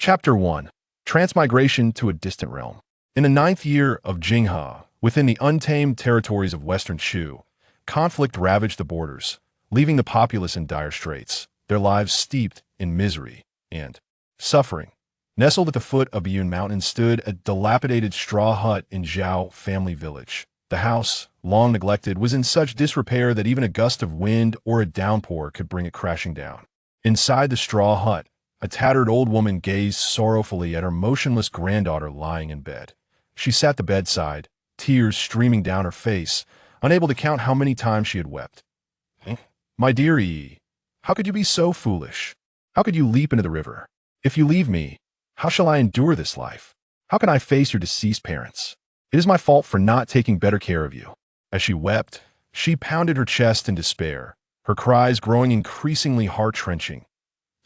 Chapter 1. Transmigration to a Distant Realm. In the ninth year of Jinghe, within the untamed territories of Western Shu, conflict ravaged the borders, leaving the populace in dire straits, their lives steeped in misery and suffering. Nestled at the foot of Yun Mountain stood a dilapidated straw hut in Zhao family village. The house, long neglected, was in such disrepair that even a gust of wind or a downpour could bring it crashing down. Inside the straw hut, a tattered old woman gazed sorrowfully at her motionless granddaughter lying in bed. She sat at the bedside, tears streaming down her face, unable to count how many times she had wept. "My dear Yi, how could you be so foolish? How could you leap into the river? If you leave me, how shall I endure this life? How can I face your deceased parents? It is my fault for not taking better care of you." As she wept, she pounded her chest in despair, her cries growing increasingly heart-wrenching.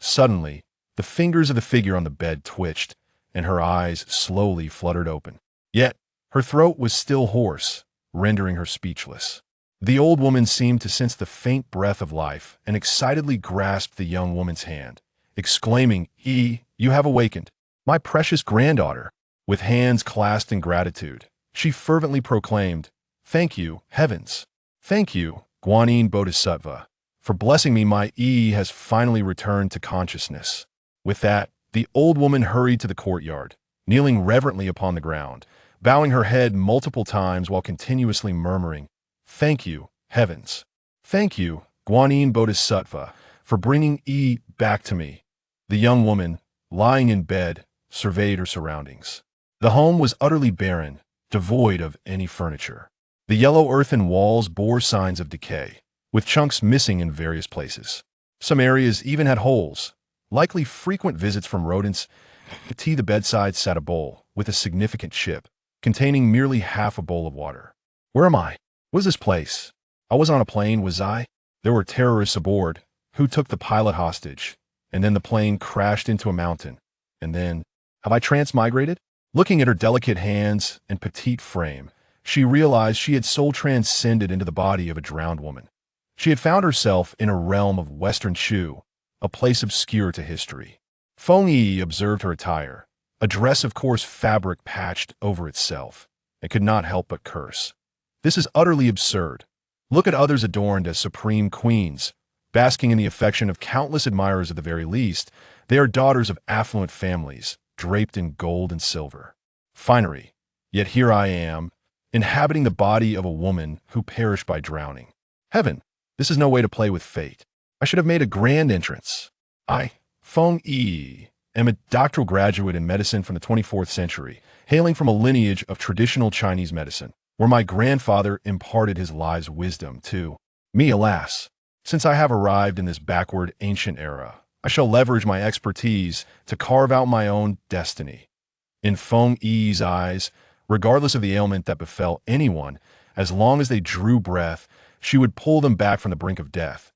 Suddenly, the fingers of the figure on the bed twitched, and her eyes slowly fluttered open. Yet, her throat was still hoarse, rendering her speechless. The old woman seemed to sense the faint breath of life and excitedly grasped the young woman's hand, exclaiming, "Yi, you have awakened. My precious granddaughter." With hands clasped in gratitude, she fervently proclaimed, "Thank you, heavens. Thank you, Guanyin Bodhisattva, for blessing me. My Yi has finally returned to consciousness." With that, the old woman hurried to the courtyard, kneeling reverently upon the ground, bowing her head multiple times while continuously murmuring, "Thank you, heavens. Thank you, Guanyin Bodhisattva, for bringing Yi back to me." The young woman, lying in bed, surveyed her surroundings. The home was utterly barren, devoid of any furniture. The yellow earthen walls bore signs of decay, with chunks missing in various places. Some areas even had holes, likely frequent visits from rodents. At the bedside sat a bowl with a significant chip, containing merely half a bowl of water. "Where am I? What is this place? I was on a plane, was I? There were terrorists aboard, who took the pilot hostage, and then the plane crashed into a mountain. And then, have I transmigrated?" Looking at her delicate hands and petite frame, she realized she had soul transcended into the body of a drowned woman. She had found herself in a realm of Western Shu, a place obscure to history. Feng Yiyi observed her attire, a dress of coarse fabric patched over itself, and could not help but curse. "This is utterly absurd. Look at others adorned as supreme queens, basking in the affection of countless admirers at the very least. They are daughters of affluent families, draped in gold and silver. Finery. Yet here I am, inhabiting the body of a woman who perished by drowning. Heaven, this is no way to play with fate. I should have made a grand entrance. I, Feng Yiyi, am a doctoral graduate in medicine from the 24th century, hailing from a lineage of traditional Chinese medicine, where my grandfather imparted his life's wisdom to me. Alas, since I have arrived in this backward ancient era, I shall leverage my expertise to carve out my own destiny." In Feng Yi's eyes, regardless of the ailment that befell anyone, as long as they drew breath, she would pull them back from the brink of death.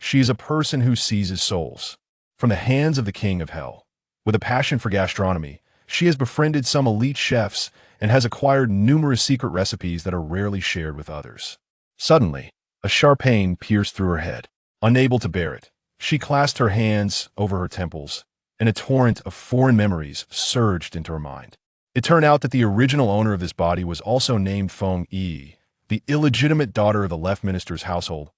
She is a person who seizes souls from the hands of the king of hell. With a passion for gastronomy, she has befriended some elite chefs and has acquired numerous secret recipes that are rarely shared with others. Suddenly, a sharp pain pierced through her head. Unable to bear it, she clasped her hands over her temples, and a torrent of foreign memories surged into her mind. It turned out that the original owner of this body was also named Feng Yiyi, the illegitimate daughter of the left minister's household.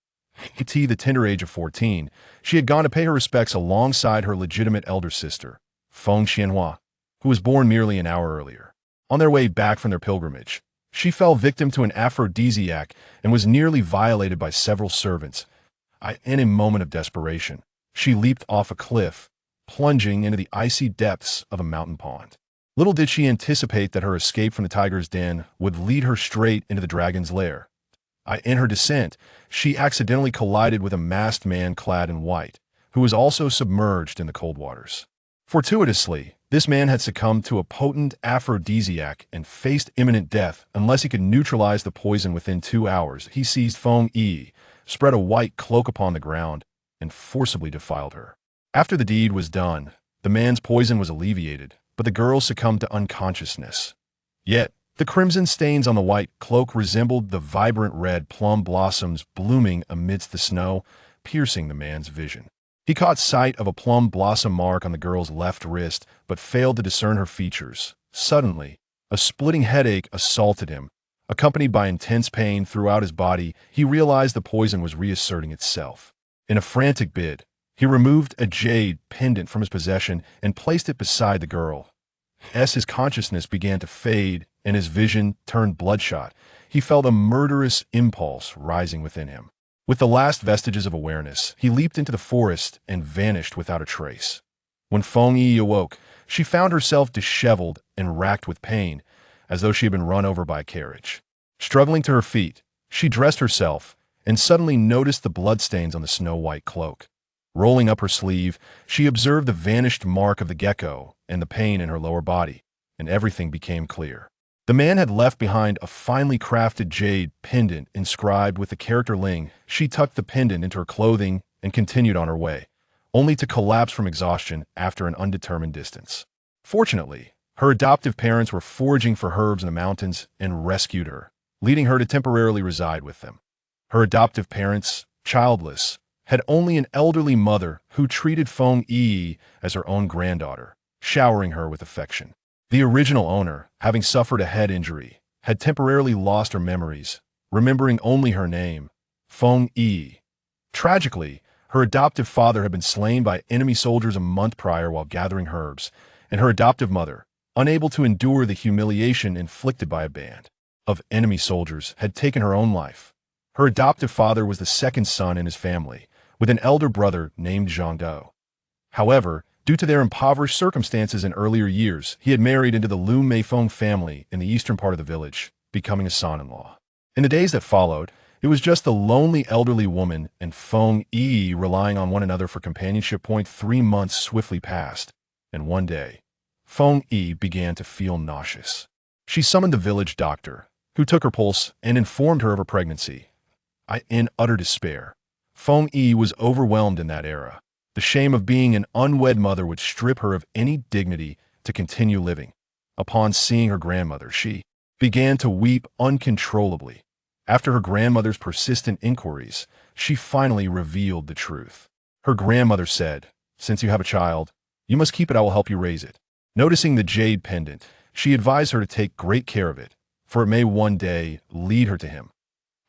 At the tender age of 14, she had gone to pay her respects alongside her legitimate elder sister, Feng Xianhua, who was born merely an hour earlier. On their way back from their pilgrimage, she fell victim to an aphrodisiac and was nearly violated by several servants. In a moment of desperation, she leaped off a cliff, plunging into the icy depths of a mountain pond. Little did she anticipate that her escape from the tiger's den would lead her straight into the dragon's lair. In her descent, she accidentally collided with a masked man clad in white, who was also submerged in the cold waters. Fortuitously, this man had succumbed to a potent aphrodisiac and faced imminent death unless he could neutralize the poison within 2 hours. He seized Feng Yiyi, spread a white cloak upon the ground, and forcibly defiled her. After the deed was done, the man's poison was alleviated, but the girl succumbed to unconsciousness. Yet, the crimson stains on the white cloak resembled the vibrant red plum blossoms blooming amidst the snow, piercing the man's vision. He caught sight of a plum blossom mark on the girl's left wrist, but failed to discern her features. Suddenly, a splitting headache assaulted him. Accompanied by intense pain throughout his body, he realized the poison was reasserting itself. In a frantic bid, he removed a jade pendant from his possession and placed it beside the girl. As his consciousness began to fade and his vision turned bloodshot, he felt a murderous impulse rising within him. With the last vestiges of awareness, he leaped into the forest and vanished without a trace. When Feng Yiyi awoke, she found herself disheveled and racked with pain, as though she had been run over by a carriage. Struggling to her feet, she dressed herself and suddenly noticed the bloodstains on the snow-white cloak. Rolling up her sleeve, she observed the vanished mark of the gecko and the pain in her lower body, and everything became clear. The man had left behind a finely crafted jade pendant inscribed with the character Ling. She tucked the pendant into her clothing and continued on her way, only to collapse from exhaustion after an undetermined distance. Fortunately, her adoptive parents were foraging for herbs in the mountains and rescued her, leading her to temporarily reside with them. Her adoptive parents, childless, had only an elderly mother who treated Feng Yiyi as her own granddaughter, showering her with affection. The original owner, having suffered a head injury, had temporarily lost her memories, remembering only her name, Feng Yiyi. Tragically, her adoptive father had been slain by enemy soldiers a month prior while gathering herbs, and her adoptive mother, unable to endure the humiliation inflicted by a band of enemy soldiers, had taken her own life. Her adoptive father was the second son in his family, with an elder brother named Zhangdo. However, due to their impoverished circumstances in earlier years, he had married into the Lu Meifeng family in the eastern part of the village, becoming a son-in-law. In the days that followed, it was just the lonely elderly woman and Feng Yiyi relying on one another for companionship. 3 months swiftly passed, and one day, Feng Yiyi began to feel nauseous. She summoned the village doctor, who took her pulse and informed her of her pregnancy. In utter despair, Feng Yiyi was overwhelmed in that era. The shame of being an unwed mother would strip her of any dignity to continue living. Upon seeing her grandmother, she began to weep uncontrollably. After her grandmother's persistent inquiries, she finally revealed the truth. Her grandmother said, "Since you have a child, you must keep it. I will help you raise it." Noticing the jade pendant, she advised her to take great care of it, for it may one day lead her to him.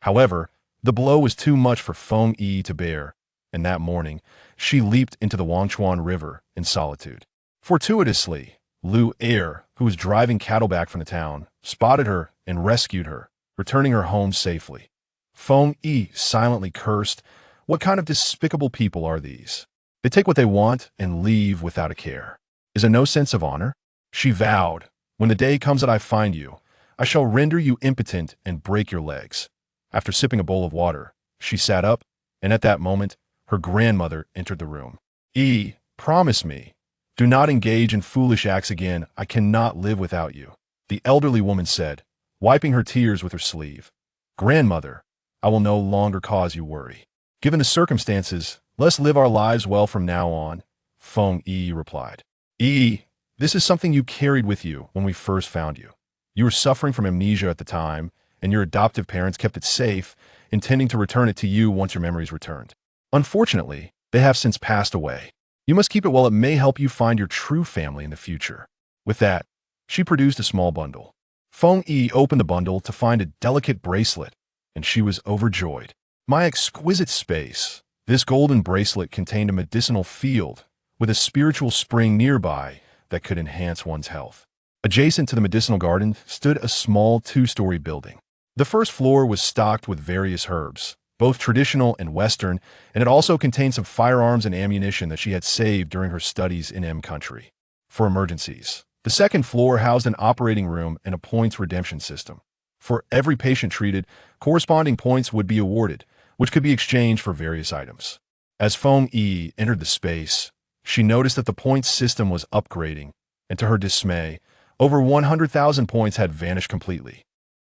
However, the blow was too much for Feng Yiyi to bear, and that morning, she leaped into the Wangchuan River in solitude. Fortuitously, Lu Er, who was driving cattle back from the town, spotted her and rescued her, returning her home safely. Feng Yiyi silently cursed. What kind of despicable people are these? They take what they want and leave without a care. Is there no sense of honor? She vowed, "When the day comes that I find you, I shall render you impotent and break your legs." After sipping a bowl of water, she sat up, and at that moment, her grandmother entered the room. Promise me. Do not engage in foolish acts again. I cannot live without you," the elderly woman said, wiping her tears with her sleeve. "Grandmother, I will no longer cause you worry. Given the circumstances, let's live our lives well from now on," Feng Yiyi replied. This is something you carried with you when we first found you. You were suffering from amnesia at the time, and your adoptive parents kept it safe, intending to return it to you once your memories returned. Unfortunately, they have since passed away. You must keep it while it may help you find your true family in the future. With that, she produced a small bundle. Feng Yiyi opened the bundle to find a delicate bracelet, and she was overjoyed. My exquisite space. This golden bracelet contained a medicinal field with a spiritual spring nearby that could enhance one's health. Adjacent to the medicinal garden stood a small 2-story building. The first floor was stocked with various herbs, both traditional and Western, and it also contained some firearms and ammunition that she had saved during her studies in M country for emergencies. The second floor housed an operating room and a points redemption system. For every patient treated, corresponding points would be awarded, which could be exchanged for various items. As Feng Yiyi entered the space, she noticed that the points system was upgrading, and to her dismay, over 100,000 points had vanished completely.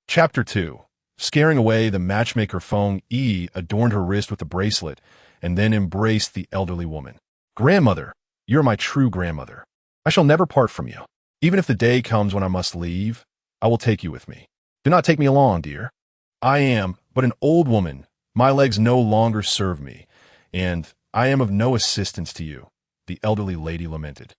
Chapter 2. Scaring away the matchmaker, Feng Yiyi adorned her wrist with the bracelet and then embraced the elderly woman. "Grandmother, you're my true grandmother. I shall never part from you. Even if the day comes when I must leave, I will take you with me. Do not take me along, dear. I am but an old woman. My legs no longer serve me, and I am of no assistance to you, the elderly lady lamented.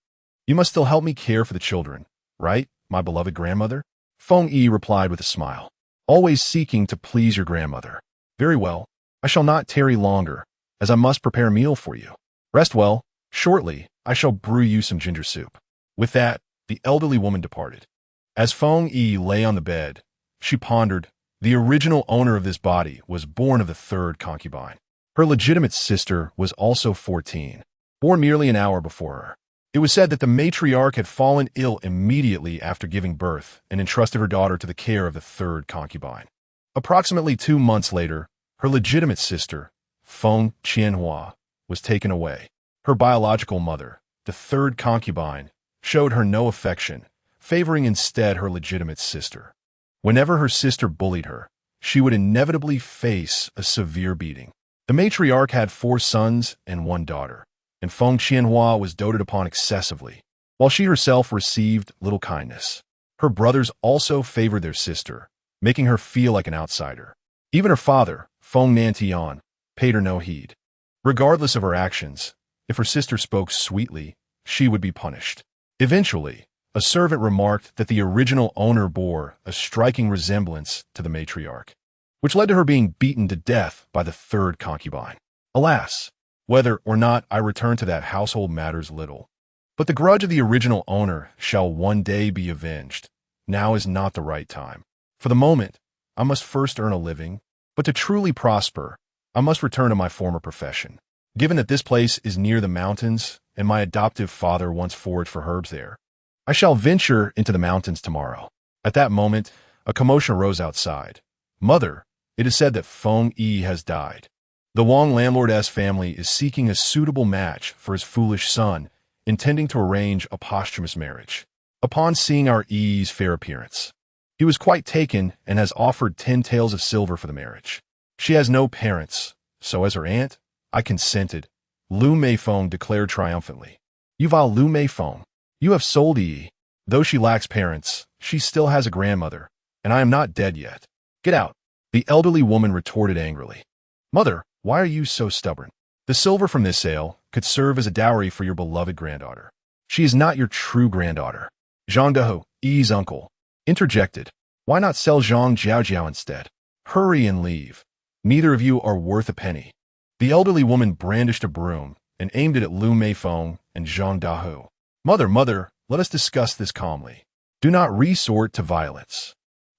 You must still help me care for the children, right, my beloved grandmother? Feng Yi replied with a smile. Always seeking to please your grandmother. Very well, I shall not tarry longer, as I must prepare a meal for you. Rest well, shortly I shall brew you some ginger soup. With that, the elderly woman departed. As Feng Yi lay on the bed, she pondered, the original owner of this body was born of the third concubine. Her legitimate sister was also 14, born merely an hour before her. It was said that the matriarch had fallen ill immediately after giving birth and entrusted her daughter to the care of the third concubine. Approximately 2 months later, her legitimate sister, Feng Qianhua, was taken away. Her biological mother, the third concubine, showed her no affection, favoring instead her legitimate sister. Whenever her sister bullied her, she would inevitably face a severe beating. The matriarch had 4 sons and 1 daughter, and Feng Qianhua was doted upon excessively, while she herself received little kindness. Her brothers also favored their sister, making her feel like an outsider. Even her father, Feng Nantian, paid her no heed. Regardless of her actions, if her sister spoke sweetly, she would be punished. Eventually, a servant remarked that the original owner bore a striking resemblance to the matriarch, which led to her being beaten to death by the third concubine. Alas, whether or not I return to that household matters little. But the grudge of the original owner shall one day be avenged. Now is not the right time. For the moment, I must first earn a living, but to truly prosper, I must return to my former profession. Given that this place is near the mountains, and my adoptive father once foraged for herbs there, I shall venture into the mountains tomorrow. At that moment, a commotion arose outside. Mother, it is said that Feng Yi has died. The Wang landlord's family is seeking a suitable match for his foolish son, intending to arrange a posthumous marriage. Upon seeing our Yi's fair appearance, he was quite taken and has offered 10 taels of silver for the marriage. She has no parents, so as her aunt, I consented, Lu Meifeng declared triumphantly. You vile Lu Meifeng, you have sold Yi. Though she lacks parents, she still has a grandmother, and I am not dead yet. Get out, the elderly woman retorted angrily. Mother, why are you so stubborn? The silver from this sale could serve as a dowry for your beloved granddaughter. She is not your true granddaughter. Zhang Deho, Yi's uncle, interjected. Why not sell Zhang Jiaojiao instead? Hurry and leave. Neither of you are worth a penny. The elderly woman brandished a broom and aimed it at Lu Meifeng and Zhang Dahu. Mother, let us discuss this calmly. Do not resort to violence.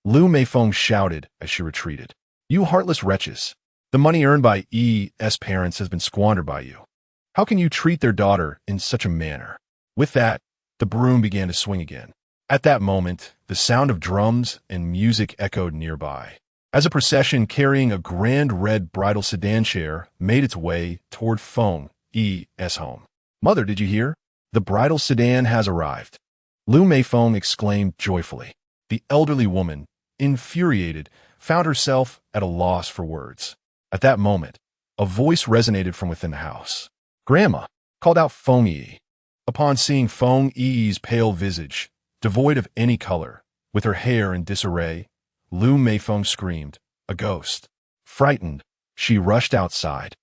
Lu Meifeng shouted as she retreated. You heartless wretches. The money earned by Yi's parents has been squandered by you. How can you treat their daughter in such a manner? With that, the broom began to swing again. At that moment, the sound of drums and music echoed nearby, as a procession carrying a grand red bridal sedan chair made its way toward Feng Yi's home. Mother, did you hear? The bridal sedan has arrived. Lu Meifeng exclaimed joyfully. The elderly woman, infuriated, found herself at a loss for words. At that moment, a voice resonated from within the house. Grandma, called out Feng Yi. Upon seeing Feng Yi's pale visage, devoid of any color, with her hair in disarray, Lu Meifeng screamed, a ghost. Frightened, she rushed outside,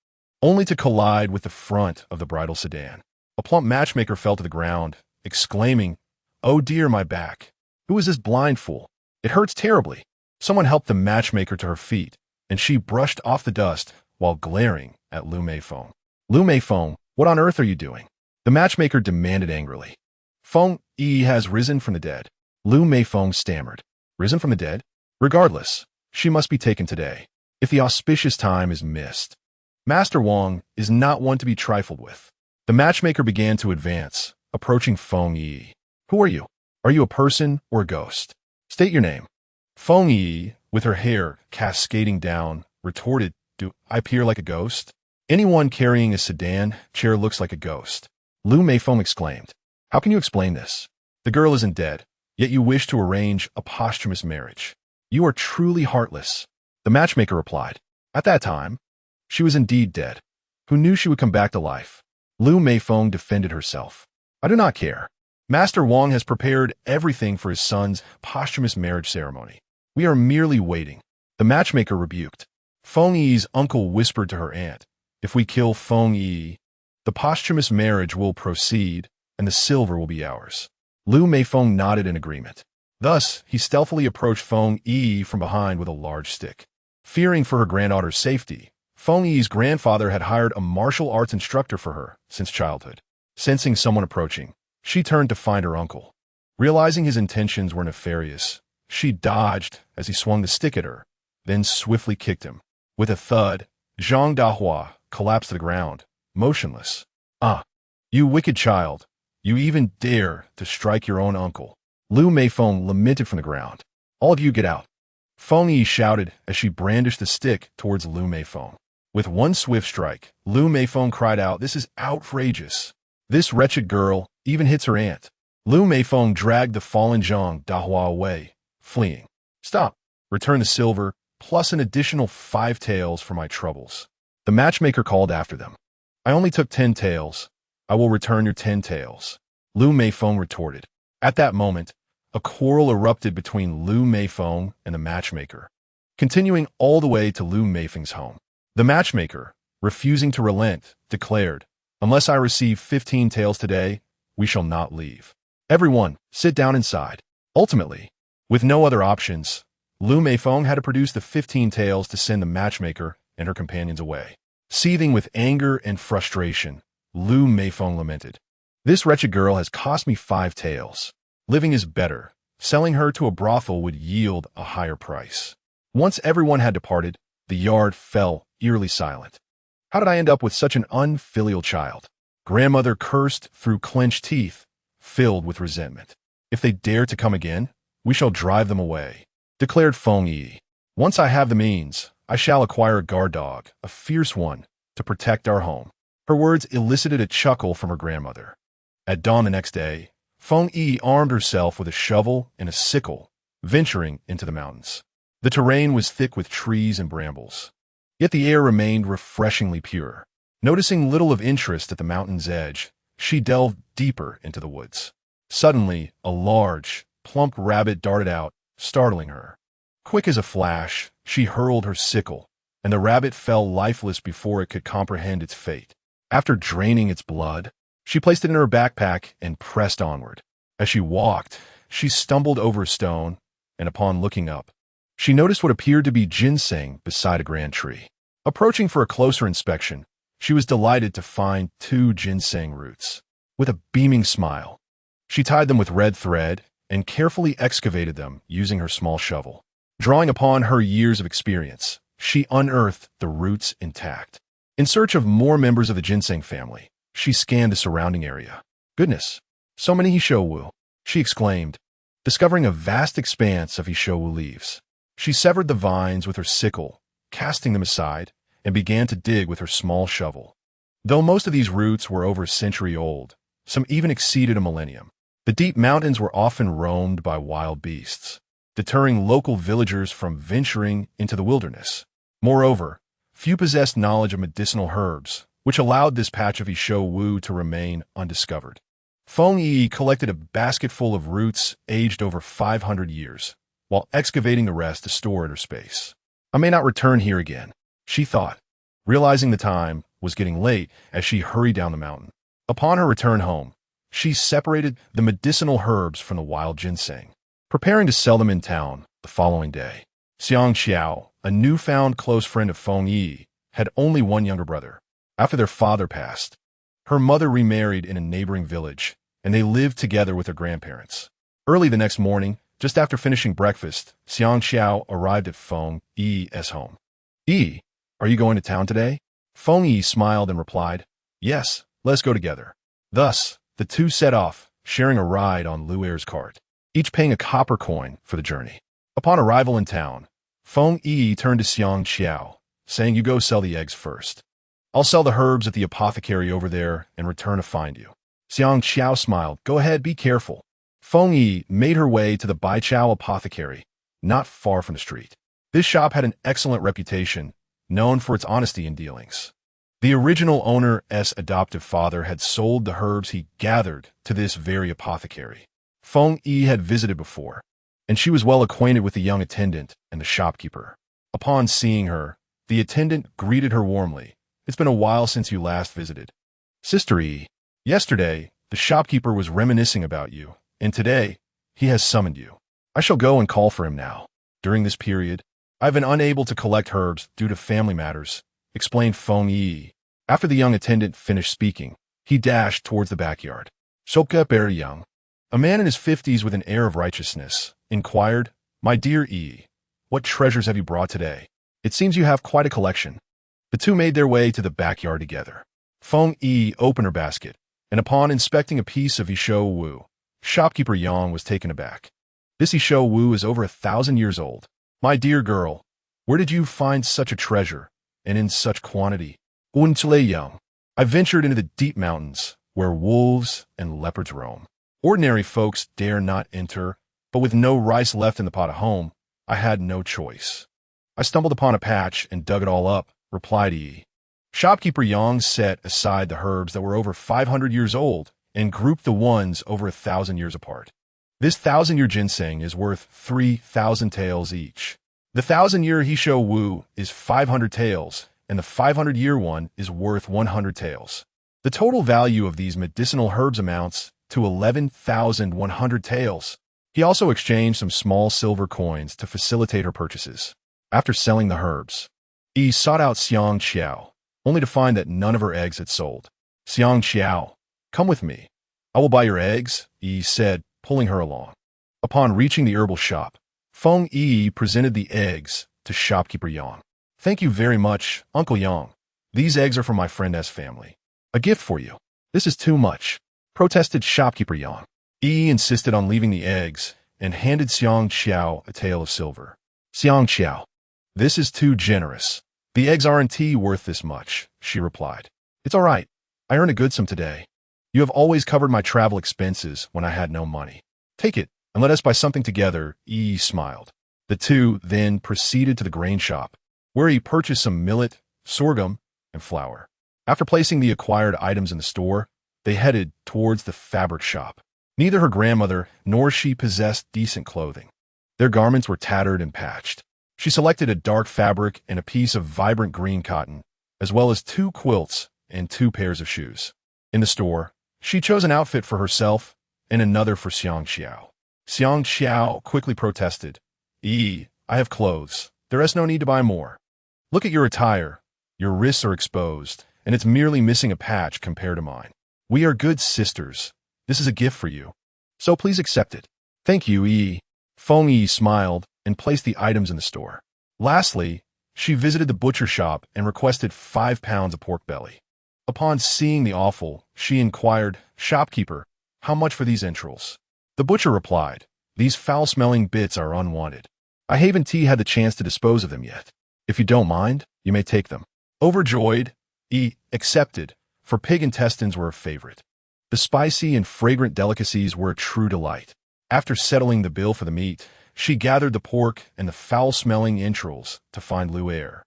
only to collide with the front of the bridal sedan. A plump matchmaker fell to the ground, exclaiming, Oh dear, my back. Who is this blind fool? It hurts terribly. Someone helped the matchmaker to her feet, and she brushed off the dust while glaring at Lu Meifeng. Lu Meifeng, what on earth are you doing? The matchmaker demanded angrily. Feng Yi has risen from the dead. Lu Meifeng stammered. Risen from the dead? Regardless, she must be taken today, if the auspicious time is missed. Master Wang is not one to be trifled with. The matchmaker began to advance, approaching Feng Yi. Who are you? Are you a person or a ghost? State your name. Feng Yi, with her hair cascading down, retorted, Do I appear like a ghost? Anyone carrying a sedan chair looks like a ghost. Lu Meifeng exclaimed. How can you explain this? The girl isn't dead, yet you wish to arrange a posthumous marriage. You are truly heartless. The matchmaker replied. At that time, she was indeed dead. Who knew she would come back to life? Lu Meifeng defended herself. I do not care. Master Wang has prepared everything for his son's posthumous marriage ceremony. We are merely waiting. The matchmaker rebuked. Feng Yi's uncle whispered to her aunt, If we kill Feng Yi, The posthumous marriage will proceed, and the silver will be ours. Lu Meifeng nodded in agreement. Thus, he stealthily approached Feng Yiyi from behind with a large stick. Fearing for her granddaughter's safety, Feng Yi's grandfather had hired a martial arts instructor for her since childhood. Sensing someone approaching, she turned to find her uncle. Realizing his intentions were nefarious, she dodged as he swung the stick at her, then swiftly kicked him. With a thud, Zhang Dahua collapsed to the ground, motionless. "Ah, you wicked child! You even dare to strike your own uncle!" Lu Meifeng lamented from the ground. "All of you get out!" Feng Yi shouted as she brandished the stick towards Lu Meifeng. With one swift strike, Lu Meifeng cried out, "This is outrageous! This wretched girl even hits her aunt." Lu Meifeng dragged the fallen Zhang Dahua away, fleeing. "Stop! Return the silver, plus an additional 5 taels for my troubles." The matchmaker called after them. "I only took 10 taels. I will return your 10 taels." Lu Meifeng retorted. At that moment, a quarrel erupted between Lu Meifeng and the matchmaker, continuing all the way to Lu Meifeng's home. The matchmaker, refusing to relent, declared, "Unless I receive 15 taels today, we shall not leave. Everyone, sit down inside." Ultimately, with no other options, Lu Meifeng had to produce the 15 taels to send the matchmaker and her companions away. Seething with anger and frustration, Lu Meifeng lamented, "This wretched girl has cost me 5 taels. Living is better. Selling her to a brothel would yield a higher price." Once everyone had departed, the yard fell eerily silent. How did I end up with such an unfilial child? Grandmother cursed through clenched teeth, filled with resentment. "If they dare to come again, we shall drive them away," declared Feng Yi. "Once I have the means, I shall acquire a guard dog, a fierce one, to protect our home." Her words elicited a chuckle from her grandmother. At dawn the next day, Feng Yi armed herself with a shovel and a sickle, venturing into the mountains. The terrain was thick with trees and brambles, yet the air remained refreshingly pure. Noticing little of interest at the mountain's edge, she delved deeper into the woods. Suddenly, a large, plump rabbit darted out, startling her. Quick as a flash, she hurled her sickle, and the rabbit fell lifeless before it could comprehend its fate. After draining its blood, she placed it in her backpack and pressed onward. As she walked, she stumbled over a stone, and upon looking up, she noticed what appeared to be ginseng beside a grand tree. Approaching for a closer inspection, she was delighted to find 2 ginseng roots. With a beaming smile, she tied them with red thread and carefully excavated them using her small shovel. Drawing upon her years of experience, she unearthed the roots intact. In search of more members of the ginseng family, she scanned the surrounding area. "Goodness, so many Hishowu," she exclaimed, discovering a vast expanse of Hishowu leaves. She severed the vines with her sickle, casting them aside, and began to dig with her small shovel. Though most of these roots were over a century old, some even exceeded a millennium. The deep mountains were often roamed by wild beasts, deterring local villagers from venturing into the wilderness. Moreover, few possessed knowledge of medicinal herbs, which allowed this patch of Hishowu to remain undiscovered. Feng Yi collected a basketful of roots aged over 500 years, while excavating the rest to store in her space. "I may not return here again," she thought, realizing the time was getting late as she hurried down the mountain. Upon her return home, she separated the medicinal herbs from the wild ginseng, preparing to sell them in town the following day. Xiang Xiao, a newfound close friend of Feng Yi, had only one younger brother. After their father passed, her mother remarried in a neighboring village, and they lived together with their grandparents. Early the next morning, just after finishing breakfast, Xiang Xiao arrived at Feng Yi's home. "Yi, are you going to town today?" Feng Yi smiled and replied, "Yes, let's go together." Thus, the two set off, sharing a ride on Luer's cart, each paying a copper coin for the journey. Upon arrival in town, Feng Yi turned to Xiang Xiao, saying, "You go sell the eggs first. I'll sell the herbs at the apothecary over there and return to find you." Xiang Xiao smiled. "Go ahead, be careful." Feng Yi made her way to the Baichao apothecary, not far from the street. This shop had an excellent reputation, known for its honesty in dealings. The original owner's adoptive father had sold the herbs he gathered to this very apothecary. Feng Yi had visited before, and she was well acquainted with the young attendant and the shopkeeper. Upon seeing her, the attendant greeted her warmly. "It's been a while since you last visited. Sister Yi, yesterday, the shopkeeper was reminiscing about you, and today, he has summoned you. I shall go and call for him now. During this period, I've been unable to collect herbs due to family matters, explained Feng Yiyi. After the young attendant finished speaking, he dashed towards the backyard. Shopka Berry Young, a man in his 50s with an air of righteousness, inquired, My dear Yi, what treasures have you brought today? It seems you have quite a collection. The two made their way to the backyard together. Feng Yi opened her basket, and upon inspecting a piece of Isho Wu, shopkeeper Yang was taken aback. This Isho Wu is over 1,000 years old. My dear girl, where did you find such a treasure, and in such quantity? Unchile Yang, I ventured into the deep mountains, where wolves and leopards roam. Ordinary folks dare not enter, but with no rice left in the pot at home, I had no choice. I stumbled upon a patch and dug it all up, replied Yi. Shopkeeper Yang set aside the herbs that were over 500 years old and grouped the ones over 1,000 years apart. This 1,000-year ginseng is worth 3,000 taels each. The 1,000-year Hisho Wu is 500 taels, and the 500-year one is worth 100 taels. The total value of these medicinal herbs amounts to 11,100 taels. He also exchanged some small silver coins to facilitate her purchases. After selling the herbs, Yi sought out Xiang Qiao, only to find that none of her eggs had sold. Xiang Qiao, come with me. I will buy your eggs, Yi said, pulling her along. Upon reaching the herbal shop, Feng Yi presented the eggs to shopkeeper Yang. Thank you very much, Uncle Yang. These eggs are from my friend S family. A gift for you. This is too much, protested shopkeeper Yang. Yi insisted on leaving the eggs and handed Xiang Qiao a tael of silver. Xiang Qiao, this is too generous. The eggs aren't worth this much, she replied. It's all right. I earned a good sum today. You have always covered my travel expenses when I had no money. Take it, and let us buy something together, Yi smiled. The two then proceeded to the grain shop, where he purchased some millet, sorghum, and flour. After placing the acquired items in the store, they headed towards the fabric shop. Neither her grandmother nor she possessed decent clothing. Their garments were tattered and patched. She selected a dark fabric and a piece of vibrant green cotton, as well as 2 quilts and 2 pairs of shoes. In the store, she chose an outfit for herself and another for Xiang Qiao. Xiang Qiao quickly protested, I have clothes. There is no need to buy more. Look at your attire. Your wrists are exposed, and it's merely missing a patch compared to mine. We are good sisters. This is a gift for you. So please accept it. Thank you, Yi. Feng Yi smiled and placed the items in the store. Lastly, she visited the butcher shop and requested 5 pounds of pork belly. Upon seeing the offal, she inquired, Shopkeeper, how much for these entrails? The butcher replied, These foul-smelling bits are unwanted. I haven't had the chance to dispose of them yet. If you don't mind, you may take them. Overjoyed, Yi accepted, for pig intestines were a favorite. The spicy and fragrant delicacies were a true delight. After settling the bill for the meat, she gathered the pork and the foul-smelling entrails to find Lu'er.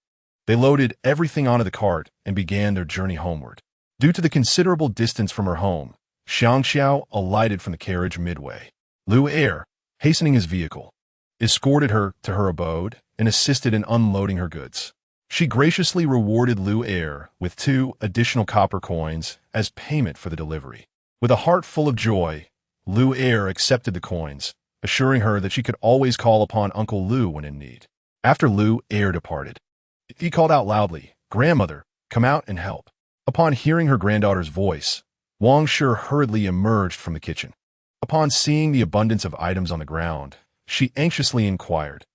They loaded everything onto the cart and began their journey homeward. Due to the considerable distance from her home, Xiang Qiao alighted from the carriage midway. Lu'er, hastening his vehicle, escorted her to her abode and assisted in unloading her goods. She graciously rewarded Lu'er with 2 additional copper coins as payment for the delivery. With a heart full of joy, Lu'er accepted the coins, assuring her that she could always call upon Uncle Lu when in need. After Lu'er departed, he called out loudly, Grandmother, come out and help. Upon hearing her granddaughter's voice, Wang Shi hurriedly emerged from the kitchen. Upon seeing the abundance of items on the ground, she anxiously inquired,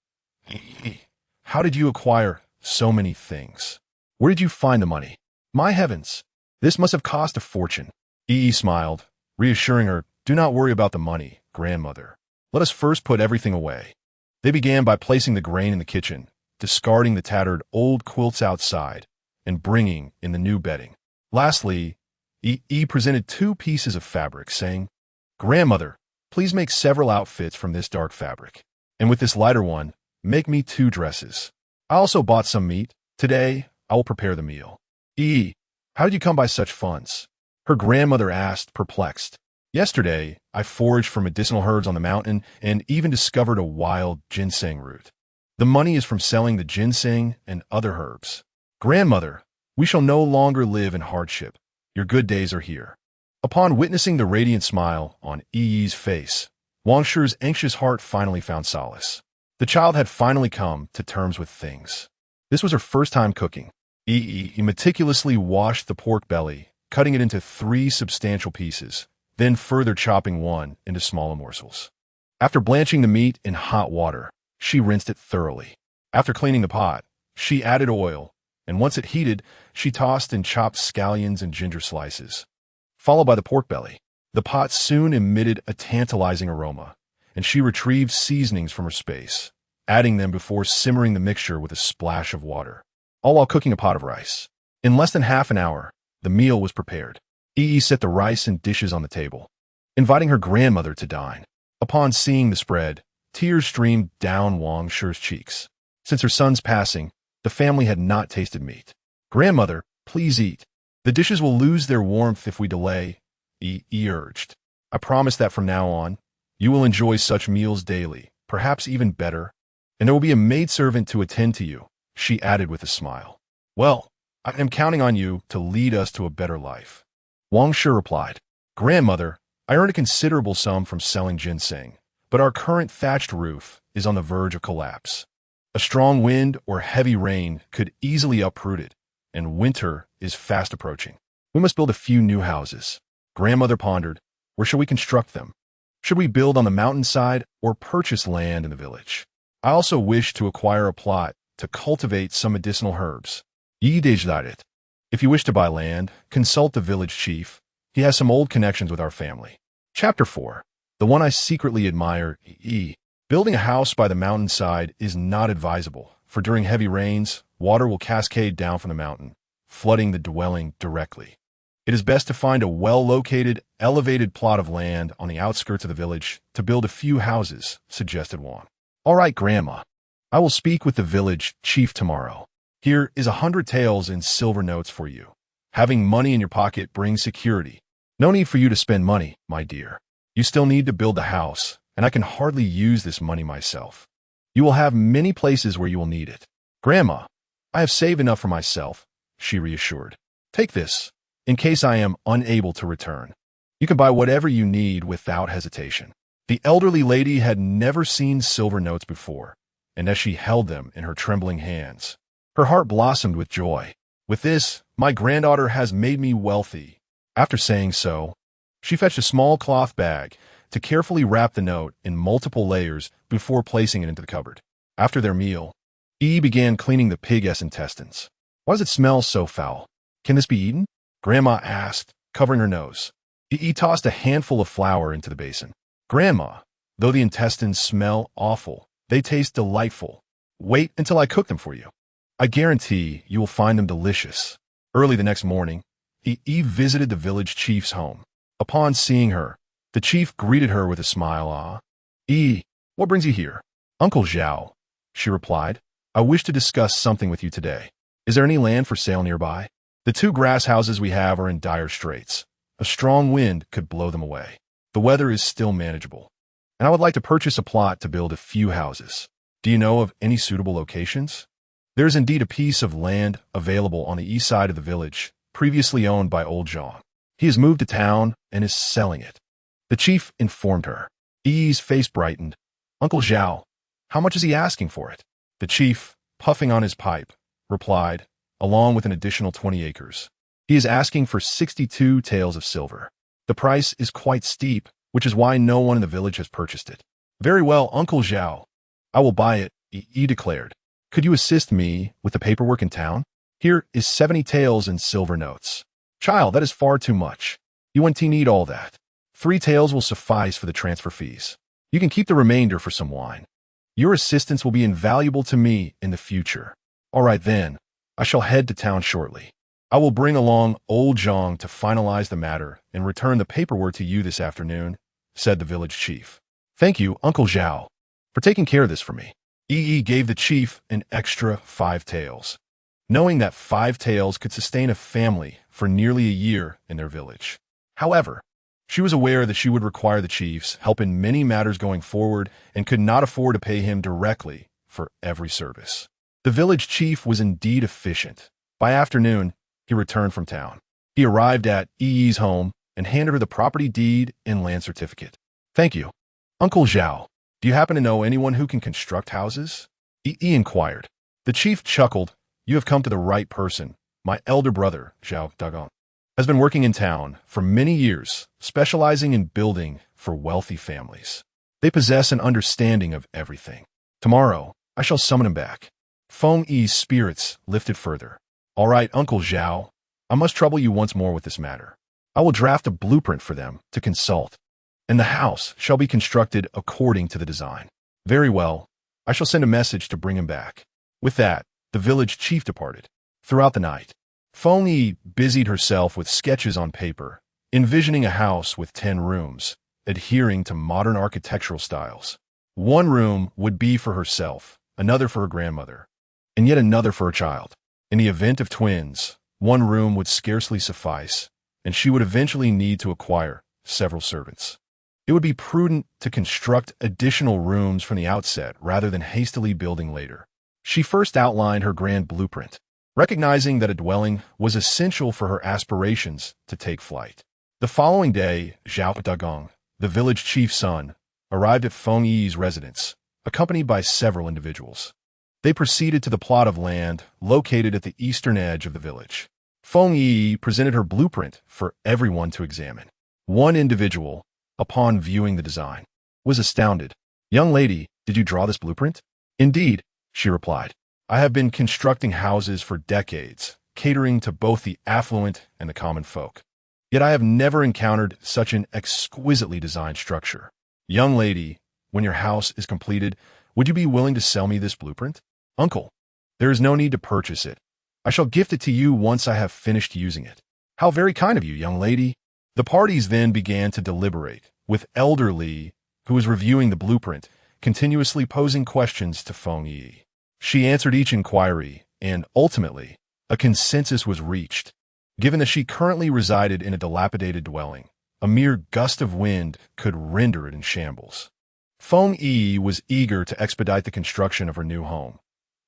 How did you acquire so many things? Where did you find the money? My heavens, this must have cost a fortune. Yi smiled, reassuring her, Do not worry about the money, grandmother. Let us first put everything away. They began by placing the grain in the kitchen, discarding the tattered old quilts outside, and bringing in the new bedding. Lastly, Yi presented 2 pieces of fabric, saying, Grandmother, please make several outfits from this dark fabric. And with this lighter one, make me 2 dresses. I also bought some meat. Today, I will prepare the meal. How did you come by such funds? Her grandmother asked, perplexed. Yesterday, I foraged for medicinal herbs on the mountain and even discovered a wild ginseng root. The money is from selling the ginseng and other herbs. Grandmother, we shall no longer live in hardship. Your good days are here. Upon witnessing the radiant smile on Yi's face, Wang Shi's anxious heart finally found solace. The child had finally come to terms with things. This was her first time cooking. Yi meticulously washed the pork belly, cutting it into 3 substantial pieces, then further chopping one into smaller morsels. After blanching the meat in hot water, she rinsed it thoroughly. After cleaning the pot, she added oil, and once it heated, she tossed in chopped scallions and ginger slices, followed by the pork belly. The pot soon emitted a tantalizing aroma, and she retrieved seasonings from her space, adding them before simmering the mixture with a splash of water, all while cooking a pot of rice. In less than half an hour, the meal was prepared. Yi set the rice and dishes on the table, inviting her grandmother to dine. Upon seeing the spread, tears streamed down Wang Shi's cheeks. Since her son's passing, the family had not tasted meat. "Grandmother, please eat. The dishes will lose their warmth if we delay," Yi urged. "I promise that from now on, you will enjoy such meals daily, perhaps even better, and there will be a maidservant to attend to you," she added with a smile. "Well, I am counting on you to lead us to a better life." Wang Shi replied, "Grandmother, I earned a considerable sum from selling ginseng, but our current thatched roof is on the verge of collapse. A strong wind or heavy rain could easily uproot it, and winter is fast approaching. We must build a few new houses." Grandmother pondered, "Where shall we construct them? Should we build on the mountainside or purchase land in the village? I also wish to acquire a plot to cultivate some medicinal herbs." Yi decided, "If you wish to buy land, consult the village chief. He has some old connections with our family." Chapter 4. The one I secretly admire, Yi. Building a house by the mountainside is not advisable, for during heavy rains, water will cascade down from the mountain, flooding the dwelling directly. It is best to find a well-located, elevated plot of land on the outskirts of the village to build a few houses, suggested Wang. "All right, Grandma. I will speak with the village chief tomorrow. Here is 100 taels in silver notes for you. Having money in your pocket brings security. No need for you to spend money, my dear. You still need to build the house, and I can hardly use this money myself. You will have many places where you will need it." "Grandma, I have saved enough for myself," she reassured. "Take this, in case I am unable to return. You can buy whatever you need without hesitation." The elderly lady had never seen silver notes before, and as she held them in her trembling hands, her heart blossomed with joy. "With this, my granddaughter has made me wealthy." After saying so, she fetched a small cloth bag to carefully wrap the note in multiple layers before placing it into the cupboard. After their meal, Yi began cleaning the pig's intestines. "Why does it smell so foul? Can this be eaten?" Grandma asked, covering her nose. Yi tossed a handful of flour into the basin. "Grandma, though the intestines smell awful, they taste delightful. Wait until I cook them for you. I guarantee you will find them delicious." Early the next morning, Yi visited the village chief's home. Upon seeing her, the chief greeted her with a smile. "Ah, Yi, what brings you here?" "Uncle Zhao," she replied, "I wish to discuss something with you today. Is there any land for sale nearby? The 2 grass houses we have are in dire straits. A strong wind could blow them away. The weather is still manageable, and I would like to purchase a plot to build a few houses. Do you know of any suitable locations?" There is indeed a piece of land available on the east side of the village, previously owned by old Zhang. He has moved to town and is selling it. The chief informed her. Yi's face brightened. "Uncle Zhao, how much is he asking for it?" The chief, puffing on his pipe, replied, "Along with an additional 20 acres. He is asking for 62 taels of silver. The price is quite steep, which is why no one in the village has purchased it." "Very well, Uncle Zhao. I will buy it," Yi declared. "Could you assist me with the paperwork in town? Here is 70 taels in silver notes." "Child, that is far too much. You won't need all that. 3 taels will suffice for the transfer fees. You can keep the remainder for some wine. Your assistance will be invaluable to me in the future." "All right then, I shall head to town shortly. I will bring along old Zhang to finalize the matter and return the paperwork to you this afternoon," said the village chief. "Thank you, Uncle Zhao, for taking care of this for me." Yi gave the chief an extra 5 taels, knowing that 5 taels could sustain a family for nearly a year in their village. However, she was aware that she would require the chief's help in many matters going forward and could not afford to pay him directly for every service. The village chief was indeed efficient. By afternoon, he returned from town. He arrived at Yi's home and handed her the property deed and land certificate. Thank you. Uncle Zhao, do you happen to know anyone who can construct houses? Yi inquired. The chief chuckled. You have come to the right person. My elder brother, Zhao Dagong, has been working in town for many years, specializing in building for wealthy families. They possess an understanding of everything. Tomorrow, I shall summon him back. Feng Yi's spirits lifted further. All right, Uncle Zhao, I must trouble you once more with this matter. I will draft a blueprint for them to consult, and the house shall be constructed according to the design. Very well, I shall send a message to bring him back. With that, the village chief departed. Throughout the night, Feng Yiyi busied herself with sketches on paper, envisioning a house with 10 rooms, adhering to modern architectural styles. One room would be for herself, another for her grandmother, and yet another for her child. In the event of twins, one room would scarcely suffice, and she would eventually need to acquire several servants. It would be prudent to construct additional rooms from the outset rather than hastily building later. She first outlined her grand blueprint, recognizing that a dwelling was essential for her aspirations to take flight. The following day, Zhao Dagong, the village chief's son, arrived at Feng Yi's residence, accompanied by several individuals. They proceeded to the plot of land located at the eastern edge of the village. Feng Yiyi presented her blueprint for everyone to examine. One individual, upon viewing the design, was astounded. Young lady, did you draw this blueprint? Indeed, she replied. I have been constructing houses for decades, catering to both the affluent and the common folk. Yet I have never encountered such an exquisitely designed structure. Young lady, when your house is completed, would you be willing to sell me this blueprint? Uncle, there is no need to purchase it. I shall gift it to you once I have finished using it. How very kind of you, young lady. The parties then began to deliberate, with Elder Li, who was reviewing the blueprint, continuously posing questions to Feng Yiyi. She answered each inquiry, and ultimately, a consensus was reached. Given that she currently resided in a dilapidated dwelling, a mere gust of wind could render it in shambles. Feng Yiyi was eager to expedite the construction of her new home.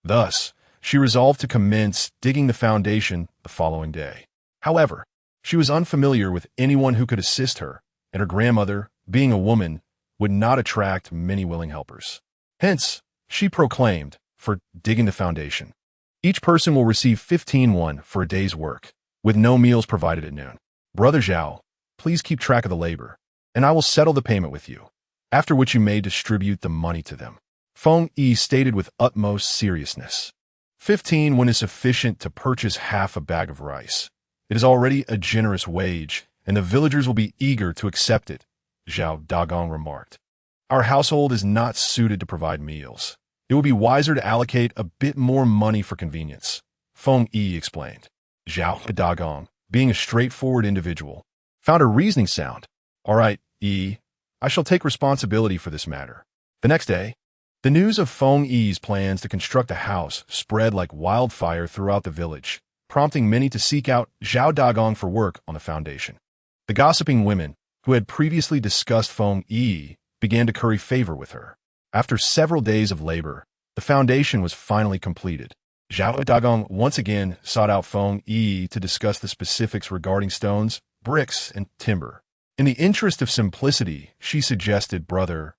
Thus, she resolved to commence digging the foundation the following day. However, she was unfamiliar with anyone who could assist her, and her grandmother, being a woman, would not attract many willing helpers. Hence, she proclaimed, for digging the foundation, each person will receive 15 won for a day's work, with no meals provided at noon. Brother Zhao, please keep track of the labor, and I will settle the payment with you, after which you may distribute the money to them. Feng Yi stated with utmost seriousness. 15 won is sufficient to purchase half a bag of rice. It is already a generous wage, and the villagers will be eager to accept it, Zhao Dagong remarked. Our household is not suited to provide meals. It would be wiser to allocate a bit more money for convenience, Feng Yi explained. Zhao Dagong, being a straightforward individual, found her reasoning sound. All right, Yi, I shall take responsibility for this matter. The next day, the news of Feng Yi's plans to construct a house spread like wildfire throughout the village, prompting many to seek out Zhao Dagong for work on the foundation. The gossiping women, who had previously discussed Feng Yiyi, began to curry favor with her. After several days of labor, the foundation was finally completed. Zhao Dagong once again sought out Feng Yiyi to discuss the specifics regarding stones, bricks, and timber. In the interest of simplicity, she suggested, Brother,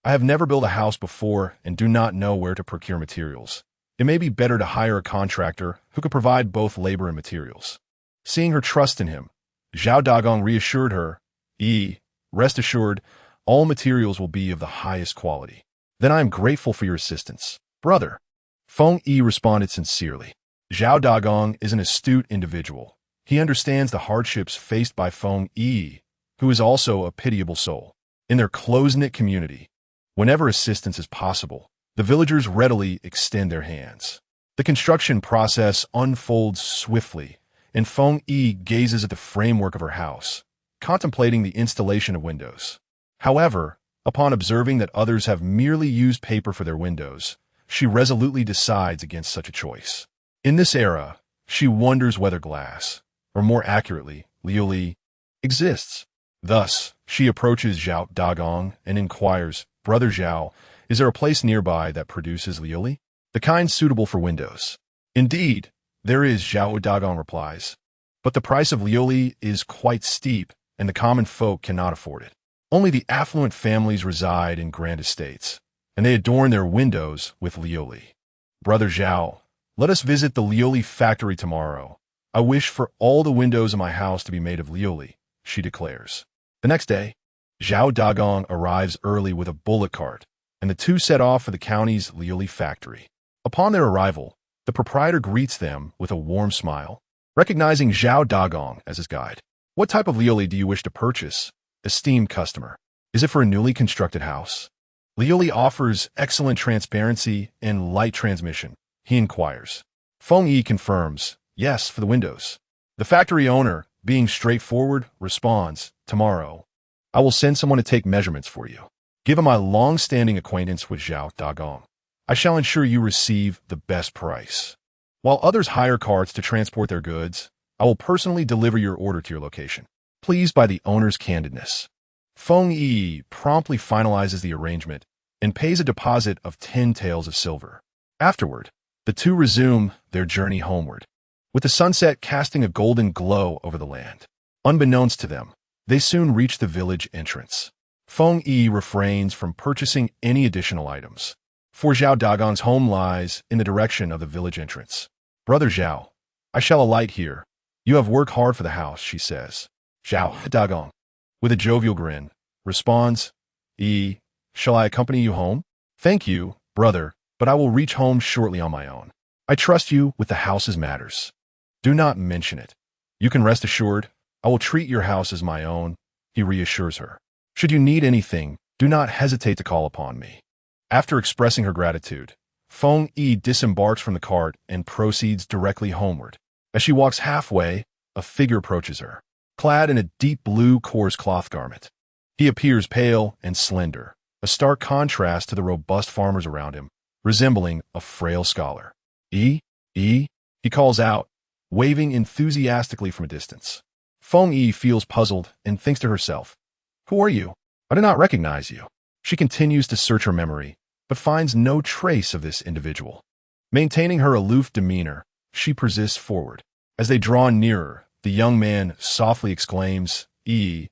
I have never built a house before and do not know where to procure materials. It may be better to hire a contractor who could provide both labor and materials. Seeing her trust in him, Zhao Dagong reassured her, Yi, rest assured, all materials will be of the highest quality. Then I am grateful for your assistance. Brother, Feng Yi responded sincerely. Zhao Dagong is an astute individual. He understands the hardships faced by Feng Yi, who is also a pitiable soul. In their close-knit community, whenever assistance is possible, the villagers readily extend their hands. The construction process unfolds swiftly, and Feng Yi gazes at the framework of her house, contemplating the installation of windows. However, upon observing that others have merely used paper for their windows, she resolutely decides against such a choice. In this era, she wonders whether glass, or more accurately, liuli, exists. Thus, she approaches Zhao Dagong and inquires, Brother Zhao, is there a place nearby that produces liuli? The kind suitable for windows. Indeed, there is, Zhao Dagong replies. But the price of Lioli is quite steep, and the common folk cannot afford it. Only the affluent families reside in grand estates, and they adorn their windows with Lioli. Brother Zhao, let us visit the Lioli factory tomorrow. I wish for all the windows in my house to be made of Lioli, she declares. The next day, Zhao Dagong arrives early with a bullock cart, and the two set off for the county's Lioli factory. Upon their arrival, the proprietor greets them with a warm smile, recognizing Zhao Dagong as his guide. What type of Lioli do you wish to purchase, esteemed customer? Is it for a newly constructed house? Lioli offers excellent transparency and light transmission, he inquires. Feng Yiyi confirms, yes, for the windows. The factory owner, being straightforward, responds, tomorrow. I will send someone to take measurements for you. Given my long-standing acquaintance with Zhao Dagong, I shall ensure you receive the best price. While others hire carts to transport their goods, I will personally deliver your order to your location. Pleased by the owner's candidness, Feng Yiyi promptly finalizes the arrangement and pays a deposit of 10 taels of silver. Afterward, the two resume their journey homeward, with the sunset casting a golden glow over the land. Unbeknownst to them, they soon reach the village entrance. Feng Yiyi refrains from purchasing any additional items, for Zhao Dagong's home lies in the direction of the village entrance. Brother Zhao, I shall alight here. You have worked hard for the house, she says. Zhao Dagong, with a jovial grin, responds, shall I accompany you home? Thank you, brother, but I will reach home shortly on my own. I trust you with the house's matters. Do not mention it. You can rest assured, I will treat your house as my own, he reassures her. Should you need anything, do not hesitate to call upon me. After expressing her gratitude, Feng Yiyi disembarks from the cart and proceeds directly homeward. As she walks halfway, a figure approaches her, clad in a deep blue coarse cloth garment. He appears pale and slender, a stark contrast to the robust farmers around him, resembling a frail scholar. He calls out, waving enthusiastically from a distance. Feng Yiyi feels puzzled and thinks to herself, who are you? I do not recognize you. She continues to search her memory, but finds no trace of this individual. Maintaining her aloof demeanor, she persists forward. As they draw nearer, the young man softly exclaims, I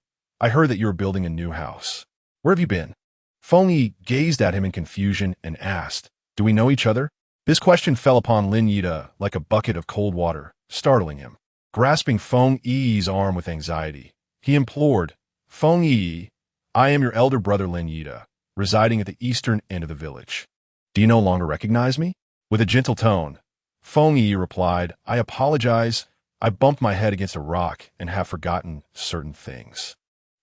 heard that you are building a new house. Where have you been? Feng Yiyi gazed at him in confusion and asked, do we know each other? This question fell upon Lin Yi like a bucket of cold water, startling him. Grasping Feng Yiyi's arm with anxiety, he implored, Feng Yiyi, I am your elder brother Lin Yi, residing at the eastern end of the village. Do you no longer recognize me? With a gentle tone, Feng Yiyi replied, I apologize. I bumped my head against a rock and have forgotten certain things.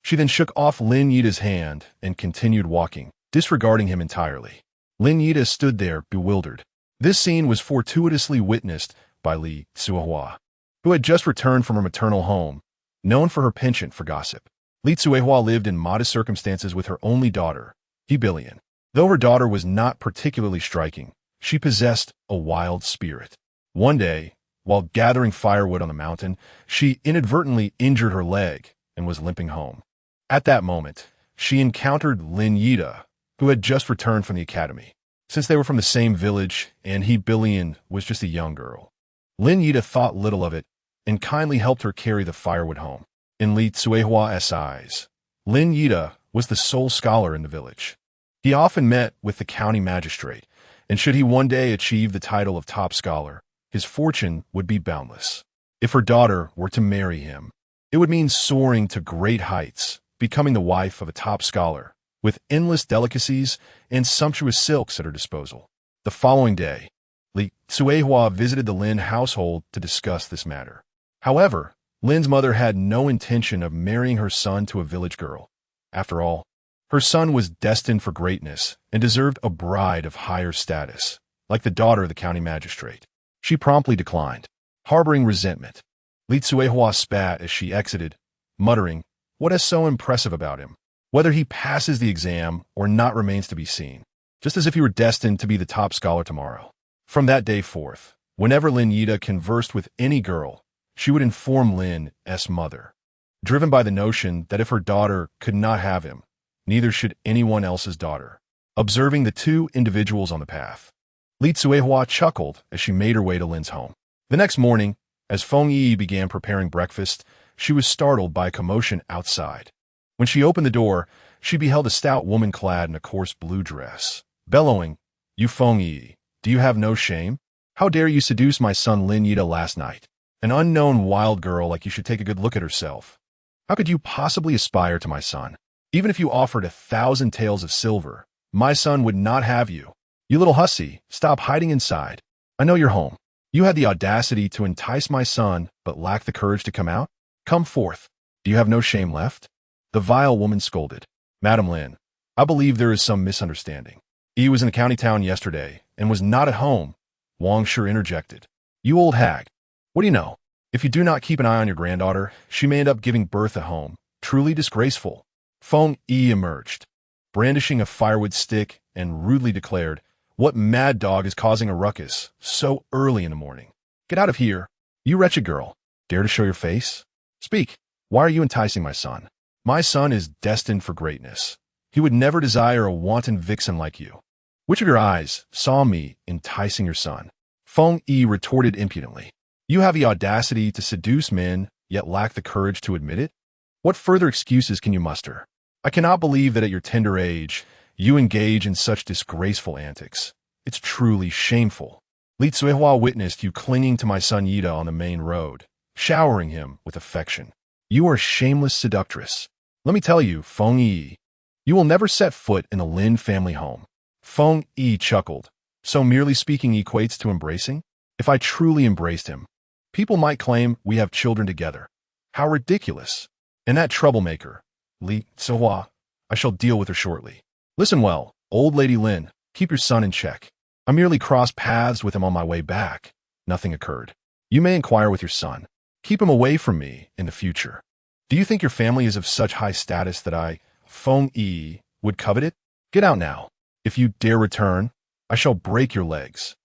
She then shook off Lin Yi's hand and continued walking, disregarding him entirely. Lin Yi stood there, bewildered. This scene was fortuitously witnessed by Li Tsuehua, who had just returned from her maternal home, known for her penchant for gossip. Li Tsuehua lived in modest circumstances with her only daughter, Hebilian. Though her daughter was not particularly striking, she possessed a wild spirit. One day, while gathering firewood on the mountain, she inadvertently injured her leg and was limping home. At that moment, she encountered Lin Yi, who had just returned from the academy. Since they were from the same village and Hebilian was just a young girl, Lin Yi thought little of it and kindly helped her carry the firewood home. In Li Tsuehua's eyes, Lin Yi was the sole scholar in the village. He often met with the county magistrate, and should he one day achieve the title of top scholar, his fortune would be boundless. If her daughter were to marry him, it would mean soaring to great heights, becoming the wife of a top scholar, with endless delicacies and sumptuous silks at her disposal. The following day, Li Tsuehua visited the Lin household to discuss this matter. However, Lin's mother had no intention of marrying her son to a village girl. After all, her son was destined for greatness and deserved a bride of higher status, like the daughter of the county magistrate. She promptly declined, harboring resentment. Li Tsuehua spat as she exited, muttering, what is so impressive about him? Whether he passes the exam or not remains to be seen, just as if he were destined to be the top scholar tomorrow. From that day forth, whenever Lin Yi conversed with any girl, she would inform Lin's mother, driven by the notion that if her daughter could not have him, neither should anyone else's daughter. Observing the two individuals on the path, Li Tsuehua chuckled as she made her way to Lin's home. The next morning, As Feng Yiyi began preparing breakfast, she was startled by a commotion outside. When she opened the door, she beheld a stout woman clad in a coarse blue dress. Bellowing, "You Feng Yiyi, do you have no shame? How dare you seduce my son Lin Yida last night? An unknown wild girl like you should take a good look at herself. How could you possibly aspire to my son? Even if you offered 1,000 taels of silver, my son would not have you. You little hussy, stop hiding inside. I know you're home. You had the audacity to entice my son, but lack the courage to come out? Come forth. Do you have no shame left?" The vile woman scolded. "Madam Lin, I believe there is some misunderstanding. He was in the county town yesterday and was not at home," Wang Shi interjected. "You old hag. What do you know? If you do not keep an eye on your granddaughter, she may end up giving birth at home. Truly disgraceful." Feng Yiyi emerged, brandishing a firewood stick, and rudely declared, "What mad dog is causing a ruckus so early in the morning? Get out of here, you wretched girl. Dare to show your face? Speak. Why are you enticing my son? My son is destined for greatness. He would never desire a wanton vixen like you. Which of your eyes saw me enticing your son?" Feng Yiyi retorted impudently. "You have the audacity to seduce men, yet lack the courage to admit it? What further excuses can you muster? I cannot believe that at your tender age, you engage in such disgraceful antics. It's truly shameful. Li Cuihua witnessed you clinging to my son Yida on the main road, showering him with affection. You are a shameless seductress. Let me tell you, Feng Yiyi, you will never set foot in the Lin family home." Feng Yiyi chuckled. "So merely speaking equates to embracing? If I truly embraced him, people might claim we have children together. How ridiculous. And that troublemaker, Li Cuihua, I shall deal with her shortly. Listen well, old lady Lin, keep your son in check. I merely crossed paths with him on my way back. Nothing occurred. You may inquire with your son. Keep him away from me in the future. Do you think your family is of such high status that I, Feng Yiyi, would covet it? Get out now. If you dare return, I shall break your legs."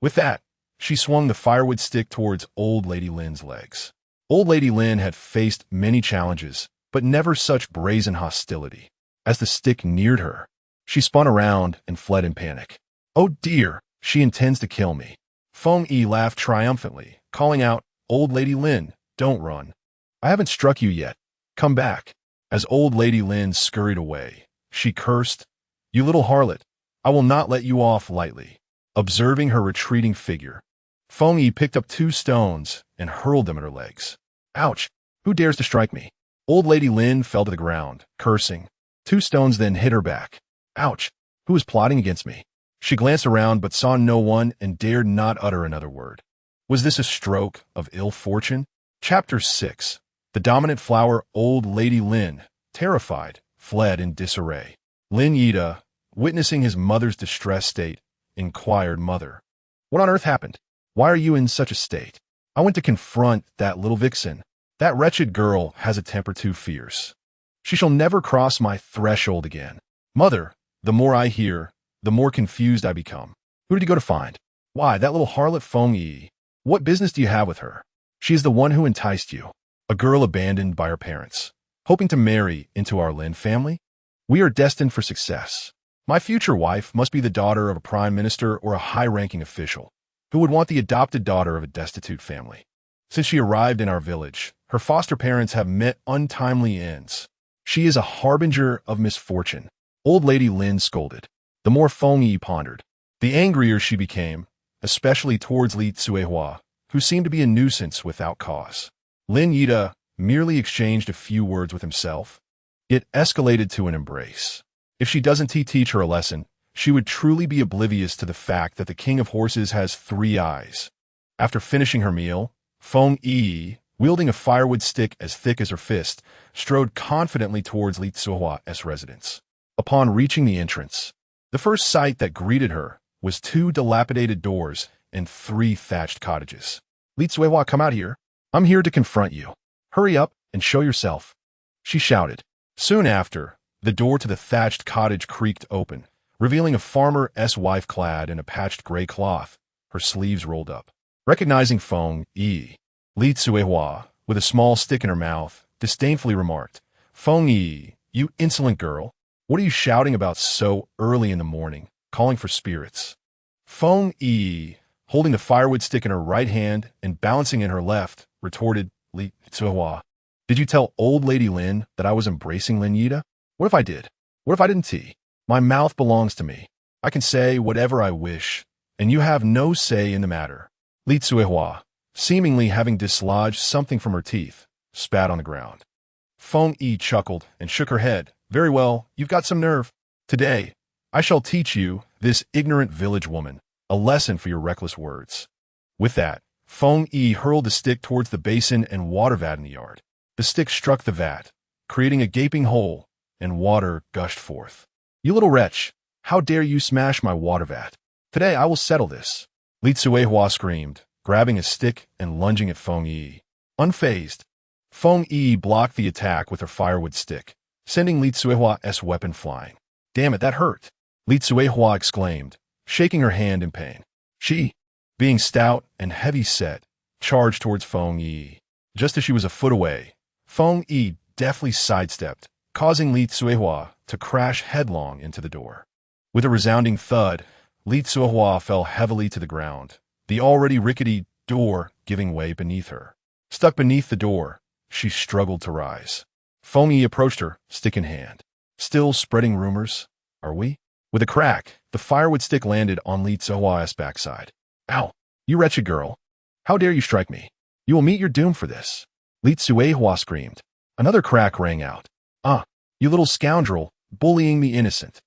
With that, she swung the firewood stick towards old lady Lin's legs. Old lady Lin had faced many challenges, but never such brazen hostility. As the stick neared her, she spun around and fled in panic. "Oh dear, she intends to kill me." Feng Yiyi laughed triumphantly, calling out, "Old lady Lin, don't run. I haven't struck you yet. Come back." As old lady Lin scurried away, she cursed, "You little harlot, I will not let you off lightly." Observing her retreating figure, Feng Yiyi picked up 2 stones and hurled them at her legs. "Ouch! Who dares to strike me?" Old lady Lin fell to the ground, cursing. 2 stones then hit her back. "Ouch! Who is plotting against me?" She glanced around but saw no one and dared not utter another word. Was this a stroke of ill fortune? Chapter 6. The dominant flower old lady Lin, terrified, fled in disarray. Lin Yida, witnessing his mother's distressed state, inquired, "Mother, what on earth happened? Why are you in such a state?" "I went to confront that little vixen. That wretched girl has a temper too fierce. She shall never cross my threshold again." "Mother, the more I hear, the more confused I become. Who did you go to find?" "Why, that little harlot Feng Yiyi. What business do you have with her? She is the one who enticed you. A girl abandoned by her parents, hoping to marry into our Lin family? We are destined for success. My future wife must be the daughter of a prime minister or a high-ranking official, who would want the adopted daughter of a destitute family. Since she arrived in our village, her foster parents have met untimely ends. She is a harbinger of misfortune." Old lady Lin scolded. The more Feng Yiyi pondered, the angrier she became, especially towards Li Cuihua, who seemed to be a nuisance without cause. Lin Yida merely exchanged a few words with himself. It escalated to an embrace. If she doesn't teach her a lesson, she would truly be oblivious to the fact that the king of horses has 3 eyes. After finishing her meal, Feng Yiyi, wielding a firewood stick as thick as her fist, strode confidently towards Li Cuihua's residence. Upon reaching the entrance, the first sight that greeted her was 2 dilapidated doors and 3 thatched cottages. "Li Cuihua, come out here. I'm here to confront you. Hurry up and show yourself," she shouted. Soon after, the door to the thatched cottage creaked open, revealing a farmer's wife clad in a patched gray cloth, her sleeves rolled up. Recognizing Feng Yiyi, Li Cuihua, with a small stick in her mouth, disdainfully remarked, "Feng Yiyi, you insolent girl, what are you shouting about so early in the morning, calling for spirits?" Feng Yiyi, holding the firewood stick in her right hand and balancing in her left, retorted Li Tsuehua. Did you tell old Lady Lin that I was embracing Lin Yida? What if I did? What if I didn't tea? My mouth belongs to me. I can say whatever I wish, and you have no say in the matter. Li Tsuehua, seemingly having dislodged something from her teeth, spat on the ground. Feng Yiyi chuckled and shook her head. Very well, you've got some nerve. Today, I shall teach you, this ignorant village woman, a lesson for your reckless words. With that, Feng Yiyi hurled the stick towards the basin and water vat in the yard. The stick struck the vat, creating a gaping hole, and water gushed forth. You little wretch, how dare you smash my water vat? Today I will settle this. Li Tsuehua screamed, grabbing a stick and lunging at Feng Yiyi. Unfazed, Feng Yiyi blocked the attack with her firewood stick, sending Li Tsuehua's weapon flying. Damn it, that hurt! Li Tsuehua exclaimed, shaking her hand in pain. She, being stout and heavy-set, charged towards Feng Yiyi. Just as she was a foot away, Feng Yiyi deftly sidestepped, causing Li Tsuehua to crash headlong into the door. With a resounding thud, Li Tsuehua fell heavily to the ground, the already rickety door giving way beneath her. Stuck beneath the door, she struggled to rise. Feng Yiyi approached her, stick in hand. Still spreading rumors, are we? With a crack, the firewood stick landed on Li Tsuehua's backside. Ow, you wretched girl. How dare you strike me? You will meet your doom for this. Li Tsuehua screamed. Another crack rang out. Ah, you little scoundrel, bullying the innocent.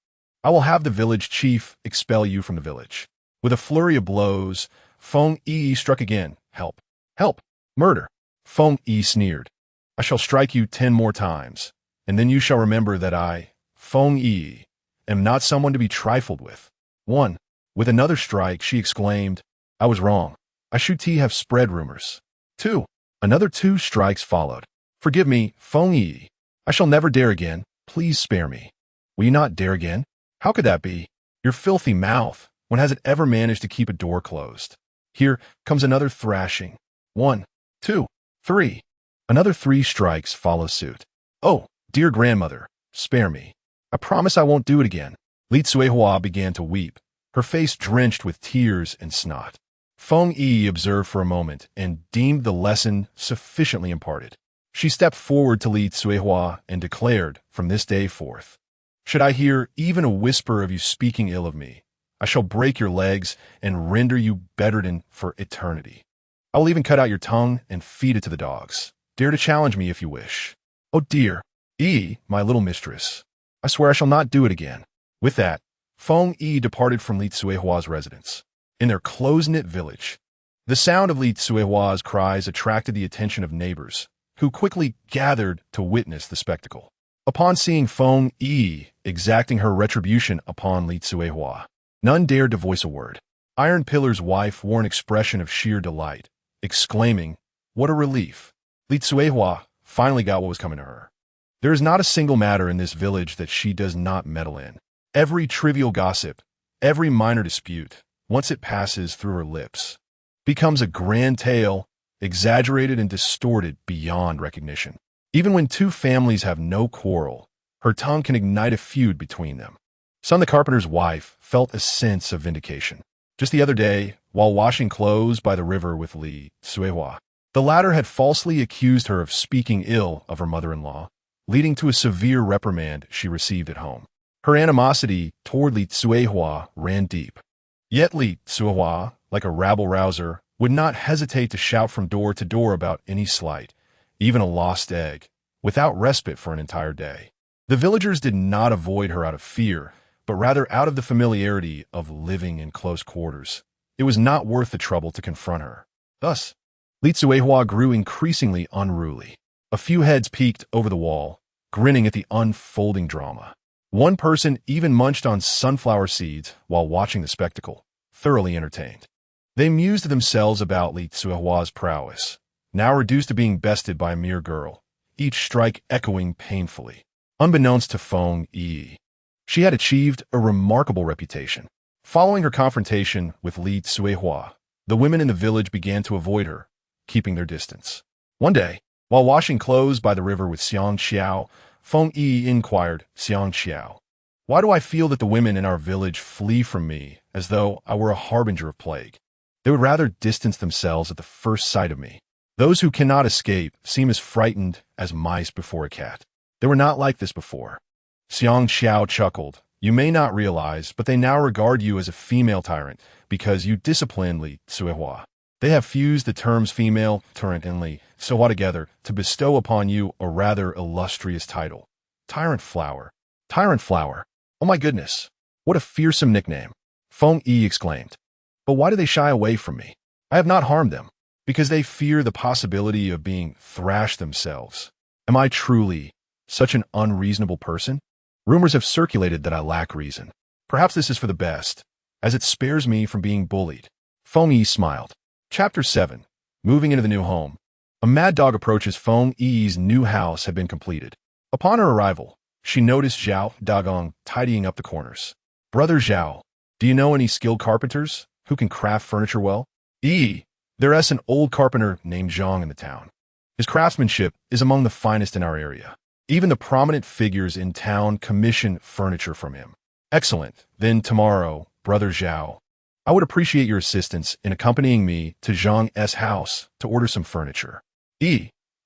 I will have the village chief expel you from the village. With a flurry of blows, Feng Yiyi struck again. Help! Help! Murder! Feng Yiyi sneered. I shall strike you 10 more times, and then you shall remember that I, Feng Yiyi, am not someone to be trifled with. 1. With another strike, she exclaimed, I was wrong. I should have spread rumors. 2. Another 2 strikes followed. Forgive me, Feng Yiyi. I shall never dare again. Please spare me. Will you not dare again? How could that be? Your filthy mouth. When has it ever managed to keep a door closed? Here comes another thrashing. 1, 2, 3. Another 3 strikes follow suit. Oh, dear grandmother, spare me. I promise I won't do it again. Li Tsuehua began to weep, her face drenched with tears and snot. Feng Yiyi observed for a moment and deemed the lesson sufficiently imparted. She stepped forward to Li Tsuehua and declared, from this day forth, should I hear even a whisper of you speaking ill of me, I shall break your legs and render you bedridden for eternity. I will even cut out your tongue and feed it to the dogs. Dare to challenge me if you wish. Oh dear, Yi, my little mistress. I swear I shall not do it again. With that, Feng Yiyi departed from Li Tsuehua's residence. In their close-knit village, the sound of Li Tsuehua's cries attracted the attention of neighbors, who quickly gathered to witness the spectacle. Upon seeing Feng Yiyi exacting her retribution upon Li Tsuehua, none dared to voice a word. Iron Pillar's wife wore an expression of sheer delight, exclaiming, what a relief. Li Tsuehua finally got what was coming to her. There is not a single matter in this village that she does not meddle in. Every trivial gossip, every minor dispute, once it passes through her lips, becomes a grand tale, exaggerated and distorted beyond recognition. Even when 2 families have no quarrel, her tongue can ignite a feud between them. Son the carpenter's wife felt a sense of vindication. Just the other day, while washing clothes by the river with Li Tsuehua, the latter had falsely accused her of speaking ill of her mother-in-law, leading to a severe reprimand she received at home. Her animosity toward Li Tsuehua ran deep. Yet Li Tsuehua, like a rabble-rouser, would not hesitate to shout from door to door about any slight, even a lost egg, without respite for an entire day. The villagers did not avoid her out of fear, but rather out of the familiarity of living in close quarters. It was not worth the trouble to confront her. Thus, Li Tsuehua grew increasingly unruly. A few heads peeked over the wall, grinning at the unfolding drama. One person even munched on sunflower seeds while watching the spectacle, thoroughly entertained. They mused themselves about Li Tsuehua's prowess, now reduced to being bested by a mere girl, each strike echoing painfully. Unbeknownst to Feng Yiyi, she had achieved a remarkable reputation. Following her confrontation with Li Tsuehua, the women in the village began to avoid her, keeping their distance. One day, while washing clothes by the river with Xiang Xiao, Feng Yiyi inquired, Xiang Xiao, why do I feel that the women in our village flee from me as though I were a harbinger of plague? They would rather distance themselves at the first sight of me. Those who cannot escape seem as frightened as mice before a cat. They were not like this before. Xiang Xiao chuckled. You may not realize, but they now regard you as a female tyrant because you discipline Li Suihua. They have fused the terms female, tyrant, and Li Suihua together to bestow upon you a rather illustrious title. Tyrant Flower. Tyrant Flower. Oh my goodness. What a fearsome nickname. Feng Yiyi exclaimed. But why do they shy away from me? I have not harmed them. Because they fear the possibility of being thrashed themselves. Am I truly such an unreasonable person? Rumors have circulated that I lack reason. Perhaps this is for the best, as it spares me from being bullied. Feng Yiyi smiled. Chapter 7. Moving into the new home. A mad dog approaches. Feng Yiyi's new house had been completed. Upon her arrival, she noticed Zhao Dagong tidying up the corners. Brother Zhao, do you know any skilled carpenters who can craft furniture well? There is an old carpenter named Zhang in the town. His craftsmanship is among the finest in our area. Even the prominent figures in town commission furniture from him. Excellent. Then tomorrow, Brother Zhao, I would appreciate your assistance in accompanying me to Zhang's house to order some furniture.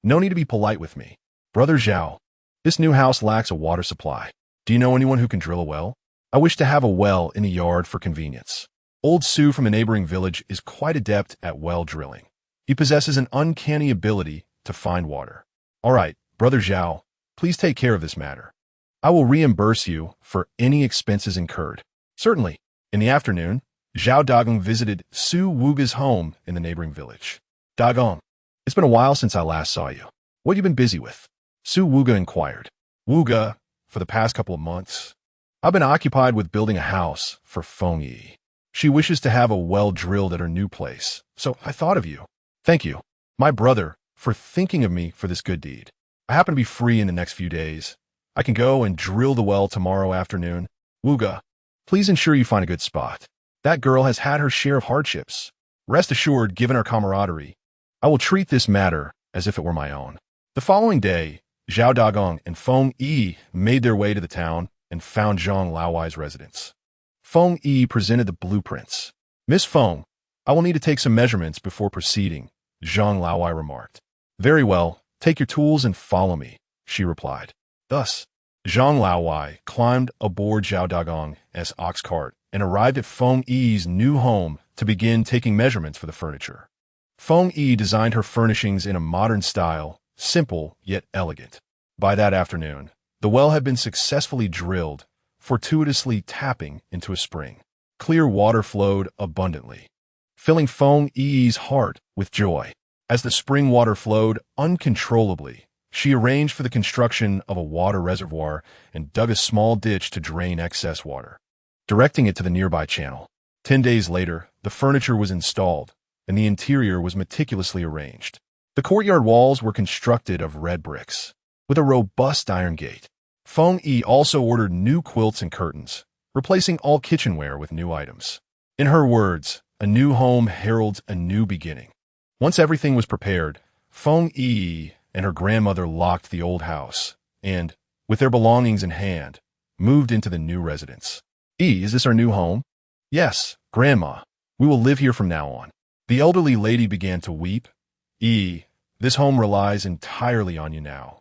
No need to be polite with me. Brother Zhao, this new house lacks a water supply. Do you know anyone who can drill a well? I wish to have a well in the yard for convenience. Old Su from a neighboring village is quite adept at well drilling. He possesses an uncanny ability to find water. All right, Brother Zhao, please take care of this matter. I will reimburse you for any expenses incurred. Certainly. In the afternoon, Zhao Dagong visited Su Wuga's home in the neighboring village. Dagong, it's been a while since I last saw you. What have you been busy with? Su Wuga inquired. Wuga, for the past couple of months, I've been occupied with building a house for Feng Yiyi. She wishes to have a well drilled at her new place, so I thought of you. Thank you, my brother, for thinking of me for this good deed. I happen to be free in the next few days. I can go and drill the well tomorrow afternoon. Wuga, please ensure you find a good spot. That girl has had her share of hardships. Rest assured, given our camaraderie, I will treat this matter as if it were my own. The following day, Zhao Dagong and Feng Yiyi made their way to the town and found Zhang Laowai's residence. Feng Yiyi presented the blueprints. Miss Feng, I will need to take some measurements before proceeding, Zhang Laowai remarked. Very well, take your tools and follow me, she replied. Thus, Zhang Laowai climbed aboard Zhao Dagong's ox cart and arrived at Feng Yiyi's new home to begin taking measurements for the furniture. Feng Yiyi designed her furnishings in a modern style, simple yet elegant. By that afternoon, the well had been successfully drilled, fortuitously tapping into a spring. Clear water flowed abundantly, filling Feng Yiyi's heart with joy. As the spring water flowed uncontrollably, she arranged for the construction of a water reservoir and dug a small ditch to drain excess water, directing it to the nearby channel. 10 days later, the furniture was installed, and the interior was meticulously arranged. The courtyard walls were constructed of red bricks, with a robust iron gate. Feng Yiyi also ordered new quilts and curtains, replacing all kitchenware with new items. In her words, a new home heralds a new beginning. Once everything was prepared, Feng Yiyi and her grandmother locked the old house and, with their belongings in hand, moved into the new residence. Is this our new home? Yes, Grandma. We will live here from now on. The elderly lady began to weep. This home relies entirely on you now.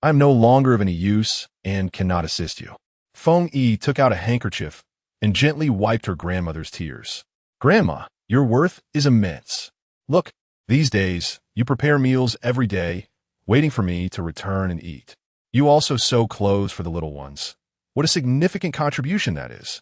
I am no longer of any use and cannot assist you. Feng Yiyi took out a handkerchief and gently wiped her grandmother's tears. Grandma, your worth is immense. Look, these days, you prepare meals every day, waiting for me to return and eat. You also sew clothes for the little ones. What a significant contribution that is.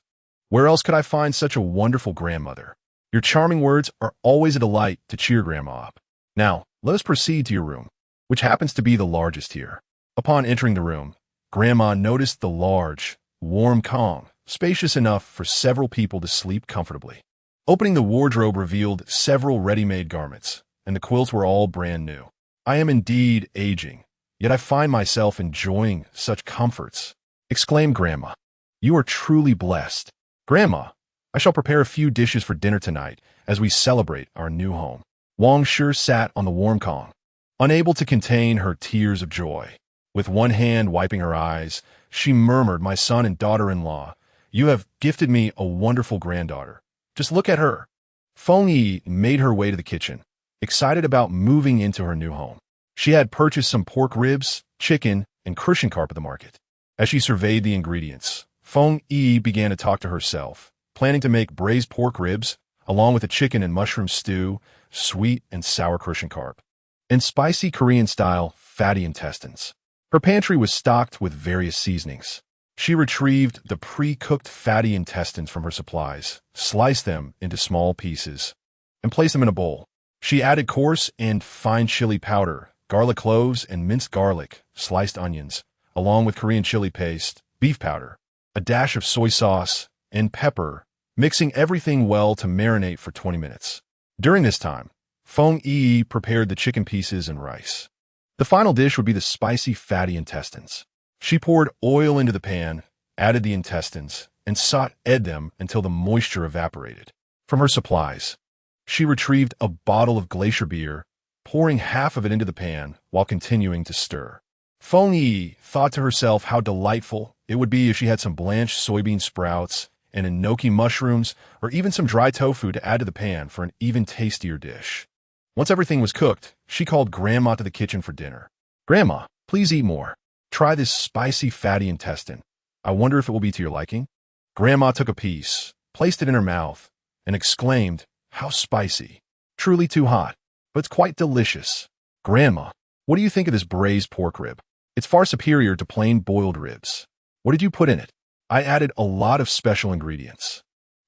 Where else could I find such a wonderful grandmother? Your charming words are always a delight to cheer Grandma up. Now, let us proceed to your room, which happens to be the largest here. Upon entering the room, Grandma noticed the large, warm Kong, spacious enough for several people to sleep comfortably. Opening the wardrobe revealed several ready-made garments, and the quilts were all brand new. I am indeed aging, yet I find myself enjoying such comforts, exclaimed Grandma. You are truly blessed. Grandma, I shall prepare a few dishes for dinner tonight as we celebrate our new home. Wang Shi sat on the warm Kong, unable to contain her tears of joy. With one hand wiping her eyes, she murmured, My son and daughter-in-law, you have gifted me a wonderful granddaughter. Just look at her. Feng Yiyi made her way to the kitchen, excited about moving into her new home. She had purchased some pork ribs, chicken, and cushion carp at the market. As she surveyed the ingredients, Feng Yiyi began to talk to herself, planning to make braised pork ribs, along with a chicken and mushroom stew, sweet and sour cushion carp, and spicy Korean-style fatty intestines. Her pantry was stocked with various seasonings. She retrieved the pre-cooked fatty intestines from her supplies, sliced them into small pieces, and placed them in a bowl. She added coarse and fine chili powder, garlic cloves, and minced garlic, sliced onions, along with Korean chili paste, beef powder, a dash of soy sauce, and pepper, mixing everything well to marinate for 20 minutes. During this time, Feng Yiyi prepared the chicken pieces and rice. The final dish would be the spicy fatty intestines. She poured oil into the pan, added the intestines, and sauteed them until the moisture evaporated. From her supplies, she retrieved a bottle of glacier beer, pouring half of it into the pan while continuing to stir. Feng Yiyi thought to herself how delightful it would be if she had some blanched soybean sprouts and enoki mushrooms or even some dry tofu to add to the pan for an even tastier dish. Once everything was cooked, she called Grandma to the kitchen for dinner. "Grandma, please eat more. Try this spicy fatty intestine. I wonder if it will be to your liking." Grandma took a piece, placed it in her mouth, and exclaimed, "How spicy. Truly too hot, but it's quite delicious. Grandma, what do you think of this braised pork rib? It's far superior to plain boiled ribs. What did you put in it?" "I added a lot of special ingredients.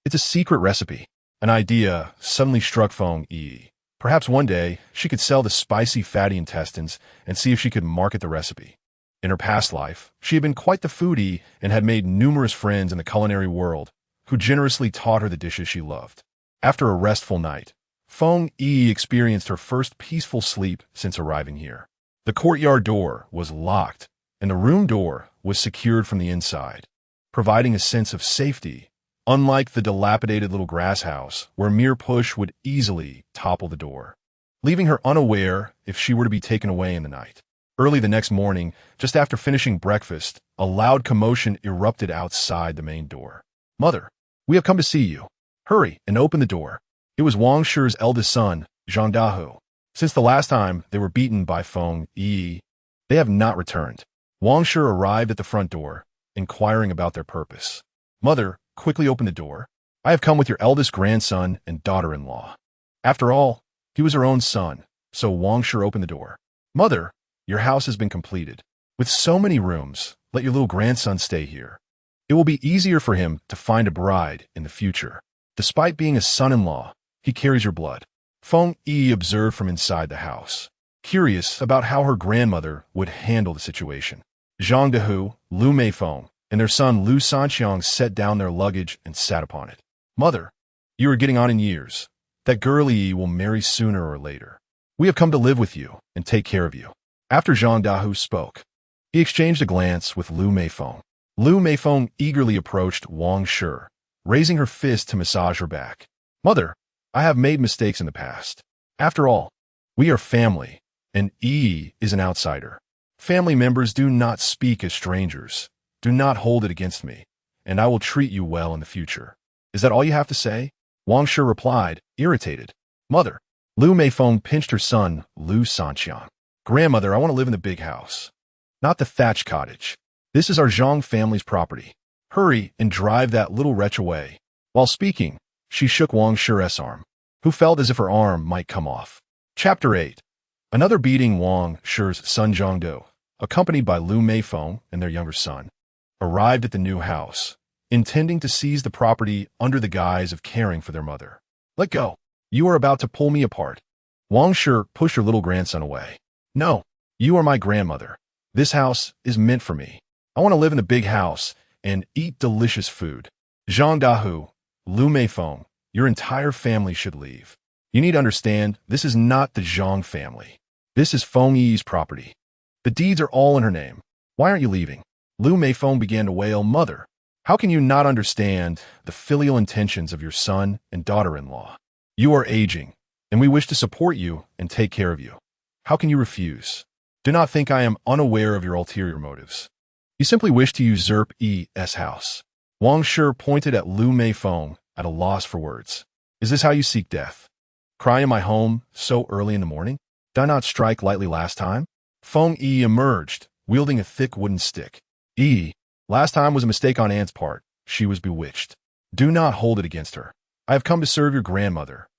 It's a secret recipe." An idea suddenly struck Feng Yiyi. Perhaps one day she could sell the spicy fatty intestines and see if she could market the recipe. In her past life, she had been quite the foodie and had made numerous friends in the culinary world who generously taught her the dishes she loved. After a restful night, Feng Yiyi experienced her first peaceful sleep since arriving here. The courtyard door was locked, and the room door was secured from the inside, providing a sense of safety, unlike the dilapidated little grass house where a mere push would easily topple the door, leaving her unaware if she were to be taken away in the night. Early the next morning, just after finishing breakfast, a loud commotion erupted outside the main door. "Mother, we have come to see you. Hurry and open the door." It was Wang Shi's eldest son, Zhang Dahu. Since the last time they were beaten by Feng Yiyi, they have not returned. Wang Shi arrived at the front door, inquiring about their purpose. "Mother, quickly open the door. I have come with your eldest grandson and daughter-in-law." After all, he was her own son, so Wang Shi opened the door. "Mother, your house has been completed. With so many rooms, let your little grandson stay here. It will be easier for him to find a bride in the future. Despite being a son-in-law, he carries your blood." Feng Yiyi observed from inside the house, curious about how her grandmother would handle the situation. Zhang Dahu, Lu Meifeng, and their son Lu Sanqiang set down their luggage and sat upon it. "Mother, you are getting on in years. That girl Yi will marry sooner or later. We have come to live with you and take care of you." After Zhang Dahu spoke, he exchanged a glance with Lu Meifeng. Lu Meifeng eagerly approached Wang Shi, raising her fist to massage her back. "Mother, I have made mistakes in the past. After all, we are family, and Yi is an outsider. Family members do not speak as strangers. Do not hold it against me, and I will treat you well in the future. Is that all you have to say?" Wang Shi replied, irritated. "Mother." Lu Meifeng pinched her son, Lu Sanqiang. "Grandmother, I want to live in the big house, not the thatched cottage. This is our Zhang family's property. Hurry and drive that little wretch away." While speaking, she shook Wang Shi's arm, who felt as if her arm might come off. Chapter 8. Another beating. Wang Shi's son Zhangdo, accompanied by Lu Meifeng and their younger son, arrived at the new house, intending to seize the property under the guise of caring for their mother. "Let go. You are about to pull me apart." Wang Shi pushed her little grandson away. "No, you are my grandmother. This house is meant for me. I want to live in a big house and eat delicious food." Zhang Dahu, Lu Meifeng, your entire family should leave. You need to understand, this is not the Zhang family. This is Feng Yi's property. The deeds are all in her name. Why aren't you leaving? Lu Meifeng began to wail. "Mother, how can you not understand the filial intentions of your son and daughter-in-law? You are aging, and we wish to support you and take care of you. How can you refuse? Do not think I am unaware of your ulterior motives. You simply wish to usurp Yi's house." Wang Shi pointed at Lu Meifeng at a loss for words. Is this how you seek death? Cry in my home so early in the morning? Did I not strike lightly last time? Feng Yiyi emerged, wielding a thick wooden stick. Last time was a mistake on Anne's part. She was bewitched. Do not hold it against her. I have come to serve your grandmother.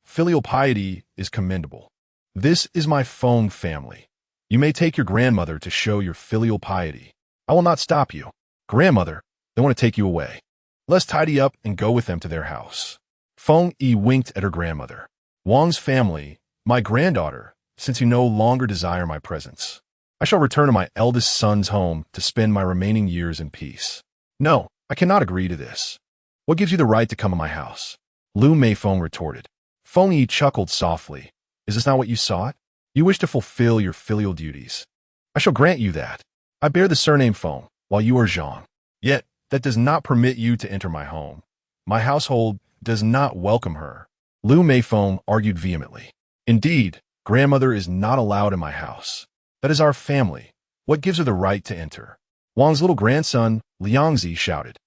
Filial piety is commendable. This is my Feng family. You may take your grandmother to show your filial piety. I will not stop you. Grandmother, they want to take you away. Let's tidy up and go with them to their house. Feng Yiyi winked at her grandmother. Wang's family, my granddaughter, since you no longer desire my presence. I shall return to my eldest son's home to spend my remaining years in peace. No, I cannot agree to this. What gives you the right to come to my house? Lu Meifeng retorted. Feng Yiyi chuckled softly. Is this not what you sought? You wish to fulfill your filial duties. I shall grant you that. I bear the surname Feng, while you are Zhang. Yet, that does not permit you to enter my home. My household does not welcome her. Lu Meifeng argued vehemently. Indeed, grandmother is not allowed in my house. That is our family. What gives her the right to enter? Wang's little grandson, Liangzi, shouted.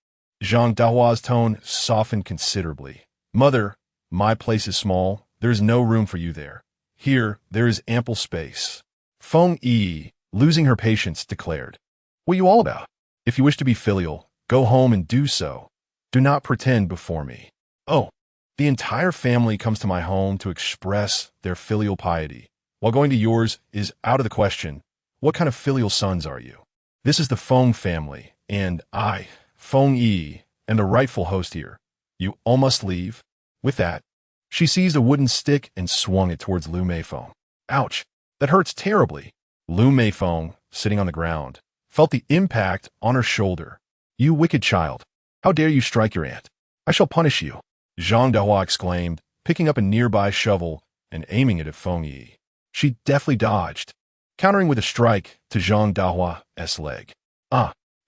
Zhang Dahua's tone softened considerably. Mother, my place is small. There is no room for you there. Here, there is ample space. Feng Yiyi, losing her patience, declared. What are you all about? If you wish to be filial, go home and do so. Do not pretend before me. Oh, the entire family comes to my home to express their filial piety, while going to yours is out of the question. What kind of filial sons are you? This is the Feng family, and I, Feng Yiyi, am the rightful host here. You all must leave. With that, she seized a wooden stick and swung it towards Lu Meifeng. Ouch, that hurts terribly. Lu Meifeng, sitting on the ground, felt the impact on her shoulder. You wicked child, how dare you strike your aunt? I shall punish you. Zhang Dahua exclaimed, picking up a nearby shovel and aiming it at Feng Yiyi. She deftly dodged, countering with a strike to Zhang Dahua's leg.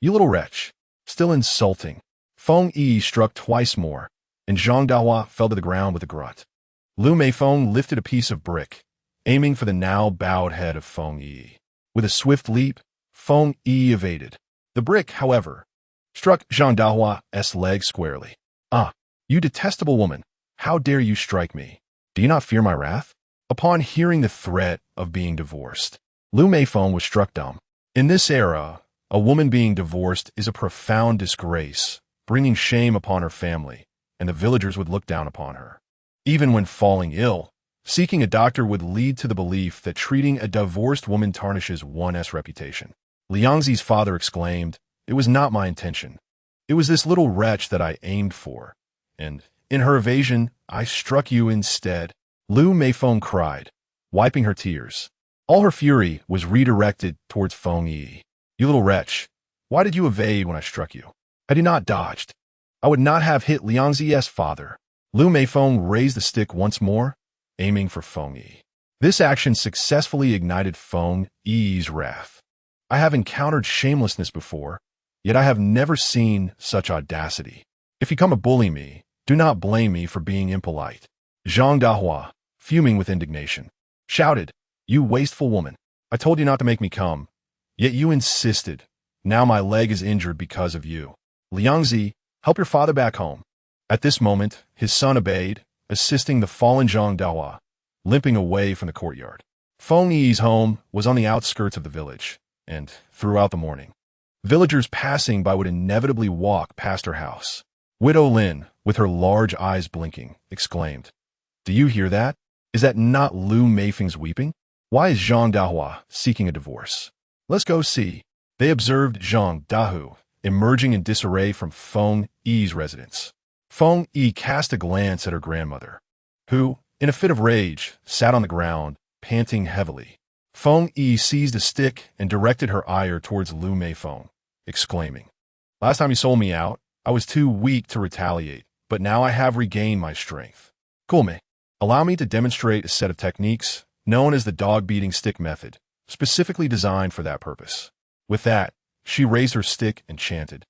You little wretch. Still insulting. Feng Yiyi struck twice more, and Zhang Dahua fell to the ground with a grunt. Lu Meifeng lifted a piece of brick, aiming for the now bowed head of Feng Yiyi. With a swift leap, Feng Yiyi evaded. The brick, however, struck Zhang Dahua's leg squarely. You detestable woman, how dare you strike me? Do you not fear my wrath? Upon hearing the threat of being divorced, Lu Meifeng was struck dumb. In this era, a woman being divorced is a profound disgrace, bringing shame upon her family, and the villagers would look down upon her. Even when falling ill, seeking a doctor would lead to the belief that treating a divorced woman tarnishes one's reputation. Liangzi's father exclaimed, It was not my intention. It was this little wretch that I aimed for, and, in her evasion, I struck you instead. Lu Meifeng cried, wiping her tears. All her fury was redirected towards Feng Yiyi. You little wretch, why did you evade when I struck you? Had you not dodged, I would not have hit Liangzi's father. Lu Meifeng raised the stick once more, aiming for Feng Yiyi. This action successfully ignited Feng Yiyi's wrath. I have encountered shamelessness before, yet I have never seen such audacity. If you come to bully me, do not blame me for being impolite. Zhang Dahua, fuming with indignation, shouted, You wasteful woman, I told you not to make me come, yet you insisted. Now my leg is injured because of you. Liangzi, help your father back home. At this moment, his son obeyed, assisting the fallen Zhang Dahua, limping away from the courtyard. Feng Yi's home was on the outskirts of the village, and, throughout the morning, villagers passing by would inevitably walk past her house. Widow Lin, with her large eyes blinking, exclaimed, Do you hear that? Is that not Lu Meifeng's weeping? Why is Zhang Dahua seeking a divorce? Let's go see. They observed Zhang Dahu emerging in disarray from Feng Yi's residence. Feng Yiyi cast a glance at her grandmother, who, in a fit of rage, sat on the ground, panting heavily. Feng Yiyi seized a stick and directed her ire towards Lu Meifeng, exclaiming, Last time you sold me out, I was too weak to retaliate, but now I have regained my strength. Kulme, allow me to demonstrate a set of techniques known as the dog-beating stick method, specifically designed for that purpose. With that, she raised her stick and chanted.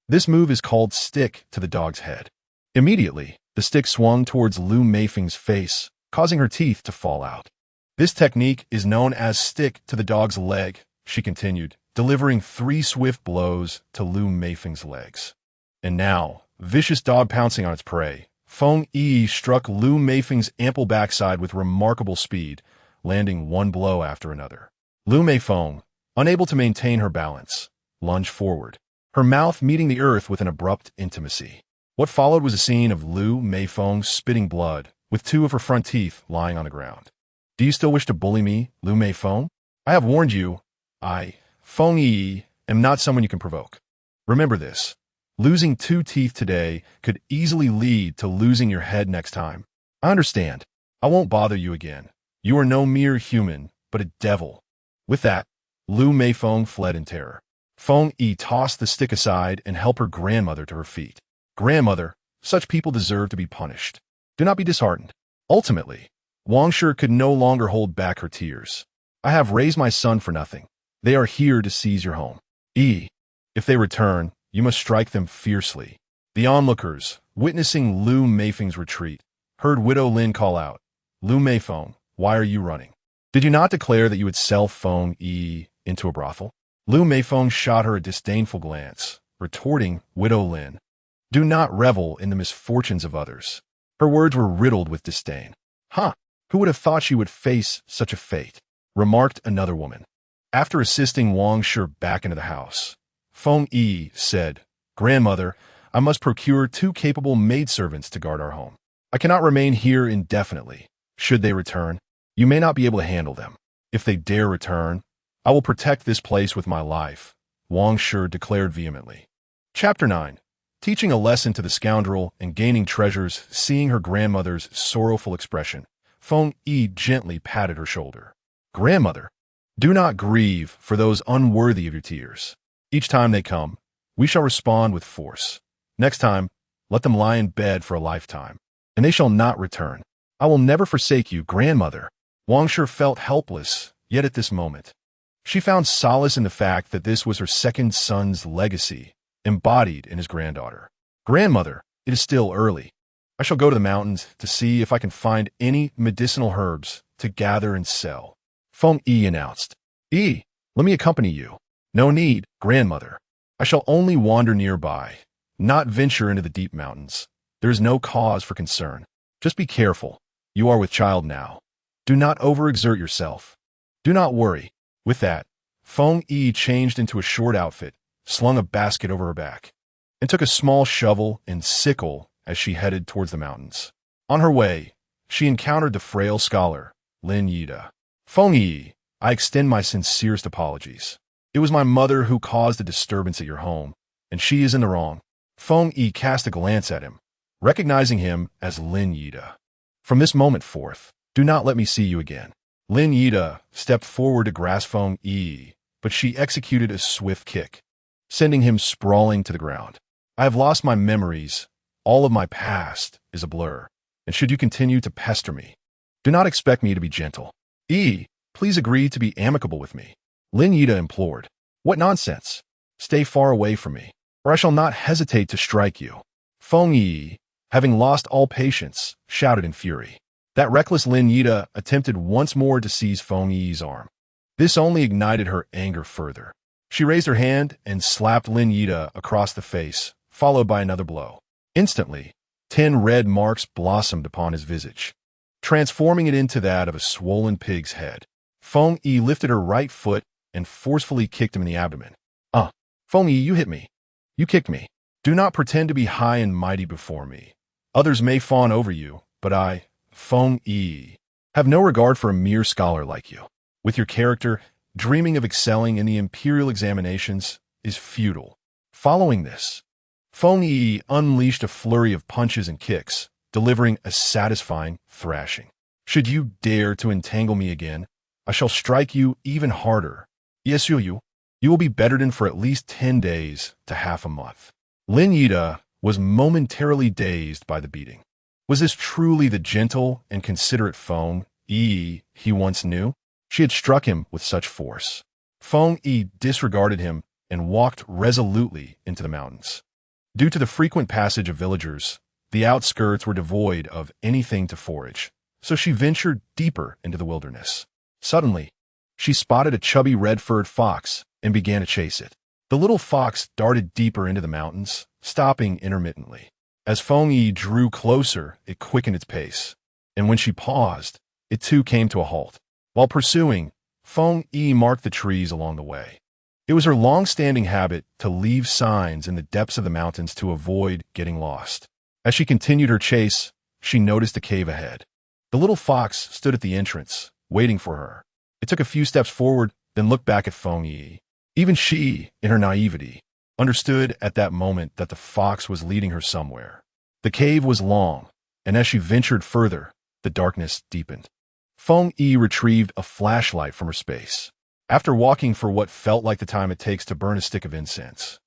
This move is called stick to the dog's head. Immediately, the stick swung towards Lu Meifeng's face, causing her teeth to fall out. This technique is known as stick to the dog's leg, she continued, delivering 3 swift blows to Lu Meifeng's legs. And now, vicious dog pouncing on its prey, Feng Yiyi struck Lu Meifeng's ample backside with remarkable speed, landing one blow after another. Lu Meifeng, unable to maintain her balance, lunged forward, her mouth meeting the earth with an abrupt intimacy. What followed was a scene of Lu Meifeng spitting blood, with two of her front teeth lying on the ground. Do you still wish to bully me, Lu Meifeng? I have warned you. I, Feng Yiyi, am not someone you can provoke. Remember this. Losing 2 teeth today could easily lead to losing your head next time. I understand. I won't bother you again. You are no mere human, but a devil. With that, Lu Meifeng fled in terror. Feng Yi tossed the stick aside and helped her grandmother to her feet. Grandmother, such people deserve to be punished. Do not be disheartened. Ultimately, Wangshi could no longer hold back her tears. I have raised my son for nothing. They are here to seize your home. If they return, you must strike them fiercely. The onlookers, witnessing Lu Meifeng's retreat, heard Widow Lin call out, Lu Meifeng, why are you running? Did you not declare that you would sell Feng Yiyi into a brothel? Lu Meifeng shot her a disdainful glance, retorting, Widow Lin, do not revel in the misfortunes of others. Her words were riddled with disdain. Who would have thought she would face such a fate? Remarked another woman. After assisting Wangshi back into the house, Feng Yi said, Grandmother, I must procure 2 capable maidservants to guard our home. I cannot remain here indefinitely. Should they return, you may not be able to handle them. If they dare return, I will protect this place with my life, Wangshi declared vehemently. Chapter 9. Teaching a lesson to the scoundrel and gaining treasures. Seeing her grandmother's sorrowful expression, Feng Yi gently patted her shoulder. Grandmother, do not grieve for those unworthy of your tears. Each time they come, we shall respond with force. Next time, let them lie in bed for a lifetime, and they shall not return. I will never forsake you, grandmother. Wangshi felt helpless, yet at this moment, she found solace in the fact that this was her second son's legacy, embodied in his granddaughter. Grandmother, it is still early. I shall go to the mountains to see if I can find any medicinal herbs to gather and sell. Feng Yi announced. Let me accompany you. No need, grandmother. I shall only wander nearby, not venture into the deep mountains. There is no cause for concern. Just be careful. You are with child now. Do not overexert yourself. Do not worry. With that, Feng Yi changed into a short outfit, slung a basket over her back, and took a small shovel and sickle as she headed towards the mountains. On her way, she encountered the frail scholar, Lin Yi. Feng Yi, I extend my sincerest apologies. It was my mother who caused the disturbance at your home, and she is in the wrong. Feng Yi cast a glance at him, recognizing him as Lin Yi. From this moment forth, do not let me see you again. Lin Yi stepped forward to grasp Feng Yi, but she executed a swift kick, sending him sprawling to the ground. I have lost my memories. All of my past is a blur, and should you continue to pester me, do not expect me to be gentle. Please agree to be amicable with me. Lin Yi implored. What nonsense! Stay far away from me, or I shall not hesitate to strike you. Feng Yi, having lost all patience, shouted in fury. That reckless Lin Yi attempted once more to seize Feng Yi's arm. This only ignited her anger further. She raised her hand and slapped Lin Yi across the face, followed by another blow. Instantly, 10 red marks blossomed upon his visage, transforming it into that of a swollen pig's head. Feng Yi lifted her right foot and forcefully kicked him in the abdomen. Feng Yi, you hit me. You kicked me. Do not pretend to be high and mighty before me. Others may fawn over you, but I, Feng Yi, have no regard for a mere scholar like you. With your character, dreaming of excelling in the Imperial examinations is futile. Following this, Feng Yi unleashed a flurry of punches and kicks, delivering a satisfying thrashing. Should you dare to entangle me again, I shall strike you even harder. Yes, you will be bedridden for at least 10 days to half a month. Lin Yi was momentarily dazed by the beating. Was this truly the gentle and considerate Feng Yi he once knew? She had struck him with such force. Feng Yi disregarded him and walked resolutely into the mountains. Due to the frequent passage of villagers, the outskirts were devoid of anything to forage, so she ventured deeper into the wilderness. Suddenly, she spotted a chubby red-furred fox and began to chase it. The little fox darted deeper into the mountains, stopping intermittently. As Feng Yi drew closer, it quickened its pace. And when she paused, it too came to a halt. While pursuing, Feng Yi marked the trees along the way. It was her long-standing habit to leave signs in the depths of the mountains to avoid getting lost. As she continued her chase, she noticed a cave ahead. The little fox stood at the entrance, waiting for her. It took a few steps forward, then looked back at Feng Yi. Even she, in her naivety, understood at that moment that the fox was leading her somewhere. The cave was long, and as she ventured further, the darkness deepened. Feng Yi retrieved a flashlight from her space. After walking for what felt like the time it takes to burn a stick of incense,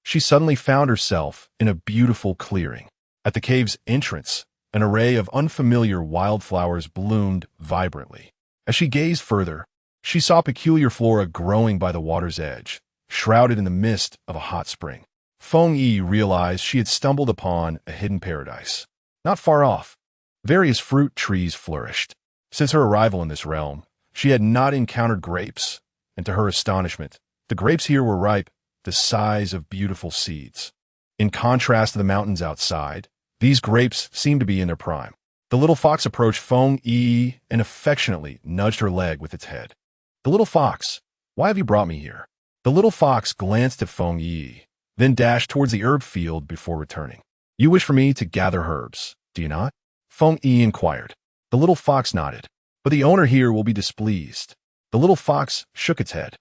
she suddenly found herself in a beautiful clearing. At the cave's entrance, an array of unfamiliar wildflowers bloomed vibrantly. As she gazed further, she saw peculiar flora growing by the water's edge, shrouded in the mist of a hot spring. Feng Yi realized she had stumbled upon a hidden paradise. Not far off, various fruit trees flourished. Since her arrival in this realm, she had not encountered grapes, and to her astonishment, the grapes here were ripe, the size of beautiful seeds. In contrast to the mountains outside, these grapes seemed to be in their prime. The little fox approached Feng Yi and affectionately nudged her leg with its head. "The little fox, why have you brought me here?" The little fox glanced at Feng Yi, then dashed towards the herb field before returning. "You wish for me to gather herbs, do you not?" Feng Yi inquired. The little fox nodded. "But the owner here will be displeased." The little fox shook its head.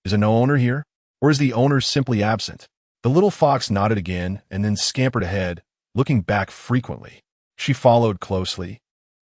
"Is there no owner here? Or is the owner simply absent?" The little fox nodded again and then scampered ahead, looking back frequently. She followed closely,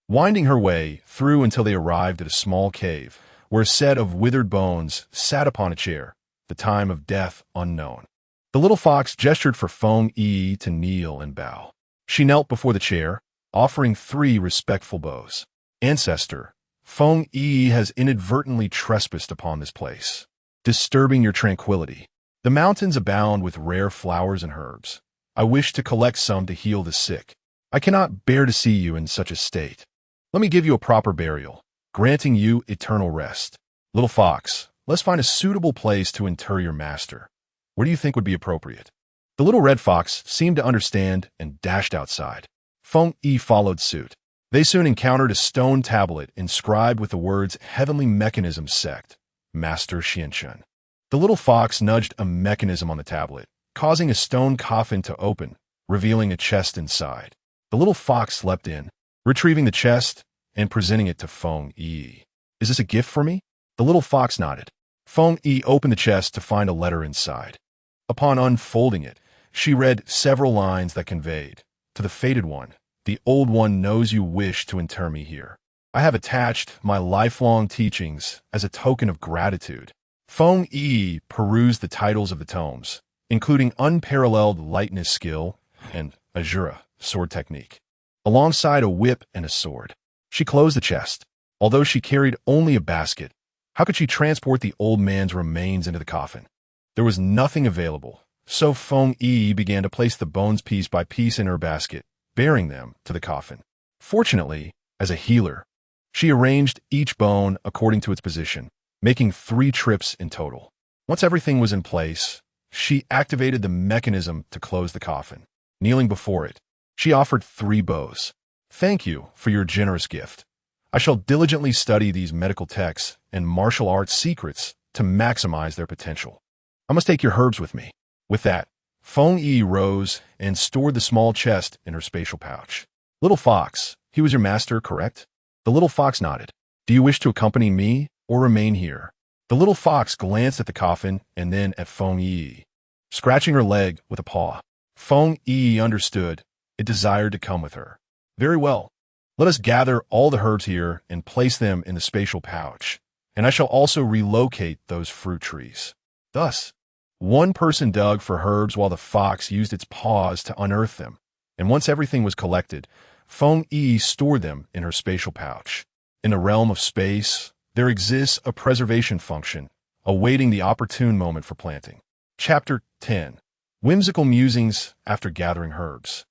winding her way through until they arrived at a small cave, where a set of withered bones sat upon a chair, the time of death unknown. The little fox gestured for Feng Yi to kneel and bow. She knelt before the chair, offering 3 respectful bows. "Ancestor, Feng Yi has inadvertently trespassed upon this place, disturbing your tranquility. The mountains abound with rare flowers and herbs. I wish to collect some to heal the sick. I cannot bear to see you in such a state. Let me give you a proper burial, granting you eternal rest. Little fox, let's find a suitable place to inter your master. Where do you think would be appropriate?" The little red fox seemed to understand and dashed outside. Feng Yi followed suit. They soon encountered a stone tablet inscribed with the words Heavenly Mechanism Sect, Master Xianshun. The little fox nudged a mechanism on the tablet, causing a stone coffin to open, revealing a chest inside. The little fox leapt in, retrieving the chest and presenting it to Feng Yi. "Is this a gift for me?" The little fox nodded. Feng Yi opened the chest to find a letter inside. Upon unfolding it, she read several lines that conveyed, "To the fated one, the old one knows you wish to inter me here. I have attached my lifelong teachings as a token of gratitude." Feng Yi perused the titles of the tomes, including Unparalleled Lightness Skill and Azura Sword Technique, alongside a whip and a sword. She closed the chest. Although she carried only a basket, how could she transport the old man's remains into the coffin? There was nothing available, so Feng Yi began to place the bones piece by piece in her basket, bearing them to the coffin. Fortunately, as a healer, she arranged each bone according to its position, making 3 trips in total. Once everything was in place, she activated the mechanism to close the coffin. Kneeling before it, she offered 3 bows. "Thank you for your generous gift. I shall diligently study these medical texts and martial arts secrets to maximize their potential. I must take your herbs with me." With that, Feng Yi rose and stored the small chest in her spatial pouch. "Little fox, he was your master, correct?" The little fox nodded. "Do you wish to accompany me or remain here?" The little fox glanced at the coffin and then at Feng Yi, scratching her leg with a paw. Feng Yi understood. It desired to come with her. "Very well. Let us gather all the herbs here and place them in the spatial pouch, and I shall also relocate those fruit trees." Thus, one person dug for herbs while the fox used its paws to unearth them, and once everything was collected, Feng Yi stored them in her spatial pouch. In the realm of space, there exists a preservation function, awaiting the opportune moment for planting. Chapter 10. Whimsical Musings After Gathering Herbs.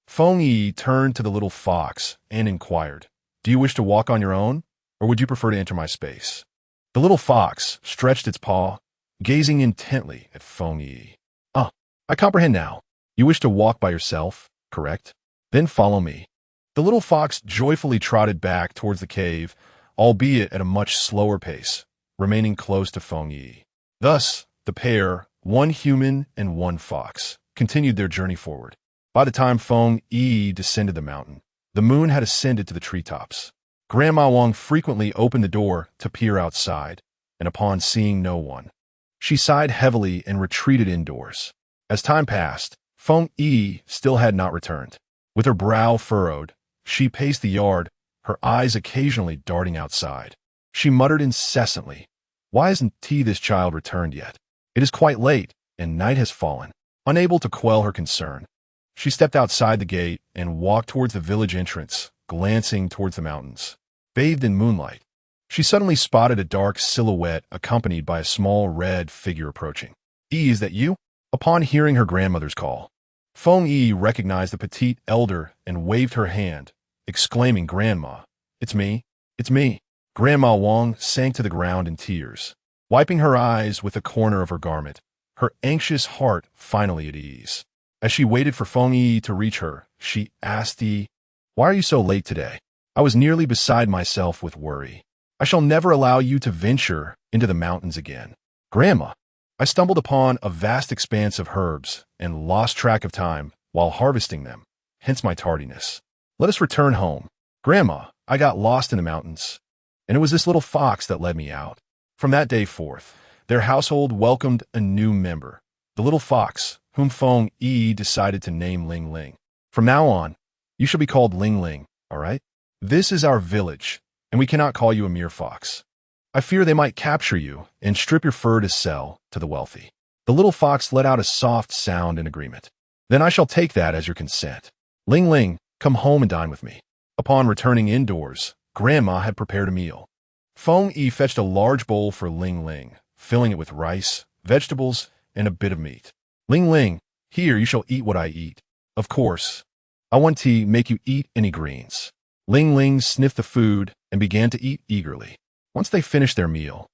Feng Yi turned to the little fox and inquired, "Do you wish to walk on your own, or would you prefer to enter my space?" The little fox stretched its paw, gazing intently at Feng Yi. "Ah, I comprehend now. You wish to walk by yourself, correct? Then follow me. The little fox joyfully trotted back towards the cave, albeit at a much slower pace, remaining close to Feng Yiyi. Thus, the pair, one human and one fox, continued their journey forward. By the time Feng Yiyi descended the mountain, the moon had ascended to the treetops. Grandma Wang frequently opened the door to peer outside, and upon seeing no one, she sighed heavily and retreated indoors. As time passed, Feng Yiyi still had not returned. With her brow furrowed, she paced the yard, her eyes occasionally darting outside. She muttered incessantly, "Why hasn't this child returned yet? It is quite late, and night has fallen." Unable to quell her concern, she stepped outside the gate and walked towards the village entrance, glancing towards the mountains. Bathed in moonlight, she suddenly spotted a dark silhouette accompanied by a small red figure approaching. "Is that you?" Upon hearing her grandmother's call, Feng Yi recognized the petite elder and waved her hand, exclaiming, "Grandma, it's me, it's me." Grandma Wang sank to the ground in tears, wiping her eyes with a corner of her garment, her anxious heart finally at ease. As she waited for Feng Yi to reach her, she asked, "Why are you so late today? I was nearly beside myself with worry. I shall never allow you to venture into the mountains again." "Grandma, I stumbled upon a vast expanse of herbs and lost track of time while harvesting them, hence my tardiness. Let us return home." "Grandma, I got lost in the mountains, and it was this little fox that led me out." From that day forth, their household welcomed a new member, the little fox, whom Feng Yi decided to name Ling Ling. "From now on, you shall be called Ling Ling, all right? This is our village, and we cannot call you a mere fox. I fear they might capture you and strip your fur to sell to the wealthy." The little fox let out a soft sound in agreement. "Then I shall take that as your consent. Ling Ling, come home and dine with me." Upon returning indoors, Grandma had prepared a meal. Feng Yi fetched a large bowl for Ling Ling, filling it with rice, vegetables, and a bit of meat. "Ling Ling, here you shall eat what I eat. Of course, I want to make you eat any greens." Ling Ling sniffed the food and began to eat eagerly. Once they finished their meal,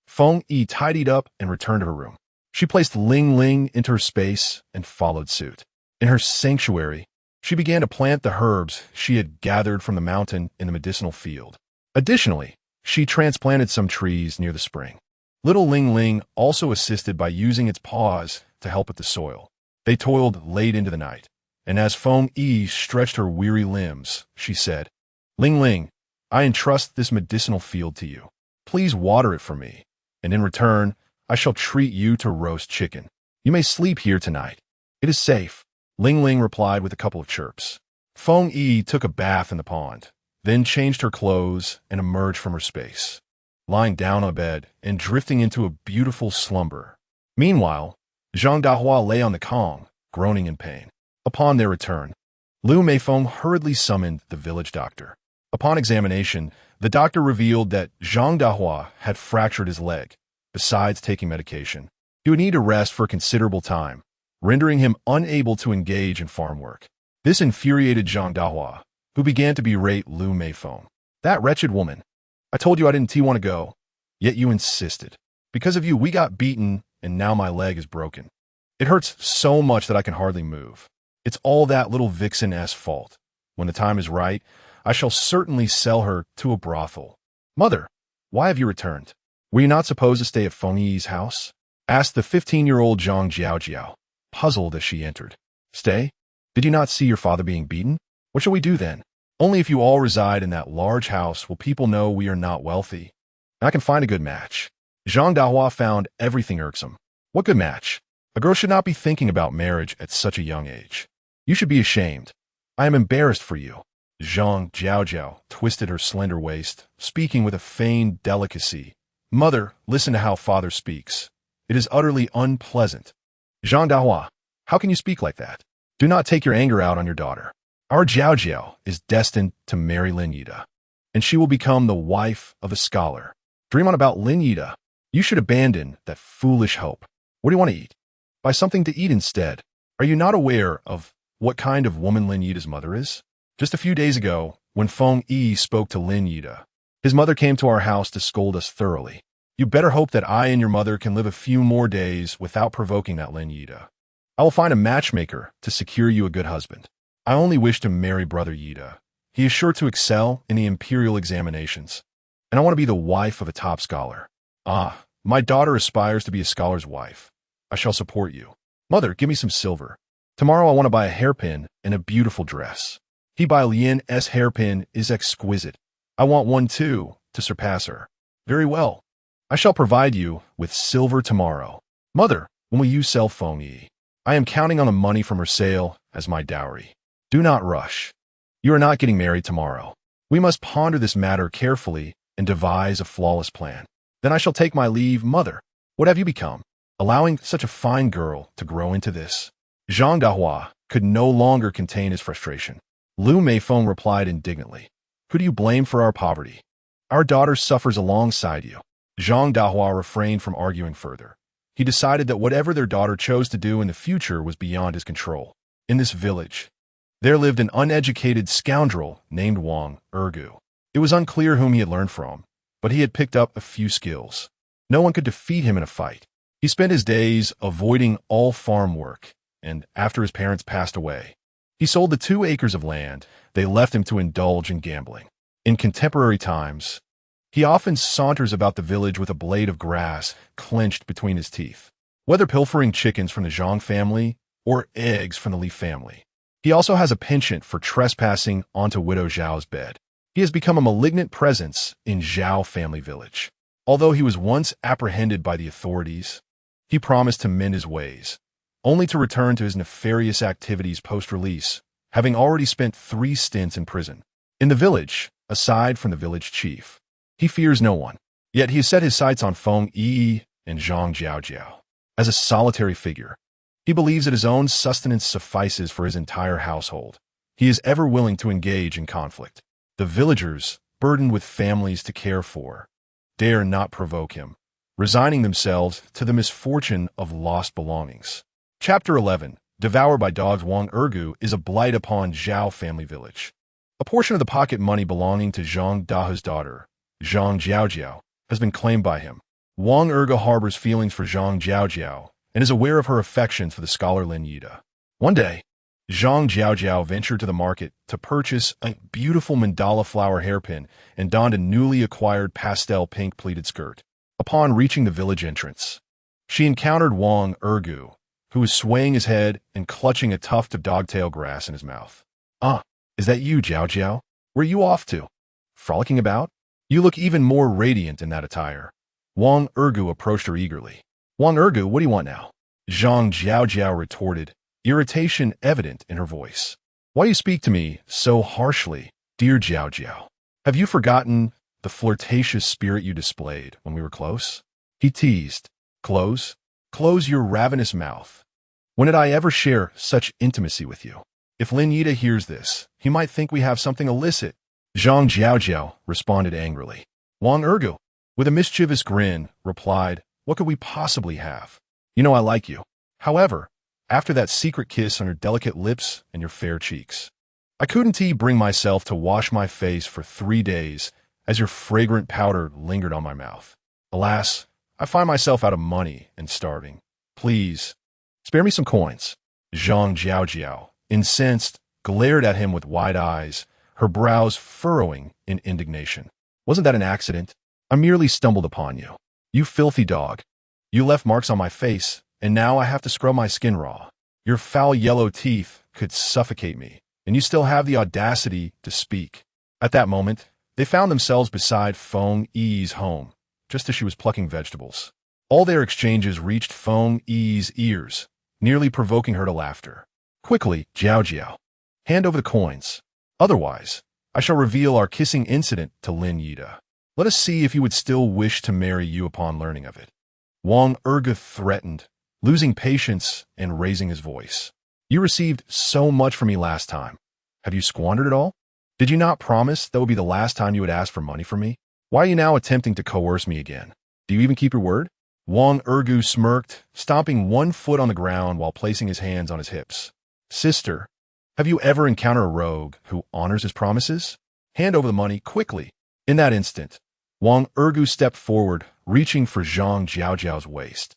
Feng Yi tidied up and returned to her room. She placed Ling Ling into her space and followed suit. In her sanctuary, she began to plant the herbs she had gathered from the mountain in the medicinal field. Additionally, she transplanted some trees near the spring. Little Ling Ling also assisted by using its paws to help with the soil. They toiled late into the night, and as Feng Yi stretched her weary limbs, she said, "Ling Ling, I entrust this medicinal field to you. Please water it for me, and in return, I shall treat you to roast chicken. You may sleep here tonight. It is safe." Ling Ling replied with a couple of chirps. Feng Yi took a bath in the pond, then changed her clothes and emerged from her space, lying down on a bed and drifting into a beautiful slumber. Meanwhile, Zhang Dahua lay on the Kong, groaning in pain. Upon their return, Liu Meifeng hurriedly summoned the village doctor. Upon examination, the doctor revealed that Zhang Dahua had fractured his leg. Besides taking medication, he would need to rest for a considerable time, rendering him unable to engage in farm work. This infuriated Zhang Dahua, who began to berate Liu Meifeng. "That wretched woman! I told you I didn't want to go, yet you insisted. Because of you, we got beaten, and now my leg is broken. It hurts so much that I can hardly move. It's all that little vixen-ass fault. When the time is right, I shall certainly sell her to a brothel." "Mother, why have you returned? Were you not supposed to stay at Feng Yi's house?" asked the 15-year-old Zhang Jiaojiao, puzzled as she entered. "Stay? Did you not see your father being beaten? What shall we do then? Only if you all reside in that large house will people know we are not wealthy. And I can find a good match." Zhang Dahua found everything irksome. "What good match? A girl should not be thinking about marriage at such a young age. You should be ashamed. I am embarrassed for you." Zhang Jiaojiao twisted her slender waist, speaking with a feigned delicacy. "Mother, listen to how father speaks. It is utterly unpleasant." "Zhang Dahua, how can you speak like that? Do not take your anger out on your daughter. Our Jiaojiao is destined to marry Lin Yida, and she will become the wife of a scholar. Dream on about Lin Yida. You should abandon that foolish hope. What do you want to eat? Buy something to eat instead. Are you not aware of what kind of woman Lin Yida's mother is? Just a few days ago, when Feng Yi spoke to Lin Yida, his mother came to our house to scold us thoroughly. You better hope that I and your mother can live a few more days without provoking that Lin Yida. I will find a matchmaker to secure you a good husband." I only wish to marry Brother Yida. He is sure to excel in the Imperial examinations, and I want to be the wife of a top scholar. Ah, my daughter aspires to be a scholar's wife. I shall support you. Mother, give me some silver. Tomorrow I want to buy a hairpin and a beautiful dress. He Bai Lian's hairpin is exquisite. I want one too, to surpass her. Very well. I shall provide you with silver tomorrow. Mother, when will you sell Feng Yiyi? I am counting on the money from her sale as my dowry. Do not rush. You are not getting married tomorrow. We must ponder this matter carefully and devise a flawless plan. Then I shall take my leave. Mother, what have you become? Allowing such a fine girl to grow into this? Zhang Dahua could no longer contain his frustration. Lu Meifeng replied indignantly. Who do you blame for our poverty? Our daughter suffers alongside you. Zhang Dahua refrained from arguing further. He decided that whatever their daughter chose to do in the future was beyond his control. In this village, there lived an uneducated scoundrel named Wang Ergu. It was unclear whom he had learned from, but he had picked up a few skills. No one could defeat him in a fight. He spent his days avoiding all farm work, and after his parents passed away, he sold the 2 acres of land they left him to indulge in gambling. In contemporary times, he often saunters about the village with a blade of grass clenched between his teeth, whether pilfering chickens from the Zhang family or eggs from the Li family. He also has a penchant for trespassing onto Widow Zhao's bed. He has become a malignant presence in Zhao family village. Although he was once apprehended by the authorities, he promised to mend his ways, only to return to his nefarious activities post-release, having already spent 3 stints in prison. In the village, aside from the village chief, he fears no one. Yet he has set his sights on Feng Yiyi and Zhang Jiaojiao. As a solitary figure, he believes that his own sustenance suffices for his entire household. He is ever willing to engage in conflict. The villagers, burdened with families to care for, dare not provoke him, resigning themselves to the misfortune of lost belongings. Chapter 11. Devoured by Dogs. Wang Ergu is a blight upon Zhao family village. A portion of the pocket money belonging to Zhang Dahu's daughter, Zhang Jiaojiao, has been claimed by him. Wang Ergu harbors feelings for Zhang Jiaojiao and is aware of her affections for the scholar Lin Yida. One day, Zhang Jiaojiao ventured to the market to purchase a beautiful mandala flower hairpin and donned a newly acquired pastel pink pleated skirt. Upon reaching the village entrance, she encountered Wang Ergu, who was swaying his head and clutching a tuft of dogtail grass in his mouth. Ah, is that you, Jiaojiao? Where are you off to? Frolicking about? You look even more radiant in that attire. Wang Ergu approached her eagerly. Wang Ergu, what do you want now? Zhang Jiaojiao retorted, irritation evident in her voice. Why you speak to me so harshly, dear Jiaojiao? Have you forgotten the flirtatious spirit you displayed when we were close? He teased. Close? Close your ravenous mouth. When did I ever share such intimacy with you? If Lin Yida hears this, he might think we have something illicit. Zhang Jiaojiao responded angrily. Wang Ergu, with a mischievous grin, replied, what could we possibly have? You know I like you. However, after that secret kiss on your delicate lips and your fair cheeks, I couldn't bring myself to wash my face for 3 days as your fragrant powder lingered on my mouth. Alas, I find myself out of money and starving. Please, spare me some coins. Zhang Jiaojiao, incensed, glared at him with wide eyes, her brows furrowing in indignation. Wasn't that an accident? I merely stumbled upon you. You filthy dog. You left marks on my face, and now I have to scrub my skin raw. Your foul yellow teeth could suffocate me, and you still have the audacity to speak. At that moment, they found themselves beside Feng Yiyi's home, just as she was plucking vegetables. All their exchanges reached Feng Yiyi's ears, nearly provoking her to laughter. Quickly, Jiaojiao, hand over the coins. Otherwise, I shall reveal our kissing incident to Lin Yida. Let us see if he would still wish to marry you upon learning of it. Wang Ergu threatened, losing patience and raising his voice. You received so much from me last time. Have you squandered it all? Did you not promise that would be the last time you would ask for money from me? Why are you now attempting to coerce me again? Do you even keep your word? Wang Ergu smirked, stomping one foot on the ground while placing his hands on his hips. Sister, have you ever encountered a rogue who honors his promises? Hand over the money quickly. In that instant, Wang Ergu stepped forward, reaching for Zhang Jiaojiao's waist.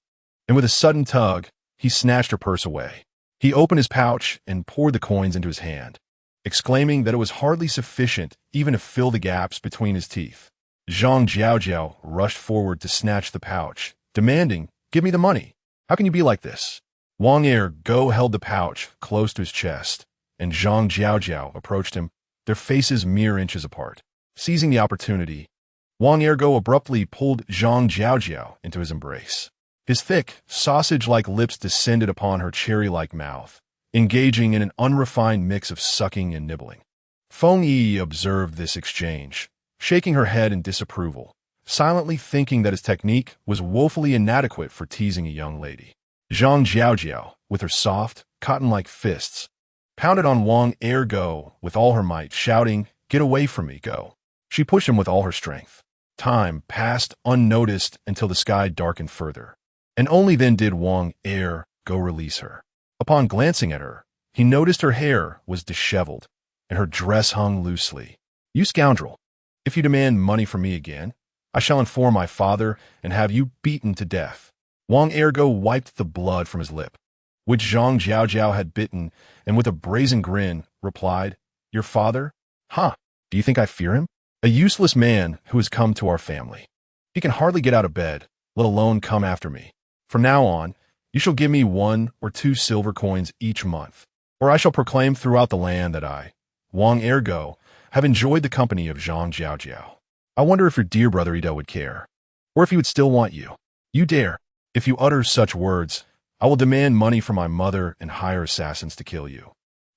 And with a sudden tug, he snatched her purse away. He opened his pouch and poured the coins into his hand, exclaiming that it was hardly sufficient even to fill the gaps between his teeth. Zhang Jiaojiao rushed forward to snatch the pouch, demanding, "Give me the money. How can you be like this?" Wang Ergo held the pouch close to his chest, and Zhang Jiaojiao approached him, their faces mere inches apart. Seizing the opportunity, Wang Ergo abruptly pulled Zhang Jiaojiao into his embrace. His thick, sausage-like lips descended upon her cherry-like mouth, engaging in an unrefined mix of sucking and nibbling. Feng Yiyi observed this exchange, shaking her head in disapproval, silently thinking that his technique was woefully inadequate for teasing a young lady. Zhang Jiaojiao, with her soft, cotton-like fists, pounded on Wang Ergo with all her might, shouting, "Get away from me, go." She pushed him with all her strength. Time passed unnoticed until the sky darkened further, and only then did Wang Ergo release her. Upon glancing at her, he noticed her hair was disheveled, and her dress hung loosely. "You scoundrel! If you demand money from me again, I shall inform my father and have you beaten to death." Wang Ergo wiped the blood from his lip, which Zhang Jiaojiao had bitten, and with a brazen grin, replied, "Your father? Huh? Do you think I fear him? A useless man who has come to our family. He can hardly get out of bed, let alone come after me. From now on, you shall give me 1 or 2 silver coins each month, or I shall proclaim throughout the land that I, Wang Ergo, have enjoyed the company of Zhang Jiaojiao. I wonder if your dear brother Ida would care, or if he would still want you. You dare. If you utter such words, I will demand money from my mother and hire assassins to kill you.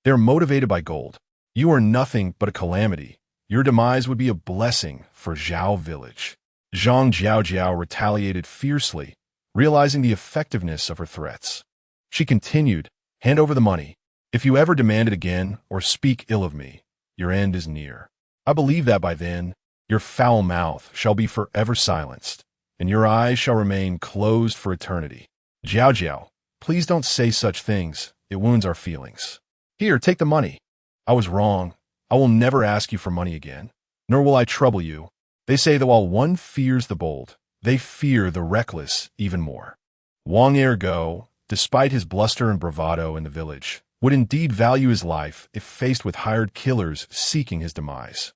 They are motivated by gold. You are nothing but a calamity. Your demise would be a blessing for Zhao village." Zhang Jiaojiao retaliated fiercely, realizing the effectiveness of her threats. She continued, "Hand over the money. If you ever demand it again or speak ill of me, your end is near. I believe that by then, your foul mouth shall be forever silenced, and your eyes shall remain closed for eternity. Jiaojiao, please don't say such things. It wounds our feelings. Here, take the money. I was wrong. I will never ask you for money again, nor will I trouble you. They say that while one fears the bold, they fear the reckless even more." Wang Ergo, despite his bluster and bravado in the village, would indeed value his life if faced with hired killers seeking his demise.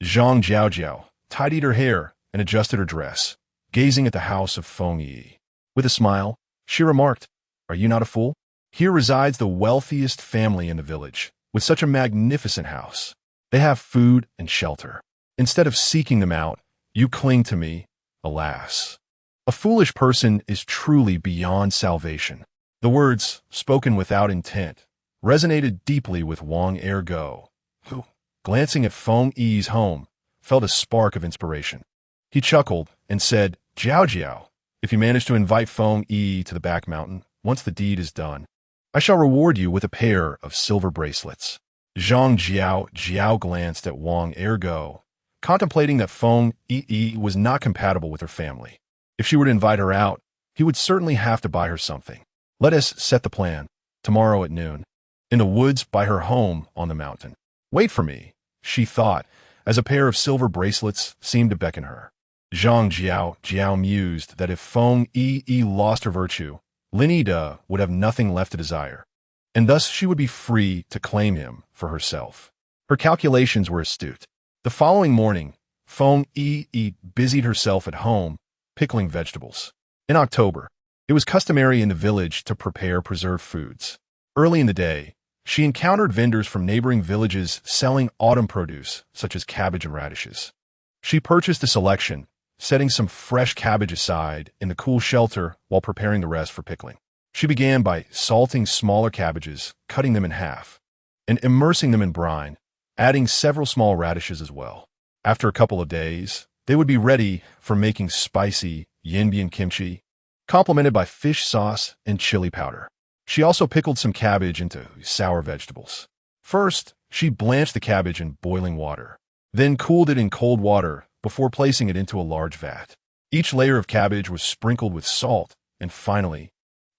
Zhang Jiaojiao tidied her hair and adjusted her dress, gazing at the house of Feng Yiyi. With a smile, she remarked, "Are you not a fool? Here resides the wealthiest family in the village, with such a magnificent house. They have food and shelter. Instead of seeking them out, you cling to me, alas. A foolish person is truly beyond salvation." The words, spoken without intent, resonated deeply with Wang Ergo, who, glancing at Feng Yi's home, felt a spark of inspiration. He chuckled and said, "Jiaojiao, if you manage to invite Feng Yiyi to the back mountain, once the deed is done, I shall reward you with a pair of silver bracelets." Zhang Jiaojiao glanced at Wang Ergo, contemplating that Feng Yiyi was not compatible with her family. If she were to invite her out, he would certainly have to buy her something. "Let us set the plan, tomorrow at noon, in the woods by her home on the mountain. Wait for me," she thought, as a pair of silver bracelets seemed to beckon her. Zhang Jiaojiao mused that if Feng Yiyi lost her virtue, Linida would have nothing left to desire, and thus she would be free to claim him for herself. Her calculations were astute. The following morning, Feng Yiyi busied herself at home, pickling vegetables. In October, it was customary in the village to prepare preserved foods. Early in the day, she encountered vendors from neighboring villages selling autumn produce, such as cabbage and radishes. She purchased a selection, setting some fresh cabbage aside in the cool shelter while preparing the rest for pickling. She began by salting smaller cabbages, cutting them in half, and immersing them in brine, adding several small radishes as well. After a couple of days, they would be ready for making spicy yinbian kimchi, complemented by fish sauce and chili powder. She also pickled some cabbage into sour vegetables. First, she blanched the cabbage in boiling water, then cooled it in cold water before placing it into a large vat. Each layer of cabbage was sprinkled with salt, and finally,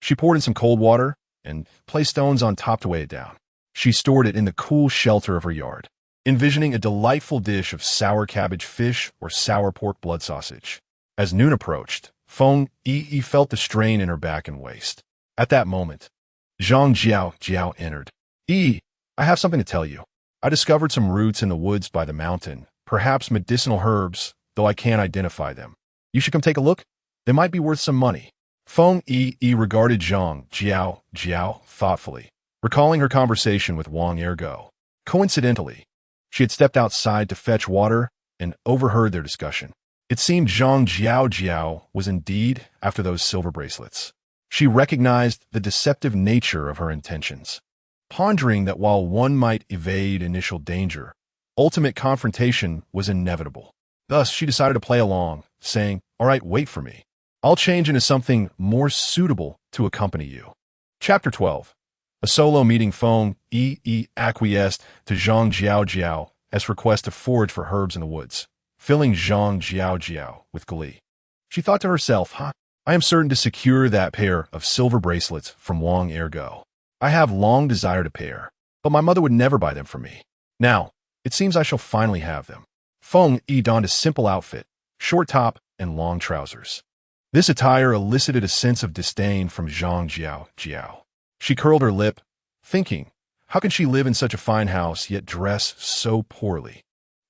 she poured in some cold water and placed stones on top to weigh it down. She stored it in the cool shelter of her yard, envisioning a delightful dish of sour cabbage fish or sour pork blood sausage. As noon approached, Feng Yiyi felt the strain in her back and waist. At that moment, Zhang Jiao entered. I have something to tell you. I discovered some roots in the woods by the mountain, perhaps medicinal herbs, though I can't identify them. You should come take a look. They might be worth some money. Feng Yiyi regarded Zhang Jiao thoughtfully, recalling her conversation with Wang Ergo. Coincidentally, she had stepped outside to fetch water and overheard their discussion. It seemed Zhang Jiao was indeed after those silver bracelets. She recognized the deceptive nature of her intentions, pondering that while one might evade initial danger, ultimate confrontation was inevitable. Thus, she decided to play along, saying, "All right, wait for me. I'll change into something more suitable to accompany you." Chapter 12. A solo meeting. Feng Yiyi acquiesced to Zhang Jiao as request to forage for herbs in the woods, filling Zhang Jiao with glee. She thought to herself, I am certain to secure that pair of silver bracelets from Wang Ergo. I have long desired a pair, but my mother would never buy them for me. Now, it seems I shall finally have them. Feng Yi donned a simple outfit, short top and long trousers. This attire elicited a sense of disdain from Zhang Jiao. She curled her lip, thinking, how can she live in such a fine house yet dress so poorly?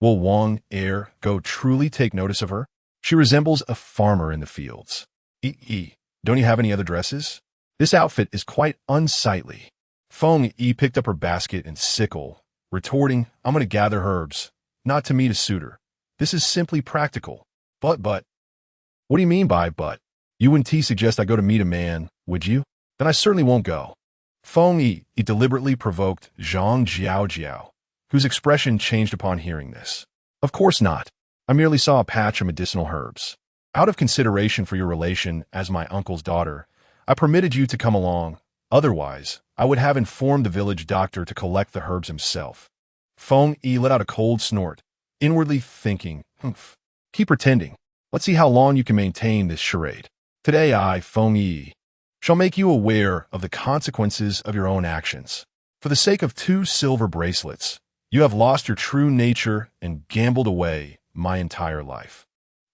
Will Wang Ergo truly take notice of her? She resembles a farmer in the fields. Don't you have any other dresses? This outfit is quite unsightly. Feng Yi picked up her basket and sickle, retorting, I'm going to gather herbs, not to meet a suitor. This is simply practical. But, what do you mean by but? You wouldn't suggest I go to meet a man, would you? Then I certainly won't go. Feng Yi deliberately provoked Zhang Jiao, whose expression changed upon hearing this. Of course not. I merely saw a patch of medicinal herbs. Out of consideration for your relation as my uncle's daughter, I permitted you to come along. Otherwise, I would have informed the village doctor to collect the herbs himself. Feng Yi let out a cold snort, inwardly thinking, keep pretending. Let's see how long you can maintain this charade. Today I, Feng Yi, shall make you aware of the consequences of your own actions. For the sake of 2 silver bracelets, you have lost your true nature and gambled away my entire life.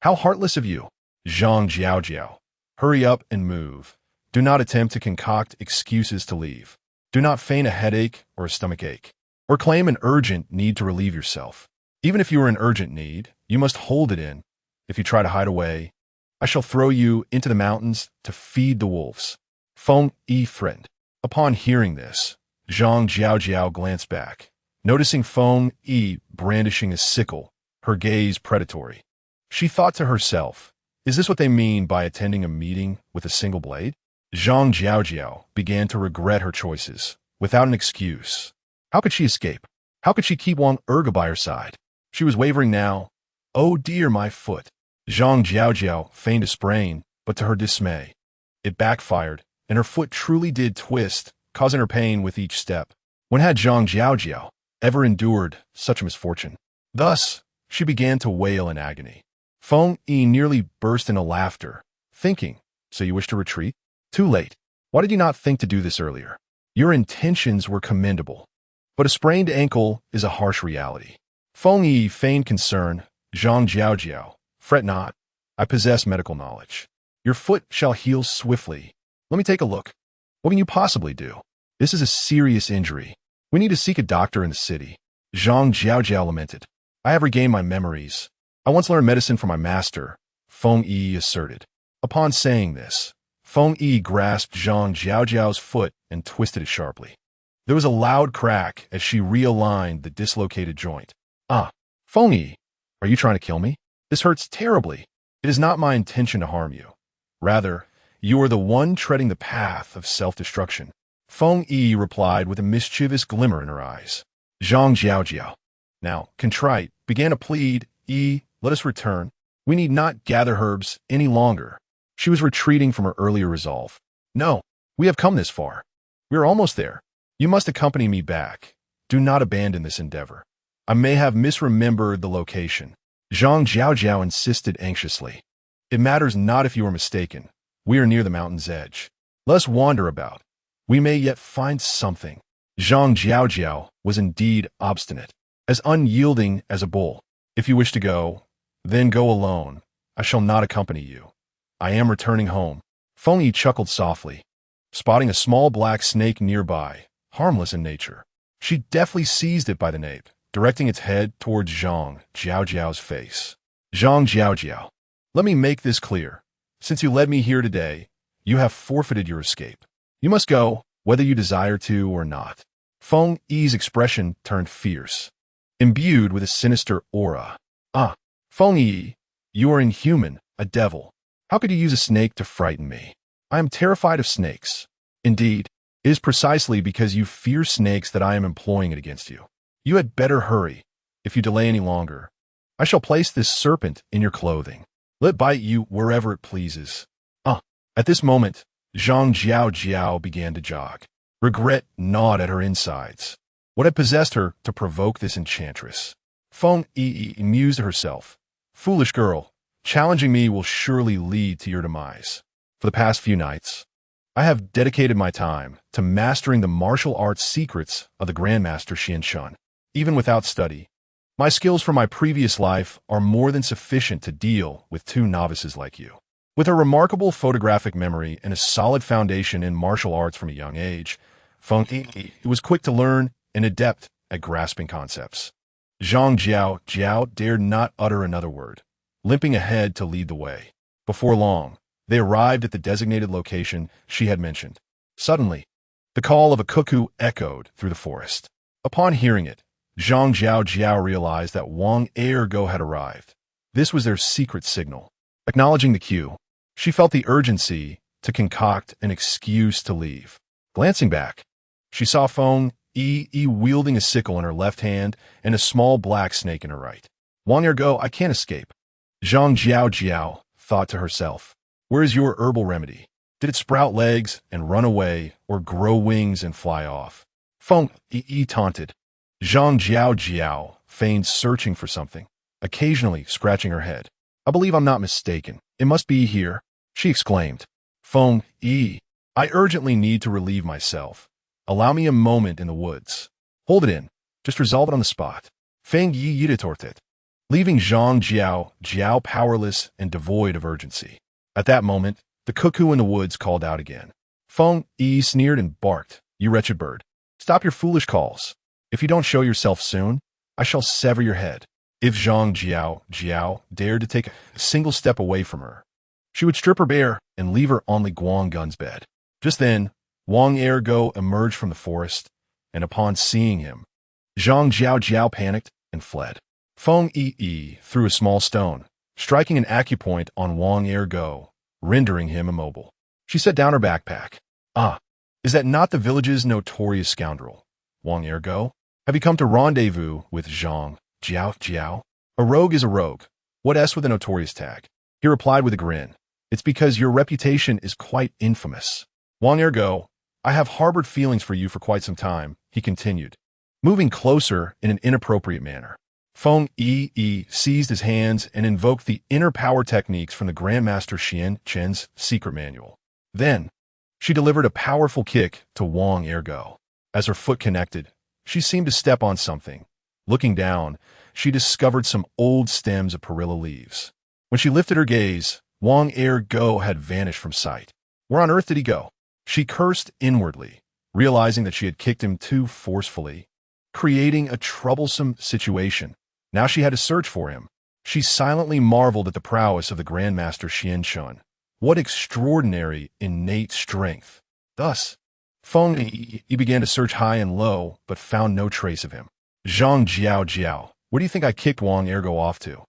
How heartless of you. Zhang Jiao. Hurry up and move. Do not attempt to concoct excuses to leave. Do not feign a headache or a stomachache, or claim an urgent need to relieve yourself. Even if you are in urgent need, you must hold it in. If you try to hide away, I shall throw you into the mountains to feed the wolves. Feng Yi threatened. Upon hearing this, Zhang Jiao glanced back, noticing Feng Yi brandishing a sickle, her gaze predatory. She thought to herself, is this what they mean by attending a meeting with a single blade? Zhang Jiao began to regret her choices, without an excuse. How could she escape? How could she keep Wang Ergo by her side? She was wavering now. Oh dear, my foot. Zhang Jiao feigned a sprain, but to her dismay, it backfired, and her foot truly did twist, causing her pain with each step. When had Zhang Jiao ever endured such a misfortune? Thus, she began to wail in agony. Feng Yi nearly burst into laughter, thinking, so you wish to retreat? Too late. Why did you not think to do this earlier? Your intentions were commendable, but a sprained ankle is a harsh reality. Feng Yi feigned concern. Zhang Jiao, fret not. I possess medical knowledge. Your foot shall heal swiftly. Let me take a look. What can you possibly do? This is a serious injury. We need to seek a doctor in the city. Zhang Jiao lamented. I have regained my memories. I once learned medicine from my master, Feng Yi asserted. Upon saying this, Feng Yi grasped Zhang Jiao's foot and twisted it sharply. There was a loud crack as she realigned the dislocated joint. Feng Yi, are you trying to kill me? This hurts terribly. It is not my intention to harm you. Rather, you are the one treading the path of self-destruction. Feng Yi replied with a mischievous glimmer in her eyes. Zhang Jiao, now contrite, began to plead, let us return. We need not gather herbs any longer. She was retreating from her earlier resolve. No, we have come this far. We are almost there. You must accompany me back. Do not abandon this endeavor. I may have misremembered the location. Zhang Jiao insisted anxiously. It matters not if you are mistaken. We are near the mountain's edge. Let us wander about. We may yet find something. Zhang Jiao was indeed obstinate, as unyielding as a bull. If you wish to go, then go alone. I shall not accompany you. I am returning home. Feng Yi chuckled softly. spotting a small black snake nearby, harmless in nature. She deftly seized it by the nape, directing its head towards Zhang Jiao's face. Zhang Jiao, let me make this clear. Since you led me here today, you have forfeited your escape. You must go, whether you desire to or not. Feng Yi's expression turned fierce, imbued with a sinister aura. Ah, Feng Yiyi, you are inhuman, a devil. How could you use a snake to frighten me? I am terrified of snakes. Indeed, it is precisely because you fear snakes that I am employing it against you. You had better hurry. If you delay any longer, I shall place this serpent in your clothing. Let it bite you wherever it pleases. At this moment, Zhang Jiao began to jog. Regret gnawed at her insides. What had possessed her to provoke this enchantress? Feng Yiyi mused to herself. Foolish girl, challenging me will surely lead to your demise. For the past few nights, I have dedicated my time to mastering the martial arts secrets of the Grandmaster Xianshun. Even without study, my skills from my previous life are more than sufficient to deal with two novices like you. With a remarkable photographic memory and a solid foundation in martial arts from a young age, Feng Yiyi was quick to learn and adept at grasping concepts. Zhang Jiao dared not utter another word, limping ahead to lead the way. Before long, they arrived at the designated location she had mentioned. Suddenly, the call of a cuckoo echoed through the forest. Upon hearing it, Zhang Jiao realized that Wang Ergo had arrived. This was their secret signal. Acknowledging the cue, she felt the urgency to concoct an excuse to leave. Glancing back, she saw Feng Yiyi wielding a sickle in her left hand and a small black snake in her right. Wang Ergo, I can't escape. Zhang Jiao thought to herself. Where is your herbal remedy? Did it sprout legs and run away, or grow wings and fly off? Feng Yiyi taunted. Zhang Jiao feigned searching for something, occasionally scratching her head. I believe I'm not mistaken. It must be here, she exclaimed. Feng Yiyi, I urgently need to relieve myself. Allow me a moment in the woods. Hold it in. Just resolve it on the spot. Feng Yiyi retorted, leaving Zhang Jiao powerless and devoid of urgency. At that moment, the cuckoo in the woods called out again. Feng Yiyi sneered and barked, You wretched bird. Stop your foolish calls. If you don't show yourself soon, I shall sever your head. If Zhang Jiao dared to take a single step away from her, she would strip her bare and leave her on Li Guanggun's bed. Just then, Wang Ergo emerged from the forest, and upon seeing him, Zhang Jiao panicked and fled. Feng Yiyi threw a small stone, striking an acupoint on Wang Ergo, rendering him immobile. She set down her backpack. Is that not the village's notorious scoundrel, Wang Ergo? Have you come to rendezvous with Zhang Jiao? A rogue is a rogue. What S with a notorious tag? He replied with a grin. It's because your reputation is quite infamous. Wang Ergo, I have harbored feelings for you for quite some time, he continued, moving closer in an inappropriate manner. Feng Yiyi seized his hands and invoked the inner power techniques from the Grandmaster Xianshun's secret manual. Then, she delivered a powerful kick to Wang Ergo. As her foot connected, she seemed to step on something. Looking down, she discovered some old stems of perilla leaves. When she lifted her gaze, Wang Ergo had vanished from sight. Where on earth did he go? She cursed inwardly, realizing that she had kicked him too forcefully, creating a troublesome situation. Now she had to search for him. She silently marveled at the prowess of the Grandmaster Xianshun. What extraordinary innate strength! Thus, Feng Yiyi began to search high and low, but found no trace of him. Zhang Jiao, where do you think I kicked Wang Ergo off to?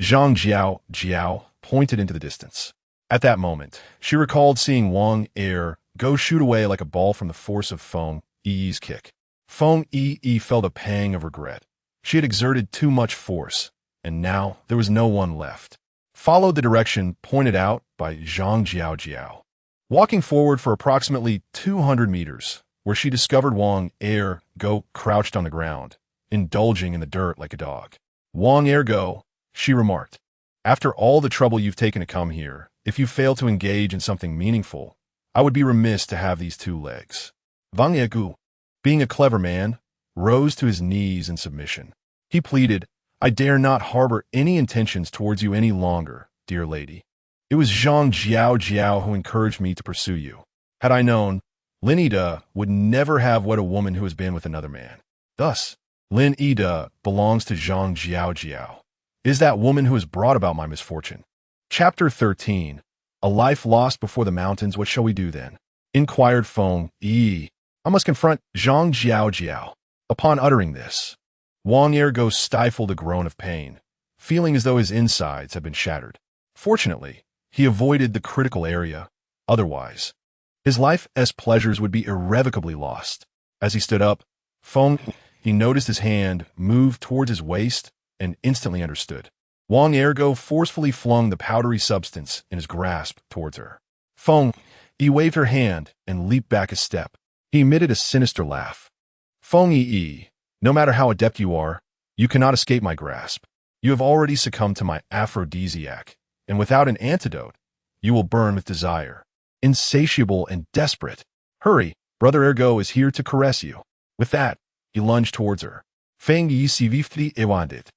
Zhang Jiao pointed into the distance. At that moment, she recalled seeing Wang Ergo shoot away like a ball from the force of Feng Yiyi's kick. Feng Yiyi felt a pang of regret. She had exerted too much force, and now there was no one left. Followed the direction pointed out by Zhang Jiao. Walking forward for approximately 200 meters, where she discovered Wang Ergo crouched on the ground, indulging in the dirt like a dog. Wang Ergo, she remarked, after all the trouble you've taken to come here, if you fail to engage in something meaningful, I would be remiss to have these two legs. Wang Ergo, being a clever man, rose to his knees in submission. He pleaded, I dare not harbor any intentions towards you any longer, dear lady. It was Zhang Jiao who encouraged me to pursue you. Had I known, Lin Ida would never have wed a woman who has been with another man. Thus, Lin Ida belongs to Zhang Jiao. Is that woman who has brought about my misfortune. Chapter 13. A life lost before the mountains, what shall we do then? Inquired Feng Yiyi. I must confront Zhang Jiao. Upon uttering this, Wang Ergo stifled a groan of pain, feeling as though his insides had been shattered. Fortunately, he avoided the critical area. Otherwise, his life's pleasures would be irrevocably lost. As he stood up, he noticed his hand move towards his waist and instantly understood. Wang Ergo forcefully flung the powdery substance in his grasp towards her. He waved her hand and leaped back a step. He emitted a sinister laugh. Feng Yiyi, no matter how adept you are, you cannot escape my grasp. You have already succumbed to my aphrodisiac, and without an antidote, you will burn with desire. Insatiable and desperate. Hurry, Brother Ergo is here to caress you. With that, he lunged towards her. Feng Yiyi sivifti ewandit.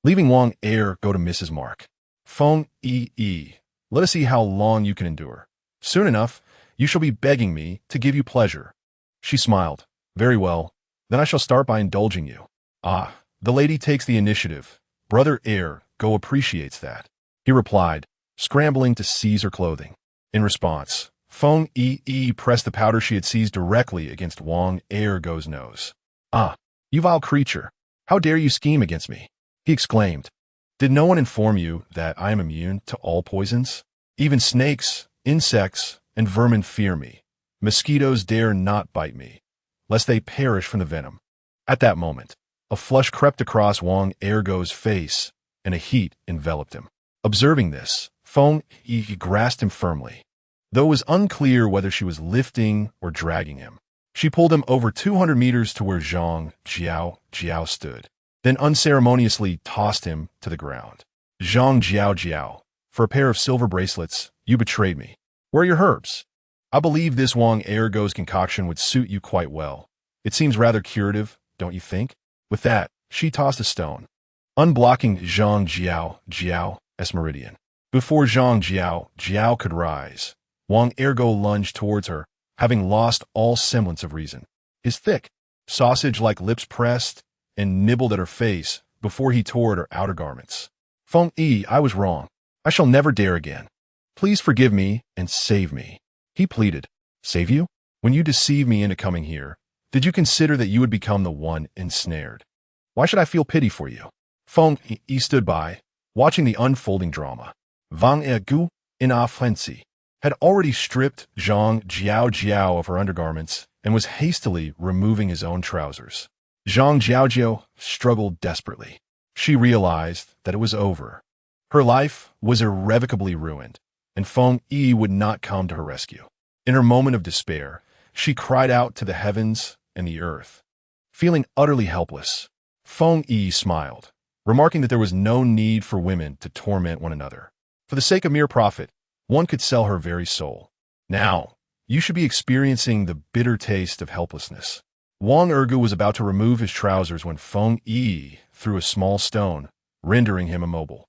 Leaving Wang Ergo to miss his mark. Feng Yiyi, let us see how long you can endure. Soon enough, you shall be begging me to give you pleasure. She smiled. Very well, then I shall start by indulging you. Ah, the lady takes the initiative. Brother Ergo appreciates that. He replied, scrambling to seize her clothing. In response, Feng Yiyi pressed the powder she had seized directly against Wang Ergo's nose. Ah, you vile creature! How dare you scheme against me? He exclaimed. Did no one inform you that I am immune to all poisons? Even snakes, insects, and vermin fear me. Mosquitoes dare not bite me, lest they perish from the venom. At that moment, a flush crept across Wang Ergo's face, and a heat enveloped him. Observing this, Feng Yiyi grasped him firmly. Though it was unclear whether she was lifting or dragging him, she pulled him over 200 meters to where Zhang Jiao stood, then unceremoniously tossed him to the ground. Zhang Jiao, for a pair of silver bracelets, you betrayed me. Where are your herbs? I believe this Wang Ergo's concoction would suit you quite well. It seems rather curative, don't you think? With that, she tossed a stone, unblocking Zhang Jiao's meridian. Before Zhang Jiao could rise, Wang Ergo lunged towards her, having lost all semblance of reason. His thick, sausage-like lips pressed and nibbled at her face before he tore at her outer garments. Feng Yiyi, I was wrong. I shall never dare again. Please forgive me and save me. He pleaded. Save you? When you deceived me into coming here, did you consider that you would become the one ensnared? Why should I feel pity for you? Feng Yiyi stood by, watching the unfolding drama. Wang Ergo, in a frenzy, had already stripped Zhang Jiao of her undergarments and was hastily removing his own trousers. Zhang Jiao struggled desperately. She realized that it was over. Her life was irrevocably ruined, and Feng Yiyi would not come to her rescue. In her moment of despair, she cried out to the heavens and the earth. Feeling utterly helpless, Feng Yiyi smiled, remarking that there was no need for women to torment one another. For the sake of mere profit, one could sell her very soul. Now, you should be experiencing the bitter taste of helplessness. Wang Ergo was about to remove his trousers when Feng Yiyi threw a small stone, rendering him immobile.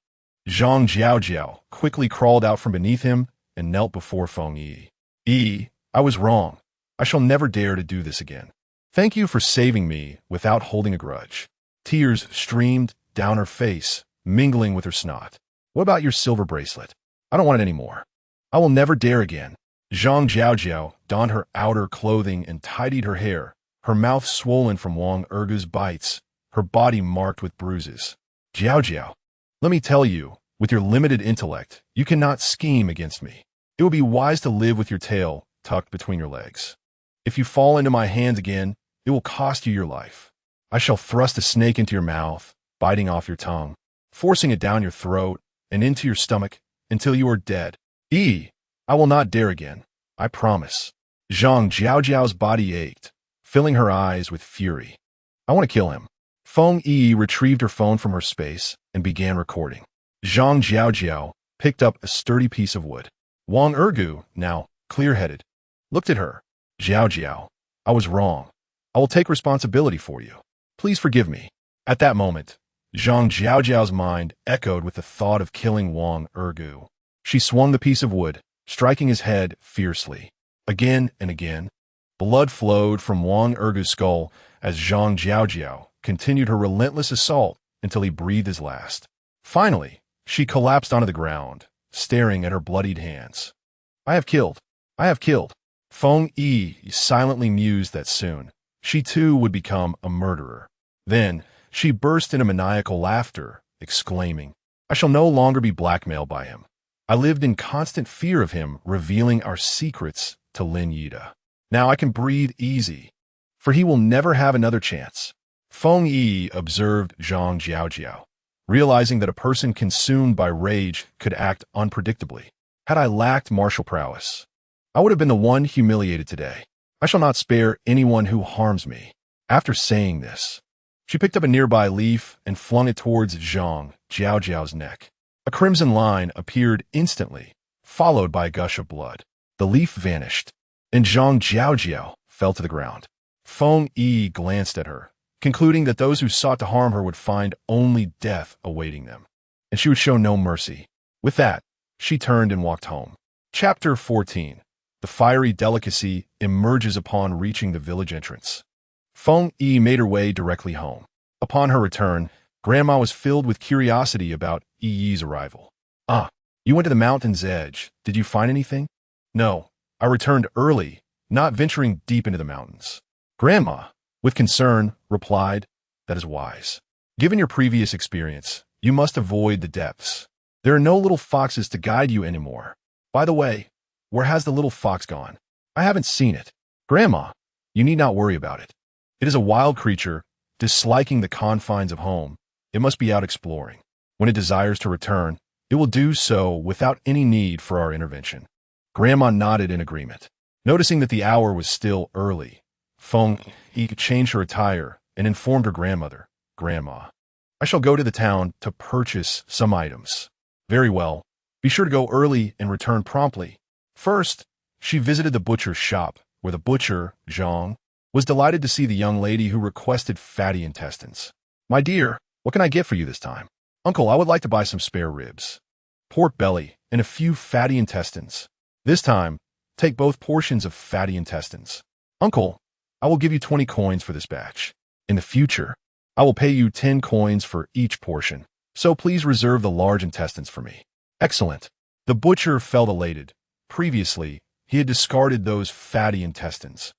Zhang Jiao quickly crawled out from beneath him and knelt before Feng Yiyi. Yi, I was wrong. I shall never dare to do this again. Thank you for saving me without holding a grudge. Tears streamed down her face, mingling with her snot. What about your silver bracelet? I don't want it anymore. I will never dare again. Zhang Jiao donned her outer clothing and tidied her hair, her mouth swollen from Wang Ergo's bites, her body marked with bruises. Jiao, let me tell you, with your limited intellect, you cannot scheme against me. It would be wise to live with your tail tucked between your legs. If you fall into my hands again, it will cost you your life. I shall thrust a snake into your mouth, biting off your tongue, forcing it down your throat and into your stomach until you are dead. I will not dare again. I promise. Zhang Jiao's body ached, filling her eyes with fury. I want to kill him. Feng Yiyi retrieved her phone from her space and began recording. Zhang Jiao picked up a sturdy piece of wood. Wang Ergo, now clear-headed, looked at her. Jiao, I was wrong. I will take responsibility for you. Please forgive me. At that moment, Zhang Jiao's mind echoed with the thought of killing Wang Ergo. She swung the piece of wood, striking his head fiercely. Again and again, Blood flowed from Wang Ergu's skull as Zhang Jiaojiao continued her relentless assault until he breathed his last. Finally, she collapsed onto the ground, staring at her bloodied hands. I have killed. I have killed. Feng Yiyi silently mused that soon she too would become a murderer. Then she burst into maniacal laughter, exclaiming, I shall no longer be blackmailed by him. I lived in constant fear of him revealing our secrets to Lin Yida. Now I can breathe easy, for he will never have another chance. Feng Yiyi observed Zhang Jiaojiao, realizing that a person consumed by rage could act unpredictably. Had I lacked martial prowess, I would have been the one humiliated today. I shall not spare anyone who harms me. After saying this, she picked up a nearby leaf and flung it towards Zhang Jiaojiao's neck. A crimson line appeared instantly, followed by a gush of blood. The leaf vanished, and Zhang Jiaojiao fell to the ground. Feng Yiyi glanced at her, concluding that those who sought to harm her would find only death awaiting them, and she would show no mercy. With that, she turned and walked home. Chapter 14. The fiery delicacy emerges upon reaching the village entrance. Feng Yiyi made her way directly home. Upon her return, Grandma was filled with curiosity about Yiyi's arrival. Ah, you went to the mountain's edge. Did you find anything? No, I returned early, not venturing deep into the mountains. Grandma, with concern, replied, That is wise. Given your previous experience, you must avoid the depths. There are no little foxes to guide you anymore. By the way, where has the little fox gone? I haven't seen it. Grandma, you need not worry about it. It is a wild creature, disliking the confines of home. It must be out exploring. When it desires to return, it will do so without any need for our intervention. Grandma nodded in agreement. Noticing that the hour was still early, Feng Yiyi changed her attire and informed her grandmother, Grandma, I shall go to the town to purchase some items. Very well. Be sure to go early and return promptly. First, she visited the butcher's shop, where the butcher, Zhang, was delighted to see the young lady who requested fatty intestines. My dear, what can I get for you this time? Uncle, I would like to buy some spare ribs, pork belly, and a few fatty intestines. This time, take both portions of fatty intestines. Uncle, I will give you 20 coins for this batch. In the future, I will pay you 10 coins for each portion, so please reserve the large intestines for me. Excellent. The butcher felt elated. Previously, he had discarded those fatty intestines,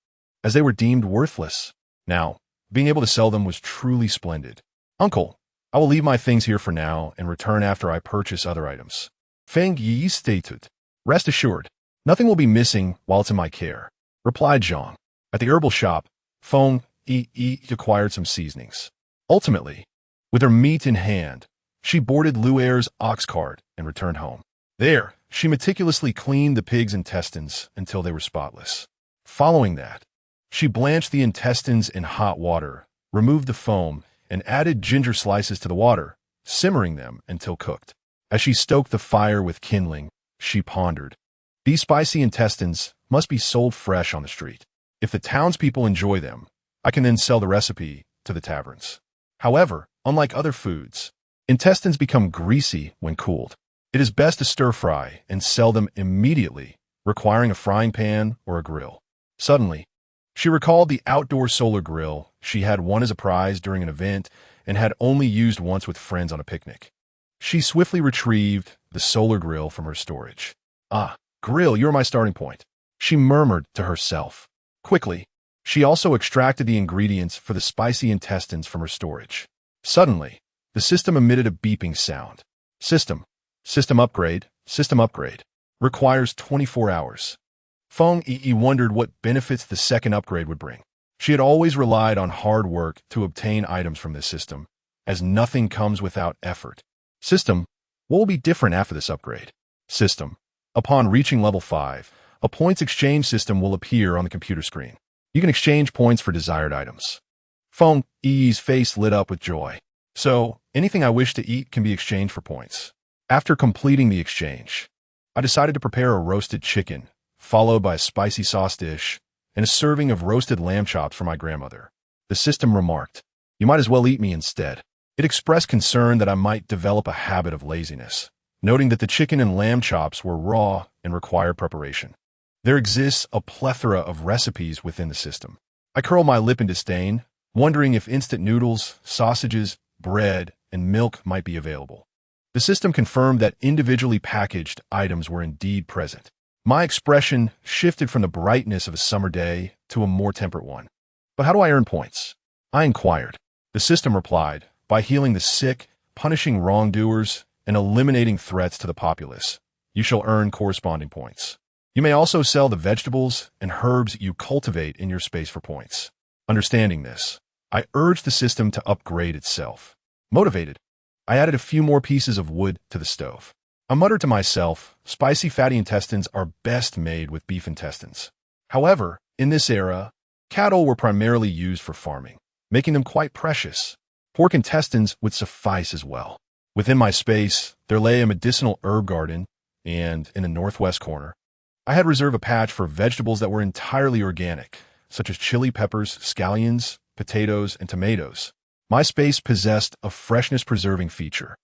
as they were deemed worthless. Now, being able to sell them was truly splendid. Uncle, I will leave my things here for now and return after I purchase other items. Feng Yiyi stated. Rest assured, nothing will be missing while it's in my care, replied Zhang. At the herbal shop, Feng Yiyi acquired some seasonings. Ultimately, with her meat in hand, she boarded Luer's ox cart and returned home. There, she meticulously cleaned the pig's intestines until they were spotless. Following that, she blanched the intestines in hot water, removed the foam, and added ginger slices to the water, simmering them until cooked. As she stoked the fire with kindling, she pondered. These spicy intestines must be sold fresh on the street. If the townspeople enjoy them, I can then sell the recipe to the taverns. However, unlike other foods, intestines become greasy when cooled. It is best to stir-fry and sell them immediately, requiring a frying pan or a grill. Suddenly, she recalled the outdoor solar grill she had won as a prize during an event and had only used once with friends on a picnic. She swiftly retrieved the solar grill from her storage. Ah, grill, you're my starting point, she murmured to herself. Quickly, she also extracted the ingredients for the spicy intestines from her storage. Suddenly, the system emitted a beeping sound. System upgrade, requires 24 hours. Feng Yiyi wondered what benefits the second upgrade would bring. She had always relied on hard work to obtain items from this system, as nothing comes without effort. System, what will be different after this upgrade? System, upon reaching level 5, a points exchange system will appear on the computer screen. You can exchange points for desired items. Feng Yiyi's face lit up with joy. So, anything I wish to eat can be exchanged for points. After completing the exchange, I decided to prepare a roasted chicken, followed by a spicy sauce dish and a serving of roasted lamb chops for my grandmother. The system remarked, You might as well eat me instead. It expressed concern that I might develop a habit of laziness, noting that the chicken and lamb chops were raw and required preparation. There exists a plethora of recipes within the system. I curl my lip in disdain, wondering if instant noodles, sausages, bread, and milk might be available. The system confirmed that individually packaged items were indeed present. My expression shifted from the brightness of a summer day to a more temperate one. But how do I earn points? I inquired. The system replied, by healing the sick, punishing wrongdoers, and eliminating threats to the populace. You shall earn corresponding points. You may also sell the vegetables and herbs you cultivate in your space for points. Understanding this, I urged the system to upgrade itself. Motivated, I added a few more pieces of wood to the stove. I muttered to myself, spicy fatty intestines are best made with beef intestines. However, in this era, cattle were primarily used for farming, making them quite precious. Pork intestines would suffice as well. Within my space, there lay a medicinal herb garden, and in the northwest corner, I had reserved a patch for vegetables that were entirely organic, such as chili peppers, scallions, potatoes, and tomatoes. My space possessed a freshness-preserving feature,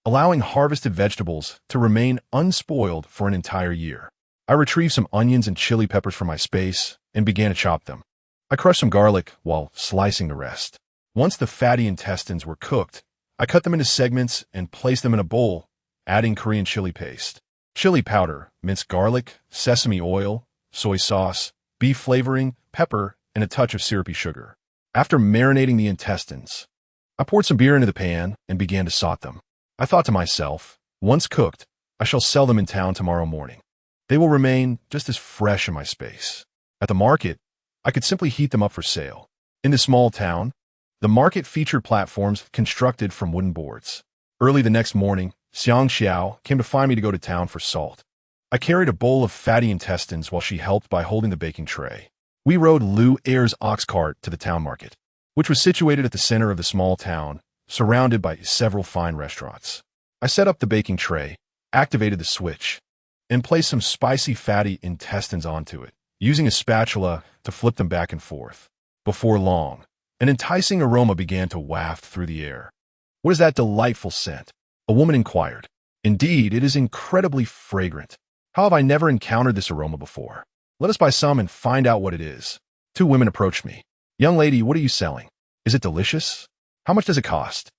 allowing harvested vegetables to remain unspoiled for an entire year. I retrieved some onions and chili peppers from my space and began to chop them. I crushed some garlic while slicing the rest. Once the fatty intestines were cooked, I cut them into segments and placed them in a bowl, adding Korean chili paste, chili powder, minced garlic, sesame oil, soy sauce, beef flavoring, pepper, and a touch of syrupy sugar. After marinating the intestines, I poured some beer into the pan and began to saute them. I thought to myself, once cooked, I shall sell them in town tomorrow morning. They will remain just as fresh in my space. At the market, I could simply heat them up for sale. In the small town, the market featured platforms constructed from wooden boards. Early the next morning, Xiang Xiao came to find me to go to town for salt. I carried a bowl of fatty intestines while she helped by holding the baking tray. We rode Lu Er's ox cart to the town market, which was situated at the center of the small town, surrounded by several fine restaurants. I set up the baking tray, activated the switch, and placed some spicy fatty intestines onto it, using a spatula to flip them back and forth. Before long, an enticing aroma began to waft through the air. What is that delightful scent? A woman inquired. Indeed, it is incredibly fragrant. How have I never encountered this aroma before? Let us buy some and find out what it is. Two women approached me. Young lady, what are you selling? Is it delicious? How much does it cost?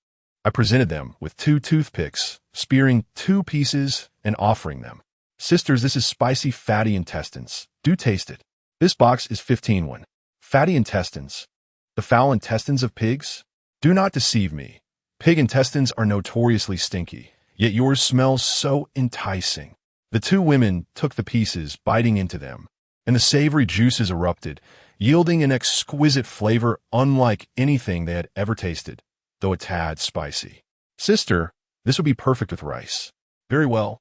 I presented them with 2 toothpicks, spearing 2 pieces and offering them. Sisters, this is spicy fatty intestines. Do taste it. This box is 15 won. Fatty intestines. The foul intestines of pigs? Do not deceive me. Pig intestines are notoriously stinky, yet yours smells so enticing. The 2 women took the pieces, biting into them, and the savory juices erupted, yielding an exquisite flavor unlike anything they had ever tasted, though a tad spicy. Sister, this would be perfect with rice. Very well.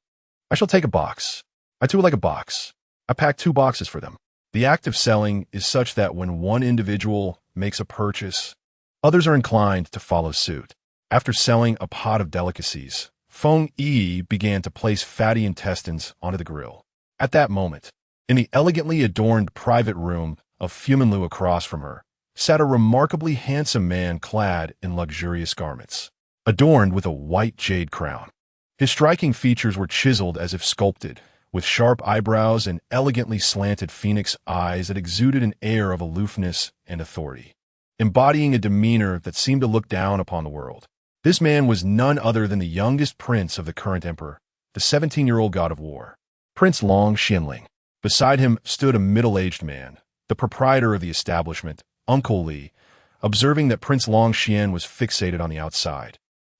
I shall take a box. I too would like a box. I packed 2 boxes for them. The act of selling is such that when one individual makes a purchase, others are inclined to follow suit. After selling a pot of delicacies, Feng Yiyi began to place fatty intestines onto the grill. At that moment, in the elegantly adorned private room of Fumanlu across from her, sat a remarkably handsome man clad in luxurious garments, adorned with a white jade crown. His striking features were chiseled as if sculpted, with sharp eyebrows and elegantly slanted phoenix eyes that exuded an air of aloofness and authority, embodying a demeanor that seemed to look down upon the world. This man was none other than the youngest prince of the current emperor, the 17-year-old god of war, Prince Long Xianling. Beside him stood a middle-aged man, the proprietor of the establishment, Uncle Li, observing that Prince Long Xian was fixated on the outside.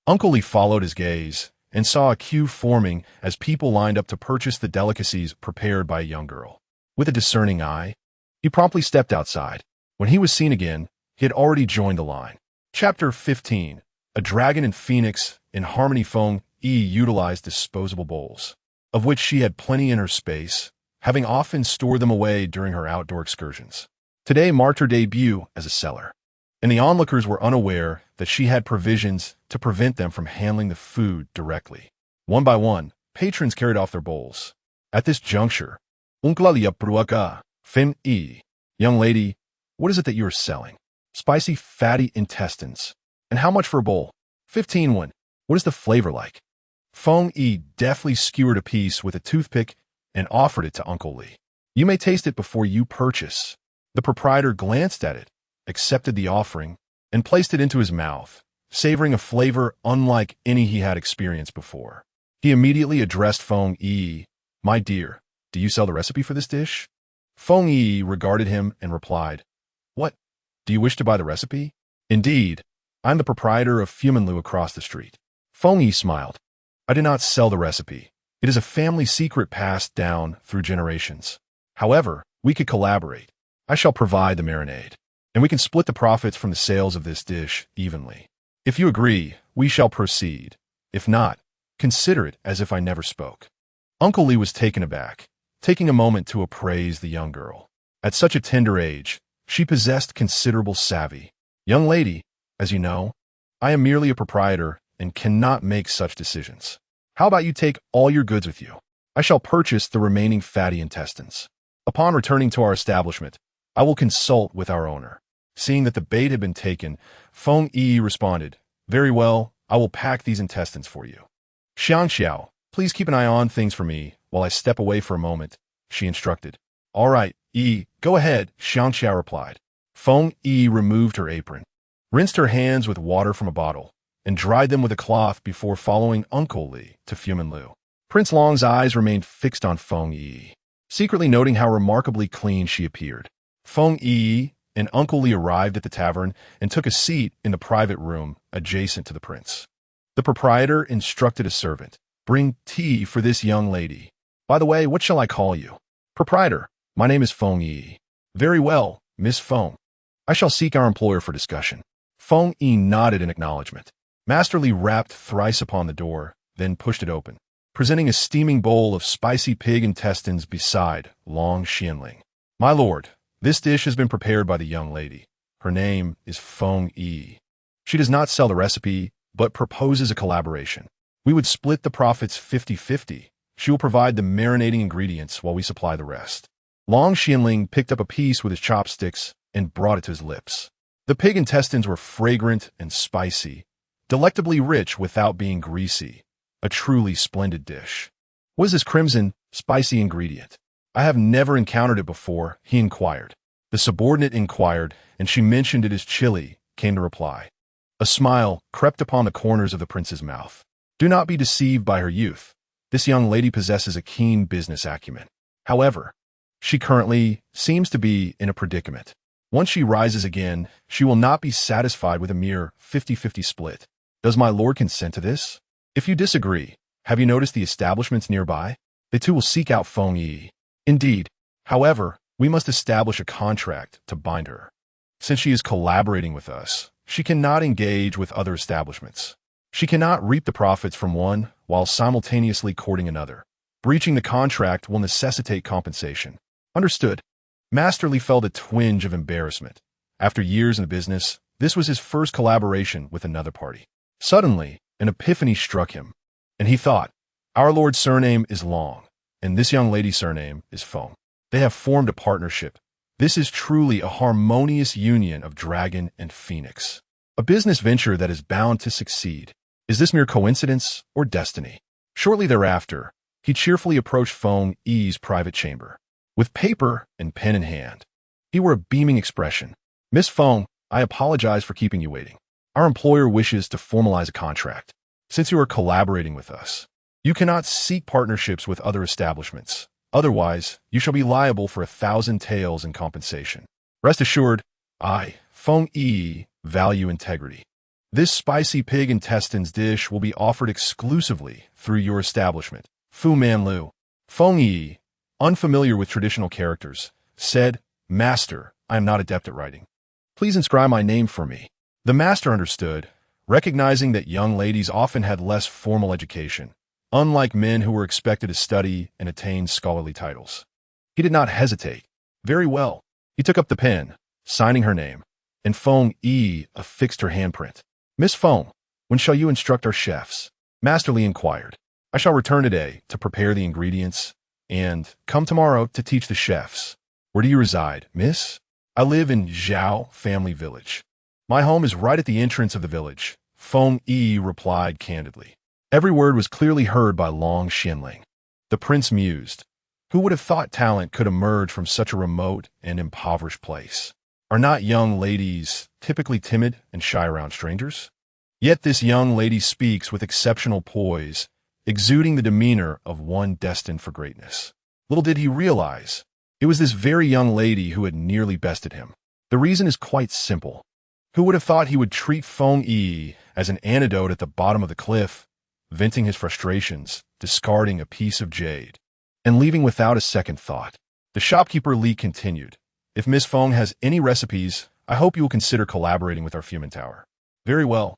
Uncle Li followed his gaze and saw a queue forming as people lined up to purchase the delicacies prepared by a young girl. With a discerning eye, he promptly stepped outside. When he was seen again, he had already joined the line. Chapter 15. A dragon and phoenix in harmony. Feng Yiyi utilized disposable bowls, of which she had plenty in her space, having often stored them away during her outdoor excursions. Today marked her debut as a seller, and the onlookers were unaware that she had provisions to prevent them from handling the food directly. One by one, patrons carried off their bowls. At this juncture, Feng Yiyi, young lady, what is it that you are selling? Spicy fatty intestines. And how much for a bowl? 15 won. What is the flavor like? Feng Yiyi deftly skewered a piece with a toothpick and offered it to Uncle Li. You may taste it before you purchase. The proprietor glanced at it, accepted the offering, and placed it into his mouth, savoring a flavor unlike any he had experienced before. He immediately addressed Feng Yiyi. My dear, do you sell the recipe for this dish? Feng Yiyi regarded him and replied, What? Do you wish to buy the recipe? Indeed, I'm the proprietor of Fumanlu across the street. Feng Yiyi smiled. I do not sell the recipe. It is a family secret passed down through generations. However, we could collaborate. I shall provide the marinade, and we can split the profits from the sales of this dish evenly. If you agree, we shall proceed. If not, consider it as if I never spoke. Uncle Li was taken aback, taking a moment to appraise the young girl. At such a tender age, she possessed considerable savvy. Young lady, as you know, I am merely a proprietor and cannot make such decisions. How about you take all your goods with you? I shall purchase the remaining fatty intestines. Upon returning to our establishment, I will consult with our owner. Seeing that the bait had been taken, Feng Yiyi responded, Very well, I will pack these intestines for you. Xiao, please keep an eye on things for me while I step away for a moment, she instructed. All right, Yi, go ahead, Xiao replied. Feng Yiyi removed her apron, rinsed her hands with water from a bottle, and dried them with a cloth before following Uncle Li to Fumanlu. Prince Long's eyes remained fixed on Feng Yiyi, secretly noting how remarkably clean she appeared. Feng Yiyi and Uncle Li arrived at the tavern and took a seat in the private room adjacent to the prince. The proprietor instructed a servant, Bring tea for this young lady. By the way, what shall I call you? Proprietor, my name is Feng Yiyi. Very well, Miss Feng. I shall seek our employer for discussion. Feng Yiyi nodded in acknowledgement. Master Li rapped thrice upon the door, then pushed it open, presenting a steaming bowl of spicy pig intestines beside Long Xianling. My lord, this dish has been prepared by the young lady. Her name is Feng Yiyi. She does not sell the recipe, but proposes a collaboration. We would split the profits 50-50. She will provide the marinating ingredients while we supply the rest. Long Xianling picked up a piece with his chopsticks and brought it to his lips. The pig intestines were fragrant and spicy, delectably rich without being greasy. A truly splendid dish. What is this crimson, spicy ingredient? I have never encountered it before, he inquired. The subordinate inquired, and she mentioned it as chili, came the reply. A smile crept upon the corners of the prince's mouth. Do not be deceived by her youth. This young lady possesses a keen business acumen. However, she currently seems to be in a predicament. Once she rises again, she will not be satisfied with a mere 50-50 split. Does my lord consent to this? If you disagree, have you noticed the establishments nearby? They too will seek out Feng Yiyi. Indeed. However, we must establish a contract to bind her. Since she is collaborating with us, she cannot engage with other establishments. She cannot reap the profits from one while simultaneously courting another. Breaching the contract will necessitate compensation. Understood. Master Li felt a twinge of embarrassment. After years in the business, this was his first collaboration with another party. Suddenly, an epiphany struck him, and he thought, Our Lord's surname is Long, and this young lady's surname is Feng. They have formed a partnership. This is truly a harmonious union of dragon and phoenix. A business venture that is bound to succeed. Is this mere coincidence or destiny? Shortly thereafter, he cheerfully approached Feng Yiyi's private chamber. With paper and pen in hand, he wore a beaming expression. Miss Feng, I apologize for keeping you waiting. Our employer wishes to formalize a contract. Since you are collaborating with us, you cannot seek partnerships with other establishments. Otherwise, you shall be liable for 1,000 taels in compensation. Rest assured, I, Feng Yiyi, value integrity. This spicy pig intestines dish will be offered exclusively through your establishment, Fumanlu. Feng Yiyi, unfamiliar with traditional characters, said, Master, I am not adept at writing. Please inscribe my name for me. The master understood, recognizing that young ladies often had less formal education, unlike men who were expected to study and attain scholarly titles. He did not hesitate. Very well. He took up the pen, signing her name, and Feng Yiyi affixed her handprint. Miss Feng, when shall you instruct our chefs? Master Li inquired. I shall return today to prepare the ingredients, and come tomorrow to teach the chefs. Where do you reside, miss? I live in Zhao Family Village. My home is right at the entrance of the village, Feng Yiyi replied candidly. Every word was clearly heard by Long Xianling. The prince mused. Who would have thought talent could emerge from such a remote and impoverished place? Are not young ladies typically timid and shy around strangers? Yet this young lady speaks with exceptional poise, exuding the demeanor of one destined for greatness. Little did he realize, it was this very young lady who had nearly bested him. The reason is quite simple. Who would have thought he would treat Feng Yiyi as an antidote at the bottom of the cliff, venting his frustrations, discarding a piece of jade, and leaving without a second thought? The shopkeeper Li continued, "If Miss Feng has any recipes, I hope you will consider collaborating with our Fumin Tower." "Very well.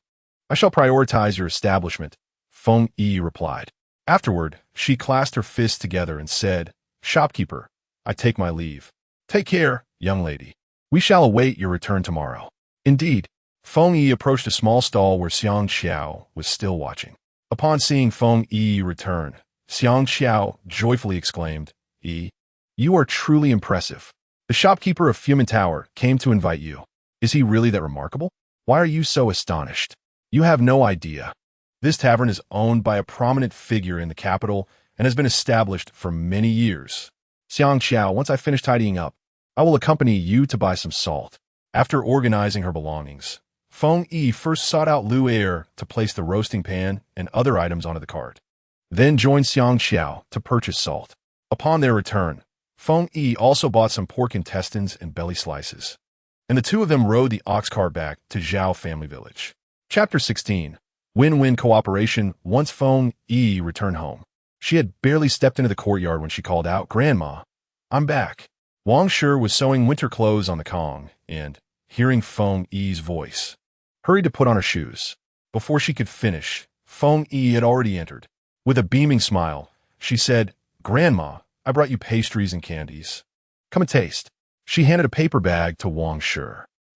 I shall prioritize your establishment," Feng Yiyi replied. Afterward, she clasped her fists together and said, "Shopkeeper, I take my leave. Take care, young lady. We shall await your return tomorrow." Indeed, Feng Yiyi approached a small stall where Xiang Xiao was still watching. Upon seeing Feng Yiyi return, Xiang Xiao joyfully exclaimed, "Yi, you are truly impressive. The shopkeeper of Fumin Tower came to invite you. Is he really that remarkable? Why are you so astonished? You have no idea. This tavern is owned by a prominent figure in the capital and has been established for many years. Xiang Xiao, once I finish tidying up, I will accompany you to buy some salt." After organizing her belongings, Feng Yi first sought out Lu Er to place the roasting pan and other items onto the cart, then joined Xiang Xiao to purchase salt. Upon their return, Feng Yi also bought some pork intestines and belly slices, and the two of them rode the ox cart back to Zhao family village. Chapter 16. Win-win cooperation. Once Feng Yi returned home, she had barely stepped into the courtyard when she called out, "Grandma, I'm back." Wang Shi was sewing winter clothes on the Kong and, hearing Feng Yi's voice, hurried to put on her shoes. Before she could finish, Feng Yi had already entered. With a beaming smile, she said, "Grandma, I brought you pastries and candies. Come and taste." She handed a paper bag to Wang Shi.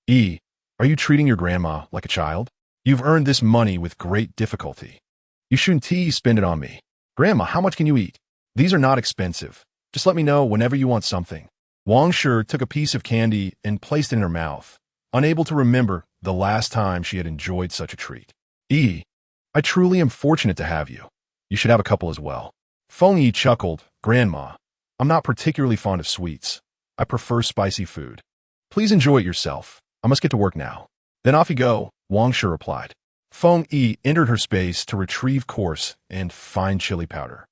"Yi, are you treating your grandma like a child? You've earned this money with great difficulty. You shouldn't spend it on me." "Grandma, how much can you eat? These are not expensive. Just let me know whenever you want something." Wang Shi took a piece of candy and placed it in her mouth, unable to remember the last time she had enjoyed such a treat. "Yi, I truly am fortunate to have you. You should have a couple as well." Feng Yi chuckled, "Grandma, I'm not particularly fond of sweets. I prefer spicy food. Please enjoy it yourself. I must get to work now." "Then off you go," Wang Shi replied. Feng Yi entered her space to retrieve coarse and fine chili powder,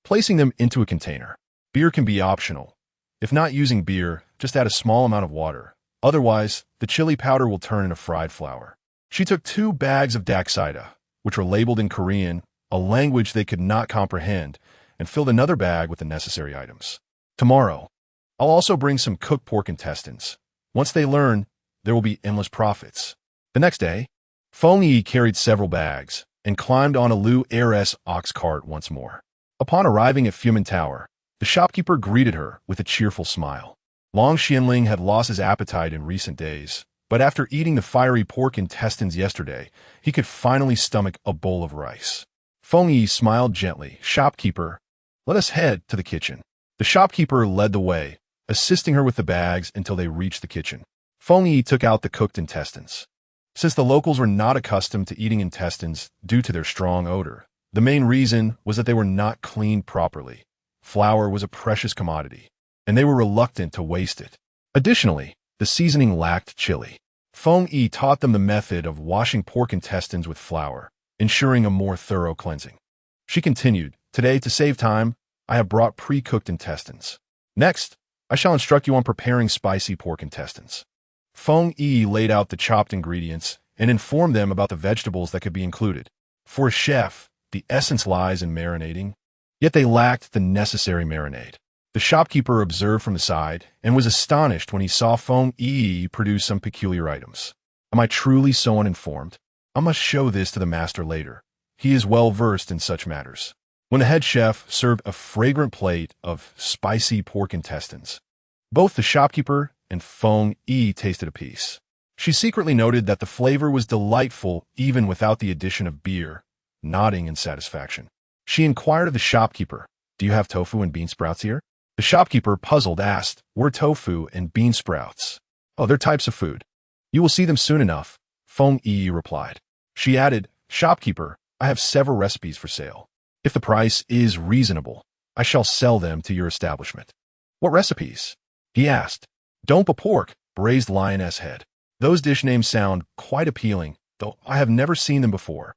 placing them into a container. Beer can be optional. If not using beer, just add a small amount of water. Otherwise, the chili powder will turn into fried flour. She took 2 bags of daksida, which were labeled in Korean, a language they could not comprehend, and filled another bag with the necessary items. "Tomorrow, I'll also bring some cooked pork intestines. Once they learn, there will be endless profits." The next day, Feng Yi carried several bags and climbed on a Lu Er's ox cart once more. Upon arriving at Fumin Tower, the shopkeeper greeted her with a cheerful smile. Long Xianling had lost his appetite in recent days, but after eating the fiery pork intestines yesterday, he could finally stomach a bowl of rice. Feng Yi smiled gently. "Shopkeeper, let us head to the kitchen." The shopkeeper led the way, assisting her with the bags until they reached the kitchen. Feng Yi took out the cooked intestines. Since the locals were not accustomed to eating intestines due to their strong odor, the main reason was that they were not cleaned properly. Flour was a precious commodity, and they were reluctant to waste it. Additionally, the seasoning lacked chili. Feng Yi taught them the method of washing pork intestines with flour, ensuring a more thorough cleansing. She continued, "Today, to save time, I have brought pre-cooked intestines. Next, I shall instruct you on preparing spicy pork intestines." Feng Yi laid out the chopped ingredients and informed them about the vegetables that could be included. For a chef, the essence lies in marinating, yet they lacked the necessary marinade. The shopkeeper observed from the side and was astonished when he saw Feng Yi produce some peculiar items. "Am I truly so uninformed? I must show this to the master later. He is well versed in such matters." When the head chef served a fragrant plate of spicy pork intestines, both the shopkeeper and Feng Yi tasted a piece. She secretly noted that the flavor was delightful even without the addition of beer, nodding in satisfaction. She inquired of the shopkeeper, "Do you have tofu and bean sprouts here?" The shopkeeper, puzzled, asked, "Were tofu and bean sprouts?" "Oh, they're types of food. You will see them soon enough," Feng Yi replied. She added, "Shopkeeper, I have several recipes for sale. If the price is reasonable, I shall sell them to your establishment. What recipes? He asked. Dompa pork, braised lioness head. Those dish names sound quite appealing, though I have never seen them before.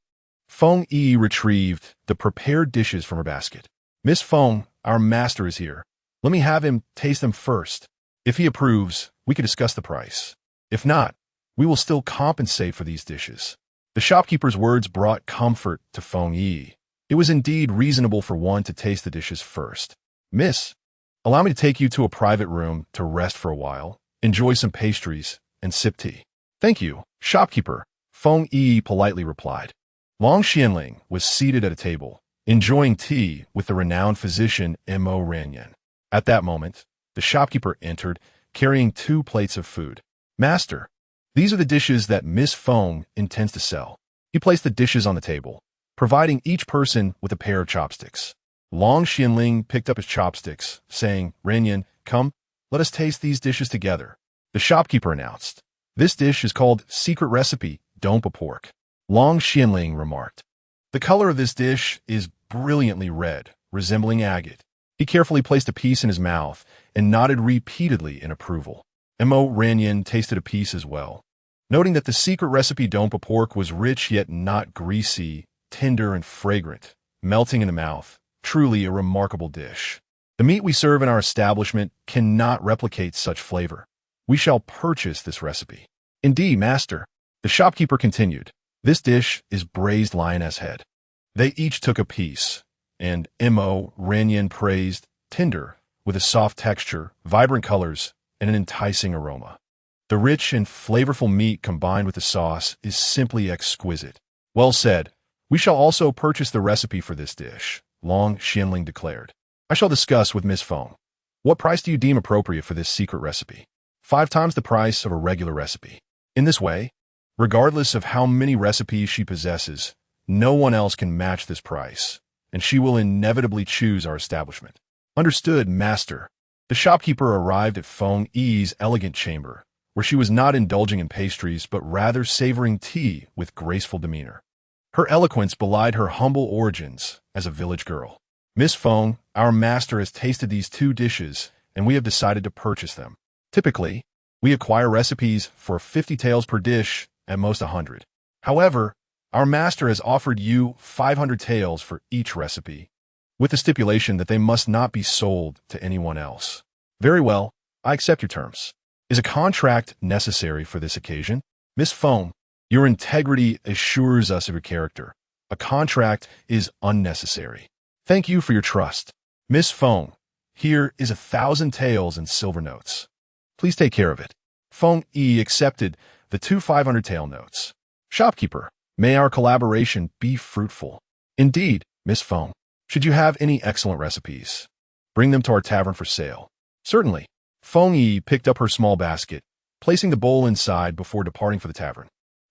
Feng Yiyi retrieved the prepared dishes from her basket. Miss Feng, our master is here. Let me have him taste them first. If he approves, we can discuss the price. If not, we will still compensate for these dishes. The shopkeeper's words brought comfort to Feng Yiyi. It was indeed reasonable for one to taste the dishes first. Miss, allow me to take you to a private room to rest for a while, enjoy some pastries, and sip tea. Thank you, shopkeeper, Feng Yiyi politely replied. Long Xianling was seated at a table, enjoying tea with the renowned physician Mo Ranyan. At that moment, the shopkeeper entered, carrying 2 plates of food. Master, these are the dishes that Miss Feng intends to sell. He placed the dishes on the table, providing each person with a pair of chopsticks. Long Xianling picked up his chopsticks, saying, Ranyan, come, let us taste these dishes together. The shopkeeper announced, This dish is called Secret Recipe Dompa Pork. Long Xianling remarked. The color of this dish is brilliantly red, resembling agate. He carefully placed a piece in his mouth and nodded repeatedly in approval. Mo Ranyan tasted a piece as well, noting that the secret recipe Dompa pork was rich yet not greasy, tender and fragrant, melting in the mouth. Truly a remarkable dish. The meat we serve in our establishment cannot replicate such flavor. We shall purchase this recipe. Indeed, master, the shopkeeper continued. This dish is braised lioness head. They each took a piece, and Mo Ranyan praised, tender, with a soft texture, vibrant colors, and an enticing aroma. The rich and flavorful meat combined with the sauce is simply exquisite. Well said. We shall also purchase the recipe for this dish, Long Xianling declared. I shall discuss with Miss Feng. What price do you deem appropriate for this secret recipe? 5 times the price of a regular recipe. In this way, regardless of how many recipes she possesses, no one else can match this price, and she will inevitably choose our establishment. Understood, master. The shopkeeper arrived at Feng Yiyi's elegant chamber, where she was not indulging in pastries but rather savoring tea with graceful demeanor. Her eloquence belied her humble origins as a village girl. Miss Feng, our master has tasted these 2 dishes, and we have decided to purchase them. Typically, we acquire recipes for 50 taels per dish, at most 100. However, our master has offered you 500 taels for each recipe, with the stipulation that they must not be sold to anyone else. Very well, I accept your terms. Is a contract necessary for this occasion? Miss Feng, your integrity assures us of your character. A contract is unnecessary. Thank you for your trust. Miss Feng, here is 1,000 taels in silver notes. Please take care of it. Feng Yiyi accepted the 2 500 tael notes. Shopkeeper, may our collaboration be fruitful. Indeed, Miss Feng. Should you have any excellent recipes, bring them to our tavern for sale. Certainly. Feng Yiyi picked up her small basket, placing the bowl inside before departing for the tavern.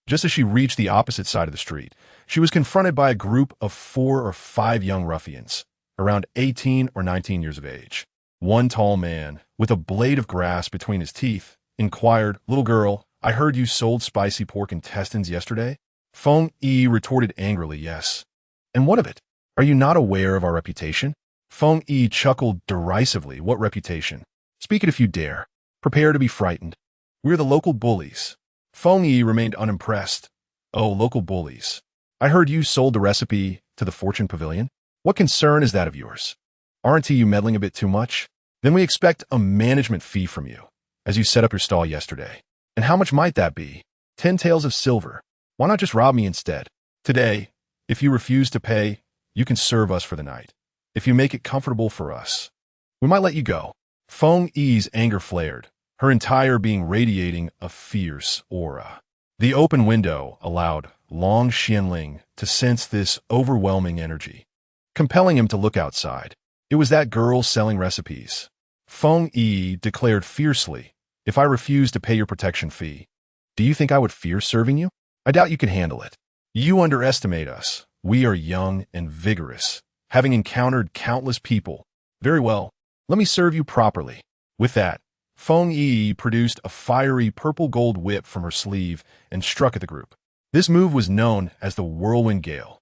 Just as she reached the opposite side of the street, she was confronted by a group of 4 or 5 young ruffians, around 18 or 19 years of age. One tall man, with a blade of grass between his teeth, inquired, Little girl, I heard you sold spicy pork intestines yesterday? Feng Yiyi retorted angrily, Yes. And what of it? Are you not aware of our reputation? Feng Yiyi chuckled derisively. What reputation? Speak it if you dare. Prepare to be frightened. We're the local bullies. Feng Yiyi remained unimpressed. Oh, local bullies. I heard you sold the recipe to the Fortune Pavilion. What concern is that of yours? Aren't you meddling a bit too much? Then we expect a management fee from you, as you set up your stall yesterday. And how much might that be? 10 taels of silver. Why not just rob me instead? Today, if you refuse to pay, you can serve us for the night. If you make it comfortable for us, we might let you go. Feng Yiyi's anger flared, her entire being radiating a fierce aura. The open window allowed Long Xianling to sense this overwhelming energy, compelling him to look outside. It was that girl selling recipes. Feng Yiyi declared fiercely, If I refuse to pay your protection fee, do you think I would fear serving you? I doubt you can handle it. You underestimate us. We are young and vigorous, having encountered countless people. Very well, let me serve you properly. With that, Feng Yiyi produced a fiery purple-gold whip from her sleeve and struck at the group. This move was known as the Whirlwind Gale.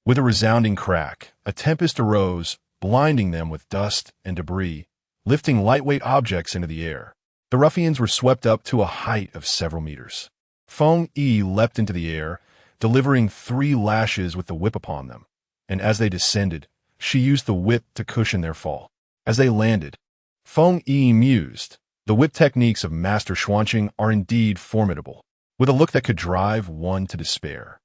With a resounding crack, a tempest arose, blinding them with dust and debris, lifting lightweight objects into the air. The ruffians were swept up to a height of several meters. Feng Yiyi leapt into the air, delivering 3 lashes with the whip upon them, and as they descended, she used the whip to cushion their fall. As they landed, Feng Yiyi mused, "The whip techniques of Master Xuanqing are indeed formidable," with a look that could drive one to despair.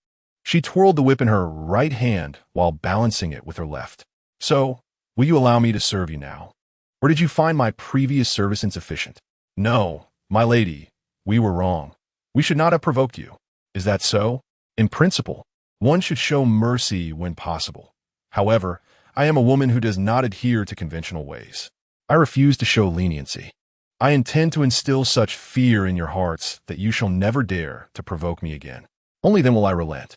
She twirled the whip in her right hand while balancing it with her left. "So, will you allow me to serve you now? Or did you find my previous service insufficient?" "No, my lady, we were wrong. We should not have provoked you." "Is that so?" "In principle, one should show mercy when possible. However, I am a woman who does not adhere to conventional ways. I refuse to show leniency. I intend to instill such fear in your hearts that you shall never dare to provoke me again. Only then will I relent.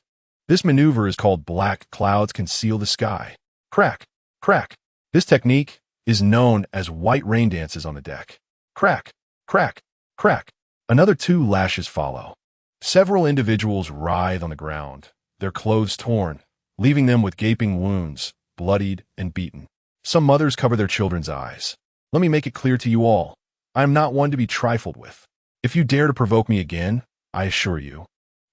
This maneuver is called black clouds conceal the sky. Crack, crack. This technique is known as white rain dances on the deck. Crack, crack, crack. Another 2 lashes follow. Several individuals writhe on the ground, their clothes torn, leaving them with gaping wounds, bloodied and beaten. Some mothers cover their children's eyes. Let me make it clear to you all, I am not one to be trifled with. If you dare to provoke me again, I assure you,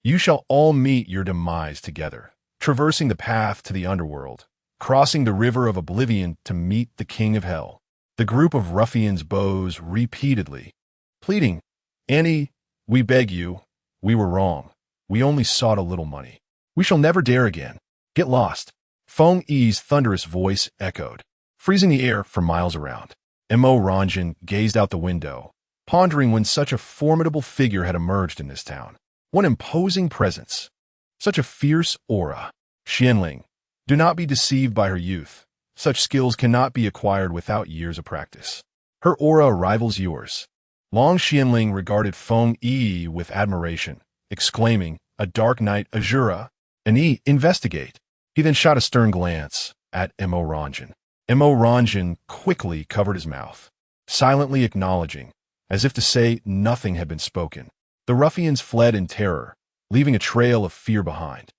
you shall all meet your demise together, traversing the path to the underworld, crossing the river of oblivion to meet the king of hell. The group of ruffians bows repeatedly, pleading, "Annie, we beg you, we were wrong. We only sought a little money. We shall never dare again. Get lost." Feng Yi's thunderous voice echoed, freezing the air for miles around. Mo Ranjin gazed out the window, pondering when such a formidable figure had emerged in this town. What imposing presence! Such a fierce aura. Xianling, do not be deceived by her youth. Such skills cannot be acquired without years of practice. Her aura rivals yours. Long Xianling regarded Feng Yiyi with admiration, exclaiming, "A dark night, Azura, and investigate." He then shot a stern glance at Mo Ranjin. Mo Ranjin quickly covered his mouth, silently acknowledging, as if to say nothing had been spoken. The ruffians fled in terror, leaving a trail of fear behind.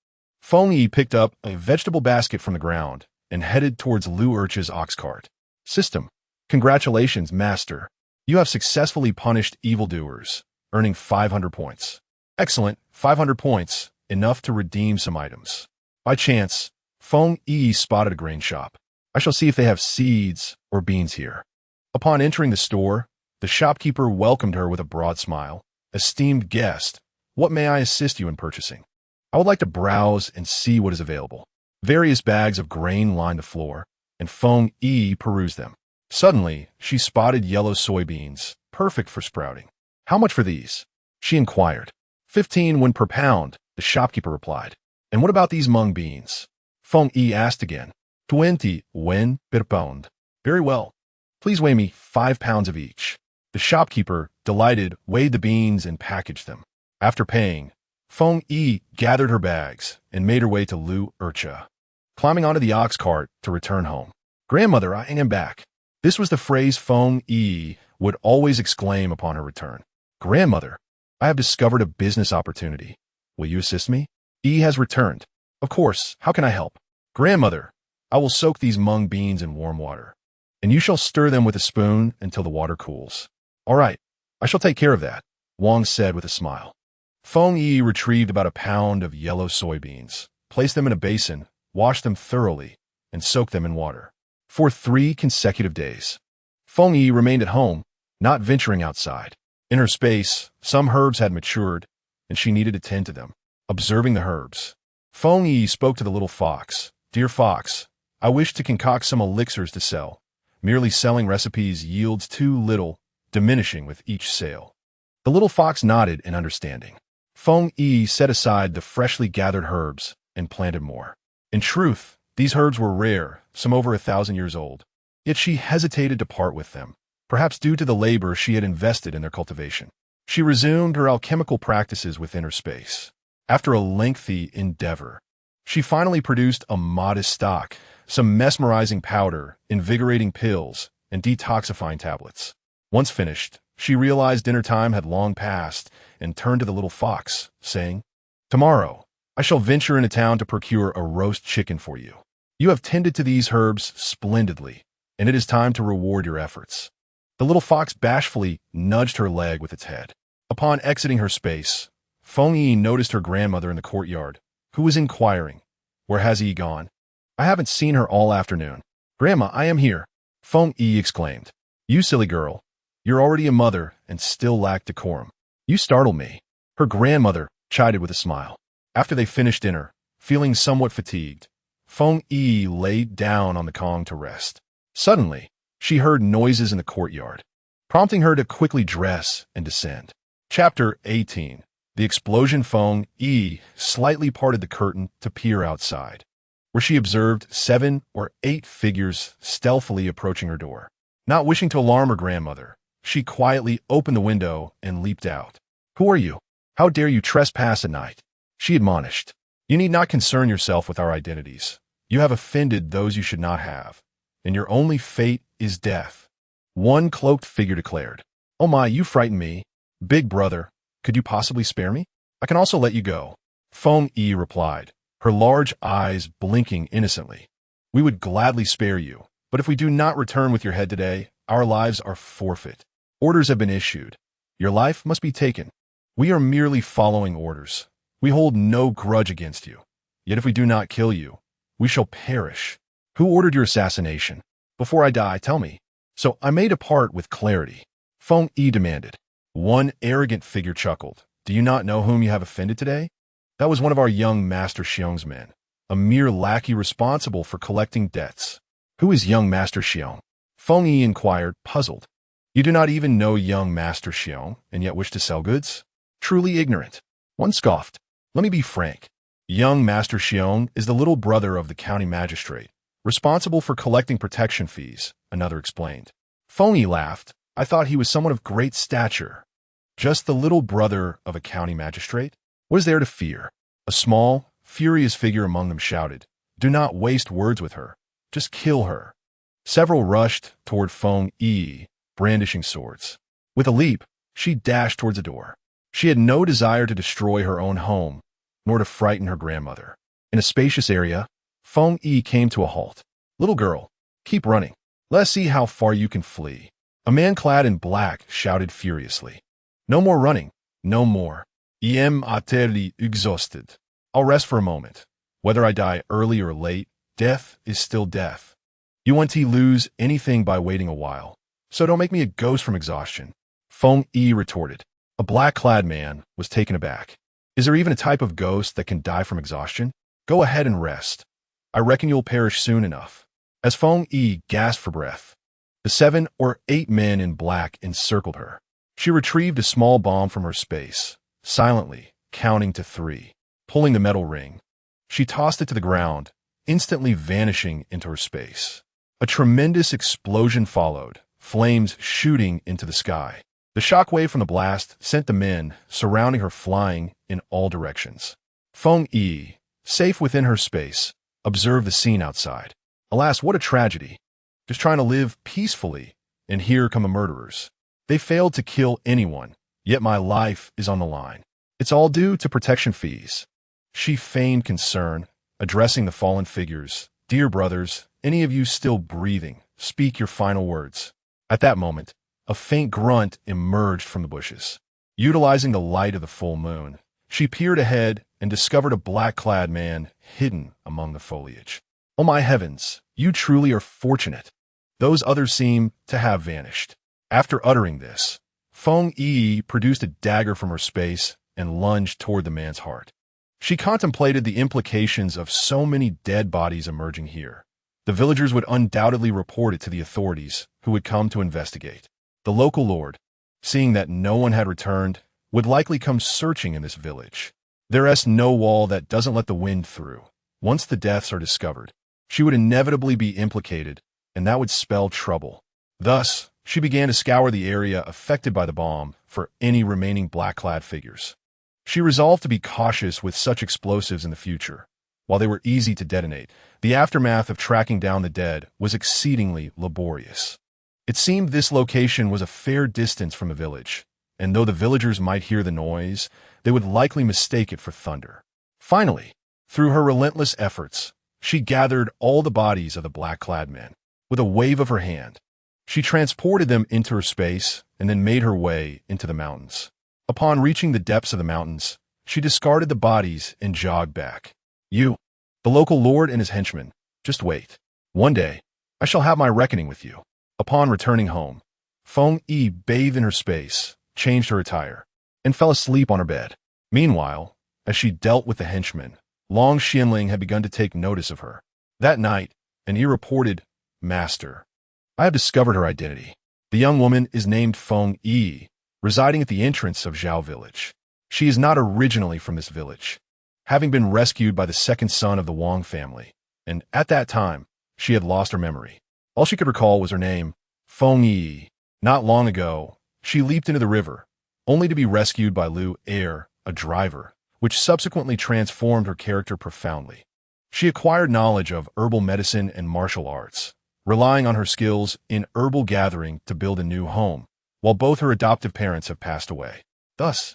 Feng Yiyi picked up a vegetable basket from the ground and headed towards Lu Urcha's ox cart. "System, congratulations, master. You have successfully punished evildoers, earning 500 points. Excellent, 500 points, enough to redeem some items." By chance, Feng Yiyi spotted a grain shop. "I shall see if they have seeds or beans here." Upon entering the store, the shopkeeper welcomed her with a broad smile. "Esteemed guest, what may I assist you in purchasing?" "I would like to browse and see what is available." Various bags of grain lined the floor, and Feng Yiyi perused them. Suddenly, she spotted yellow soybeans, perfect for sprouting. "How much for these?" she inquired. 15 wen per pound, the shopkeeper replied. "And what about these mung beans?" Feng Yiyi asked again. 20 wen per pound. "Very well. Please weigh me 5 pounds of each." The shopkeeper, delighted, weighed the beans and packaged them. After paying, Feng Yiyi gathered her bags and made her way to Lu Urcha, climbing onto the ox cart to return home. "Grandmother, I am back." This was the phrase Feng Yiyi would always exclaim upon her return. "Grandmother, I have discovered a business opportunity. Will you assist me?" "Yi has returned." "Of course, how can I help?" "Grandmother, I will soak these mung beans in warm water, and you shall stir them with a spoon until the water cools." "All right, I shall take care of that," Wang said with a smile. Feng Yiyi retrieved about a pound of yellow soybeans, placed them in a basin, washed them thoroughly, and soaked them in water. For 3 consecutive days, Feng Yiyi remained at home, not venturing outside. In her space, some herbs had matured, and she needed to tend to them. Observing the herbs, Feng Yiyi spoke to the little fox. "Dear fox, I wish to concoct some elixirs to sell. Merely selling recipes yields too little, diminishing with each sale." The little fox nodded in understanding. Feng Yiyi set aside the freshly gathered herbs and planted more. In truth, these herbs were rare, some over 1,000 years old. Yet she hesitated to part with them, perhaps due to the labor she had invested in their cultivation. She resumed her alchemical practices within her space. After a lengthy endeavor, she finally produced a modest stock, some mesmerizing powder, invigorating pills, and detoxifying tablets. Once finished, she realized dinner time had long passed and turned to the little fox, saying, "Tomorrow, I shall venture into town to procure a roast chicken for you. You have tended to these herbs splendidly, and it is time to reward your efforts. The little fox bashfully nudged her leg with its head. Upon exiting her space, Feng Yiyi noticed her grandmother in the courtyard, who was inquiring, "Where has he gone? I haven't seen her all afternoon." "Grandma, I am here," Feng Yiyi exclaimed. "You silly girl. You're already a mother and still lack decorum. You startle me." Her grandmother chided with a smile. After they finished dinner, feeling somewhat fatigued, Feng Yiyi lay down on the Kong to rest. Suddenly, she heard noises in the courtyard, prompting her to quickly dress and descend. Chapter 18. The explosion. Feng Yiyi slightly parted the curtain to peer outside, where she observed 7 or 8 figures stealthily approaching her door. Not wishing to alarm her grandmother, she quietly opened the window and leaped out. "Who are you? How dare you trespass at night?" she admonished. "You need not concern yourself with our identities. You have offended those you should not have, and your only fate is death," one cloaked figure declared. "Oh my, you frighten me. Big brother, could you possibly spare me? I can also let you go," Feng Yi replied, her large eyes blinking innocently. "We would gladly spare you, but if we do not return with your head today, our lives are forfeit. Orders have been issued. Your life must be taken. We are merely following orders. We hold no grudge against you. Yet if we do not kill you, we shall perish. Who ordered your assassination? Before I die, tell me, so I may depart with clarity," Feng Yi demanded. One arrogant figure chuckled. "Do you not know whom you have offended today? That was one of our young Master Xiong's men, a mere lackey responsible for collecting debts." "Who is young Master Xiong?" Feng Yi inquired, puzzled. "You do not even know young Master Xiong, and yet wish to sell goods? Truly ignorant." One scoffed. "Let me be frank. Young Master Xiong is the little brother of the county magistrate, responsible for collecting protection fees," another explained. Feng Yi laughed. "I thought he was someone of great stature." "Just the little brother of a county magistrate? What is there to fear?" A small, furious figure among them shouted. "Do not waste words with her. Just kill her." Several rushed toward Feng Yi, brandishing swords. With a leap, she dashed towards the door. She had no desire to destroy her own home, nor to frighten her grandmother. In a spacious area, Feng Yi came to a halt. "Little girl, keep running. Let's see how far you can flee." A man clad in black shouted furiously. "No more running, no more. I am utterly exhausted. I'll rest for a moment. Whether I die early or late, death is still death. You won't lose anything by waiting a while, so don't make me a ghost from exhaustion," Feng Yi retorted. A black-clad man was taken aback. "Is there even a type of ghost that can die from exhaustion? Go ahead and rest. I reckon you'll perish soon enough." As Feng Yi gasped for breath, the 7 or 8 men in black encircled her. She retrieved a small bomb from her space, silently counting to 3. Pulling the metal ring, she tossed it to the ground, instantly vanishing into her space. A tremendous explosion followed, flames shooting into the sky. The shockwave from the blast sent the men surrounding her flying in all directions. Feng Yi, safe within her space, observed the scene outside. Alas, what a tragedy. Just trying to live peacefully, and here come the murderers. They failed to kill anyone, yet my life is on the line. It's all due to protection fees. She feigned concern, addressing the fallen figures. "Dear brothers, any of you still breathing, speak your final words." At that moment, a faint grunt emerged from the bushes. Utilizing the light of the full moon, she peered ahead and discovered a black-clad man hidden among the foliage. "Oh my heavens, you truly are fortunate." Those others seem to have vanished. After uttering this, Feng Yi produced a dagger from her space and lunged toward the man's heart. She contemplated the implications of so many dead bodies emerging here. The villagers would undoubtedly report it to the authorities, who would come to investigate. The local lord, seeing that no one had returned, would likely come searching in this village. There is no wall that doesn't let the wind through. Once the deaths are discovered, she would inevitably be implicated, and that would spell trouble. Thus, she began to scour the area affected by the bomb for any remaining black-clad figures. She resolved to be cautious with such explosives in the future. While they were easy to detonate, the aftermath of tracking down the dead was exceedingly laborious. It seemed this location was a fair distance from the village, and though the villagers might hear the noise, they would likely mistake it for thunder. Finally, through her relentless efforts, She gathered all the bodies of the black-clad men. With a wave of her hand, she transported them into her space and then made her way into the mountains. Upon reaching the depths of the mountains, she discarded the bodies and jogged back. You, the local lord and his henchmen, just wait. One day, I shall have my reckoning with you. Upon returning home, Feng Yiyi bathed in her space, changed her attire, and fell asleep on her bed. Meanwhile, as she dealt with the henchmen, Long Xianling had begun to take notice of her. That night, an ear reported, "Master, I have discovered her identity. The young woman is named Feng Yiyi, residing at the entrance of Zhao village. She is not originally from this village, having been rescued by the second son of the Wang family, and at that time, she had lost her memory. All she could recall was her name, Feng Yiyi. Not long ago, she leaped into the river, only to be rescued by Lu Er, a driver, which subsequently transformed her character profoundly. She acquired knowledge of herbal medicine and martial arts, relying on her skills in herbal gathering to build a new home, while both her adoptive parents have passed away. Thus,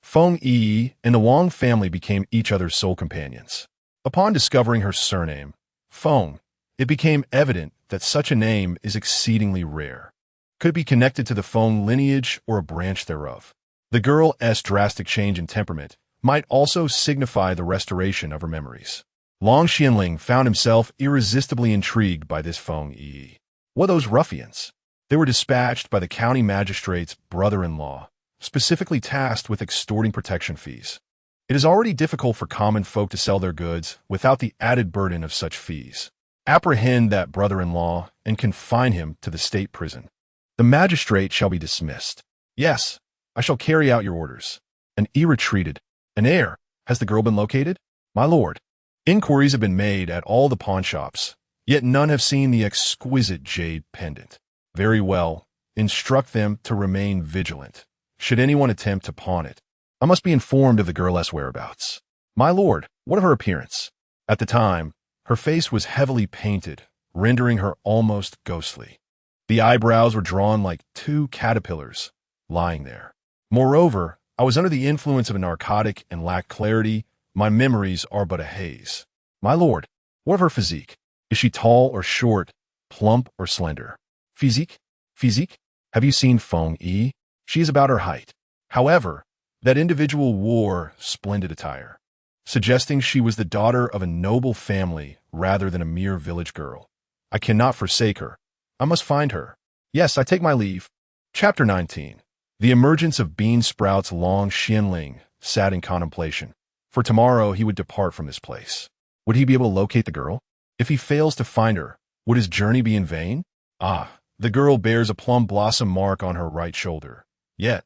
Feng Yiyi and the Wang family became each other's sole companions. Upon discovering her surname, Feng, it became evident that such a name is exceedingly rare. Could it be connected to the Feng lineage or a branch thereof? The girl's drastic change in temperament might also signify the restoration of her memories. Long Xianling found himself irresistibly intrigued by this Feng Yiyi. What those ruffians? They were dispatched by the county magistrate's brother-in-law, specifically tasked with extorting protection fees. It is already difficult for common folk to sell their goods without the added burden of such fees. Apprehend that brother-in-law and confine him to the state prison. The magistrate shall be dismissed. Yes, I shall carry out your orders. An E retreated. An heir. Has the girl been located? My lord. Inquiries have been made at all the pawnshops, yet none have seen the exquisite jade pendant. Very well. Instruct them to remain vigilant. Should anyone attempt to pawn it, I must be informed of the girl's whereabouts. My lord, what of her appearance? At the time, her face was heavily painted, rendering her almost ghostly. The eyebrows were drawn like two caterpillars, lying there. Moreover, I was under the influence of a narcotic and lacked clarity. My memories are but a haze. My lord, what of her physique? Is she tall or short, plump or slender? Physique? Physique? Have you seen Feng Yiyi? She is about her height. However, that individual wore splendid attire, suggesting she was the daughter of a noble family rather than a mere village girl. I cannot forsake her. I must find her. Yes, I take my leave. Chapter 19. The emergence of bean sprouts. Long Xianling sat in contemplation. For tomorrow he would depart from this place. Would he be able to locate the girl? If he fails to find her, would his journey be in vain? Ah, the girl bears a plum blossom mark on her right shoulder. Yet,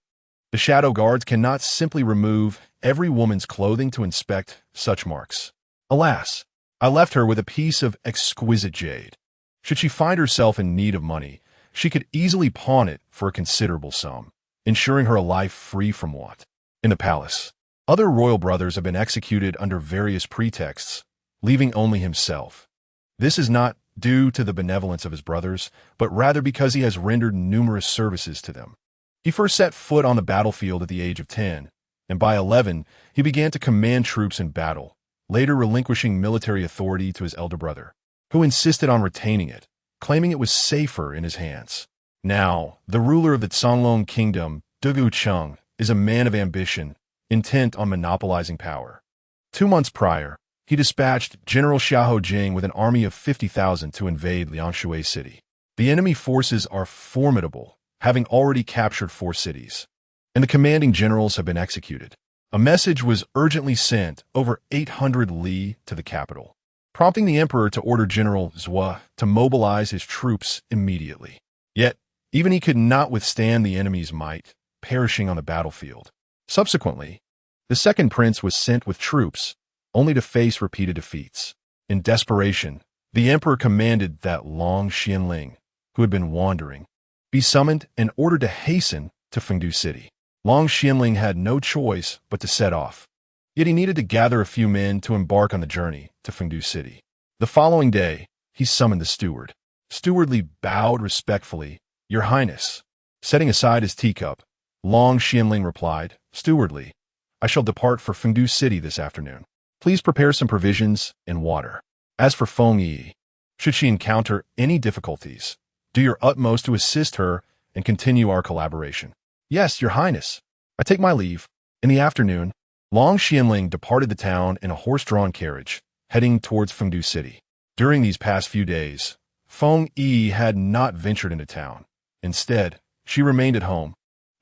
the shadow guards cannot simply remove every woman's clothing to inspect such marks. Alas, I left her with a piece of exquisite jade. Should she find herself in need of money, she could easily pawn it for a considerable sum, ensuring her a life free from want. In the palace, other royal brothers have been executed under various pretexts, leaving only himself. This is not due to the benevolence of his brothers, but rather because he has rendered numerous services to them. He first set foot on the battlefield at the age of 10, and by 11, he began to command troops in battle, later relinquishing military authority to his elder brother, who insisted on retaining it, claiming it was safer in his hands. Now, the ruler of the Songlong kingdom, Dugu Cheng, is a man of ambition, intent on monopolizing power. 2 months prior, he dispatched General Xiahou Jing with an army of 50,000 to invade Liangshui city. The enemy forces are formidable, having already captured 4 cities, and the commanding generals have been executed. A message was urgently sent over 800 li to the capital, prompting the emperor to order General Zhua to mobilize his troops immediately. Yet, even he could not withstand the enemy's might, perishing on the battlefield. Subsequently, the second prince was sent with troops, only to face repeated defeats. In desperation, the emperor commanded that Long Xianling, who had been wandering, be summoned and ordered to hasten to Fengdu city. Long Xianling had no choice but to set off, yet he needed to gather a few men to embark on the journey to Fengdu city. The following day, he summoned the steward. Steward Li bowed respectfully. Your Highness. Setting aside his teacup, Long Xianling replied, Steward Li, I shall depart for Fengdu city this afternoon. Please prepare some provisions and water. As for Feng Yiyi, should she encounter any difficulties, do your utmost to assist her and continue our collaboration. Yes, Your Highness. I take my leave. In the afternoon, Long Xianling departed the town in a horse-drawn carriage, heading towards Fengdu City. During these past few days, Feng Yiyi had not ventured into town. Instead, she remained at home,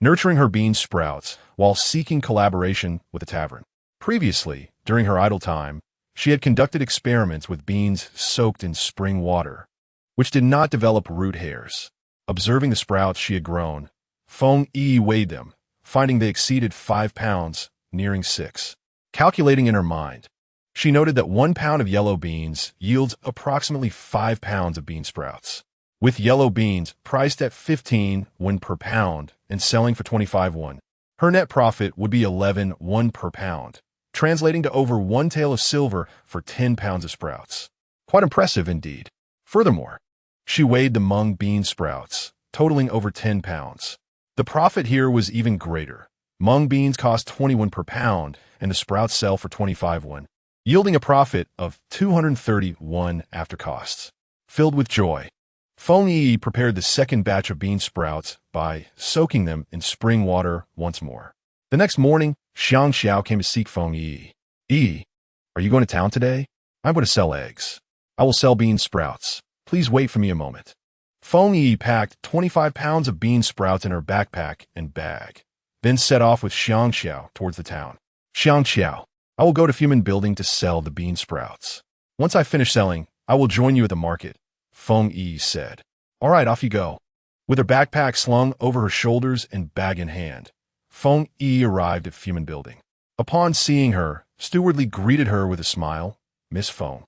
nurturing her bean sprouts while seeking collaboration with the tavern. Previously, during her idle time, she had conducted experiments with beans soaked in spring water, which did not develop root hairs. Observing the sprouts she had grown, Feng Yiyi weighed them, finding they exceeded 5 pounds, nearing 6. Calculating in her mind, she noted that 1 pound of yellow beans yields approximately 5 pounds of bean sprouts. With yellow beans priced at 15 won per pound and selling for 25 won, her net profit would be 11 won per pound, translating to over 1 tael of silver for 10 pounds of sprouts. Quite impressive indeed. Furthermore, she weighed the mung bean sprouts, totaling over 10 pounds. The profit here was even greater. Mung beans cost 20 won per pound, and the sprouts sell for 25 won, yielding a profit of 230 won after costs. Filled with joy, Feng Yiyi prepared the second batch of bean sprouts by soaking them in spring water once more. The next morning, Xiang Xiao came to seek Feng Yiyi. Yi, are you going to town today? I'm going to sell eggs. I will sell bean sprouts. Please wait for me a moment. Feng Yiyi packed 25 pounds of bean sprouts in her backpack and bag, then set off with Xiang Xiao towards the town. Xiang Xiao, I will go to Fumin Building to sell the bean sprouts. Once I finish selling, I will join you at the market, Feng Yiyi said. All right, off you go. With her backpack slung over her shoulders and bag in hand, Feng Yiyi arrived at Fumin Building. Upon seeing her, Steward Li greeted her with a smile. Miss Feng,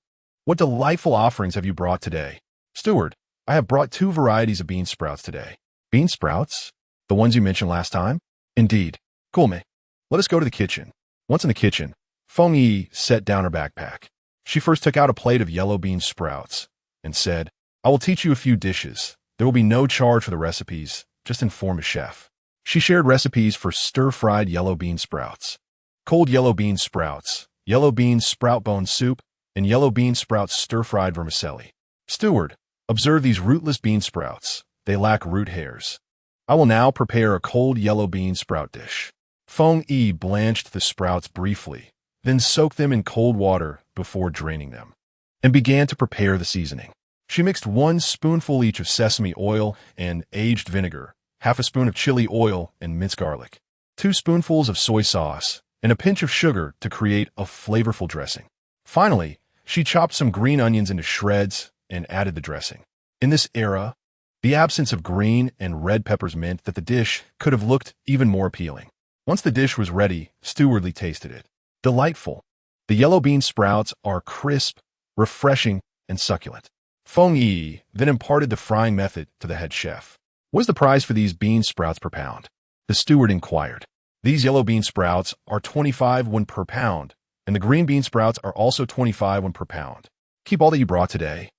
what delightful offerings have you brought today? Steward, I have brought 2 varieties of bean sprouts today. Bean sprouts? The ones you mentioned last time? Indeed. Cool, mate. Let us go to the kitchen. Once in the kitchen, Feng Yiyi set down her backpack. She first took out a plate of yellow bean sprouts and said, I will teach you a few dishes. There will be no charge for the recipes. Just inform a chef. She shared recipes for stir-fried yellow bean sprouts, cold yellow bean sprouts, yellow bean sprout bone soup, and yellow bean sprouts stir-fried vermicelli. Steward, observe these rootless bean sprouts. They lack root hairs. I will now prepare a cold yellow bean sprout dish. Feng Yiyi blanched the sprouts briefly, then soaked them in cold water before draining them, and began to prepare the seasoning. She mixed 1 spoonful each of sesame oil and aged vinegar, half a spoon of chili oil and minced garlic, 2 spoonfuls of soy sauce, and a pinch of sugar to create a flavorful dressing. Finally, she chopped some green onions into shreds and added the dressing. In this era, the absence of green and red peppers meant that the dish could have looked even more appealing. Once the dish was ready, Steward Li tasted it. Delightful. The yellow bean sprouts are crisp, refreshing, and succulent. Feng Yiyi then imparted the frying method to the head chef. What is the price for these bean sprouts per pound? The steward inquired. These yellow bean sprouts are 25 won per pound, and the green bean sprouts are also 25 won per pound. Keep all that you brought today.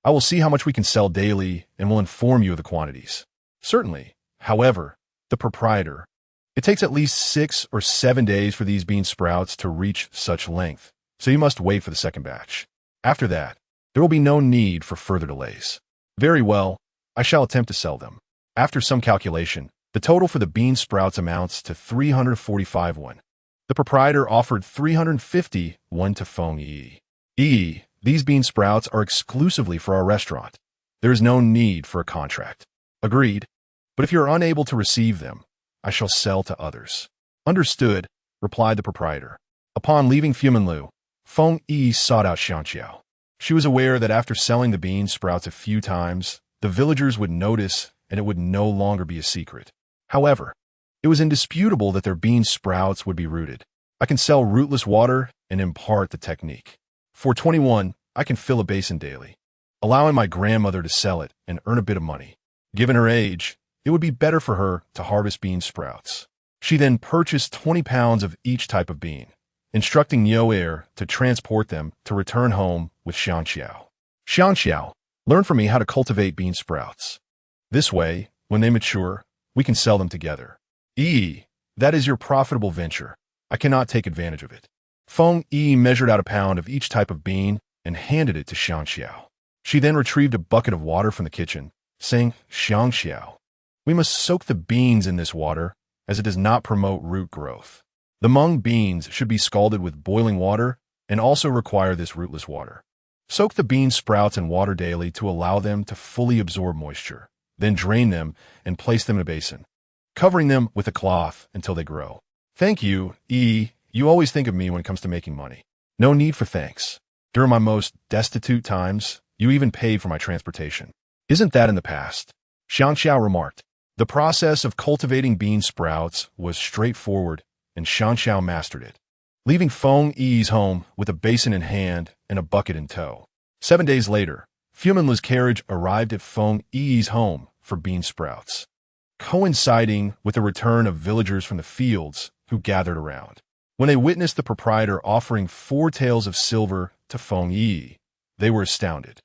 I will see how much we can sell daily and will inform you of the quantities. Certainly. However, the proprietor, it takes at least 6 or 7 days for these bean sprouts to reach such length, so you must wait for the second batch. After that, there will be no need for further delays. Very well, I shall attempt to sell them. After some calculation, the total for the bean sprouts amounts to 345 won. The proprietor offered 350 won to Feng Yiyi. These bean sprouts are exclusively for our restaurant. There is no need for a contract. Agreed. But if you are unable to receive them, I shall sell to others. Understood, replied the proprietor. Upon leaving Fuminlu, Feng Yiyi sought out Xiang Xiao. She was aware that after selling the bean sprouts a few times, the villagers would notice and it would no longer be a secret. However, it was indisputable that their bean sprouts would be rooted. I can sell rootless water and impart the technique. For 21, I can fill a basin daily, allowing my grandmother to sell it and earn a bit of money. Given her age, it would be better for her to harvest bean sprouts. She then purchased 20 pounds of each type of bean, instructing Niu Er to transport them to return home with Xiang Xiao. Xiang Xiao, learn from me how to cultivate bean sprouts. This way, when they mature, we can sell them together. That is your profitable venture. I cannot take advantage of it. Feng Yiyi measured out a pound of each type of bean and handed it to Xiangxiao. She then retrieved a bucket of water from the kitchen, saying, "Xiangxiao, we must soak the beans in this water, as it does not promote root growth. The mung beans should be scalded with boiling water and also require this rootless water. Soak the bean sprouts in water daily to allow them to fully absorb moisture. Then drain them and place them in a basin, covering them with a cloth until they grow." "Thank you, Yi. You always think of me when it comes to making money." "No need for thanks. During my most destitute times, you even paid for my transportation." "Isn't that in the past?" Xiangxiao remarked. The process of cultivating bean sprouts was straightforward, and Xiangxiao mastered it, leaving Feng Yiyi's home with a basin in hand and a bucket in tow. 7 days later, Fuminla's carriage arrived at Feng Yiyi's home for bean sprouts, coinciding with the return of villagers from the fields who gathered around. When they witnessed the proprietor offering 4 taels of silver to Feng Yiyi, they were astounded.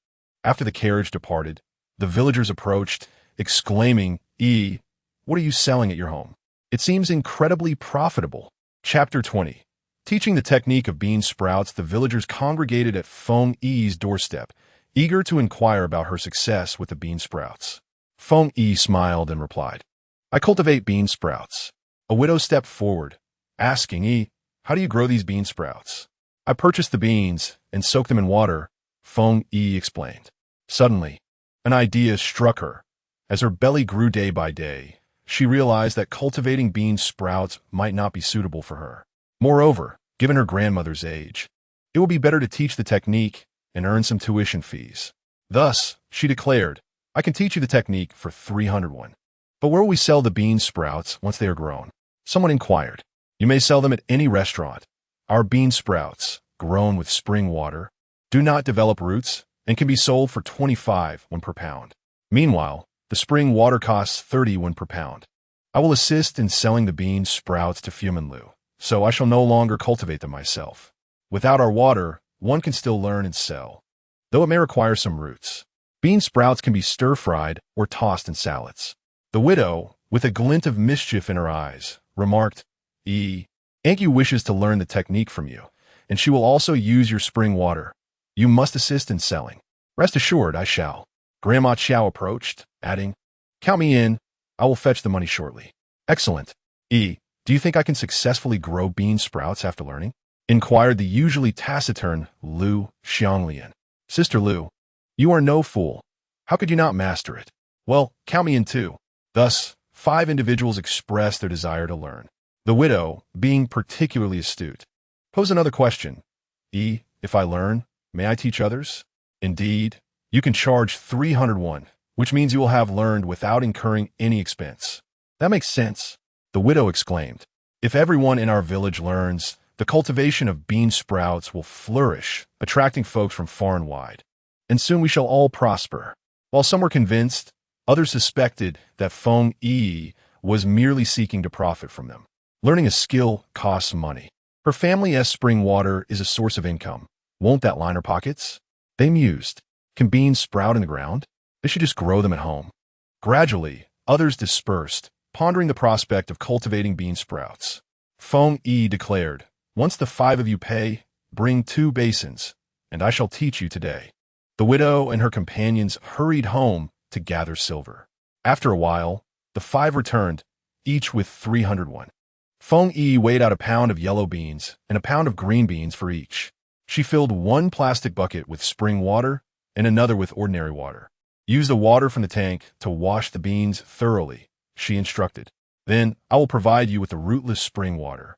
After the carriage departed, the villagers approached, exclaiming, "Yi, what are you selling at your home? It seems incredibly profitable." Chapter 20. Teaching the technique of bean sprouts, the villagers congregated at Feng Yiyi's doorstep, eager to inquire about her success with the bean sprouts. Feng Yiyi smiled and replied, "I cultivate bean sprouts." A widow stepped forward, asking, "Yi, how do you grow these bean sprouts?" "I purchase the beans and soak them in water," Feng Yiyi explained. Suddenly, an idea struck her. As her belly grew day by day, she realized that cultivating bean sprouts might not be suitable for her. Moreover, given her grandmother's age, it would be better to teach the technique and earn some tuition fees. Thus, she declared, "I can teach you the technique for 300 won. But where will we sell the bean sprouts once they are grown?" Someone inquired. "You may sell them at any restaurant. Our bean sprouts, grown with spring water, do not develop roots and can be sold for 25 won per pound. Meanwhile, the spring water costs 30 won per pound. I will assist in selling the bean sprouts to Fuminlu, so I shall no longer cultivate them myself. Without our water, one can still learn and sell, though it may require some roots. Bean sprouts can be stir-fried or tossed in salads." The widow, with a glint of mischief in her eyes, remarked, "Anki wishes to learn the technique from you, and she will also use your spring water. You must assist in selling." "Rest assured, I shall." Grandma Qiao approached, adding, "Count me in. I will fetch the money shortly." "Excellent. Do you think I can successfully grow bean sprouts after learning?" inquired the usually taciturn Lu Xianglian. "Sister Lu, you are no fool. How could you not master it?" "Well, count me in too." Thus, 5 individuals expressed their desire to learn. The widow, being particularly astute, posed another question. "If I learn, may I teach others?" "Indeed, you can charge 300 won, which means you will have learned without incurring any expense." "That makes sense," the widow exclaimed. "If everyone in our village learns, the cultivation of bean sprouts will flourish, attracting folks from far and wide. And soon we shall all prosper." While some were convinced, others suspected that Feng Yiyi was merely seeking to profit from them. Learning a skill costs money. Her family's spring water is a source of income. Won't that line her pockets? They mused. Can beans sprout in the ground? They should just grow them at home. Gradually, others dispersed, pondering the prospect of cultivating bean sprouts. Feng Yiyi declared, "Once the 5 of you pay, bring 2 basins, and I shall teach you today." The widow and her companions hurried home to gather silver. After a while, the 5 returned, each with 300 won. Feng Yiyi weighed out a pound of yellow beans and a pound of green beans for each. She filled 1 plastic bucket with spring water and another with ordinary water. "Use the water from the tank to wash the beans thoroughly," she instructed. "Then I will provide you with the rootless spring water."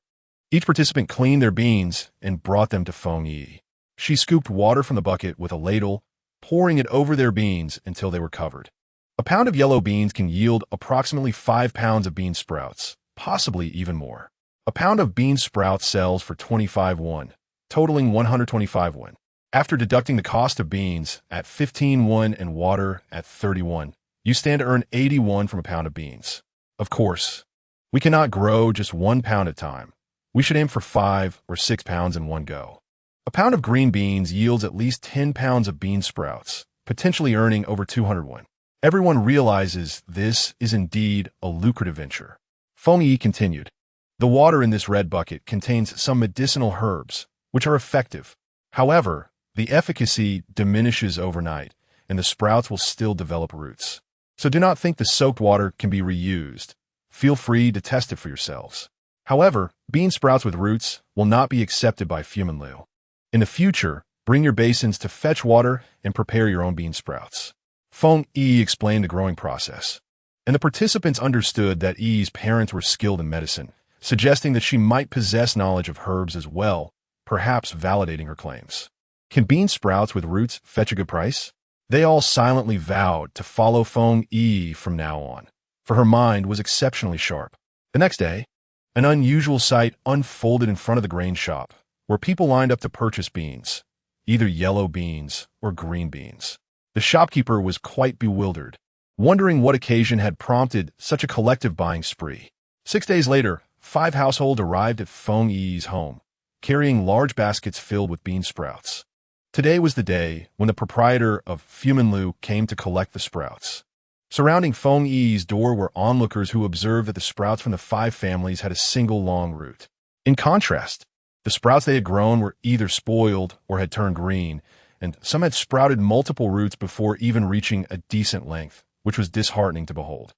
Each participant cleaned their beans and brought them to Feng Yiyi. She scooped water from the bucket with a ladle, pouring it over their beans until they were covered. A pound of yellow beans can yield approximately 5 pounds of bean sprouts, possibly even more. A pound of bean sprouts sells for 25 won, totaling 125 won. After deducting the cost of beans at 15 won and water at 30 won, you stand to earn 80 won from a pound of beans. Of course, we cannot grow just 1 pound at a time. We should aim for 5 or 6 pounds in one go. A pound of green beans yields at least 10 pounds of bean sprouts, potentially earning over 200 won. Everyone realizes this is indeed a lucrative venture. Feng Yiyi continued, "The water in this red bucket contains some medicinal herbs, which are effective. However, the efficacy diminishes overnight, and the sprouts will still develop roots. So do not think the soaked water can be reused. Feel free to test it for yourselves. However, bean sprouts with roots will not be accepted by Fuminlu. In the future, bring your basins to fetch water and prepare your own bean sprouts. Feng Yiyi explained the growing process, and the participants understood that Yi's parents were skilled in medicine, suggesting that she might possess knowledge of herbs as well, perhaps validating her claims. Can bean sprouts with roots fetch a good price? They all silently vowed to follow Feng Yiyi from now on, for her mind was exceptionally sharp. The next day, an unusual sight unfolded in front of the grain shop, where people lined up to purchase beans, either yellow beans or green beans. The shopkeeper was quite bewildered, wondering what occasion had prompted such a collective buying spree. 6 days later, 5 households arrived at Feng Yi's home, carrying large baskets filled with bean sprouts. Today was the day when the proprietor of Fuminlu came to collect the sprouts. Surrounding Feng Yi's door were onlookers who observed that the sprouts from the 5 families had a single long root. In contrast, the sprouts they had grown were either spoiled or had turned green, and some had sprouted multiple roots before even reaching a decent length, which was disheartening to behold.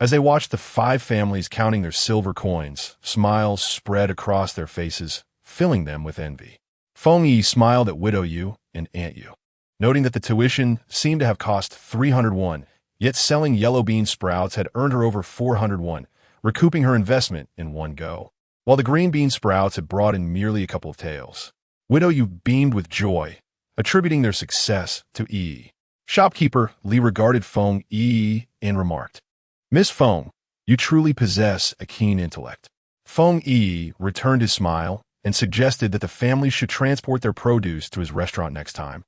As they watched the 5 families counting their silver coins, smiles spread across their faces, filling them with envy. Feng Yiyi smiled at Widow Yu and Aunt Yu, noting that the tuition seemed to have cost 301, yet selling yellow bean sprouts had earned her over 401, recouping her investment in one go, while the green bean sprouts had brought in merely a couple of taels. Widow Yu beamed with joy, attributing their success to Yi. Shopkeeper Li regarded Feng Yiyi and remarked, "Miss Feng, you truly possess a keen intellect." Feng Yiyi returned his smile and suggested that the family should transport their produce to his restaurant next time,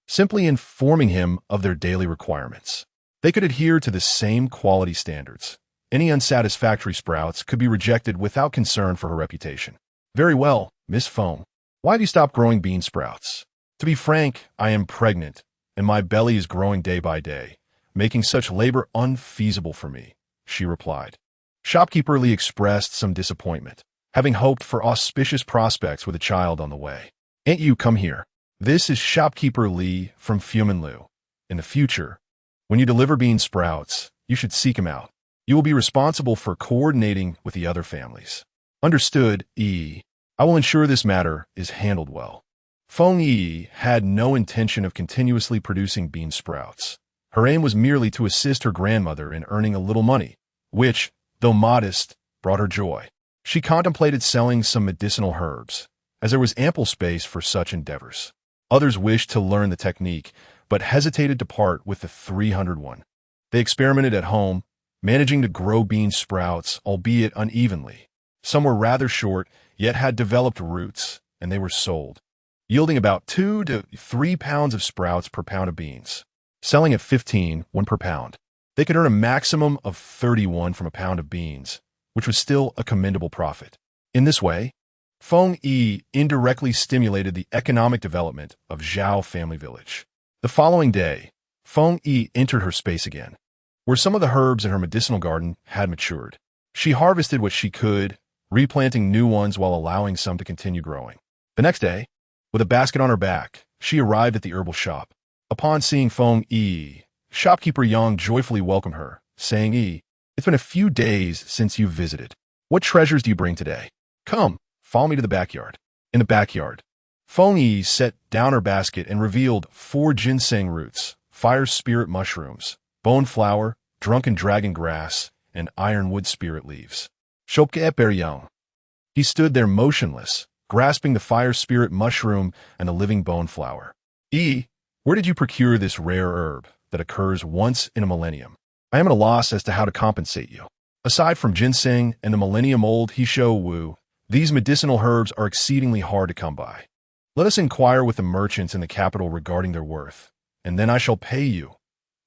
simply informing him of their daily requirements. They could adhere to the same quality standards. Any unsatisfactory sprouts could be rejected without concern for her reputation. "Very well, Miss Feng. Why have you stopped growing bean sprouts?" "To be frank, I am pregnant, and my belly is growing day by day, making such labor unfeasible for me," she replied. Shopkeeper Li expressed some disappointment, having hoped for auspicious prospects with a child on the way. "Aunt Yu, come here. This is Shopkeeper Li from Fuminlu. In the future, when you deliver bean sprouts, you should seek him out. You will be responsible for coordinating with the other families." "Understood, Yi. I will ensure this matter is handled well." Feng Yiyi had no intention of continuously producing bean sprouts. Her aim was merely to assist her grandmother in earning a little money, which, though modest, brought her joy. She contemplated selling some medicinal herbs, as there was ample space for such endeavors. Others wished to learn the technique, but hesitated to part with the 301. They experimented at home, managing to grow bean sprouts, albeit unevenly. Some were rather short, yet had developed roots, and they were sold, yielding about 2 to 3 pounds of sprouts per pound of beans, selling at 15 per pound. They could earn a maximum of 31 from a pound of beans, which was still a commendable profit. In this way, Feng Yiyi indirectly stimulated the economic development of Zhao family village. The following day, Feng Yiyi entered her space again, where some of the herbs in her medicinal garden had matured. She harvested what she could, replanting new ones while allowing some to continue growing. The next day, with a basket on her back, she arrived at the herbal shop. Upon seeing Feng Yiyi, shopkeeper Yang joyfully welcomed her, saying, "Yi, it's been a few days since you visited. What treasures do you bring today? Come, follow me to the backyard." In the backyard, Feng Yiyi set down her basket and revealed 4 ginseng roots, fire spirit mushrooms, bone flower, drunken dragon grass, and ironwood spirit leaves. Shopkeeper. He stood there motionless, grasping the fire spirit mushroom and the living bone flower. "Yi, where did you procure this rare herb that occurs once in a millennium? I am at a loss as to how to compensate you." Aside from ginseng and the millennium-old Hisho Wu, these medicinal herbs are exceedingly hard to come by. Let us inquire with the merchants in the capital regarding their worth, and then I shall pay you.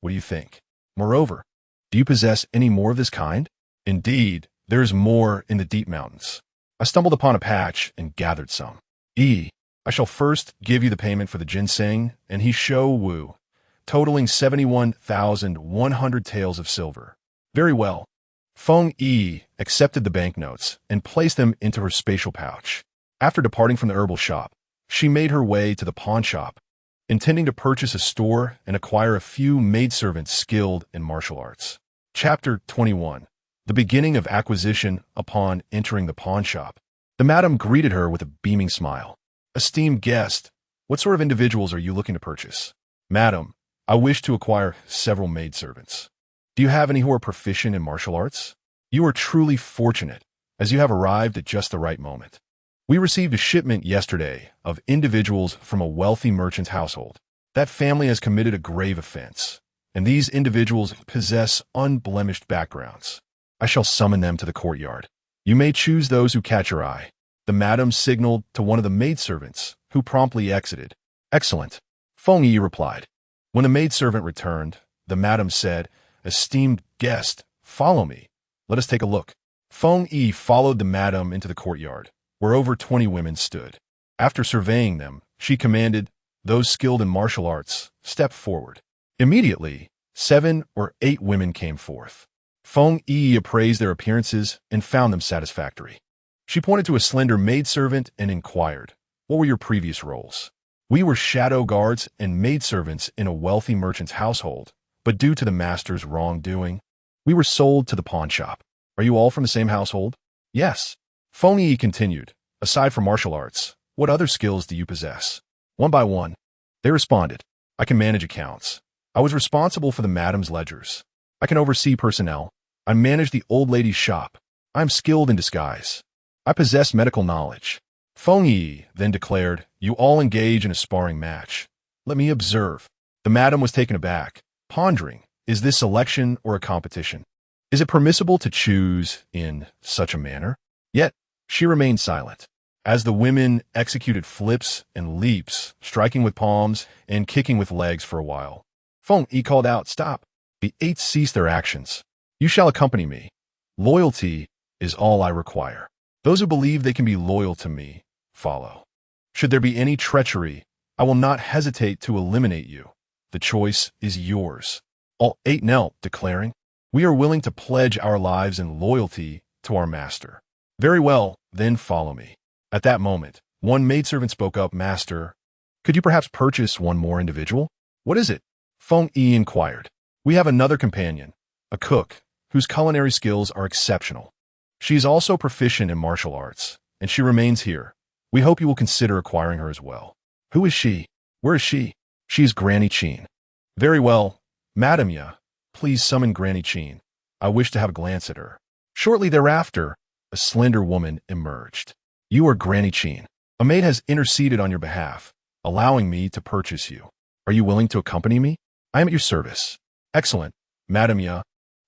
What do you think? Moreover, do you possess any more of this kind? Indeed, there is more in the deep mountains. I stumbled upon a patch and gathered some. I shall first give you the payment for the ginseng and Hisho Wu, totaling 71,100 taels of silver. Very well. Feng Yiyi accepted the banknotes and placed them into her spatial pouch. After departing from the herbal shop, she made her way to the pawn shop, intending to purchase a store and acquire a few maidservants skilled in martial arts. Chapter 21. The beginning of acquisition upon entering the pawn shop. The madam greeted her with a beaming smile. Esteemed guest, what sort of individuals are you looking to purchase? Madam, I wish to acquire several maidservants. Do you have any who are proficient in martial arts? You are truly fortunate, as you have arrived at just the right moment. We received a shipment yesterday of individuals from a wealthy merchant's household. That family has committed a grave offense, and these individuals possess unblemished backgrounds. I shall summon them to the courtyard. You may choose those who catch your eye. The madam signaled to one of the maidservants, who promptly exited. Excellent, Feng Yiyi replied. When the maidservant returned, the madam said, Esteemed guest, follow me. Let us take a look. Feng Yiyi followed the madam into the courtyard, where over 20 women stood. After surveying them, she commanded, Those skilled in martial arts, step forward. Immediately, 7 or 8 women came forth. Feng Yiyi appraised their appearances and found them satisfactory. She pointed to a slender maidservant and inquired, What were your previous roles? We were shadow guards and maidservants in a wealthy merchant's household, but due to the master's wrongdoing, we were sold to the pawn shop. Are you all from the same household? Yes. Feng Yiyi continued, Aside from martial arts, what other skills do you possess? One by one, they responded, I can manage accounts. I was responsible for the madam's ledgers. I can oversee personnel. I manage the old lady's shop. I am skilled in disguise. I possess medical knowledge. Feng Yiyi then declared, You all engage in a sparring match. Let me observe. The madam was taken aback, pondering, Is this selection or a competition? Is it permissible to choose in such a manner? Yet, she remained silent. As the women executed flips and leaps, striking with palms and kicking with legs for a while, Feng Yiyi called out, Stop. The 8 ceased their actions. You shall accompany me. Loyalty is all I require. Those who believe they can be loyal to me, follow. Should there be any treachery, I will not hesitate to eliminate you. The choice is yours. All 8 knelt, declaring, We are willing to pledge our lives in loyalty to our master. Very well, then follow me. At that moment, one maidservant spoke up, Master, could you perhaps purchase one more individual? What is it? Feng Yiyi inquired. We have another companion, a cook, whose culinary skills are exceptional. She is also proficient in martial arts, and she remains here. We hope you will consider acquiring her as well. Who is she? Where is she? She is Granny Chin. Very well, Madam Ya, please summon Granny Chin. I wish to have a glance at her. Shortly thereafter, a slender woman emerged. You are Granny Chin. A maid has interceded on your behalf, allowing me to purchase you. Are you willing to accompany me? I am at your service. Excellent, Madam Ya.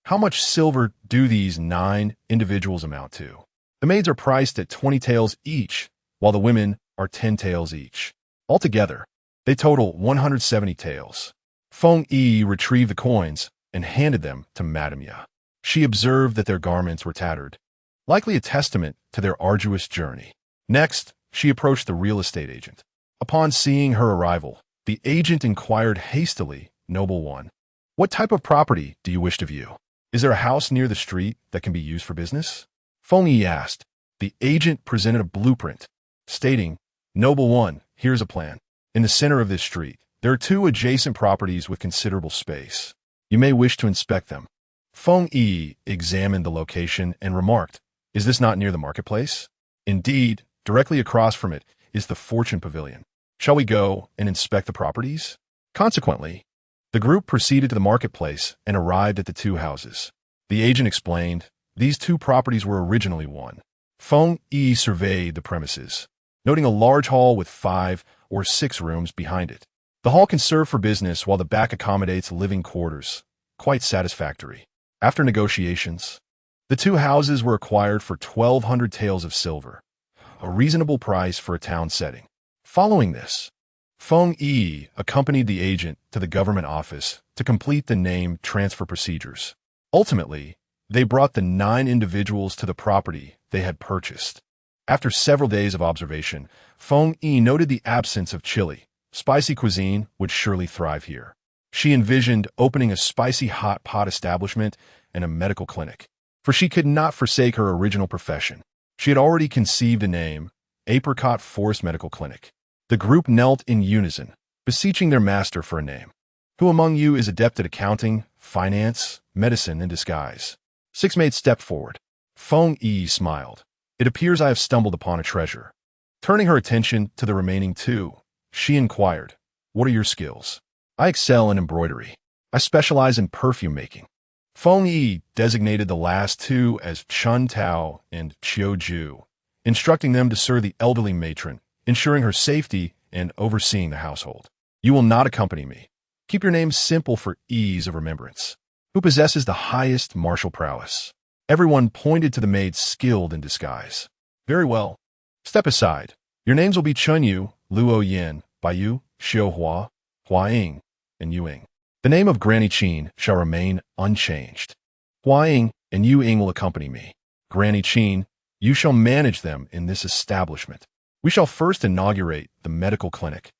How much silver do these 9 individuals amount to? The maids are priced at 20 taels each, while the women are 10 taels each. Altogether, they total 170 taels. Feng Yiyi retrieved the coins and handed them to Madam Ya. She observed that their garments were tattered, likely a testament to their arduous journey. Next, she approached the real estate agent. Upon seeing her arrival, the agent inquired hastily, Noble one, what type of property do you wish to view? Is there a house near the street that can be used for business? Feng Yiyi asked. The agent presented a blueprint, stating, Noble one, here's a plan. In the center of this street, there are 2 adjacent properties with considerable space. You may wish to inspect them. Feng Yiyi examined the location and remarked, Is this not near the marketplace? Indeed, directly across from it is the Fortune Pavilion. Shall we go and inspect the properties? Consequently, the group proceeded to the marketplace and arrived at the 2 houses. The agent explained, These 2 properties were originally one. Feng Yiyi surveyed the premises, noting a large hall with 5 or 6 rooms behind it. The hall can serve for business while the back accommodates living quarters. Quite satisfactory. After negotiations, the 2 houses were acquired for 1,200 taels of silver, a reasonable price for a town setting. Following this, Feng Yiyi accompanied the agent to the government office to complete the name transfer procedures. Ultimately, they brought the 9 individuals to the property they had purchased. After several days of observation, Feng Yiyi noted the absence of chili. Spicy cuisine would surely thrive here. She envisioned opening a spicy hot pot establishment and a medical clinic, for she could not forsake her original profession. She had already conceived a name, Apricot Forest Medical Clinic. The group knelt in unison, beseeching their master for a name. Who among you is adept at accounting, finance, medicine, and disguise? 6 maids stepped forward. Feng Yiyi smiled. It appears I have stumbled upon a treasure. Turning her attention to the remaining 2, she inquired, what are your skills? I excel in embroidery. I specialize in perfume making. Feng Yiyi designated the last 2 as Chun Tao and Qiu Ju, instructing them to serve the elderly matron, ensuring her safety and overseeing the household. You will not accompany me. Keep your name simple for ease of remembrance. Who possesses the highest martial prowess? Everyone pointed to the maids skilled in disguise. Very well. Step aside. Your names will be Chunyu, Luo Yin, Baiyu, Xiuhua, Huaying, and Yuing. The name of Granny Qin shall remain unchanged. Huaying and Yuing will accompany me. Granny Qin, you shall manage them in this establishment. We shall first inaugurate the medical clinic,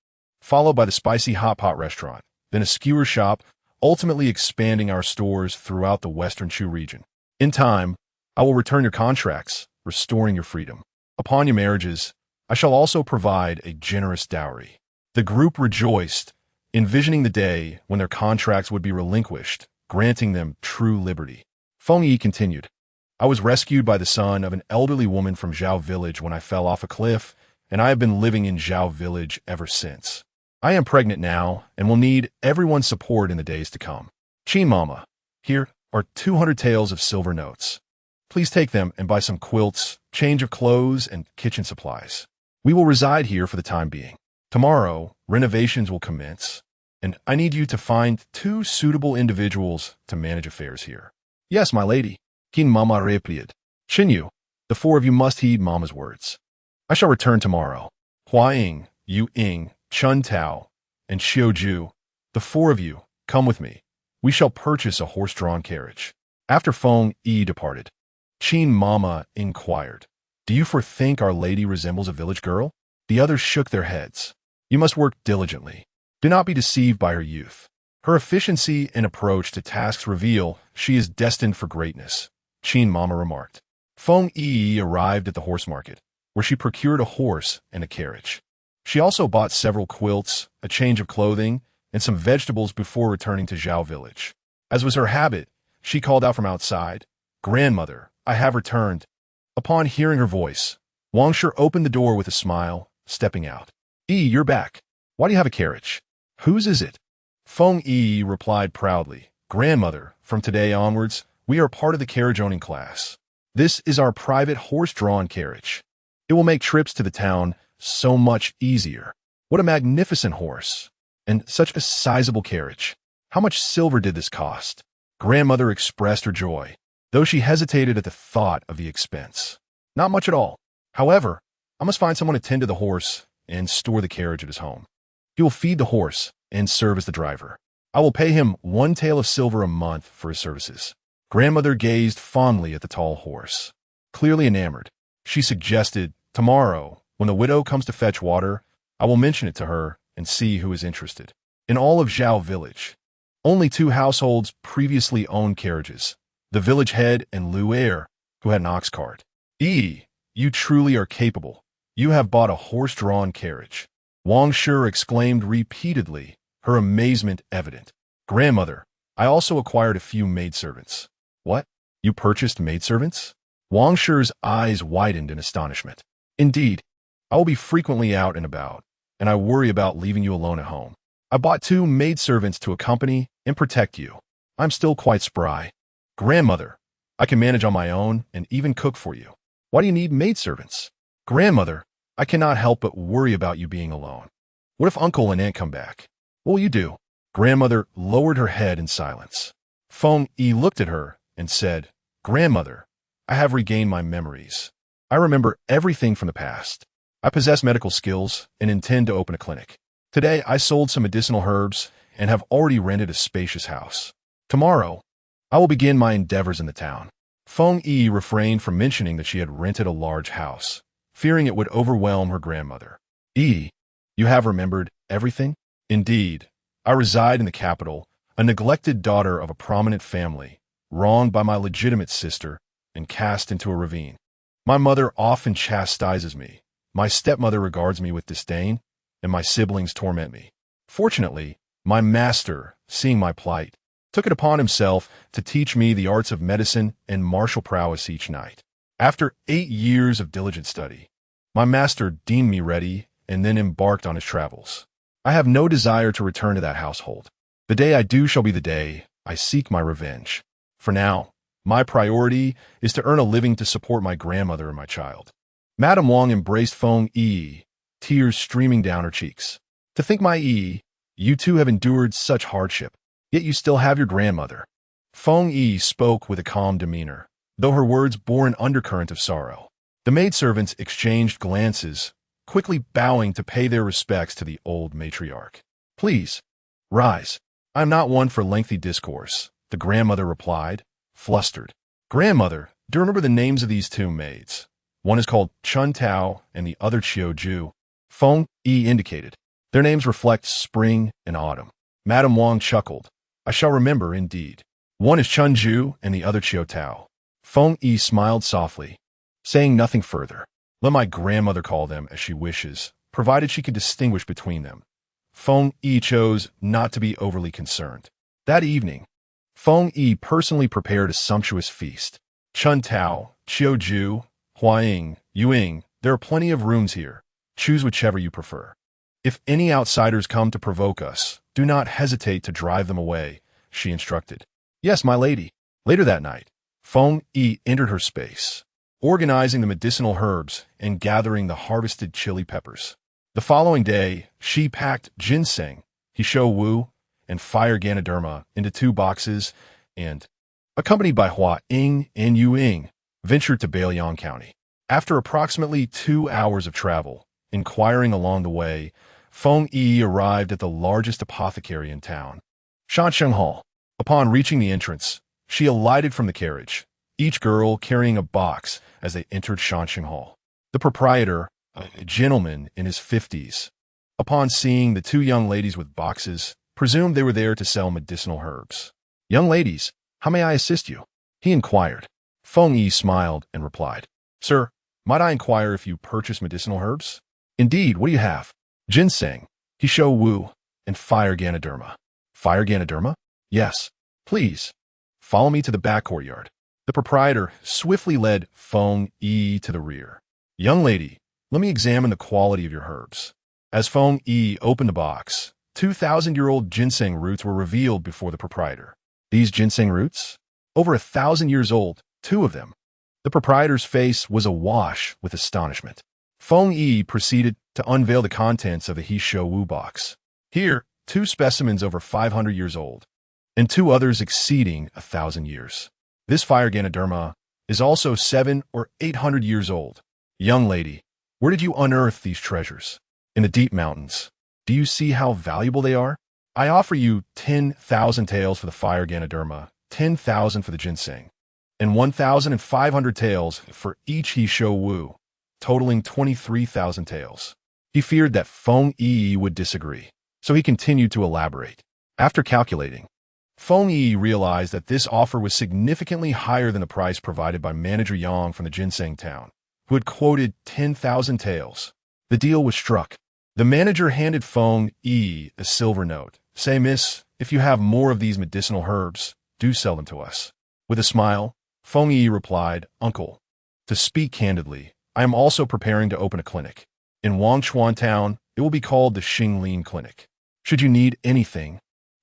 followed by the spicy hot pot restaurant, then a skewer shop, ultimately expanding our stores throughout the Western Shu region. In time, I will return your contracts, restoring your freedom. Upon your marriages, I shall also provide a generous dowry. The group rejoiced, envisioning the day when their contracts would be relinquished, granting them true liberty. Feng Yiyi continued, I was rescued by the son of an elderly woman from Zhao village when I fell off a cliff, and I have been living in Zhao village ever since. I am pregnant now and will need everyone's support in the days to come. Qin Mama, here are 200 taels of silver notes. Please take them and buy some quilts, change of clothes, and kitchen supplies. We will reside here for the time being. Tomorrow, renovations will commence, and I need you to find 2 suitable individuals to manage affairs here. Yes, my lady. Qin Mama replied. Xinyu, the 4 of you must heed Mama's words. I shall return tomorrow. Huaying, Yuing, Chun Tao, and Xiu Ju, the 4 of you, come with me. We shall purchase a horse-drawn carriage. After Feng Yiyi departed, Qin Mama inquired, do you think our lady resembles a village girl? The others shook their heads. You must work diligently. Do not be deceived by her youth. Her efficiency and approach to tasks reveal she is destined for greatness, Qin Mama remarked. Feng Yiyi arrived at the horse market, where she procured a horse and a carriage. She also bought several quilts, a change of clothing, and some vegetables before returning to Zhao village. As was her habit, she called out from outside, Grandmother, I have returned. Upon hearing her voice, Wang Shi opened the door with a smile, stepping out. You're back. Why do you have a carriage? Whose is it? Feng Yiyi replied proudly, Grandmother, from today onwards, we are part of the carriage-owning class. This is our private horse-drawn carriage. It will make trips to the town so much easier. What a magnificent horse! And such a sizable carriage. How much silver did this cost? Grandmother expressed her joy, though she hesitated at the thought of the expense. Not much at all. However, I must find someone to tend to the horse and store the carriage at his home. He will feed the horse and serve as the driver. I will pay him 1 tael of silver a month for his services. Grandmother gazed fondly at the tall horse. Clearly enamored, she suggested, tomorrow, when the widow comes to fetch water, I will mention it to her and see who is interested. In all of Zhao village, only 2 households previously owned carriages, the village head and Lu Heir, who had an ox cart. You truly are capable. You have bought a horse-drawn carriage. Wang Shi exclaimed repeatedly, her amazement evident. Grandmother, I also acquired a few maidservants. What? You purchased maidservants? Wang Shi's eyes widened in astonishment. Indeed, I will be frequently out and about, and I worry about leaving you alone at home. I bought 2 maidservants to accompany and protect you. I'm still quite spry. Grandmother, I can manage on my own and even cook for you. Why do you need maidservants? Grandmother, I cannot help but worry about you being alone. What if uncle and aunt come back? What will you do? Grandmother lowered her head in silence. Feng Yiyi looked at her and said, Grandmother, I have regained my memories. I remember everything from the past. I possess medical skills and intend to open a clinic. Today, I sold some medicinal herbs and have already rented a spacious house. Tomorrow, I will begin my endeavors in the town. Feng Yiyi refrained from mentioning that she had rented a large house, fearing it would overwhelm her grandmother. You have remembered everything? Indeed, I reside in the capital, a neglected daughter of a prominent family, wronged by my legitimate sister and cast into a ravine. My mother often chastises me. My stepmother regards me with disdain, and my siblings torment me. Fortunately, my master, seeing my plight, took it upon himself to teach me the arts of medicine and martial prowess each night. After 8 years of diligent study, my master deemed me ready and then embarked on his travels. I have no desire to return to that household. The day I do shall be the day I seek my revenge. For now, my priority is to earn a living to support my grandmother and my child. Madame Wang embraced Feng Yiyi, tears streaming down her cheeks. To think, my Yi, you two have endured such hardship, yet you still have your grandmother. Feng Yiyi spoke with a calm demeanor, though her words bore an undercurrent of sorrow. The maidservants exchanged glances, quickly bowing to pay their respects to the old matriarch. Please, rise. I am not one for lengthy discourse, the grandmother replied, flustered. Grandmother, do you remember the names of these two maids? One is called Chun Tao and the other Chiu Ju. Feng Yi indicated. Their names reflect spring and autumn. Madame Wang chuckled. I shall remember indeed. One is Chun Ju and the other Chiu Tao. Feng Yi smiled softly, saying nothing further. Let my grandmother call them as she wishes, provided she can distinguish between them. Feng Yi chose not to be overly concerned. That evening, Feng Yi personally prepared a sumptuous feast. Chun Tao, Chiu Ju, Huaying, Yuing, there are plenty of rooms here. Choose whichever you prefer. If any outsiders come to provoke us, do not hesitate to drive them away, she instructed. Yes, my lady. Later that night, Feng Yi entered her space, organizing the medicinal herbs and gathering the harvested chili peppers. The following day, she packed ginseng, Hisho Wu, and fire Ganoderma into 2 boxes and, accompanied by Hua Ying and Yu Ying, ventured to Bailiang County. After approximately 2 hours of travel, inquiring along the way, Feng Yi arrived at the largest apothecary in town, Shansheng Hall. Upon reaching the entrance, she alighted from the carriage, each girl carrying a box as they entered Shansheng Hall. The proprietor, a gentleman in his 50s, upon seeing the 2 young ladies with boxes, presumed they were there to sell medicinal herbs. Young ladies, how may I assist you? He inquired. Feng Yi smiled and replied, Sir, might I inquire if you purchase medicinal herbs? Indeed, what do you have? Ginseng, Hisho Wu, and fire Ganoderma. Fire Ganoderma? Yes. Please, follow me to the back courtyard. The proprietor swiftly led Feng Yi to the rear. Young lady, let me examine the quality of your herbs. As Feng Yi opened the box, 2,000-year-old ginseng roots were revealed before the proprietor. These ginseng roots? Over 1,000 years old, 2 of them. The proprietor's face was awash with astonishment. Feng Yi proceeded to unveil the contents of the Hisho Wu box. Here, 2 specimens over 500 years old, and 2 others exceeding 1,000 years. This fire Ganoderma is also 700 or 800 years old. Young lady, where did you unearth these treasures? In the deep mountains. Do you see how valuable they are? I offer you 10,000 taels for the fire Ganoderma, 10,000 for the ginseng, and 1,500 taels for each Hisho Wu, totaling 23,000 taels. He feared that Feng Yi would disagree, so he continued to elaborate. After calculating, Feng Yi realized that this offer was significantly higher than the price provided by Manager Yang from the ginseng town, who had quoted 10,000 taels. The deal was struck. The manager handed Feng Yi a silver note. Say, miss, if you have more of these medicinal herbs, do sell them to us. With a smile, Feng Yi replied, Uncle, to speak candidly, I am also preparing to open a clinic. In Wangchuan Town, it will be called the Xinglin Clinic. Should you need anything,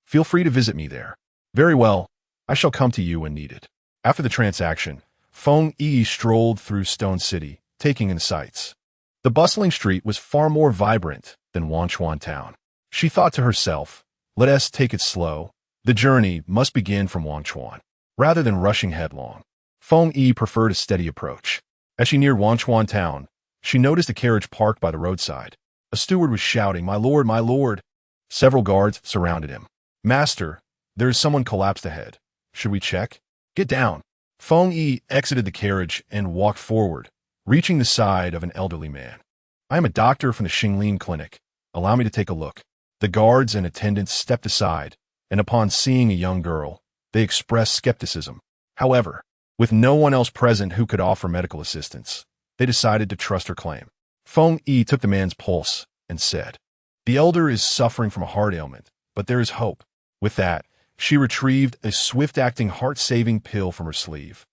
feel free to visit me there. Very well, I shall come to you when needed. After the transaction, Feng Yi strolled through Stone City, taking in the sights. The bustling street was far more vibrant than Wangchuan Town. She thought to herself, let us take it slow. The journey must begin from Wangchuan, rather than rushing headlong. Feng Yi preferred a steady approach. As she neared Wangchuan Town, she noticed a carriage parked by the roadside. A steward was shouting, my lord, my lord. Several guards surrounded him. Master, there is someone collapsed ahead. Should we check? Get down. Feng Yi exited the carriage and walked forward, reaching the side of an elderly man. I am a doctor from the Xinglin Clinic. Allow me to take a look. The guards and attendants stepped aside, and upon seeing a young girl, they expressed skepticism. However, with no one else present who could offer medical assistance, they decided to trust her claim. Feng Yi took the man's pulse and said, The elder is suffering from a heart ailment, but there is hope. With that, she retrieved a swift-acting heart-saving pill from her sleeve,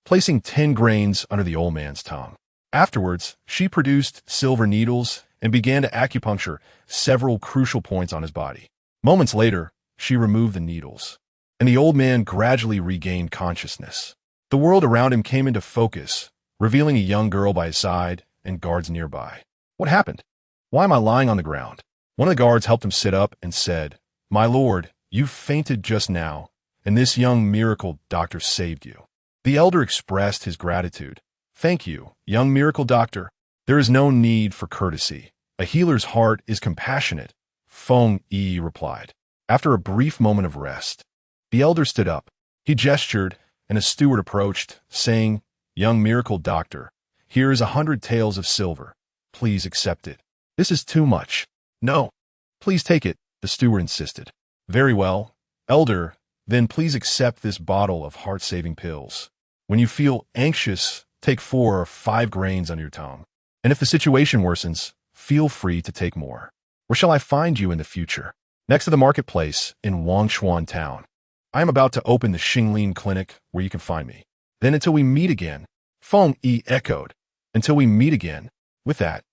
placing 10 grains under the old man's tongue. Afterwards, she produced silver needles and began to acupuncture several crucial points on his body. Moments later, she removed the needles, and the old man gradually regained consciousness. The world around him came into focus, revealing a young girl by his side and guards nearby. What happened? Why am I lying on the ground? One of the guards helped him sit up and said, "My lord, you fainted just now, and this young miracle doctor saved you." The elder expressed his gratitude. "Thank you, young miracle doctor. There is no need for courtesy. A healer's heart is compassionate," Feng Yiyi replied. After a brief moment of rest, the elder stood up. He gestured, and a steward approached, saying, "Young miracle doctor, here is 100 taels of silver. Please accept it." "This is too much." "No, please take it," the steward insisted. "Very well, elder, then please accept this bottle of heart-saving pills. When you feel anxious, take 4 or 5 grains under your tongue. And if the situation worsens, feel free to take more. Where shall I find you in the future?" "Next to the marketplace in Wangshuan town. I am about to open the Xinglin clinic where you can find me." "Then until we meet again," Feng Yi echoed. "Until we meet again." With that,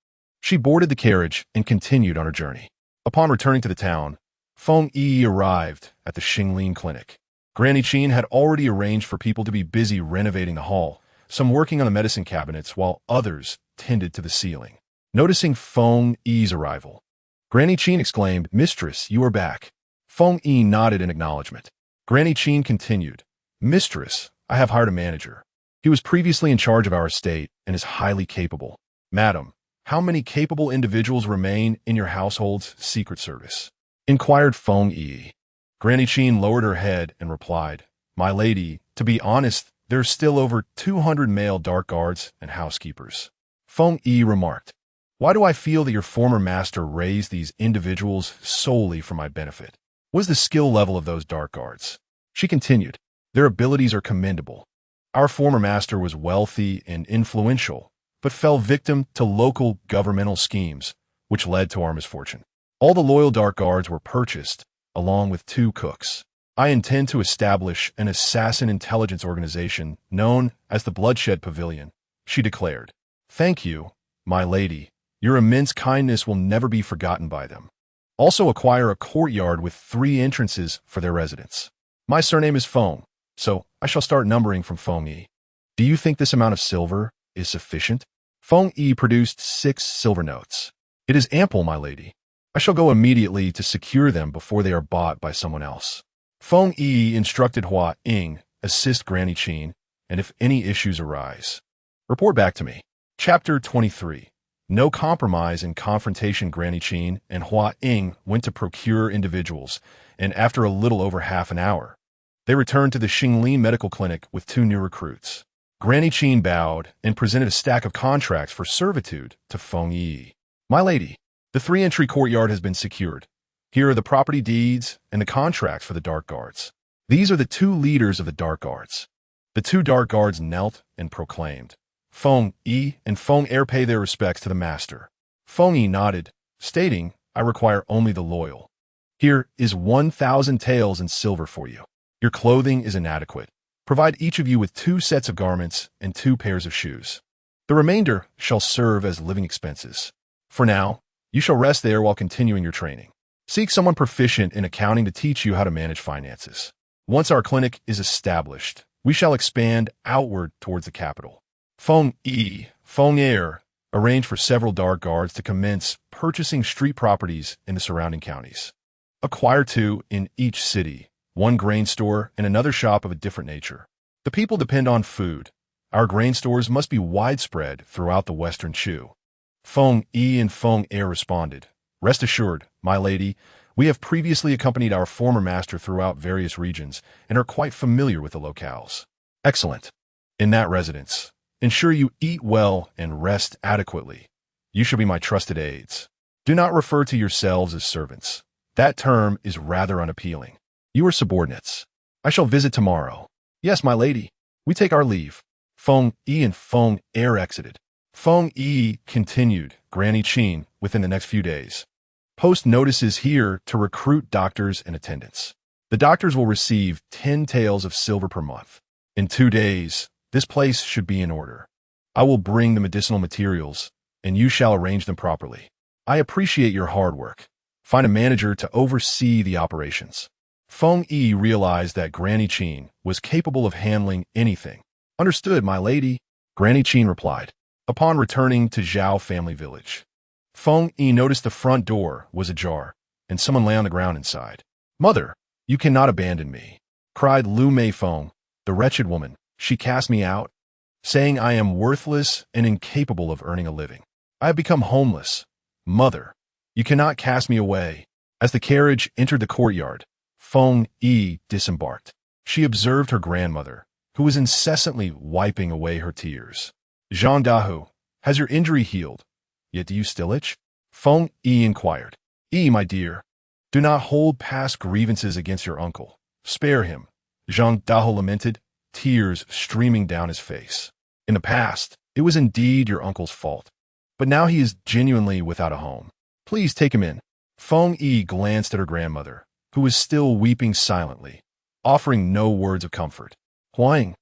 she boarded the carriage and continued on her journey. Upon returning to the town, Feng Yi arrived at the Xinglin clinic. Granny Qin had already arranged for people to be busy renovating the hall, some working on the medicine cabinets while others tended to the ceiling. Noticing Feng Yi's arrival, Granny Qin exclaimed, "Mistress, you are back." Feng Yi nodded in acknowledgement. Granny Qin continued, "Mistress, I have hired a manager. He was previously in charge of our estate and is highly capable. Madam, how many capable individuals remain in your household's secret service?" inquired Feng Yi. Granny Qin lowered her head and replied, "My lady, to be honest, there's still over 200 male dark guards and housekeepers." Feng Yi remarked, "Why do I feel that your former master raised these individuals solely for my benefit? What is the skill level of those dark guards?" She continued, "Their abilities are commendable. Our former master was wealthy and influential, but fell victim to local governmental schemes, which led to our misfortune. All the loyal dark guards were purchased, along with 2 cooks. I intend to establish an assassin intelligence organization known as the Bloodshed Pavilion," she declared. "Thank you, my lady. Your immense kindness will never be forgotten by them. Also acquire a courtyard with 3 entrances for their residents. My surname is Feng, so I shall start numbering from Feng Yi. Do you think this amount of silver is sufficient?" Feng Yi produced 6 silver notes. "It is ample, my lady. I shall go immediately to secure them before they are bought by someone else." Feng Yi instructed Hua Ying, assist Granny Qin, and if any issues arise, report back to me. Chapter 23. No compromise in confrontation. Granny Qin and Hua Ying went to procure individuals, and after a little over half an hour, they returned to the Xinglin Medical Clinic with 2 new recruits. Granny Qin bowed and presented a stack of contracts for servitude to Feng Yi. "My lady, the 3-entry courtyard has been secured. Here are the property deeds and the contracts for the Dark Guards. These are the 2 leaders of the Dark Guards." The 2 Dark Guards knelt and proclaimed, "Feng Yi and Feng Er pay their respects to the master." Feng Yi nodded, stating, "I require only the loyal. Here is 1,000 taels in silver for you. Your clothing is inadequate. Provide each of you with 2 sets of garments and 2 pairs of shoes. The remainder shall serve as living expenses. For now, you shall rest there while continuing your training. Seek someone proficient in accounting to teach you how to manage finances. Once our clinic is established, we shall expand outward towards the capital." Feng Yi, Feng Er arranged for several dark guards to commence purchasing street properties in the surrounding counties. Acquire 2 in each city, 1 grain store and another shop of a different nature. The people depend on food. Our grain stores must be widespread throughout the Western Shu. Feng Yi and Feng Er responded, "Rest assured, my lady, we have previously accompanied our former master throughout various regions and are quite familiar with the locales." "Excellent. In that residence, ensure you eat well and rest adequately. You shall be my trusted aides. Do not refer to yourselves as servants. That term is rather unappealing. You are subordinates. I shall visit tomorrow." "Yes, my lady." We take our leave. Feng Yi and Feng Er exited. Feng Yi continued Granny Qin within the next few days. Post notices here to recruit doctors and attendants. The doctors will receive 10 taels of silver per month. In 2 days, this place should be in order. I will bring the medicinal materials, and you shall arrange them properly. I appreciate your hard work. Find a manager to oversee the operations. Feng Yiyi realized that Granny Qin was capable of handling anything. Understood, my lady, Granny Qin replied. Upon returning to Zhao family village, Feng Yiyi noticed the front door was ajar, and someone lay on the ground inside. Mother, you cannot abandon me, cried Lu Meifeng, the wretched woman. She cast me out, saying I am worthless and incapable of earning a living. I have become homeless. Mother, you cannot cast me away. As the carriage entered the courtyard, Feng Yiyi disembarked. She observed her grandmother, who was incessantly wiping away her tears. Zhang Dahu, has your injury healed? Yet do you still itch? Feng Yiyi inquired. Yi, my dear, do not hold past grievances against your uncle. Spare him, Zhang Dahu lamented, tears streaming down his face. In the past, it was indeed your uncle's fault, but now he is genuinely without a home. Please take him in. Feng Yiyi glanced at her grandmother, who was still weeping silently, offering no words of comfort. Huang,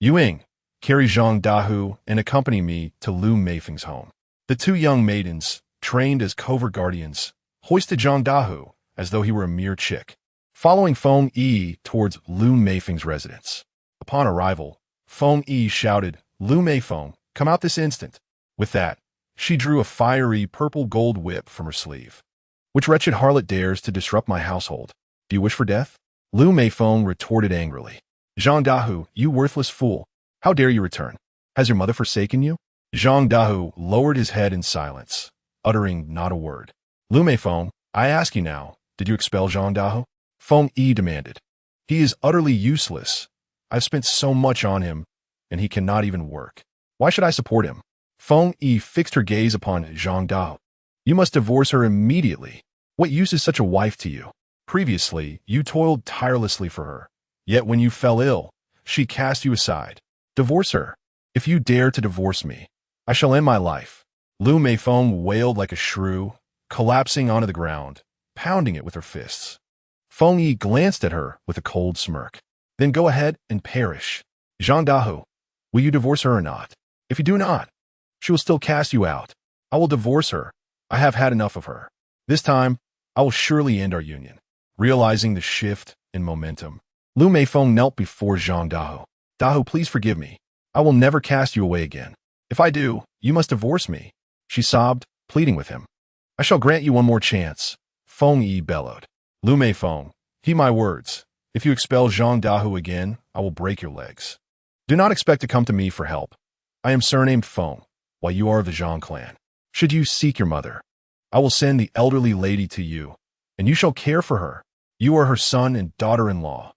Yuing, carry Zhang Dahu and accompany me to Lu Meifeng's home. The 2 young maidens, trained as covert guardians, hoisted Zhang Dahu as though he were a mere chick, following Feng Yiyi towards Lu Meifeng's residence. Upon arrival, Feng Yiyi shouted, Lu Meifeng, come out this instant. With that, she drew a fiery purple gold whip from her sleeve. Which wretched harlot dares to disrupt my household? Do you wish for death? Lu Meifeng retorted angrily. Zhang Dahu, you worthless fool. How dare you return? Has your mother forsaken you? Zhang Dahu lowered his head in silence, uttering not a word. Lu Meifeng, I ask you now, did you expel Zhang Dahu? Feng Yiyi demanded. He is utterly useless. I've spent so much on him, and he cannot even work. Why should I support him? Feng Yiyi fixed her gaze upon Zhang Dahu. You must divorce her immediately. What use is such a wife to you? Previously, you toiled tirelessly for her. Yet when you fell ill, she cast you aside. Divorce her. If you dare to divorce me, I shall end my life. Lu Meifeng wailed like a shrew, collapsing onto the ground, pounding it with her fists. Feng Yiyi glanced at her with a cold smirk. Then go ahead and perish. Zhang Dahu, will you divorce her or not? If you do not, she will still cast you out. I will divorce her. I have had enough of her. This time, I will surely end our union. Realizing the shift in momentum, Lu Meifeng knelt before Zhang Dahu. Dahu, please forgive me. I will never cast you away again. If I do, you must divorce me. She sobbed, pleading with him. I shall grant you one more chance. Feng Yiyi bellowed. Lu Meifeng, heed my words. If you expel Zhang Dahu again, I will break your legs. Do not expect to come to me for help. I am surnamed Feng, while you are of the Zhang clan. Should you seek your mother, I will send the elderly lady to you, and you shall care for her. You are her son and daughter-in-law.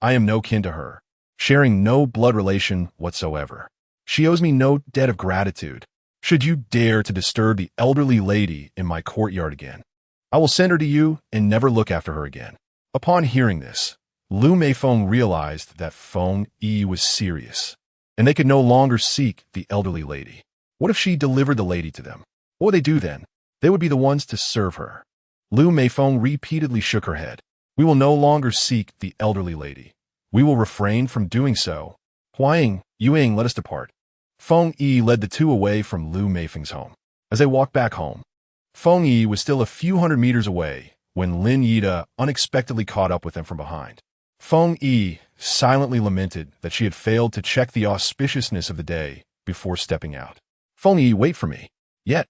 I am no kin to her, sharing no blood relation whatsoever. She owes me no debt of gratitude. Should you dare to disturb the elderly lady in my courtyard again, I will send her to you and never look after her again. Upon hearing this, Lu Meifeng realized that Feng Yiyi was serious, and they could no longer seek the elderly lady. What if she delivered the lady to them? What would they do then? They would be the ones to serve her. Lu Meifeng repeatedly shook her head. We will no longer seek the elderly lady. We will refrain from doing so. Huang, Yuing, let us depart. Feng Yiyi led the 2 away from Lu Meifeng's home. As they walked back home, Feng Yiyi was still a few hundred meters away when Lin Yida unexpectedly caught up with them from behind. Feng Yiyi silently lamented that she had failed to check the auspiciousness of the day before stepping out. Feng Yiyi, wait for me. Yet,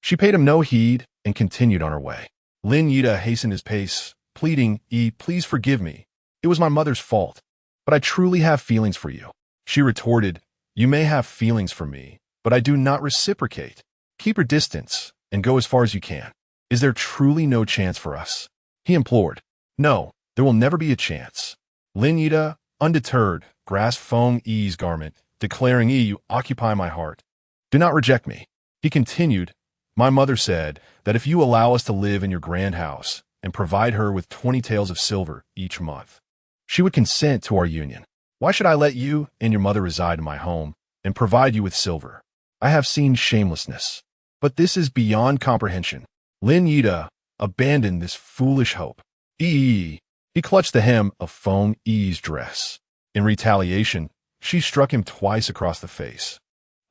she paid him no heed and continued on her way. Lin Yida hastened his pace, pleading, Yi, please forgive me. It was my mother's fault, but I truly have feelings for you. She retorted, you may have feelings for me, but I do not reciprocate. Keep your distance and go as far as you can. Is there truly no chance for us? He implored. No, there will never be a chance. Lin Yida, undeterred, grasped Feng Yi's garment, declaring, Yi, you occupy my heart. Do not reject me. He continued, my mother said that if you allow us to live in your grand house and provide her with 20 taels of silver each month, she would consent to our union. Why should I let you and your mother reside in my home and provide you with silver? I have seen shamelessness, but this is beyond comprehension. Lin Yida, Abandon this foolish hope. Yi. He clutched the hem of Feng Yi's dress. In retaliation, she struck him twice across the face.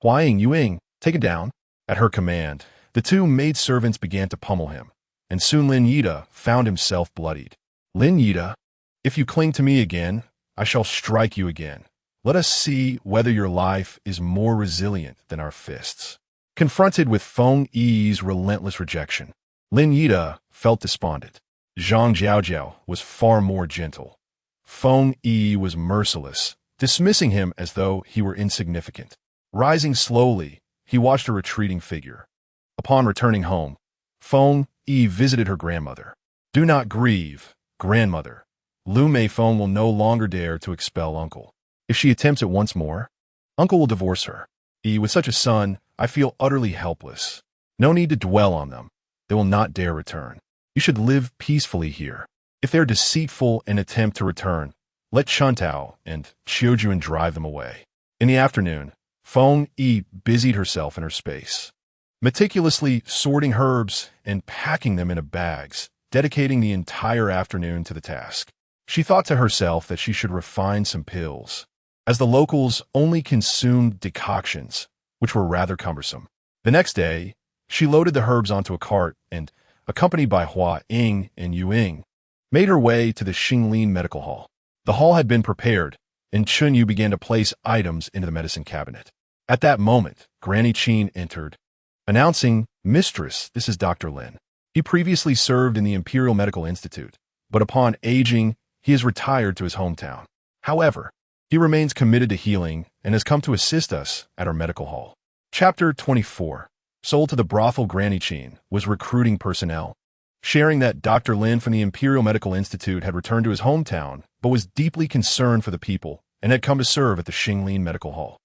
Huang Yuing, take it down. At her command, the two maidservants began to pummel him, and soon Lin Yida found himself bloodied. Lin Yida, if you cling to me again, I shall strike you again. Let us see whether your life is more resilient than our fists. Confronted with Feng Yi's relentless rejection, Lin Yida felt despondent. Zhang Jiaojiao was far more gentle. Feng Yiyi was merciless, dismissing him as though he were insignificant. Rising slowly, he watched a retreating figure. Upon returning home, Feng Yiyi visited her grandmother. Do not grieve, grandmother. Lu Meifeng will no longer dare to expel uncle. If she attempts it once more, uncle will divorce her. With such a son, I feel utterly helpless. No need to dwell on them. They will not dare return. You should live peacefully here. If they are deceitful and attempt to return, let Chuntao and Qiujuan drive them away. In the afternoon, Feng Yi busied herself in her space, meticulously sorting herbs and packing them into bags, dedicating the entire afternoon to the task. She thought to herself that she should refine some pills, as the locals only consumed decoctions, which were rather cumbersome. The next day, she loaded the herbs onto a cart and, accompanied by Hua Ying and Yu Ying, made her way to the Xinglin Medical Hall. The hall had been prepared, and Chun Yu began to place items into the medicine cabinet. At that moment, Granny Qin entered, announcing, "Mistress, this is Dr. Lin. He previously served in the Imperial Medical Institute, but upon aging, he has retired to his hometown. However, he remains committed to healing and has come to assist us at our medical hall." Chapter 24. Sold to the brothel Granny Qin was recruiting personnel. Sharing that Dr. Lin from the Imperial Medical Institute had returned to his hometown, but was deeply concerned for the people and had come to serve at the Xinglin Medical Hall.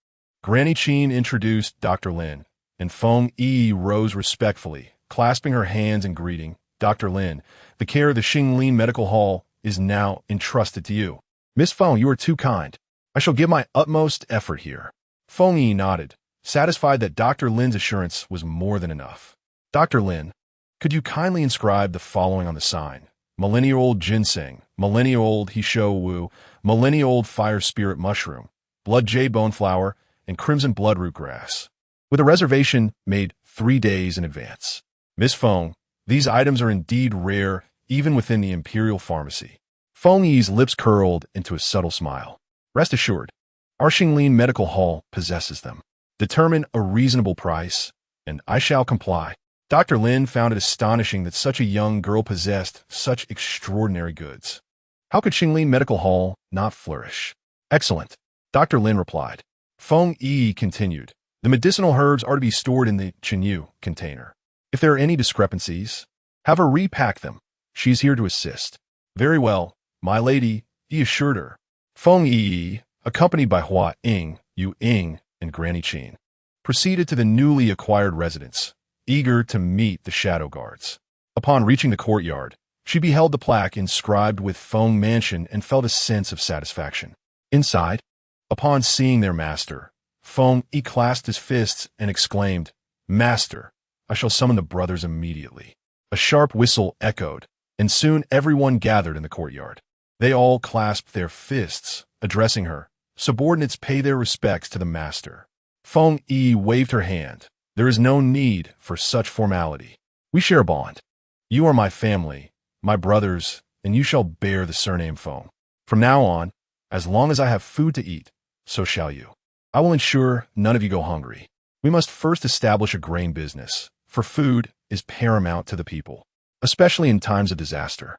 Granny Qin introduced Dr. Lin, and Feng Yi rose respectfully, clasping her hands in greeting. "Dr. Lin, the care of the Xinglin Medical Hall is now entrusted to you. Miss Feng, you are too kind. I shall give my utmost effort here." Feng Yi nodded, satisfied that Dr. Lin's assurance was more than enough. "Dr. Lin, could you kindly inscribe the following on the sign? Millennial-old ginseng, millennial-old Hisho Wu, millennial-old fire spirit mushroom, blood jade bone flower, and crimson bloodroot grass. With a reservation made 3 days in advance. Miss Feng, these items are indeed rare, even within the Imperial Pharmacy." Feng Yi's lips curled into a subtle smile. "Rest assured, our Xinglin Medical Hall possesses them. Determine a reasonable price, and I shall comply." Dr. Lin found it astonishing that such a young girl possessed such extraordinary goods. How could Xinglin Medical Hall not flourish? "Excellent," Dr. Lin replied. Feng Yi continued, "The medicinal herbs are to be stored in the Chenyu container. If there are any discrepancies, have her repack them. She is here to assist." "Very well, my lady," he assured her. Feng Yi, accompanied by Hua Ying, Yu Ying, and Granny Qin, proceeded to the newly acquired residence, eager to meet the shadow guards. Upon reaching the courtyard, she beheld the plaque inscribed with Feng Mansion and felt a sense of satisfaction. Inside, upon seeing their master, Feng Yi clasped his fists and exclaimed, "Master, I shall summon the brothers immediately." A sharp whistle echoed, and soon everyone gathered in the courtyard. They all clasped their fists, addressing her. Subordinates pay their respects to the master. Feng Yi waved her hand. "There is no need for such formality. We share a bond. You are my family, my brothers, and you shall bear the surname Feng. From now on, as long as I have food to eat, so shall you. I will ensure none of you go hungry. We must first establish a grain business, for food is paramount to the people, especially in times of disaster.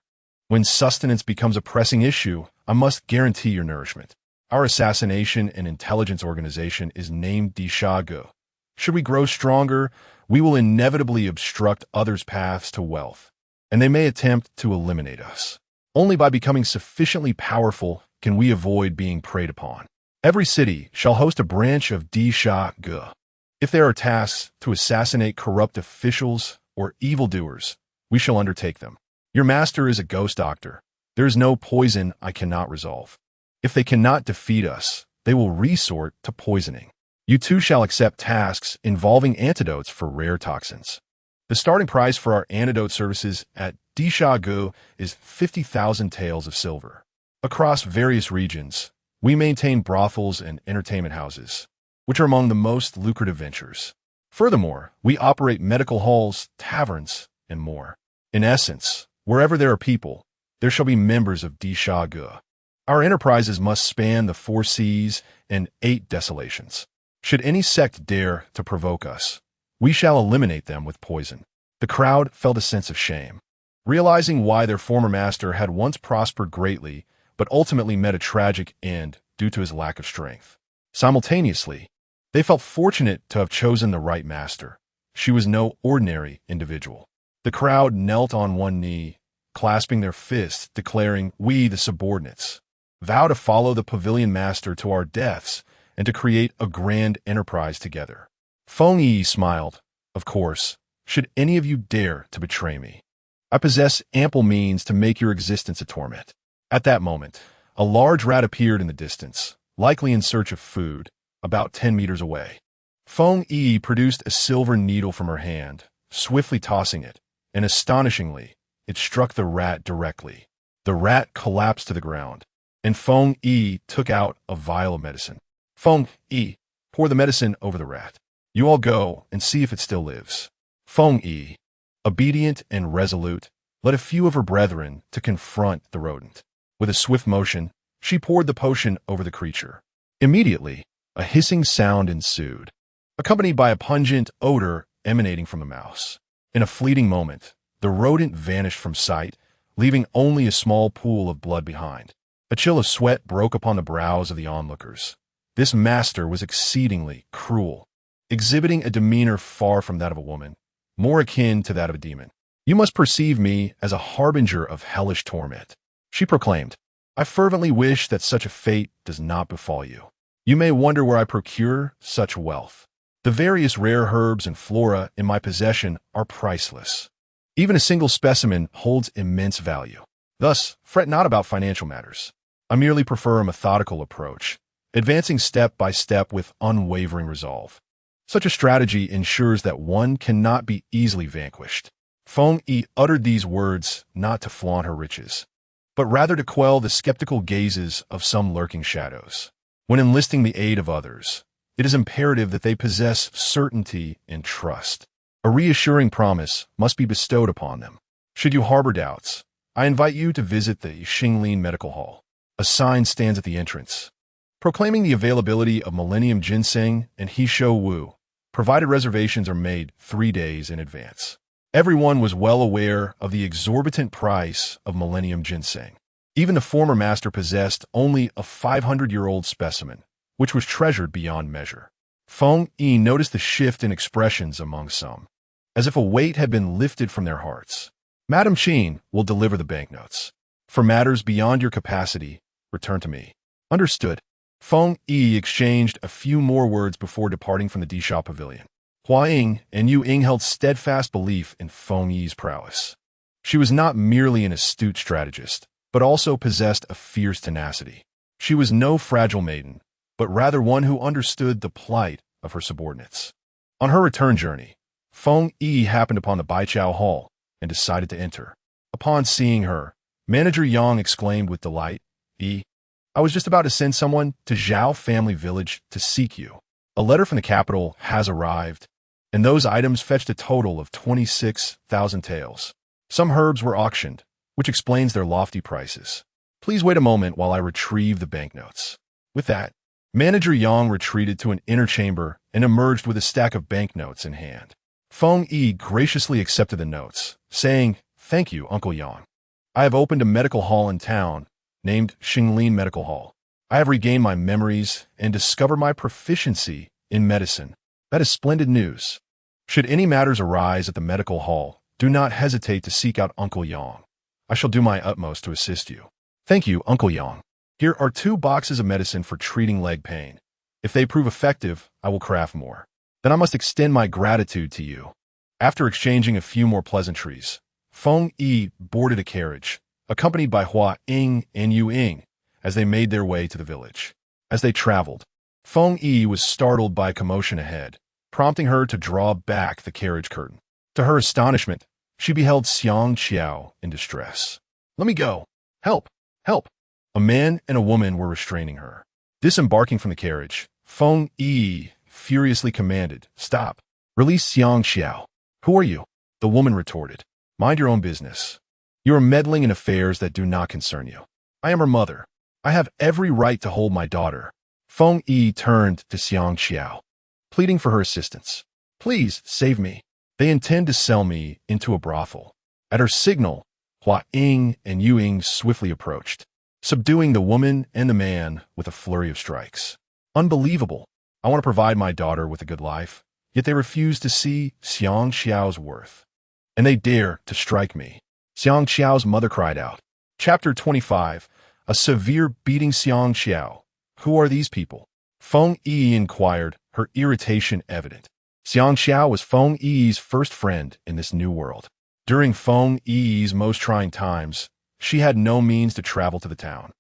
When sustenance becomes a pressing issue, I must guarantee your nourishment. Our assassination and intelligence organization is named Dishago. Should we grow stronger, we will inevitably obstruct others' paths to wealth, and they may attempt to eliminate us. Only by becoming sufficiently powerful can we avoid being preyed upon. Every city shall host a branch of Dishago. If there are tasks to assassinate corrupt officials or evildoers, we shall undertake them. Your master is a ghost doctor. There is no poison I cannot resolve. If they cannot defeat us, they will resort to poisoning. You too shall accept tasks involving antidotes for rare toxins. The starting price for our antidote services at Dishagu is 50,000 taels of silver. Across various regions, we maintain brothels and entertainment houses, which are among the most lucrative ventures. Furthermore, we operate medical halls, taverns, and more. In essence, wherever there are people, there shall be members of Dishagu. Our enterprises must span the 4 seas and 8 desolations. Should any sect dare to provoke us, we shall eliminate them with poison. The crowd felt a sense of shame, realizing why their former master had once prospered greatly but ultimately met a tragic end due to his lack of strength. Simultaneously, they felt fortunate to have chosen the right master. She was no ordinary individual. The crowd knelt on one knee, clasping their fists, declaring, "We, the subordinates, vow to follow the pavilion master to our deaths and to create a grand enterprise together." Feng Yiyi smiled. "Of course, should any of you dare to betray me, I possess ample means to make your existence a torment." At that moment, a large rat appeared in the distance, likely in search of food, about 10 meters away. Feng Yiyi produced a silver needle from her hand, swiftly tossing it, and astonishingly, it struck the rat directly. The rat collapsed to the ground, and Feng Yiyi took out a vial of medicine. "Feng Yiyi, pour the medicine over the rat. You all go and see if it still lives." Feng Yiyi, obedient and resolute, led a few of her brethren to confront the rodent. With a swift motion, she poured the potion over the creature. Immediately, a hissing sound ensued, accompanied by a pungent odor emanating from the mouse. In a fleeting moment, the rodent vanished from sight, leaving only a small pool of blood behind. A chill of sweat broke upon the brows of the onlookers. This master was exceedingly cruel, exhibiting a demeanor far from that of a woman, more akin to that of a demon. "You must perceive me as a harbinger of hellish torment," she proclaimed. "I fervently wish that such a fate does not befall you. You may wonder where I procure such wealth. The various rare herbs and flora in my possession are priceless. Even a single specimen holds immense value. Thus, fret not about financial matters. I merely prefer a methodical approach, advancing step by step with unwavering resolve. Such a strategy ensures that one cannot be easily vanquished." Feng Yiyi uttered these words not to flaunt her riches, but rather to quell the skeptical gazes of some lurking shadows. When enlisting the aid of others, it is imperative that they possess certainty and trust. A reassuring promise must be bestowed upon them. Should you harbor doubts, I invite you to visit the Xinglin Medical Hall. A sign stands at the entrance, proclaiming the availability of Millennium Ginseng and Heeshou Wu, provided reservations are made 3 days in advance. Everyone was well aware of the exorbitant price of Millennium Ginseng. Even the former master possessed only a 500-year-old specimen, which was treasured beyond measure. Feng Yiyi noticed the shift in expressions among some, as if a weight had been lifted from their hearts. "Madam Qin will deliver the banknotes. For matters beyond your capacity, return to me." "Understood." Feng Yiyi exchanged a few more words before departing from the Disha pavilion. Hua Ying and Yu Ying held steadfast belief in Feng Yi's prowess. She was not merely an astute strategist, but also possessed a fierce tenacity. She was no fragile maiden, but rather one who understood the plight of her subordinates. On her return journey, Feng Yiyi happened upon the Baichao Hall and decided to enter. Upon seeing her, Manager Yang exclaimed with delight, I was just about to send someone to Zhao Family Village to seek you. A letter from the capital has arrived, and those items fetched a total of 26,000 taels. Some herbs were auctioned, which explains their lofty prices. Please wait a moment while I retrieve the banknotes." With that, Manager Yang retreated to an inner chamber and emerged with a stack of banknotes in hand. Feng Yiyi graciously accepted the notes, saying, "Thank you, Uncle Yang. I have opened a medical hall in town, named Xinglin Medical Hall. I have regained my memories and discovered my proficiency in medicine. That is splendid news. Should any matters arise at the medical hall, do not hesitate to seek out Uncle Yang. I shall do my utmost to assist you." "Thank you, Uncle Yang. Here are 2 boxes of medicine for treating leg pain. If they prove effective, I will craft more. Then I must extend my gratitude to you." After exchanging a few more pleasantries, Feng Yiyi boarded a carriage, accompanied by Hua Ying and Yu Ying, as they made their way to the village. As they traveled, Feng Yiyi was startled by a commotion ahead, prompting her to draw back the carriage curtain. To her astonishment, she beheld Xiang Qiao in distress. "Let me go! Help! Help!" A man and a woman were restraining her. Disembarking from the carriage, Feng Yiyi furiously commanded, "Stop! Release Xiang Qiao." "Who are you?" The woman retorted. "Mind your own business. You are meddling in affairs that do not concern you. I am her mother. I have every right to hold my daughter." Feng Yi turned to Xiang Qiao, pleading for her assistance. "Please, save me. They intend to sell me into a brothel." At her signal, Hua Ying and Yu Ying swiftly approached, subduing the woman and the man with a flurry of strikes. Unbelievable. I want to provide my daughter with a good life, yet they refuse to see Xiang Qiao's worth. And they dare to strike me. Xiang Qiao's mother cried out. Chapter 25. A severe beating. Xiang Qiao. Who are these people? Feng Yiyi inquired, her irritation evident. Xiang Qiao was Feng Yiyi's first friend in this new world. During Feng Yiyi's most trying times, she had no means to travel to the town.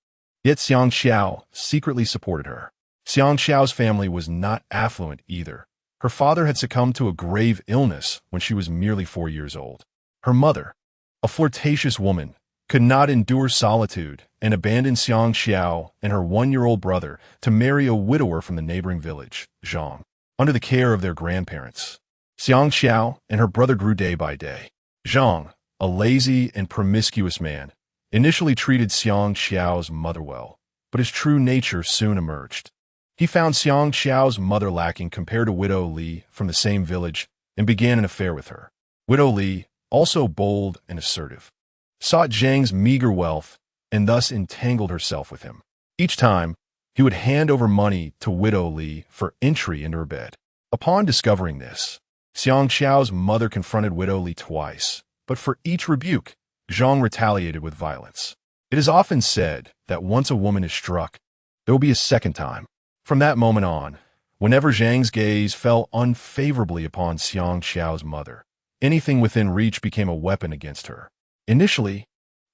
Yet Xiang Qiao secretly supported her. Xiang Qiao's family was not affluent either. Her father had succumbed to a grave illness when she was merely 4 years old. Her mother, a flirtatious woman, could not endure solitude and abandoned Xiang Qiao and her 1-year-old brother to marry a widower from the neighboring village, Zhang, under the care of their grandparents. Xiang Qiao and her brother grew day by day. Zhang, a lazy and promiscuous man, initially treated Xiang Qiao's mother well, but his true nature soon emerged. He found Xiang Qiao's mother lacking compared to Widow Li from the same village and began an affair with her. Widow Li, also bold and assertive, sought Zhang's meager wealth and thus entangled herself with him. Each time, he would hand over money to Widow Li for entry into her bed. Upon discovering this, Xiang Qiao's mother confronted Widow Li twice, but for each rebuke, Zhang retaliated with violence. It is often said that once a woman is struck, there will be a second time. From that moment on, whenever Zhang's gaze fell unfavorably upon Xiang Qiao's mother, anything within reach became a weapon against her. Initially,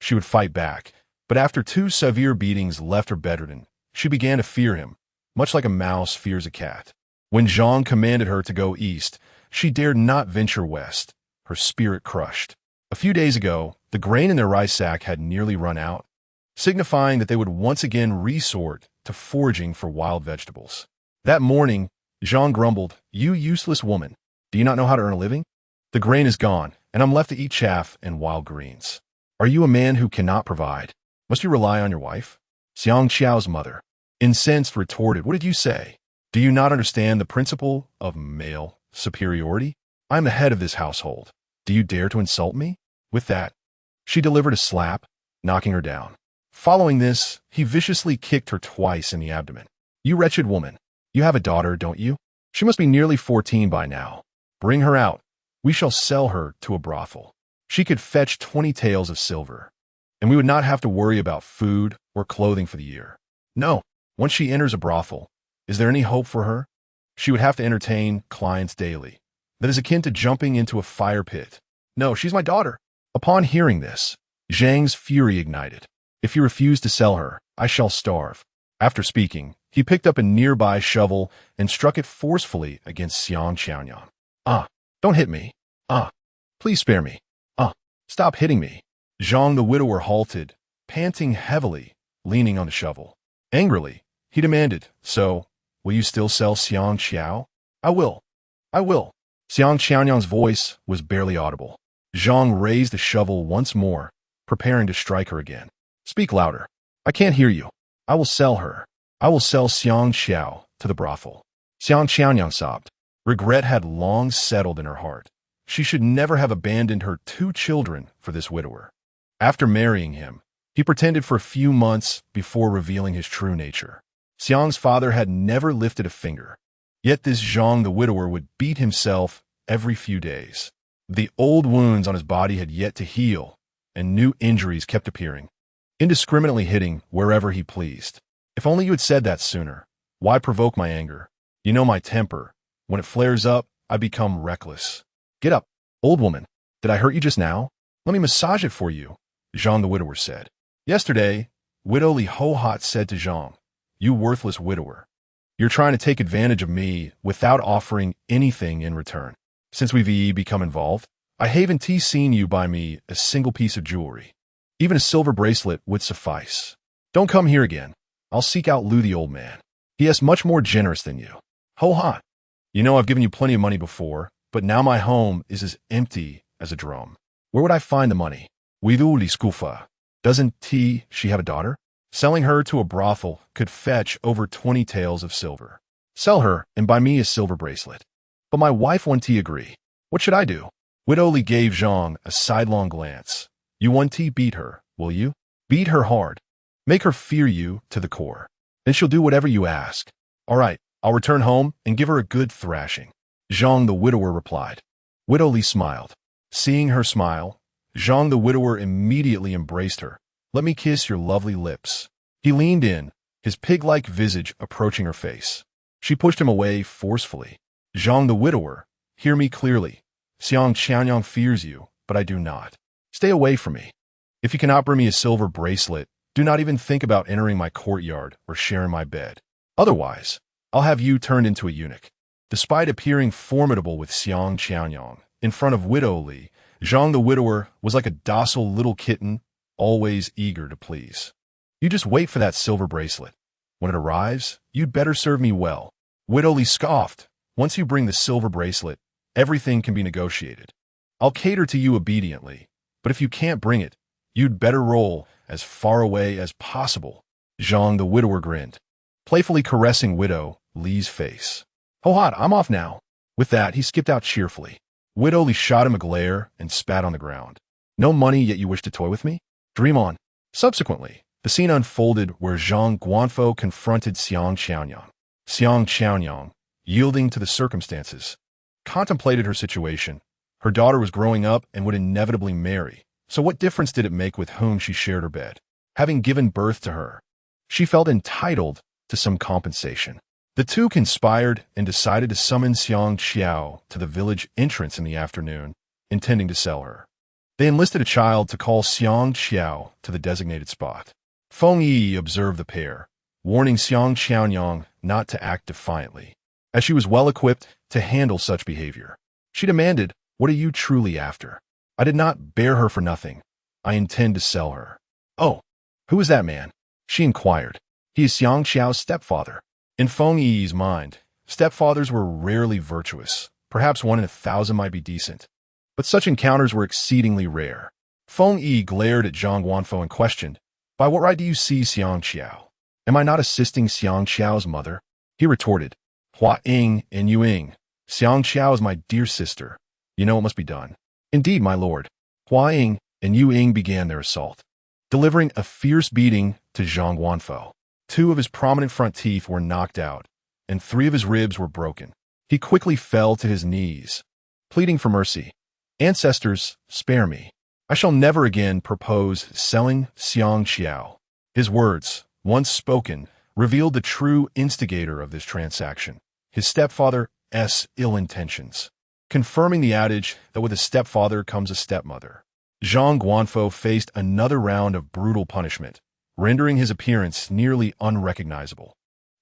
she would fight back, but after 2 severe beatings left her bedridden, she began to fear him, much like a mouse fears a cat. When Zhang commanded her to go east, she dared not venture west, her spirit crushed. A few days ago, the grain in their rice sack had nearly run out, signifying that they would once again resort to foraging for wild vegetables. That morning, Zhang grumbled, "You useless woman, do you not know how to earn a living? The grain is gone, and I'm left to eat chaff and wild greens. Are you a man who cannot provide? Must you rely on your wife?" Xiang Qiao's mother, incensed, retorted, "What did you say? Do you not understand the principle of male superiority? I am the head of this household. Do you dare to insult me?" With that, she delivered a slap, knocking her down. Following this, he viciously kicked her twice in the abdomen. "You wretched woman, you have a daughter, don't you? She must be nearly 14 by now. Bring her out. We shall sell her to a brothel. She could fetch 20 taels of silver, and we would not have to worry about food or clothing for the year. No, once she enters a brothel, is there any hope for her? She would have to entertain clients daily. That is akin to jumping into a fire pit. No, she's my daughter." Upon hearing this, Zhang's fury ignited. "If you refuse to sell her, I shall starve." After speaking, he picked up a nearby shovel and struck it forcefully against Xiang Qiaoyan. "Ah, don't hit me. Ah, please spare me. Ah, stop hitting me." Zhang the widower halted, panting heavily, leaning on the shovel. Angrily, he demanded, "So, will you still sell Xiang Qiao?" I will. Xiang Qiaoyan's voice was barely audible. Zhang raised the shovel once more, preparing to strike her again. "Speak louder. I can't hear you. I will sell her. I will sell Xiang Qiao to the brothel." Xiang Qiaoyan sobbed. Regret had long settled in her heart. She should never have abandoned her 2 children for this widower. After marrying him, he pretended for a few months before revealing his true nature. Xiang's father had never lifted a finger. Yet this Zhang the widower would beat himself every few days. The old wounds on his body had yet to heal, and new injuries kept appearing, indiscriminately hitting wherever he pleased. "If only you had said that sooner. Why provoke my anger? You know my temper. When it flares up, I become reckless." "Get up, old woman. Did I hurt you just now? Let me massage it for you," Zhang the widower said. Yesterday, Widow Li Ho-Hot said to Zhang, "You worthless widower. You're trying to take advantage of me without offering anything in return. Since we've become involved, I haven't seen you buy me a single piece of jewelry. Even a silver bracelet would suffice. Don't come here again. I'll seek out Lu the old man. He is much more generous than you. Ho ha! You know I've given you plenty of money before, but now my home is as empty as a drum. Where would I find the money? Widu li skufa. Doesn't she have a daughter? Selling her to a brothel could fetch over 20 taels of silver. Sell her and buy me a silver bracelet. But my wife won't agree. What should I do? Widow Li gave Zhang a sidelong glance. You won't beat her, will you? Beat her hard. Make her fear you to the core. Then she'll do whatever you ask. All right, I'll return home and give her a good thrashing. Zhang the widower replied. Widow Li smiled. Seeing her smile, Zhang the widower immediately embraced her. Let me kiss your lovely lips. He leaned in, his pig-like visage approaching her face. She pushed him away forcefully. Zhang the widower, hear me clearly. Xiang Qianyang fears you, but I do not. Stay away from me. If you cannot bring me a silver bracelet, do not even think about entering my courtyard or sharing my bed. Otherwise, I'll have you turned into a eunuch. Despite appearing formidable with Xiang Qianyang in front of Widow Li, Zhang the widower was like a docile little kitten, always eager to please. You just wait for that silver bracelet. When it arrives, you'd better serve me well. Widow Li scoffed. Once you bring the silver bracelet, everything can be negotiated. I'll cater to you obediently, but if you can't bring it, you'd better roll as far away as possible. Zhang the widower grinned, playfully caressing Widow Li's face. Oh hot, I'm off now. With that, he skipped out cheerfully. Widow Li shot him a glare and spat on the ground. No money, yet you wish to toy with me? Dream on. Subsequently, the scene unfolded where Zhang Guanfo confronted Xiang Qianyang. Xiang Qianyang, yielding to the circumstances, contemplated her situation. Her daughter was growing up and would inevitably marry, so what difference did it make with whom she shared her bed? Having given birth to her, she felt entitled to some compensation. The two conspired and decided to summon Xiang Qiao to the village entrance in the afternoon, intending to sell her. They enlisted a child to call Xiang Qiao to the designated spot. Feng Yiyi observed the pair, warning Xiang Qianyang not to act defiantly, as she was well-equipped to handle such behavior. She demanded, "What are you truly after? I did not bear her for nothing. I intend to sell her." "Oh, who is that man?" she inquired. "He is Xiang Qiao's stepfather." In Feng Yi's mind, stepfathers were rarely virtuous. Perhaps 1 in 1,000 might be decent, but such encounters were exceedingly rare. Feng Yi glared at Zhang Guanfo and questioned, "By what right do you see Xiang Qiao? Am I not assisting Xiang Qiao's mother?" He retorted, "Hua Ying and Yu Ying. Xiang Qiao is my dear sister. You know it must be done." "Indeed, my lord." Hua Ying and Yu Ying began their assault, delivering a fierce beating to Zhang Guanfo. 2 of his prominent front teeth were knocked out, and 3 of his ribs were broken. He quickly fell to his knees, pleading for mercy. "Ancestors, spare me. I shall never again propose selling Xiang Qiao." His words, once spoken, revealed the true instigator of this transaction, his stepfather's ill intentions, confirming the adage that with a stepfather comes a stepmother. Zhang Guanfo faced another round of brutal punishment, rendering his appearance nearly unrecognizable.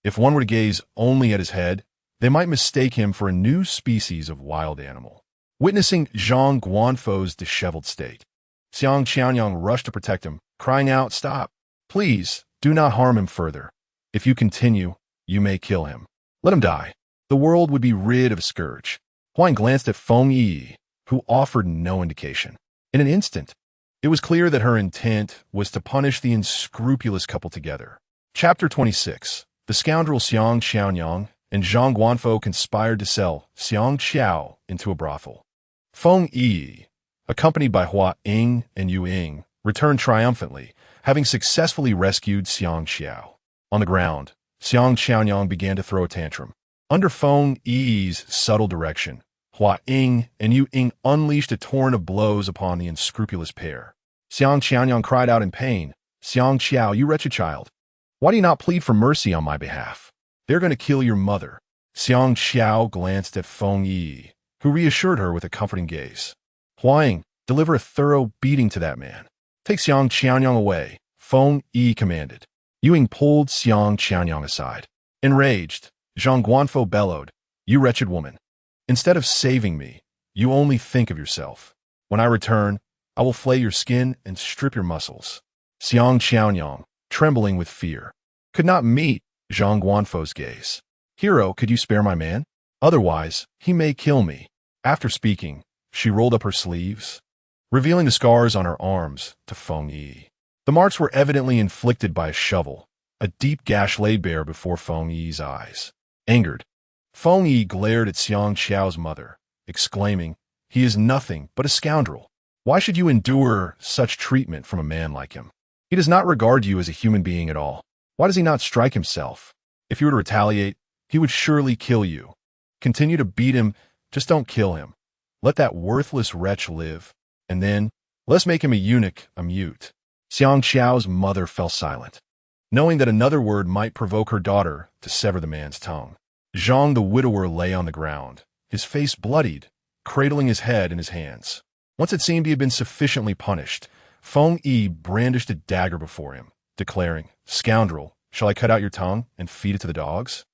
If one were to gaze only at his head, they might mistake him for a new species of wild animal. Witnessing Zhang Guanfo's disheveled state, Xiang Qianyang rushed to protect him, crying out, "Stop! Please, do not harm him further. If you continue, you may kill him. Let him die. The world would be rid of a scourge." Huang glanced at Feng Yiyi, who offered no indication. In an instant, it was clear that her intent was to punish the unscrupulous couple together. Chapter 26. The scoundrel Xiang Qianyang and Zhang Guanfo conspired to sell Xiang Qiao into a brothel. Feng Yiyi, accompanied by Hua Ying and Yu Ying, returned triumphantly, having successfully rescued Xiang Qiao. On the ground, Xiang Qianyang began to throw a tantrum. Under Feng Yi's subtle direction, Hua Ying and Yu Ying unleashed a torrent of blows upon the unscrupulous pair. Xiang Qianyang cried out in pain, "Xiang Qiao, you wretched child! Why do you not plead for mercy on my behalf? They're going to kill your mother." Xiang Qiao glanced at Feng Yiyi, who reassured her with a comforting gaze. "Hua Ying, deliver a thorough beating to that man. Take Xiang Qianyang away," Feng Yi commanded. Yu Ying pulled Xiang Qianyang aside. Enraged, Zhang Guanfo bellowed, "You wretched woman! Instead of saving me, you only think of yourself. When I return, I will flay your skin and strip your muscles. Xiang Qiaonyang, trembling with fear, could not meet Zhang Guanfo's gaze. Hero, could you spare my man? Otherwise, he may kill me. After speaking, she rolled up her sleeves, revealing the scars on her arms to Feng Yiyi. The marks were evidently inflicted by a shovel. A deep gash lay bare before Feng Yiyi's eyes. Angered, Feng Yiyi glared at Xiang Qiao's mother, exclaiming, "He is nothing but a scoundrel. Why should you endure such treatment from a man like him? He does not regard you as a human being at all. Why does he not strike himself? If you were to retaliate, he would surely kill you. Continue to beat him, just don't kill him. Let that worthless wretch live, and then let's make him a eunuch, a mute." Xiang Qiao's mother fell silent, knowing that another word might provoke her daughter to sever the man's tongue. Zhang the widower lay on the ground, his face bloodied, cradling his head in his hands. Once it seemed he had been sufficiently punished, Feng Yi brandished a dagger before him, declaring, "Scoundrel, shall I cut out your tongue and feed it to the dogs?"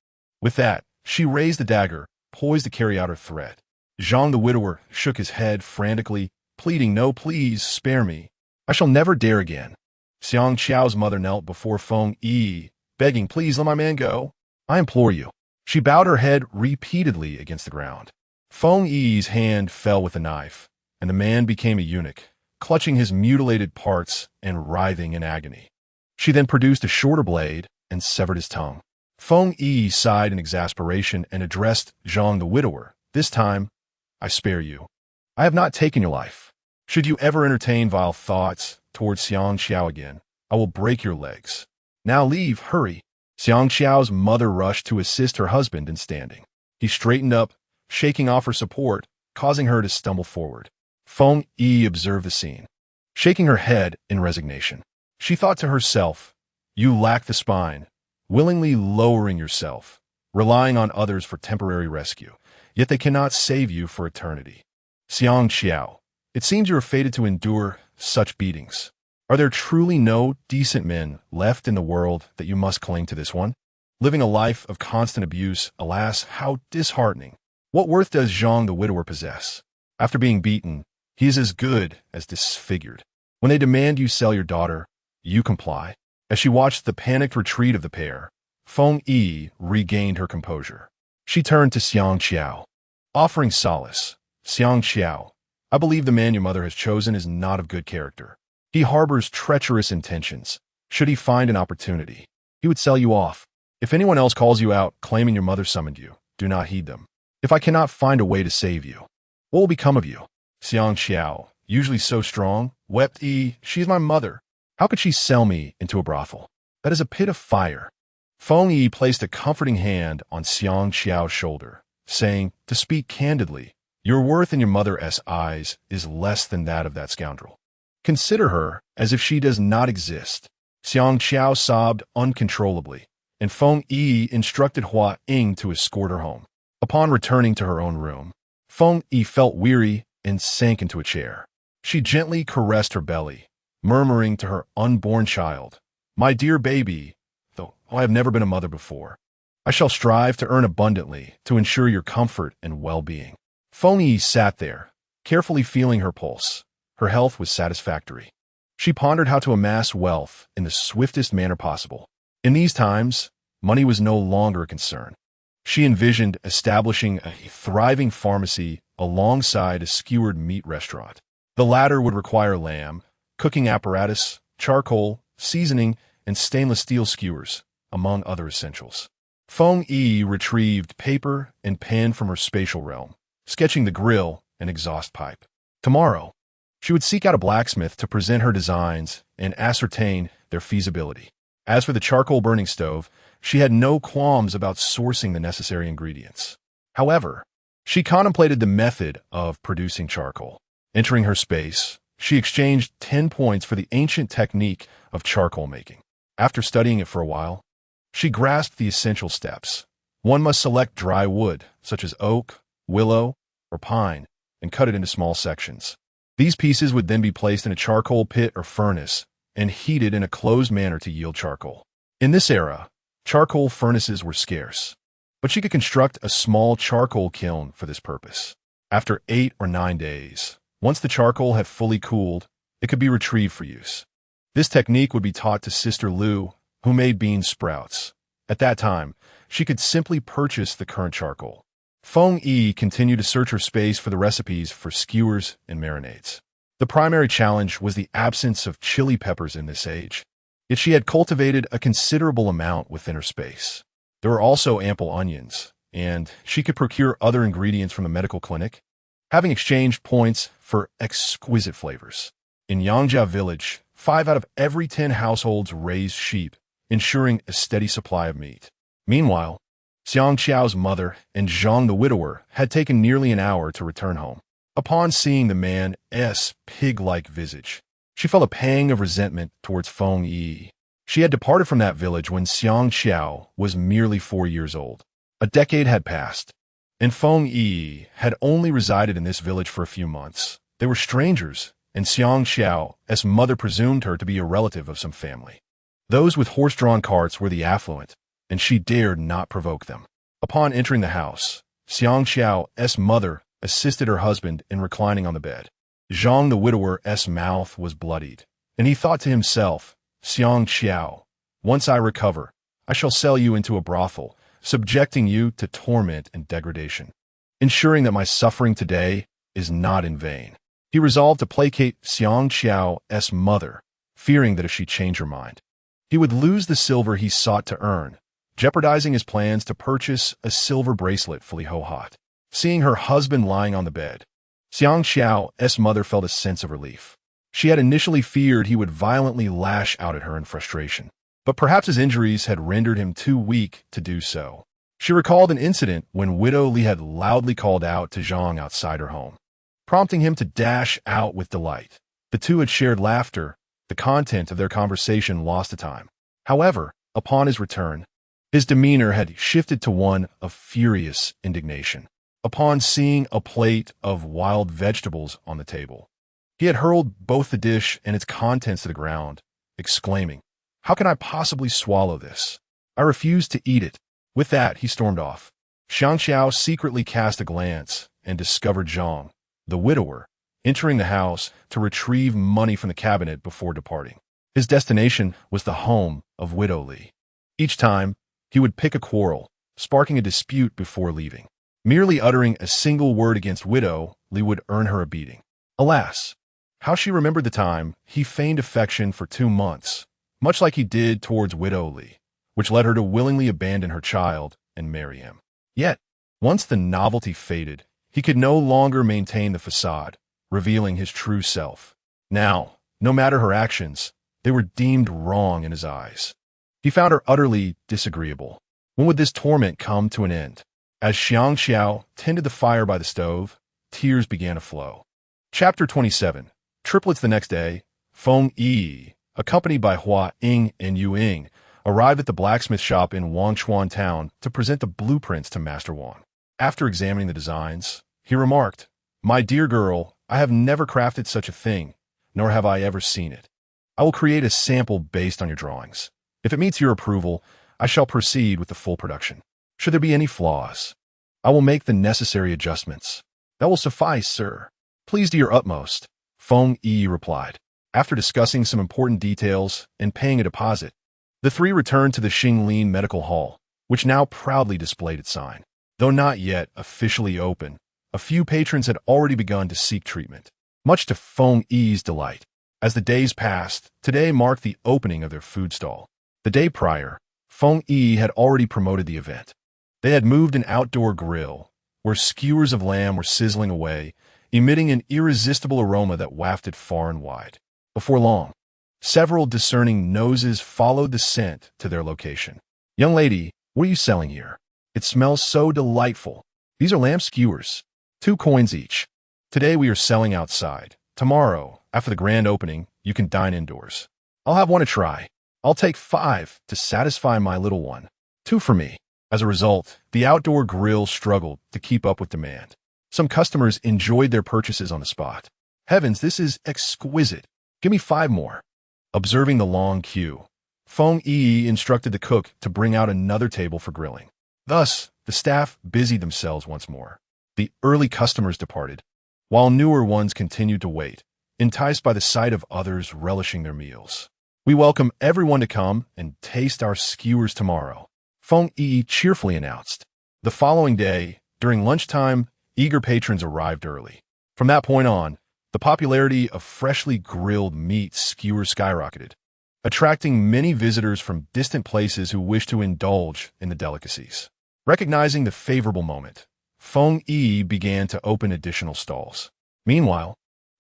With that, she raised the dagger, poised to carry out her threat. Zhang the widower shook his head frantically, pleading, "No, please, spare me. I shall never dare again." Xiang Qiao's mother knelt before Feng Yi, begging, "Please let my man go. I implore you." She bowed her head repeatedly against the ground. Feng Yi's hand fell with a knife, and the man became a eunuch, clutching his mutilated parts and writhing in agony. She then produced a shorter blade and severed his tongue. Feng Yi sighed in exasperation and addressed Zhang the widower. "This time, I spare you. I have not taken your life. Should you ever entertain vile thoughts towards Xiang Qiao again, I will break your legs. Now leave, hurry." Xiang Qiao's mother rushed to assist her husband in standing. He straightened up, shaking off her support, causing her to stumble forward. Feng Yi observed the scene, shaking her head in resignation. She thought to herself, "You lack the spine, willingly lowering yourself, relying on others for temporary rescue, yet they cannot save you for eternity. Xiang Qiao, it seems you are fated to endure such beatings. Are there truly no decent men left in the world that you must cling to this one? Living a life of constant abuse, alas, how disheartening. What worth does Zhang the widower possess? After being beaten, he is as good as disfigured. When they demand you sell your daughter, you comply." As she watched the panicked retreat of the pair, Feng Yi regained her composure. She turned to Xiang Qiao, offering solace. "Xiang Qiao, I believe the man your mother has chosen is not of good character. He harbors treacherous intentions. Should he find an opportunity, he would sell you off. If anyone else calls you out, claiming your mother summoned you, do not heed them. If I cannot find a way to save you, what will become of you?" Xiang Qiao, usually so strong, wept. "She is my mother. How could she sell me into a brothel? That is a pit of fire." Feng Yi placed a comforting hand on Xiang Qiao's shoulder, saying, "To speak candidly, your worth in your mother's eyes is less than that of that scoundrel. Consider her as if she does not exist." Xiang Qiao sobbed uncontrollably, and Feng Yi instructed Hua Ying to escort her home. Upon returning to her own room, Feng Yi felt weary and sank into a chair. She gently caressed her belly, murmuring to her unborn child, "My dear baby, though I have never been a mother before, I shall strive to earn abundantly to ensure your comfort and well-being." Feng Yi sat there, carefully feeling her pulse. Her health was satisfactory. She pondered how to amass wealth in the swiftest manner possible. In these times, money was no longer a concern. She envisioned establishing a thriving pharmacy alongside a skewered meat restaurant. The latter would require lamb, cooking apparatus, charcoal, seasoning, and stainless steel skewers, among other essentials. Feng Yi retrieved paper and pen from her spatial realm, sketching the grill and exhaust pipe. Tomorrow, she would seek out a blacksmith to present her designs and ascertain their feasibility. As for the charcoal burning stove, she had no qualms about sourcing the necessary ingredients. However, she contemplated the method of producing charcoal. Entering her space, she exchanged 10 points for the ancient technique of charcoal making. After studying it for a while, she grasped the essential steps. One must select dry wood, such as oak, willow, or pine, and cut it into small sections. These pieces would then be placed in a charcoal pit or furnace and heated in a closed manner to yield charcoal. In this era, charcoal furnaces were scarce, but she could construct a small charcoal kiln for this purpose. After 8 or 9 days, Once the charcoal had fully cooled, it could be retrieved for use. This technique would be taught to Sister Lu, who made bean sprouts. At that time, she could simply purchase the current charcoal. Feng Yiyi continued to search her space for the recipes for skewers and marinades. The primary challenge was the absence of chili peppers in this age, yet she had cultivated a considerable amount within her space. There were also ample onions, and she could procure other ingredients from the medical clinic, having exchanged points for exquisite flavors. In Yangjia village, 5 out of every 10 households raised sheep, ensuring a steady supply of meat. Meanwhile, Xiang Qiao's mother and Zhang the widower had taken nearly an hour to return home. Upon seeing the man's pig-like visage, she felt a pang of resentment towards Feng Yiyi. She had departed from that village when Xiang Qiao was merely 4 years old. A decade had passed, and Feng Yiyi had only resided in this village for a few months. They were strangers, and Xiang Qiao's mother presumed her to be a relative of some family. Those with horse-drawn carts were the affluent, and she dared not provoke them. Upon entering the house, Xiang Qiao's mother assisted her husband in reclining on the bed. Zhang the widower's mouth was bloodied, and he thought to himself, Xiang Qiao, once I recover, I shall sell you into a brothel, subjecting you to torment and degradation, ensuring that my suffering today is not in vain. He resolved to placate Xiang Qiao's mother, fearing that if she changed her mind, he would lose the silver he sought to earn, jeopardizing his plans to purchase a silver bracelet for Li Hot. Seeing her husband lying on the bed, Xiang Qiao's mother felt a sense of relief. She had initially feared he would violently lash out at her in frustration, but perhaps his injuries had rendered him too weak to do so. She recalled an incident when Widow Li had loudly called out to Zhang outside her home, prompting him to dash out with delight. The two had shared laughter, the content of their conversation lost to time. However, upon his return, his demeanor had shifted to one of furious indignation. Upon seeing a plate of wild vegetables on the table, he had hurled both the dish and its contents to the ground, exclaiming, "How can I possibly swallow this? I refuse to eat it." With that, he stormed off. Xiang Qiao secretly cast a glance and discovered Zhang, the widower, entering the house to retrieve money from the cabinet before departing. His destination was the home of Widow Li. Each time, he would pick a quarrel, sparking a dispute before leaving. Merely uttering a single word against Widow Li would earn her a beating. Alas, how she remembered the time he feigned affection for 2 months, much like he did towards Widow Li, which led her to willingly abandon her child and marry him. Yet, once the novelty faded, he could no longer maintain the facade, revealing his true self. Now, no matter her actions, they were deemed wrong in his eyes. He found her utterly disagreeable. When would this torment come to an end? As Xiang Qiao tended the fire by the stove, tears began to flow. Chapter 27. Triplets. The next day, Feng Yiyi, accompanied by Hua Ying and Yu Ying, arrived at the blacksmith shop in Wangchuan town to present the blueprints to Master Wang. After examining the designs, he remarked, "My dear girl, I have never crafted such a thing, nor have I ever seen it. I will create a sample based on your drawings. If it meets your approval, I shall proceed with the full production. Should there be any flaws, I will make the necessary adjustments." "That will suffice, sir. Please do your utmost," Feng Yiyi replied. After discussing some important details and paying a deposit, the three returned to the Xinglin Medical Hall, which now proudly displayed its sign. Though not yet officially open, a few patrons had already begun to seek treatment, much to Feng Yiyi's delight. As the days passed, today marked the opening of their food stall. The day prior, Feng Yiyi had already promoted the event. They had moved an outdoor grill, where skewers of lamb were sizzling away, emitting an irresistible aroma that wafted far and wide. Before long, several discerning noses followed the scent to their location. "Young lady, what are you selling here? It smells so delightful." "These are lamb skewers. 2 coins each. Today we are selling outside. Tomorrow, after the grand opening, you can dine indoors." "I'll have one to try. I'll take 5 to satisfy my little one. 2 for me." As a result, the outdoor grill struggled to keep up with demand. Some customers enjoyed their purchases on the spot. "Heavens, this is exquisite. Give me 5 more." Observing the long queue, Feng Yiyi instructed the cook to bring out another table for grilling. Thus, the staff busied themselves once more. The early customers departed, while newer ones continued to wait, enticed by the sight of others relishing their meals. "We welcome everyone to come and taste our skewers tomorrow," Feng Yiyi cheerfully announced. The following day, during lunchtime, eager patrons arrived early. From that point on, the popularity of freshly grilled meat skewers skyrocketed, attracting many visitors from distant places who wished to indulge in the delicacies. Recognizing the favorable moment, Feng Yiyi began to open additional stalls. Meanwhile,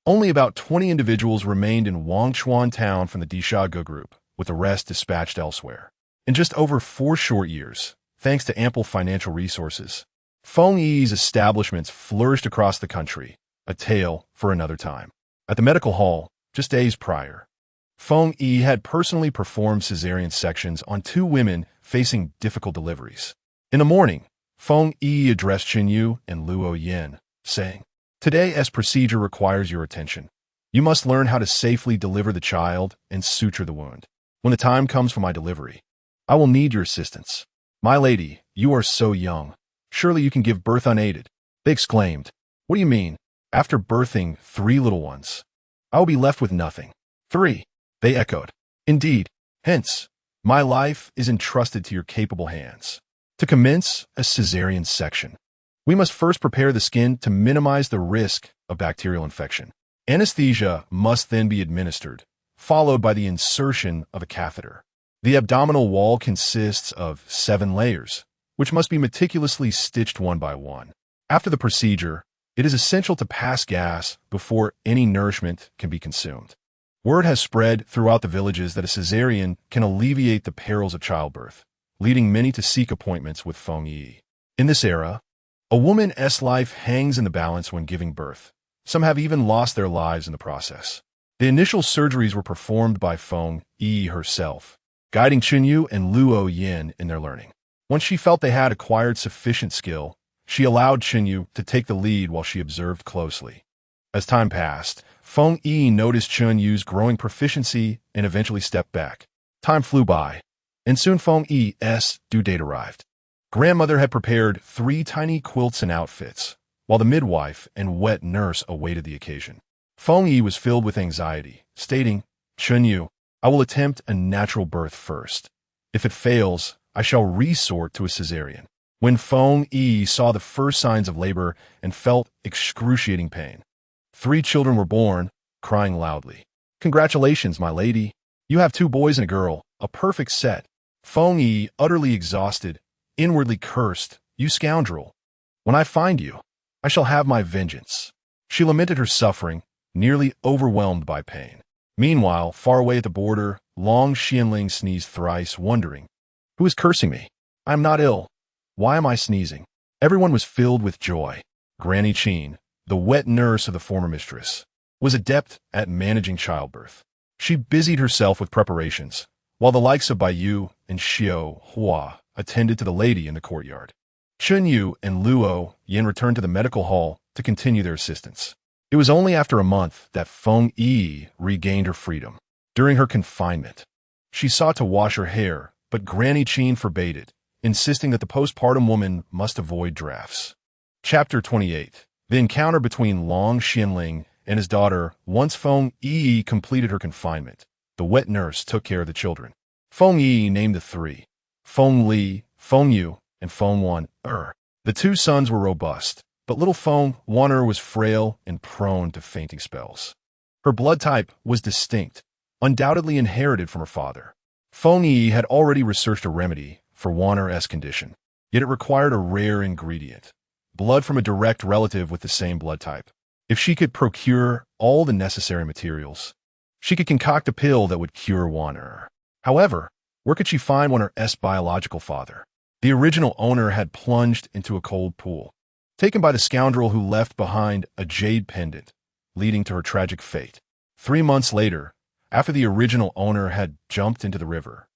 only about 20 individuals remained in Wangchuan town from the Dishaga group, with the rest dispatched elsewhere. In just over 4 short years, thanks to ample financial resources, Feng Yiyi's establishments flourished across the country, a tale for another time. At the medical hall, just days prior, Feng Yiyi had personally performed cesarean sections on 2 women facing difficult deliveries. In the morning, Feng Yiyi addressed Qinyu and Luo Yin, saying, "Today's procedure requires your attention. You must learn how to safely deliver the child and suture the wound. When the time comes for my delivery, I will need your assistance." "My lady, you are so young. Surely you can give birth unaided," they exclaimed. "What do you mean? After birthing 3 little ones, I will be left with nothing." "3," they echoed. "Indeed. Hence, my life is entrusted to your capable hands. To commence a cesarean section, we must first prepare the skin to minimize the risk of bacterial infection. Anesthesia must then be administered, followed by the insertion of a catheter. The abdominal wall consists of 7 layers, which must be meticulously stitched one by one. After the procedure, it is essential to pass gas before any nourishment can be consumed. Word has spread throughout the villages that a cesarean can alleviate the perils of childbirth, leading many to seek appointments with Feng Yiyi. In this era, a woman's life hangs in the balance when giving birth. Some have even lost their lives in the process. The initial surgeries were performed by Feng Yiyi herself, guiding Qinyu and Luo Yin in their learning. Once she felt they had acquired sufficient skill, she allowed Qinyu to take the lead while she observed closely. As time passed, Feng Yiyi noticed Qinyu's growing proficiency and eventually stepped back. Time flew by, and soon Feng Yi's due date arrived. Grandmother had prepared 3 tiny quilts and outfits, while the midwife and wet nurse awaited the occasion. Feng Yiyi was filled with anxiety, stating, "Qinyu, I will attempt a natural birth first. If it fails, I shall resort to a cesarean." When Feng Yiyi saw the first signs of labor and felt excruciating pain, 3 children were born, crying loudly. "Congratulations, my lady. You have 2 boys and a girl, a perfect set." Feng Yiyi, utterly exhausted, inwardly cursed, "You scoundrel. When I find you, I shall have my vengeance." She lamented her suffering, nearly overwhelmed by pain. Meanwhile, far away at the border, Long Xianling sneezed thrice, wondering, "Who is cursing me? I am not ill. Why am I sneezing?" Everyone was filled with joy. Granny Qin, the wet nurse of the former mistress, was adept at managing childbirth. She busied herself with preparations, while the likes of Baiyu and Xiao Hua attended to the lady in the courtyard. Qinyu and Luo Yin returned to the medical hall to continue their assistance. It was only after a month that Feng Yiyi regained her freedom. During her confinement, she sought to wash her hair, but Granny Qin forbade it, insisting that the postpartum woman must avoid drafts. Chapter 28. The encounter between Long Xianling and his daughter. Once Feng Yiyi completed her confinement, the wet nurse took care of the children. Feng Yiyi named the 3, Feng Li, Feng Yu, and Feng Wan. The 2 sons were robust, but little Feng Wan was frail and prone to fainting spells. Her blood type was distinct, undoubtedly inherited from her father. Feng Yiyi had already researched a remedy for Wanner's condition, yet it required a rare ingredient, blood from a direct relative with the same blood type. If she could procure all the necessary materials, she could concoct a pill that would cure Wanner. However, where could she find Wanner's biological father? The original owner had plunged into a cold pool, taken by the scoundrel who left behind a jade pendant, leading to her tragic fate. 3 months later, after the original owner had jumped into the river,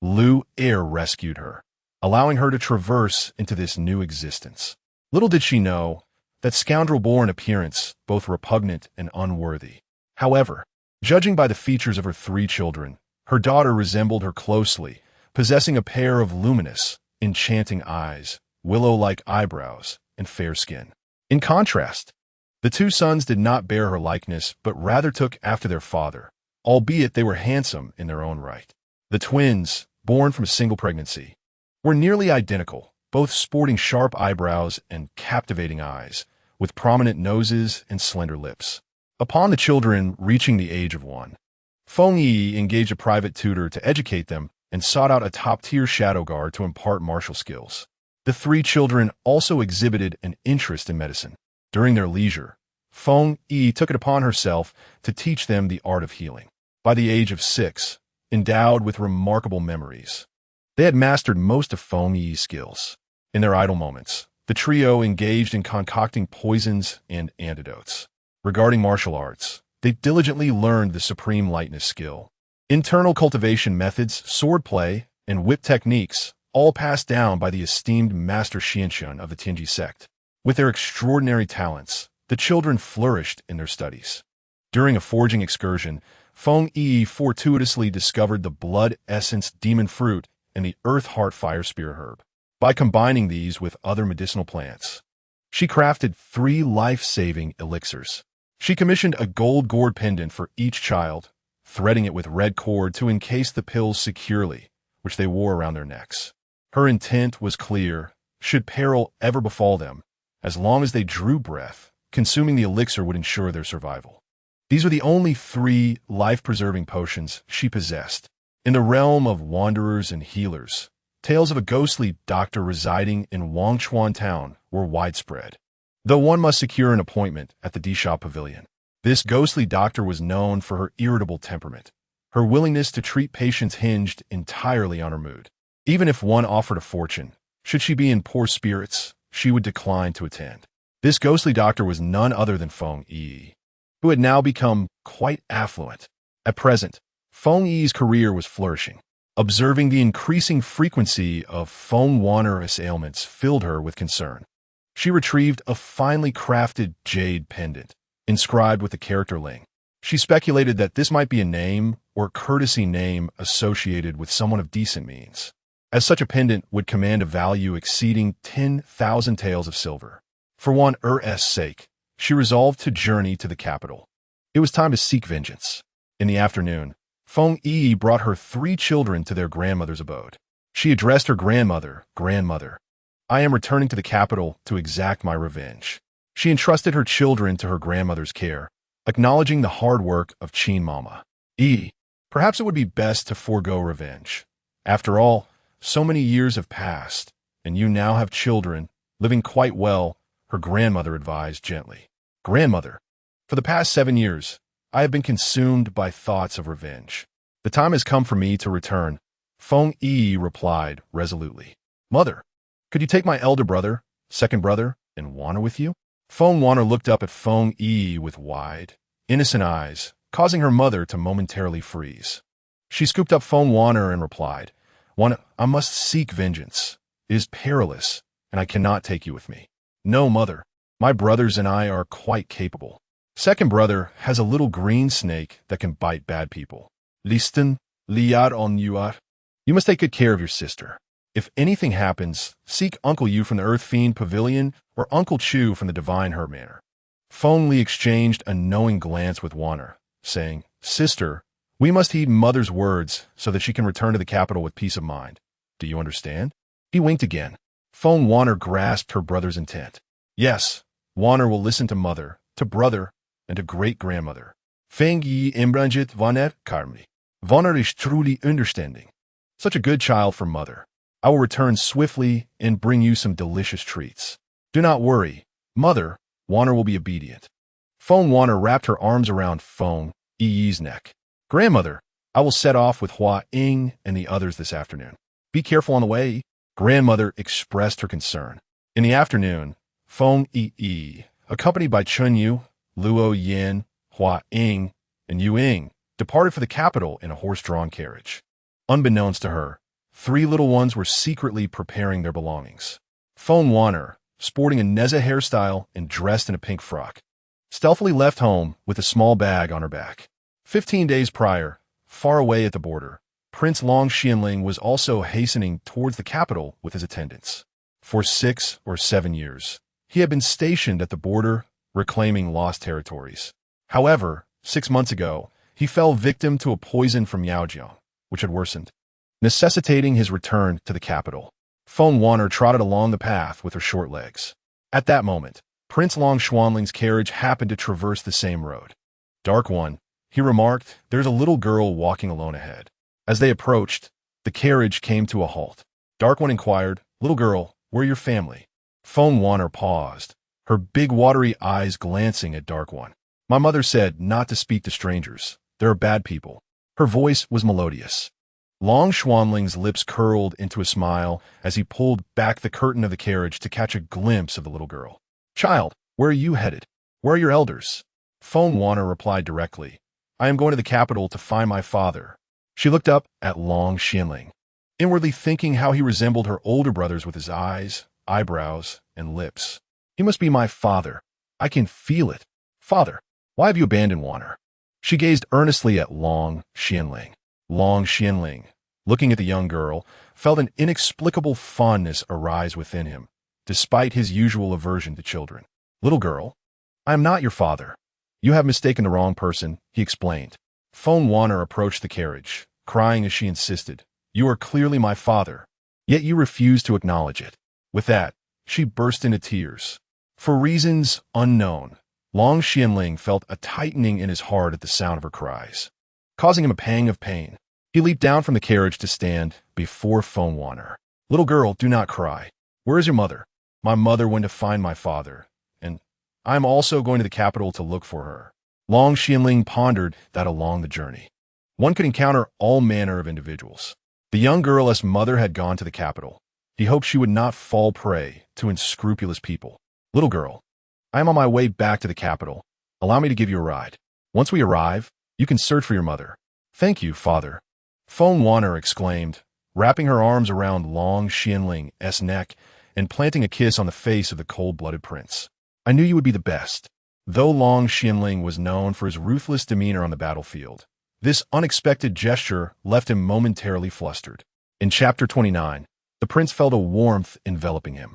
Lu Er rescued her, allowing her to traverse into this new existence. Little did she know that scoundrel bore an appearance both repugnant and unworthy. However, judging by the features of her 3 children, her daughter resembled her closely, possessing a pair of luminous, enchanting eyes, willow-like eyebrows, and fair skin. In contrast, The two sons did not bear her likeness, but rather took after their father, albeit they were handsome in their own right. The twins, born from a single pregnancy, were nearly identical, both sporting sharp eyebrows and captivating eyes, with prominent noses and slender lips. Upon the children reaching the age of 1, Feng Yiyi engaged a private tutor to educate them and sought out a top-tier shadow guard to impart martial skills. The three children also exhibited an interest in medicine. During their leisure, Feng Yiyi took it upon herself to teach them the art of healing. By the age of 6, endowed with remarkable memories, they had mastered most of Feng Yiyi's skills. In their idle moments, the trio engaged in concocting poisons and antidotes. Regarding martial arts, they diligently learned the supreme lightness skill. Internal cultivation methods, swordplay, and whip techniques, all passed down by the esteemed Master Xianxun of the Tianji sect. With their extraordinary talents, the children flourished in their studies. During a foraging excursion, Feng Yiyi fortuitously discovered the blood essence demon fruit and the earth heart fire spear herb. By combining these with other medicinal plants, she crafted 3 life-saving elixirs. She commissioned a gold gourd pendant for each child, threading it with red cord to encase the pills securely, which they wore around their necks. Her intent was clear: should peril ever befall them, as long as they drew breath, consuming the elixir would ensure their survival. These were the only 3 life-preserving potions she possessed. In the realm of wanderers and healers, tales of a ghostly doctor residing in Wangchuan town were widespread, though one must secure an appointment at the Disha Pavilion. This ghostly doctor was known for her irritable temperament. Her willingness to treat patients hinged entirely on her mood. Even if one offered a fortune, should she be in poor spirits, she would decline to attend. This ghostly doctor was none other than Feng Yiyi, who had now become quite affluent. At present, Feng Yi's career was flourishing. Observing the increasing frequency of Feng Wannerous ailments filled her with concern. She retrieved a finely crafted jade pendant, inscribed with the character Ling. She speculated that this might be a name or courtesy name associated with someone of decent means, as such a pendant would command a value exceeding 10,000 taels of silver. For one Er's sake, she resolved to journey to the capital. It was time to seek vengeance. In the afternoon, Feng Yiyi brought her 3 children to their grandmother's abode. She addressed her grandmother, "Grandmother, I am returning to the capital to exact my revenge." She entrusted her children to her grandmother's care, acknowledging the hard work of Qin Mama. Perhaps it would be best to forego revenge. After all, so many years have passed, and you now have children, living quite well, her grandmother advised gently. "Grandmother, for the past 7 years, I have been consumed by thoughts of revenge. The time has come for me to return," Feng Yiyi replied resolutely. "Mother, could you take my elder brother, second brother, and Wanner with you?" Feng Wanner looked up at Feng Yiyi with wide, innocent eyes, causing her mother to momentarily freeze. She scooped up Feng Wanner and replied, "Wanner, I must seek vengeance. It is perilous, and I cannot take you with me." "No, mother. My brothers and I are quite capable. Second brother has a little green snake that can bite bad people. Listen, liar on yuar. You must take good care of your sister. If anything happens, seek Uncle Yu from the Earth Fiend Pavilion or Uncle Chu from the Divine Herb Manor." Feng Li exchanged a knowing glance with Wanner, saying, "Sister, we must heed mother's words so that she can return to the capital with peace of mind. Do you understand?" He winked again. Feng Wanner grasped her brother's intent. "Yes, Wanner will listen to mother, to brother, and to great-grandmother. Feng Yi imbranjit Wanner karmi. Wanner is truly understanding. Such a good child for mother. I will return swiftly and bring you some delicious treats. Do not worry, mother, Wanner will be obedient." Feng Wanner wrapped her arms around Feng Yiyi's neck. "Grandmother, I will set off with Hua Ying and the others this afternoon. Be careful on the way." Grandmother expressed her concern. In the afternoon, Feng Yiyi, accompanied by Chun Yu, Luo Yin, Hua Ying, and Yu Ying, departed for the capital in a horse-drawn carriage. Unbeknownst to her, 3 little ones were secretly preparing their belongings. Feng Wanner, sporting a Neza hairstyle and dressed in a pink frock, stealthily left home with a small bag on her back. 15 days prior, far away at the border, Prince Long Xianling was also hastening towards the capital with his attendants. For 6 or 7 years, he had been stationed at the border, reclaiming lost territories. However, 6 months ago, he fell victim to a poison from Yaojiang, which had worsened, necessitating his return to the capital. Feng Wanner trotted along the path with her short legs. At that moment, Prince Long Xuanling's carriage happened to traverse the same road. Dark One, he remarked, there's a little girl walking alone ahead. As they approached, the carriage came to a halt. Dark One inquired, little girl, where are your family? Feng Wanner paused, her big watery eyes glancing at Dark One. My mother said not to speak to strangers. There are bad people. Her voice was melodious. Long Xuanling's lips curled into a smile as he pulled back the curtain of the carriage to catch a glimpse of the little girl. Child, where are you headed? Where are your elders? Feng Wanner replied directly. I am going to the capital to find my father. She looked up at Long Xuanling, inwardly thinking how he resembled her older brothers with his eyes, eyebrows, and lips. He must be my father. I can feel it. Father, why have you abandoned Wanner? She gazed earnestly at Long Xuanling. Long Xuanling, looking at the young girl, felt an inexplicable fondness arise within him, despite his usual aversion to children. Little girl, I am not your father. You have mistaken the wrong person, he explained. Feng Wanner approached the carriage, crying as she insisted, You are clearly my father, yet you refuse to acknowledge it. With that, she burst into tears. For reasons unknown, Long Xuanling felt a tightening in his heart at the sound of her cries, causing him a pang of pain. He leaped down from the carriage to stand before Feng Wanner. Little girl, do not cry. Where is your mother? My mother went to find my father, and I am also going to the capital to look for her. Long Xuanling pondered that along the journey, one could encounter all manner of individuals. The young girl's mother had gone to the capital. He hoped she would not fall prey to unscrupulous people. Little girl, I am on my way back to the capital. Allow me to give you a ride. Once we arrive, you can search for your mother. Thank you, father. Feng Wanner exclaimed, wrapping her arms around Long Xuanling's neck and planting a kiss on the face of the cold-blooded prince. I knew you would be the best. Though Long Xuanling was known for his ruthless demeanor on the battlefield, this unexpected gesture left him momentarily flustered. In Chapter 29, the prince felt a warmth enveloping him.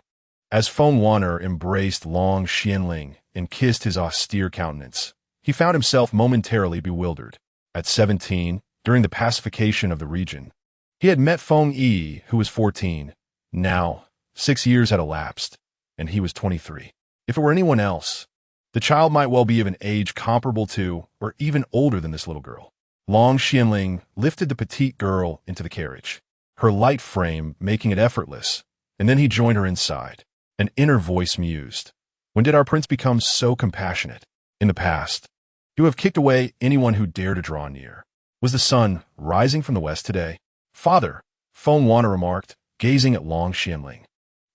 As Feng Wanner embraced Long Xuanling and kissed his austere countenance, he found himself momentarily bewildered. At 17, during the pacification of the region, he had met Feng Yiyi, who was 14. Now, 6 years had elapsed, and he was 23. If it were anyone else, the child might well be of an age comparable to, or even older than this little girl. Long Xuanling lifted the petite girl into the carriage, her light frame making it effortless, and then he joined her inside. An inner voice mused, When did our prince become so compassionate? In the past, you have kicked away anyone who dared to draw near. Was the sun rising from the west today? Father, Feng Wanner remarked, gazing at Long Xuanling.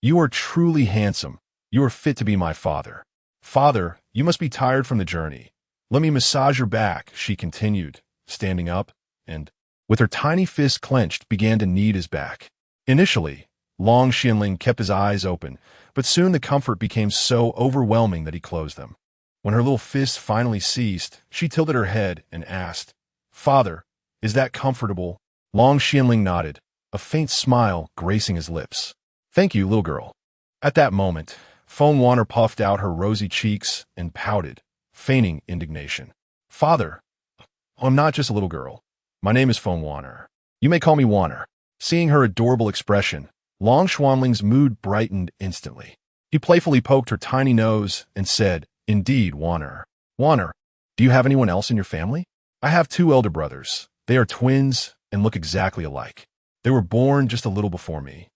You are truly handsome. You are fit to be my father. Father, you must be tired from the journey. Let me massage your back, she continued, standing up, and, with her tiny fist clenched, began to knead his back. Initially, Long Xuanling kept his eyes open, but soon the comfort became so overwhelming that he closed them. When her little fist finally ceased, she tilted her head and asked, Father, is that comfortable? Long Xuanling nodded, a faint smile gracing his lips. Thank you, little girl. At that moment, Feng Wanner puffed out her rosy cheeks and pouted, feigning indignation. Father, I'm not just a little girl. My name is Feng Wanner. You may call me Wanner. Seeing her adorable expression, Long Xuanling's mood brightened instantly. He playfully poked her tiny nose and said, Indeed, Wanner. Wanner, do you have anyone else in your family? I have 2 elder brothers. They are twins and look exactly alike. They were born just a little before me,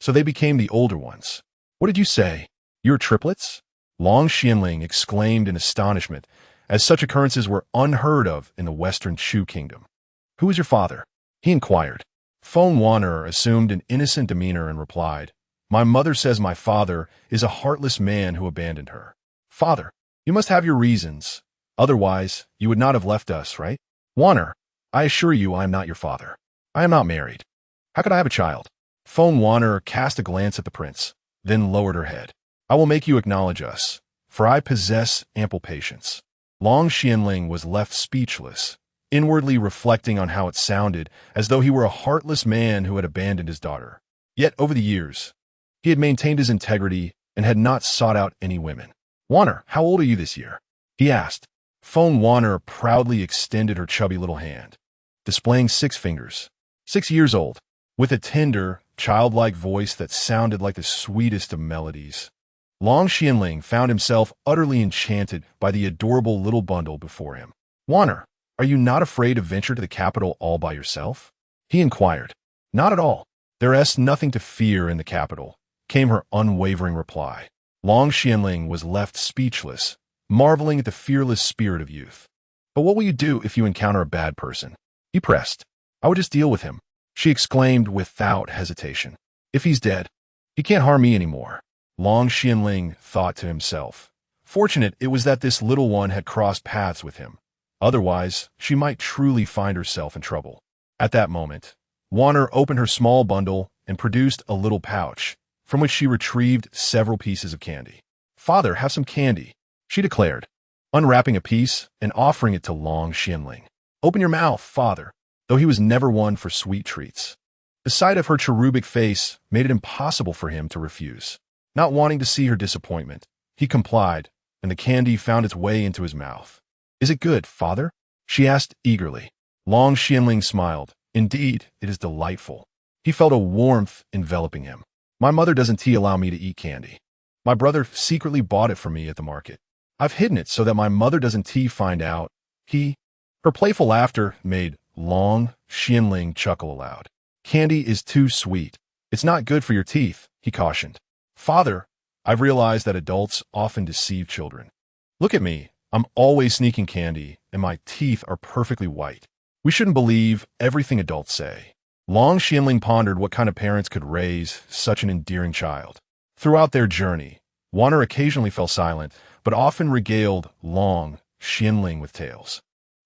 so they became the older ones. What did you say? You're triplets? Long Xuanling exclaimed in astonishment, as such occurrences were unheard of in the Western Shu Kingdom. Who is your father? He inquired. Feng Wanner assumed an innocent demeanor and replied, My mother says my father is a heartless man who abandoned her. Father, you must have your reasons. Otherwise, you would not have left us, right? Wanner, I assure you I am not your father. I am not married. How could I have a child? Feng Wanner cast a glance at the prince, then lowered her head. I will make you acknowledge us, for I possess ample patience. Long Xuanling was left speechless, inwardly reflecting on how it sounded as though he were a heartless man who had abandoned his daughter. Yet over the years, he had maintained his integrity and had not sought out any women. Wanner, how old are you this year? He asked. Feng Wanner proudly extended her chubby little hand, displaying 6 fingers. 6 years old, with a tender, childlike voice that sounded like the sweetest of melodies. Long Xianling found himself utterly enchanted by the adorable little bundle before him. Wanner, are you not afraid to venture to the capital all by yourself? He inquired. Not at all. There's nothing to fear in the capital, came her unwavering reply. Long Xianling was left speechless, marveling at the fearless spirit of youth. But what will you do if you encounter a bad person? He pressed. I would just deal with him, she exclaimed without hesitation. If he's dead, he can't harm me anymore. Long Xianling thought to himself. Fortunate it was that this little one had crossed paths with him. Otherwise, she might truly find herself in trouble. At that moment, Wanner opened her small bundle and produced a little pouch, from which she retrieved several pieces of candy. Father, have some candy, she declared, unwrapping a piece and offering it to Long Xianling. Open your mouth, father, though he was never one for sweet treats. The sight of her cherubic face made it impossible for him to refuse. Not wanting to see her disappointment, he complied, and the candy found its way into his mouth. Is it good, father? She asked eagerly. Long Xianling smiled. Indeed, it is delightful. He felt a warmth enveloping him. My mother doesn't allow me to eat candy. My brother secretly bought it for me at the market. I've hidden it so that my mother doesn't find out. Her playful laughter made Long Xianling chuckle aloud. Candy is too sweet. It's not good for your teeth, he cautioned. Father, I've realized that adults often deceive children. Look at me. I'm always sneaking candy, and my teeth are perfectly white. We shouldn't believe everything adults say. Long Xianling pondered what kind of parents could raise such an endearing child. Throughout their journey, Wanner occasionally fell silent, but often regaled Long Xianling with tales.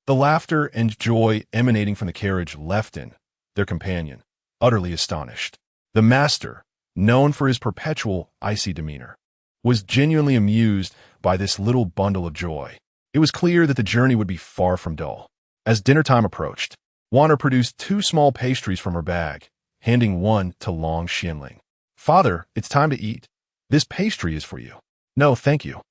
The laughter and joy emanating from the carriage left in their companion, utterly astonished. The master, known for his perpetual icy demeanor, was genuinely amused by this little bundle of joy. It was clear that the journey would be far from dull. As dinner time approached, Wanner produced 2 small pastries from her bag, handing one to Long Xianling. Father, it's time to eat. This pastry is for you. No, thank you.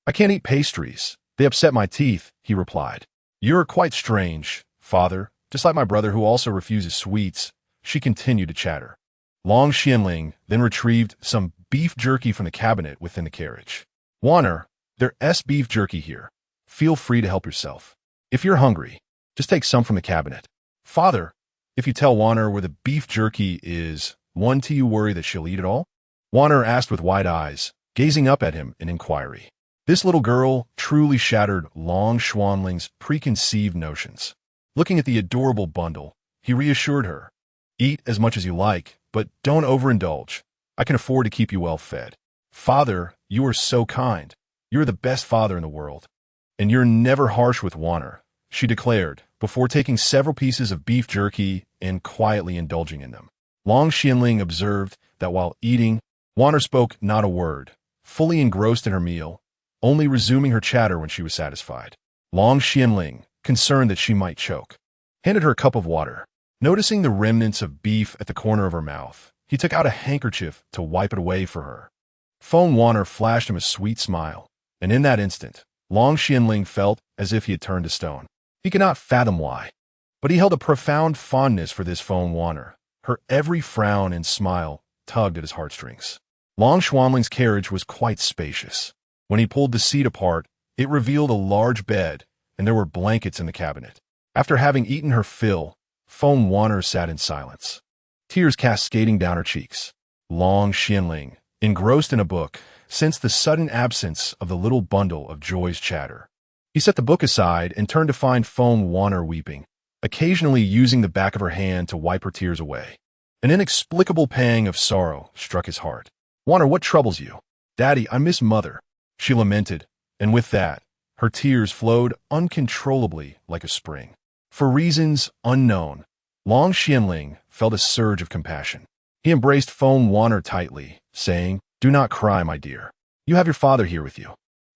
I can't eat pastries. They upset my teeth, he replied. You're quite strange, father, just like my brother who also refuses sweets, she continued to chatter. Long Xianling then retrieved some beef jerky from the cabinet within the carriage. Wanner, there's beef jerky here. Feel free to help yourself. If you're hungry, just take some from the cabinet. Father, if you tell Wanner where the beef jerky is, won't you worry that she'll eat it all? Wanner asked with wide eyes, gazing up at him in inquiry. This little girl truly shattered Long Xianling's preconceived notions. Looking at the adorable bundle, he reassured her. Eat as much as you like, but don't overindulge. I can afford to keep you well fed. Father, you are so kind. You're the best father in the world. And you're never harsh with Wanner, she declared, before taking several pieces of beef jerky and quietly indulging in them. Long Xianling observed that while eating, Wanner spoke not a word, fully engrossed in her meal, only resuming her chatter when she was satisfied. Long Xianling, concerned that she might choke, handed her a cup of water. Noticing the remnants of beef at the corner of her mouth, he took out a handkerchief to wipe it away for her. Feng Wanner flashed him a sweet smile, and in that instant, Long Xianling felt as if he had turned to stone. He could not fathom why, but he held a profound fondness for this Feng Wanner. Her every frown and smile tugged at his heartstrings. Long Xianling's carriage was quite spacious. When he pulled the seat apart, it revealed a large bed, and there were blankets in the cabinet. After having eaten her fill, Feng Wanner sat in silence, tears cascading down her cheeks. Long Xianling, engrossed in a book, sensed the sudden absence of the little bundle of joy's chatter. He set the book aside and turned to find Feng Wanner weeping, occasionally using the back of her hand to wipe her tears away. An inexplicable pang of sorrow struck his heart. Wanner, what troubles you? Daddy, I miss Mother, she lamented, and with that, her tears flowed uncontrollably like a spring. For reasons unknown, Long Xianling felt a surge of compassion. He embraced Feng Wanner tightly, saying, Do not cry, my dear. You have your father here with you.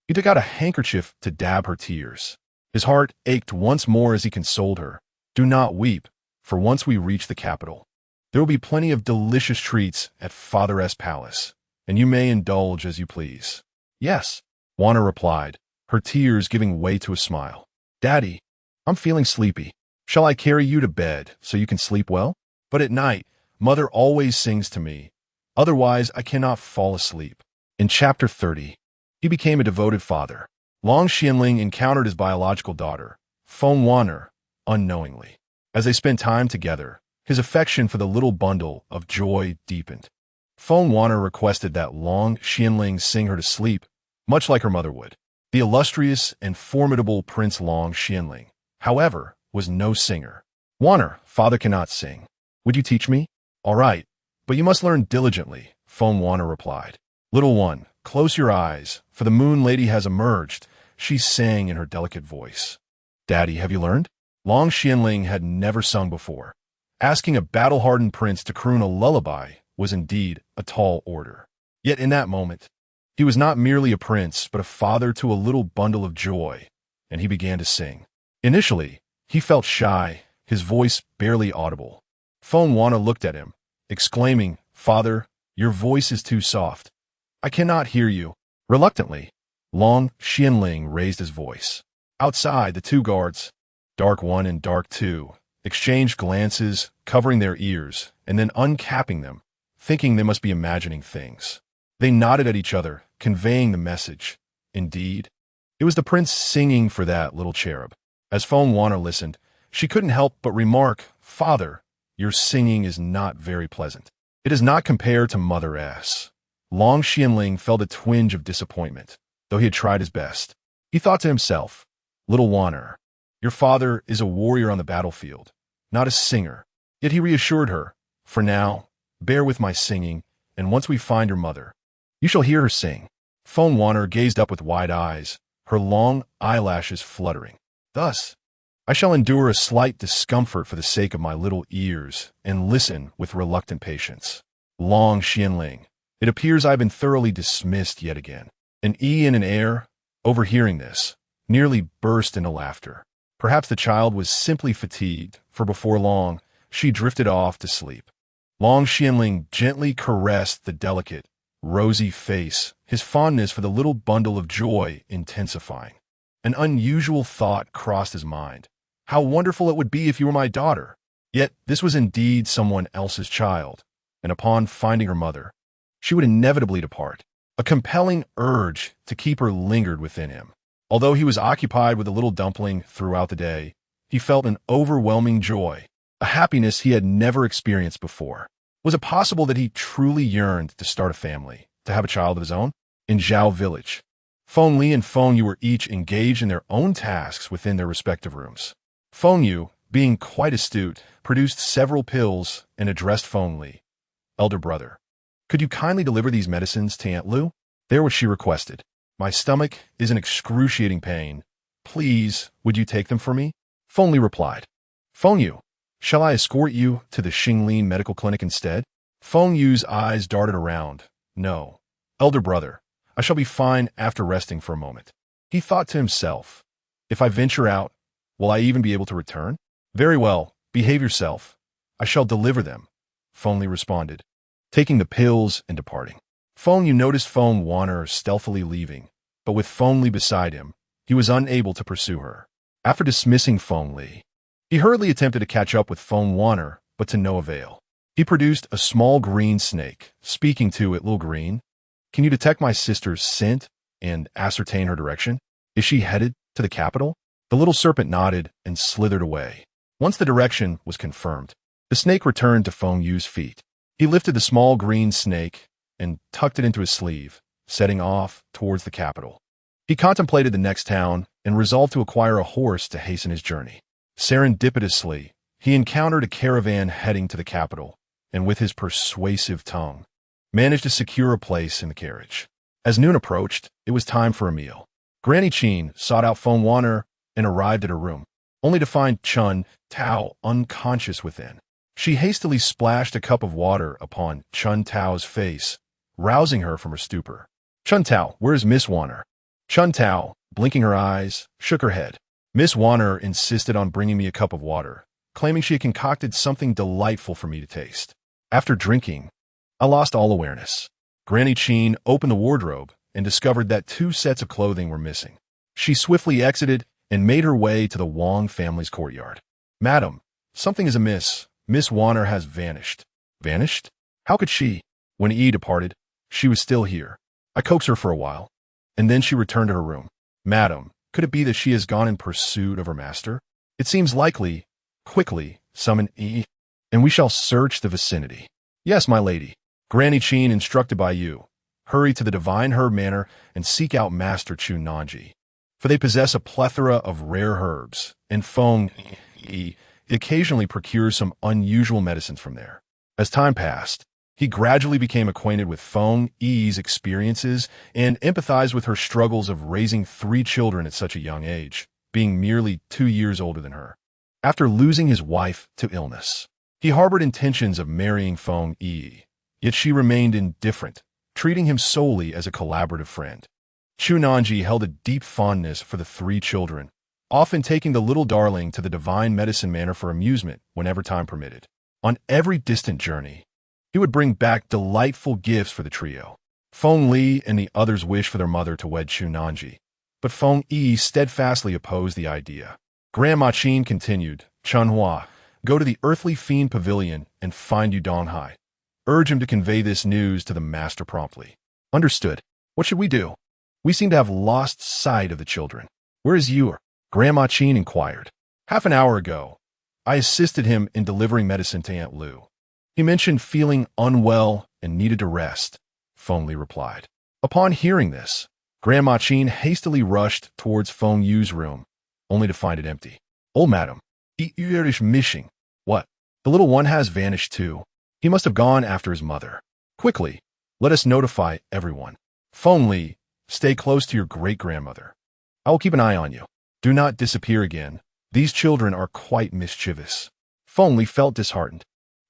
He took out a handkerchief to dab her tears. His heart ached once more as he consoled her. Do not weep, for once we reach the capital, there will be plenty of delicious treats at Father's palace, and you may indulge as you please. Yes, Juana replied, her tears giving way to a smile. Daddy, I'm feeling sleepy. Shall I carry you to bed so you can sleep well? But at night, Mother always sings to me. Otherwise, I cannot fall asleep. In Chapter 30, he became a devoted father. Long Xianling encountered his biological daughter, Feng Yiyi, unknowingly. As they spent time together, his affection for the little bundle of joy deepened. Feng Yiyi requested that Long Xianling sing her to sleep, much like her mother would. The illustrious and formidable Prince Long Xianling, however, was no singer. Yiyi, father cannot sing. Would you teach me? All right, but you must learn diligently, Feng Yiyi replied. Little one, close your eyes, for the Moon Lady has emerged, she sang in her delicate voice. Daddy, have you learned? Long Xianling had never sung before. Asking a battle-hardened prince to croon a lullaby was indeed a tall order. Yet in that moment, he was not merely a prince, but a father to a little bundle of joy, and he began to sing. Initially, he felt shy, his voice barely audible. Feng Yiyi looked at him, exclaiming, Father, your voice is too soft. I cannot hear you. Reluctantly, Long Xianling raised his voice. Outside, the two guards, Dark 1 and Dark 2, exchanged glances, covering their ears, and then uncapping them, thinking they must be imagining things. They nodded at each other, conveying the message. Indeed, it was the prince singing for that little cherub. As Feng Yiyi listened, she couldn't help but remark, Father, your singing is not very pleasant. It does not compare to Mother S. Long Xianling felt a twinge of disappointment, though he had tried his best. He thought to himself, Little Yiyi, your father is a warrior on the battlefield, not a singer. Yet he reassured her, For now, bear with my singing, and once we find your mother, you shall hear her sing. Feng Yiyi gazed up with wide eyes, her long eyelashes fluttering. Thus, I shall endure a slight discomfort for the sake of my little ears, and listen with reluctant patience. Long Xianling, it appears I have been thoroughly dismissed yet again. An E and an air, overhearing this, nearly burst into laughter. Perhaps the child was simply fatigued, for before long, she drifted off to sleep. Long Xianling gently caressed the delicate, rosy face, his fondness for the little bundle of joy intensifying. An unusual thought crossed his mind. How wonderful it would be if you were my daughter. Yet this was indeed someone else's child, and upon finding her mother, she would inevitably depart. A compelling urge to keep her lingered within him. Although he was occupied with the little dumpling throughout the day, he felt an overwhelming joy, a happiness he had never experienced before. Was it possible that he truly yearned to start a family, to have a child of his own? In Zhao village, Feng Li and Feng Yu were each engaged in their own tasks within their respective rooms. Feng Yu, being quite astute, produced several pills and addressed Feng Li. Elder brother, could you kindly deliver these medicines to Aunt Lu? There what she requested. My stomach is in excruciating pain. Please, would you take them for me? Feng Li replied. Feng Yu, shall I escort you to the Xinglin Medical Clinic instead? Feng Yu's eyes darted around. No. Elder brother, I shall be fine after resting for a moment. He thought to himself, if I venture out, will I even be able to return? Very well, behave yourself. I shall deliver them, Feng Li responded, taking the pills and departing. Feng Yu noticed Feng Yiyi stealthily leaving, but with Feng Li beside him, he was unable to pursue her. After dismissing Feng Li, he hurriedly attempted to catch up with Feng Yiyi, but to no avail. He produced a small green snake, speaking to it, Little Green, can you detect my sister's scent and ascertain her direction? Is she headed to the capital? The little serpent nodded and slithered away. Once the direction was confirmed, the snake returned to Feng Yu's feet. He lifted the small green snake and tucked it into his sleeve, setting off towards the capital. He contemplated the next town and resolved to acquire a horse to hasten his journey. Serendipitously, he encountered a caravan heading to the capital, and with his persuasive tongue, managed to secure a place in the carriage. As noon approached, it was time for a meal. Granny Qin sought out Feng Yiyi and arrived at her room, only to find Chun Tao unconscious within. She hastily splashed a cup of water upon Chun Tao's face, rousing her from her stupor. Chun Tao, where is Miss Yiyi? Chun Tao, blinking her eyes, shook her head. Miss Yiyi insisted on bringing me a cup of water, claiming she had concocted something delightful for me to taste. After drinking, I lost all awareness. Granny Qin opened the wardrobe and discovered that 2 sets of clothing were missing. She swiftly exited and made her way to the Wang family's courtyard. "Madam, something is amiss. Miss Warner has vanished." "Vanished? How could she?" "When Yi departed, she was still here. I coaxed her for a while, and then she returned to her room." "Madam, could it be that she has gone in pursuit of her master?" "It seems likely. Quickly, summon Yi, and we shall search the vicinity." "Yes, my lady." Granny Qin, instructed by you, hurry to the Divine Herb Manor and seek out Master Chu Nanji, for they possess a plethora of rare herbs, and Feng Yiyi occasionally procures some unusual medicines from there. As time passed, he gradually became acquainted with Feng Yiyi's experiences and empathized with her struggles of raising 3 children at such a young age, being merely 2 years older than her. After losing his wife to illness, he harbored intentions of marrying Feng Yiyi, yet she remained indifferent, treating him solely as a collaborative friend. Chu Nanji held a deep fondness for the 3 children, often taking the little darling to the Divine Medicine Manor for amusement whenever time permitted. On every distant journey, he would bring back delightful gifts for the trio. Feng Li and the others wished for their mother to wed Chu Nanji, but Feng Yi steadfastly opposed the idea. Grandma Qin continued, "Chunhua, go to the Earthly Fiend Pavilion and find Yu Donghai. Urge him to convey this news to the master promptly." "Understood. What should we do? We seem to have lost sight of the children." "Where is Yu?" Grandma Qin inquired. "Half an hour ago, I assisted him in delivering medicine to Aunt Lu. He mentioned feeling unwell and needed to rest," Feng Li replied. Upon hearing this, Grandma Qin hastily rushed towards Feng Yu's room, only to find it empty. "Oh, madam, he is missing." "What? The little one has vanished too. He must have gone after his mother. Quickly, let us notify everyone. Feng Li, stay close to your great-grandmother. I will keep an eye on you. Do not disappear again. These children are quite mischievous." Feng Li felt disheartened.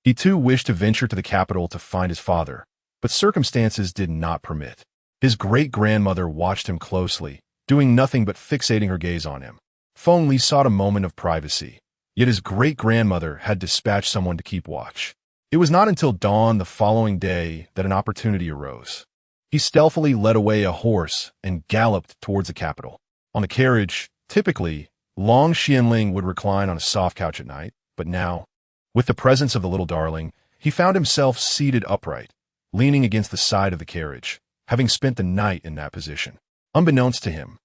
He too wished to venture to the capital to find his father, but circumstances did not permit. His great-grandmother watched him closely, doing nothing but fixating her gaze on him. Feng Li sought a moment of privacy, yet his great-grandmother had dispatched someone to keep watch. It was not until dawn the following day that an opportunity arose. He stealthily led away a horse and galloped towards the capital. On the carriage, typically, Long Xianling would recline on a soft couch at night, but now, with the presence of the little darling, he found himself seated upright, leaning against the side of the carriage, having spent the night in that position. Unbeknownst to him,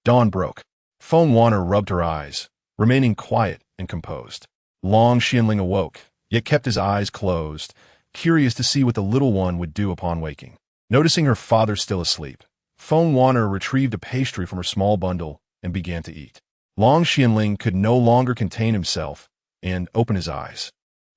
dawn broke. Feng Warner rubbed her eyes, remaining quiet and composed. Long Xianling awoke, yet kept his eyes closed, curious to see what the little one would do upon waking. Noticing her father still asleep, Feng Warner retrieved a pastry from her small bundle and began to eat. Long Xianling could no longer contain himself and opened his eyes.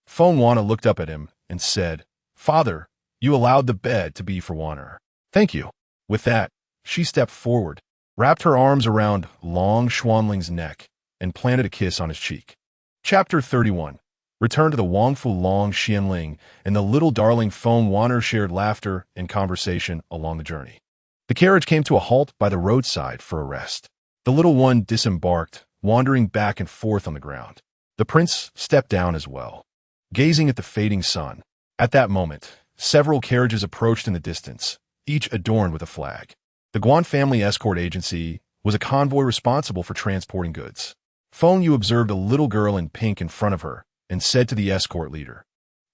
Feng Warner looked up at him and said, "Father, you allowed the bed to be for Warner." "Thank you." With that, she stepped forward, wrapped her arms around Long Xuanling's neck, and planted a kiss on his cheek. Chapter 31. Return to the Wangfu. Long Xianling and the little darling Feng Warner shared laughter and conversation along the journey. The carriage came to a halt by the roadside for a rest. The little one disembarked, wandering back and forth on the ground. The prince stepped down as well, gazing at the fading sun. At that moment, several carriages approached in the distance, each adorned with a flag. The Guan family escort agency was a convoy responsible for transporting goods. Feng Yu observed a little girl in pink in front of her and said to the escort leader,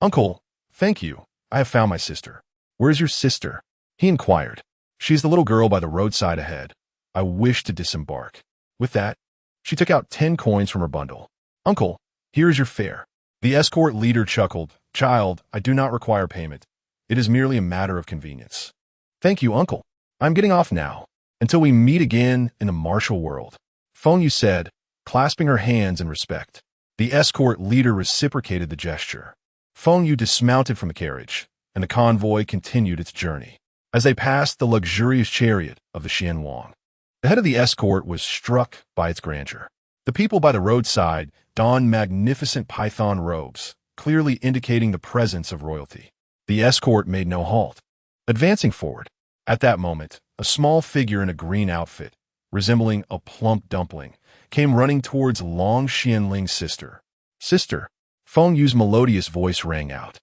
"Uncle, thank you. I have found my sister." "Where is your sister?" he inquired. "She is the little girl by the roadside ahead. I wish to disembark." With that, she took out 10 coins from her bundle. "Uncle, here is your fare." The escort leader chuckled. "Child, I do not require payment. It is merely a matter of convenience." "Thank you, uncle. I'm getting off now, until we meet again in the martial world," Feng Yu said, clasping her hands in respect. The escort leader reciprocated the gesture. Feng Yu dismounted from the carriage, and the convoy continued its journey. As they passed the luxurious chariot of the Xian Wang, the head of the escort was struck by its grandeur. The people by the roadside donned magnificent python robes, clearly indicating the presence of royalty. The escort made no halt, advancing forward. At that moment, a small figure in a green outfit, resembling a plump dumpling, came running towards Long Xianling's sister. "Sister," Feng Yu's melodious voice rang out.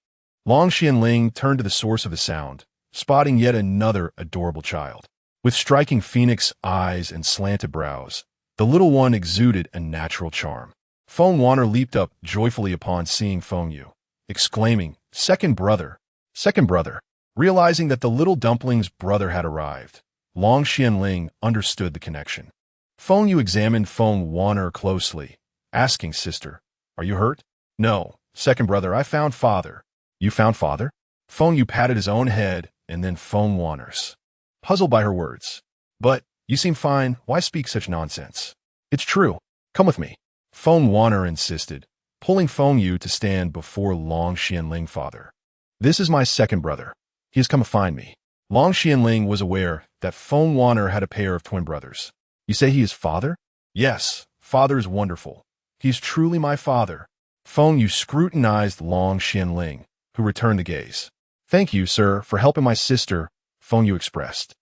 Long Xianling turned to the source of the sound, spotting yet another adorable child. With striking phoenix eyes and slanted brows, the little one exuded a natural charm. Feng Wanner leaped up joyfully upon seeing Feng Yu, exclaiming, "Second brother! Second brother!" Realizing that the little dumpling's brother had arrived, Long Xianling understood the connection. Feng Yu examined Feng Wanner closely, asking, "Sister, are you hurt?" "No, second brother, I found father." "You found father?" Feng Yu patted his own head and then Feng Wanner's, puzzled by her words. "But you seem fine. Why speak such nonsense?" "It's true. Come with me," Feng Wanner insisted, pulling Feng Yu to stand before Long Xianling father. "This is my second brother. He has come to find me." Long Xianling was aware that Feng Wanner had a pair of twin brothers. "You say he is father?" "Yes, father is wonderful. He is truly my father." Feng Yu scrutinized Long Xianling, who returned the gaze. "Thank you, sir, for helping my sister," Feng Yu expressed.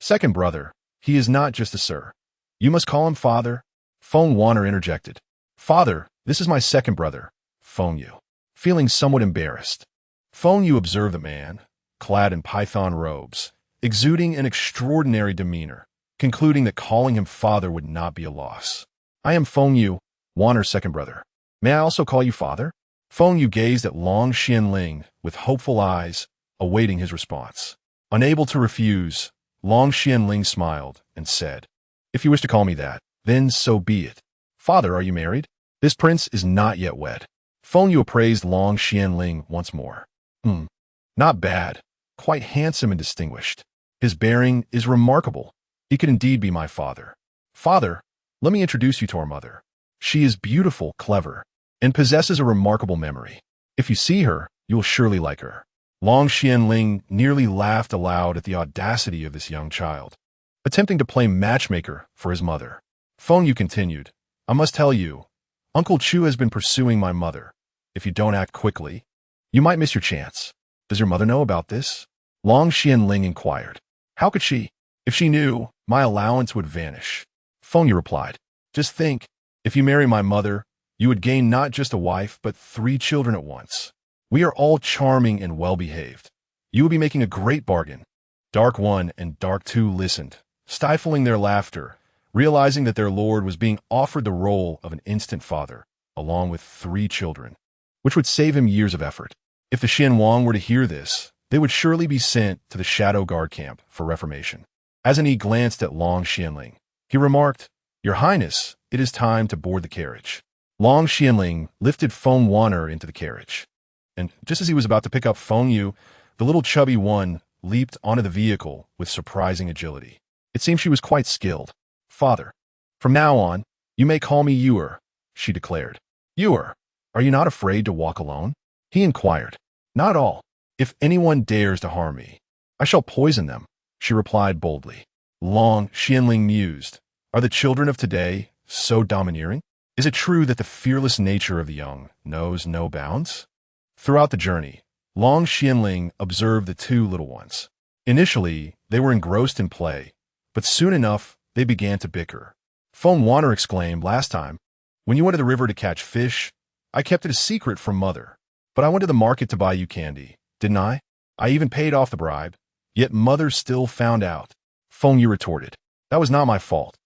"Second brother, he is not just a sir. You must call him father," Feng Wanner interjected. "Father, this is my second brother," Feng Yu, feeling somewhat embarrassed. Feng Yu observed the man, clad in python robes, exuding an extraordinary demeanor, concluding that calling him father would not be a loss. "I am Feng Yu, Wanner's second brother. May I also call you father?" Feng Yu gazed at Long Xianling with hopeful eyes, awaiting his response. Unable to refuse, Long Xianling smiled and said, "If you wish to call me that, then so be it. Father, are you married?" "This prince is not yet wed." Feng Yu appraised Long Xianling once more. Not bad. Quite handsome and distinguished. His bearing is remarkable. He could indeed be my father." "Father, let me introduce you to our mother. She is beautiful, clever, and possesses a remarkable memory. If you see her, you will surely like her." Long Xianling nearly laughed aloud at the audacity of this young child, attempting to play matchmaker for his mother. Feng Yu continued, "I must tell you, Uncle Chu has been pursuing my mother. If you don't act quickly, you might miss your chance." "Does your mother know about this?" Long Xianling inquired. "How could she? If she knew, my allowance would vanish." Feng Yu replied, "Just think, if you marry my mother, you would gain not just a wife, but 3 children at once. We are all charming and well-behaved. You would be making a great bargain." Dark 1 and Dark 2 listened, stifling their laughter, realizing that their lord was being offered the role of an instant father, along with 3 children, which would save him years of effort. If the Xianwang were to hear this, they would surely be sent to the Shadow Guard camp for reformation. As he glanced at Long Xianling, he remarked, "Your Highness, it is time to board the carriage." Long Xianling lifted Feng Wanner into the carriage, and just as he was about to pick up Feng Yu, the little chubby one leaped onto the vehicle with surprising agility. It seemed she was quite skilled. "Father, from now on, you may call me Yuer," she declared. "Yuer, are you not afraid to walk alone?" he inquired. "Not at all. If anyone dares to harm me, I shall poison them," she replied boldly. Long Xianling mused, "Are the children of today so domineering? Is it true that the fearless nature of the young knows no bounds?" Throughout the journey, Long Xianling observed the 2 little ones. Initially, they were engrossed in play, but soon enough, they began to bicker. Feng Wanner exclaimed, "Last time, when you went to the river to catch fish, I kept it a secret from mother. But I went to the market to buy you candy, didn't I? I even paid off the bribe, yet mother still found out." Feng Yu retorted, "That was not my fault.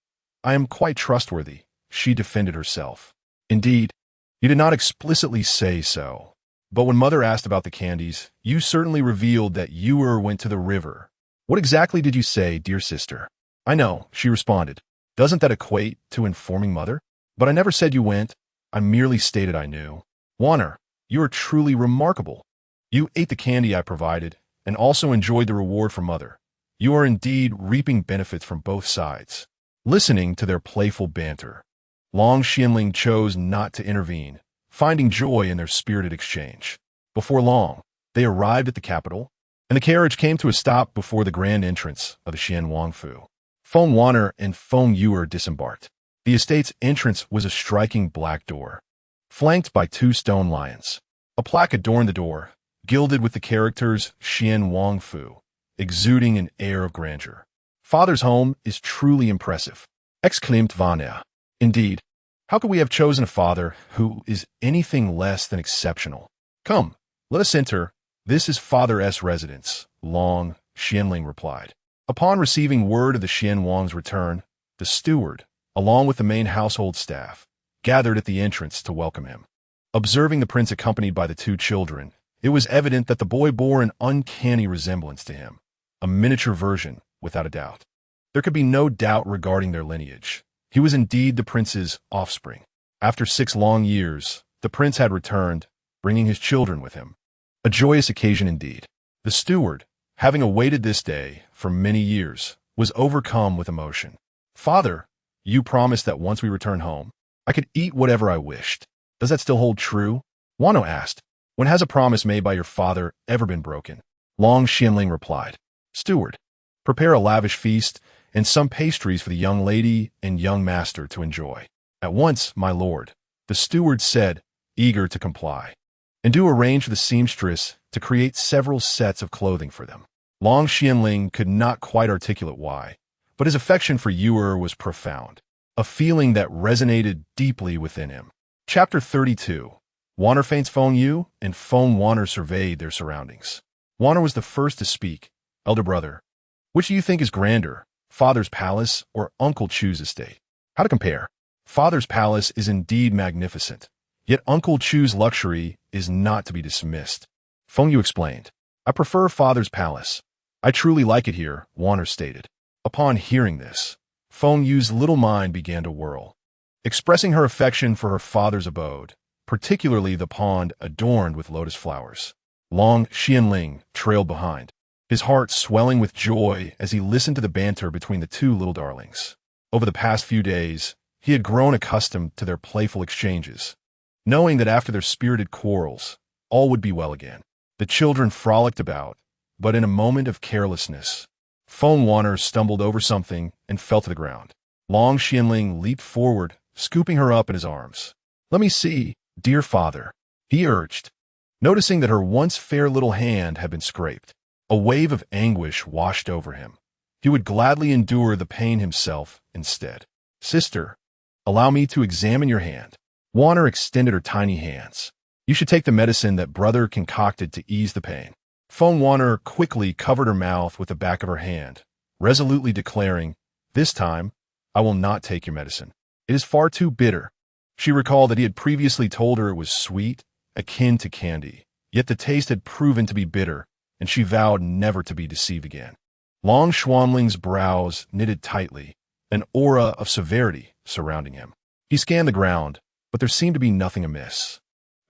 I am quite trustworthy," she defended herself. "Indeed, you did not explicitly say so. But when mother asked about the candies, you certainly revealed that Yuer went to the river. What exactly did you say, dear sister?" "I know," she responded. "Doesn't that equate to informing mother? But I never said you went. I merely stated I knew." "Wanner, you are truly remarkable. You ate the candy I provided, and also enjoyed the reward from mother. You are indeed reaping benefits from both sides." Listening to their playful banter, Long Xianling chose not to intervene, finding joy in their spirited exchange. Before long, they arrived at the capital, and the carriage came to a stop before the grand entrance of the Xianwangfu. Feng Wanner and Feng Yuer disembarked. The estate's entrance was a striking black door, flanked by 2 stone lions. A plaque adorned the door, gilded with the characters Xianwangfu, exuding an air of grandeur. "Father's home is truly impressive," exclaimed Vanya. "Indeed, how could we have chosen a father who is anything less than exceptional? Come, let us enter. This is Father S. residence," Long Xianling replied. Upon receiving word of the Xian Wang's return, the steward, along with the main household staff, gathered at the entrance to welcome him. Observing the prince accompanied by the two children, it was evident that the boy bore an uncanny resemblance to him, a miniature version, without a doubt. There could be no doubt regarding their lineage. He was indeed the prince's offspring. After 6 long years, the prince had returned, bringing his children with him. A joyous occasion indeed. The steward, having awaited this day for many years, was overcome with emotion. "Father, you promised that once we return home, I could eat whatever I wished. Does that still hold true?" Wano asked. "When has a promise made by your father ever been broken?" Long Xianling replied. "Steward, prepare a lavish feast and some pastries for the young lady and young master to enjoy." "At once, my lord," the steward said, eager to comply. "And do arrange for the seamstress to create several sets of clothing for them." Long Xianling could not quite articulate why, but his affection for Yuer was profound, a feeling that resonated deeply within him. Chapter 32. Waner faints Feng Yiyi, and Feng Waner surveyed their surroundings. Waner was the first to speak. "Elder brother, which do you think is grander, father's palace or Uncle Chu's estate?" "How to compare? Father's palace is indeed magnificent, yet Uncle Chu's luxury is not to be dismissed." Feng Yiyi explained. "I prefer father's palace. I truly like it here," Waner stated. Upon hearing this, Feng Yi's little mind began to whirl, expressing her affection for her father's abode, particularly the pond adorned with lotus flowers. Long Xianling trailed behind, his heart swelling with joy as he listened to the banter between the two little darlings. Over the past few days, he had grown accustomed to their playful exchanges, knowing that after their spirited quarrels, all would be well again. The children frolicked about, but in a moment of carelessness, Feng Waner stumbled over something and fell to the ground. Long Xianling leaped forward, scooping her up in his arms. "Let me see, dear father," he urged, noticing that her once fair little hand had been scraped. A wave of anguish washed over him. He would gladly endure the pain himself instead. "Sister, allow me to examine your hand." Waner extended her tiny hands. "You should take the medicine that brother concocted to ease the pain." Feng Waner quickly covered her mouth with the back of her hand, resolutely declaring, "This time, I will not take your medicine. It is far too bitter." She recalled that he had previously told her it was sweet, akin to candy, yet the taste had proven to be bitter, and she vowed never to be deceived again. Long Xuanling's brows knitted tightly, an aura of severity surrounding him. He scanned the ground, but there seemed to be nothing amiss.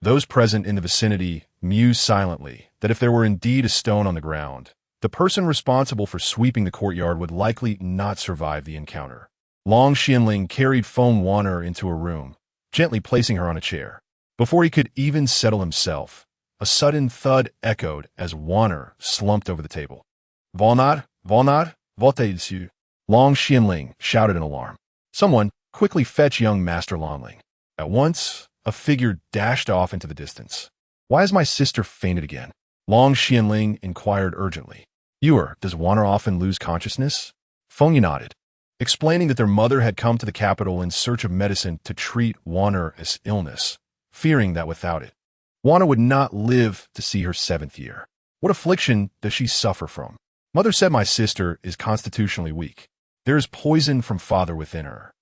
Those present in the vicinity mused silently that if there were indeed a stone on the ground, the person responsible for sweeping the courtyard would likely not survive the encounter. Long Xianling carried Feng Waner into a room, gently placing her on a chair. Before he could even settle himself, a sudden thud echoed as Waner slumped over the table. "Volnat, Volnat, volte dessus." Long Xianling shouted in alarm. "Someone, quickly fetch young Master Longling." At once, a figure dashed off into the distance. "Why has my sister fainted again?" Long Xianling inquired urgently. "Yuer, does Waner often lose consciousness?" Feng Yiyi nodded, explaining that their mother had come to the capital in search of medicine to treat Waner's illness, fearing that without it, Waner would not live to see her 7th year. "What affliction does she suffer from?" "Mother said my sister is constitutionally weak. There is poison from father within her,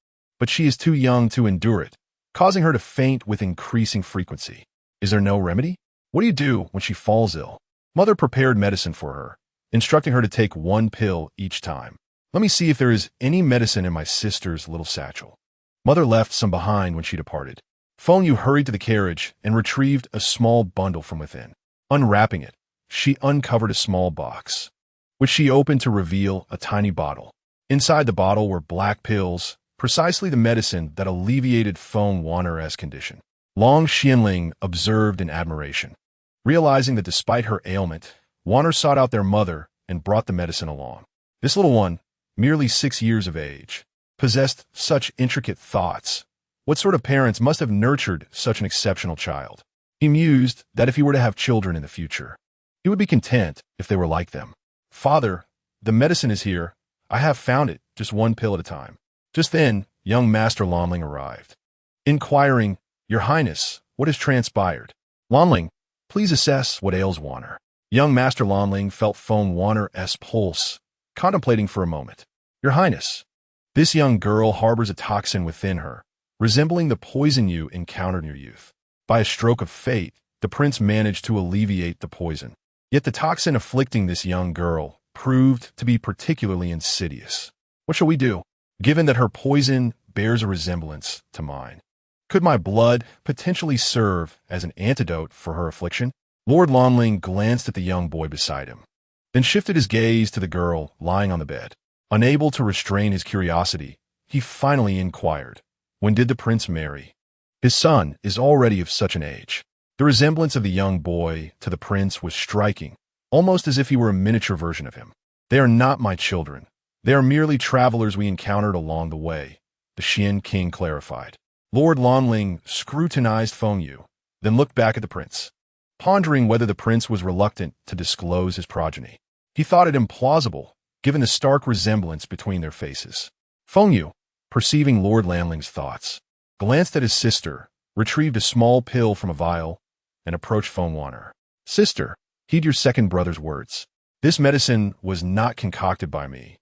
but she is too young to endure it, causing her to faint with increasing frequency." "Is there no remedy?" "What do you do when she falls ill?" Mother prepared medicine for her, instructing her to take 1 pill each time. "Let me see if there is any medicine in my sister's little satchel." Mother left some behind when she departed. Feng Yiyi hurried to the carriage and retrieved a small bundle from within. Unwrapping it, she uncovered a small box, which she opened to reveal a tiny bottle. Inside the bottle were black pills, precisely the medicine that alleviated Feng Waner's condition. Long Xianling observed in admiration, realizing that despite her ailment, Waner sought out their mother and brought the medicine along. This little one, merely 6 years of age, possessed such intricate thoughts. What sort of parents must have nurtured such an exceptional child? He mused that if he were to have children in the future, he would be content if they were like them. "Father, the medicine is here. I have found it, just 1 pill at a time." Just then, young Master Longling arrived, inquiring, "Your Highness, what has transpired?" "Longling, please assess what ails Waner." Young Master Longling felt Feng Waner's pulse, contemplating for a moment. Your Highness, this young girl harbors a toxin within her, resembling the poison you encountered in your youth. By a stroke of fate, the prince managed to alleviate the poison. Yet the toxin afflicting this young girl proved to be particularly insidious. What shall we do, given that her poison bears a resemblance to mine? Could my blood potentially serve as an antidote for her affliction? Lord Lonling glanced at the young boy beside him, then shifted his gaze to the girl lying on the bed. Unable to restrain his curiosity, he finally inquired, when did the prince marry? His son is already of such an age. The resemblance of the young boy to the prince was striking, almost as if he were a miniature version of him. They are not my children. They are merely travelers we encountered along the way, the Xian king clarified. Lord Lonling scrutinized Feng Yiyi, then looked back at the prince, pondering whether the prince was reluctant to disclose his progeny. He thought it implausible, given the stark resemblance between their faces. Feng Yiyi, perceiving Lord Lonling's thoughts, glanced at his sister, retrieved a small pill from a vial, and approached Feng Wanner. Sister, heed your second brother's words. This medicine was not concocted by me,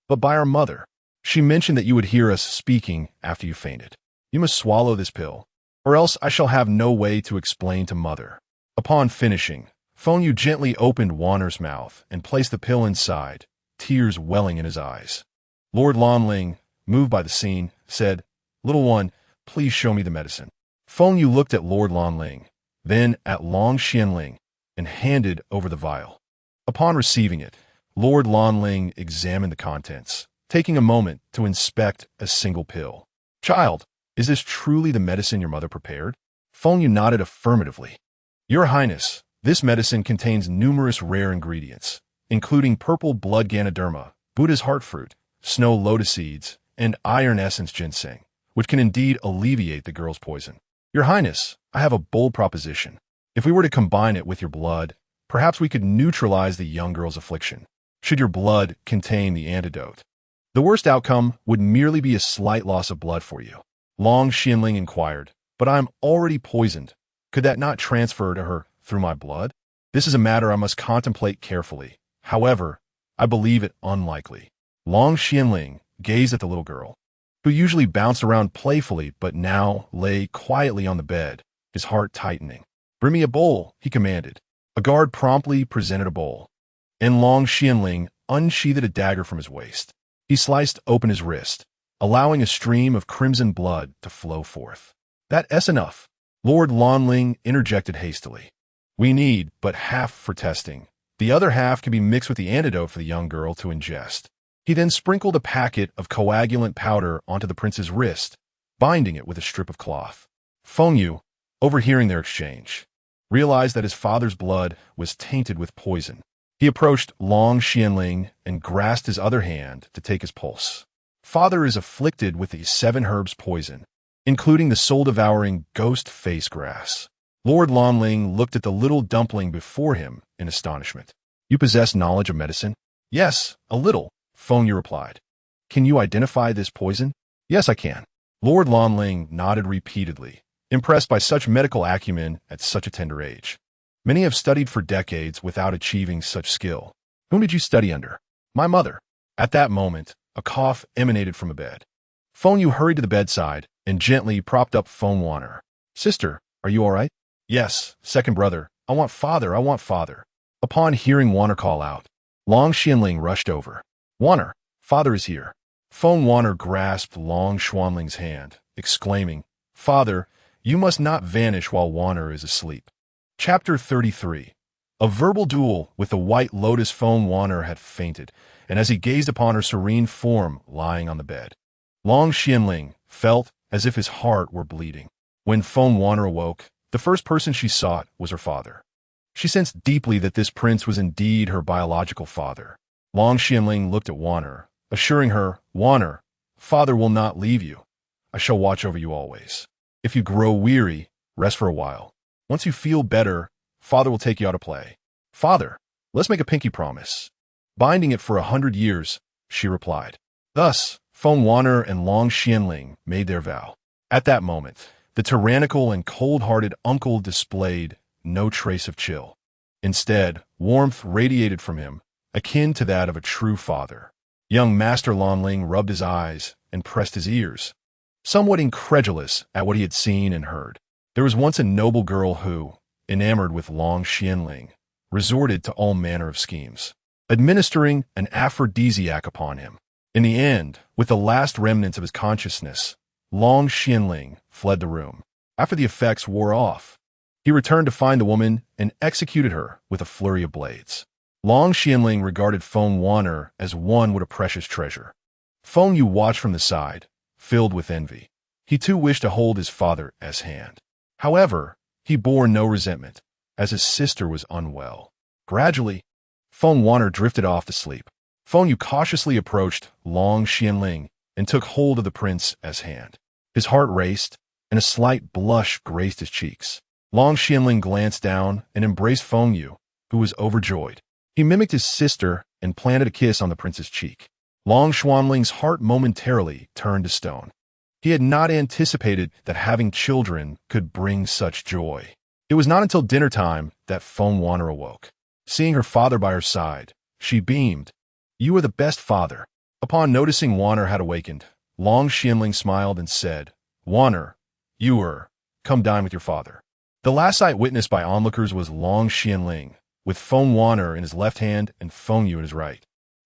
but by our mother. She mentioned that you would hear us speaking after you fainted. You must swallow this pill, or else I shall have no way to explain to mother. Upon finishing, Feng Yiyi gently opened Wanner's mouth and placed the pill inside, tears welling in his eyes. Lord Lonling, moved by the scene, said, Little one, please show me the medicine. Feng Yiyi looked at Lord Lonling, then at Long Xianling, and handed over the vial. Upon receiving it, Lord Lonling examined the contents, taking a moment to inspect a single pill. Child, is this truly the medicine your mother prepared? Feng Yiyi nodded affirmatively. Your Highness, this medicine contains numerous rare ingredients, including purple blood Ganoderma, Buddha's heart fruit, snow lotus seeds, and iron essence ginseng, which can indeed alleviate the girl's poison. Your Highness, I have a bold proposition. If we were to combine it with your blood, perhaps we could neutralize the young girl's affliction, should your blood contain the antidote. The worst outcome would merely be a slight loss of blood for you. Long Xianling inquired, but I am already poisoned. Could that not transfer to her through my blood? This is a matter I must contemplate carefully. However, I believe it unlikely. Long Xianling gazed at the little girl, who usually bounced around playfully but now lay quietly on the bed, his heart tightening. Bring me a bowl, he commanded. A guard promptly presented a bowl, and Long Xianling unsheathed a dagger from his waist. He sliced open his wrist, allowing a stream of crimson blood to flow forth. That's enough, Lord Lonling interjected hastily. We need but half for testing. The other half can be mixed with the antidote for the young girl to ingest. He then sprinkled a packet of coagulant powder onto the prince's wrist, binding it with a strip of cloth. Feng Yiyi, overhearing their exchange, realized that his father's blood was tainted with poison. He approached Long Xianling and grasped his other hand to take his pulse. Father is afflicted with the 7 herbs poison, including the soul-devouring ghost face grass. Lord Lonling looked at the little dumpling before him in astonishment. You possess knowledge of medicine? Yes, a little, Feng Yiyi replied. Can you identify this poison? Yes, I can. Lord Lonling nodded repeatedly, impressed by such medical acumen at such a tender age. Many have studied for decades without achieving such skill. Whom did you study under? My mother. At that moment, a cough emanated from a bed. Feng Yiyi hurried to the bedside and gently propped up Feng Wanner. Sister, are you all right? Yes, second brother. I want father. Upon hearing Wanner call out, Long Xianling rushed over. Wanner, father is here. Feng Wanner grasped Long Xianling's hand, exclaiming, Father, you must not vanish while Wanner is asleep. Chapter 33. A verbal duel with the white lotus. Feng Wanner had fainted, and as he gazed upon her serene form lying on the bed, Long Xianling felt as if his heart were bleeding. When Feng Wanner awoke, the first person she sought was her father. She sensed deeply that this prince was indeed her biological father. Long Xianling looked at Wanner, assuring her, Wanner, father will not leave you. I shall watch over you always. If you grow weary, rest for a while. Once you feel better, father will take you out to play. Father, let's make a pinky promise. Binding it for 100 years, she replied. Thus, Feng Wanner and Long Xianling made their vow. At that moment, the tyrannical and cold-hearted uncle displayed no trace of chill. Instead, warmth radiated from him, akin to that of a true father. Young Master Longling rubbed his eyes and pressed his ears, somewhat incredulous at what he had seen and heard. There was once a noble girl who, enamored with Long Xianling, resorted to all manner of schemes, administering an aphrodisiac upon him. In the end, with the last remnants of his consciousness, Long Xianling fled the room. After the effects wore off, he returned to find the woman and executed her with a flurry of blades. Long Xianling regarded Feng Yiyi as one would a precious treasure. Feng Yiyi watched from the side, filled with envy. He too wished to hold his father's hand. However, he bore no resentment, as his sister was unwell. Gradually, Feng Yiyi drifted off to sleep. Feng Yiyi cautiously approached Long Xianling and took hold of the prince's hand. His heart raced, and a slight blush graced his cheeks. Long Xianling glanced down and embraced Feng Yiyi, who was overjoyed. He mimicked his sister and planted a kiss on the prince's cheek. Long Xianling's heart momentarily turned to stone. He had not anticipated that having children could bring such joy. It was not until dinner time that Feng Yiyi awoke. Seeing her father by her side, she beamed. "You are the best father." Upon noticing Yiyi had awakened, Long Xianling smiled and said, "Yiyi, come dine with your father." The last sight witnessed by onlookers was Long Xianling, with Feng Yiyi in his left hand and Feng Yiyi in his right,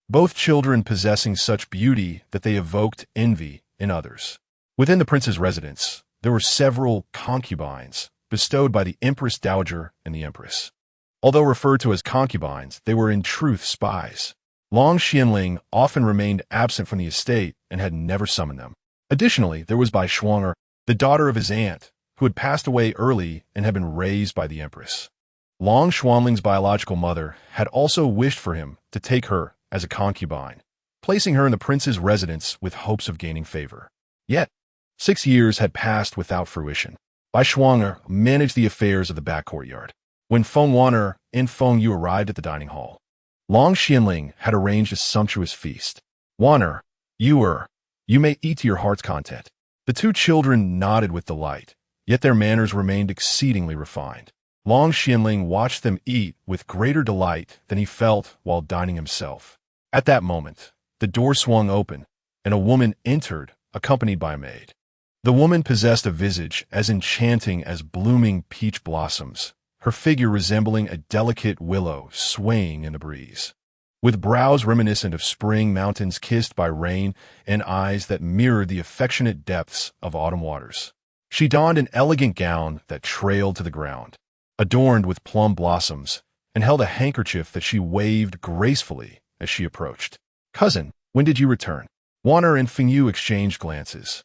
both children possessing such beauty that they evoked envy in others. Within the prince's residence, there were several concubines bestowed by the Empress Dowager and the Empress. Although referred to as concubines, they were in truth spies. Long Xianling often remained absent from the estate and had never summoned them. Additionally, there was Bai Shuang'er, the daughter of his aunt, who had passed away early and had been raised by the Empress. Long Xuanling's biological mother had also wished for him to take her as a concubine, placing her in the prince's residence with hopes of gaining favor. Yet, 6 years had passed without fruition. Bai Shuang'er managed the affairs of the back courtyard. When Feng Yiyi and Feng Yiyi arrived at the dining hall, Long Xianling had arranged a sumptuous feast. "Yiyi, you may eat to your heart's content." The two children nodded with delight, yet their manners remained exceedingly refined. Long Xianling watched them eat with greater delight than he felt while dining himself. At that moment, the door swung open, and a woman entered, accompanied by a maid. The woman possessed a visage as enchanting as blooming peach blossoms, her figure resembling a delicate willow swaying in the breeze. With brows reminiscent of spring mountains kissed by rain and eyes that mirrored the affectionate depths of autumn waters, she donned an elegant gown that trailed to the ground, adorned with plum blossoms, and held a handkerchief that she waved gracefully as she approached. "Cousin, when did you return?" Yiyi and Feng Yiyi exchanged glances.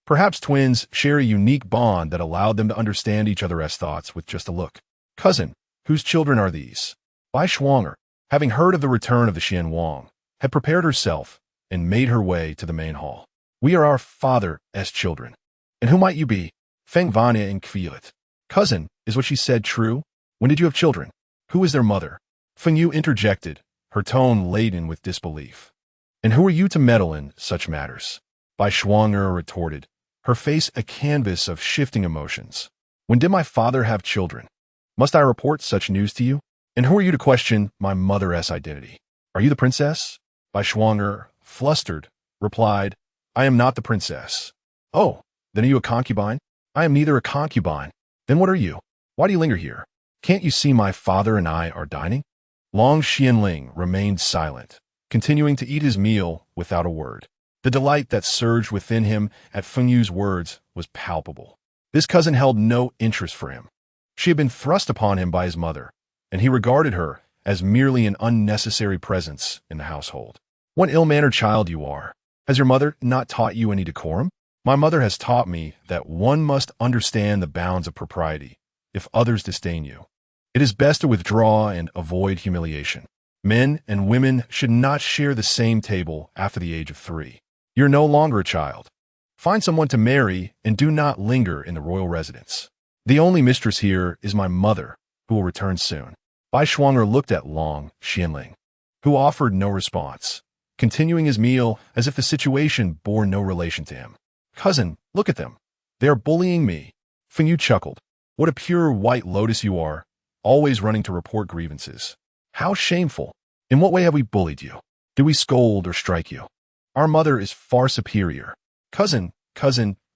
Perhaps twins share a unique bond that allowed them to understand each other's thoughts with just a look. "Cousin, whose children are these?" Bai Shuang'er, having heard of the return of the Xian Wang, had prepared herself and made her way to the main hall. "We are our father's children." "And who might you be?" Feng Vanya inquired. "Cousin, is what she said true? When did you have children? Who is their mother?" Feng Yiyi interjected, her tone laden with disbelief. "And who are you to meddle in such matters?" Bai Shuang'er retorted, her face a canvas of shifting emotions. "When did my father have children? Must I report such news to you? And who are you to question my mother's identity? Are you the princess?" Bai Shuang'er, flustered, replied, "I am not the princess." "Oh, then are you a concubine?" "I am neither a concubine." "Then what are you? Why do you linger here? Can't you see my father and I are dining?" Long Xianling remained silent, continuing to eat his meal without a word. The delight that surged within him at Feng Yi's words was palpable. This cousin held no interest for him. She had been thrust upon him by his mother, and he regarded her as merely an unnecessary presence in the household. "What ill-mannered child you are. Has your mother not taught you any decorum?" "My mother has taught me that one must understand the bounds of propriety. If others disdain you, it is best to withdraw and avoid humiliation. Men and women should not share the same table after the age of 3. You're no longer a child. Find someone to marry and do not linger in the royal residence. The only mistress here is my mother, who will return soon." Bai Shuang'er looked at Long Xianling, who offered no response, continuing his meal as if the situation bore no relation to him. "Cousin, look at them. They are bullying me." Feng Yiyi chuckled. "What a pure white lotus you are, always running to report grievances. How shameful." In what way have we bullied you? Did we scold or strike you? Our mother is far superior. Cousin,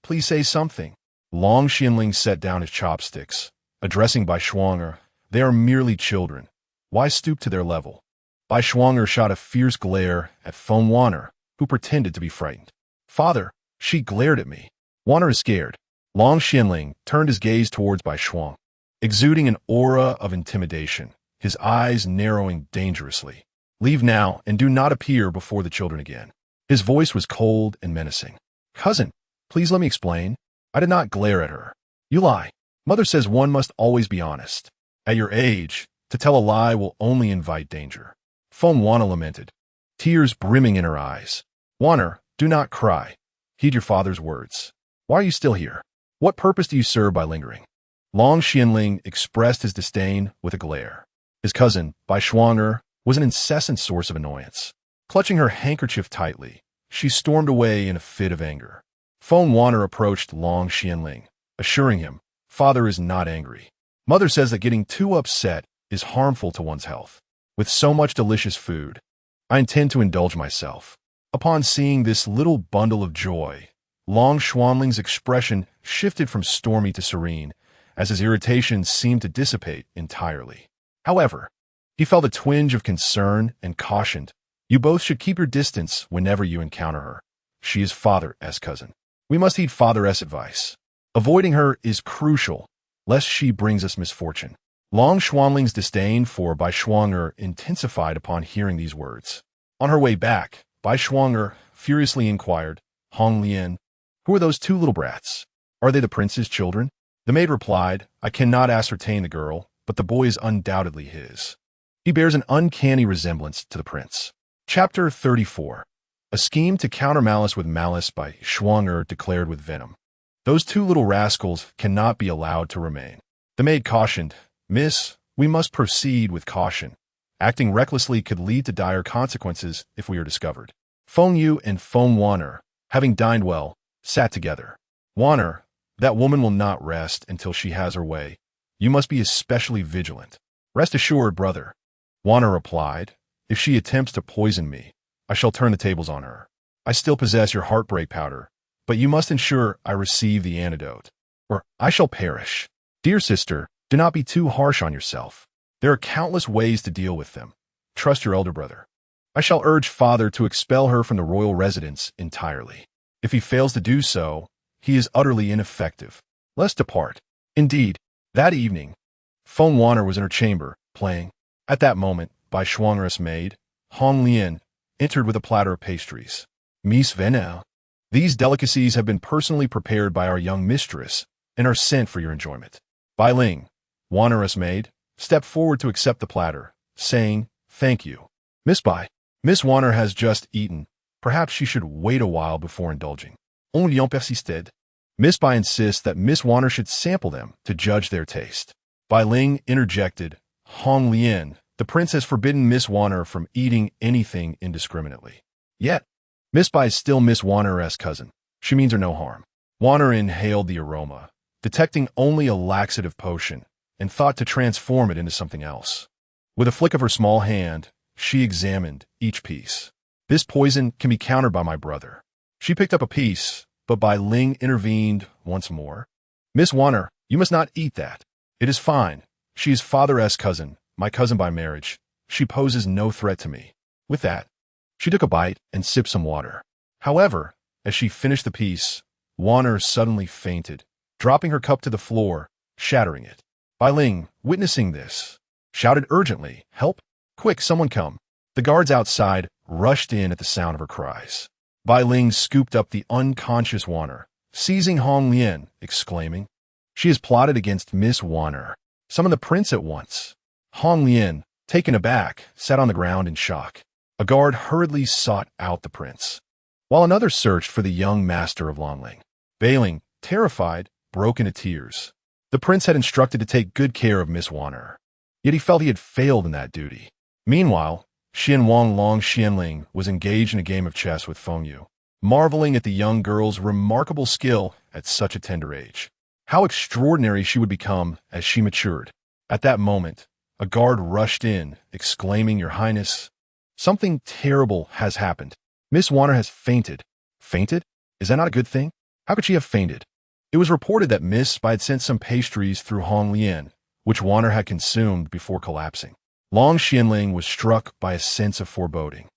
please say something. Long Xianling set down his chopsticks, addressing Bai Shuanger. They are merely children. Why stoop to their level? Bai Shuanger shot a fierce glare at Feng Wanner, who pretended to be frightened. Father, she glared at me. Wanner is scared. Long Xianling turned his gaze towards Bai Shuang, exuding an aura of intimidation, his eyes narrowing dangerously. Leave now and do not appear before the children again. His voice was cold and menacing. Cousin, please let me explain. I did not glare at her. You lie. Mother says one must always be honest. At your age, to tell a lie will only invite danger. Feng Wanner lamented, tears brimming in her eyes. Wanner, do not cry. Heed your father's words. Why are you still here? What purpose do you serve by lingering? Long Xianling expressed his disdain with a glare. His cousin, Bai Shuanger, was an incessant source of annoyance. Clutching her handkerchief tightly, she stormed away in a fit of anger. Feng Wanner approached Long Xianling, assuring him, Father is not angry. Mother says that getting too upset is harmful to one's health. With so much delicious food, I intend to indulge myself. Upon seeing this little bundle of joy, Long Xianling's expression shifted from stormy to serene, as his irritation seemed to dissipate entirely. However, he felt a twinge of concern and cautioned, you both should keep your distance whenever you encounter her. She is Father's cousin. We must heed Father's advice. Avoiding her is crucial, lest she brings us misfortune. Long Xianling's disdain for Bai Shuanger intensified upon hearing these words. On her way back, Bai Shuanger furiously inquired, Hong Lian, who are those two little brats? Are they the prince's children? The maid replied, I cannot ascertain the girl, but the boy is undoubtedly his. He bears an uncanny resemblance to the prince. Chapter 34. A scheme to counter malice with malice by Shuanger declared with venom. Those two little rascals cannot be allowed to remain. The maid cautioned, Miss, we must proceed with caution. Acting recklessly could lead to dire consequences if we are discovered. Feng Yiyi and Feng Wanner, having dined well, sat together. Wanner, that woman will not rest until she has her way. You must be especially vigilant. Rest assured, brother. Wanner replied, if she attempts to poison me, I shall turn the tables on her. I still possess your heartbreak powder, but you must ensure I receive the antidote, or I shall perish. Dear sister, do not be too harsh on yourself. There are countless ways to deal with them. Trust your elder brother. I shall urge father to expel her from the royal residence entirely. If he fails to do so, he is utterly ineffective. Let's depart. Indeed, that evening, Feng Wanner was in her chamber, playing. At that moment, Bai Shuanger's maid, Hong Lian, entered with a platter of pastries. Miss Venel, these delicacies have been personally prepared by our young mistress and are sent for your enjoyment. Bai Ling, Wanner's maid, stepped forward to accept the platter, saying, thank you. Miss Wanner has just eaten. Perhaps she should wait a while before indulging. On lion persisted. Miss Bai insists that Miss Wanner should sample them to judge their taste. Bai Ling interjected, Hong Lian, the prince has forbidden Miss Wanner from eating anything indiscriminately. Yet, Miss Bai is still Miss Wanner's cousin. She means her no harm. Wanner inhaled the aroma, detecting only a laxative potion, and thought to transform it into something else. With a flick of her small hand, she examined each piece. This poison can be countered by my brother. She picked up a piece, but Bai Ling intervened once more. Miss Wanner, you must not eat that. It is fine. She is Father's cousin, my cousin by marriage. She poses no threat to me. With that, she took a bite and sipped some water. However, as she finished the piece, Wanner suddenly fainted, dropping her cup to the floor, shattering it. Bai Ling, witnessing this, shouted urgently, help! Quick, someone come! The guards outside rushed in at the sound of her cries. Bai Ling scooped up the unconscious Wanner, seizing Hong Lian, exclaiming, she has plotted against Miss Wanner. Summon the prince at once. Hong Lian, taken aback, sat on the ground in shock. A guard hurriedly sought out the prince, while another searched for the young master of Longling. Bai Ling, terrified, broke into tears. The prince had instructed to take good care of Miss Wanner, yet he felt he had failed in that duty. Meanwhile, Xianwang Long Xianling was engaged in a game of chess with Feng Yiyi, marveling at the young girl's remarkable skill at such a tender age. How extraordinary she would become as she matured. At that moment, a guard rushed in, exclaiming, Your Highness, Something terrible has happened. Miss Wanner has fainted. Fainted? Is that not a good thing? How could she have fainted? It was reported that Miss Bai had sent some pastries through Hong Lian, which Wanner had consumed before collapsing. Long Xianling was struck by a sense of foreboding.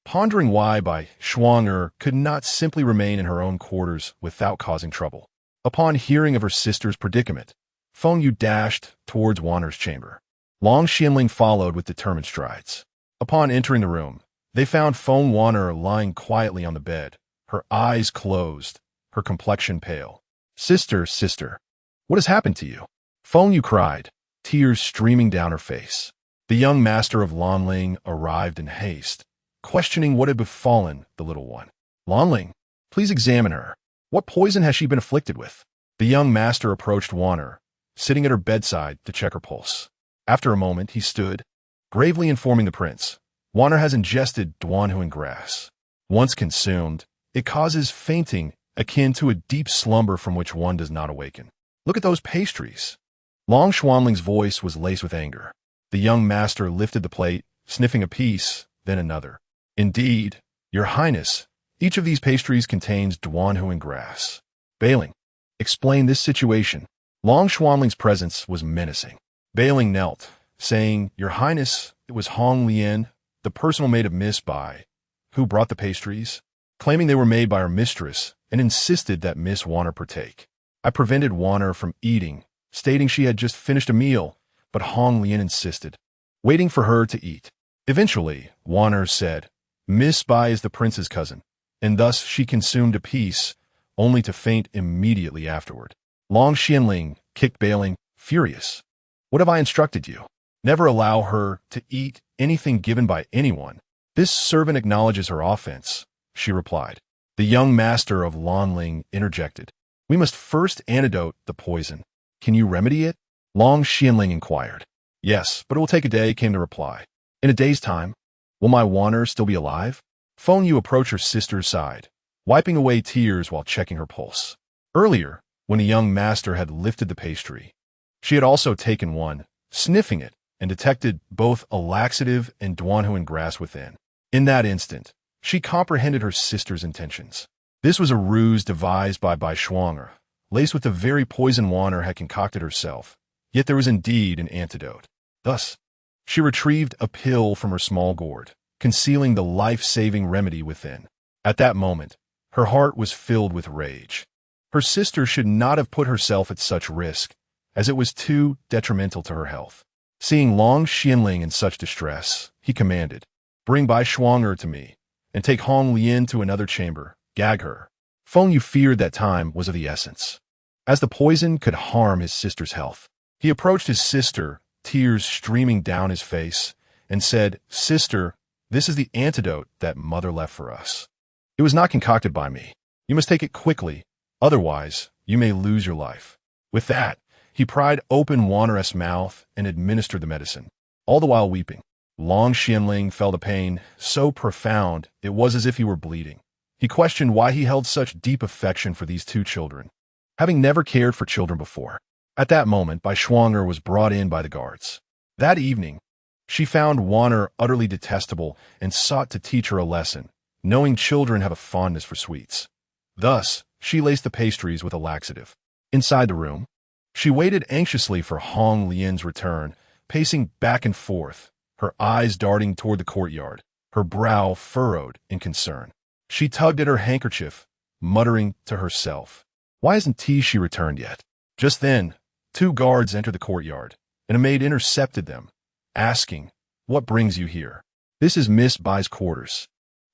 Pondering why Bai Shuang'er could not simply remain in her own quarters without causing trouble. Upon hearing of her sister's predicament, Feng Yiyi dashed towards Wanner's chamber. Long Xianling followed with determined strides. Upon entering the room, they found Feng Wanner lying quietly on the bed, her eyes closed, her complexion pale. Sister, sister, what has happened to you? Feng Yiyi cried, tears streaming down her face. The young master of Lanling arrived in haste, questioning what had befallen the little one. Lanling, please examine her. What poison has she been afflicted with? The young master approached Wanner, sitting at her bedside to check her pulse. After a moment, he stood, gravely informing the prince. Wanner has ingested Duanhuan grass. Once consumed, it causes fainting akin to a deep slumber from which one does not awaken. Look at those pastries. Long Xuanling's voice was laced with anger. The young master lifted the plate, sniffing a piece, then another. Indeed, your highness, each of these pastries contains Duanhuan grass. Bailing, explain this situation. Long Xuanling's presence was menacing. Bailing knelt, saying, Your Highness, it was Hong Lian, the personal maid of Miss Bai, who brought the pastries, claiming they were made by her mistress, and insisted that Miss Wanner partake. I prevented Wanner from eating, stating she had just finished a meal, but Hong Lian insisted, waiting for her to eat. Eventually, Wanner said, Miss Bai is the prince's cousin, and thus she consumed a piece, only to faint immediately afterward. Long Xianling kicked Bailing, furious. What have I instructed you? Never allow her to eat anything given by anyone. This servant acknowledges her offense, she replied. The young master of Lanling interjected. We must first antidote the poison. Can you remedy it? Long Xianling inquired. Yes, but it will take a day, came the reply. In a day's time, will my Wanner still be alive? Feng Yiyi approached her sister's side, wiping away tears while checking her pulse. Earlier, when the young master had lifted the pastry, she had also taken one, sniffing it, and detected both a laxative and Duanhuan grass within. In that instant, she comprehended her sister's intentions. This was a ruse devised by Bai Shuang'er, laced with the very poison Wanner had concocted herself, yet there was indeed an antidote. Thus, she retrieved a pill from her small gourd, concealing the life-saving remedy within. At that moment, her heart was filled with rage. Her sister should not have put herself at such risk, as it was too detrimental to her health. Seeing Long Xianling in such distress, he commanded, Bring Bai Shuang'er to me, and take Hong Lian to another chamber, gag her. Feng Yiyi feared that time was of the essence, as the poison could harm his sister's health. He approached his sister, tears streaming down his face, and said, Sister, this is the antidote that mother left for us. It was not concocted by me. You must take it quickly, otherwise you may lose your life. With that, he pried open Wanner's mouth and administered the medicine, all the while weeping. Long Xianling felt a pain so profound it was as if he were bleeding. He questioned why he held such deep affection for these two children, having never cared for children before. At that moment, Bai Shuang'er was brought in by the guards. That evening, she found Wanner utterly detestable and sought to teach her a lesson, knowing children have a fondness for sweets. Thus, she laced the pastries with a laxative. Inside the room, she waited anxiously for Hong Lian's return, pacing back and forth, her eyes darting toward the courtyard, her brow furrowed in concern. She tugged at her handkerchief, muttering to herself, Why hasn't she returned yet? Just then, two guards entered the courtyard, and a maid intercepted them, asking, What brings you here? This is Miss Bai's quarters.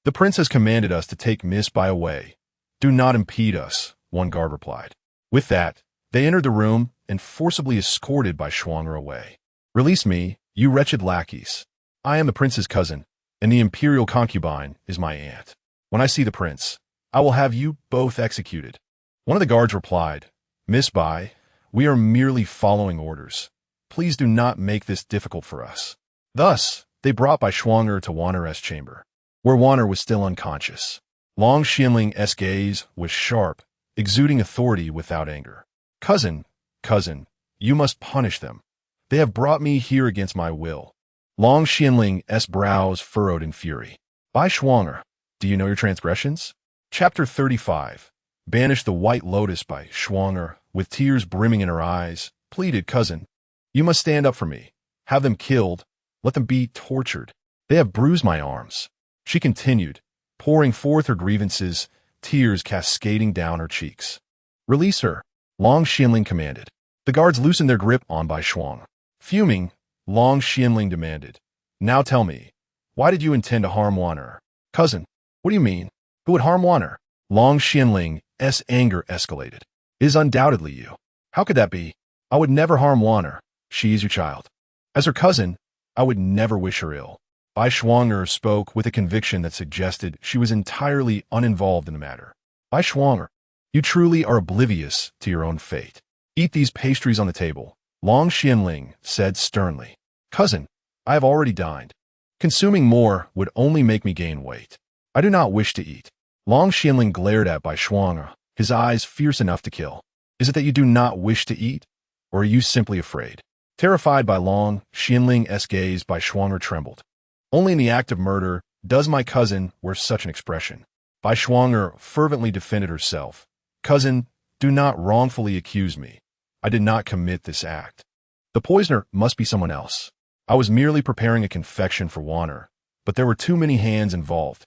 The prince has commanded us to take Miss Bai away. Do not impede us, one guard replied. With that, they entered the room and forcibly escorted Bai Shuang'er away. Release me, you wretched lackeys. I am the prince's cousin, and the Imperial concubine is my aunt. When I see the prince, I will have you both executed. One of the guards replied, Miss Bai, we are merely following orders. Please do not make this difficult for us. Thus, they brought Bai Shuang'er to Wanner's chamber, where Wanner was still unconscious. Long Xianling's gaze was sharp, exuding authority without anger. Cousin, you must punish them. They have brought me here against my will. Long Xianling's brows furrowed in fury. Bai Shuanger, do you know your transgressions? Chapter 35. Banish the White Lotus. Bai Shuanger, with tears brimming in her eyes, pleaded, cousin, you must stand up for me. Have them killed. Let them be tortured. They have bruised my arms. She continued, pouring forth her grievances, tears cascading down her cheeks. Release her, Long Xianling commanded. The guards loosened their grip on Bai Shuang. Fuming, Long Xianling demanded, now tell me, why did you intend to harm Waner? Cousin, what do you mean? Who would harm Waner? Long Xianling's anger escalated. It is undoubtedly you. How could that be? I would never harm Waner. She is your child. As her cousin, I would never wish her ill. Bai Shuanger spoke with a conviction that suggested she was entirely uninvolved in the matter. Bai Shuanger, you truly are oblivious to your own fate. Eat these pastries on the table, Long Xianling said sternly. Cousin, I have already dined. Consuming more would only make me gain weight. I do not wish to eat. Long Xianling glared at Bai Shuanger, his eyes fierce enough to kill. Is it that you do not wish to eat, or are you simply afraid? Terrified by Long Xianling's gaze, Bai Shuanger trembled. Only in the act of murder does my cousin wear such an expression. Bai Shuanger fervently defended herself. Cousin, do not wrongfully accuse me. I did not commit this act. The poisoner must be someone else. I was merely preparing a confection for Waner, but there were too many hands involved.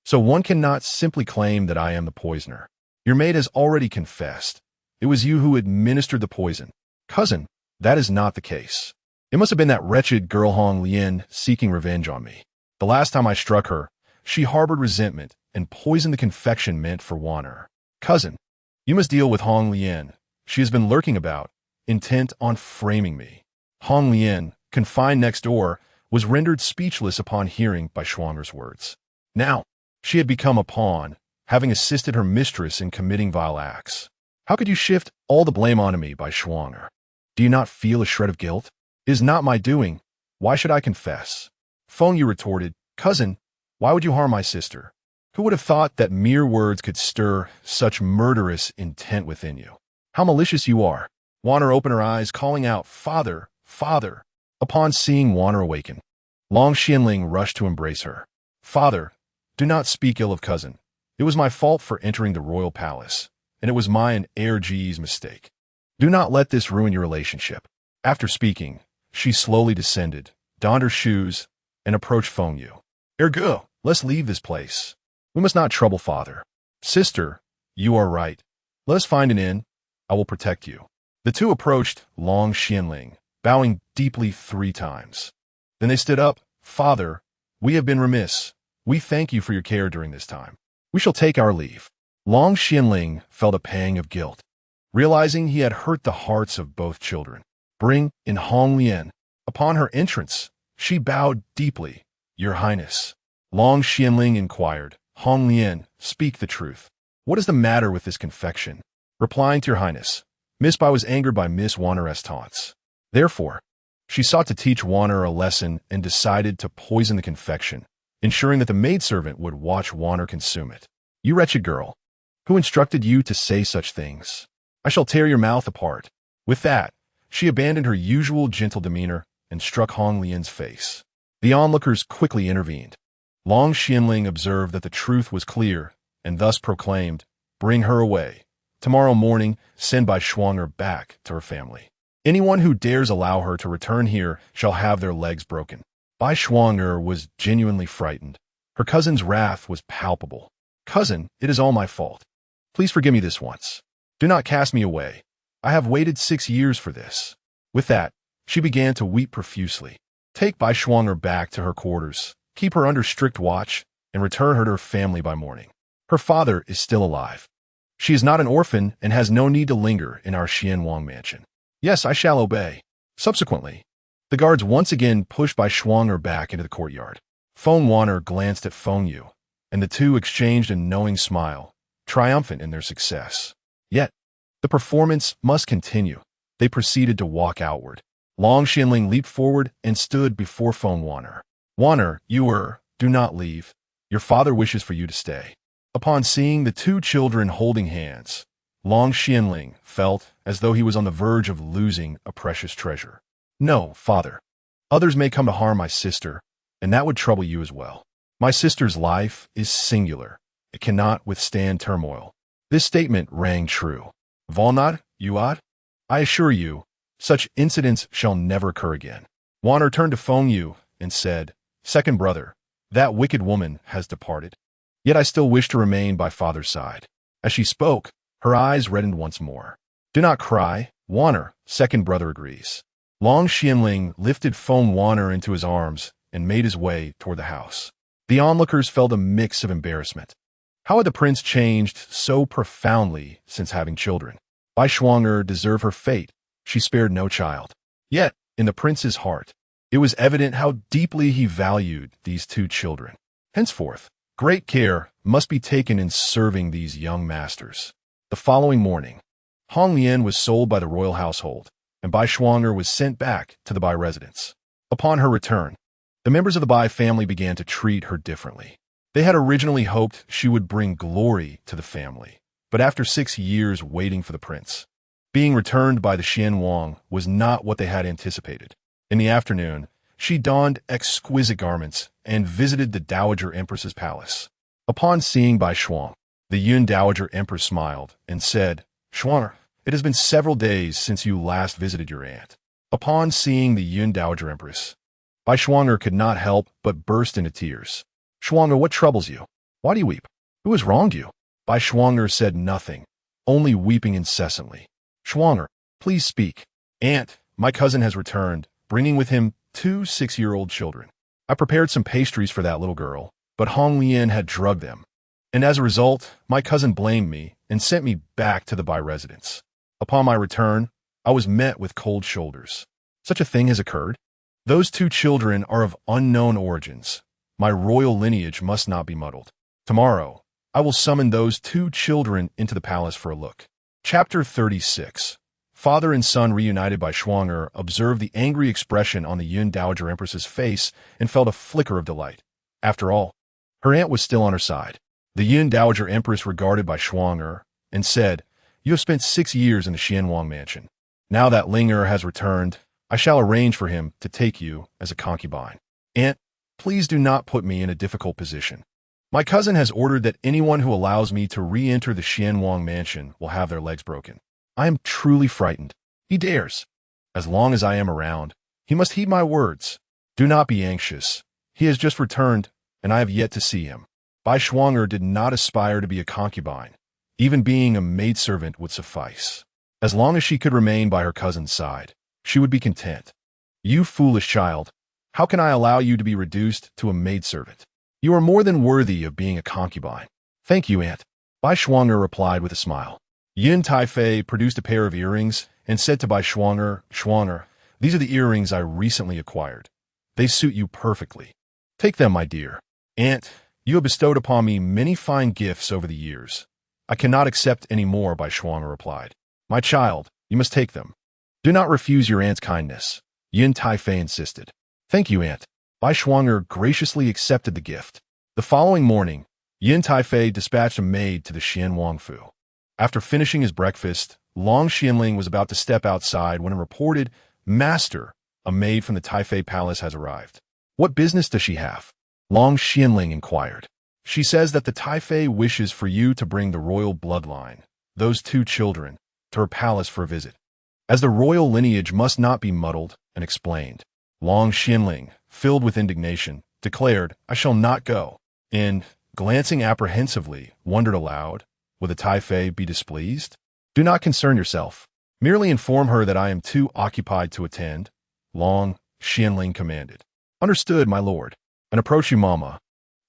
So one cannot simply claim that I am the poisoner. Your maid has already confessed. It was you who administered the poison. Cousin, that is not the case. It must have been that wretched girl Hong Lian seeking revenge on me. The last time I struck her, she harbored resentment and poisoned the confection meant for Waner. Cousin, you must deal with Hong Lian. She has been lurking about, intent on framing me. Hong Lian, confined next door, was rendered speechless upon hearing Bai Shuanger's words. Now, she had become a pawn, having assisted her mistress in committing vile acts. How could you shift all the blame onto me, Bai Shuanger? Do you not feel a shred of guilt? It is not my doing. Why should I confess? Feng Yiyi retorted, cousin, why would you harm my sister? Who would have thought that mere words could stir such murderous intent within you? How malicious you are. Waner opened her eyes, calling out, Father, Father. Upon seeing Waner awaken, Long Xianling rushed to embrace her. Father, do not speak ill of cousin. It was my fault for entering the royal palace, and it was my and Heir Ji's mistake. Do not let this ruin your relationship. After speaking, she slowly descended, donned her shoes, and approached Feng Yiyi. Ergo, let's leave this place. We must not trouble father. Sister, you are right. Let us find an inn. I will protect you. The two approached Long Xianling, bowing deeply 3 times. Then they stood up. Father, we have been remiss. We thank you for your care during this time. We shall take our leave. Long Xianling felt a pang of guilt, realizing he had hurt the hearts of both children. Bring in Hong Lian. Upon her entrance, she bowed deeply. Your Highness. Long Xianling inquired, Hong Lian, speak the truth. What is the matter with this confection? Replying to your Highness, Miss Bai was angered by Miss Waner's taunts. Therefore, she sought to teach Waner a lesson and decided to poison the confection, ensuring that the maidservant would watch Waner consume it. You wretched girl, who instructed you to say such things? I shall tear your mouth apart. With that, she abandoned her usual gentle demeanor and struck Hong Lian's face. The onlookers quickly intervened. Long Xianling observed that the truth was clear and thus proclaimed, bring her away. Tomorrow morning, send Bai Shuanger back to her family. Anyone who dares allow her to return here shall have their legs broken. Bai Shuanger was genuinely frightened. Her cousin's wrath was palpable. Cousin, it is all my fault. Please forgive me this once. Do not cast me away. I have waited 6 years for this. With that, she began to weep profusely. Take Bai Shuanger back to her quarters, keep her under strict watch, and return her to her family by morning. Her father is still alive. She is not an orphan and has no need to linger in our Xianwang mansion. Yes, I shall obey. Subsequently, the guards once again pushed Bai Shuanger back into the courtyard. Feng Waner glanced at Feng Yiyi, and the two exchanged a knowing smile, triumphant in their success. Yet, the performance must continue. They proceeded to walk outward. Long Xianling leaped forward and stood before Feng Waner. Waner, do not leave. Your father wishes for you to stay. Upon seeing the two children holding hands, Long Xianling felt as though he was on the verge of losing a precious treasure. No, father. Others may come to harm my sister, and that would trouble you as well. My sister's life is singular. It cannot withstand turmoil. This statement rang true. Volnad, Yuad? I assure you, such incidents shall never occur again. Wanner turned to Feng Yiyi and said, Second brother, that wicked woman has departed. Yet I still wish to remain by father's side. As she spoke, her eyes reddened once more. Do not cry, Wanner, second brother agrees. Long Xianling lifted Feng Wanner into his arms and made his way toward the house. The onlookers felt a mix of embarrassment. How had the prince changed so profoundly since having children? Bai Shuang'er deserved her fate. She spared no child. Yet, in the prince's heart, it was evident how deeply he valued these two children. Henceforth, great care must be taken in serving these young masters. The following morning, Hong Lian was sold by the royal household, and Bai Shuang'er was sent back to the Bai residence. Upon her return, the members of the Bai family began to treat her differently. They had originally hoped she would bring glory to the family, but after 6 years waiting for the prince, being returned by the Xian Wang was not what they had anticipated. In the afternoon, she donned exquisite garments and visited the Dowager Empress's palace. Upon seeing Bai Shuang, the Yun Dowager Empress smiled and said, Shuang'er, it has been several days since you last visited your aunt. Upon seeing the Yun Dowager Empress, Bai Shuang'er could not help but burst into tears. Shuang'er, what troubles you? Why do you weep? Who has wronged you? Bai Shuang'er said nothing, only weeping incessantly. Shuang'er, please speak. Aunt, my cousin has returned, bringing with him 2 6-year-old children. I prepared some pastries for that little girl, but Hong Lian had drugged them. And as a result, my cousin blamed me and sent me back to the Bai residence. Upon my return, I was met with cold shoulders. Such a thing has occurred? Those 2 children are of unknown origins. My royal lineage must not be muddled. Tomorrow, I will summon those 2 children into the palace for a look. Chapter 36. Father and son reunited. By Shuang'er observed the angry expression on the Yun Dowager Empress's face and felt a flicker of delight. After all, her aunt was still on her side. The Yun Dowager Empress regarded Bai Shuang'er and said, You have spent 6 years in the Xianwang mansion. Now that Ling'er has returned, I shall arrange for him to take you as a concubine. Aunt, please do not put me in a difficult position. My cousin has ordered that anyone who allows me to re-enter the Xianwang mansion will have their legs broken. I am truly frightened. He dares. As long as I am around, he must heed my words. Do not be anxious. He has just returned, and I have yet to see him. Bai Shuang'er did not aspire to be a concubine. Even being a maidservant would suffice. As long as she could remain by her cousin's side, she would be content. You foolish child, how can I allow you to be reduced to a maidservant? You are more than worthy of being a concubine. Thank you, aunt. Bai Shuang'er replied with a smile. Yin Taifei produced a pair of earrings and said to Bai Shuang'er, Shuang'er, these are the earrings I recently acquired. They suit you perfectly. Take them, my dear. Aunt, you have bestowed upon me many fine gifts over the years. I cannot accept any more, Bai Shuang'er replied. My child, you must take them. Do not refuse your aunt's kindness, Yin Taifei insisted. Thank you, aunt. Bai Shuang'er graciously accepted the gift. The following morning, Yin Taifei dispatched a maid to the Xianwang Fu. After finishing his breakfast, Long Xianling was about to step outside when a reported, Master, a maid from the Taifei palace has arrived. What business does she have? Long Xianling inquired. She says that the Taifei wishes for you to bring the royal bloodline, those 2 children, to her palace for a visit. As the royal lineage must not be muddled, and explained. Long Xianling, filled with indignation, declared, I shall not go, and, glancing apprehensively, wondered aloud, will the Taifei be displeased? Do not concern yourself. Merely inform her that I am too occupied to attend, Long Xianling commanded. Understood, my lord. And approach Yumama,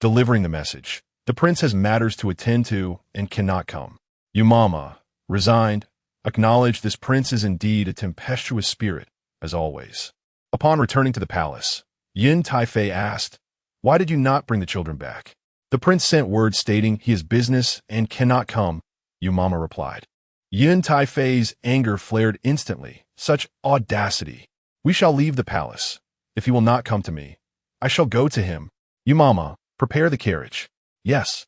delivering the message. The prince has matters to attend to and cannot come. Yumama, resigned, acknowledged this prince is indeed a tempestuous spirit, as always. Upon returning to the palace, Yin Taifei asked, Why did you not bring the children back? The prince sent word stating he has business and cannot come, Yumama replied. Yin Taifei's anger flared instantly. Such audacity. We shall leave the palace. If he will not come to me, I shall go to him. Yumama, prepare the carriage. Yes.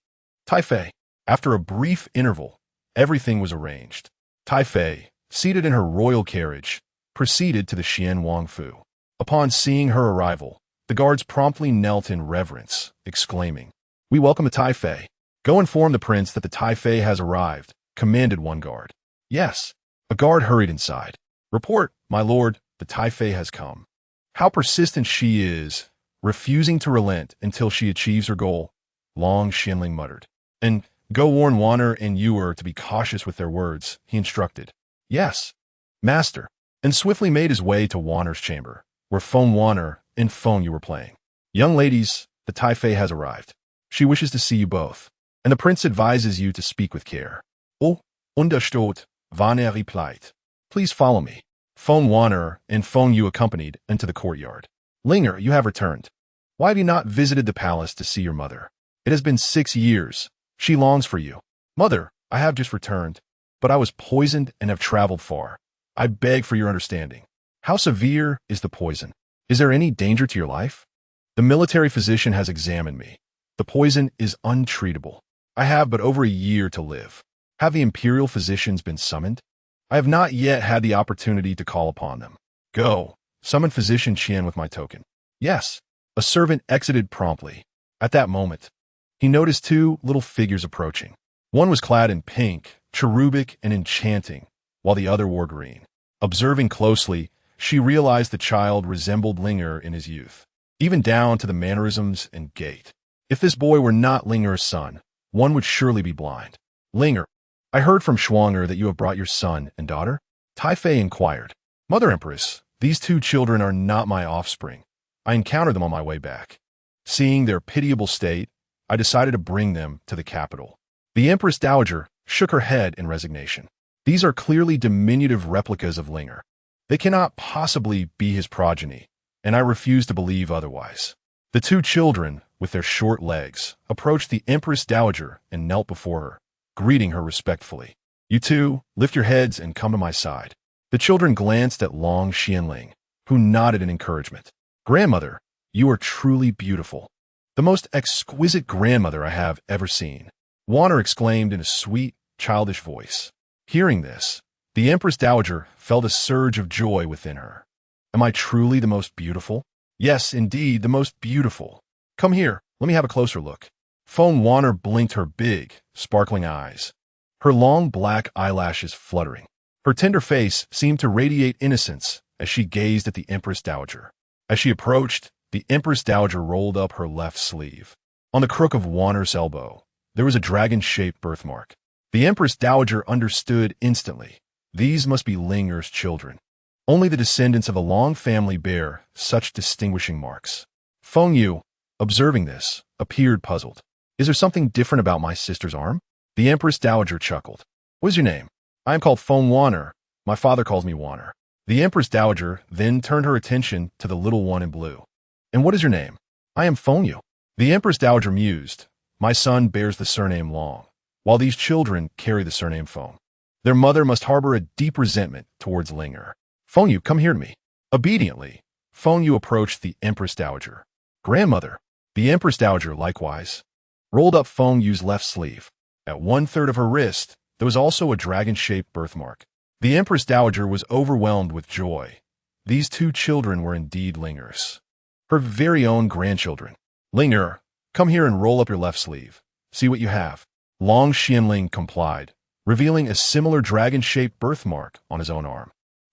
Taifei. After a brief interval, everything was arranged. Taifei, seated in her royal carriage, proceeded to the Xianwang Fu. Upon seeing her arrival, the guards promptly knelt in reverence, exclaiming, "We welcome the Taifei. Go inform the prince that the Taifei has arrived," commanded one guard. Yes. A guard hurried inside. "Report, my lord, the Taifei has come." How persistent she is, refusing to relent until she achieves her goal, Long Xianling muttered. "And go warn Wanner and Yuer to be cautious with their words," he instructed. "Yes, master," and swiftly made his way to Wanner's chamber, where Feng Wanner and Feng Yu were playing. "Young ladies, the Taifei has arrived. She wishes to see you both, and the prince advises you to speak with care." "Oh, understood," Wanner replied. "Please follow me." Feng Wanner and Feng Yu accompanied into the courtyard. "Linger, you have returned. Why have you not visited the palace to see your mother? It has been 6 years. She longs for you." "Mother, I have just returned, but I was poisoned and have traveled far. I beg for your understanding." "How severe is the poison? Is there any danger to your life?" "The military physician has examined me. The poison is untreatable. I have but over a year to live." "Have the Imperial physicians been summoned?" "I have not yet had the opportunity to call upon them." "Go, summon Physician Qian with my token." "Yes." A servant exited promptly. At that moment, he noticed 2 little figures approaching. One was clad in pink, cherubic, and enchanting, while the other wore green. Observing closely, she realized the child resembled Linger in his youth, even down to the mannerisms and gait. If this boy were not Linger's son, one would surely be blind. "Linger, I heard from Schwanger that you have brought your son and daughter?" Taifei inquired. "Mother Empress, these 2 children are not my offspring. I encountered them on my way back. Seeing their pitiable state, I decided to bring them to the capital." The Empress Dowager shook her head in resignation. "These are clearly diminutive replicas of Linger. They cannot possibly be his progeny, and I refuse to believe otherwise." The 2 children, with their short legs, approached the Empress Dowager and knelt before her, greeting her respectfully. "You 2, lift your heads and come to my side." The children glanced at Long Xianling, who nodded in encouragement. "Grandmother, you are truly beautiful. The most exquisite grandmother I have ever seen," Wanner exclaimed in a sweet, childish voice. Hearing this, the Empress Dowager felt a surge of joy within her. "Am I truly the most beautiful?" "Yes, indeed, the most beautiful. Come here, let me have a closer look." Feng Wanner blinked her big, sparkling eyes, her long black eyelashes fluttering. Her tender face seemed to radiate innocence as she gazed at the Empress Dowager. As she approached, the Empress Dowager rolled up her left sleeve. On the crook of Wanner's elbow, there was a dragon-shaped birthmark. The Empress Dowager understood instantly. These must be Linger's children. Only the descendants of a long family bear such distinguishing marks. Feng Yu, observing this, appeared puzzled. "Is there something different about my sister's arm?" The Empress Dowager chuckled. "What is your name?" "I am called Feng Wanner. My father calls me Wanner." The Empress Dowager then turned her attention to the little one in blue. "And what is your name?" "I am Feng Yu." The Empress Dowager mused. "My son bears the surname Long, while these children carry the surname Feng. Their mother must harbor a deep resentment towards Linger." "Feng Yu, come here to me." Obediently, Feng Yu approached the Empress Dowager. "Grandmother." The Empress Dowager, likewise, rolled up Feng Yu's left sleeve. At 1/3 of her wrist, there was also a dragon-shaped birthmark. The Empress Dowager was overwhelmed with joy. These 2 children were indeed Linger's, her very own grandchildren. "Linger, come here and roll up your left sleeve. See what you have." Long Xianling complied, revealing a similar dragon-shaped birthmark on his own arm.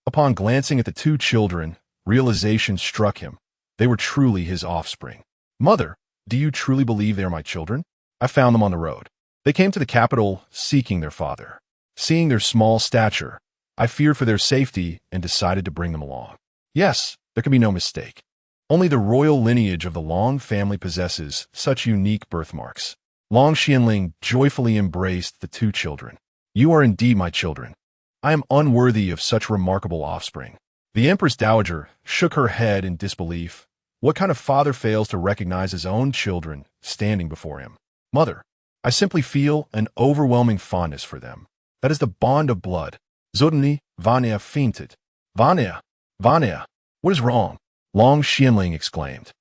Upon glancing at the 2 children, realization struck him. They were truly his offspring. "Mother, do you truly believe they are my children?" "I found them on the road. They came to the capital seeking their father. Seeing their small stature, I feared for their safety and decided to bring them along." "Yes, there can be no mistake. Only the royal lineage of the Long family possesses such unique birthmarks." Long Xianling joyfully embraced the 2 children. "You are indeed my children. I am unworthy of such remarkable offspring." The Empress Dowager shook her head in disbelief. What kind of father fails to recognize his own children standing before him? "Mother, I simply feel an overwhelming fondness for them. That is the bond of blood." "Zodni, Vanya fainted." "Vanya, Vanya, what is wrong?" Long Xianling exclaimed,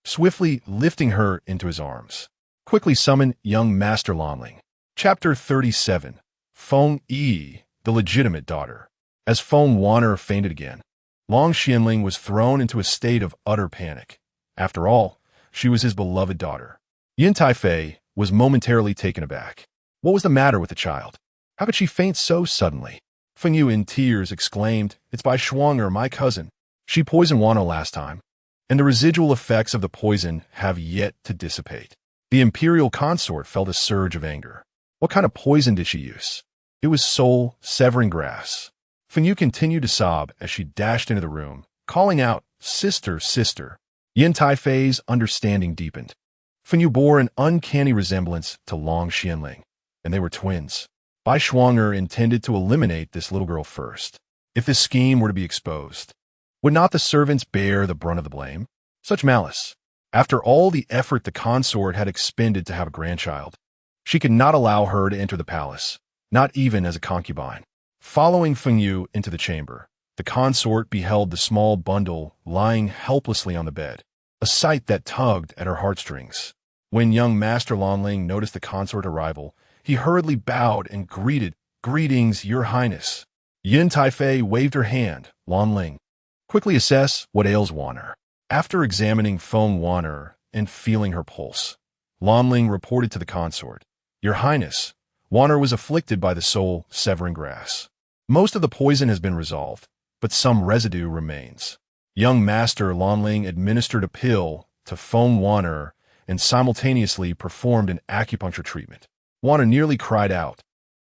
swiftly lifting her into his arms. "Quickly summon young Master Lanling." Chapter 37. Feng Yiyi, the legitimate daughter. As Feng Wanner fainted again, Long Xianling was thrown into a state of utter panic. After all, she was his beloved daughter. Yin Taifei was momentarily taken aback. What was the matter with the child? How could she faint so suddenly? Feng Yiyi in tears exclaimed, "It's by Shuang'er, my cousin. She poisoned Wano last time, and the residual effects of the poison have yet to dissipate." The Imperial consort felt a surge of anger. What kind of poison did she use? It was soul-severing grass. Feng Yiyi continued to sob as she dashed into the room, calling out, "Sister, sister." Yin Taifei's understanding deepened. Feng Yiyi bore an uncanny resemblance to Long Xianling, and they were twins. Bai Shuang'er intended to eliminate this little girl first. If this scheme were to be exposed, would not the servants bear the brunt of the blame? Such malice. After all the effort the consort had expended to have a grandchild, she could not allow her to enter the palace, not even as a concubine. Following Feng Yiyi into the chamber, the consort beheld the small bundle lying helplessly on the bed, a sight that tugged at her heartstrings. When young Master Lanling noticed the consort arrival, he hurriedly bowed and greeted, "Greetings, Your Highness." Yin Taifei waved her hand. Lanling, quickly assess what ails Wanner. After examining Feng Wanner and feeling her pulse, Lanling reported to the consort, "Your Highness, Wanner was afflicted by the soul-severing grass. Most of the poison has been resolved, but some residue remains." Young Master Lanling administered a pill to Feng Wanner and simultaneously performed an acupuncture treatment. Wanner nearly cried out,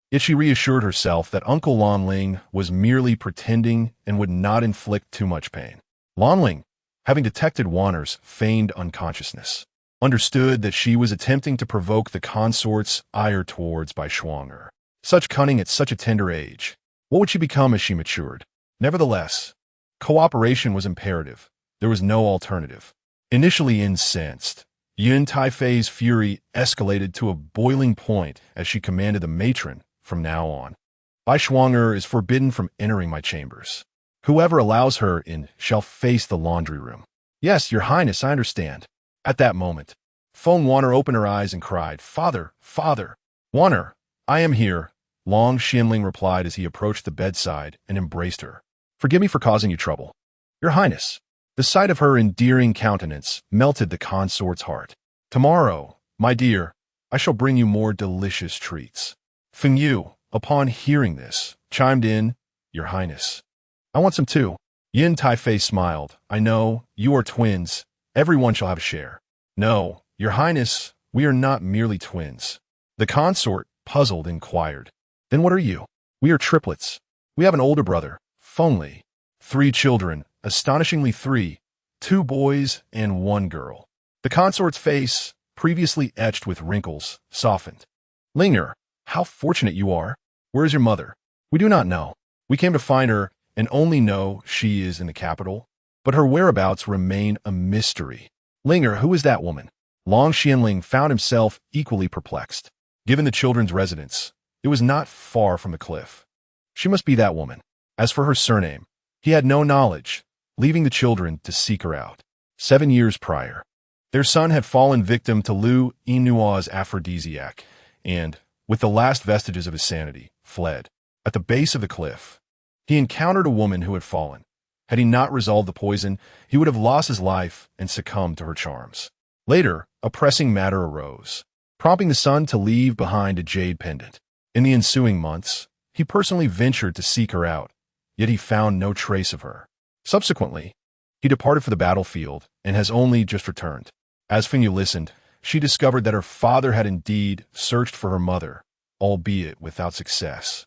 yet she reassured herself that Uncle Lanling was merely pretending and would not inflict too much pain. Lanling, having detected Wanner's feigned unconsciousness, understood that she was attempting to provoke the consort's ire towards Bai Shuang'er. Such cunning at such a tender age. What would she become as she matured? Nevertheless, cooperation was imperative. There was no alternative. Initially incensed, Yin Taifei's fury escalated to a boiling point as she commanded the matron, "From now on, Bai Shuang'er is forbidden from entering my chambers. Whoever allows her in shall face the laundry room." "Yes, Your Highness, I understand." At that moment, Feng Wanner opened her eyes and cried, "Father, father!" "Wanner, I am here," Long Xianling replied as he approached the bedside and embraced her. "Forgive me for causing you trouble." "Your Highness." The sight of her endearing countenance melted the consort's heart. "Tomorrow, my dear, I shall bring you more delicious treats." Feng Yiyi, upon hearing this, chimed in, "Your Highness, I want some too." Yin Taifei smiled. "I know, you are twins. Everyone shall have a share." "No, Your Highness, we are not merely twins." The consort, puzzled, inquired, "Then what are you?" "We are triplets. We have an older brother, Feng Li. 3 children, astonishingly 3, 2 boys and 1 girl." The consort's face, previously etched with wrinkles, softened. "Linger, how fortunate you are. Where is your mother?" "We do not know. We came to find her and only know she is in the capital, but her whereabouts remain a mystery." "Linger, who is that woman?" Long Xianling found himself equally perplexed. Given the children's residence, it was not far from the cliff. She must be that woman. As for her surname, he had no knowledge, leaving the children to seek her out. 7 years prior, their son had fallen victim to Lu Yinua's aphrodisiac and, with the last vestiges of his sanity, fled. At the base of the cliff, he encountered a woman who had fallen. Had he not resolved the poison, he would have lost his life and succumbed to her charms. Later, a pressing matter arose, prompting the son to leave behind a jade pendant. In the ensuing months, he personally ventured to seek her out, yet he found no trace of her. Subsequently, he departed for the battlefield and has only just returned. As Feng Yiyi listened, she discovered that her father had indeed searched for her mother, albeit without success.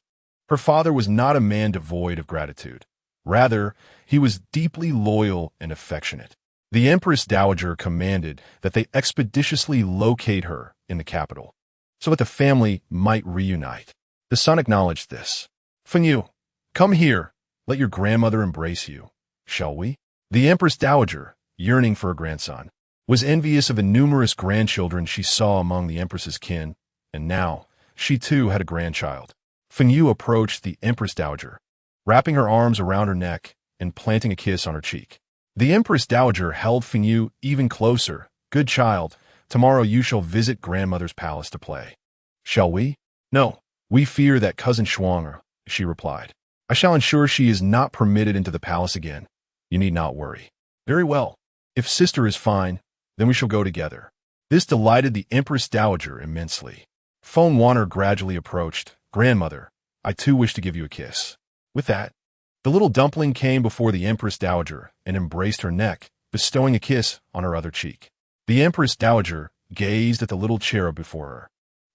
Her father was not a man devoid of gratitude. Rather, he was deeply loyal and affectionate. The Empress Dowager commanded that they expeditiously locate her in the capital, so that the family might reunite. The son acknowledged this. "Feng Yiyi, come here. Let your grandmother embrace you. Shall we?" The Empress Dowager, yearning for a grandson, was envious of the numerous grandchildren she saw among the Empress's kin, and now she too had a grandchild. Feng Yiyi approached the Empress Dowager, wrapping her arms around her neck and planting a kiss on her cheek. The Empress Dowager held Feng Yiyi even closer. "Good child, tomorrow you shall visit grandmother's palace to play." "Shall we?" "No, we fear that cousin Shuang'er," she replied. "I shall ensure she is not permitted into the palace again." You need not worry. Very well. If sister is fine, then we shall go together. This delighted the Empress Dowager immensely. Feng Yiyi gradually approached. Grandmother, I too wish to give you a kiss. With that, the little dumpling came before the Empress Dowager and embraced her neck, bestowing a kiss on her other cheek. The Empress Dowager gazed at the little cherub before her,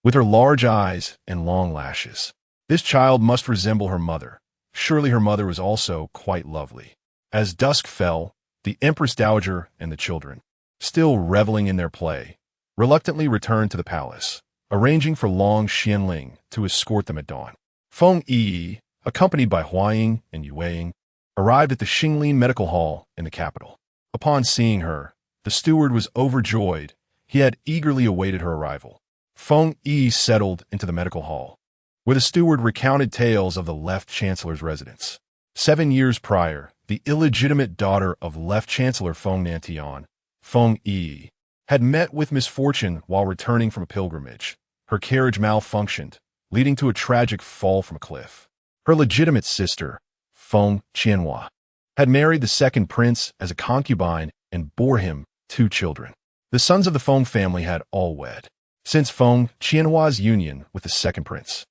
with her large eyes and long lashes. This child must resemble her mother. Surely her mother was also quite lovely. As dusk fell, the Empress Dowager and the children, still reveling in their play, reluctantly returned to the palace, arranging for Long Xianling to escort them at dawn. Feng Yiyi, accompanied by Huaying and Yueying, arrived at the Xinglin Medical Hall in the capital. Upon seeing her, the steward was overjoyed. He had eagerly awaited her arrival. Feng Yiyi settled into the medical hall, where the steward recounted tales of the Left Chancellor's residence. 7 years prior, the illegitimate daughter of Left Chancellor Feng Nantian, Feng Yiyi, had met with misfortune while returning from a pilgrimage. Her carriage malfunctioned, leading to a tragic fall from a cliff. Her legitimate sister, Feng Qianhua, had married the second prince as a concubine and bore him 2 children. The sons of the Feng family had all wed, since Feng Qianhua's union with the second prince.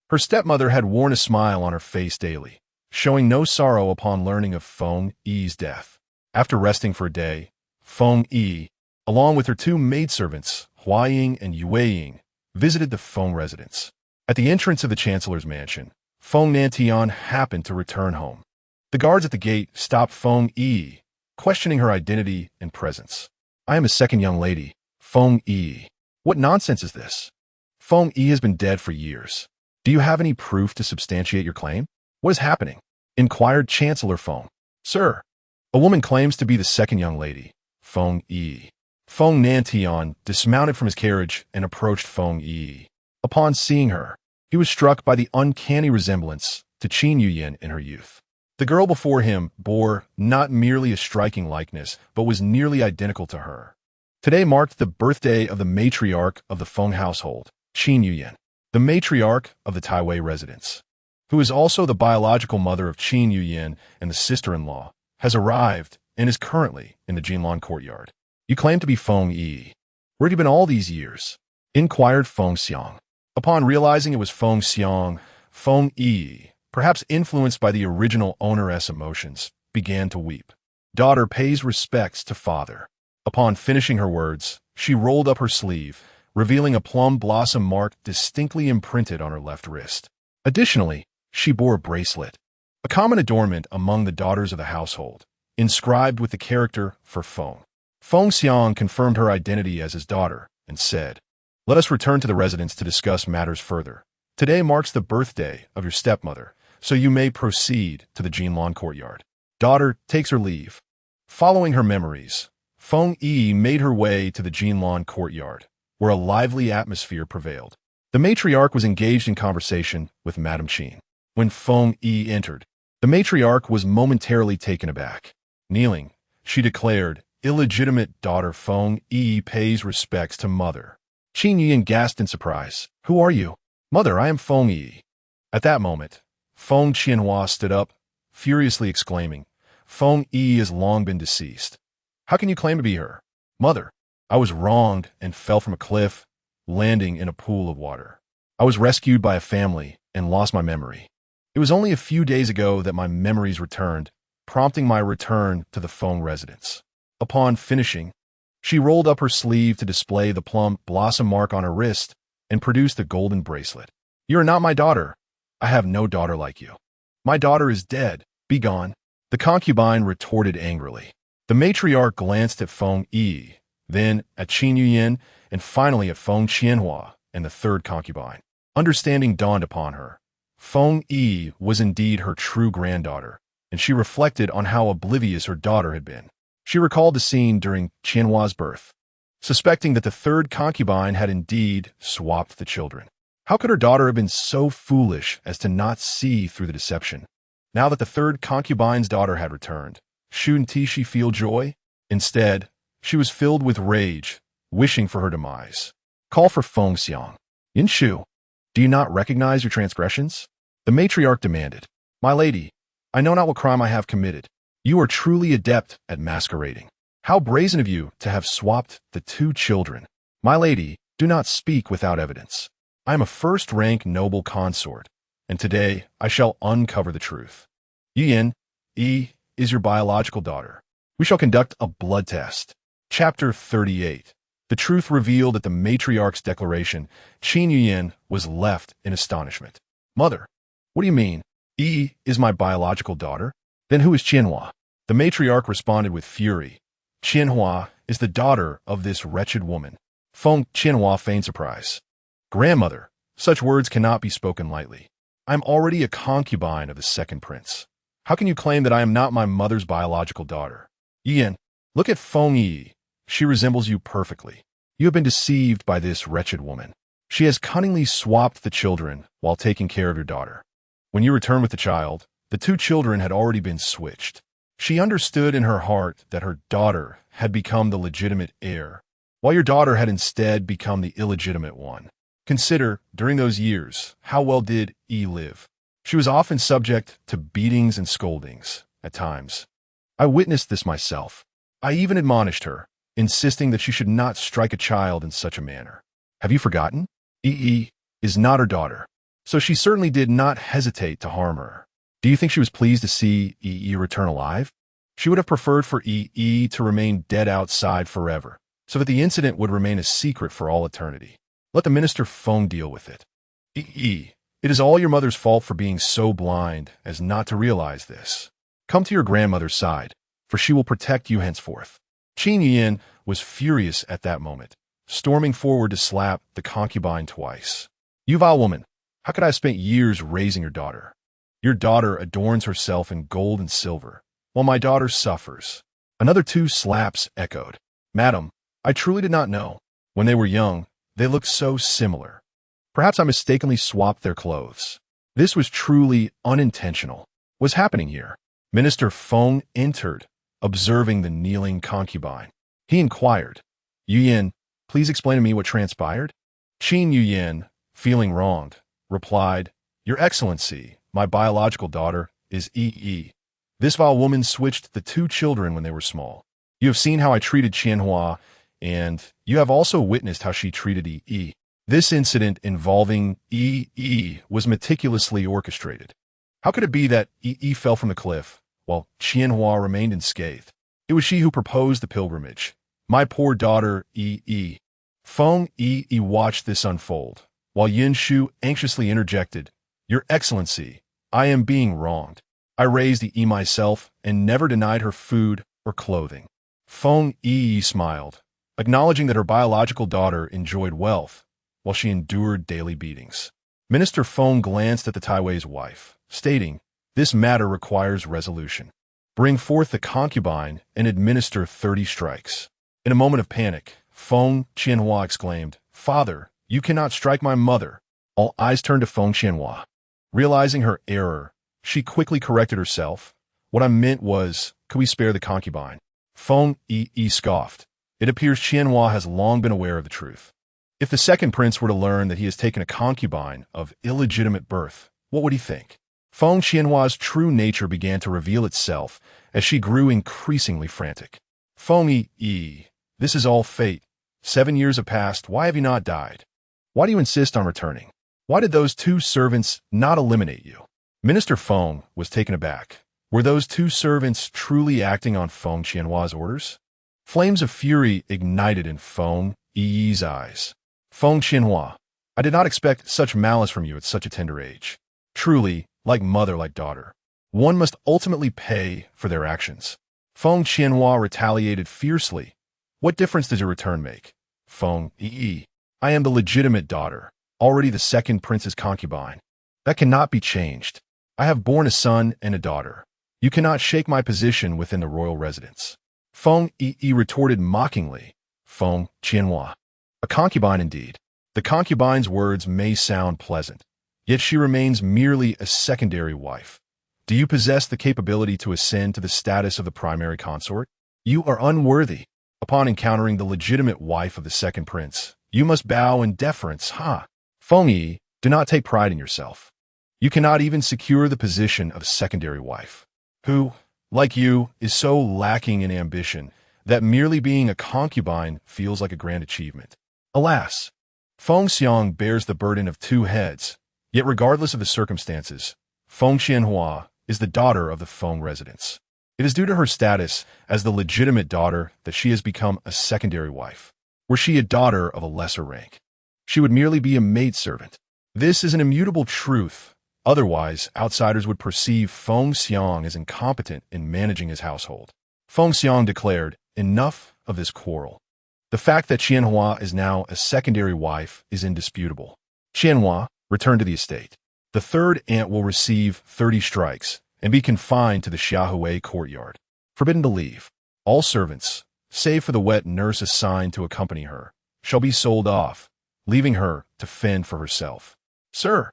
Her stepmother had worn a smile on her face daily, showing no sorrow upon learning of Feng Yi's death. After resting for a day, Feng Yiyi, along with her 2 maidservants, Huaying and Yueying, visited the Feng residence. At the entrance of the Chancellor's mansion, Feng Nantian happened to return home. The guards at the gate stopped Feng Yiyi, questioning her identity and presence. I am a second young lady, Feng Yiyi. What nonsense is this? Feng Yiyi has been dead for years. Do you have any proof to substantiate your claim? What is happening? Inquired Chancellor Feng. Sir, a woman claims to be the second young lady, Feng Yiyi. Feng Nantian dismounted from his carriage and approached Feng Yiyi. Upon seeing her, he was struck by the uncanny resemblance to Qin Yuyan in her youth. The girl before him bore not merely a striking likeness, but was nearly identical to her. Today marked the birthday of the matriarch of the Feng household, Qin Yuyan, the matriarch of the Taiwei residence, who is also the biological mother of Qin Yuyan and the sister-in-law, has arrived and is currently in the Jinlan courtyard. You claim to be Feng Yiyi. Where have you been all these years? Inquired Feng Xiang. Upon realizing it was Feng Xiang, Feng Yiyi, perhaps influenced by the original owneress emotions, began to weep. Daughter pays respects to father. Upon finishing her words, she rolled up her sleeve, revealing a plum blossom mark distinctly imprinted on her left wrist. Additionally, she bore a bracelet, a common adornment among the daughters of the household, inscribed with the character for Feng. Feng Xiang confirmed her identity as his daughter and said, Let us return to the residence to discuss matters further. Today marks the birthday of your stepmother, so you may proceed to the Jinlan courtyard. Daughter takes her leave. Following her memories, Feng Yiyi made her way to the Jinlan courtyard, where a lively atmosphere prevailed. The matriarch was engaged in conversation with Madame Qin. When Feng Yiyi entered, the matriarch was momentarily taken aback. Kneeling, she declared, Illegitimate daughter Feng Yiyi pays respects to mother. Qin Yuyan gasped in surprise. Who are you? Mother, I am Feng Yiyi. At that moment, Feng Qianhua stood up, furiously exclaiming, Feng Yiyi has long been deceased. How can you claim to be her? Mother, I was wronged and fell from a cliff, landing in a pool of water. I was rescued by a family and lost my memory. It was only a few days ago that my memories returned, prompting my return to the Feng residence. Upon finishing, she rolled up her sleeve to display the plum blossom mark on her wrist and produced the golden bracelet. You are not my daughter. I have no daughter like you. My daughter is dead. Be gone. The concubine retorted angrily. The matriarch glanced at Feng Yiyi, then at Qin Yuyan, and finally at Feng Qianhua and the third concubine. Understanding dawned upon her. Feng Yiyi was indeed her true granddaughter, and she reflected on how oblivious her daughter had been. She recalled the scene during Qianhua's birth, suspecting that the third concubine had indeed swapped the children. How could her daughter have been so foolish as to not see through the deception? Now that the third concubine's daughter had returned, shouldn't she feel joy? Instead, she was filled with rage, wishing for her demise. Call for Feng Xiang. Yinshu, do you not recognize your transgressions? The matriarch demanded. My lady, I know not what crime I have committed. You are truly adept at masquerading. How brazen of you to have swapped the two children. My lady, do not speak without evidence. I am a first-rank noble consort, and today I shall uncover the truth. Yiyin, is your biological daughter. We shall conduct a blood test. Chapter 38. The truth revealed at the matriarch's declaration. Qin Yiyin was left in astonishment. Mother, what do you mean? Is my biological daughter? Then who is Qianhua? The matriarch responded with fury. Qianhua is the daughter of this wretched woman. Qianhua feigned surprise. Grandmother, such words cannot be spoken lightly. I am already a concubine of the second prince. How can you claim that I am not my mother's biological daughter? Yiyin, look at Feng Yiyi. She resembles you perfectly. You have been deceived by this wretched woman. She has cunningly swapped the children while taking care of your daughter. When you returned with the child, the two children had already been switched. She understood in her heart that her daughter had become the legitimate heir, while your daughter had instead become the illegitimate one. Consider, during those years, how well did live. She was often subject to beatings and scoldings, at times. I witnessed this myself. I even admonished her, insisting that she should not strike a child in such a manner. Have you forgotten? Is not her daughter, so she certainly did not hesitate to harm her. Do you think she was pleased to see return alive? She would have preferred for to remain dead outside forever, so that the incident would remain a secret for all eternity. Let the minister Feng deal with it. It is all your mother's fault for being so blind as not to realize this. Come to your grandmother's side, for she will protect you henceforth. Qin Yiyin was furious at that moment, storming forward to slap the concubine twice. You vile woman, how could I have spent years raising your daughter? Your daughter adorns herself in gold and silver, while my daughter suffers. Another two slaps echoed. Madam, I truly did not know. When they were young, they looked so similar. Perhaps I mistakenly swapped their clothes. This was truly unintentional. What's happening here? Minister Feng entered, observing the kneeling concubine. He inquired, Yiyin, please explain to me what transpired? Qin Yiyin, feeling wronged, replied, Your Excellency, my biological daughter is This vile woman switched the two children when they were small. You have seen how I treated Qianhua, and you have also witnessed how she treated This incident involving was meticulously orchestrated. How could it be that fell from the cliff, while Qianhua remained unscathed? It was she who proposed the pilgrimage. My poor daughter, Feng Yiyi watched this unfold, while Yin Shu anxiously interjected, Your Excellency, I am being wronged. I raised myself and never denied her food or clothing. Feng Yiyi smiled, acknowledging that her biological daughter enjoyed wealth, while she endured daily beatings. Minister Feng glanced at the Taiwei's wife, stating, This matter requires resolution. Bring forth the concubine and administer 30 strikes. In a moment of panic, Feng Qianhua exclaimed, Father, you cannot strike my mother. All eyes turned to Feng Qianhua. Realizing her error, she quickly corrected herself. What I meant was, could we spare the concubine? Feng Yiyi scoffed. It appears Qianhua has long been aware of the truth. If the second prince were to learn that he has taken a concubine of illegitimate birth, what would he think? Feng Qianhua's true nature began to reveal itself as she grew increasingly frantic. Feng Yiyi, this is all fate. 7 years have passed, why have you not died? Why do you insist on returning? Why did those two servants not eliminate you? Minister Feng was taken aback. Were those two servants truly acting on Feng Qianhua's orders? Flames of fury ignited in Feng Yiyi's eyes. Feng Qianhua, I did not expect such malice from you at such a tender age. Truly, like mother, like daughter. One must ultimately pay for their actions. Feng Qianhua retaliated fiercely. What difference does your return make? Feng Yiyi, I am the legitimate daughter, already the second prince's concubine. That cannot be changed. I have borne a son and a daughter. You cannot shake my position within the royal residence. Feng Yiyi retorted mockingly. Feng Qianhua, a concubine indeed. The concubine's words may sound pleasant, yet she remains merely a secondary wife. Do you possess the capability to ascend to the status of the primary consort? You are unworthy. Upon encountering the legitimate wife of the second prince, you must bow in deference, Feng Yiyi, do not take pride in yourself. You cannot even secure the position of a secondary wife. Who, like you, is so lacking in ambition that merely being a concubine feels like a grand achievement. Alas, Feng Xiang bears the burden of two heads, yet regardless of the circumstances, Feng Qianhua is the daughter of the Feng residence. It is due to her status as the legitimate daughter that she has become a secondary wife. Were she a daughter of a lesser rank, she would merely be a maidservant. This is an immutable truth. Otherwise, outsiders would perceive Feng Xiang as incompetent in managing his household. Feng Xiang declared, "Enough of this quarrel. The fact that Qianhua is now a secondary wife is indisputable. Qianhua, return to the estate. The third aunt will receive 30 strikes and be confined to the Xiaohui courtyard. Forbidden to leave. All servants, save for the wet nurse assigned to accompany her, shall be sold off, leaving her to fend for herself. Sir,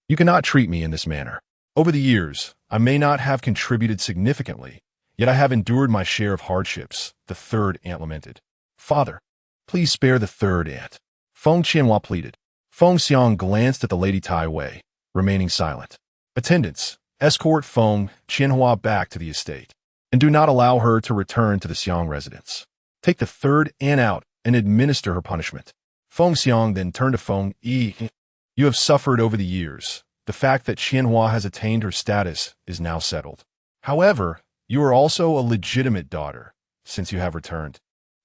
you cannot treat me in this manner. Over the years, I may not have contributed significantly, yet I have endured my share of hardships," the third aunt lamented. "Father, please spare the third aunt," Feng Qianhua pleaded. Feng Xiang glanced at the Lady Tai Wei, remaining silent. "Attendants, escort Feng Qianhua back to the estate, and do not allow her to return to the Xiang residence. Take the third aunt out and administer her punishment." Feng Xiang then turned to Feng Yiyi. "You have suffered over the years. The fact that Qianhua has attained her status is now settled. However, you are also a legitimate daughter, since you have returned.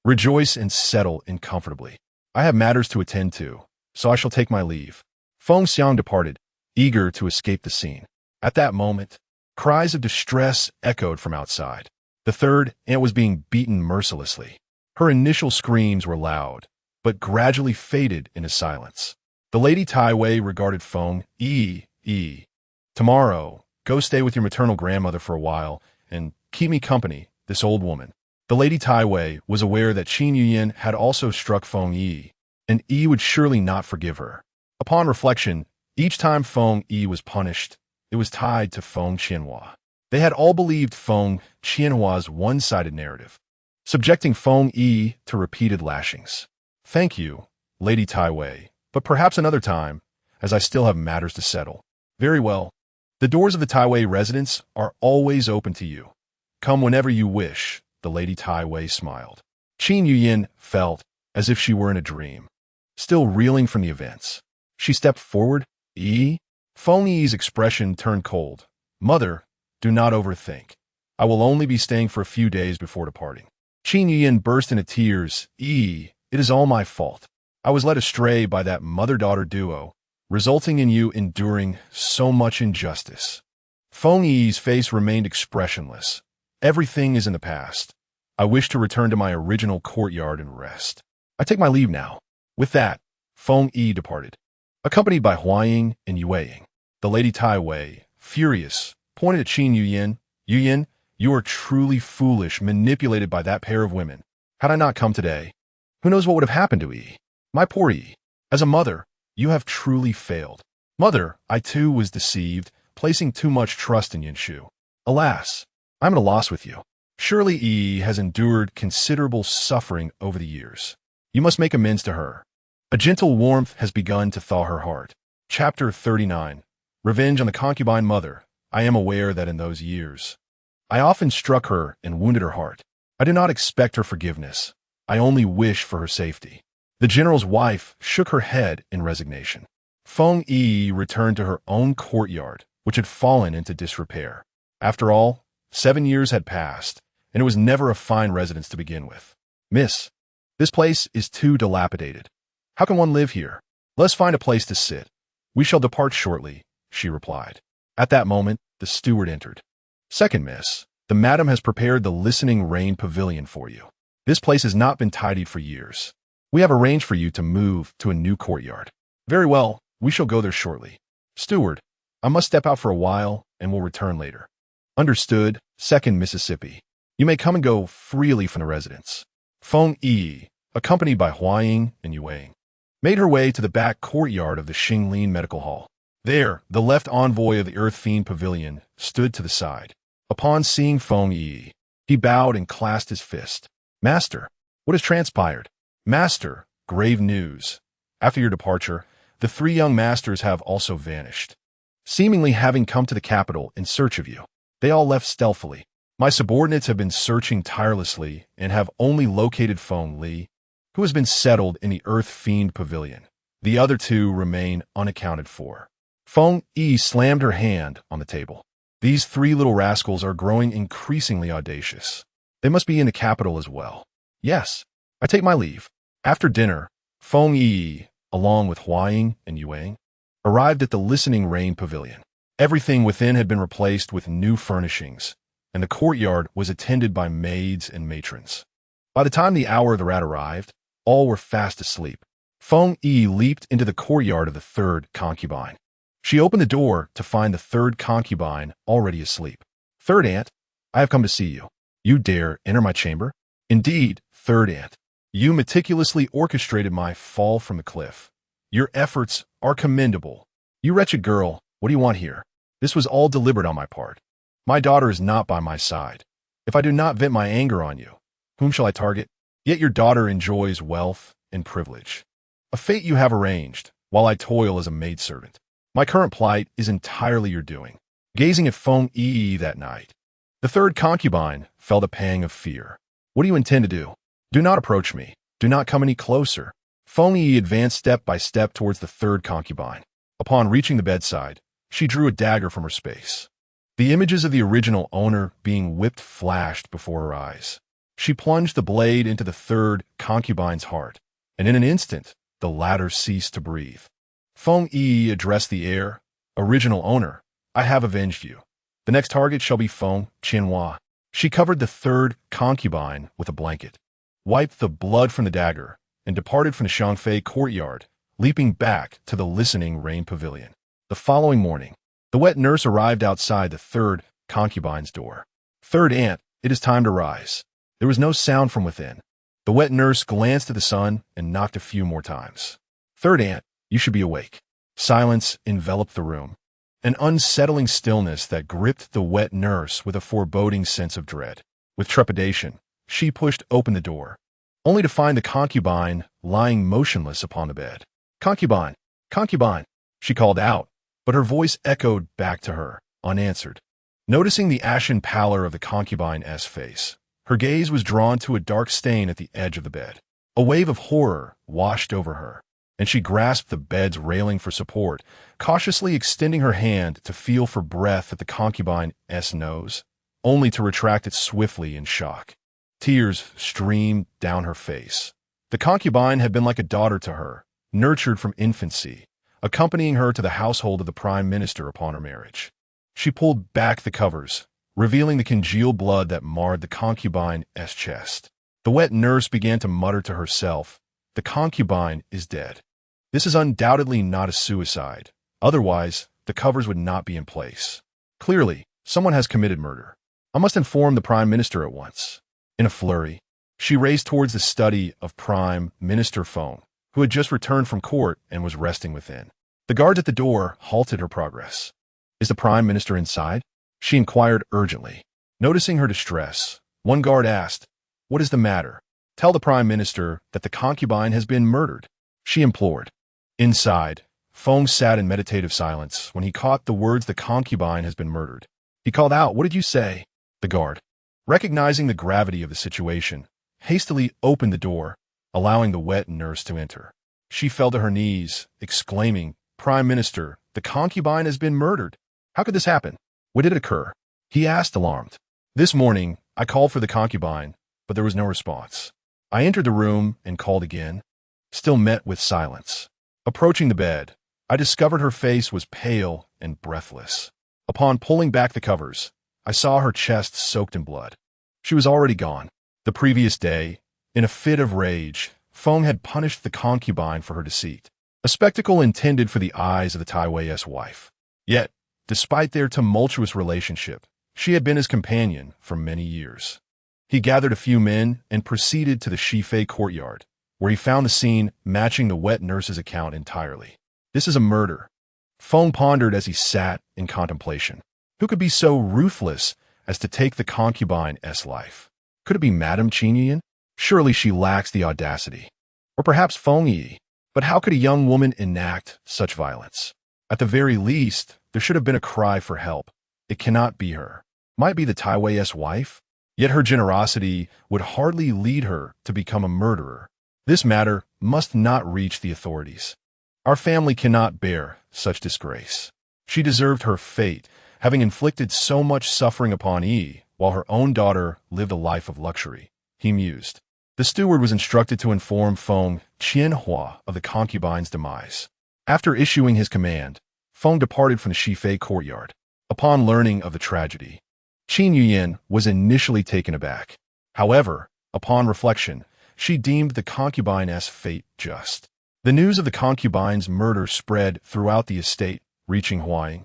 Rejoice and settle in comfortably. I have matters to attend to, so I shall take my leave." Feng Xiang departed, eager to escape the scene. At that moment, cries of distress echoed from outside. The third aunt was being beaten mercilessly. Her initial screams were loud, but gradually faded into silence. The Lady Tai Wei regarded Feng Yiyi. "Tomorrow, go stay with your maternal grandmother for a while and keep me company, this old woman." The Lady Tai Wei was aware that Qin Yuyin had also struck Feng Yiyi, and Yi would surely not forgive her. Upon reflection, each time Feng Yiyi was punished, it was tied to Feng Qianhua. They had all believed Feng Qianhua's one-sided narrative, subjecting Feng Yiyi to repeated lashings. "Thank you, Lady Tai Wei, but perhaps another time, as I still have matters to settle." "Very well. The doors of the Tai Wei residence are always open to you. Come whenever you wish," the Lady Tai Wei smiled. Qin Yuyin felt as if she were in a dream, still reeling from the events. She stepped forward. Feng Yi's expression turned cold. "Mother, do not overthink. I will only be staying for a few days before departing." Qin Yuyin burst into tears. "It is all my fault. I was led astray by that mother-daughter duo, resulting in you enduring so much injustice." Feng Yi's face remained expressionless. "Everything is in the past. I wish to return to my original courtyard and rest. I take my leave now." With that, Feng Yi departed, accompanied by Huaying and Yueying. The Lady Tai Wei, furious, pointed at Qin Yuyin. "Yuyin, you are truly foolish, manipulated by that pair of women. Had I not come today, who knows what would have happened to Yi? My poor Yi. As a mother, you have truly failed." "Mother, I too was deceived, placing too much trust in Yinshu. Alas, I am at a loss with you. Surely Yi has endured considerable suffering over the years. You must make amends to her." A gentle warmth has begun to thaw her heart. Chapter 39. Revenge on the Concubine Mother. I am aware that in those years, I often struck her and wounded her heart. I do not expect her forgiveness. I only wish for her safety. The general's wife shook her head in resignation. Feng Yi returned to her own courtyard, which had fallen into disrepair. After all, 7 years had passed, and it was never a fine residence to begin with. "Miss, this place is too dilapidated. How can one live here? Let's find a place to sit. We shall depart shortly," she replied. At that moment, the steward entered. "Second miss, the madam has prepared the listening rain pavilion for you. This place has not been tidied for years. We have arranged for you to move to a new courtyard." "Very well, we shall go there shortly." "Steward, I must step out for a while and will return later." "Understood, Second Mississippi. You may come and go freely from the residence." Feng Yi, accompanied by Huaying and Yueying, made her way to the back courtyard of the Xinglin Medical Hall. There, the left envoy of the Earth Fiend Pavilion stood to the side. Upon seeing Feng Yi, he bowed and clasped his fist. "Master, what has transpired?" "Master, grave news. After your departure, the 3 young masters have also vanished, seemingly having come to the capital in search of you. They all left stealthily. My subordinates have been searching tirelessly and have only located Feng Li, who has been settled in the Earth Fiend Pavilion. The other two remain unaccounted for. Feng Yiyi slammed her hand on the table. These three little rascals are growing increasingly audacious. They must be in the capital as well. Yes, I take my leave. After dinner, Feng Yiyi, along with Huaying and Yuang, arrived at the Listening Rain Pavilion. Everything within had been replaced with new furnishings, and the courtyard was attended by maids and matrons. By the time the hour of the rat arrived, all were fast asleep. Feng Yiyi leaped into the courtyard of the third concubine. She opened the door to find the third concubine already asleep. Third aunt, I have come to see you. You dare enter my chamber? Indeed, third aunt. You meticulously orchestrated my fall from the cliff. Your efforts are commendable. You wretched girl, what do you want here? This was all deliberate on my part. My daughter is not by my side. If I do not vent my anger on you, whom shall I target? Yet your daughter enjoys wealth and privilege. A fate you have arranged, while I toil as a maidservant. My current plight is entirely your doing. Gazing at Feng Yiyi that night, the third concubine felt a pang of fear. What do you intend to do? Do not approach me. Do not come any closer. Feng Yiyi advanced step by step towards the third concubine. Upon reaching the bedside, she drew a dagger from her space. The images of the original owner being whipped flashed before her eyes. She plunged the blade into the third concubine's heart, and in an instant, the latter ceased to breathe. Feng Yiyi addressed the heir. Original owner, I have avenged you. The next target shall be Feng Qianhua. She covered the third concubine with a blanket, wiped the blood from the dagger, and departed from the Shangfei courtyard, leaping back to the Listening Rain Pavilion. The following morning, the wet nurse arrived outside the third concubine's door. Third aunt, it is time to rise. There was no sound from within. The wet nurse glanced at the sun and knocked a few more times. Third aunt, you should be awake. Silence enveloped the room, an unsettling stillness that gripped the wet nurse with a foreboding sense of dread. With trepidation, she pushed open the door, only to find the concubine lying motionless upon the bed. Concubine! Concubine! She called out, but her voice echoed back to her, unanswered. Noticing the ashen pallor of the concubine's face, her gaze was drawn to a dark stain at the edge of the bed. A wave of horror washed over her, and she grasped the bed's railing for support, cautiously extending her hand to feel for breath at the concubine's nose, only to retract it swiftly in shock. Tears streamed down her face. The concubine had been like a daughter to her, nurtured from infancy, accompanying her to the household of the Prime Minister upon her marriage. She pulled back the covers, revealing the congealed blood that marred the concubine's chest. The wet nurse began to mutter to herself, "The concubine is dead. This is undoubtedly not a suicide. Otherwise, the covers would not be in place. Clearly, someone has committed murder. I must inform the Prime Minister at once." In a flurry, she raced towards the study of Prime Minister Feng, who had just returned from court and was resting within. The guards at the door halted her progress. "Is the Prime Minister inside?" she inquired urgently. Noticing her distress, one guard asked, "What is the matter? Tell the Prime Minister that the concubine has been murdered," she implored. Inside, Feng sat in meditative silence when he caught the words, "The concubine has been murdered." He called out, "What did you say?" The guard, recognizing the gravity of the situation, hastily opened the door, allowing the wet nurse to enter. She fell to her knees, exclaiming, "Prime Minister, the concubine has been murdered. How could this happen? When did it occur?" He asked, alarmed. "This morning, I called for the concubine, but there was no response. I entered the room and called again, still met with silence. Approaching the bed, I discovered her face was pale and breathless. Upon pulling back the covers, I saw her chest soaked in blood. She was already gone. The previous day, in a fit of rage, Feng had punished the concubine for her deceit, a spectacle intended for the eyes of the Taiwei's wife. Yet, despite their tumultuous relationship, she had been his companion for many years. He gathered a few men and proceeded to the Shifei courtyard, where he found the scene matching the wet nurse's account entirely. This is a murder, Feng pondered as he sat in contemplation. Who could be so ruthless as to take the concubine's life? Could it be Madame Qinyan? Surely she lacks the audacity. Or perhaps Feng Yiyi. But how could a young woman enact such violence? At the very least, there should have been a cry for help. It cannot be her. might be the Taiwei's wife, yet her generosity would hardly lead her to become a murderer. This matter must not reach the authorities. Our family cannot bear such disgrace. She deserved her fate, having inflicted so much suffering upon Yi, while her own daughter lived a life of luxury, he mused. The steward was instructed to inform Feng Qianhua of the concubine's demise. After issuing his command, Feng departed from the Shifei courtyard. Upon learning of the tragedy, Qin Yuyan was initially taken aback. However, upon reflection, she deemed the concubine's fate just. The news of the concubine's murder spread throughout the estate, reaching Huaying,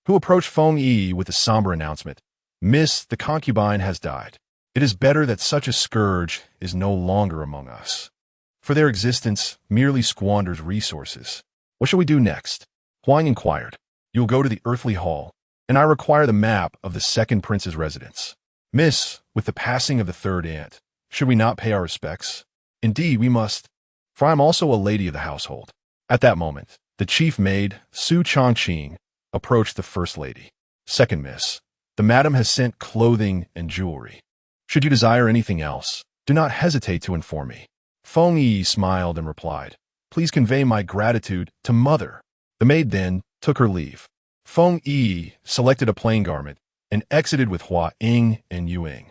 who approached Feng Yiyi with a somber announcement. Miss, the concubine has died. It is better that such a scourge is no longer among us, for their existence merely squanders resources. What shall we do next? Huang inquired. You'll go to the earthly hall, and I require the map of the second prince's residence. Miss, with the passing of the third aunt, should we not pay our respects? Indeed, we must, for I am also a lady of the household. At that moment, the chief maid, Su Chongqing, approached the first lady. Second miss, the madam has sent clothing and jewelry. Should you desire anything else, do not hesitate to inform me. Feng Yiyi smiled and replied, Please convey my gratitude to mother. The maid then took her leave. Feng Yiyi selected a plain garment and exited with Hua Ying and Yu Ying.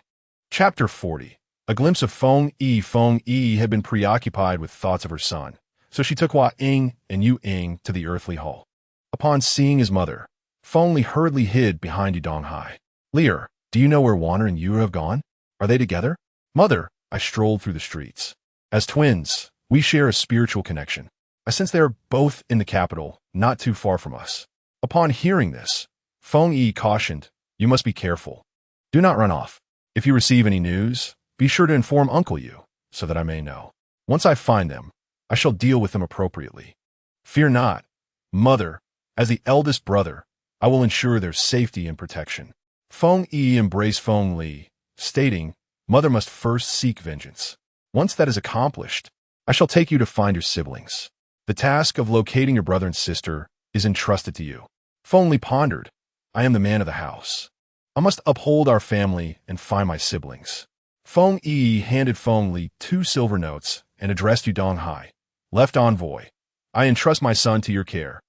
Chapter 40. A glimpse of Feng Yiyi. Feng Yiyi had been preoccupied with thoughts of her son, so she took Hua Ying and Yu Ying to the earthly hall. Upon seeing his mother, Feng Li hurriedly hid behind Yudong Hai. Lear, do you know where Wanner and Yu have gone? Are they together? Mother, I strolled through the streets. As twins, we share a spiritual connection. I sense they are both in the capital, not too far from us. Upon hearing this, Feng Yi cautioned, You must be careful. Do not run off. If you receive any news, be sure to inform Uncle Yu, so that I may know. Once I find them, I shall deal with them appropriately. Fear not, Mother, as the eldest brother, I will ensure their safety and protection. Feng Yi embraced Feng Li, stating, Mother must first seek vengeance. Once that is accomplished, I shall take you to find your siblings. The task of locating your brother and sister is entrusted to you. Feng Li pondered, I am the man of the house. I must uphold our family and find my siblings. Feng Yi handed Feng Li 2 silver notes and addressed Yudong Hai. Left envoy, I entrust my son to your care.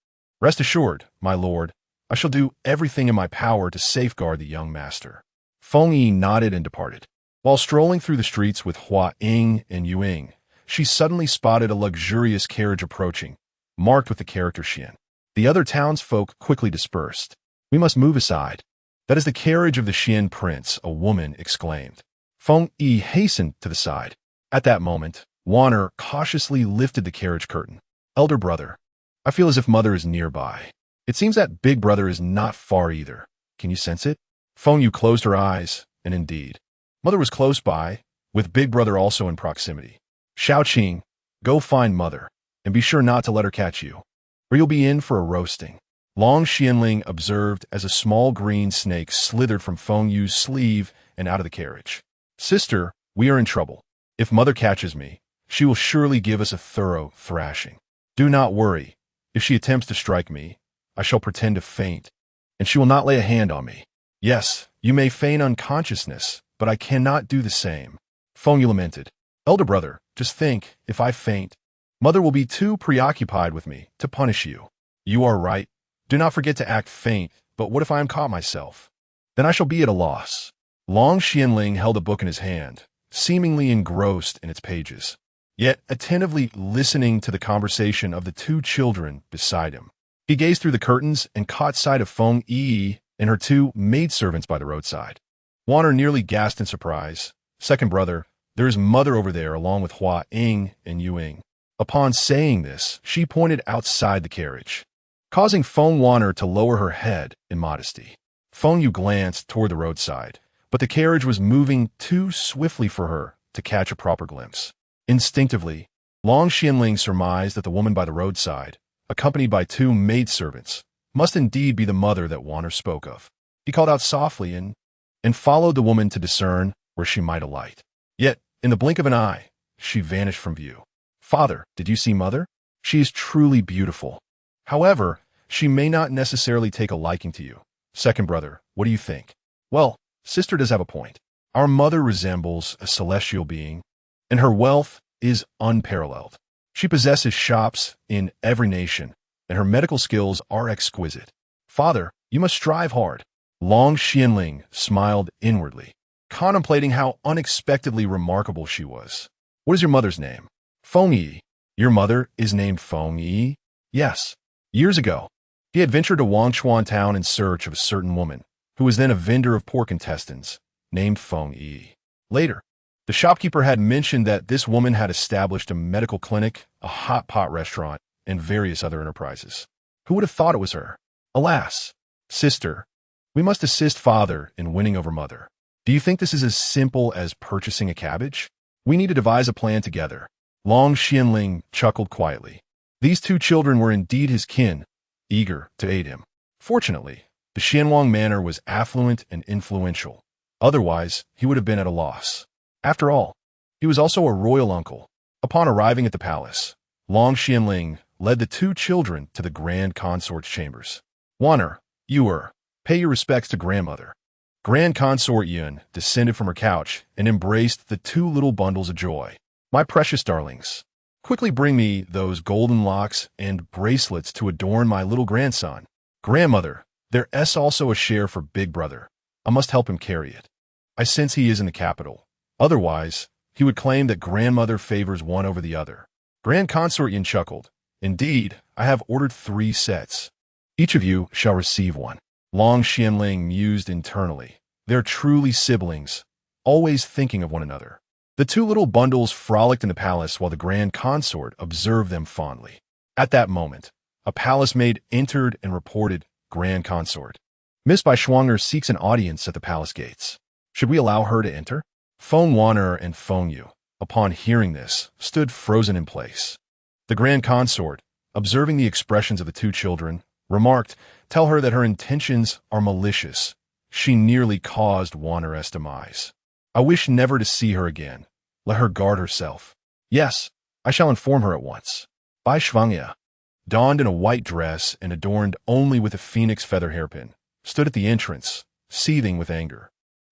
Rest assured, my lord, I shall do everything in my power to safeguard the young master. Feng Yi nodded and departed. While strolling through the streets with Hua Ying and Yu Ying, she suddenly spotted a luxurious carriage approaching, marked with the character Xian. The other townsfolk quickly dispersed. We must move aside. That is the carriage of the Xian prince, a woman exclaimed. Feng Yi hastened to the side. At that moment, Wanner cautiously lifted the carriage curtain. Elder brother, I feel as if mother is nearby. It seems that big brother is not far either. Can you sense it? Feng Yu closed her eyes, and indeed, mother was close by, with big brother also in proximity. Shaoqing, go find mother, and be sure not to let her catch you, or you'll be in for a roasting. Long Xianling observed as a small green snake slithered from Feng Yu's sleeve and out of the carriage. Sister, we are in trouble. If mother catches me, she will surely give us a thorough thrashing. Do not worry. If she attempts to strike me, I shall pretend to faint, and she will not lay a hand on me. Yes, you may feign unconsciousness, but I cannot do the same. Feng Yu lamented. Elder brother, just think, if I faint, mother will be too preoccupied with me to punish you. You are right. Do not forget to act faint, but what if I am caught myself? Then I shall be at a loss. Long Xianling held a book in his hand, seemingly engrossed in its pages, yet attentively listening to the conversation of the 2 children beside him. He gazed through the curtains and caught sight of Feng Yiyi and her 2 maidservants by the roadside. Wanner nearly gasped in surprise. Second brother, there is mother over there along with Hua Ying and Yu Ying. Upon saying this, she pointed outside the carriage, causing Feng Wanner to lower her head in modesty. Feng Yu glanced toward the roadside, but the carriage was moving too swiftly for her to catch a proper glimpse. Instinctively, Long Xianling surmised that the woman by the roadside, accompanied by 2 maidservants, must indeed be the mother that Wanner spoke of. He called out softly and followed the woman to discern where she might alight. Yet, in the blink of an eye, she vanished from view. Father, did you see mother? She is truly beautiful. However, she may not necessarily take a liking to you. Second brother, what do you think? Well, Sister does have a point. Our mother resembles a celestial being, and her wealth is unparalleled. She possesses shops in every nation, and her medical skills are exquisite. Father, you must strive hard. Long Xianling smiled inwardly, contemplating how unexpectedly remarkable she was. What is your mother's name? Feng Yiyi. Your mother is named Feng Yiyi? Yes. Years ago, he had ventured to Wangshuan town in search of a certain woman, who was then a vendor of pork intestines, named Feng Yiyi. Later, the shopkeeper had mentioned that this woman had established a medical clinic, a hot pot restaurant, and various other enterprises. Who would have thought it was her? Alas, sister, we must assist father in winning over mother. Do you think this is as simple as purchasing a cabbage? We need to devise a plan together. Long Xianling chuckled quietly. These two children were indeed his kin, eager to aid him. Fortunately, the Xianwang manor was affluent and influential. Otherwise, he would have been at a loss. After all, he was also a royal uncle. Upon arriving at the palace, Long Xianling led the two children to the Grand Consort's chambers. Wanner, you pay your respects to grandmother. Grand Consort Yun descended from her couch and embraced the two little bundles of joy. My precious darlings, quickly bring me those golden locks and bracelets to adorn my little grandson. Grandmother, there's also a share for big brother. I must help him carry it. I sense he is in the capital. Otherwise, he would claim that grandmother favors one over the other. Grand Consort Yin chuckled. Indeed, I have ordered 3 sets. Each of you shall receive one. Long Xianling mused internally. They're truly siblings, always thinking of one another. The two little bundles frolicked in the palace while the Grand Consort observed them fondly. At that moment, a palace maid entered and reported, Grand Consort. Miss Bai Shuang'er seeks an audience at the palace gates. Should we allow her to enter? Feng Wanner and Feng Yu, upon hearing this, stood frozen in place. The Grand Consort, observing the expressions of the two children, remarked, tell her that her intentions are malicious. She nearly caused Wanner's demise. I wish never to see her again. Let her guard herself. Yes, I shall inform her at once. Bai Shuang'er, donned in a white dress and adorned only with a phoenix feather hairpin, stood at the entrance, seething with anger.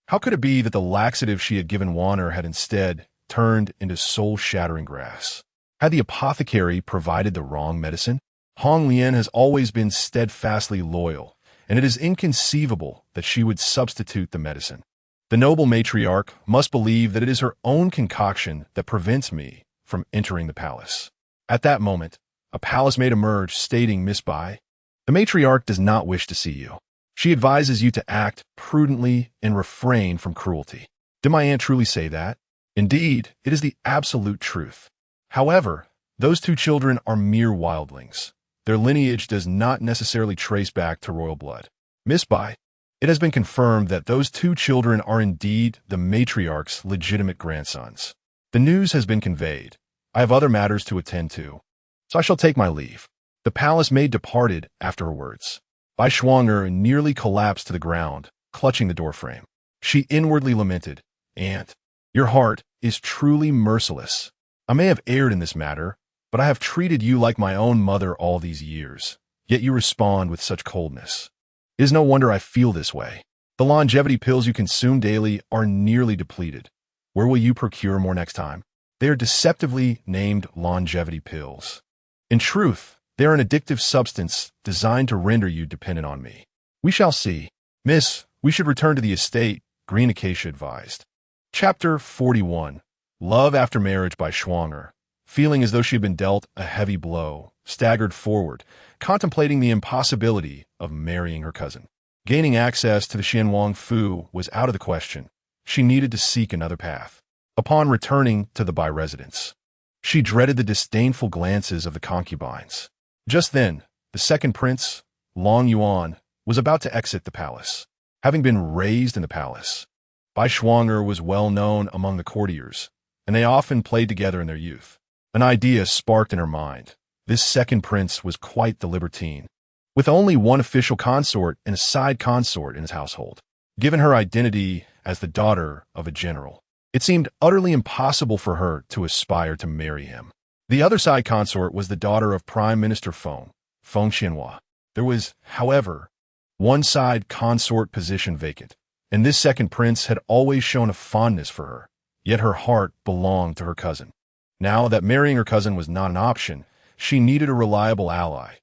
How could it be that the laxative she had given Wanner had instead turned into soul-shattering grass? Had the apothecary provided the wrong medicine? Hong Lian has always been steadfastly loyal, and it is inconceivable that she would substitute the medicine. The noble matriarch must believe that it is her own concoction that prevents me from entering the palace. At that moment, a palace maid emerged, stating, Miss Bai, the matriarch does not wish to see you. She advises you to act prudently and refrain from cruelty. Did my aunt truly say that? Indeed, it is the absolute truth. However, those two children are mere wildlings. Their lineage does not necessarily trace back to royal blood. Miss Bai, it has been confirmed that those two children are indeed the matriarch's legitimate grandsons. The news has been conveyed. I have other matters to attend to, so I shall take my leave. The palace maid departed after her words. Bai Shuang'er nearly collapsed to the ground, clutching the doorframe. She inwardly lamented, Aunt, your heart is truly merciless. I may have erred in this matter, but I have treated you like my own mother all these years, yet you respond with such coldness. It is no wonder I feel this way. The longevity pills you consume daily are nearly depleted. Where will you procure more next time? They are deceptively named longevity pills. In truth, they are an addictive substance designed to render you dependent on me. We shall see. Miss, we should return to the estate, Green Acacia advised. Chapter 41. Love After Marriage by Shuang'er, feeling as though she had been dealt a heavy blow, staggered forward, contemplating the impossibility of marrying her cousin. Gaining access to the Xianwang Fu was out of the question. She needed to seek another path. Upon returning to the Bai residence, she dreaded the disdainful glances of the concubines. Just then, the second prince, Long Yuan, was about to exit the palace. Having been raised in the palace, Bai Shuang'er was well known among the courtiers, and they often played together in their youth. An idea sparked in her mind. This second prince was quite the libertine, with only one official consort and a side consort in his household. Given her identity as the daughter of a general, it seemed utterly impossible for her to aspire to marry him. The other side consort was the daughter of Prime Minister Feng Xianhua. There was, however, one side consort position vacant, and this second prince had always shown a fondness for her, yet her heart belonged to her cousin. Now that marrying her cousin was not an option, she needed a reliable ally.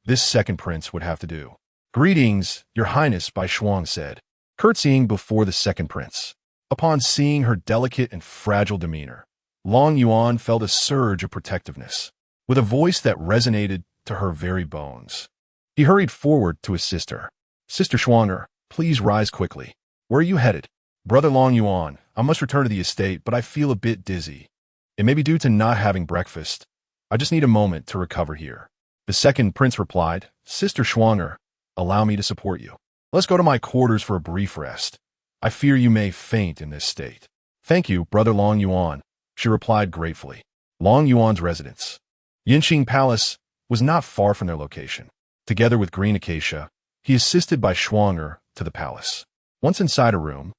This second prince would have to do. "Greetings, your highness," Bai Shuang said, curtsying before the second prince. Upon seeing her delicate and fragile demeanor, Long Yuan felt a surge of protectiveness, with a voice that resonated to her very bones. He hurried forward to assist her. "Sister Shuang'er, please rise quickly. Where are you headed?" "Brother Long Yuan, I must return to the estate, but I feel a bit dizzy. It may be due to not having breakfast. I just need a moment to recover here." The second prince replied, "Sister Shuang'er, allow me to support you. Let's go to my quarters for a brief rest. I fear you may faint in this state." "Thank you, Brother Long Yuan," she replied gratefully. Long Yuan's residence, Yinxing Palace, was not far from their location. Together with Green Acacia, he assisted Bai Shuang'er to the palace. Once inside a room,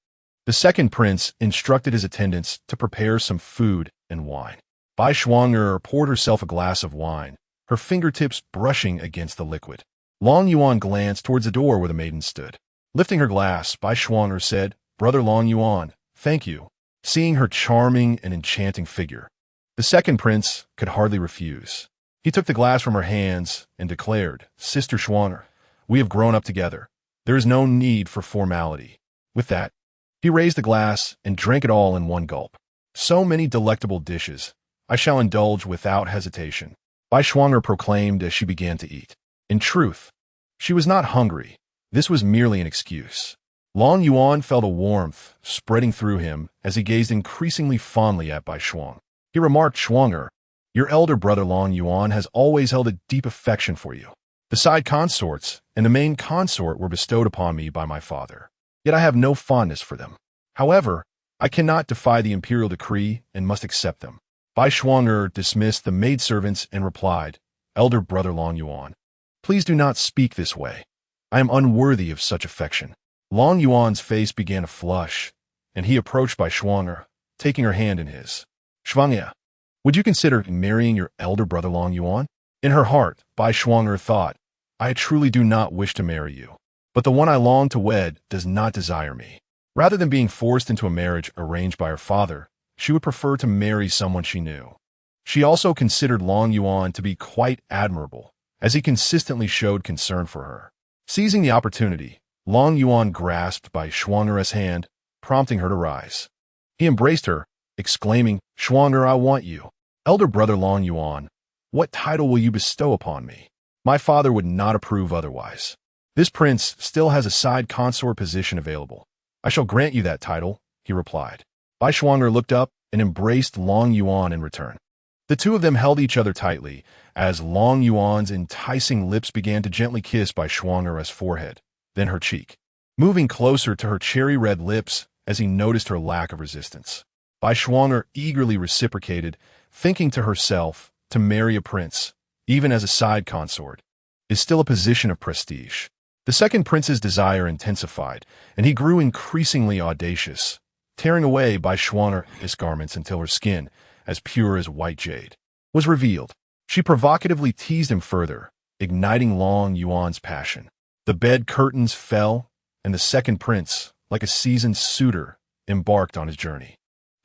the second prince instructed his attendants to prepare some food and wine. Bai Shuang'er poured herself a glass of wine, her fingertips brushing against the liquid. Long Yuan glanced towards the door where the maiden stood. Lifting her glass, Bai Shuang'er said, "Brother Long Yuan, thank you." Seeing her charming and enchanting figure, the second prince could hardly refuse. He took the glass from her hands and declared, "Sister Shuang'er, we have grown up together. There is no need for formality." With that, he raised the glass and drank it all in one gulp. "So many delectable dishes. I shall indulge without hesitation," Bai Shuang'er proclaimed as she began to eat. In truth, she was not hungry. This was merely an excuse. Long Yuan felt a warmth spreading through him as he gazed increasingly fondly at Bai Shuang. He remarked, "Shuang'er, your elder brother Long Yuan has always held a deep affection for you. The side consorts and the main consort were bestowed upon me by my father, yet I have no fondness for them. However, I cannot defy the imperial decree and must accept them." Bai Shuang'er dismissed the maidservants and replied, "Elder brother Long Yuan, please do not speak this way. I am unworthy of such affection." Long Yuan's face began to flush, and he approached Bai Shuang'er, taking her hand in his. "Shuang'er, would you consider marrying your elder brother Long Yuan?" In her heart, Bai Shuang'er thought, "I truly do not wish to marry you, but the one I long to wed does not desire me." Rather than being forced into a marriage arranged by her father, she would prefer to marry someone she knew. She also considered Long Yuan to be quite admirable, as he consistently showed concern for her. Seizing the opportunity, Long Yuan grasped Bai Shuang'er's hand, prompting her to rise. He embraced her, exclaiming, "Shuang'er, I want you. Elder brother Long Yuan, what title will you bestow upon me? My father would not approve otherwise. This prince still has a side consort position available. I shall grant you that title," he replied. Bai Shuang'er looked up and embraced Long Yuan in return. The two of them held each other tightly as Long Yuan's enticing lips began to gently kiss Bai Shuang'er's forehead, then her cheek, moving closer to her cherry-red lips as he noticed her lack of resistance. Bai Shuang'er eagerly reciprocated, thinking to herself, to marry a prince, even as a side consort, is still a position of prestige. The second prince's desire intensified, and he grew increasingly audacious, tearing away Bai Shuang'er's garments until her skin, as pure as white jade, was revealed. She provocatively teased him further, igniting Long Yuan's passion. The bed curtains fell, and the second prince, like a seasoned suitor, embarked on his journey.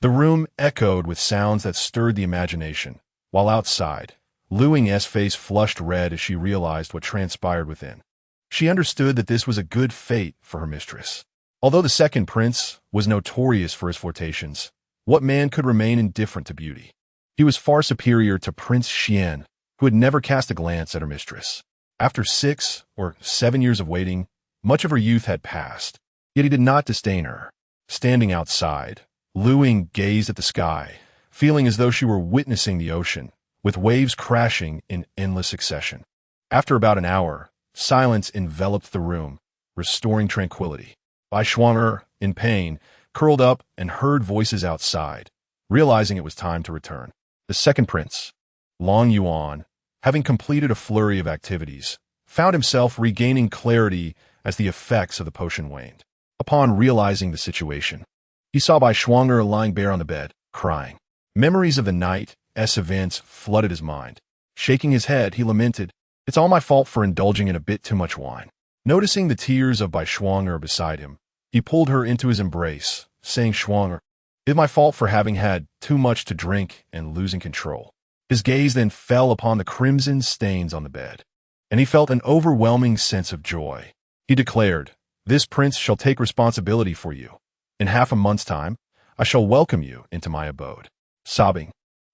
The room echoed with sounds that stirred the imagination, while outside, Luing's face flushed red as she realized what transpired within. She understood that this was a good fate for her mistress. Although the second prince was notorious for his flirtations, what man could remain indifferent to beauty? He was far superior to Prince Xian, who had never cast a glance at her mistress. After 6 or 7 years of waiting, much of her youth had passed, yet he did not disdain her. Standing outside, Luing gazed at the sky, feeling as though she were witnessing the ocean, with waves crashing in endless succession. After about an hour, silence enveloped the room, restoring tranquility. Bai Shuang'er, in pain, curled up and heard voices outside, realizing it was time to return. The second prince, Long Yuan, having completed a flurry of activities, found himself regaining clarity as the effects of the potion waned. Upon realizing the situation, he saw Bai Shuang'er lying bare on the bed, crying. Memories of the night's events flooded his mind. Shaking his head, he lamented, "It's all my fault for indulging in a bit too much wine." Noticing the tears of Bai Shuang'er beside him, He pulled her into his embrace, saying, "Schwanger, it is my fault for having had too much to drink and losing control." His gaze then fell upon the crimson stains on the bed, and he felt an overwhelming sense of joy. He declared, "This prince shall take responsibility for you. In half a month's time, I shall welcome you into my abode." Sobbing,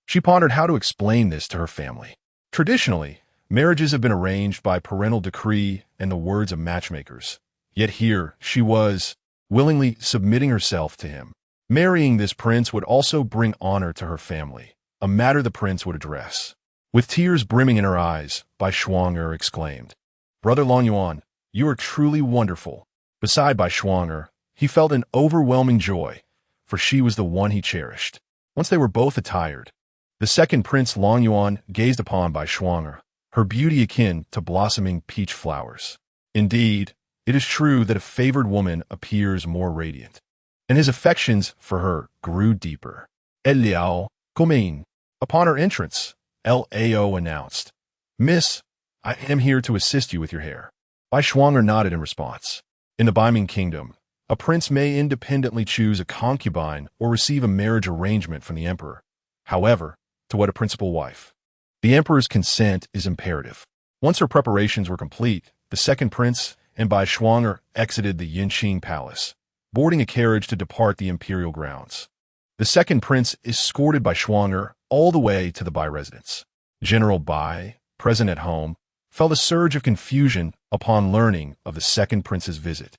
she pondered how to explain this to her family. Traditionally, marriages have been arranged by parental decree and the words of matchmakers. Yet here she was, willingly submitting herself to him. Marrying this prince would also bring honor to her family, a matter the prince would address. With tears brimming in her eyes, Bai Shuang'er exclaimed, "Brother Long Yuan, you are truly wonderful." Beside Bai Shuang'er, he felt an overwhelming joy, for she was the one he cherished. Once they were both attired, the second prince Long Yuan gazed upon Bai Shuang'er, her beauty akin to blossoming peach flowers. Indeed, it is true that a favored woman appears more radiant, and his affections for her grew deeper. "Liao, Concubine." Upon her entrance, Lao announced, "Miss, I am here to assist you with your hair." Bai Shuang'er nodded in response. In the Baiming Kingdom, a prince may independently choose a concubine or receive a marriage arrangement from the emperor. However, to wed a principal wife, the emperor's consent is imperative. Once her preparations were complete, the second prince and Bai Shuang'er exited the Yinqing Palace, boarding a carriage to depart the Imperial grounds. The second prince escorted Bai Shuang'er all the way to the Bai residence. General Bai, present at home, felt a surge of confusion upon learning of the second prince's visit.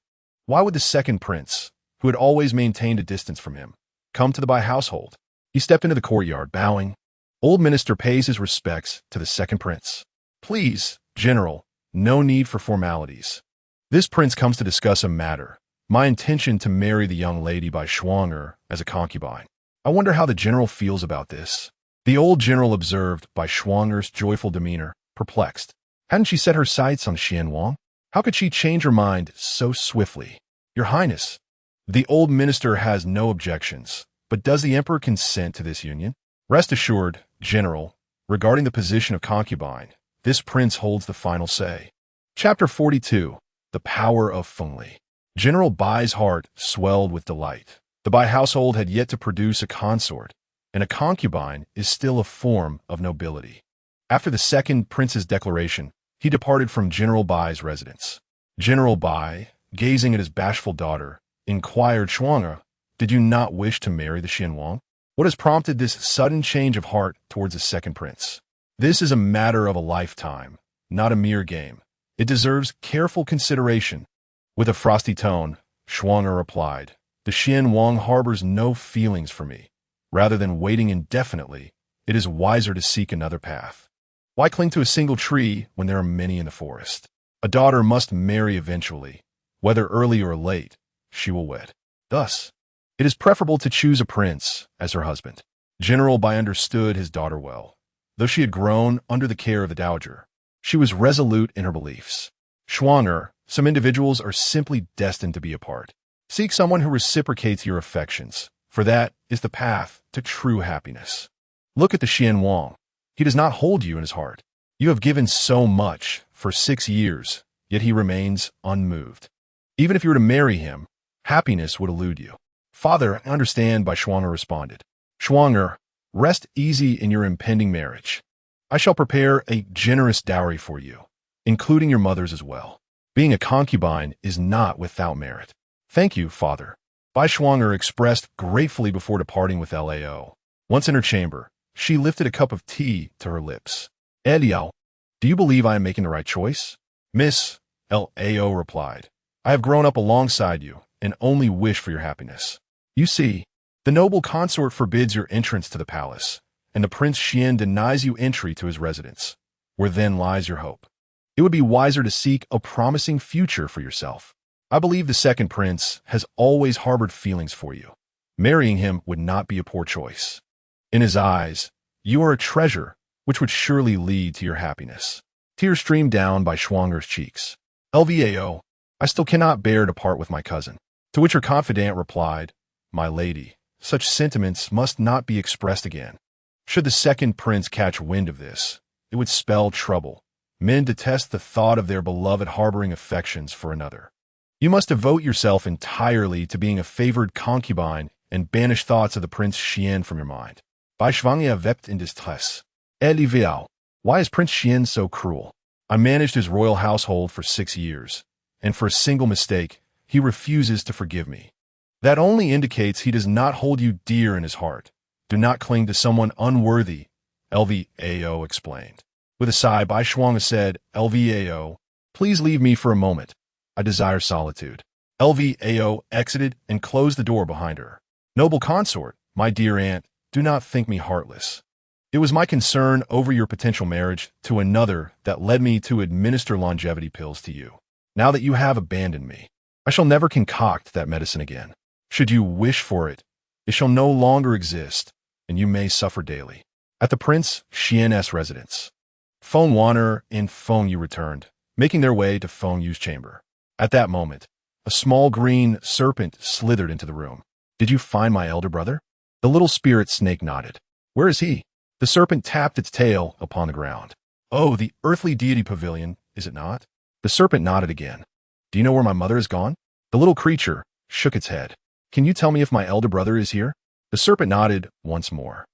Why would the second prince, who had always maintained a distance from him, come to the Bai household? He stepped into the courtyard, bowing. Old Minister pays his respects to the second prince. "Please, General, no need for formalities. This prince comes to discuss a matter. My intention to marry the young lady Bai Shuang'er as a concubine. I wonder how the general feels about this." The old general observed Bai Shuang'er's joyful demeanor, perplexed. Hadn't she set her sights on Xianwang? How could she change her mind so swiftly? "Your Highness, the old minister has no objections, but does the emperor consent to this union?" "Rest assured, General, regarding the position of concubine, this prince holds the final say." Chapter 42. The Power of Feng Yiyi. General Bai's heart swelled with delight. The Bai household had yet to produce a consort, and a concubine is still a form of nobility. After the second prince's declaration, he departed from General Bai's residence. General Bai, gazing at his bashful daughter, inquired, "Shuang'er, did you not wish to marry the Xianwang? What has prompted this sudden change of heart towards the second prince?" "This is a matter of a lifetime, not a mere game. It deserves careful consideration." With a frosty tone, Shuang'er replied, "The Xianwang harbors no feelings for me. Rather than waiting indefinitely, it is wiser to seek another path. Why cling to a single tree when there are many in the forest? A daughter must marry eventually. Whether early or late, she will wed. Thus, it is preferable to choose a prince as her husband." General Bai understood his daughter well. Though she had grown under the care of the dowager, she was resolute in her beliefs. "Shuang'er, some individuals are simply destined to be apart. Seek someone who reciprocates your affections, for that is the path to true happiness. Look at the Xianwang. He does not hold you in his heart. You have given so much for 6 years, yet he remains unmoved. Even if you were to marry him, happiness would elude you." "Father, I understand," Bai Shuang'er responded. "Shuang'er, rest easy in your impending marriage. I shall prepare a generous dowry for you, including your mother's as well. Being a concubine is not without merit." "Thank you, father." Bai Shuang'er expressed gratefully before departing with Lao. Once in her chamber, she lifted a cup of tea to her lips. "Liao, do you believe I am making the right choice?" "Miss," Lao replied, "I have grown up alongside you and only wish for your happiness. You see, the noble consort forbids your entrance to the palace, and the Prince Xian denies you entry to his residence. Where then lies your hope? It would be wiser to seek a promising future for yourself. I believe the second prince has always harbored feelings for you. Marrying him would not be a poor choice. In his eyes, you are a treasure which would surely lead to your happiness." Tears streamed down Bai Shuang'er's cheeks. "Lvao, I still cannot bear to part with my cousin." To which her confidant replied, "My lady, such sentiments must not be expressed again. Should the second prince catch wind of this, it would spell trouble. Men detest the thought of their beloved harboring affections for another." You must devote yourself entirely to being a favored concubine and banish thoughts of the Prince Xian from your mind. Bai Shuangye wept in distress. Li Viao, why is Prince Xian so cruel? I managed his royal household for 6 years, and for a single mistake, he refuses to forgive me. That only indicates he does not hold you dear in his heart. Do not cling to someone unworthy, LVAO explained. With a sigh, Bai Shuangye said, LVAO, please leave me for a moment. I desire solitude. LVAO exited and closed the door behind her. Noble consort, my dear aunt, do not think me heartless. It was my concern over your potential marriage to another that led me to administer longevity pills to you. Now that you have abandoned me, I shall never concoct that medicine again. Should you wish for it, it shall no longer exist, and you may suffer daily. At the Prince Xian's residence, Feng Wan'er and Feng Yiyi returned, making their way to Feng Yi's chamber. At that moment, a small green serpent slithered into the room. Did you find my elder brother? The little spirit snake nodded. Where is he? The serpent tapped its tail upon the ground. Oh, the earthly deity pavilion, is it not? The serpent nodded again. Do you know where my mother has gone? The little creature shook its head. Can you tell me if my elder brother is here? The serpent nodded once more.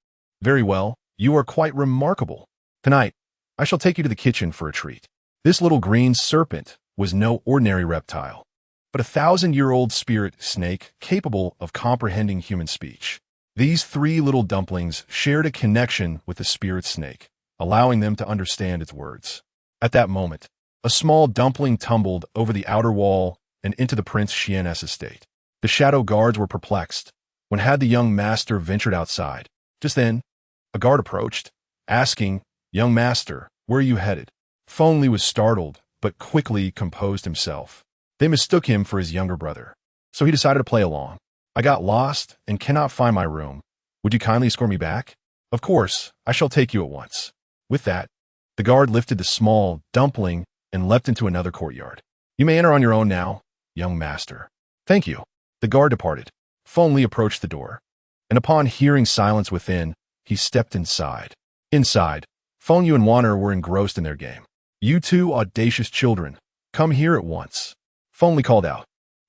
Very well, you are quite remarkable. Tonight, I shall take you to the kitchen for a treat. This little green serpent was no ordinary reptile, but a 1,000-year-old spirit snake capable of comprehending human speech. These 3 little dumplings shared a connection with the spirit snake, allowing them to understand its words. At that moment, a small dumpling tumbled over the outer wall and into the Prince Xian's estate. The shadow guards were perplexed. When had the young master ventured outside? Just then, a guard approached, asking, Young master, where are you headed? Feng Li was startled, but quickly composed himself. They mistook him for his younger brother, so he decided to play along. I got lost and cannot find my room. Would you kindly escort me back? Of course, I shall take you at once. With that, the guard lifted the small dumpling and leapt into another courtyard. You may enter on your own now, young master. Thank you. The guard departed. Feng Li approached the door, and upon hearing silence within, he stepped inside. Inside, Feng Yiyi and Wan'er were engrossed in their game. You 2 audacious children, come here at once. Feng Li called out.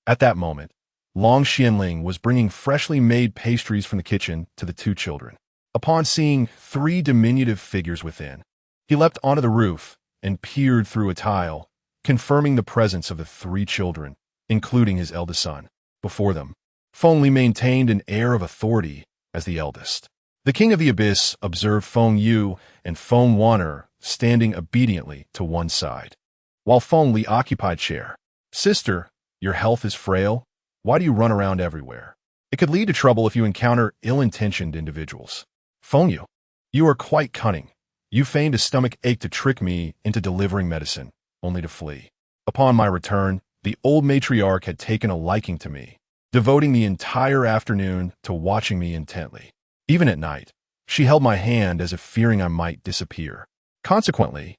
At that moment, Long Xianling was bringing freshly made pastries from the kitchen to the 2 children. Upon seeing 3 diminutive figures within, he leapt onto the roof and peered through a tile, confirming the presence of the 3 children, including his eldest son. Before them, Feng Li maintained an air of authority as the eldest. The King of the Abyss observed Feng Yiyi and Feng Wan'er standing obediently to one side, while Feng Li occupied chair. Sister, your health is frail. Why do you run around everywhere? It could lead to trouble if you encounter ill-intentioned individuals. Feng Yiyi, you are quite cunning. You feigned a stomach ache to trick me into delivering medicine, only to flee. Upon my return, the old matriarch had taken a liking to me, devoting the entire afternoon to watching me intently. Even at night, she held my hand as if fearing I might disappear. Consequently,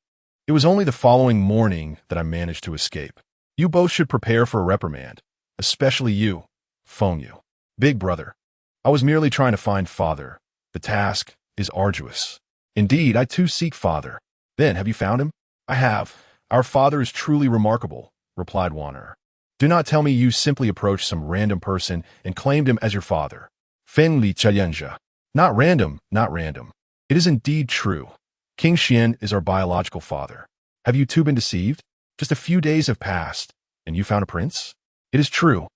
it was only the following morning that I managed to escape. You both should prepare for a reprimand, especially you, Feng Yiyi. Big brother, I was merely trying to find father. The task is arduous. Indeed, I too seek father. Then, have you found him? I have. Our father is truly remarkable, replied Wan'er. Do not tell me you simply approached some random person and claimed him as your father. Feng Li Chayanzha. Not random, not random. It is indeed true. King Xian is our biological father. Have you 2 been deceived? Just a few days have passed, and you found a prince? It is true.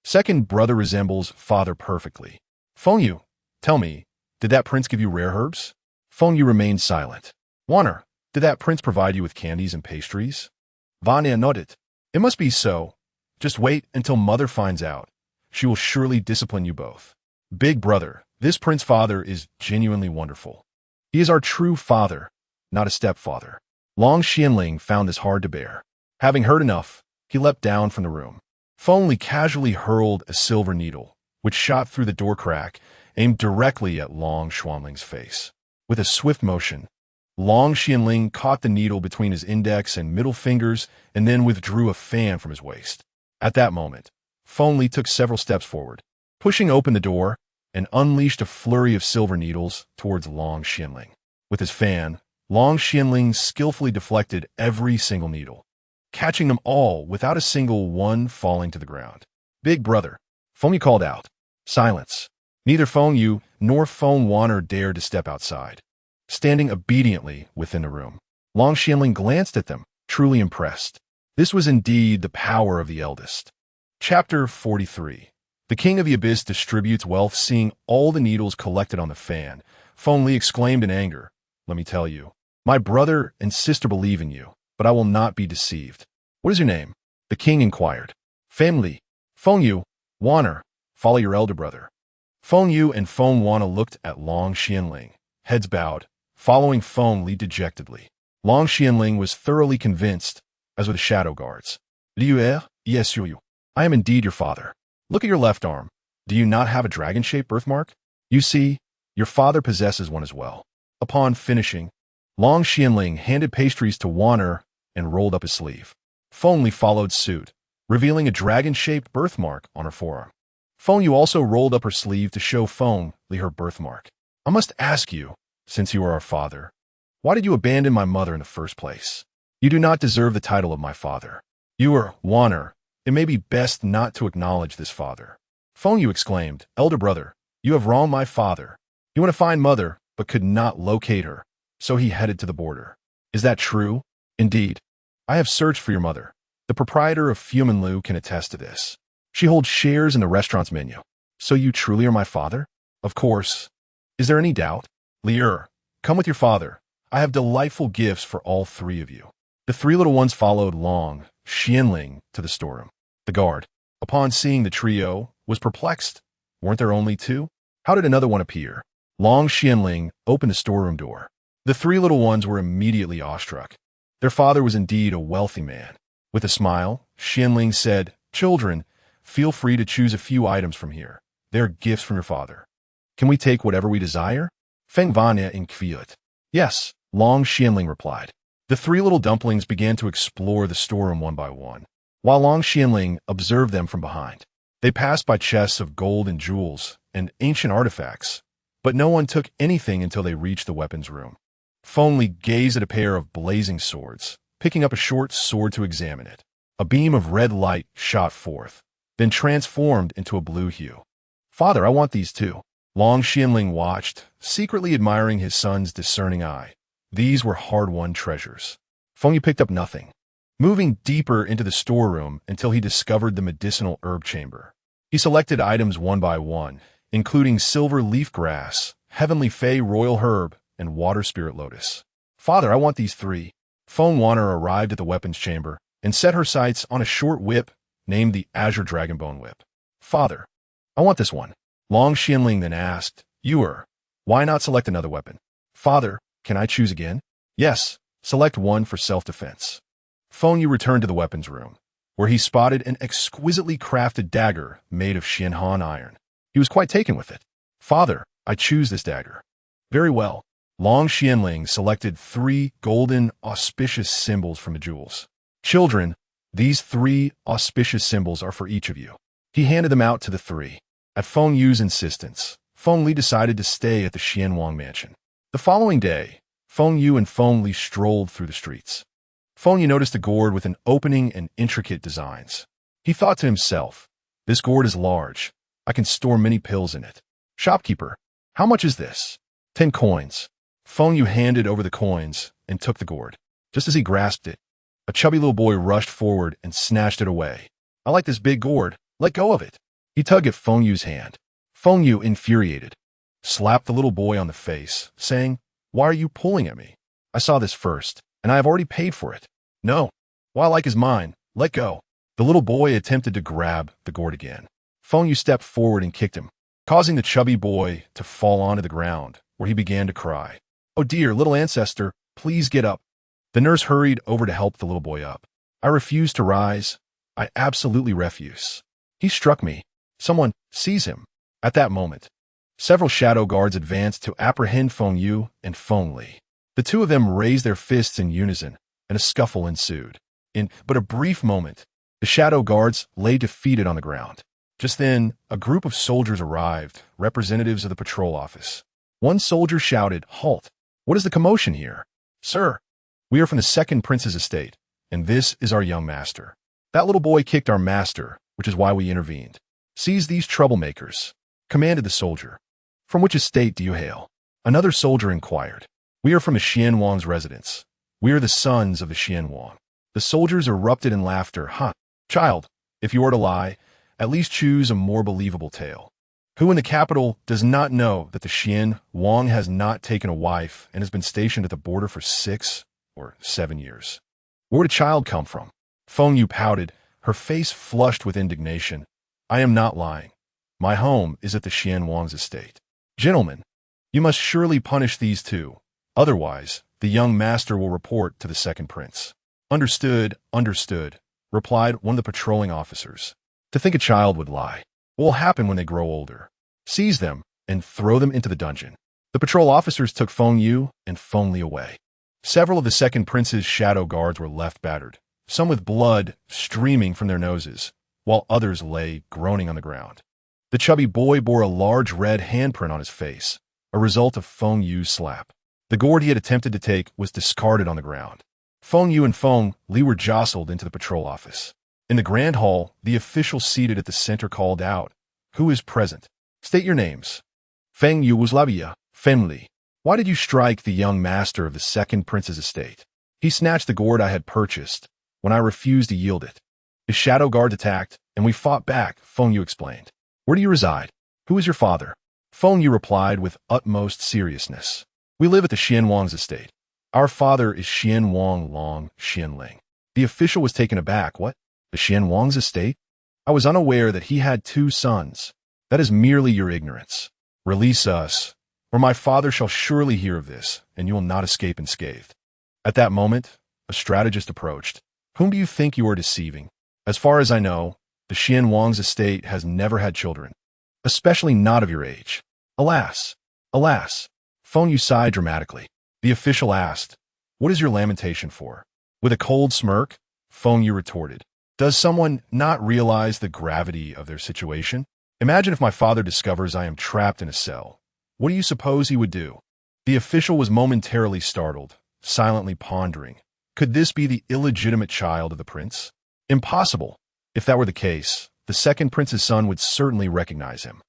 Second brother resembles father perfectly. Feng Yiyi, tell me, did that prince give you rare herbs? Feng Yiyi remained silent. Wan'er, did that prince provide you with candies and pastries? Vanya nodded. It must be so. Just wait until mother finds out. She will surely discipline you both. Big brother, this prince father is genuinely wonderful. He is our true father, not a stepfather. Long Xianling found this hard to bear. Having heard enough, he leapt down from the room. Feng Li casually hurled a silver needle, which shot through the door crack, aimed directly at Long Xianling's face. With a swift motion, Long Xianling caught the needle between his index and middle fingers and then withdrew a fan from his waist. At that moment, Feng Li took several steps forward, pushing open the door, and unleashed a flurry of silver needles towards Long Xianling. With his fan, Long Xianling skillfully deflected every single needle, catching them all without a single one falling to the ground. Big brother, Feng Yiyi called out. Silence. Neither Feng Yiyi nor Feng Wanner dared to step outside. Standing obediently within the room, Long Xianling glanced at them, truly impressed. This was indeed the power of the eldest. Chapter 43. The King of the Abyss distributes wealth. Seeing all the needles collected on the fan, Feng Yiyi exclaimed in anger, "Let me tell you, my brother and sister believe in you, but I will not be deceived." "What is your name?" the king inquired. "Family. Feng Yiyi, Wanner, follow your elder brother." Feng Yiyi and Feng Wanner looked at Long Xianling, heads bowed, following Feng Yiyi dejectedly. Long Xianling was thoroughly convinced, as were the shadow guards. Yes, you. I am indeed your father. Look at your left arm. Do you not have a dragon-shaped birthmark? You see, your father possesses one as well. Upon finishing, Long Xianling handed pastries to Wanner and rolled up his sleeve. Feng Yiyi followed suit, revealing a dragon-shaped birthmark on her forearm. Feng Yiyi also rolled up her sleeve to show Feng Yiyi her birthmark. "I must ask you, since you are our father, why did you abandon my mother in the first place? You do not deserve the title of my father. You are Wanner. It may be best not to acknowledge this father." Feng Yiyi exclaimed, "Elder brother, you have wronged my father. You want to find mother, but could not locate her, so he headed to the border. Is that true?" "Indeed. I have searched for your mother. The proprietor of Fumanlu can attest to this. She holds shares in the restaurant's menu. So you truly are my father?" "Of course. Is there any doubt?" "Lier, come with your father. I have delightful gifts for all three of you." The three little ones followed Long Xianling to the storeroom. The guard, upon seeing the trio, was perplexed. Weren't there only two? How did another one appear? Long Xianling opened the storeroom door. The three little ones were immediately awestruck. Their father was indeed a wealthy man. With a smile, Xianling said, "Children, feel free to choose a few items from here. They're gifts from your father." "Can we take whatever we desire?" Feng Vanya inquired. "Yes," Long Xianling replied. The three little dumplings began to explore the storeroom one by one, while Long Xianling observed them from behind. They passed by chests of gold and jewels and ancient artifacts, but no one took anything until they reached the weapons room. Feng Yiyi gazed at a pair of blazing swords, picking up a short sword to examine it. A beam of red light shot forth, then transformed into a blue hue. "Father, I want these too." Long Xianling watched, secretly admiring his son's discerning eye. These were hard-won treasures. Feng Yiyi picked up nothing, moving deeper into the storeroom until he discovered the medicinal herb chamber. He selected items one by one, including silver leaf grass, heavenly fey royal herb, and water spirit lotus. "Father, I want these three." Feng Wanner arrived at the weapons chamber and set her sights on a short whip named the Azure Dragonbone Whip. "Father, I want this one." Long Xianling then asked, "Why not select another weapon?" "Father, can I choose again?" "Yes, select one for self-defense." Feng Yiyi returned to the weapons room, where he spotted an exquisitely crafted dagger made of Xianhan iron. He was quite taken with it. "Father, I choose this dagger." "Very well." Long Xianling selected 3 golden auspicious symbols from the jewels. "Children, these 3 auspicious symbols are for each of you." He handed them out to the 3. At Feng Yi's insistence, Feng Yiyi decided to stay at the Xianwang mansion. The following day, Feng Yiyi and Feng Yiyi strolled through the streets. Feng Yiyi noticed a gourd with an opening and intricate designs. He thought to himself, "This gourd is large. I can store many pills in it." "Shopkeeper, how much is this?" 10 coins. Feng Yiyi handed over the coins and took the gourd. Just as he grasped it, a chubby little boy rushed forward and snatched it away. "I like this big gourd. Let go of it." He tugged at Feng Yi's hand. Feng Yiyi, infuriated, slapped the little boy on the face, saying, "Why are you pulling at me? I saw this first, and I have already paid for it." "No. What I like is mine. Let go." The little boy attempted to grab the gourd again. Feng Yiyi stepped forward and kicked him, causing the chubby boy to fall onto the ground, where he began to cry. "Oh dear, little ancestor, please get up." The nurse hurried over to help the little boy up. "I refuse to rise. I absolutely refuse. He struck me. Someone seize him." At that moment, several shadow guards advanced to apprehend Feng Yiyi and Feng Yiyi. The two of them raised their fists in unison, and a scuffle ensued. In but a brief moment, the shadow guards lay defeated on the ground. Just then, a group of soldiers arrived, representatives of the patrol office. One soldier shouted, "Halt! What is the commotion here?" "Sir, we are from the second prince's estate. and this is our young master. That little boy kicked our master, which is why we intervened. Seize these troublemakers, commanded the soldier. From which estate do you hail? Another soldier inquired. We are from the Xian Wang's residence. We are the sons of the Xian Wang. The soldiers erupted in laughter. Huh, child, if you are to lie, at least choose a more believable tale. Who in the capital does not know that the Xian Wang has not taken a wife and has been stationed at the border for 6 or 7 years? Where did a child come from? Feng Yiyi pouted, her face flushed with indignation. I am not lying. My home is at the Xian Wang's estate. Gentlemen, you must surely punish these two. Otherwise, the young master will report to the second prince. Understood, understood, replied one of the patrolling officers. To think a child would lie. What will happen when they grow older? Seize them and throw them into the dungeon. The patrol officers took Feng Yiyi and Feng Li away. Several of the second prince's shadow guards were left battered, some with blood streaming from their noses, while others lay groaning on the ground. The chubby boy bore a large red handprint on his face, a result of Feng Yi's slap. The gourd he had attempted to take was discarded on the ground. Feng Yiyi and Feng Li were jostled into the patrol office. In the grand hall, the official seated at the center called out, Who is present? State your names. Feng Yiyi was Labia, Feng Li. Why did you strike the young master of the second prince's estate? He snatched the gourd I had purchased when I refused to yield it. His shadow guards attacked, and we fought back, Feng Yiyi explained. Where do you reside? Who is your father? Feng Yiyi replied with utmost seriousness. We live at the Xian Wang's estate. Our father is Xian Wang Long Xianling. The official was taken aback. What? The Xian Wang's estate? I was unaware that he had 2 sons. That is merely your ignorance. Release us, or my father shall surely hear of this, and you will not escape unscathed. At that moment, a strategist approached. Whom do you think you are deceiving? As far as I know, the Xian Wang's estate has never had children, especially not of your age. Alas, alas. Feng Yiyi sighed dramatically. The official asked, What is your lamentation for? With a cold smirk, Feng Yiyi retorted, Does someone not realize the gravity of their situation? Imagine if my father discovers I am trapped in a cell. What do you suppose he would do? The official was momentarily startled, silently pondering. Could this be the illegitimate child of the prince? Impossible. If that were the case, the second prince's son would certainly recognize him.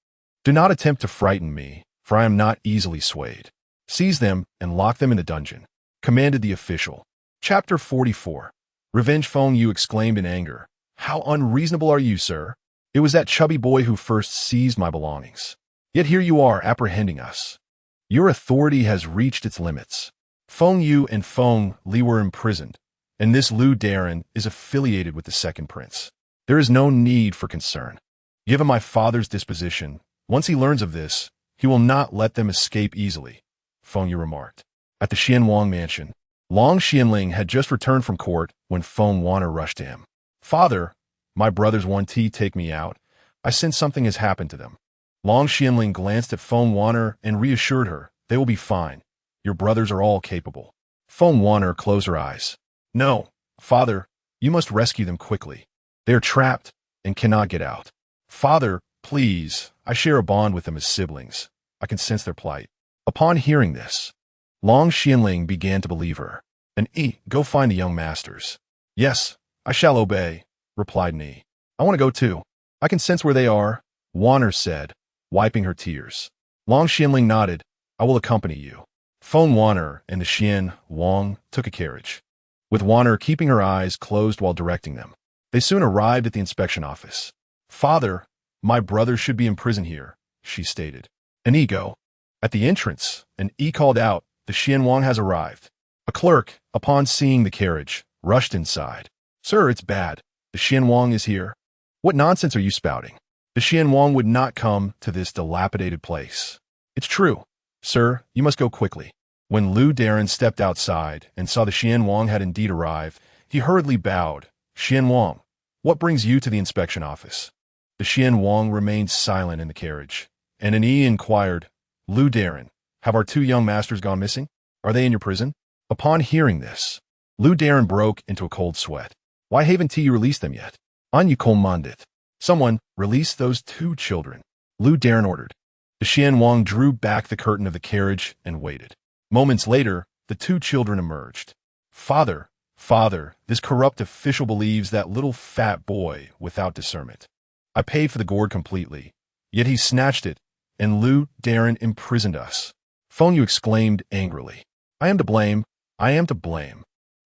Do not attempt to frighten me, for I am not easily swayed. Seize them and lock them in the dungeon, commanded the official. Chapter 44. Revenge. Feng Yiyi exclaimed in anger. How unreasonable are you, sir? It was that chubby boy who first seized my belongings. Yet here you are apprehending us. Your authority has reached its limits. Feng Yiyi and Feng Li were imprisoned, and this Lu Daren is affiliated with the second prince. There is no need for concern. Given my father's disposition, once he learns of this, he will not let them escape easily, Feng Yiyi remarked. At the Xian Wang mansion, Long Xianling had just returned from court when Feng Wanner rushed to him. Father, my brothers want to take me out. I sense something has happened to them. Long Xianling glanced at Feng Wanner and reassured her, They will be fine. Your brothers are all capable. Feng Wanner closed her eyes. No, father, you must rescue them quickly. They are trapped and cannot get out. Father, please, I share a bond with them as siblings. I can sense their plight. Upon hearing this, Long Xianling began to believe her. Go find the young masters. Yes, I shall obey, replied Ni. I want to go too. I can sense where they are, Wanner said, wiping her tears. Long Xianling nodded. I will accompany you. Feng Wanner and the Xian Wang took a carriage, with Wanner keeping her eyes closed while directing them. They soon arrived at the inspection office. Father, my brother should be in prison here, she stated. Go. At the entrance, called out, The Xian Wang has arrived. A clerk, upon seeing the carriage, rushed inside. Sir, it's bad. The Xian Wang is here. What nonsense are you spouting? The Xian Wang would not come to this dilapidated place. It's true. Sir, you must go quickly. When Lu Daren stepped outside and saw the Xian Wang had indeed arrived, he hurriedly bowed. Xian Wang, what brings you to the inspection office? The Xian Wang remained silent in the carriage, and inquired, Lu Daren, have our 2 young masters gone missing? Are they in your prison? Upon hearing this, Lu Daren broke into a cold sweat. Why haven't you released them yet? Anyu commanded. Someone, release those 2 children, Lu Daren ordered. The Xian Wang drew back the curtain of the carriage and waited. Moments later, the 2 children emerged. Father, Father, this corrupt official believes that little fat boy without discernment. I paid for the gourd completely, yet he snatched it, and Lu Darren imprisoned us. Feng Yiyi exclaimed angrily. I am to blame. I am to blame.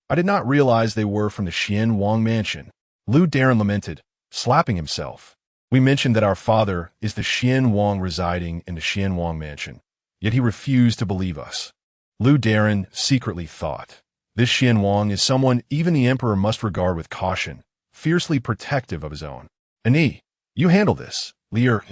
I did not realize they were from the Xian Wang mansion. Lu Darren lamented, slapping himself. We mentioned that our father is the Xian Wang residing in the Xian Wang mansion, yet he refused to believe us. Lu Darren secretly thought, this Xian Wang is someone even the emperor must regard with caution, fiercely protective of his own. Ani, you handle this. Lear,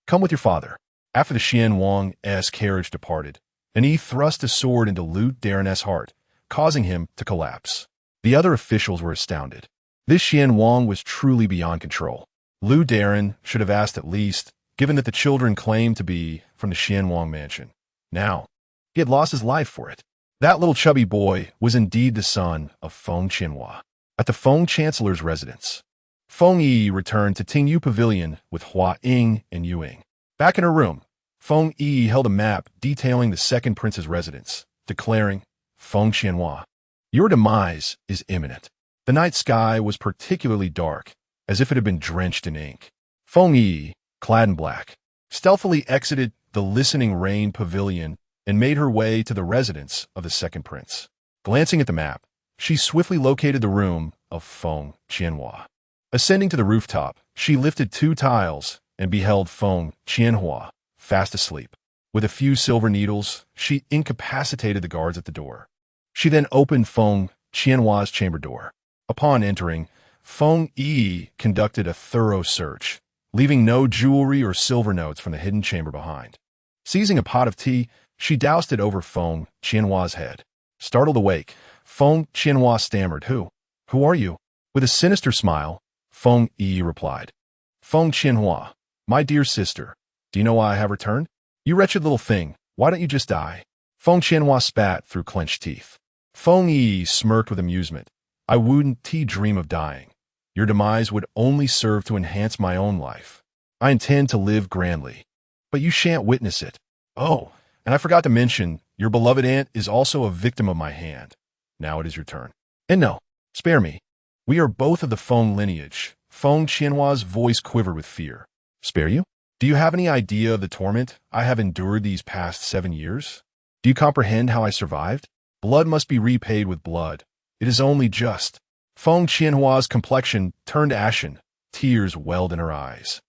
come with your father. After the Xian Wang's carriage departed, Ani thrust a sword into Lu Darren's heart, causing him to collapse. The other officials were astounded. This Xian Wang was truly beyond control. Lu Darren should have asked at least, given that the children claimed to be from the Xian Wang mansion. Now, he had lost his life for it. That little chubby boy was indeed the son of Feng Qianhua. At the Feng Chancellor's residence, Feng Yiyi returned to Tingyu Pavilion with Hua Ying and Yu Ying. Back in her room, Feng Yiyi held a map detailing the second prince's residence, declaring, Feng Qianhua, your demise is imminent. The night sky was particularly dark, as if it had been drenched in ink. Feng Yiyi, clad in black, stealthily exited the listening rain pavilion and made her way to the residence of the second prince. Glancing at the map, she swiftly located the room of Feng Qianhua. Ascending to the rooftop, she lifted 2 tiles and beheld Feng Qianhua fast asleep. With a few silver needles, she incapacitated the guards at the door. She then opened Feng Qianhua's chamber door. Upon entering, Feng Yiyi conducted a thorough search, leaving no jewelry or silver notes from the hidden chamber behind. Seizing a pot of tea, she doused it over Feng Qianhua's head. Startled awake, Feng Qianhua stammered, Who are you? With a sinister smile, Feng Yiyi replied, Feng Qianhua, my dear sister, do you know why I have returned? You wretched little thing, why don't you just die? Feng Qianhua spat through clenched teeth. Feng Yiyi smirked with amusement. I wouldn't dream of dying. Your demise would only serve to enhance my own life. I intend to live grandly, but you shan't witness it. Oh, and I forgot to mention, your beloved aunt is also a victim of my hand. Now it is your turn. And no, spare me. We are both of the Feng lineage. Feng Qianhua's voice quivered with fear. Spare you? Do you have any idea of the torment I have endured these past 7 years? Do you comprehend how I survived? Blood must be repaid with blood. It is only just. Feng Qianhua's complexion turned ashen. Tears welled in her eyes,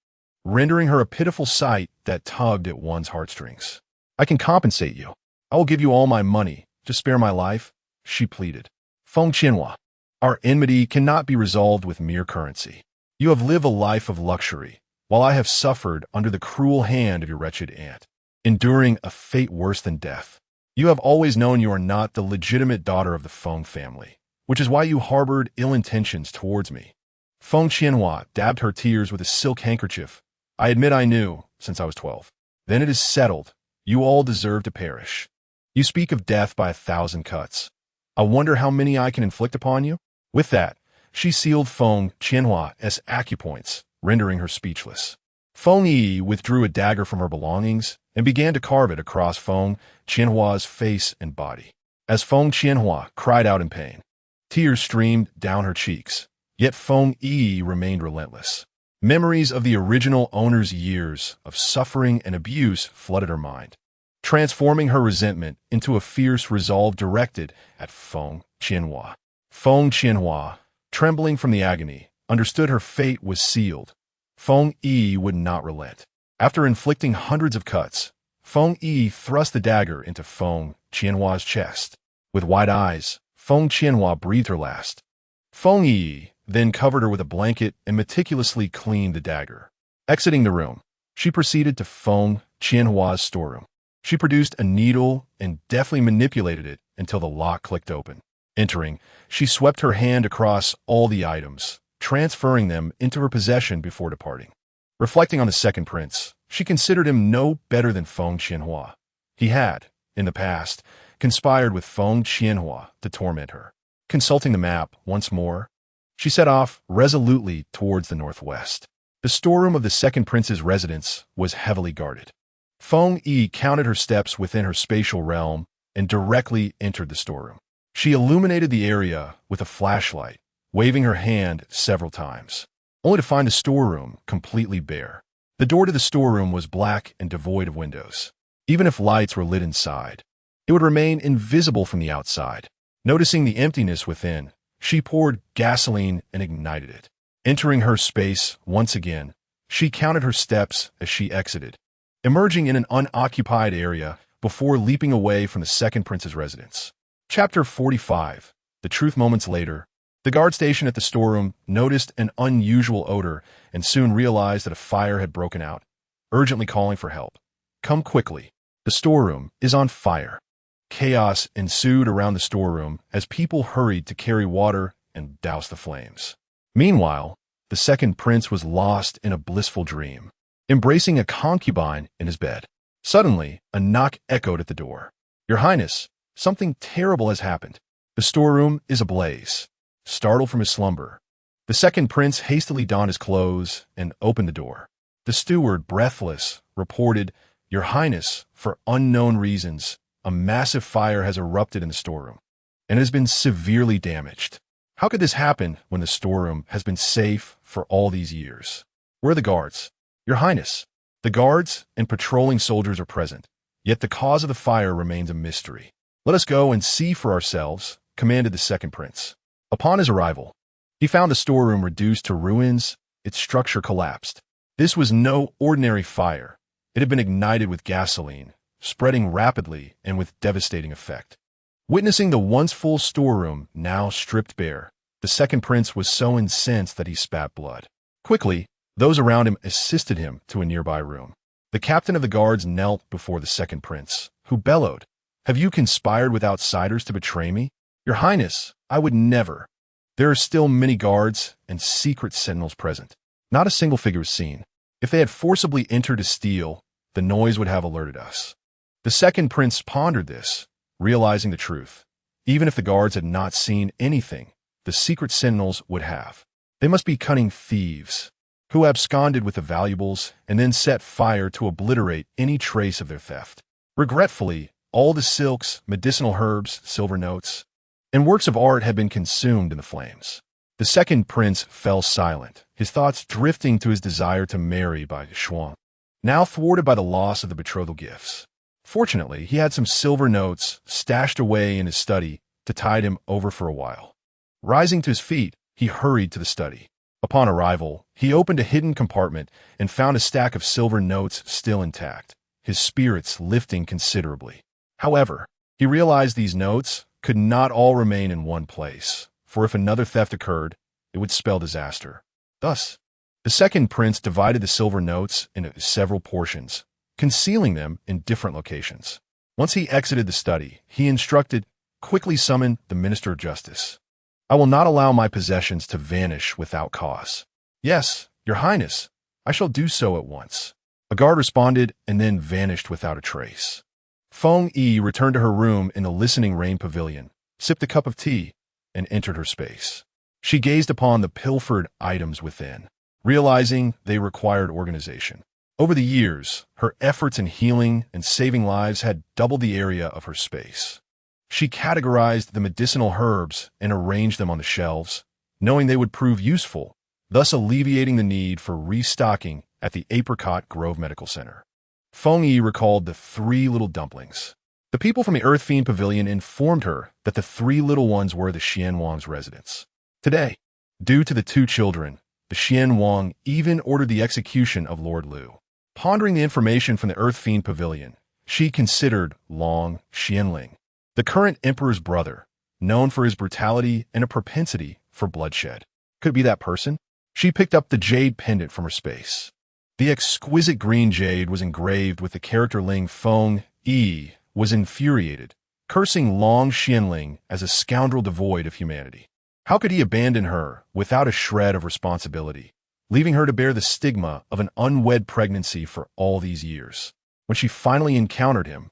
rendering her a pitiful sight that tugged at one's heartstrings. I can compensate you. I will give you all my money to spare my life, she pleaded. Feng Qianhua, our enmity cannot be resolved with mere currency. You have lived a life of luxury, while I have suffered under the cruel hand of your wretched aunt, enduring a fate worse than death. You have always known you are not the legitimate daughter of the Feng family, which is why you harbored ill intentions towards me. Feng Qianhua dabbed her tears with a silk handkerchief. I admit I knew, since I was 12. Then it is settled. You all deserve to perish. You speak of death by 1,000 cuts. I wonder how many I can inflict upon you? With that, she sealed Feng Qianhua's acupoints, rendering her speechless. Feng Yiyi withdrew a dagger from her belongings and began to carve it across Feng Qianhua's face and body. As Feng Qianhua cried out in pain, tears streamed down her cheeks, yet Feng Yiyi remained relentless. Memories of the original owner's years of suffering and abuse flooded her mind, transforming her resentment into a fierce resolve directed at Feng Qianhua. Feng Qianhua, trembling from the agony, understood her fate was sealed. Feng Yiyi would not relent. After inflicting hundreds of cuts, Feng Yiyi thrust the dagger into Feng Qianhua's chest. With wide eyes, Feng Qianhua breathed her last. Feng Yiyi then covered her with a blanket and meticulously cleaned the dagger. Exiting the room, she proceeded to Feng Qianhua's storeroom. She produced a needle and deftly manipulated it until the lock clicked open. Entering, she swept her hand across all the items, transferring them into her possession before departing. Reflecting on the second prince, she considered him no better than Feng Qianhua. He had, in the past, conspired with Feng Qianhua to torment her. Consulting the map once more, she set off resolutely towards the northwest. The storeroom of the second prince's residence was heavily guarded. Feng Yiyi counted her steps within her spatial realm and directly entered the storeroom. She illuminated the area with a flashlight, waving her hand several times, only to find the storeroom completely bare. The door to the storeroom was black and devoid of windows. Even if lights were lit inside, it would remain invisible from the outside. Noticing the emptiness within, she poured gasoline and ignited it. Entering her space once again, she counted her steps as she exited, emerging in an unoccupied area before leaping away from the second prince's residence. Chapter 45. The truth. Moments later, the guard station at the storeroom noticed an unusual odor and soon realized that a fire had broken out, urgently calling for help. Come quickly. The storeroom is on fire. Chaos ensued around the storeroom as people hurried to carry water and douse the flames. Meanwhile, the second prince was lost in a blissful dream, embracing a concubine in his bed. Suddenly, a knock echoed at the door. Your Highness, something terrible has happened. The storeroom is ablaze. Startled from his slumber, the second prince hastily donned his clothes and opened the door. The steward, breathless, reported, Your Highness, for unknown reasons, a massive fire has erupted in the storeroom and has been severely damaged. How could this happen when the storeroom has been safe for all these years? Where are the guards? Your Highness, the guards and patrolling soldiers are present, yet the cause of the fire remains a mystery. Let us go and see for ourselves, commanded the second prince. Upon his arrival, he found the storeroom reduced to ruins, its structure collapsed. This was no ordinary fire. It had been ignited with gasoline, spreading rapidly and with devastating effect. Witnessing the once full storeroom now stripped bare, the second prince was so incensed that he spat blood. Quickly, those around him assisted him to a nearby room. The captain of the guards knelt before the second prince, who bellowed, Have you conspired with outsiders to betray me? Your Highness, I would never. There are still many guards and secret sentinels present. Not a single figure is seen. If they had forcibly entered to steal, the noise would have alerted us. The second prince pondered this, realizing the truth. Even if the guards had not seen anything, the secret sentinels would have. They must be cunning thieves, who absconded with the valuables and then set fire to obliterate any trace of their theft. Regretfully, all the silks, medicinal herbs, silver notes, and works of art had been consumed in the flames. The second prince fell silent, his thoughts drifting to his desire to marry by Xuan, now thwarted by the loss of the betrothal gifts. Fortunately, he had some silver notes stashed away in his study to tide him over for a while. Rising to his feet, he hurried to the study. Upon arrival, he opened a hidden compartment and found a stack of silver notes still intact, his spirits lifting considerably. However, he realized these notes could not all remain in one place, for if another theft occurred, it would spell disaster. Thus, the second prince divided the silver notes into several portions, concealing them in different locations. Once he exited the study, he instructed, Quickly summon the Minister of Justice. I will not allow my possessions to vanish without cause. Yes, Your Highness, I shall do so at once. A guard responded and then vanished without a trace. Feng Yiyi returned to her room in the listening rain pavilion, sipped a cup of tea, and entered her space. She gazed upon the pilfered items within, realizing they required organization. Over the years, her efforts in healing and saving lives had doubled the area of her space. She categorized the medicinal herbs and arranged them on the shelves, knowing they would prove useful, thus alleviating the need for restocking at the Apricot Grove Medical Center. Feng Yi recalled the 3 little dumplings. The people from the Earth Fiend Pavilion informed her that the 3 little ones were the Xianwang's residents. Today, due to the 2 children, the Xianwang even ordered the execution of Lord Liu. Pondering the information from the Earth Fiend Pavilion, she considered Long Xianling, the current emperor's brother, known for his brutality and a propensity for bloodshed. Could it be that person? She picked up the jade pendant from her space. The exquisite green jade was engraved with the character Ling. Feng Yiyi was infuriated, cursing Long Xianling as a scoundrel devoid of humanity. How could he abandon her without a shred of responsibility, leaving her to bear the stigma of an unwed pregnancy for all these years? When she finally encountered him,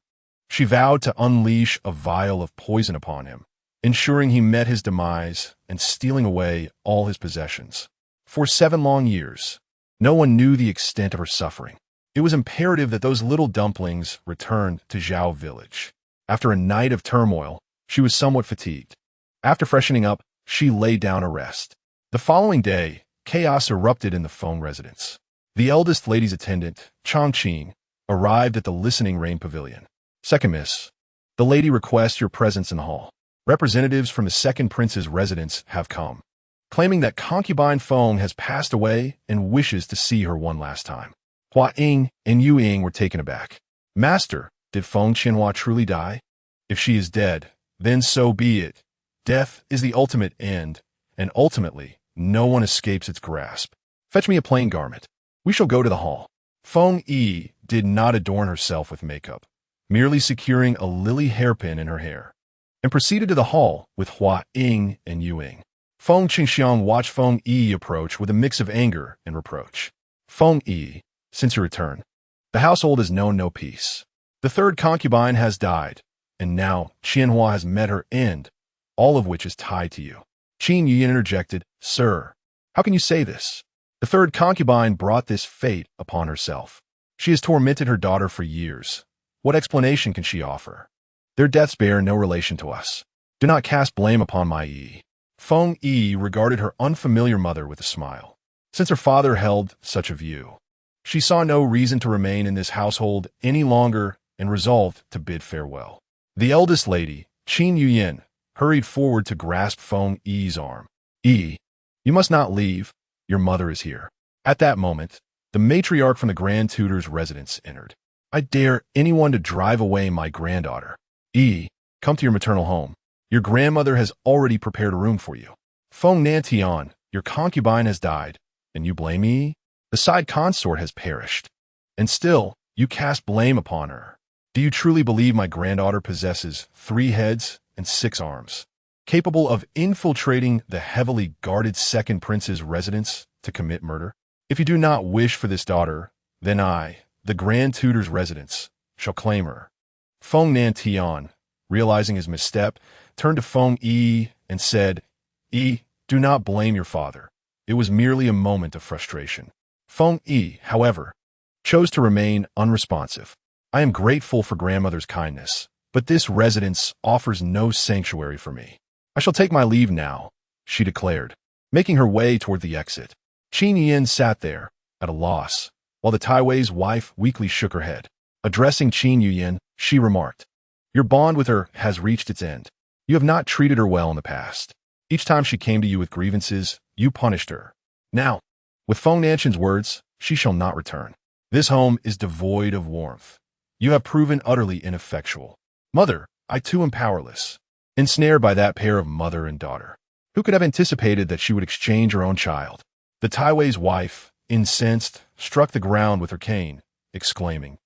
she vowed to unleash a vial of poison upon him, ensuring he met his demise and stealing away all his possessions. For 7 long years, no one knew the extent of her suffering. It was imperative that those little dumplings return to Zhao village. After a night of turmoil, She was somewhat fatigued. After freshening up, she lay down to rest. The following day, chaos erupted in the Feng residence. The eldest lady's attendant, Chongqing, arrived at the Listening Rain Pavilion. Second miss, the lady requests your presence in the hall. Representatives from the second prince's residence have come, claiming that Concubine Feng has passed away and wishes to see her one last time. Hua Ying and Yu Ying were taken aback. Master, did Feng Qianhua truly die? If she is dead, then so be it. Death is the ultimate end, and ultimately, no one escapes its grasp. Fetch me a plain garment. We shall go to the hall. Feng Yiyi did not adorn herself with makeup, merely securing a lily hairpin in her hair, and proceeded to the hall with Hua Ying and Yu Ying. Feng Qingxiang watched Feng Yiyi approach with a mix of anger and reproach. Feng Yiyi, since your return, the household has known no peace. The third concubine has died, and now Qianhua has met her end, all of which is tied to you. Qin Yuyin interjected, Sir, how can you say this? The third concubine brought this fate upon herself. She has tormented her daughter for years. What explanation can she offer? Their deaths bear no relation to us. Do not cast blame upon my Yi. Feng Yi regarded her unfamiliar mother with a smile. Since her father held such a view, she saw no reason to remain in this household any longer and resolved to bid farewell. The eldest lady, Qin Yuyin, hurried forward to grasp Feng Yi's arm. Yi, you must not leave. Your mother is here. At that moment, the matriarch from the Grand Tutor's residence entered. I dare anyone to drive away my granddaughter. Yi, come to your maternal home. Your grandmother has already prepared a room for you. Feng Nantian, your concubine has died, and you blame me? The side consort has perished, and still you cast blame upon her. Do you truly believe my granddaughter possesses 3 heads and 6 arms, capable of infiltrating the heavily guarded second prince's residence to commit murder? If you do not wish for this daughter, then I, the Grand Tutor's residence, shall claim her. Feng Nantian, realizing his misstep, turned to Feng Yi and said, Yi, do not blame your father. It was merely a moment of frustration. Feng Yi, however, chose to remain unresponsive. I am grateful for grandmother's kindness, but this residence offers no sanctuary for me. I shall take my leave now, she declared, making her way toward the exit. Qin Yin sat there, at a loss, while the Taiwei's wife weakly shook her head. Addressing Qin Yuyin, she remarked, Your bond with her has reached its end. You have not treated her well in the past. Each time she came to you with grievances, you punished her. Now, with Feng Nantian's words, she shall not return. This home is devoid of warmth. You have proven utterly ineffectual. Mother, I too am powerless, ensnared by that pair of mother and daughter. Who could have anticipated that she would exchange her own child? The Taiwei's wife, incensed, struck the ground with her cane, exclaiming,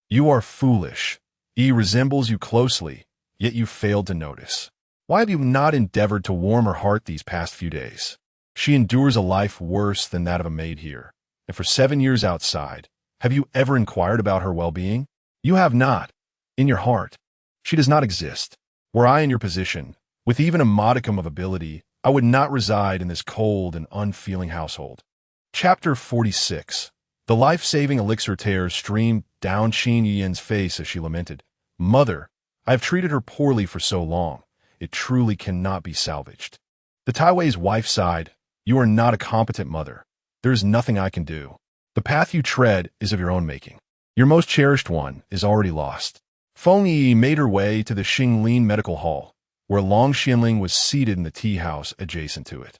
You are foolish. He resembles you closely, yet you failed to notice. Why have you not endeavored to warm her heart these past few days? She endures a life worse than that of a maid here, and for 7 years outside, have you ever inquired about her well-being? You have not. In your heart, she does not exist. Were I in your position, with even a modicum of ability, I would not reside in this cold and unfeeling household. Chapter 46. The life-saving elixir tears streamed down Qin Yin's face as she lamented, Mother, I have treated her poorly for so long. It truly cannot be salvaged. The Taiwei's wife sighed, You are not a competent mother. There is nothing I can do. The path you tread is of your own making. Your most cherished one is already lost. Feng Yiyi made her way to the Xinglin Medical Hall, where Long Xianling was seated in the tea house adjacent to it.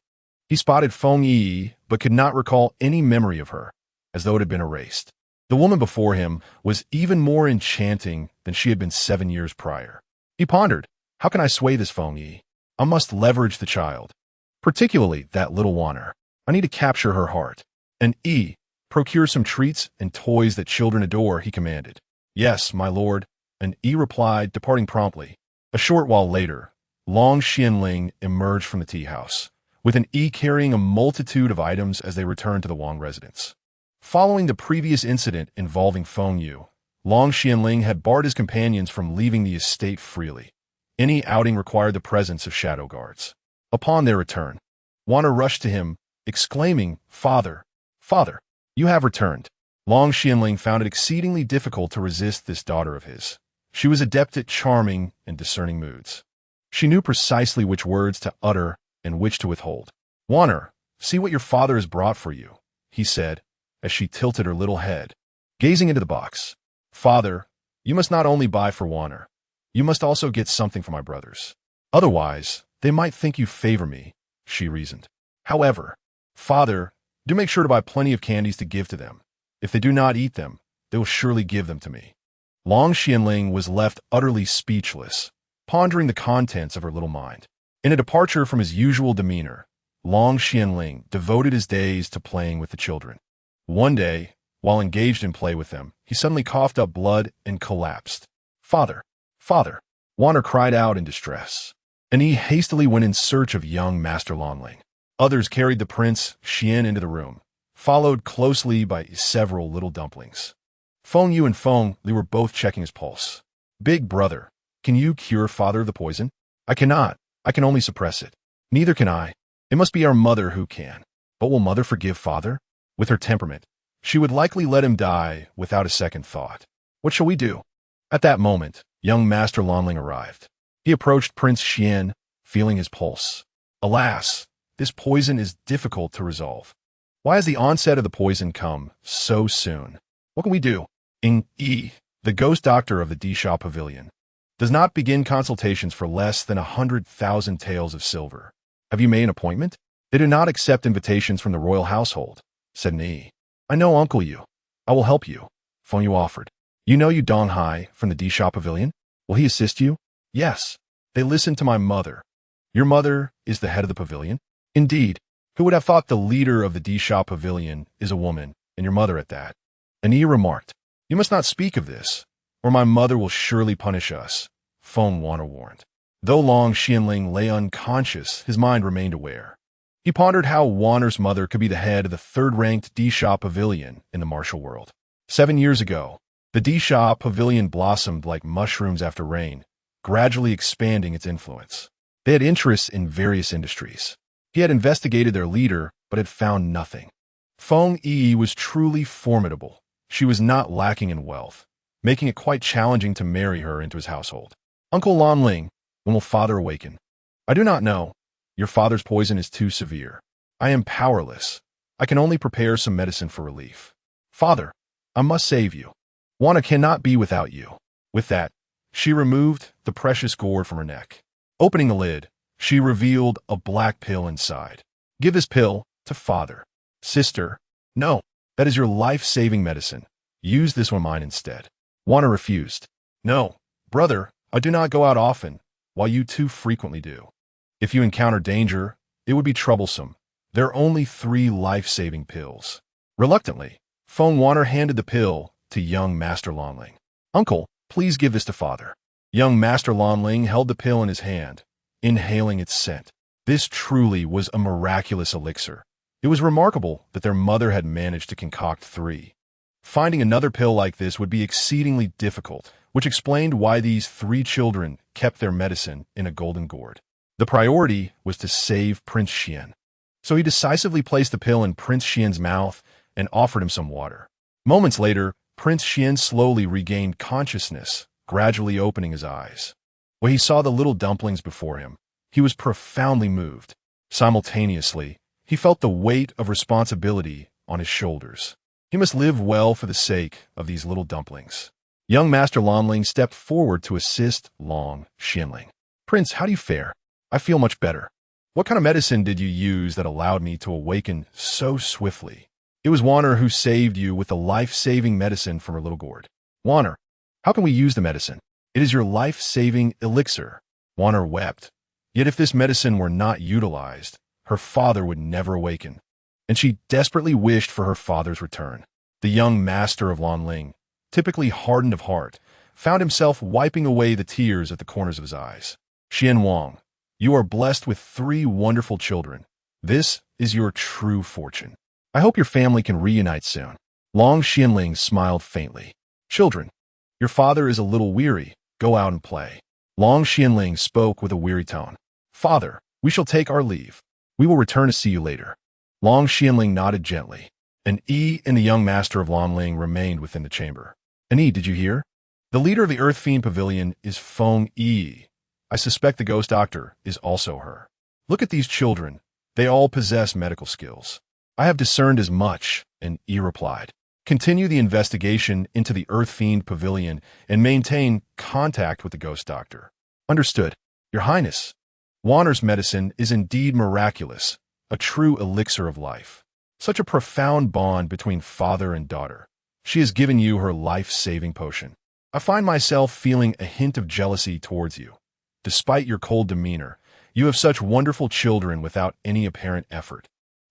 He spotted Feng Yiyi, but could not recall any memory of her, as though it had been erased. The woman before him was even more enchanting than she had been 7 years prior. He pondered, How can I sway this Feng Yiyi? I must leverage the child, particularly that little Wanner. I need to capture her heart. And procure some treats and toys that children adore, he commanded. Yes, my lord, and replied, departing promptly. A short while later, Long Xianling emerged from the tea house, with an carrying a multitude of items as they returned to the Wang residence. Following the previous incident involving Feng Yu, Long Xianling had barred his companions from leaving the estate freely. Any outing required the presence of shadow guards. Upon their return, Wanner rushed to him, exclaiming, Father, Father, you have returned. Long Xianling found it exceedingly difficult to resist this daughter of his. She was adept at charming and discerning moods. She knew precisely which words to utter and which to withhold. "Waner, see what your father has brought for you," he said, as she tilted her little head, gazing into the box. "Father, you must not only buy for Waner, you must also get something for my brothers. Otherwise, they might think you favor me," she reasoned. "However, Father, do make sure to buy plenty of candies to give to them. If they do not eat them, they will surely give them to me." Long Xianling was left utterly speechless, pondering the contents of her little mind. In a departure from his usual demeanor, Long Xianling devoted his days to playing with the children. One day, while engaged in play with them, he suddenly coughed up blood and collapsed. "Father! Father!" Waner cried out in distress, and he hastily went in search of young Master Lonling. Others carried the Prince Xian into the room, followed closely by several little dumplings. Feng Yiyi and Feng Li were both checking his pulse. "Big brother, can you cure father of the poison?" "I cannot. I can only suppress it." "Neither can I. It must be our mother who can." "But will mother forgive father?" "With her temperament, she would likely let him die without a second thought." "What shall we do?" At that moment, young Master Lonling arrived. He approached Prince Xian, feeling his pulse. "Alas, this poison is difficult to resolve. Why has the onset of the poison come so soon? What can we do?" Feng Yiyi, the ghost doctor of the Disha Pavilion, does not begin consultations for less than 100,000 taels of silver. "Have you made an appointment?" "They do not accept invitations from the royal household," said Ni. "I know Uncle Yu. I will help you," Feng Yu offered. "You know Yu Donghai from the Disha Pavilion? Will he assist you?" "Yes. They listen to my mother." "Your mother is the head of the pavilion?" "Indeed. Who would have thought the leader of the Disha Pavilion is a woman, and your mother at that?" Ani remarked. "You must not speak of this, or my mother will surely punish us," Feng Waner warned. Though Long Xianling lay unconscious, his mind remained aware. He pondered how Waner's mother could be the head of the third-ranked Disha Pavilion in the martial world. 7 years ago, the Disha Pavilion blossomed like mushrooms after rain, gradually expanding its influence. They had interests in various industries. He had investigated their leader, but had found nothing. Feng Yiyi was truly formidable. She was not lacking in wealth, making it quite challenging to marry her into his household. "Uncle Lonling, when will father awaken?" "I do not know. Your father's poison is too severe. I am powerless. I can only prepare some medicine for relief." "Father, I must save you. Wana cannot be without you." With that, she removed the precious gourd from her neck. Opening the lid, she revealed a black pill inside. "Give this pill to father." "Sister, no. That is your life-saving medicine. Use this one mine instead." Wana refused. "No, brother, I do not go out often, while you too frequently do. If you encounter danger, it would be troublesome. There are only 3 life-saving pills." Reluctantly, Feng Waner handed the pill to young Master Lonling. "Uncle, please give this to father." Young Master Lonling held the pill in his hand, inhaling its scent. This truly was a miraculous elixir. It was remarkable that their mother had managed to concoct 3. Finding another pill like this would be exceedingly difficult, which explained why these 3 children kept their medicine in a golden gourd. The priority was to save Prince Xian. So he decisively placed the pill in Prince Xian's mouth and offered him some water. Moments later, Prince Xian slowly regained consciousness, gradually opening his eyes. When he saw the little dumplings before him, he was profoundly moved. Simultaneously, he felt the weight of responsibility on his shoulders. He must live well for the sake of these little dumplings. Young Master Lonling stepped forward to assist Long Xianling. "Prince, how do you fare?" "I feel much better." "What kind of medicine did you use that allowed me to awaken so swiftly?" "It was Waner who saved you with the life-saving medicine from her little gourd." "Waner, how can we use the medicine?" "It is your life-saving elixir." Waner wept. Yet if this medicine were not utilized, her father would never awaken, and she desperately wished for her father's return. The young master of Lonling, typically hardened of heart, found himself wiping away the tears at the corners of his eyes. "Xian Wang, you are blessed with 3 wonderful children. This is your true fortune. I hope your family can reunite soon." Long Xianling smiled faintly. "Children, your father is a little weary. Go out and play." Long Xianling spoke with a weary tone. "Father, we shall take our leave. We will return to see you later." Long Xianling nodded gently, and Yi and the young master of Lonling remained within the chamber. "And Yi, did you hear? The leader of the Earth Fiend Pavilion is Feng Yiyi, I suspect the ghost doctor is also her. Look at these children. They all possess medical skills. I have discerned as much, and Yi replied. Continue the investigation into the Earth Fiend Pavilion and maintain contact with the ghost doctor. Understood. Your Highness. Wanner's medicine is indeed miraculous, a true elixir of life. Such a profound bond between father and daughter. She has given you her life-saving potion. I find myself feeling a hint of jealousy towards you. Despite your cold demeanor, you have such wonderful children without any apparent effort.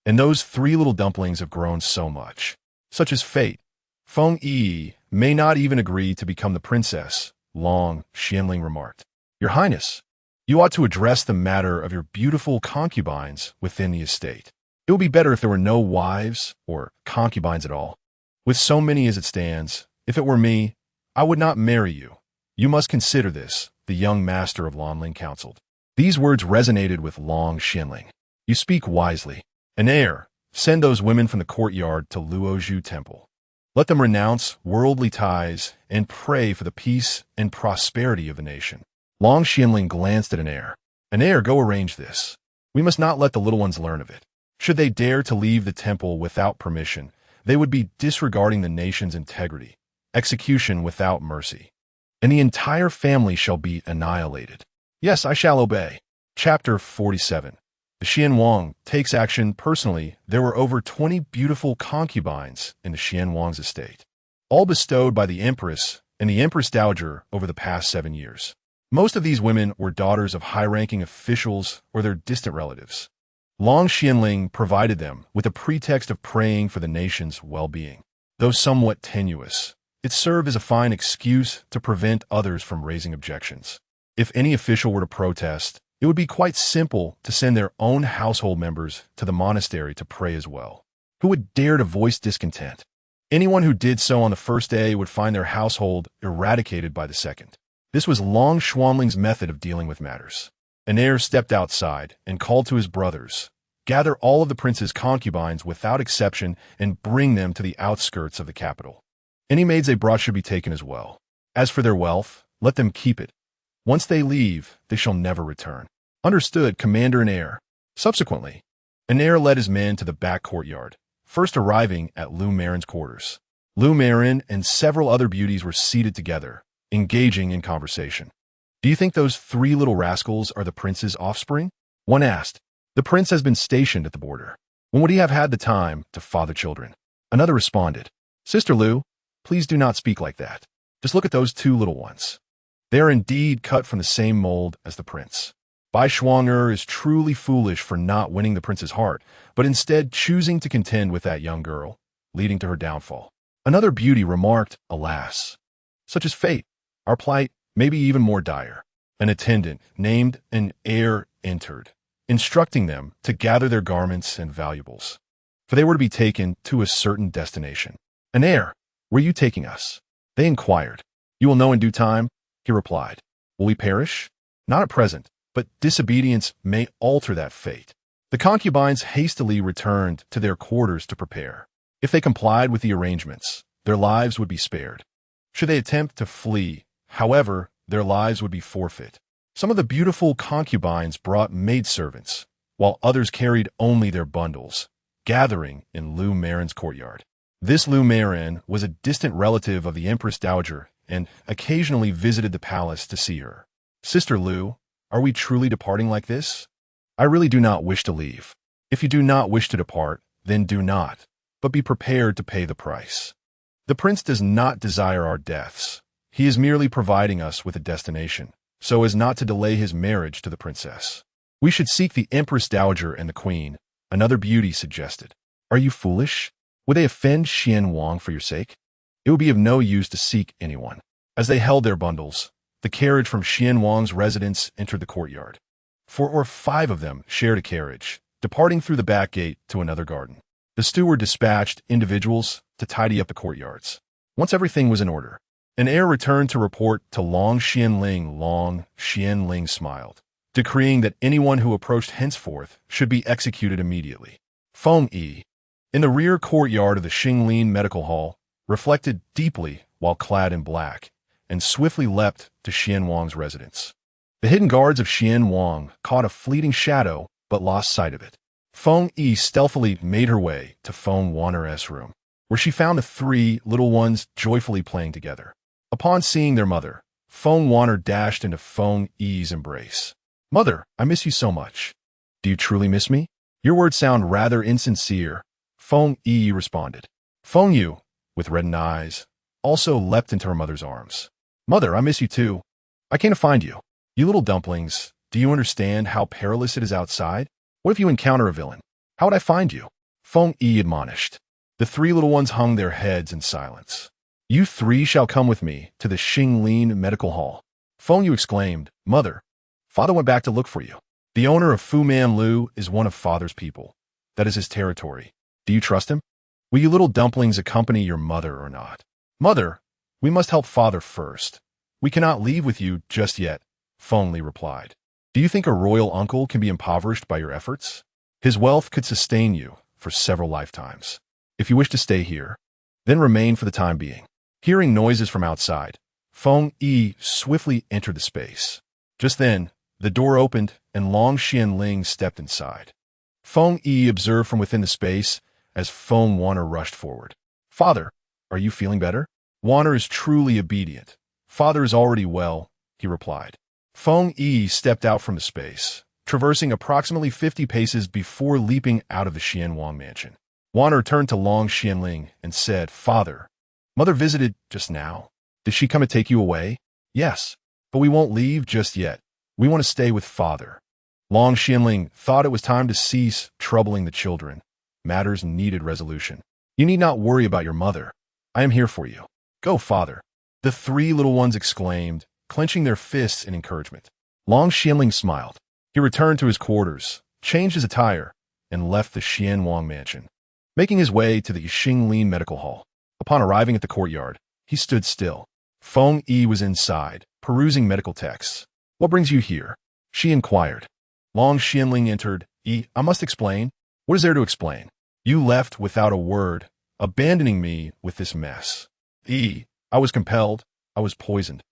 And those 3 little dumplings have grown so much. Such is fate. Feng Yiyi may not even agree to become the princess, Long Xianling remarked. Your Highness, you ought to address the matter of your beautiful concubines within the estate. It would be better if there were no wives or concubines at all. With so many as it stands, if it were me, I would not marry you. You must consider this, the young master of Lanling counseled. These words resonated with Long Xianling. You speak wisely. An heir, send those women from the courtyard to Luozhu Temple. Let them renounce worldly ties and pray for the peace and prosperity of the nation. Long Xianling glanced at an heir. An heir, go arrange this. We must not let the little ones learn of it. Should they dare to leave the temple without permission, they would be disregarding the nation's integrity, execution without mercy. And the entire family shall be annihilated. Yes, I shall obey. Chapter 47. The Xianwang takes action personally. There were over 20 beautiful concubines in the Xianwang's estate, all bestowed by the Empress and the Empress Dowager over the past 7 years. Most of these women were daughters of high-ranking officials or their distant relatives. Long Xianling provided them with a pretext of praying for the nation's well-being. Though somewhat tenuous, it served as a fine excuse to prevent others from raising objections. If any official were to protest, it would be quite simple to send their own household members to the monastery to pray as well. Who would dare to voice discontent? Anyone who did so on the first day would find their household eradicated by the second. This was Long Xianling's method of dealing with matters. An heir stepped outside and called to his brothers, gather all of the prince's concubines without exception and bring them to the outskirts of the capital. Any maids they brought should be taken as well. As for their wealth, let them keep it. Once they leave, they shall never return. Understood, Commander and heir. Subsequently, an heir led his men to the back courtyard, first arriving at Lu Marin's quarters. Lu Marin and several other beauties were seated together, engaging in conversation. Do you think those 3 little rascals are the prince's offspring? One asked. The prince has been stationed at the border. When would he have had the time to father children? Another responded. Sister Lu, please do not speak like that. Just look at those 2 little ones. They are indeed cut from the same mold as the prince. Bai Shuang'er is truly foolish for not winning the prince's heart, but instead choosing to contend with that young girl, leading to her downfall. Another beauty remarked, alas, such is fate. Our plight may be even more dire. An attendant, named an heir, entered, instructing them to gather their garments and valuables, for they were to be taken to a certain destination. An heir, where are you taking us? They inquired. You will know in due time, he replied. Will we perish? Not at present, but disobedience may alter that fate. The concubines hastily returned to their quarters to prepare. If they complied with the arrangements, their lives would be spared. Should they attempt to flee, however, their lives would be forfeit. Some of the beautiful concubines brought maidservants, while others carried only their bundles, gathering in Lu Marin's courtyard. This Lu Marin was a distant relative of the Empress Dowager and occasionally visited the palace to see her. Sister Lu, are we truly departing like this? I really do not wish to leave. If you do not wish to depart, then do not, but be prepared to pay the price. The prince does not desire our deaths. He is merely providing us with a destination, so as not to delay his marriage to the princess. We should seek the Empress Dowager and the queen, another beauty suggested. Are you foolish? Would they offend Xianwang for your sake? It would be of no use to seek anyone. As they held their bundles, the carriage from Xianwang's residence entered the courtyard. 4 or 5 of them shared a carriage, departing through the back gate to another garden. The steward dispatched individuals to tidy up the courtyards. Once everything was in order, an heir returned to report to Long Xianling. Long Xianling smiled, decreeing that anyone who approached henceforth should be executed immediately. Feng Yiyi, in the rear courtyard of the Xinglin Medical Hall, reflected deeply while clad in black, and swiftly leapt to Xianwang's residence. The hidden guards of Xian Wang caught a fleeting shadow but lost sight of it. Feng Yi stealthily made her way to Feng Wanner's room, where she found the three little ones joyfully playing together. Upon seeing their mother, Feng Wanner dashed into Feng Yi's embrace. "Mother, I miss you so much." "Do you truly miss me? Your words sound rather insincere," Feng Yi responded. Feng Yu, with reddened eyes, also leapt into her mother's arms. "Mother, I miss you too. I came to find you. You little dumplings, do you understand how perilous it is outside? What if you encounter a villain? How would I find you?" Feng Yi admonished. The three little ones hung their heads in silence. "You three shall come with me to the Xinglin Medical Hall." Feng Yu exclaimed, "Mother, Father went back to look for you. The owner of Fu Man Lu is one of Father's people. That is his territory. Do you trust him? Will you little dumplings accompany your mother or not?" "Mother, we must help Father first. We cannot leave with you just yet," Feng Li replied. "Do you think a royal uncle can be impoverished by your efforts? His wealth could sustain you for several lifetimes. If you wish to stay here, then remain for the time being." Hearing noises from outside, Feng Yi swiftly entered the space. Just then, the door opened and Long Xianling stepped inside. Feng Yi observed from within the space as Feng Wanner rushed forward. "Father, are you feeling better?" "Wanner is truly obedient. Father is already well," he replied. Feng Yi stepped out from the space, traversing approximately 50 paces before leaping out of the Xianwang mansion. Wanner turned to Long Xianling and said, "Father, Mother visited just now. Did she come to take you away?" "Yes, but we won't leave just yet. We want to stay with Father." Long Xianling thought it was time to cease troubling the children. Matters needed resolution. "You need not worry about your mother. I am here for you. Go, Father," the three little ones exclaimed, clenching their fists in encouragement. Long Xianling smiled. He returned to his quarters, changed his attire, and left the Xianwang mansion, making his way to the Xinglin Medical Hall. Upon arriving at the courtyard, he stood still. Feng Yi was inside, perusing medical texts. "What brings you here?" she inquired. Long Xianling entered. "I must explain." "What is there to explain? You left without a word, abandoning me with this mess." "I was compelled. I was poisoned.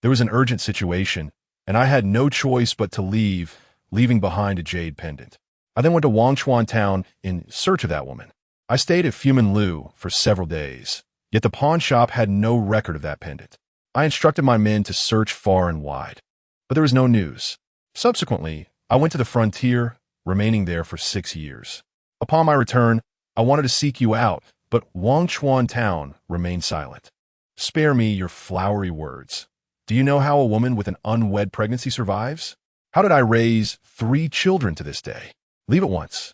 There was an urgent situation, and I had no choice but to leave, leaving behind a jade pendant. I then went to Wangchuan town in search of that woman. I stayed at Fu Man Lu for several days, yet the pawn shop had no record of that pendant. I instructed my men to search far and wide, but there was no news. Subsequently, I went to the frontier, remaining there for 6 years. Upon my return, I wanted to seek you out, but Wangchuan town remained silent. Spare me your flowery words. Do you know how a woman with an unwed pregnancy survives? How did I raise 3 children to this day? Leave at once,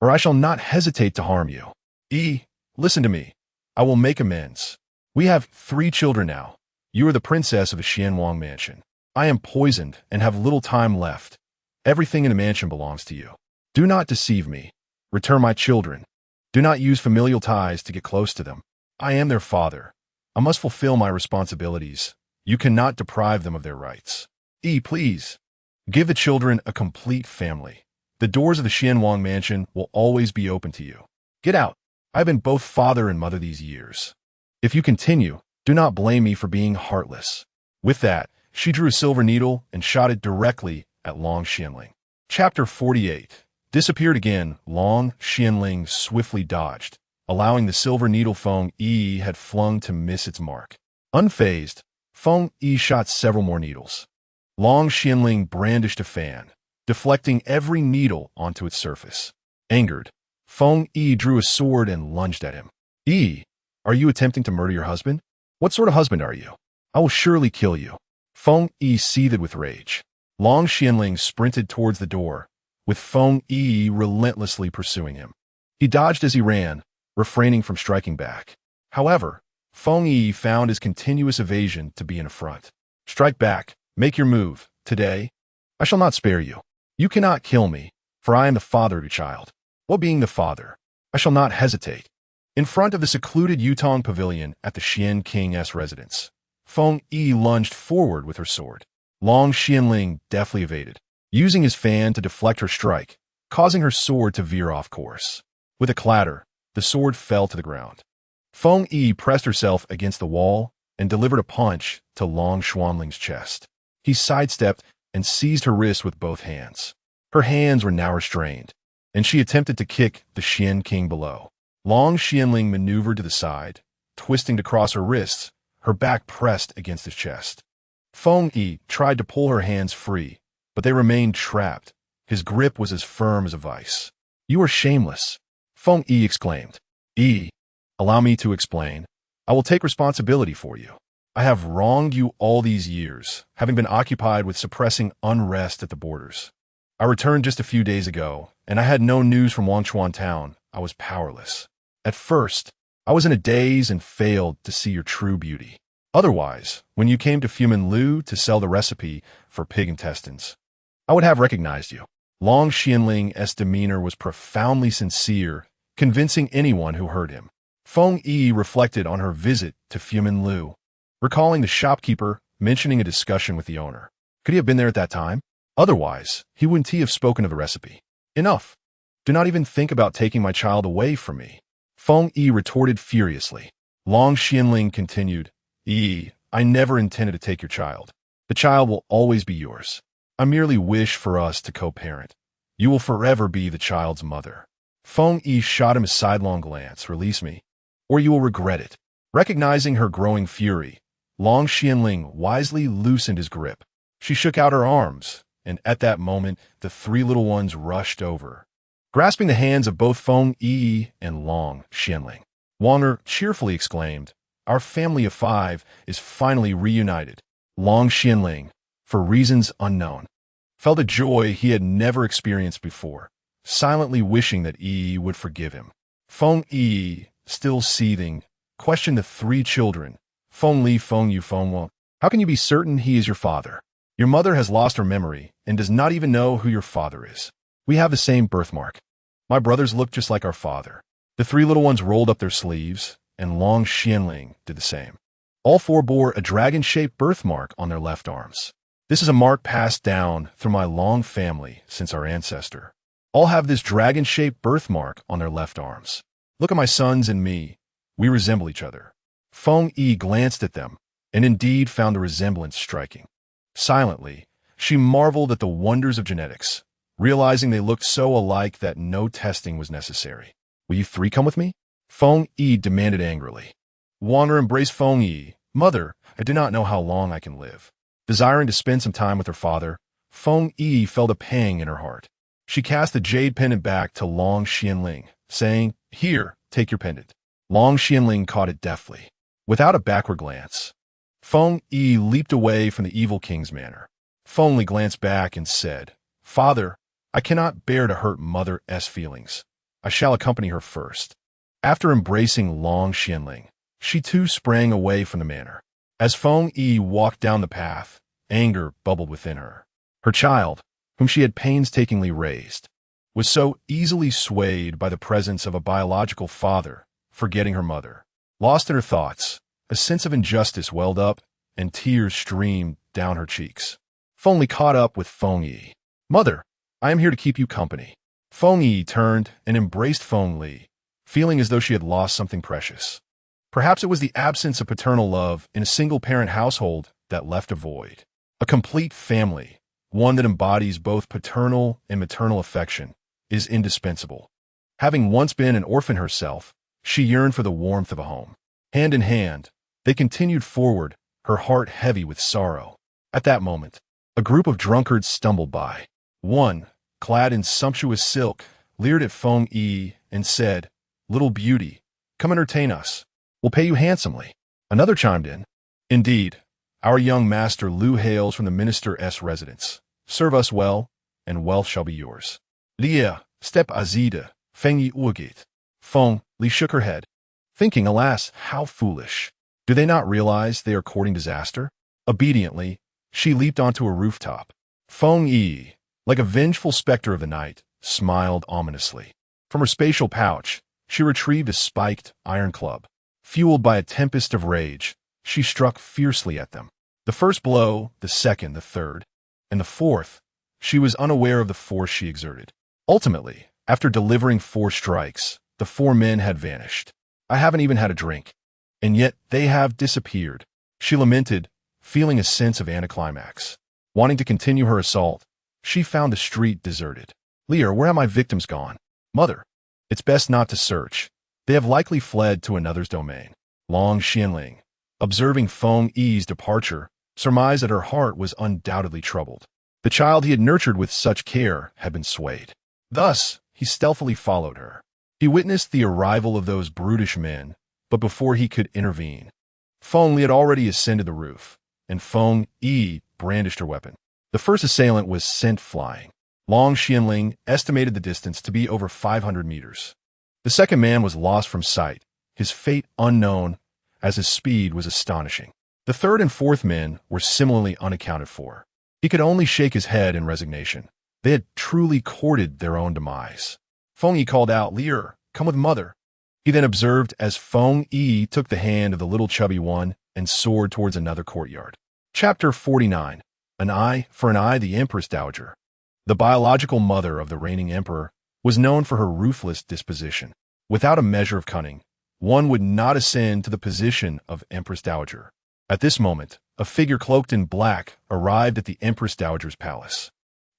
or I shall not hesitate to harm you." Listen to me. I will make amends. We have 3 children now. You are the princess of the Xianwang mansion. I am poisoned and have little time left. Everything in the mansion belongs to you. Do not deceive me. Return my children. Do not use familial ties to get close to them. I am their father. I must fulfill my responsibilities. You cannot deprive them of their rights. Please, give the children a complete family. The doors of the Xianwang mansion will always be open to you. Get out. I've been both father and mother these years. If you continue, do not blame me for being heartless." With that, she drew a silver needle and shot it directly at Long Xianling. Chapter 48. Disappeared again. Long Xianling swiftly dodged, allowing the silver needle Feng Yi had flung to miss its mark. Unfazed, Feng Yi shot several more needles. Long Xianling brandished a fan, deflecting every needle onto its surface. Angered, Feng Yi drew a sword and lunged at him. Are you attempting to murder your husband? What sort of husband are you? I will surely kill you." Feng Yi seethed with rage. Long Xianling sprinted towards the door, with Feng Yi relentlessly pursuing him. He dodged as he ran, refraining from striking back. However, Feng Yi found his continuous evasion to be an affront. "Strike back. Make your move. Today, I shall not spare you. You cannot kill me, for I am the father of your child. Well, being the father, I shall not hesitate." In front of the secluded Yutong pavilion at the Xian King's residence, Feng Yi lunged forward with her sword. Long Xianling deftly evaded, using his fan to deflect her strike, causing her sword to veer off course. With a clatter, the sword fell to the ground. Feng Yi pressed herself against the wall and delivered a punch to Long Xianling's chest. He sidestepped and seized her wrist with both hands. Her hands were now restrained, and she attempted to kick the Xian King below. Long Xianling maneuvered to the side, twisting to cross her wrists, her back pressed against his chest. Feng Yi tried to pull her hands free, but they remained trapped. His grip was as firm as a vice. "You are shameless," Feng Yi exclaimed. "Yi, allow me to explain. I will take responsibility for you. I have wronged you all these years, having been occupied with suppressing unrest at the borders. I returned just a few days ago, and I had no news from Wangchuan town. I was powerless. At first, I was in a daze and failed to see your true beauty. Otherwise, when you came to Fumin Lu to sell the recipe for pig intestines, I would have recognized you." Long Xianling's demeanor was profoundly sincere, convincing anyone who heard him. Feng Yi reflected on her visit to Fumin Lu, recalling the shopkeeper mentioning a discussion with the owner. Could he have been there at that time? Otherwise, he wouldn't have spoken of the recipe. "Enough. Do not even think about taking my child away from me," Feng Yi retorted furiously. Long Xianling continued, "Yi, I never intended to take your child. The child will always be yours. I merely wish for us to co-parent. You will forever be the child's mother." Feng Yi shot him a sidelong glance. "Release me, or you will regret it." Recognizing her growing fury, Long Xianling wisely loosened his grip. She shook out her arms, and at that moment, the three little ones rushed over, grasping the hands of both Feng Yi and Long Xianling. Wanger cheerfully exclaimed, "Our family of 5 is finally reunited." Long Xianling, for reasons unknown, felt a joy he had never experienced before, silently wishing that Yi would forgive him. Feng Yi, still seething, questioned the 3 children. "Feng Li, Feng Yu, Feng Wu, how can you be certain he is your father? Your mother has lost her memory and does not even know who your father is. We have the same birthmark. My brothers look just like our father." The 3 little ones rolled up their sleeves, and Long Xianling did the same. All 4 bore a dragon-shaped birthmark on their left arms. "This is a mark passed down through my long family since our ancestor. All have this dragon-shaped birthmark on their left arms. Look at my sons and me. We resemble each other." Feng Yi glanced at them, and indeed found the resemblance striking. Silently, she marveled at the wonders of genetics, realizing they looked so alike that no testing was necessary. "Will you 3 come with me?" Feng Yi demanded angrily. Wander embraced Feng Yi. "Mother, I do not know how long I can live." Desiring to spend some time with her father, Feng Yi felt a pang in her heart. She cast the jade pendant back to Long Xianling, saying, "Here, take your pendant." Long Xianling caught it deftly. Without a backward glance, Feng Yi leaped away from the evil king's manor. Feng Li glanced back and said, "Father, I cannot bear to hurt Mother's feelings. I shall accompany her first." After embracing Long Xianling, she too sprang away from the manor. As Feng Yi walked down the path, anger bubbled within her. Her child, whom she had painstakingly raised, was so easily swayed by the presence of a biological father, forgetting her mother. Lost in her thoughts, a sense of injustice welled up, and tears streamed down her cheeks. Feng Li caught up with Feng Yi. "Mother, I am here to keep you company." Feng Yi turned and embraced Feng Li, feeling as though she had lost something precious. Perhaps it was the absence of paternal love in a single-parent household that left a void. A complete family, one that embodies both paternal and maternal affection, is indispensable. Having once been an orphan herself, she yearned for the warmth of a home. Hand in hand, they continued forward, her heart heavy with sorrow. At that moment, a group of drunkards stumbled by. One, clad in sumptuous silk, leered at Feng Yi and said, "Little beauty, come entertain us. We'll pay you handsomely." Another chimed in, "Indeed, our young master Lu hails from the minister's residence. Serve us well, and wealth shall be yours." "Lia, step azide, Feng Yi urgit." Feng Li shook her head, thinking, alas, how foolish. Do they not realize they are courting disaster? Obediently, she leaped onto a rooftop. Feng Yi, like a vengeful specter of the night, smiled ominously. From her spatial pouch, she retrieved a spiked iron club. Fueled by a tempest of rage, she struck fiercely at them. The first blow, the second, the third, and the fourth, she was unaware of the force she exerted. Ultimately, after delivering 4 strikes, the 4 men had vanished. "I haven't even had a drink, and yet they have disappeared," she lamented, feeling a sense of anticlimax. Wanting to continue her assault, she found the street deserted. Lear, where have my victims gone? Mother, it's best not to search. They have likely fled to another's domain. Long Xianling, observing Feng Yi's departure, surmised that her heart was undoubtedly troubled. The child he had nurtured with such care had been swayed. Thus, he stealthily followed her. He witnessed the arrival of those brutish men, but before he could intervene, Feng Li had already ascended the roof, and Feng Yi brandished her weapon. The first assailant was sent flying. Long Xianling estimated the distance to be over 500 meters. The second man was lost from sight, his fate unknown, as his speed was astonishing. The third and fourth men were similarly unaccounted for. He could only shake his head in resignation. They had truly courted their own demise. Feng Yi called out, Lear, come with mother. He then observed as Feng Yi took the hand of the little chubby one and soared towards another courtyard. Chapter 49. An Eye for an Eye, the Empress Dowager. The biological mother of the reigning emperor was known for her ruthless disposition. Without a measure of cunning, one would not ascend to the position of Empress Dowager. At this moment, a figure cloaked in black arrived at the Empress Dowager's palace.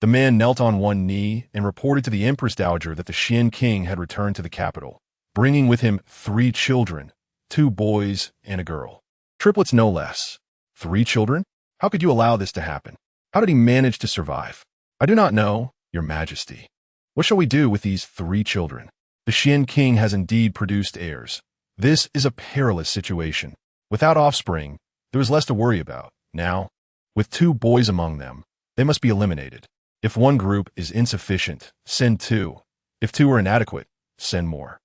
The man knelt on one knee and reported to the Empress Dowager that the Xian king had returned to the capital, bringing with him 3 children, 2 boys and a girl. Triplets no less. 3 children? How could you allow this to happen? How did he manage to survive? I do not know, Your Majesty. What shall we do with these 3 children? The Xian king has indeed produced heirs. This is a perilous situation. Without offspring, there is less to worry about. Now, with 2 boys among them, they must be eliminated. If one group is insufficient, send 2. If 2 are inadequate, send more.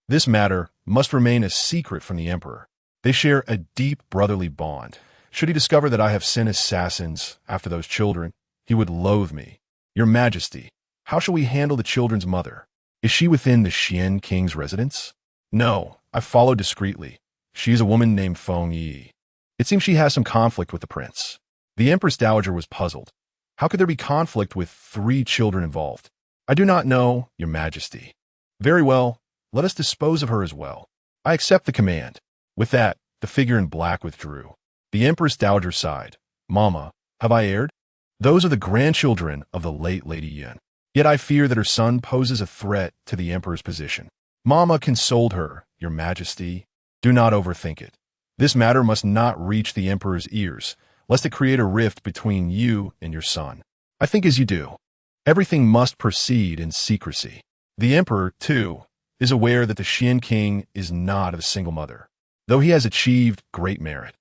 This matter must remain a secret from the emperor. They share a deep brotherly bond. Should he discover that I have sent assassins after those children, he would loathe me. Your Majesty, how shall we handle the children's mother? Is she within the Xian king's residence? No, I followed discreetly. She is a woman named Feng Yiyi. It seems she has some conflict with the prince. The Empress Dowager was puzzled. How could there be conflict with 3 children involved? I do not know, Your Majesty. Very well, let us dispose of her as well. I accept the command. With that, the figure in black withdrew. The Empress Dowager sighed. Mama, have I erred? Those are the grandchildren of the late Lady Yin. Yet I fear that her son poses a threat to the emperor's position. Mama consoled her, Your Majesty. Do not overthink it. This matter must not reach the emperor's ears, lest it create a rift between you and your son. I think as you do. Everything must proceed in secrecy. The emperor, too, is aware that the Xian king is not of a single mother. Though he has achieved great merit,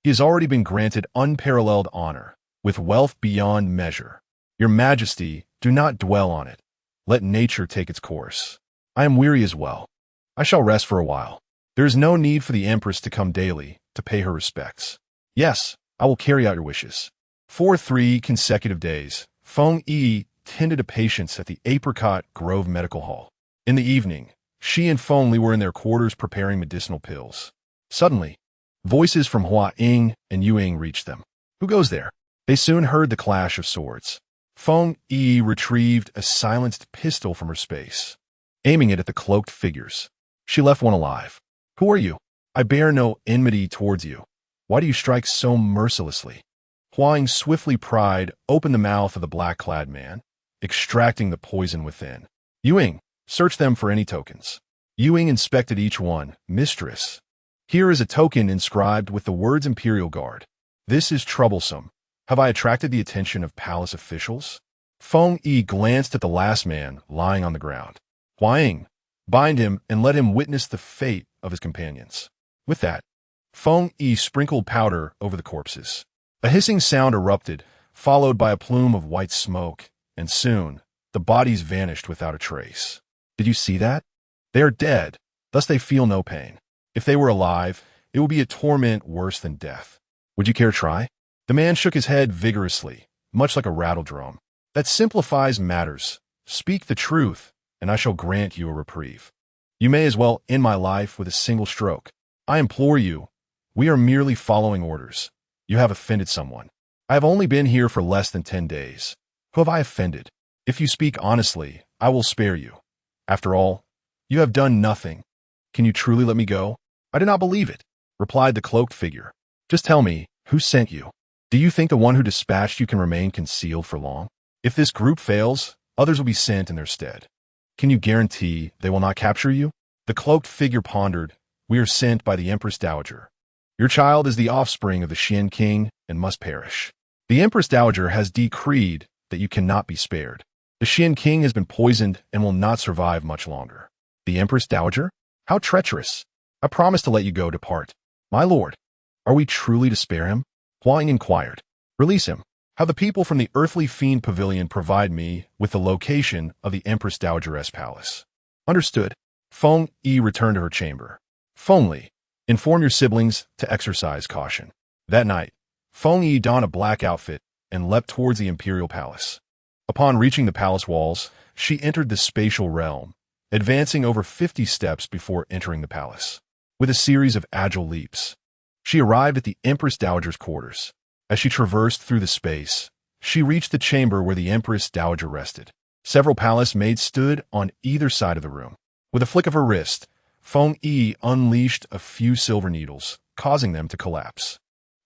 he has already been granted unparalleled honor, with wealth beyond measure. Your Majesty, do not dwell on it. Let nature take its course. I am weary as well. I shall rest for a while. There is no need for the empress to come daily to pay her respects. Yes, I will carry out your wishes. For 3 consecutive days, Feng Yi tended to patients at the Apricot Grove Medical Hall. In the evening, she and Feng Li were in their quarters preparing medicinal pills. Suddenly, voices from Hua Ying and Yu Ying reached them. Who goes there? They soon heard the clash of swords. Feng Yi retrieved a silenced pistol from her space, aiming it at the cloaked figures. She left one alive. Who are you? I bear no enmity towards you. Why do you strike so mercilessly? Hua Ying swiftly pried open the mouth of the black-clad man, extracting the poison within. Yu Ying, search them for any tokens. Yu Ying inspected each one. Mistress, here is a token inscribed with the words Imperial Guard. This is troublesome. Have I attracted the attention of palace officials? Feng Yi glanced at the last man lying on the ground. Hua Ying, bind him and let him witness the fate of his companions. With that, Feng Yi sprinkled powder over the corpses. A hissing sound erupted, followed by a plume of white smoke, and soon, the bodies vanished without a trace. Did you see that? They are dead, thus they feel no pain. If they were alive, it would be a torment worse than death. Would you care to try? The man shook his head vigorously, much like a rattledrum. That simplifies matters. Speak the truth, and I shall grant you a reprieve. You may as well end my life with a single stroke. I implore you. We are merely following orders. You have offended someone. I have only been here for less than 10 days. Who have I offended? If you speak honestly, I will spare you. After all, you have done nothing. Can you truly let me go? I do not believe it, replied the cloaked figure. Just tell me, who sent you? Do you think the one who dispatched you can remain concealed for long? If this group fails, others will be sent in their stead. Can you guarantee they will not capture you? The cloaked figure pondered. We are sent by the Empress Dowager. Your child is the offspring of the Xian King and must perish. The Empress Dowager has decreed that you cannot be spared. The Xian King has been poisoned and will not survive much longer. The Empress Dowager? How treacherous! I promise to let you go. Depart. My lord, are we truly to spare him? Huang inquired. Release him. Have the people from the earthly fiend pavilion provide me with the location of the Empress Dowager's palace. Understood. Feng Yiyi returned to her chamber. Feng Li, inform your siblings to exercise caution. That night, Feng Yiyi donned a black outfit and leapt towards the Imperial palace. Upon reaching the palace walls, she entered the spatial realm, advancing over 50 steps before entering the palace. With a series of agile leaps, she arrived at the Empress Dowager's quarters. As she traversed through the space, she reached the chamber where the Empress Dowager rested. Several palace maids stood on either side of the room. With a flick of her wrist, Feng Yiyi unleashed a few silver needles, causing them to collapse.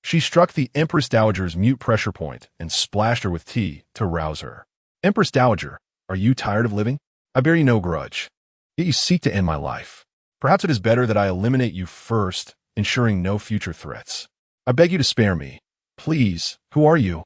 She struck the Empress Dowager's mute pressure point and splashed her with tea to rouse her. Empress Dowager, are you tired of living? I bear you no grudge. Yet you seek to end my life. Perhaps it is better that I eliminate you first, ensuring no future threats. I beg you to spare me. Please, who are you?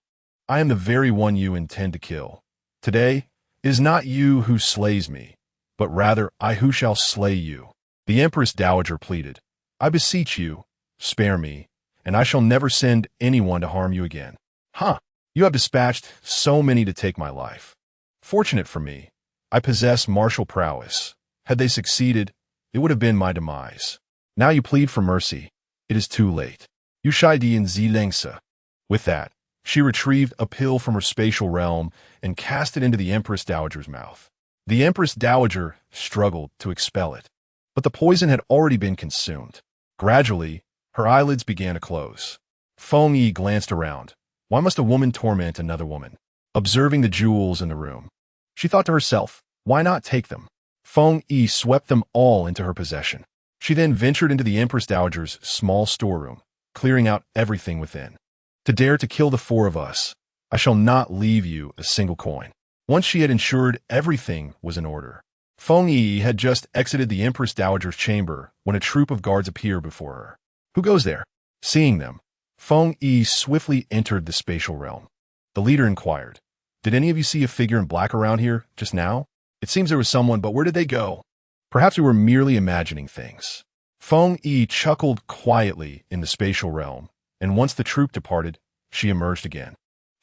I am the very one you intend to kill. Today, it is not you who slays me, but rather I who shall slay you. The Empress Dowager pleaded. I beseech you, spare me, and I shall never send anyone to harm you again. Huh, you have dispatched so many to take my life. Fortunate for me, I possess martial prowess. Had they succeeded, it would have been my demise. Now you plead for mercy. It is too late. You Shidi and Zilengsa. With that, she retrieved a pill from her spatial realm and cast it into the Empress Dowager's mouth. The Empress Dowager struggled to expel it, but the poison had already been consumed. Gradually, her eyelids began to close. Feng Yiyi glanced around. Why must a woman torment another woman? Observing the jewels in the room, she thought to herself, why not take them? Feng Yiyi swept them all into her possession. She then ventured into the Empress Dowager's small storeroom, clearing out everything within. To dare to kill the four of us, I shall not leave you a single coin. Once she had ensured everything was in order, Feng Yiyi had just exited the Empress Dowager's chamber when a troop of guards appeared before her. Who goes there? Seeing them, Feng Yiyi swiftly entered the spatial realm. The leader inquired, did any of you see a figure in black around here just now? It seems there was someone, but where did they go? Perhaps we were merely imagining things. Feng Yiyi chuckled quietly in the spatial realm, and once the troop departed, she emerged again.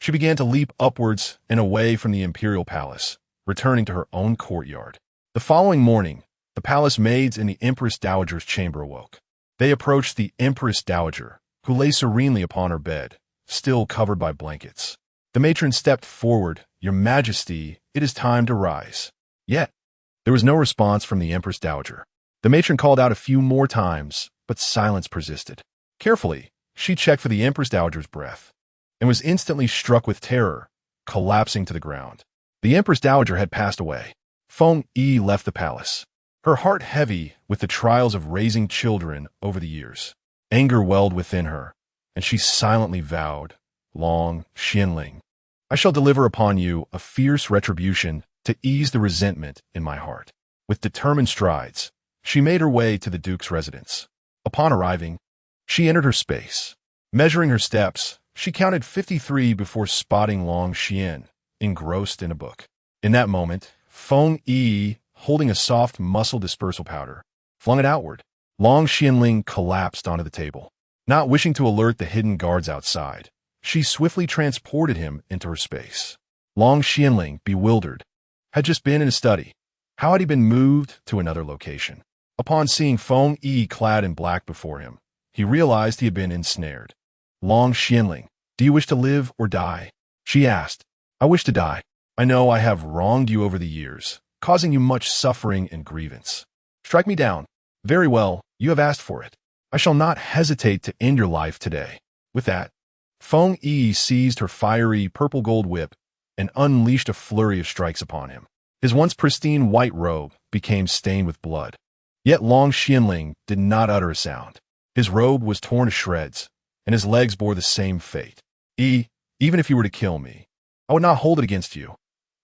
She began to leap upwards and away from the Imperial palace, returning to her own courtyard. The following morning, the palace maids in the Empress Dowager's chamber awoke. They approached the Empress Dowager, who lay serenely upon her bed, still covered by blankets. The matron stepped forward. Your Majesty, it is time to rise. Yet, there was no response from the Empress Dowager. The matron called out a few more times, but silence persisted. Carefully, she checked for the Empress Dowager's breath, and was instantly struck with terror, collapsing to the ground. The Empress Dowager had passed away. Feng Yiyi left the palace, her heart heavy with the trials of raising children over the years. Anger welled within her, and she silently vowed, Long Xianling, I shall deliver upon you a fierce retribution to ease the resentment in my heart. With determined strides, she made her way to the Duke's residence. Upon arriving, she entered her space. Measuring her steps, she counted 53 before spotting Long Xian, engrossed in a book. In that moment, Feng Yiyi, holding a soft muscle dispersal powder, flung it outward. Long Xianling collapsed onto the table. Not wishing to alert the hidden guards outside, she swiftly transported him into her space. Long Xianling, bewildered, had just been in a study. How had he been moved to another location? Upon seeing Feng Yiyi clad in black before him, he realized he had been ensnared. Long Xianling, do you wish to live or die? She asked. I wish to die. I know I have wronged you over the years, causing you much suffering and grievance. Strike me down. Very well, you have asked for it. I shall not hesitate to end your life today. With that, Feng Yiyi seized her fiery purple gold whip and unleashed a flurry of strikes upon him. His once pristine white robe became stained with blood. Yet Long Xianling did not utter a sound. His robe was torn to shreds, and his legs bore the same fate. Even if you were to kill me, I would not hold it against you.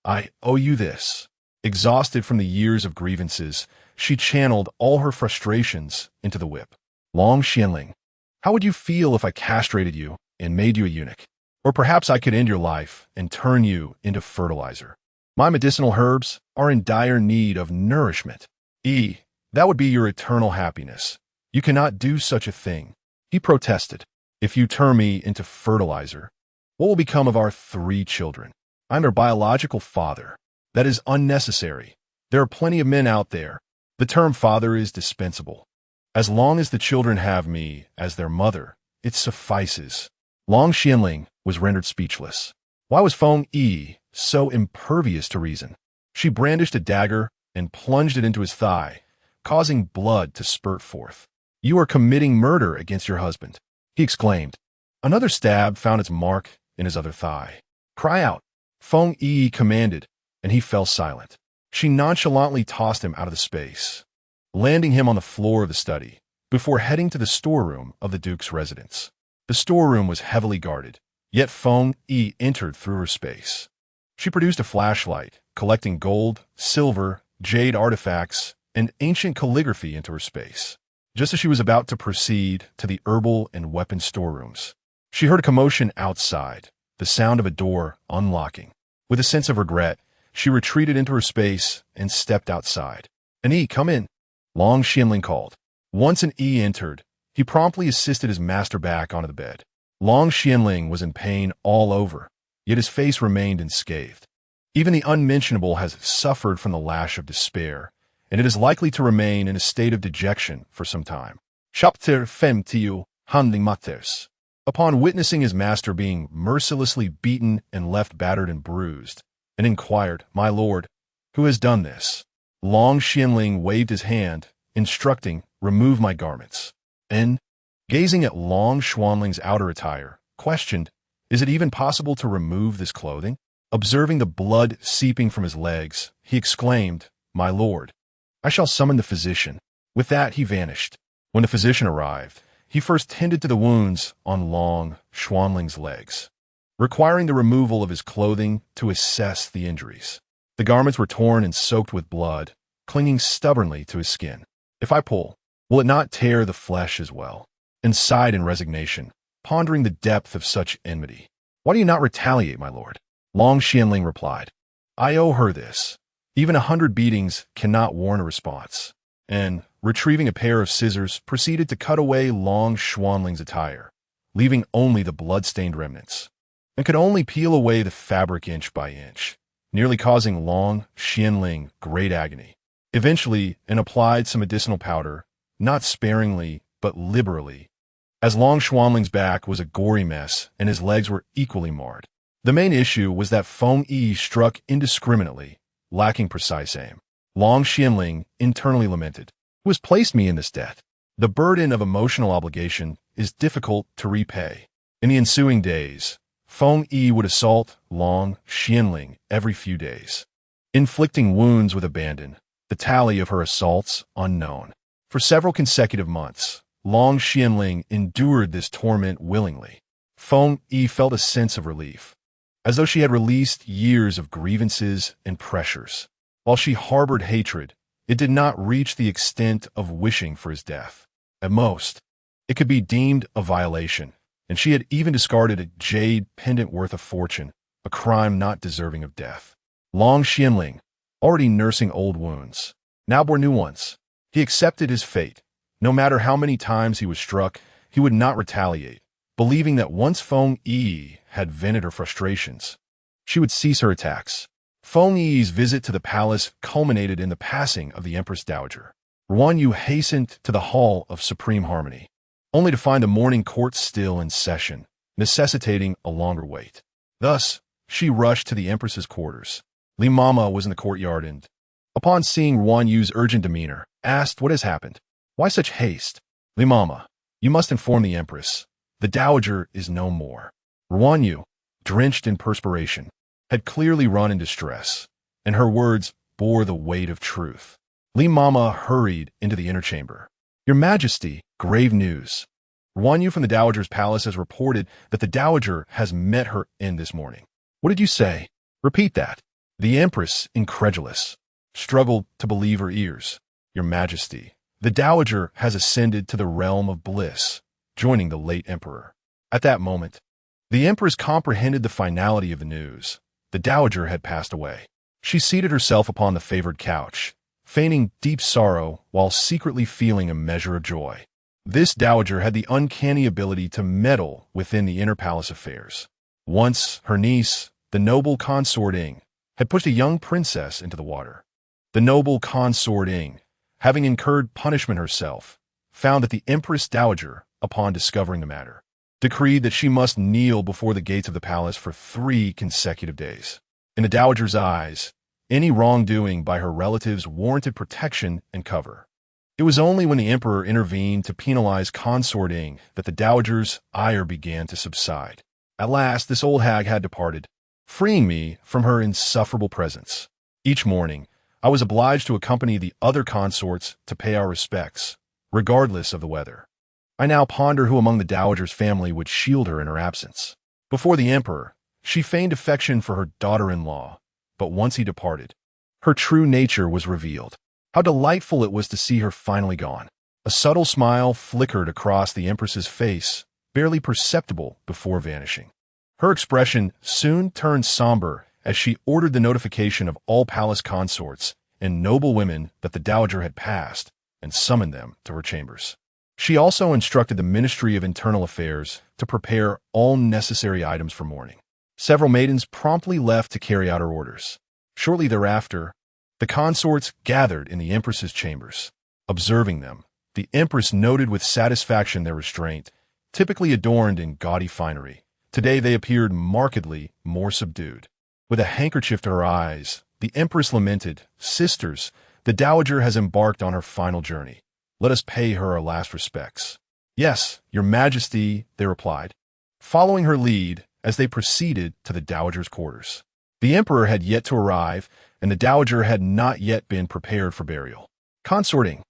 I owe you this." Exhausted from the years of grievances, she channeled all her frustrations into the whip. "Long Xianling, how would you feel if I castrated you and made you a eunuch? Or perhaps I could end your life and turn you into fertilizer. My medicinal herbs are in dire need of nourishment. That would be your eternal happiness. You cannot do such a thing," he protested. "If you turn me into fertilizer, what will become of our 3 children? I'm their biological father. That is unnecessary. There are plenty of men out there. The term father is dispensable. As long as the children have me as their mother, it suffices." Long Xianling was rendered speechless. Why was Feng Yiyi so impervious to reason? She brandished a dagger and plunged it into his thigh, causing blood to spurt forth. "You are committing murder against your husband," he exclaimed. Another stab found its mark in his other thigh. "Cry out," Feng Yiyi commanded, and he fell silent. She nonchalantly tossed him out of the space, landing him on the floor of the study, before heading to the storeroom of the Duke's residence. The storeroom was heavily guarded, yet Feng Yiyi entered through her space. She produced a flashlight, collecting gold, silver, jade artifacts, and ancient calligraphy into her space. Just as she was about to proceed to the herbal and weapon storerooms, she heard a commotion outside, the sound of a door unlocking. With a sense of regret, she retreated into her space and stepped outside. "An come in," Long Xianling called. Once an entered, he promptly assisted his master back onto the bed. Long Xianling was in pain all over, yet his face remained unscathed. Even the unmentionable has suffered from the lash of despair, and it is likely to remain in a state of dejection for some time. Chapter 50 Handling Matters. Upon witnessing his master being mercilessly beaten and left battered and bruised, and inquired, "My lord, who has done this?" Long Xianling waved his hand, instructing, "Remove my garments," and, gazing at Long Xuanling's outer attire, questioned, "Is it even possible to remove this clothing?" Observing the blood seeping from his legs, he exclaimed, "My lord, I shall summon the physician." With that, he vanished. When the physician arrived, he first tended to the wounds on Long Xuanling's legs, requiring the removal of his clothing to assess the injuries. The garments were torn and soaked with blood, clinging stubbornly to his skin. "If I pull, will it not tear the flesh as well?" And sighed in resignation, pondering the depth of such enmity. "Why do you not retaliate, my lord?" Long Xianling replied, "I owe her this. Even 100 beatings cannot warrant a response," and, retrieving a pair of scissors, proceeded to cut away Long Xuanling's attire, leaving only the blood-stained remnants, and could only peel away the fabric inch by inch, nearly causing Long Xianling great agony. Eventually, and applied some medicinal powder, not sparingly, but liberally, as Long Xuanling's back was a gory mess and his legs were equally marred. The main issue was that Feng Yiyi struck indiscriminately, lacking precise aim. Long Xianling internally lamented, "Who has placed me in this debt? The burden of emotional obligation is difficult to repay." In the ensuing days, Feng Yiyi would assault Long Xianling every few days, inflicting wounds with abandon, the tally of her assaults unknown. For several consecutive months, Long Xianling endured this torment willingly. Feng Yiyi felt a sense of relief, as though she had released years of grievances and pressures. While she harbored hatred, it did not reach the extent of wishing for his death. At most, it could be deemed a violation, and she had even discarded a jade pendant worth a fortune, a crime not deserving of death. Long Xianling, already nursing old wounds, now bore new ones. He accepted his fate. No matter how many times he was struck, he would not retaliate, believing that once Feng Yiyi had vented her frustrations, she would cease her attacks. Feng Yiyi's visit to the palace culminated in the passing of the Empress Dowager. Ruan Yu hastened to the Hall of Supreme Harmony, only to find the morning court still in session, necessitating a longer wait. Thus, she rushed to the Empress's quarters. Li Mama was in the courtyard and, upon seeing Ruan Yu's urgent demeanor, asked what has happened. "Why such haste?" "Li Mama, you must inform the Empress. The Dowager is no more." Ruan Yu, drenched in perspiration, had clearly run in distress, and her words bore the weight of truth. Li Mama hurried into the inner chamber. "Your Majesty, grave news." One Yu from the Dowager's palace has reported that the Dowager has met her end this morning. What did you say? Repeat that. The Empress, incredulous, struggled to believe her ears. Your Majesty, the Dowager has ascended to the realm of bliss, joining the late Emperor. At that moment, the Empress comprehended the finality of the news. The Dowager had passed away. She seated herself upon the favored couch, feigning deep sorrow while secretly feeling a measure of joy. This Dowager had the uncanny ability to meddle within the inner palace affairs. Once, her niece, the noble consort Ying, had pushed a young princess into the water. The noble consort Ying, having incurred punishment herself, found that the Empress Dowager, upon discovering the matter, decreed that she must kneel before the gates of the palace for 3 consecutive days. In the Dowager's eyes, any wrongdoing by her relatives warranted protection and cover. It was only when the Emperor intervened to penalize consort Ying that the Dowager's ire began to subside. At last, this old hag had departed, freeing me from her insufferable presence. Each morning, I was obliged to accompany the other consorts to pay our respects, regardless of the weather. I now ponder who among the Dowager's family would shield her in her absence. Before the Emperor, she feigned affection for her daughter-in-law, but once he departed, her true nature was revealed. How delightful it was to see her finally gone. A subtle smile flickered across the Empress's face, barely perceptible before vanishing. Her expression soon turned somber as she ordered the notification of all palace consorts and noble women that the Dowager had passed and summoned them to her chambers. She also instructed the Ministry of Internal Affairs to prepare all necessary items for mourning. Several maidens promptly left to carry out her orders. Shortly thereafter, the consorts gathered in the Empress's chambers. Observing them, the Empress noted with satisfaction their restraint, typically adorned in gaudy finery. Today they appeared markedly more subdued. With a handkerchief to her eyes, the Empress lamented, "Sisters, the Dowager has embarked on her final journey. Let us pay her our last respects." "Yes, Your Majesty," they replied, following her lead as they proceeded to the Dowager's quarters. The Emperor had yet to arrive, and the Dowager had not yet been prepared for burial. Consorting,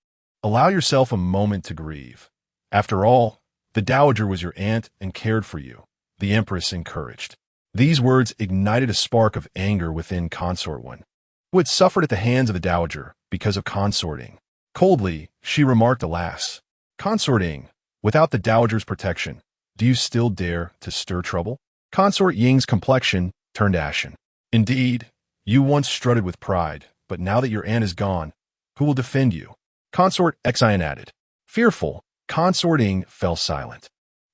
allow yourself a moment to grieve. After all, the Dowager was your aunt and cared for you, the Empress encouraged. These words ignited a spark of anger within Consort One, who had suffered at the hands of the Dowager because of consorting. Coldly, she remarked, "Alas, consorting, without the Dowager's protection, do you still dare to stir trouble?" Consort Ying's complexion turned ashen. "Indeed, you once strutted with pride, but now that your aunt is gone, who will defend you?" Consort Xian added. Fearful, Consort Ying fell silent,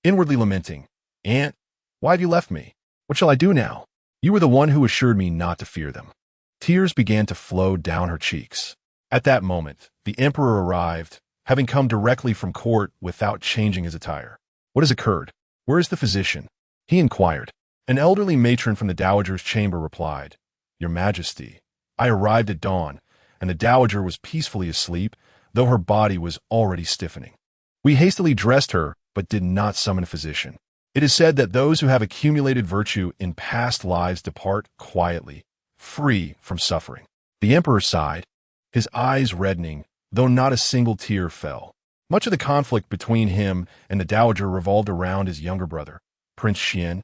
inwardly lamenting, "Aunt, why have you left me? What shall I do now? You were the one who assured me not to fear them." Tears began to flow down her cheeks. At that moment, the Emperor arrived, having come directly from court without changing his attire. "What has occurred? Where is the physician?" he inquired. An elderly matron from the Dowager's chamber replied, "Your Majesty, I arrived at dawn, and the Dowager was peacefully asleep, though her body was already stiffening. We hastily dressed her, but did not summon a physician. It is said that those who have accumulated virtue in past lives depart quietly, free from suffering." The Emperor sighed, his eyes reddening, though not a single tear fell. Much of the conflict between him and the Dowager revolved around his younger brother, Prince Xian,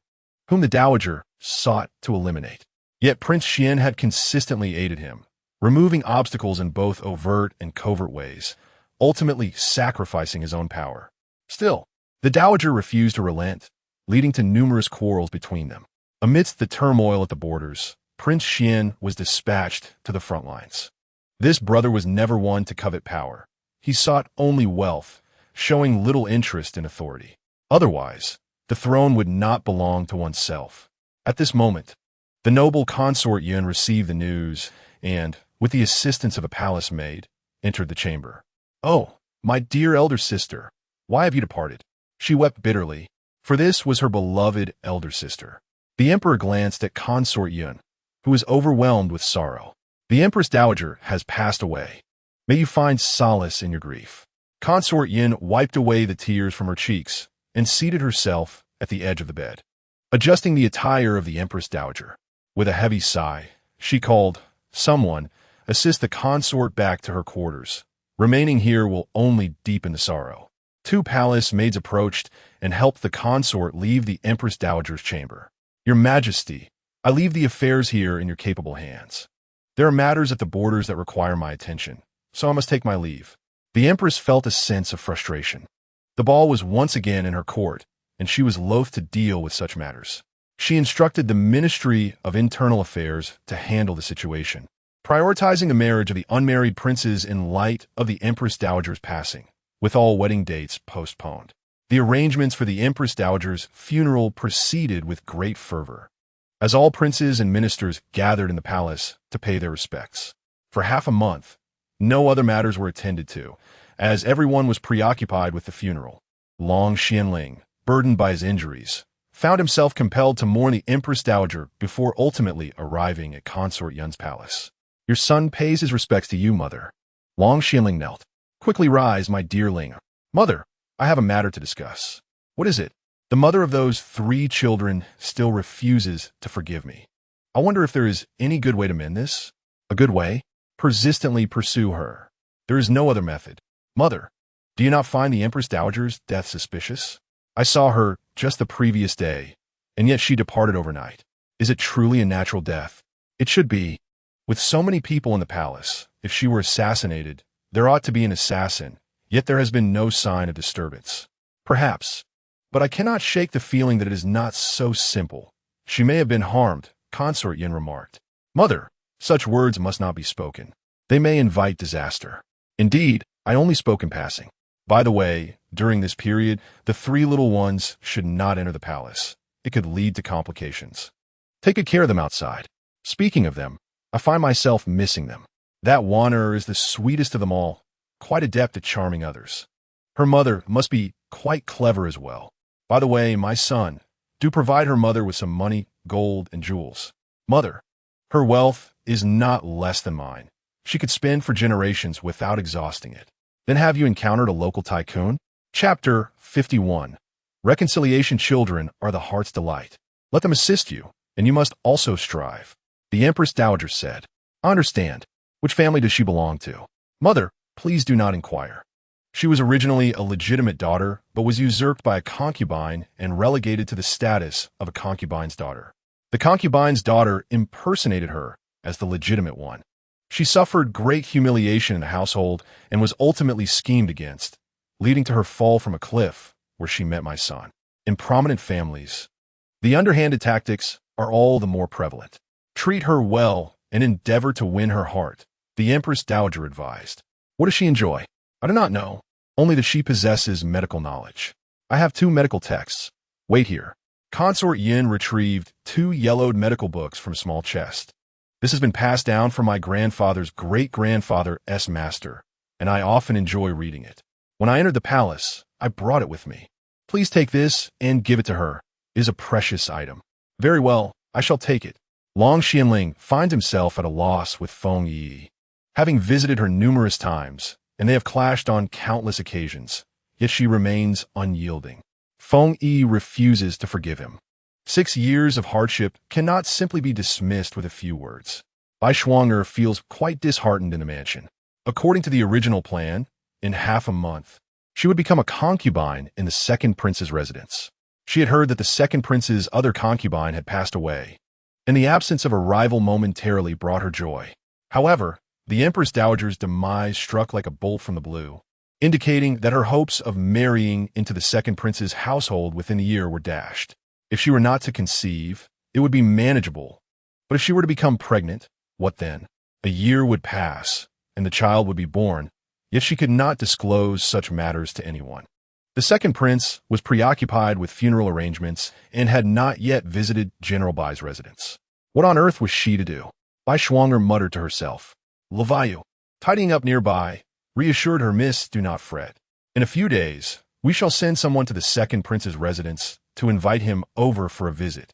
whom the Dowager sought to eliminate. Yet Prince Xian had consistently aided him, removing obstacles in both overt and covert ways, ultimately sacrificing his own power. Still, the Dowager refused to relent, leading to numerous quarrels between them. Amidst the turmoil at the borders, Prince Xian was dispatched to the front lines. This brother was never one to covet power. He sought only wealth, showing little interest in authority. Otherwise, the throne would not belong to oneself. At this moment, the noble consort Yun received the news and, with the assistance of a palace maid, entered the chamber. "Oh, my dear elder sister, why have you departed?" She wept bitterly, for this was her beloved elder sister. The Emperor glanced at consort Yun, who was overwhelmed with sorrow. "The Empress Dowager has passed away. May you find solace in your grief." Consort Yin wiped away the tears from her cheeks and seated herself at the edge of the bed, adjusting the attire of the Empress Dowager. With a heavy sigh, she called, "Someone, assist the consort back to her quarters. Remaining here will only deepen the sorrow." Two palace maids approached and helped the consort leave the Empress Dowager's chamber. Your Majesty, I leave the affairs here in your capable hands. There are matters at the borders that require my attention, so I must take my leave. The Empress felt a sense of frustration. The ball was once again in her court, and she was loath to deal with such matters. She instructed the Ministry of Internal Affairs to handle the situation, prioritizing the marriage of the unmarried princes in light of the Empress Dowager's passing, with all wedding dates postponed. The arrangements for the Empress Dowager's funeral proceeded with great fervor, as all princes and ministers gathered in the palace to pay their respects. For half a month, no other matters were attended to, as everyone was preoccupied with the funeral. Long Xianling, burdened by his injuries, found himself compelled to mourn the Empress Dowager before ultimately arriving at Consort Yun's palace. Your son pays his respects to you, mother. Long Xianling knelt. Quickly rise, my dear Ling. Mother, I have a matter to discuss. What is it? The mother of those 3 children still refuses to forgive me. I wonder if there is any good way to mend this? A good way? Persistently pursue her. There is no other method. Mother, do you not find the Empress Dowager's death suspicious? I saw her just the previous day, and yet she departed overnight. Is it truly a natural death? It should be. With so many people in the palace, if she were assassinated, there ought to be an assassin, yet there has been no sign of disturbance. Perhaps. But I cannot shake the feeling that it is not so simple. She may have been harmed, Consort Yin remarked. Mother, such words must not be spoken. They may invite disaster. Indeed, I only spoke in passing. By the way, during this period, the 3 little ones should not enter the palace. It could lead to complications. Take good care of them outside. Speaking of them, I find myself missing them. That wanderer is the sweetest of them all, quite adept at charming others. Her mother must be quite clever as well. By the way, my son, do provide her mother with some money, gold, and jewels. Mother, her wealth is not less than mine. She could spend for generations without exhausting it. Then have you encountered a local tycoon? Chapter 51. Reconciliation children are the heart's delight. Let them assist you, and you must also strive. The Empress Dowager said. I understand. Which family does she belong to? Mother, please do not inquire. She was originally a legitimate daughter, but was usurped by a concubine and relegated to the status of a concubine's daughter. The concubine's daughter impersonated her as the legitimate one. She suffered great humiliation in the household and was ultimately schemed against, leading to her fall from a cliff where she met my son. In prominent families, the underhanded tactics are all the more prevalent. Treat her well and endeavor to win her heart, the Empress Dowager advised. What does she enjoy? I do not know, only that she possesses medical knowledge. I have 2 medical texts. Wait here. Consort Yin retrieved 2 yellowed medical books from a small chest. This has been passed down from my grandfather's great-grandfather's master, and I often enjoy reading it. When I entered the palace, I brought it with me. Please take this and give it to her. It is a precious item. Very well, I shall take it. Long Xianling finds himself at a loss with Feng Yiyi. Having visited her numerous times, and they have clashed on countless occasions, yet she remains unyielding. Feng Yiyi refuses to forgive him. 6 years of hardship cannot simply be dismissed with a few words. Bai Shuang'er feels quite disheartened in the mansion. According to the original plan, in half a month, she would become a concubine in the 2nd prince's residence. She had heard that the 2nd prince's other concubine had passed away, and the absence of a rival momentarily brought her joy. However, the Empress Dowager's demise struck like a bolt from the blue, indicating that her hopes of marrying into the 2nd prince's household within a year were dashed. If she were not to conceive, it would be manageable. But if she were to become pregnant, what then? A year would pass, and the child would be born, yet she could not disclose such matters to anyone. The 2nd prince was preoccupied with funeral arrangements and had not yet visited General Bai's residence. What on earth was she to do? Bai Shuang'er muttered to herself. Levayu, tidying up nearby, reassured her, Miss, do not fret. In a few days, we shall send someone to the 2nd prince's residence to invite him over for a visit,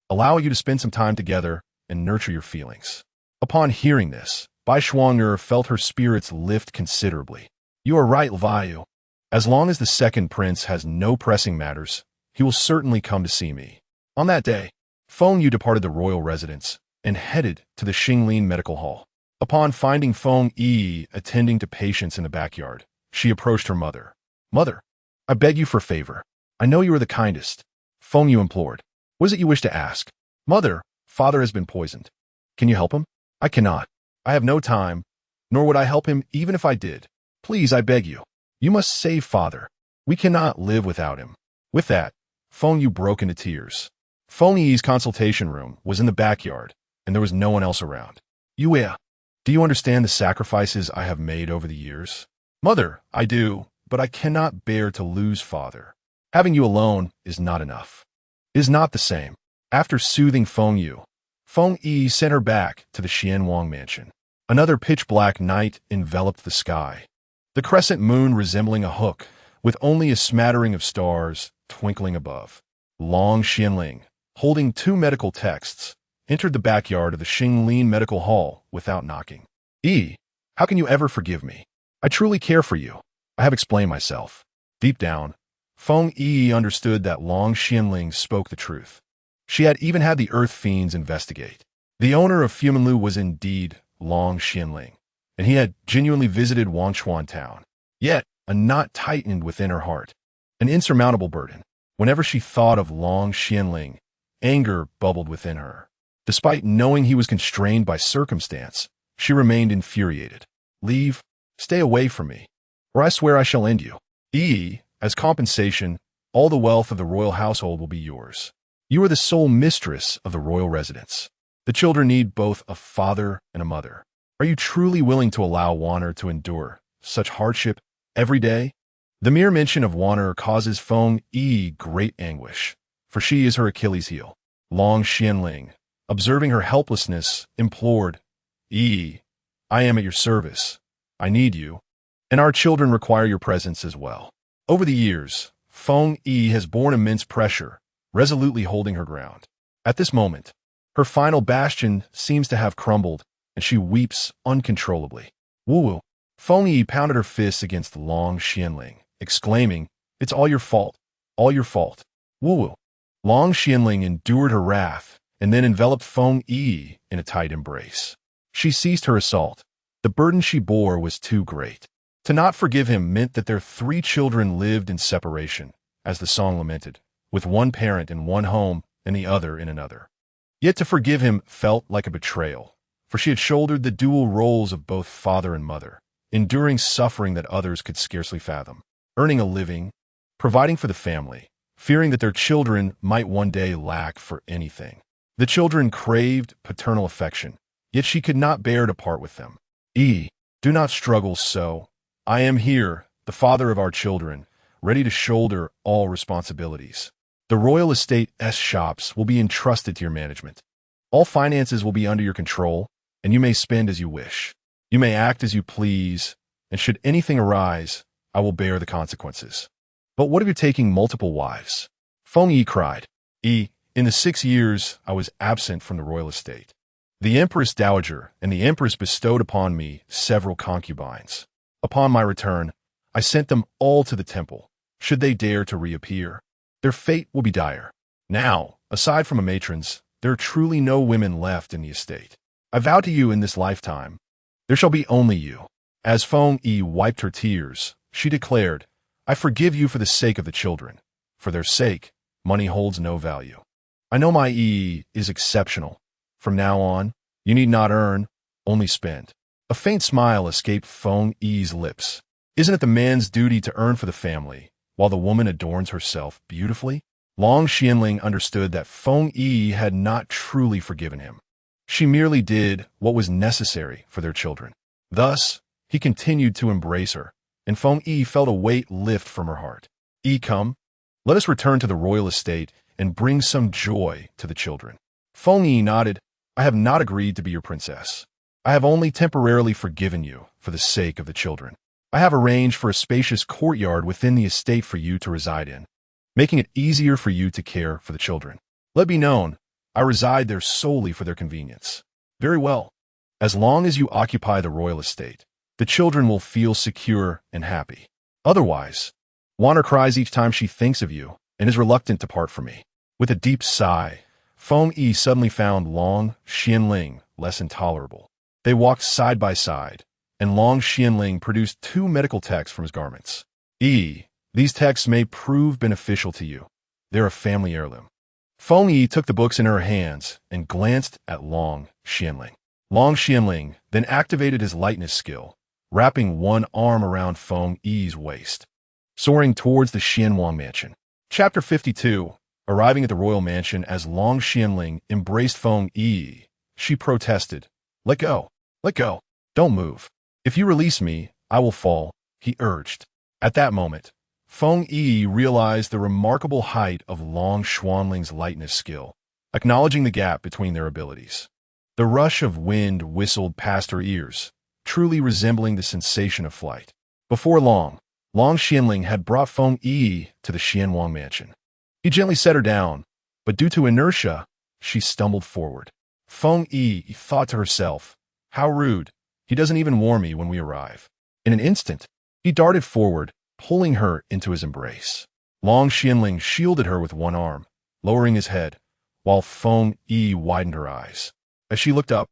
allow you to spend some time together and nurture your feelings. Upon hearing this, Bai Shuang'er felt her spirits lift considerably. You are right, Levayu. As long as the 2nd prince has no pressing matters, he will certainly come to see me. On that day, Feng Yiyi departed the royal residence and headed to the Xinglin Medical Hall. Upon finding Feng Yiyi attending to patients in the backyard, she approached her mother. Mother, I beg you for a favor. I know you are the kindest. Feng Yiyi implored. What is it you wish to ask? Mother, father has been poisoned. Can you help him? I cannot. I have no time, nor would I help him even if I did. Please, I beg you. You must save father. We cannot live without him. With that, Feng Yiyi broke into tears. Feng Yi's consultation room was in the backyard, and there was no one else around. Yue, do you understand the sacrifices I have made over the years? Mother, I do, but I cannot bear to lose father. Having you alone is not enough. It is not the same. After soothing Feng Yiyi sent her back to the Xianwang mansion. Another pitch-black night enveloped the sky. The crescent moon resembling a hook, with only a smattering of stars twinkling above. Long Xianling, holding 2 medical texts, entered the backyard of the Xinglin Medical Hall without knocking. How can you ever forgive me? I truly care for you. I have explained myself. Deep down, Feng Yiyi understood that Long Xianling spoke the truth. She had even had the Earth Fiends investigate. The owner of Fumanlu was indeed Long Xianling, and he had genuinely visited Wangchuan town. Yet, a knot tightened within her heart, an insurmountable burden. Whenever she thought of Long Xianling, anger bubbled within her. Despite knowing he was constrained by circumstance, she remained infuriated. Leave, stay away from me, or I swear I shall end you. As compensation, all the wealth of the royal household will be yours. You are the sole mistress of the royal residence. The children need both a father and a mother. Are you truly willing to allow Wanner to endure such hardship every day? The mere mention of Wanner causes Feng Yiyi great anguish, for she is her Achilles heel. Long Xianling, observing her helplessness, implored, I am at your service. I need you, and our children require your presence as well. Over the years, Feng Yiyi has borne immense pressure, resolutely holding her ground. At this moment, her final bastion seems to have crumbled, and she weeps uncontrollably. Woo! Feng Yiyi pounded her fists against Long Xianling, exclaiming, "It's all your fault, all your fault." Woo! Long Xianling endured her wrath, and then enveloped Feng Yiyi in a tight embrace. She ceased her assault. The burden she bore was too great. To not forgive him meant that their 3 children lived in separation, as the song lamented, with one parent in one home and the other in another. Yet to forgive him felt like a betrayal, for she had shouldered the dual roles of both father and mother, enduring suffering that others could scarcely fathom, earning a living, providing for the family, fearing that their children might one day lack for anything. The children craved paternal affection, yet she could not bear to part with them. Do not struggle so. I am here, the father of our children, ready to shoulder all responsibilities. The royal estate's shops will be entrusted to your management. All finances will be under your control, and you may spend as you wish. You may act as you please, and should anything arise, I will bear the consequences. But what of your taking multiple wives? Feng Yiyi cried. In the 6 years I was absent from the royal estate, the Empress Dowager and the Empress bestowed upon me several concubines. Upon my return, I sent them all to the temple, should they dare to reappear. Their fate will be dire. Now, aside from a matrons, there are truly no women left in the estate. I vow to you in this lifetime, there shall be only you. As Feng Yiyi wiped her tears, she declared, I forgive you for the sake of the children. For their sake, money holds no value. I know my is exceptional. From now on, you need not earn, only spend. A faint smile escaped Feng Yi's lips. Isn't it the man's duty to earn for the family, while the woman adorns herself beautifully? Long Xianling understood that Feng Yiyi had not truly forgiven him. She merely did what was necessary for their children. Thus, he continued to embrace her, and Feng Yiyi felt a weight lift from her heart. Come, let us return to the royal estate and bring some joy to the children. Feng Yiyi nodded. I have not agreed to be your princess. I have only temporarily forgiven you for the sake of the children. I have arranged for a spacious courtyard within the estate for you to reside in, making it easier for you to care for the children. Let be known, I reside there solely for their convenience. Very well. As long as you occupy the royal estate, the children will feel secure and happy. Otherwise, Wanner cries each time she thinks of you and is reluctant to part from me. With a deep sigh, Feng Yiyi suddenly found Long Xianling less intolerable. They walked side by side, and Long Xianling produced 2 medical texts from his garments. These texts may prove beneficial to you. They're a family heirloom. Feng Yiyi took the books in her hands and glanced at Long Xianling. Long Xianling then activated his lightness skill, wrapping one arm around Feng Yi's waist, soaring towards the Xianwang mansion. Chapter 52. Arriving at the royal mansion as Long Xianling embraced Feng Yiyi, she protested. Let go. Let go. Don't move. If you release me, I will fall, he urged. At that moment, Feng Yiyi realized the remarkable height of Long Xianling's lightness skill, acknowledging the gap between their abilities. The rush of wind whistled past her ears, truly resembling the sensation of flight. Before long, Long Xianling had brought Feng Yiyi to the Xianwang mansion. He gently set her down, but due to inertia, she stumbled forward. Feng Yiyi thought to herself, how rude, he doesn't even warn me when we arrive. In an instant, he darted forward, pulling her into his embrace. Long Xianling shielded her with one arm, lowering his head, while Feng Yiyi widened her eyes. As she looked up,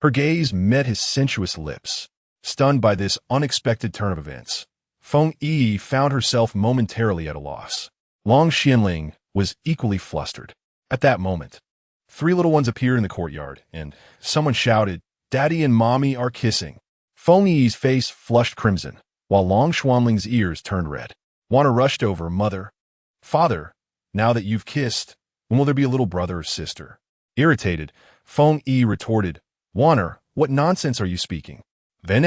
her gaze met his sensuous lips. Stunned by this unexpected turn of events, Feng Yiyi found herself momentarily at a loss. Long Xianling was equally flustered. At that moment, three little ones appeared in the courtyard, and someone shouted, Daddy and Mommy are kissing. Feng Yi's face flushed crimson, while Long Xianling's ears turned red. Wanna rushed over, Mother. Father, now that you've kissed, when will there be a little brother or sister? Irritated, Feng Yiyi retorted, Wanner, what nonsense are you speaking? But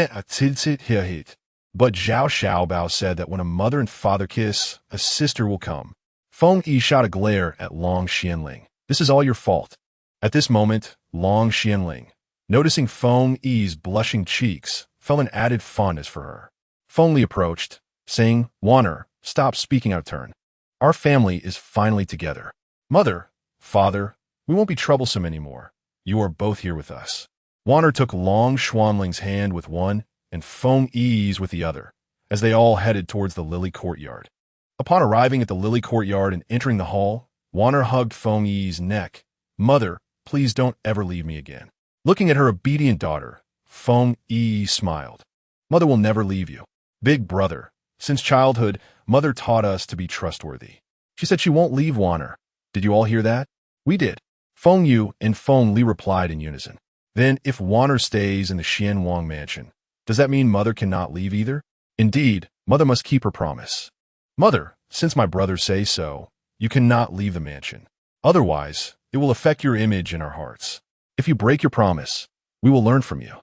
Zhao Xiaobao said that when a mother and father kiss, a sister will come. Feng Yiyi shot a glare at Long Xianling. This is all your fault. At this moment, Long Xianling, noticing Feng Yi's blushing cheeks, felt an added fondness for her. Feng Li approached, saying, Wanner, stop speaking out of turn. Our family is finally together. Mother, father, we won't be troublesome anymore. You are both here with us. Wanner took Long Xianling's hand with one and Feng Yi's with the other, as they all headed towards the lily courtyard. Upon arriving at the lily courtyard and entering the hall, Wanner hugged Feng Yi's neck. Mother, please don't ever leave me again. Looking at her obedient daughter, Feng Yiyi smiled. Mother will never leave you. Big brother, since childhood, Mother taught us to be trustworthy. She said she won't leave Wanner. Did you all hear that? We did. Feng Yu and Feng Li replied in unison. Then, if Wanner stays in the Xianwang mansion, does that mean Mother cannot leave either? Indeed, Mother must keep her promise. Mother, since my brothers say so, you cannot leave the mansion. Otherwise, it will affect your image in our hearts. If you break your promise, we will learn from you.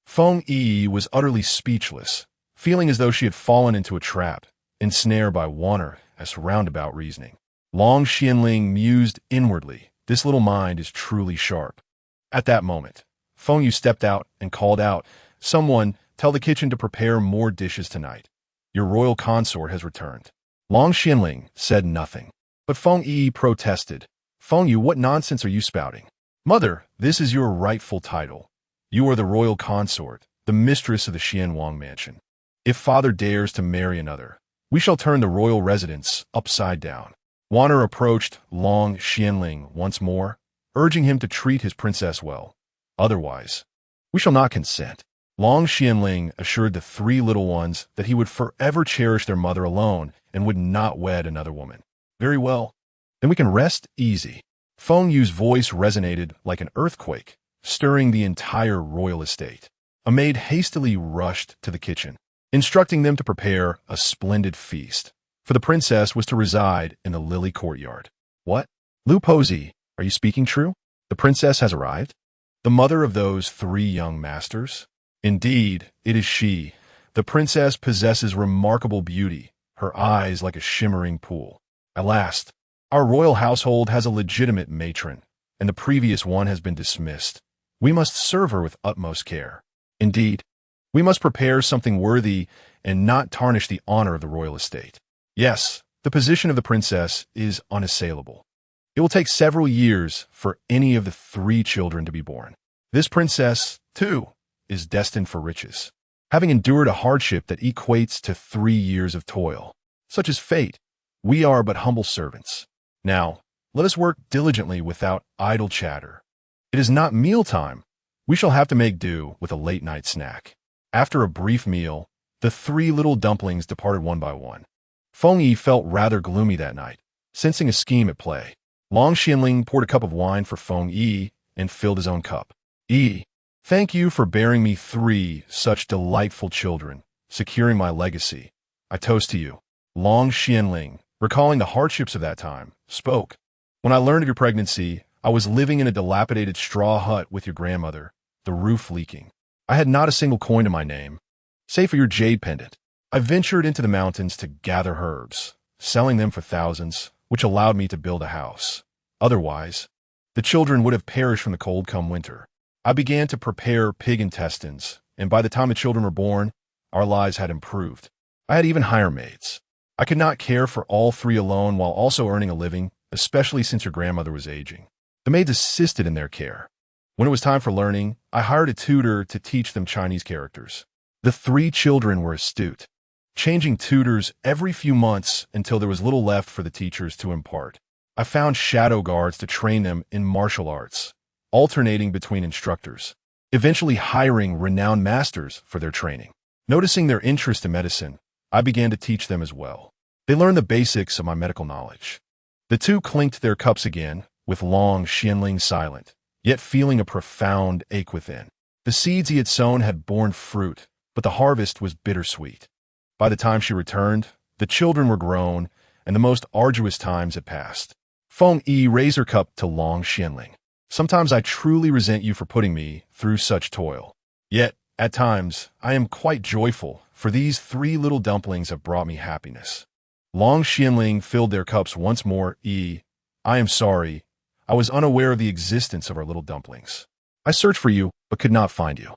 Feng Yiyi was utterly speechless, feeling as though she had fallen into a trap, ensnared by Wanner as roundabout reasoning. Long Xianling mused inwardly, this little mind is truly sharp. At that moment, Feng Yu stepped out and called out, Someone, tell the kitchen to prepare more dishes tonight. Your royal consort has returned. Long Xianling said nothing, but Feng Yiyi protested. Feng Yu, what nonsense are you spouting? Mother, this is your rightful title. You are the royal consort, the mistress of the Xianwang mansion. If father dares to marry another, we shall turn the royal residence upside down. Wanner approached Long Xianling once more, urging him to treat his princess well. Otherwise, we shall not consent. Long Xianling assured the three little ones that he would forever cherish their mother alone and would not wed another woman. Very well, then we can rest easy. Feng Yu's voice resonated like an earthquake, stirring the entire royal estate. A maid hastily rushed to the kitchen, instructing them to prepare a splendid feast, for the princess was to reside in the lily courtyard. What? Lu Pozi, are you speaking true? The princess has arrived? The mother of those three young masters? Indeed, it is she. The princess possesses remarkable beauty, her eyes like a shimmering pool. At last, our royal household has a legitimate matron, and the previous one has been dismissed. We must serve her with utmost care. Indeed, we must prepare something worthy and not tarnish the honor of the royal estate. Yes, the position of the princess is unassailable. It will take several years for any of the three children to be born. This princess, too, is destined for riches, having endured a hardship that equates to 3 years of toil. Such is fate. We are but humble servants. Now, let us work diligently without idle chatter. It is not mealtime. We shall have to make do with a late-night snack. After a brief meal, the three little dumplings departed one by one. Feng Yi felt rather gloomy that night, sensing a scheme at play. Long Xianling poured a cup of wine for Feng Yi and filled his own cup. Yi, thank you for bearing me 3 such delightful children, securing my legacy. I toast to you. Long Xianling, recalling the hardships of that time, spoke. When I learned of your pregnancy, I was living in a dilapidated straw hut with your grandmother, the roof leaking. I had not a single coin to my name, save for your jade pendant. I ventured into the mountains to gather herbs, selling them for thousands, which allowed me to build a house. Otherwise, the children would have perished from the cold come winter. I began to prepare pig intestines, and by the time the children were born, our lives had improved. I had even hire maids. I could not care for all 3 alone while also earning a living, especially since your grandmother was aging. The maids assisted in their care. When it was time for learning, I hired a tutor to teach them Chinese characters. The 3 children were astute, changing tutors every few months until there was little left for the teachers to impart. I found shadow guards to train them in martial arts, alternating between instructors, eventually hiring renowned masters for their training. Noticing their interest in medicine, I began to teach them as well. They learned the basics of my medical knowledge. The 2 clinked their cups again, with Long Xianling silent, yet feeling a profound ache within. The seeds he had sown had borne fruit, but the harvest was bittersweet. By the time she returned, the children were grown, and the most arduous times had passed. Feng Yi raised her cup to Long Xianling. Sometimes I truly resent you for putting me through such toil. Yet, at times, I am quite joyful, for these 3 little dumplings have brought me happiness. Long Xianling filled their cups once more. Yi, I am sorry. I was unaware of the existence of our little dumplings. I searched for you, but could not find you.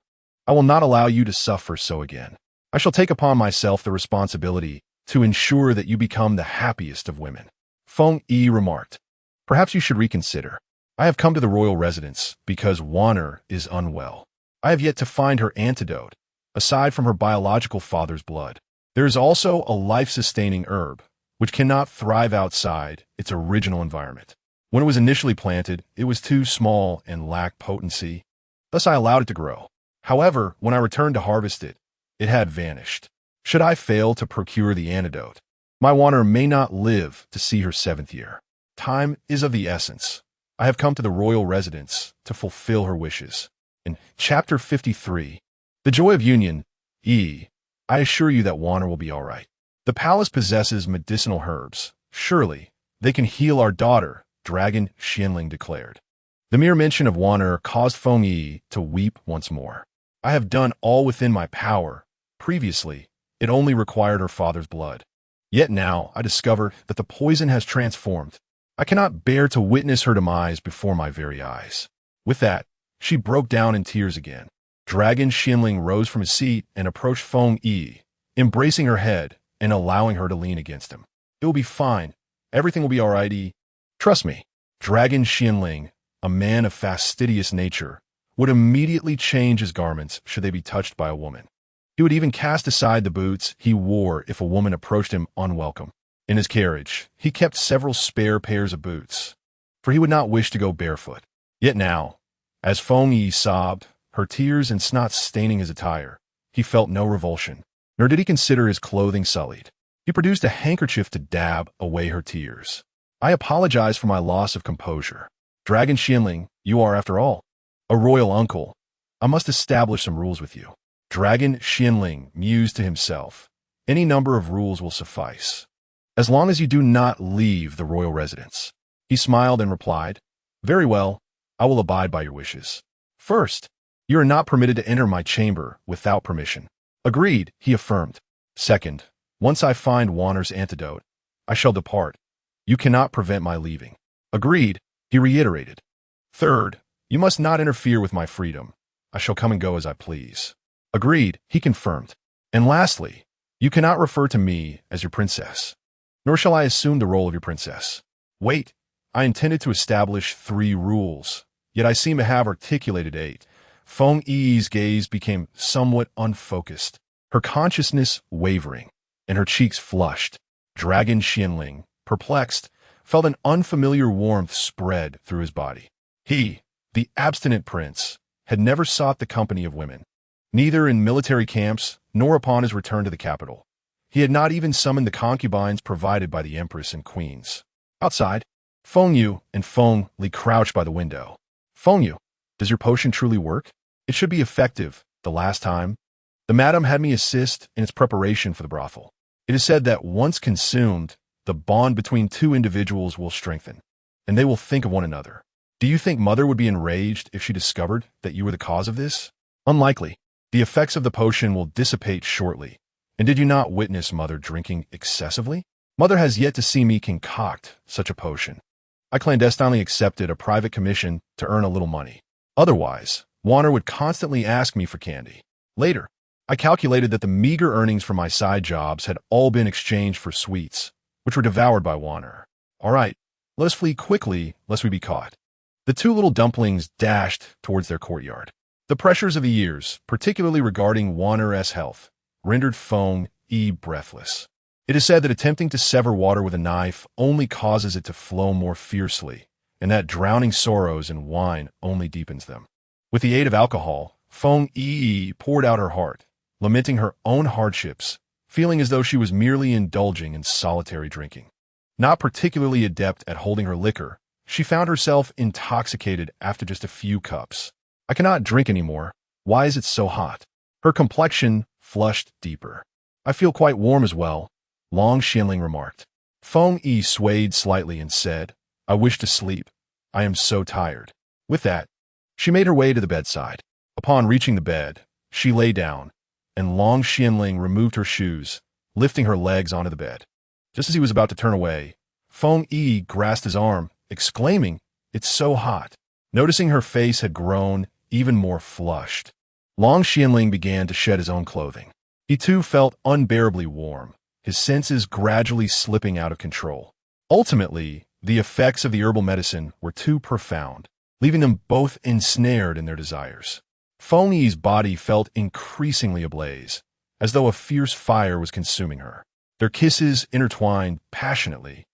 I will not allow you to suffer so again. I shall take upon myself the responsibility to ensure that you become the happiest of women. Feng Yi remarked. Perhaps you should reconsider. I have come to the royal residence because Wanner is unwell. I have yet to find her antidote, aside from her biological father's blood. There is also a life-sustaining herb, which cannot thrive outside its original environment. When it was initially planted, it was too small and lacked potency. Thus I allowed it to grow. However, when I returned to harvest it, it had vanished. Should I fail to procure the antidote, my Wanner may not live to see her 7th year. Time is of the essence. I have come to the royal residence to fulfill her wishes. In Chapter 53, The Joy of Union, I assure you that Wanner will be all right. The palace possesses medicinal herbs. Surely, they can heal our daughter, Dragon Xianling declared. The mere mention of Wanner caused Feng Yi to weep once more. I have done all within my power. Previously, it only required her father's blood. Yet now I discover that the poison has transformed. I cannot bear to witness her demise before my very eyes. With that, she broke down in tears again. Dragon Xianling rose from his seat and approached Feng Yi, embracing her head and allowing her to lean against him. It will be fine. Everything will be all right, Yi. Trust me. Dragon Xianling, a man of fastidious nature, would immediately change his garments should they be touched by a woman. He would even cast aside the boots he wore if a woman approached him unwelcome. In his carriage, he kept several spare pairs of boots, for he would not wish to go barefoot. Yet now, as Feng Yi sobbed, her tears and snot staining his attire, he felt no revulsion, nor did he consider his clothing sullied. He produced a handkerchief to dab away her tears. I apologize for my loss of composure. Dragon Xianling, you are, after all, a royal uncle. I must establish some rules with you. Dragon Xianling mused to himself. Any number of rules will suffice, as long as you do not leave the royal residence. He smiled and replied, Very well, I will abide by your wishes. First, you are not permitted to enter my chamber without permission. Agreed, he affirmed. Second, once I find Wanner's antidote, I shall depart. You cannot prevent my leaving. Agreed, he reiterated. Third, you must not interfere with my freedom. I shall come and go as I please. Agreed, he confirmed. And lastly, you cannot refer to me as your princess, nor shall I assume the role of your princess. Wait, I intended to establish 3 rules, yet I seem to have articulated 8. Feng Yi's gaze became somewhat unfocused, her consciousness wavering, and her cheeks flushed. Dragon Xianling, perplexed, felt an unfamiliar warmth spread through his body. He, the abstinent prince, had never sought the company of women, neither in military camps nor upon his return to the capital. He had not even summoned the concubines provided by the empress and queens. Outside, Feng Yiyi and Feng Li crouched by the window. Feng Yiyi, does your potion truly work? It should be effective. The last time, the madam had me assist in its preparation for the brothel. It is said that once consumed, the bond between two individuals will strengthen, and they will think of one another. Do you think Mother would be enraged if she discovered that you were the cause of this? Unlikely. The effects of the potion will dissipate shortly. And did you not witness Mother drinking excessively? Mother has yet to see me concoct such a potion. I clandestinely accepted a private commission to earn a little money. Otherwise, Warner would constantly ask me for candy. Later, I calculated that the meager earnings from my side jobs had all been exchanged for sweets, which were devoured by Warner. All right, let us flee quickly, lest we be caught. The two little dumplings dashed towards their courtyard. The pressures of the years, particularly regarding Warner's health, rendered Feng Yiyi breathless. It is said that attempting to sever water with a knife only causes it to flow more fiercely, and that drowning sorrows in wine only deepens them. With the aid of alcohol, Feng Yiyi poured out her heart, lamenting her own hardships, feeling as though she was merely indulging in solitary drinking. Not particularly adept at holding her liquor, she found herself intoxicated after just a few cups. I cannot drink anymore. Why is it so hot? Her complexion flushed deeper. I feel quite warm as well, Long Xianling remarked. Feng Yiyi swayed slightly and said, I wish to sleep. I am so tired. With that, she made her way to the bedside. Upon reaching the bed, she lay down, and Long Xianling removed her shoes, lifting her legs onto the bed. Just as he was about to turn away, Feng Yiyi grasped his arm, exclaiming, It's so hot. Noticing her face had grown even more flushed, Long Xianling began to shed his own clothing. He too felt unbearably warm, his senses gradually slipping out of control. Ultimately, the effects of the herbal medicine were too profound, leaving them both ensnared in their desires. Feng Yi's body felt increasingly ablaze, as though a fierce fire was consuming her. Their kisses intertwined passionately,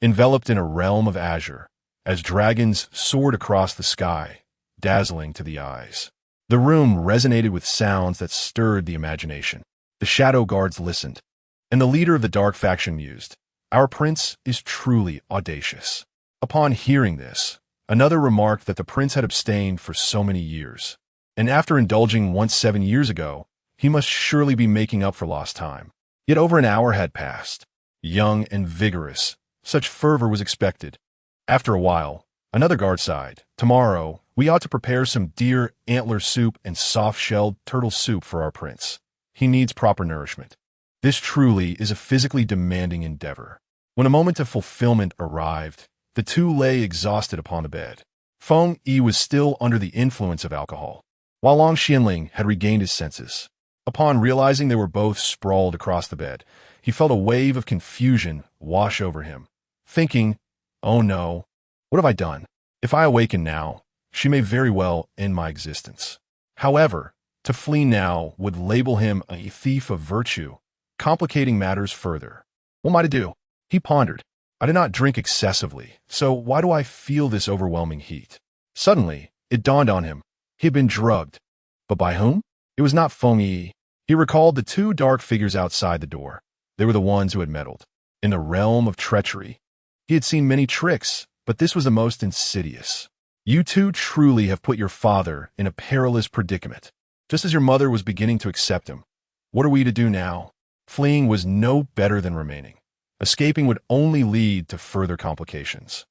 enveloped in a realm of azure, as dragons soared across the sky, dazzling to the eyes. The room resonated with sounds that stirred the imagination. The shadow guards listened, and the leader of the dark faction mused, Our prince is truly audacious. Upon hearing this, another remarked that the prince had abstained for so many years, and after indulging once 7 years ago, he must surely be making up for lost time. Yet over an hour had passed. Young and vigorous, such fervor was expected. After a while, another guard sighed, Tomorrow, we ought to prepare some deer antler soup and soft-shelled turtle soup for our prince. He needs proper nourishment. This truly is a physically demanding endeavor. When a moment of fulfillment arrived, the two lay exhausted upon the bed. Feng Yiyi was still under the influence of alcohol, while Long Xianling had regained his senses. Upon realizing they were both sprawled across the bed, he felt a wave of confusion wash over him, thinking, Oh no, what have I done? If I awaken now, she may very well end my existence. However, to flee now would label him a thief of virtue, complicating matters further. What am I to do? He pondered. I did not drink excessively, so why do I feel this overwhelming heat? Suddenly, it dawned on him. He had been drugged. But by whom? It was not Feng Yiyi. He recalled the two dark figures outside the door. They were the ones who had meddled. In the realm of treachery, he had seen many tricks, but this was the most insidious. You two truly have put your father in a perilous predicament. Just as your mother was beginning to accept him. What are we to do now? Fleeing was no better than remaining. Escaping would only lead to further complications.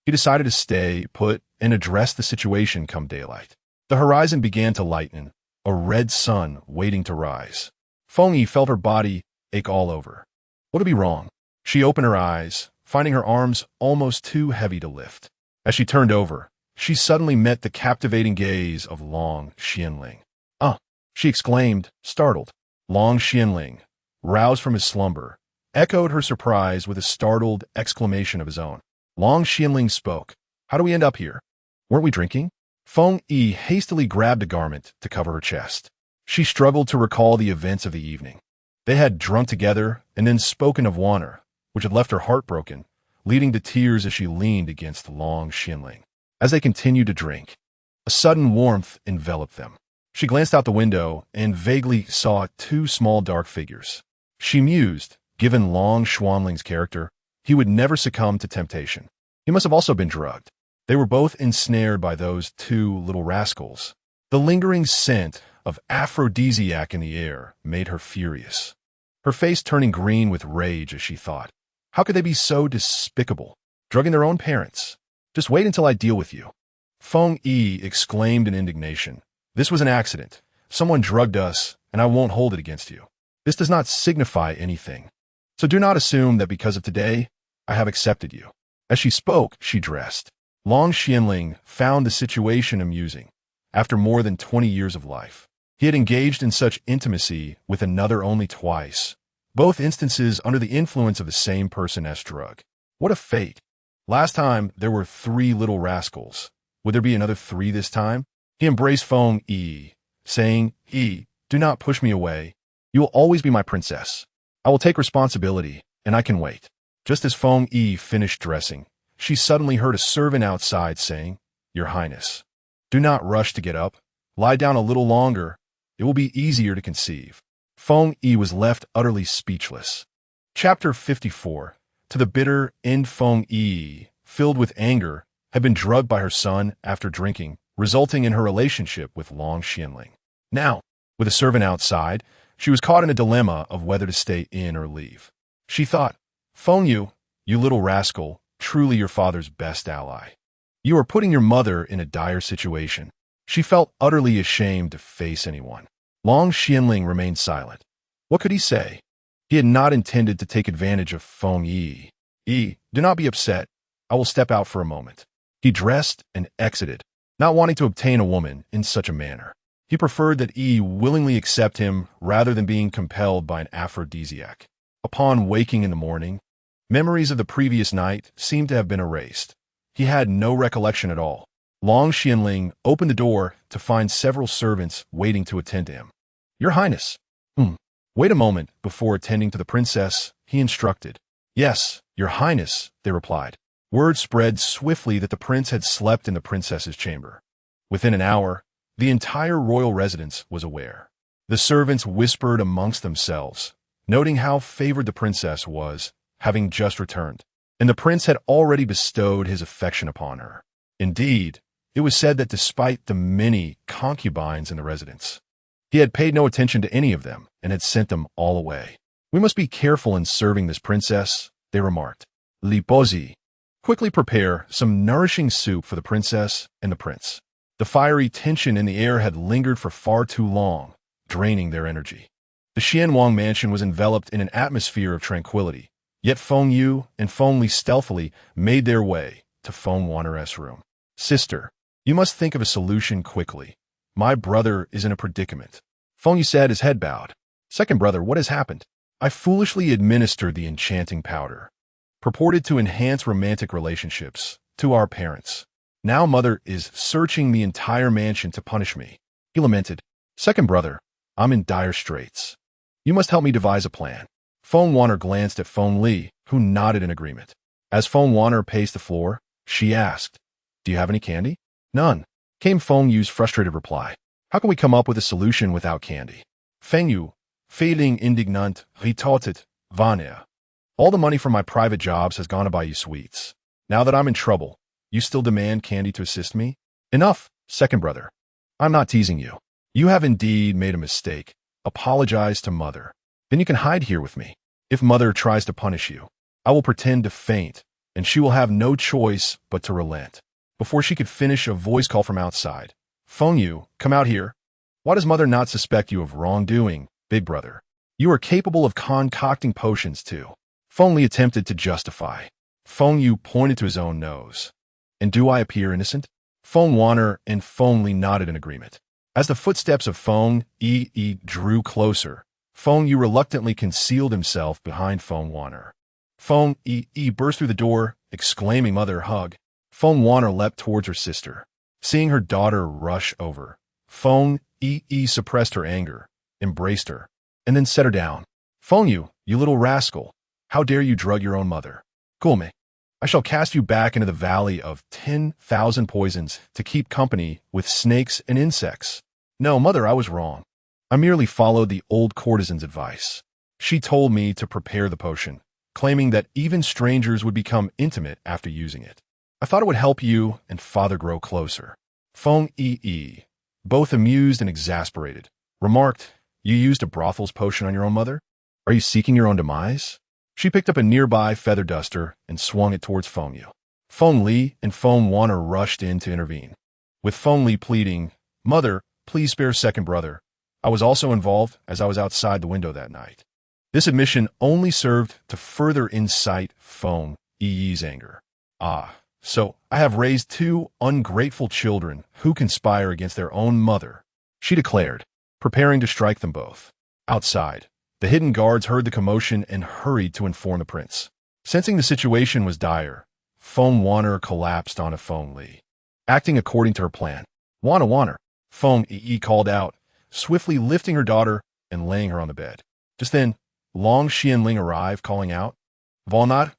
He decided to stay put and address the situation come daylight. The horizon began to lighten, a red sun waiting to rise. Feng Yiyi felt her body ache all over. What could be wrong? She opened her eyes, finding her arms almost too heavy to lift. As she turned over, she suddenly met the captivating gaze of Long Xianling. Ah! She exclaimed, startled. Long Xianling, roused from his slumber, echoed her surprise with a startled exclamation of his own. Long Xianling spoke. How do we end up here? Weren't we drinking? Feng Yiyi hastily grabbed a garment to cover her chest. She struggled to recall the events of the evening. They had drunk together and then spoken of Warner, which had left her heartbroken, leading to tears as she leaned against Long Xianling. As they continued to drink, a sudden warmth enveloped them. She glanced out the window and vaguely saw two small dark figures. She mused, given Long Xuanling's character, he would never succumb to temptation. He must have also been drugged. They were both ensnared by those two little rascals. The lingering scent of aphrodisiac in the air made her furious, her face turning green with rage as she thought, how could they be so despicable, drugging their own parents? Just wait until I deal with you. Feng Yiyi exclaimed in indignation. This was an accident. Someone drugged us, and I won't hold it against you. This does not signify anything. So do not assume that because of today, I have accepted you. As she spoke, she dressed. Long Xianling found the situation amusing. After more than 20 years of life, he had engaged in such intimacy with another only twice, both instances under the influence of the same person's drug. What a fate! Last time, there were 3 little rascals. Would there be another 3 this time? He embraced Feng Yiyi, saying, "Yi, do not push me away. You will always be my princess. I will take responsibility, and I can wait." Just as Feng Yiyi finished dressing, she suddenly heard a servant outside saying, "Your Highness, do not rush to get up. Lie down a little longer. It will be easier to conceive." Feng Yiyi was left utterly speechless. Chapter 54. To the bitter end, Feng Yiyi, filled with anger, had been drugged by her son after drinking, resulting in her relationship with Long Xianling. Now, with a servant outside, she was caught in a dilemma of whether to stay in or leave. She thought, Feng Yu, you little rascal, truly your father's best ally. You are putting your mother in a dire situation. She felt utterly ashamed to face anyone. Long Xianling remained silent. What could he say? He had not intended to take advantage of Feng Yiyi. "Yi, do not be upset. I will step out for a moment." He dressed and exited, not wanting to obtain a woman in such a manner. He preferred that Yi willingly accept him rather than being compelled by an aphrodisiac. Upon waking in the morning, memories of the previous night seemed to have been erased. He had no recollection at all. Long Xianling opened the door to find several servants waiting to attend to him. "Your Highness." Wait a moment before attending to the princess, he instructed. "Yes, Your Highness," they replied. Word spread swiftly that the prince had slept in the princess's chamber. Within an hour, the entire royal residence was aware. The servants whispered amongst themselves, noting how favored the princess was, having just returned, and the prince had already bestowed his affection upon her. Indeed, it was said that despite the many concubines in the residence, he had paid no attention to any of them and had sent them all away. "We must be careful in serving this princess," they remarked. "Lipozi, quickly prepare some nourishing soup for the princess and the prince." The fiery tension in the air had lingered for far too long, draining their energy. The Xianwang mansion was enveloped in an atmosphere of tranquility, yet Feng Yu and Feng Li stealthily made their way to Feng Wanner's room. "Sister, you must think of a solution quickly. My brother is in a predicament." Feng Yu said, his head bowed. "Second brother, what has happened?" "I foolishly administered the enchanting powder, purported to enhance romantic relationships, to our parents. Now mother is searching the entire mansion to punish me." He lamented. "Second brother, I'm in dire straits. You must help me devise a plan." Feng Wanner glanced at Feng Li, who nodded in agreement. As Feng Wanner paced the floor, she asked, "Do you have any candy?" "None," came Feng Yu's frustrated reply. "How can we come up with a solution without candy?" Feng Yu, feeling indignant, retorted, "Vania. All the money from my private jobs has gone to buy you sweets. Now that I'm in trouble, you still demand candy to assist me? Enough, second brother. I'm not teasing you. You have indeed made a mistake. Apologize to mother. Then you can hide here with me. If mother tries to punish you, I will pretend to faint, and she will have no choice but to relent." Before she could finish, a voice called from outside. "Feng Yu, come out here. Why does mother not suspect you of wrongdoing, big brother? You are capable of concocting potions too." Feng Li attempted to justify. Feng Yu pointed to his own nose. "And do I appear innocent?" Feng Wanner and Feng Li nodded in agreement. As the footsteps of Feng Yiyi drew closer, Feng Yu reluctantly concealed himself behind Feng Wanner. Feng Yiyi burst through the door, exclaiming, "Mother, hug." Feng Wanner leapt towards her sister. Seeing her daughter rush over, Feng Yiyi suppressed her anger, embraced her, and then set her down. "Feng Yu, you little rascal, how dare you drug your own mother? Kulme, I shall cast you back into the valley of 10,000 poisons to keep company with snakes and insects." "No, mother, I was wrong. I merely followed the old courtesan's advice." She told me to prepare the potion, claiming that even strangers would become intimate after using it. I thought it would help you and father grow closer. Feng Yiyi, both amused and exasperated, remarked, "You used a brothel's potion on your own mother? Are you seeking your own demise?" She picked up a nearby feather duster and swung it towards Feng Yu. Feng Li and Feng Wanner rushed in to intervene, with Feng Li pleading, "Mother, please spare second brother. I was also involved as I was outside the window that night." This admission only served to further incite Feng Yiyi's anger. "Ah, so I have raised two ungrateful children who conspire against their own mother," she declared, preparing to strike them both. Outside, the hidden guards heard the commotion and hurried to inform the prince. Sensing the situation was dire, Feng Wanner collapsed onto Feng Li. Acting according to her plan, Wanner, Feng Yiyi called out, swiftly lifting her daughter and laying her on the bed. Just then, Long Xianling arrived, calling out, Volnat.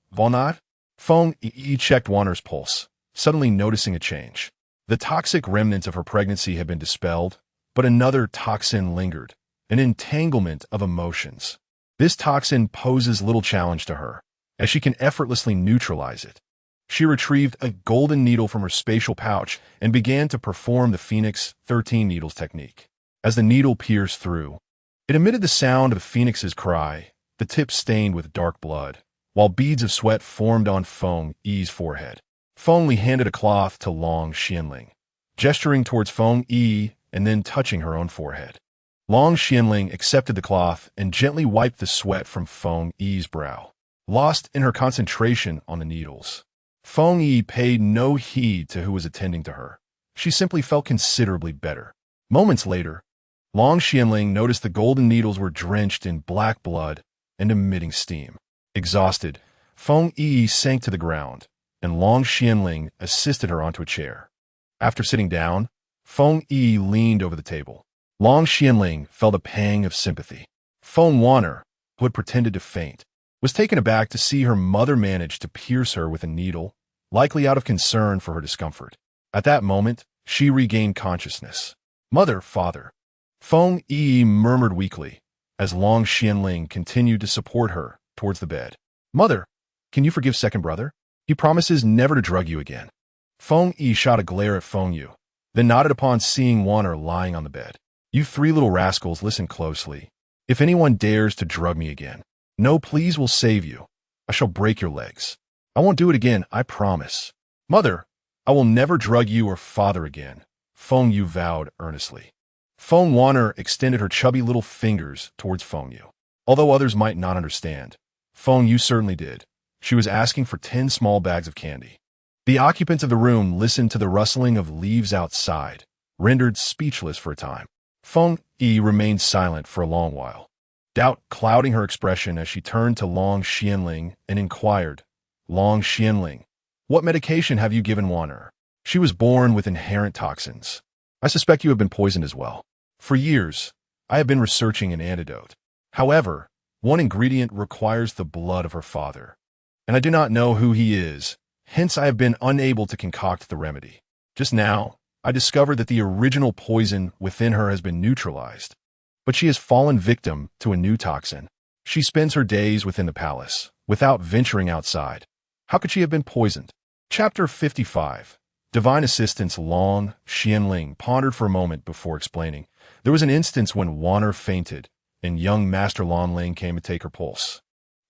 Feng Yiyi checked Wanner's pulse, suddenly noticing a change. The toxic remnants of her pregnancy had been dispelled, but another toxin lingered, an entanglement of emotions. This toxin poses little challenge to her, as she can effortlessly neutralize it. She retrieved a golden needle from her spatial pouch and began to perform the Phoenix 13 needles technique. As the needle pierced through, it emitted the sound of a phoenix's cry, the tip stained with dark blood, while beads of sweat formed on Feng Yi's forehead. Feng Li handed a cloth to Long Xianling, gesturing towards Feng Yi and then touching her own forehead. Long Xianling accepted the cloth and gently wiped the sweat from Feng Yi's brow, lost in her concentration on the needles. Feng Yi paid no heed to who was attending to her. She simply felt considerably better. Moments later, Long Xianling noticed the golden needles were drenched in black blood and emitting steam. Exhausted, Feng Yi sank to the ground, and Long Xianling assisted her onto a chair. After sitting down, Feng Yi leaned over the table. Long Xianling felt a pang of sympathy. Feng Wanner, who had pretended to faint, was taken aback to see her mother manage to pierce her with a needle, likely out of concern for her discomfort. At that moment, she regained consciousness. "Mother, father," Feng Yi murmured weakly, as Long Xianling continued to support her towards the bed. "Mother, can you forgive second brother? He promises never to drug you again." Feng Yi shot a glare at Feng Yu, then nodded upon seeing Wanner lying on the bed. "You three little rascals, listen closely. If anyone dares to drug me again, no pleas will save you. I shall break your legs. I won't do it again, I promise." "Mother, I will never drug you or father again," Feng Yu vowed earnestly. Feng Wanner extended her chubby little fingers towards Feng Yu. Although others might not understand, Feng Yu certainly did. She was asking for 10 small bags of candy. The occupants of the room listened to the rustling of leaves outside, rendered speechless for a time. Feng Yi remained silent for a long while, doubt clouding her expression as she turned to Long Xianling and inquired, "Long Xianling, what medication have you given Wanner? She was born with inherent toxins. I suspect you have been poisoned as well. For years, I have been researching an antidote. However, one ingredient requires the blood of her father, and I do not know who he is, hence I have been unable to concoct the remedy. Just now, I discovered that the original poison within her has been neutralized, but she has fallen victim to a new toxin. She spends her days within the palace, without venturing outside. How could she have been poisoned?" Chapter 55. Divine Assistance. Long Xianling pondered for a moment before explaining. "There was an instance when Wanner fainted, and young Master Lonling came to take her pulse.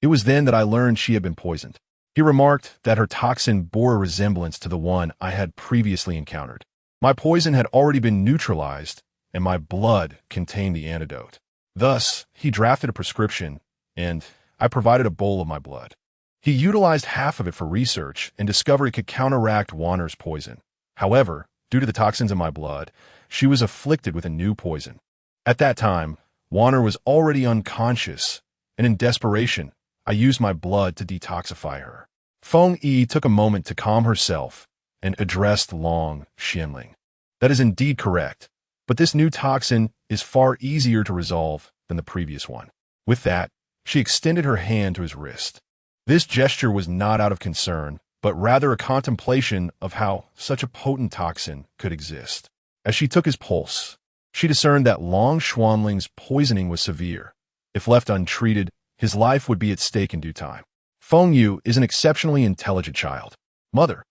It was then that I learned she had been poisoned." He remarked that her toxin bore a resemblance to the one I had previously encountered. "My poison had already been neutralized, and my blood contained the antidote. Thus, he drafted a prescription, and I provided a bowl of my blood. He utilized half of it for research and discovered it could counteract Wanner's poison. However, due to the toxins in my blood, she was afflicted with a new poison. At that time, Wanner was already unconscious, and in desperation, I used my blood to detoxify her." Feng Yi took a moment to calm herself and addressed Long Xianling. "That is indeed correct, but this new toxin is far easier to resolve than the previous one." With that, she extended her hand to his wrist. This gesture was not out of concern, but rather a contemplation of how such a potent toxin could exist. As she took his pulse, she discerned that Long Xuanling's poisoning was severe. If left untreated, his life would be at stake in due time. Feng Yiyi is an exceptionally intelligent child. Mother,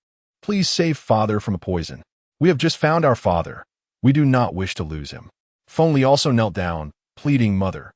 please save father from a poison. We have just found our father. We do not wish to lose him. Feng Li also knelt down, pleading, Mother,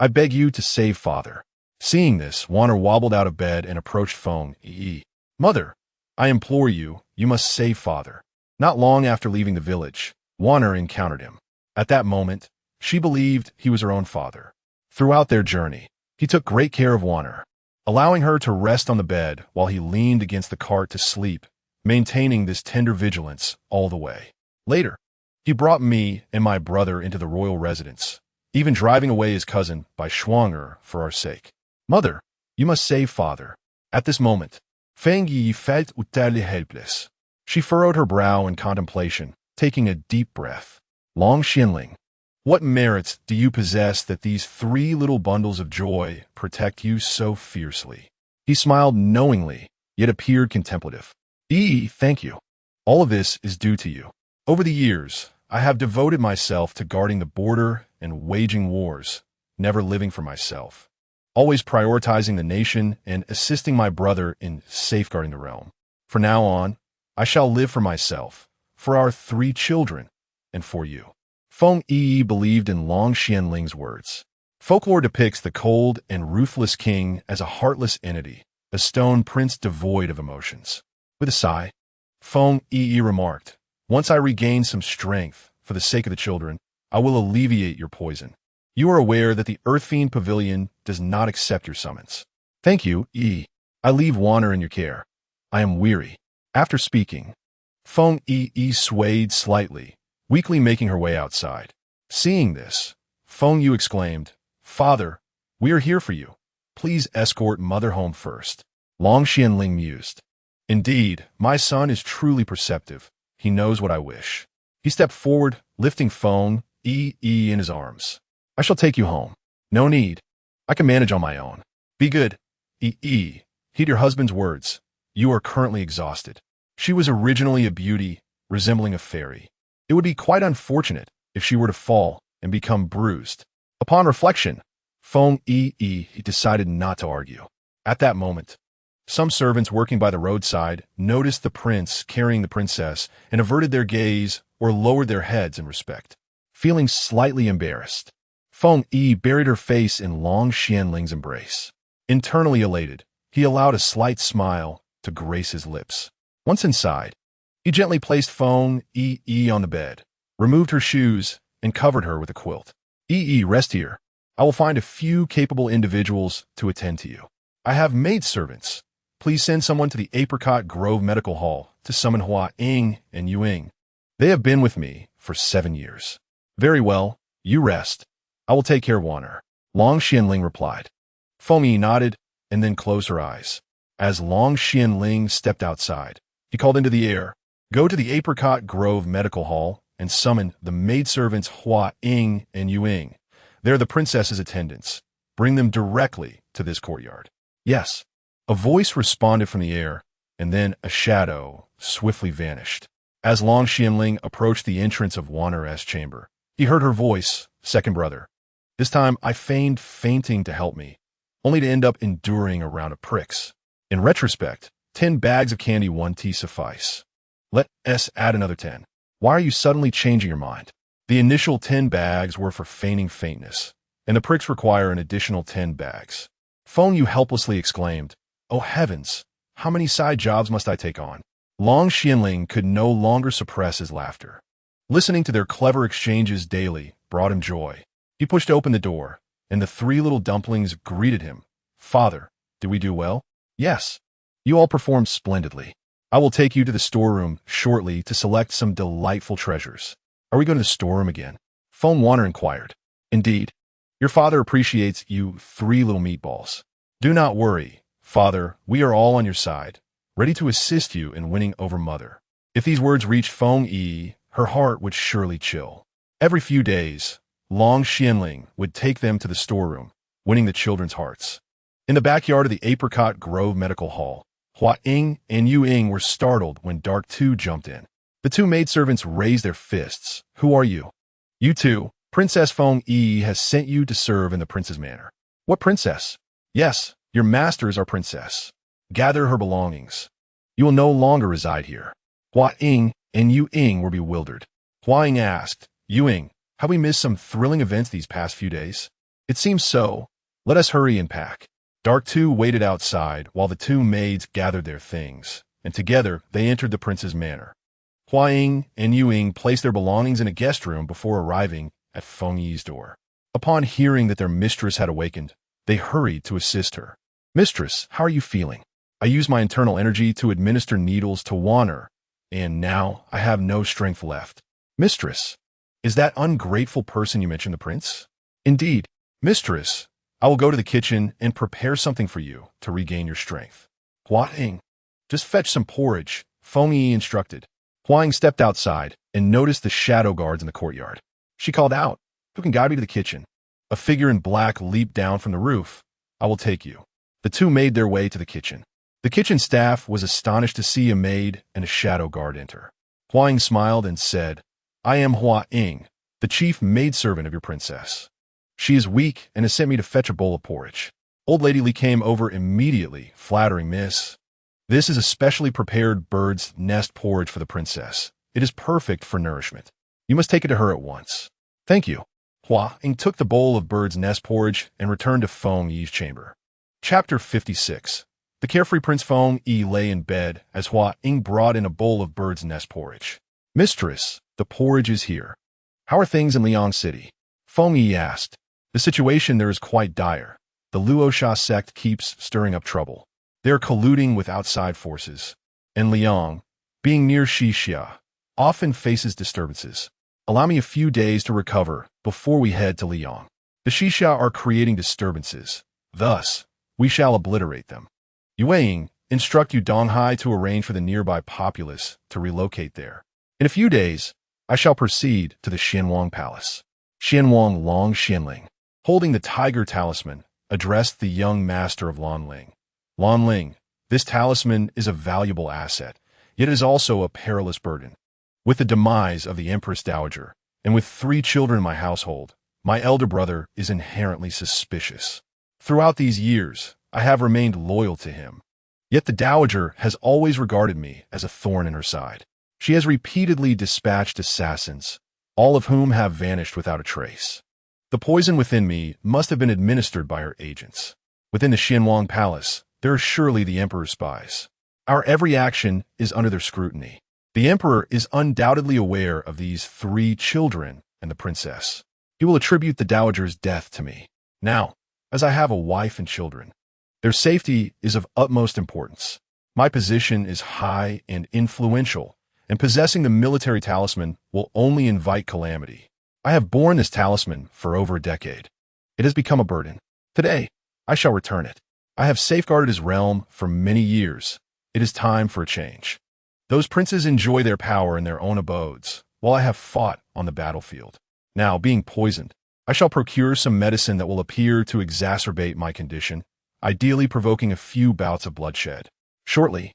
I beg you to save father. Seeing this, Wanner wobbled out of bed and approached Feng Yiyi. Mother, I implore you, you must save father. Not long after leaving the village, Wanner encountered him. At that moment, she believed he was her own father. Throughout their journey, he took great care of Wanner, allowing her to rest on the bed while he leaned against the cart to sleep, maintaining this tender vigilance all the way. Later, he brought me and my brother into the royal residence, even driving away his cousin by Schwanger for our sake. Mother, you must save father. At this moment, Feng Yiyi felt utterly helpless. She furrowed her brow in contemplation, taking a deep breath. Long Xianling, what merits do you possess that these 3 little bundles of joy protect you so fiercely? He smiled knowingly, yet appeared contemplative. Thank you. All of this is due to you. Over the years, I have devoted myself to guarding the border and waging wars, never living for myself, always prioritizing the nation and assisting my brother in safeguarding the realm. From now on, I shall live for myself, for our 3 children, and for you. Feng Yiyi believed in Long Xianling's words. Folklore depicts the cold and ruthless king as a heartless entity, a stone prince devoid of emotions. With a sigh, Feng Yiyi remarked, Once I regain some strength, for the sake of the children, I will alleviate your poison. You are aware that the Earthfiend Pavilion does not accept your summons. Thank you, Yi. I leave Wanner in your care. I am weary. After speaking, Feng Yiyi swayed slightly, weakly making her way outside. Seeing this, Feng Yiyi exclaimed, Father, we are here for you. Please escort mother home first. Long Xianling mused. Indeed, my son is truly perceptive. He knows what I wish. He stepped forward, lifting Feng Yiyi in his arms. I shall take you home. No need. I can manage on my own. Be good. Heed your husband's words. You are currently exhausted. She was originally a beauty, resembling a fairy. It would be quite unfortunate if she were to fall and become bruised. Upon reflection, Feng Yiyi decided not to argue. At that moment, some servants working by the roadside noticed the prince carrying the princess and averted their gaze or lowered their heads in respect. Feeling slightly embarrassed, Feng Yiyi buried her face in Long Xianling's embrace. Internally elated, he allowed a slight smile to grace his lips. Once inside, he gently placed Feng Yiyi on the bed, removed her shoes, and covered her with a quilt. Rest here. I will find a few capable individuals to attend to you. I have maidservants. Please send someone to the Apricot Grove Medical Hall to summon Hua Ying and Yuing. They have been with me for 7 years. Very well, you rest. I will take care of Wanner. Long Xianling replied. Feng Yiyi nodded and then closed her eyes. As Long Xianling stepped outside, he called into the air, Go to the Apricot Grove Medical Hall and summon the maidservants Hua Ying and Yuing. They're the princess's attendants. Bring them directly to this courtyard. Yes. A voice responded from the air, and then a shadow swiftly vanished. As Long Xianling approached the entrance of Wanner's chamber, he heard her voice, Second brother. This time I feigned fainting to help me, only to end up enduring a round of pricks. In retrospect, 10 bags of candy 1 tea suffice. Let us add another 10. Why are you suddenly changing your mind? The initial 10 bags were for feigning faintness, and the pricks require an additional 10 bags. Feng Yiyi helplessly exclaimed, Oh heavens, how many side jobs must I take on? Long Xianling could no longer suppress his laughter. Listening to their clever exchanges daily brought him joy. He pushed open the door, and the 3 little dumplings greeted him. Father, did we do well? Yes. You all performed splendidly. I will take you to the storeroom shortly to select some delightful treasures. Are we going to the storeroom again? Feng Wanner inquired. Indeed. Your father appreciates you 3 little meatballs. Do not worry, father, we are all on your side, ready to assist you in winning over mother. If these words reached Feng Yiyi, her heart would surely chill. Every few days, Long Xianling would take them to the storeroom, winning the children's hearts. In the backyard of the Apricot Grove Medical Hall, Hua Ying and Yuing were startled when Dark Two jumped in. The 2 maidservants raised their fists. Who are you? You two. Princess Feng Yiyi has sent you to serve in the prince's manor. What princess? Yes, your master is our princess. Gather her belongings. You will no longer reside here. Hua Ying and Yu Ying were bewildered. Hua Ying asked, Yu Ying, have we missed some thrilling events these past few days? It seems so. Let us hurry and pack. Dark Two waited outside while the two maids gathered their things, and together they entered the prince's manor. Hua Ying and Yu Ying placed their belongings in a guest room before arriving at Feng Yi's door. Upon hearing that their mistress had awakened, they hurried to assist her. Mistress, how are you feeling? I used my internal energy to administer needles to warn her, and now I have no strength left. Mistress, is that ungrateful person you mentioned the prince? Indeed, mistress, I will go to the kitchen and prepare something for you to regain your strength. Hua Ying, just fetch some porridge, Feng Yi instructed. Hua Ying stepped outside and noticed the shadow guards in the courtyard. She called out, who can guide me to the kitchen? A figure in black leaped down from the roof. I will take you. The two made their way to the kitchen. The kitchen staff was astonished to see a maid and a shadow guard enter. Hua Ying smiled and said, I am Hua Ying, the chief maidservant of your princess. She is weak and has sent me to fetch a bowl of porridge. Old Lady Li came over immediately, flattering Miss. This is a specially prepared bird's nest porridge for the princess. It is perfect for nourishment. You must take it to her at once. Thank you. Hua Ying took the bowl of bird's nest porridge and returned to Feng Yi's chamber. Chapter 56. The carefree Prince Feng Yi lay in bed as Hua Ying brought in a bowl of bird's nest porridge. Mistress, the porridge is here. How are things in Liang City? Feng Yi asked. The situation there is quite dire. The Luosha sect keeps stirring up trouble. They are colluding with outside forces. And Liang, being near Xixia, often faces disturbances. Allow me a few days to recover before we head to Liang. The Xixia are creating disturbances. Thus, we shall obliterate them. Yu Ying, instruct Yu Donghai to arrange for the nearby populace to relocate there. In a few days, I shall proceed to the Xianwang Palace. Xianwang Long Xianling, holding the tiger talisman, addressed the young master of Lanling. Lanling, this talisman is a valuable asset, yet it is also a perilous burden. With the demise of the Empress Dowager, and with 3 children in my household, my elder brother is inherently suspicious. Throughout these years, I have remained loyal to him. Yet the Dowager has always regarded me as a thorn in her side. She has repeatedly dispatched assassins, all of whom have vanished without a trace. The poison within me must have been administered by her agents. Within the Xianwang Palace, there are surely the Emperor's spies. Our every action is under their scrutiny. The Emperor is undoubtedly aware of these 3 children and the princess. He will attribute the Dowager's death to me. Now, as I have a wife and children, their safety is of utmost importance. My position is high and influential, and possessing the military talisman will only invite calamity. I have borne this talisman for over a decade. It has become a burden. Today, I shall return it. I have safeguarded his realm for many years. It is time for a change. Those princes enjoy their power in their own abodes, while I have fought on the battlefield. Now, being poisoned, I shall procure some medicine that will appear to exacerbate my condition, ideally provoking a few bouts of bloodshed. Shortly,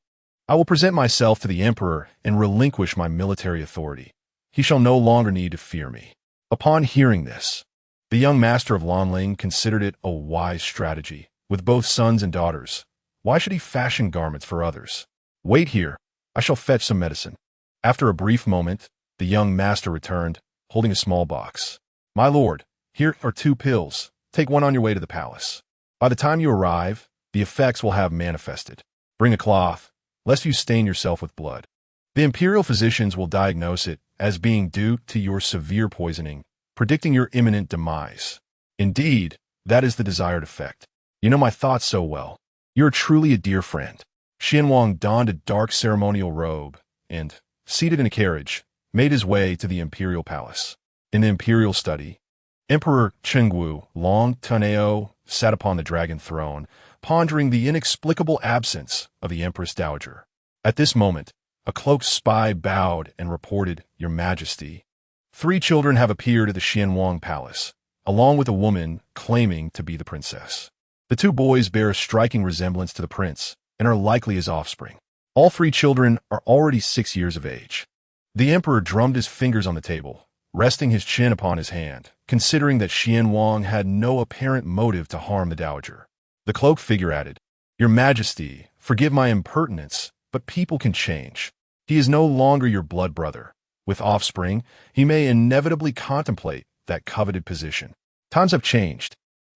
I will present myself to the Emperor and relinquish my military authority. He shall no longer need to fear me. Upon hearing this, the young master of Lanling considered it a wise strategy. With both sons and daughters, why should he fashion garments for others? Wait here, I shall fetch some medicine. After a brief moment, the young master returned, holding a small box. My lord, here are 2 pills. Take one on your way to the palace. By the time you arrive, the effects will have manifested. Bring a cloth, lest you stain yourself with blood. The Imperial physicians will diagnose it as being due to your severe poisoning, predicting your imminent demise. Indeed, that is the desired effect. You know my thoughts so well. You're truly a dear friend. Xianwang donned a dark ceremonial robe and, seated in a carriage, made his way to the Imperial Palace. In the Imperial study, Emperor Chengwu Long Tuneo sat upon the dragon throne, pondering the inexplicable absence of the Empress Dowager. At this moment, a cloaked spy bowed and reported, Your Majesty. 3 children have appeared at the Xianwang Palace, along with a woman claiming to be the princess. The 2 boys bear a striking resemblance to the prince and are likely his offspring. All 3 children are already 6 years of age. The emperor drummed his fingers on the table, resting his chin upon his hand, considering that Xianwang had no apparent motive to harm the dowager. The cloaked figure added, "Your Majesty, forgive my impertinence, but people can change. He is no longer your blood brother. With offspring, he may inevitably contemplate that coveted position. Times have changed.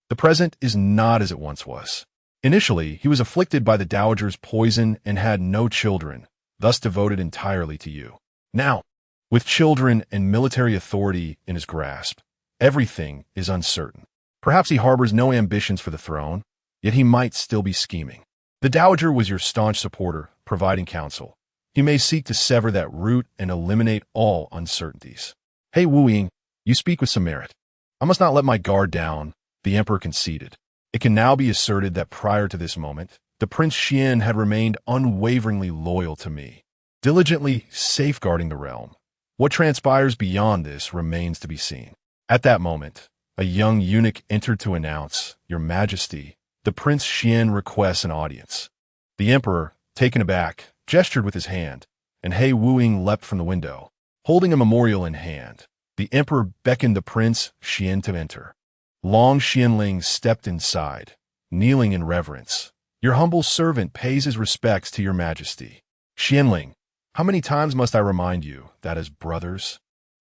The present is not as it once was. Initially, he was afflicted by the dowager's poison and had no children, thus devoted entirely to you. Now, with children and military authority in his grasp, everything is uncertain. Perhaps he harbors no ambitions for the throne, yet he might still be scheming. The dowager was your staunch supporter, providing counsel. He may seek to sever that root and eliminate all uncertainties. Hey Wu Ying, you speak with some merit. I must not let my guard down," the emperor conceded. It can now be asserted that prior to this moment, the Prince Xian had remained unwaveringly loyal to me, diligently safeguarding the realm. What transpires beyond this remains to be seen. At that moment, a young eunuch entered to announce, "Your Majesty, the Prince Xian requests an audience." The emperor, taken aback, gestured with his hand, and He Wuing leapt from the window. Holding a memorial in hand, the emperor beckoned the Prince Xian to enter. Long Xianling stepped inside, kneeling in reverence. "Your humble servant pays his respects to your Majesty." "Xianling, how many times must I remind you that as brothers,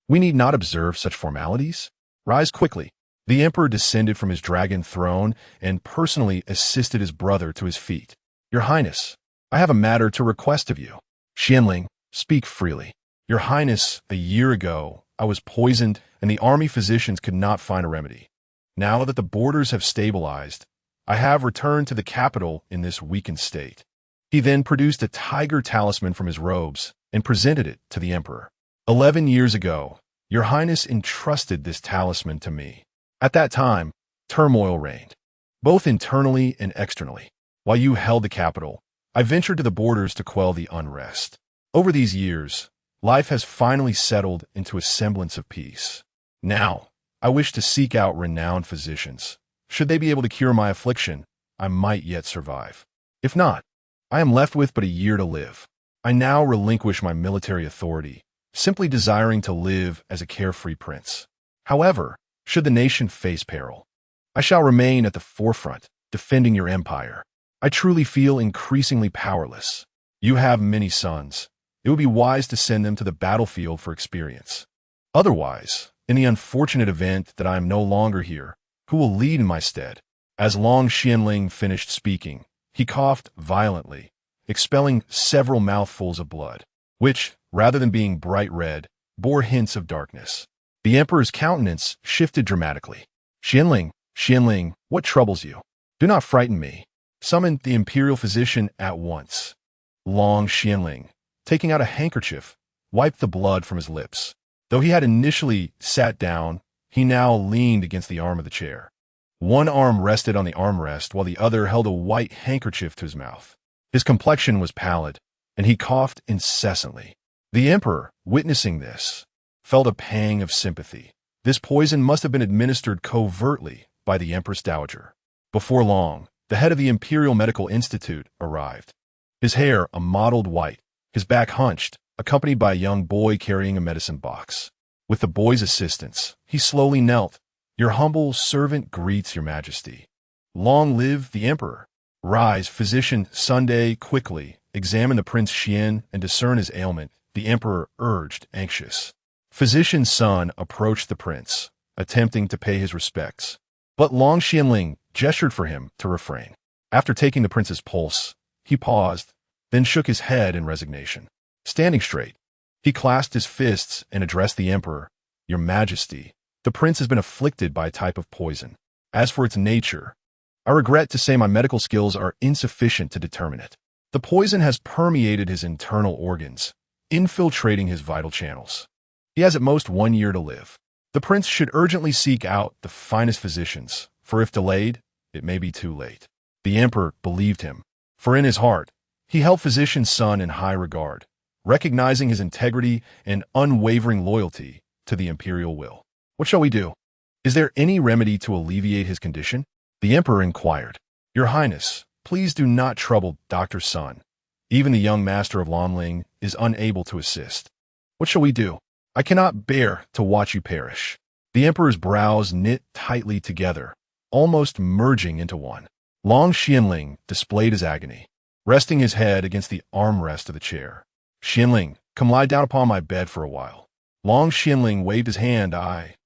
we need not observe such formalities? Rise quickly." The emperor descended from his dragon throne and personally assisted his brother to his feet. "Your Highness, I have a matter to request of you." "Xianling, speak freely." "Your Highness, a year ago, I was poisoned and the army physicians could not find a remedy. Now that the borders have stabilized, I have returned to the capital in this weakened state." He then produced a tiger talisman from his robes and presented it to the emperor. 11 years ago, your Highness entrusted this talisman to me. At that time, turmoil reigned, both internally and externally. While you held the capital, I ventured to the borders to quell the unrest. Over these years, life has finally settled into a semblance of peace. Now, I wish to seek out renowned physicians. Should they be able to cure my affliction, I might yet survive. If not, I am left with but a year to live. I now relinquish my military authority, simply desiring to live as a carefree prince. However, should the nation face peril, I shall remain at the forefront, defending your empire. I truly feel increasingly powerless. You have many sons. It would be wise to send them to the battlefield for experience. Otherwise, in the unfortunate event that I am no longer here, who will lead in my stead?" As Long Xianling finished speaking, he coughed violently, expelling several mouthfuls of blood, which, rather than being bright red, bore hints of darkness. The emperor's countenance shifted dramatically. Xianling, what troubles you? Do not frighten me. Summon the Imperial physician at once." Long Xianling, taking out a handkerchief, wiped the blood from his lips. Though he had initially sat down, he now leaned against the arm of the chair. One arm rested on the armrest while the other held a white handkerchief to his mouth. His complexion was pallid, and he coughed incessantly. The emperor, witnessing this, felt a pang of sympathy. This poison must have been administered covertly by the Empress Dowager. Before long, the head of the Imperial Medical Institute arrived. His hair a mottled white, his back hunched, accompanied by a young boy carrying a medicine box. With the boy's assistance, he slowly knelt. "Your humble servant greets your Majesty." "Long live the Emperor." "Rise, physician Sunday, quickly. Examine the Prince Xian and discern his ailment," the Emperor urged, anxious. Physician Sun approached the prince, attempting to pay his respects. But Long Xianling gestured for him to refrain. After taking the prince's pulse, he paused, then shook his head in resignation. Standing straight, he clasped his fists and addressed the emperor. "Your Majesty, the prince has been afflicted by a type of poison. As for its nature, I regret to say my medical skills are insufficient to determine it. The poison has permeated his internal organs, infiltrating his vital channels. He has at most 1 year to live. The prince should urgently seek out the finest physicians, for if delayed, it may be too late." The emperor believed him, for in his heart, he held physician Sun in high regard, recognizing his integrity and unwavering loyalty to the imperial will. "What shall we do? Is there any remedy to alleviate his condition?" the emperor inquired. "Your Highness, please do not trouble Dr. Sun. Even the young master of Lanling is unable to assist. What shall we do? I cannot bear to watch you perish." The emperor's brows knit tightly together, almost merging into one. Long Xianling displayed his agony, resting his head against the armrest of the chair. Xianling, come lie down upon my bed for a while. Long Xianling waved his hand. I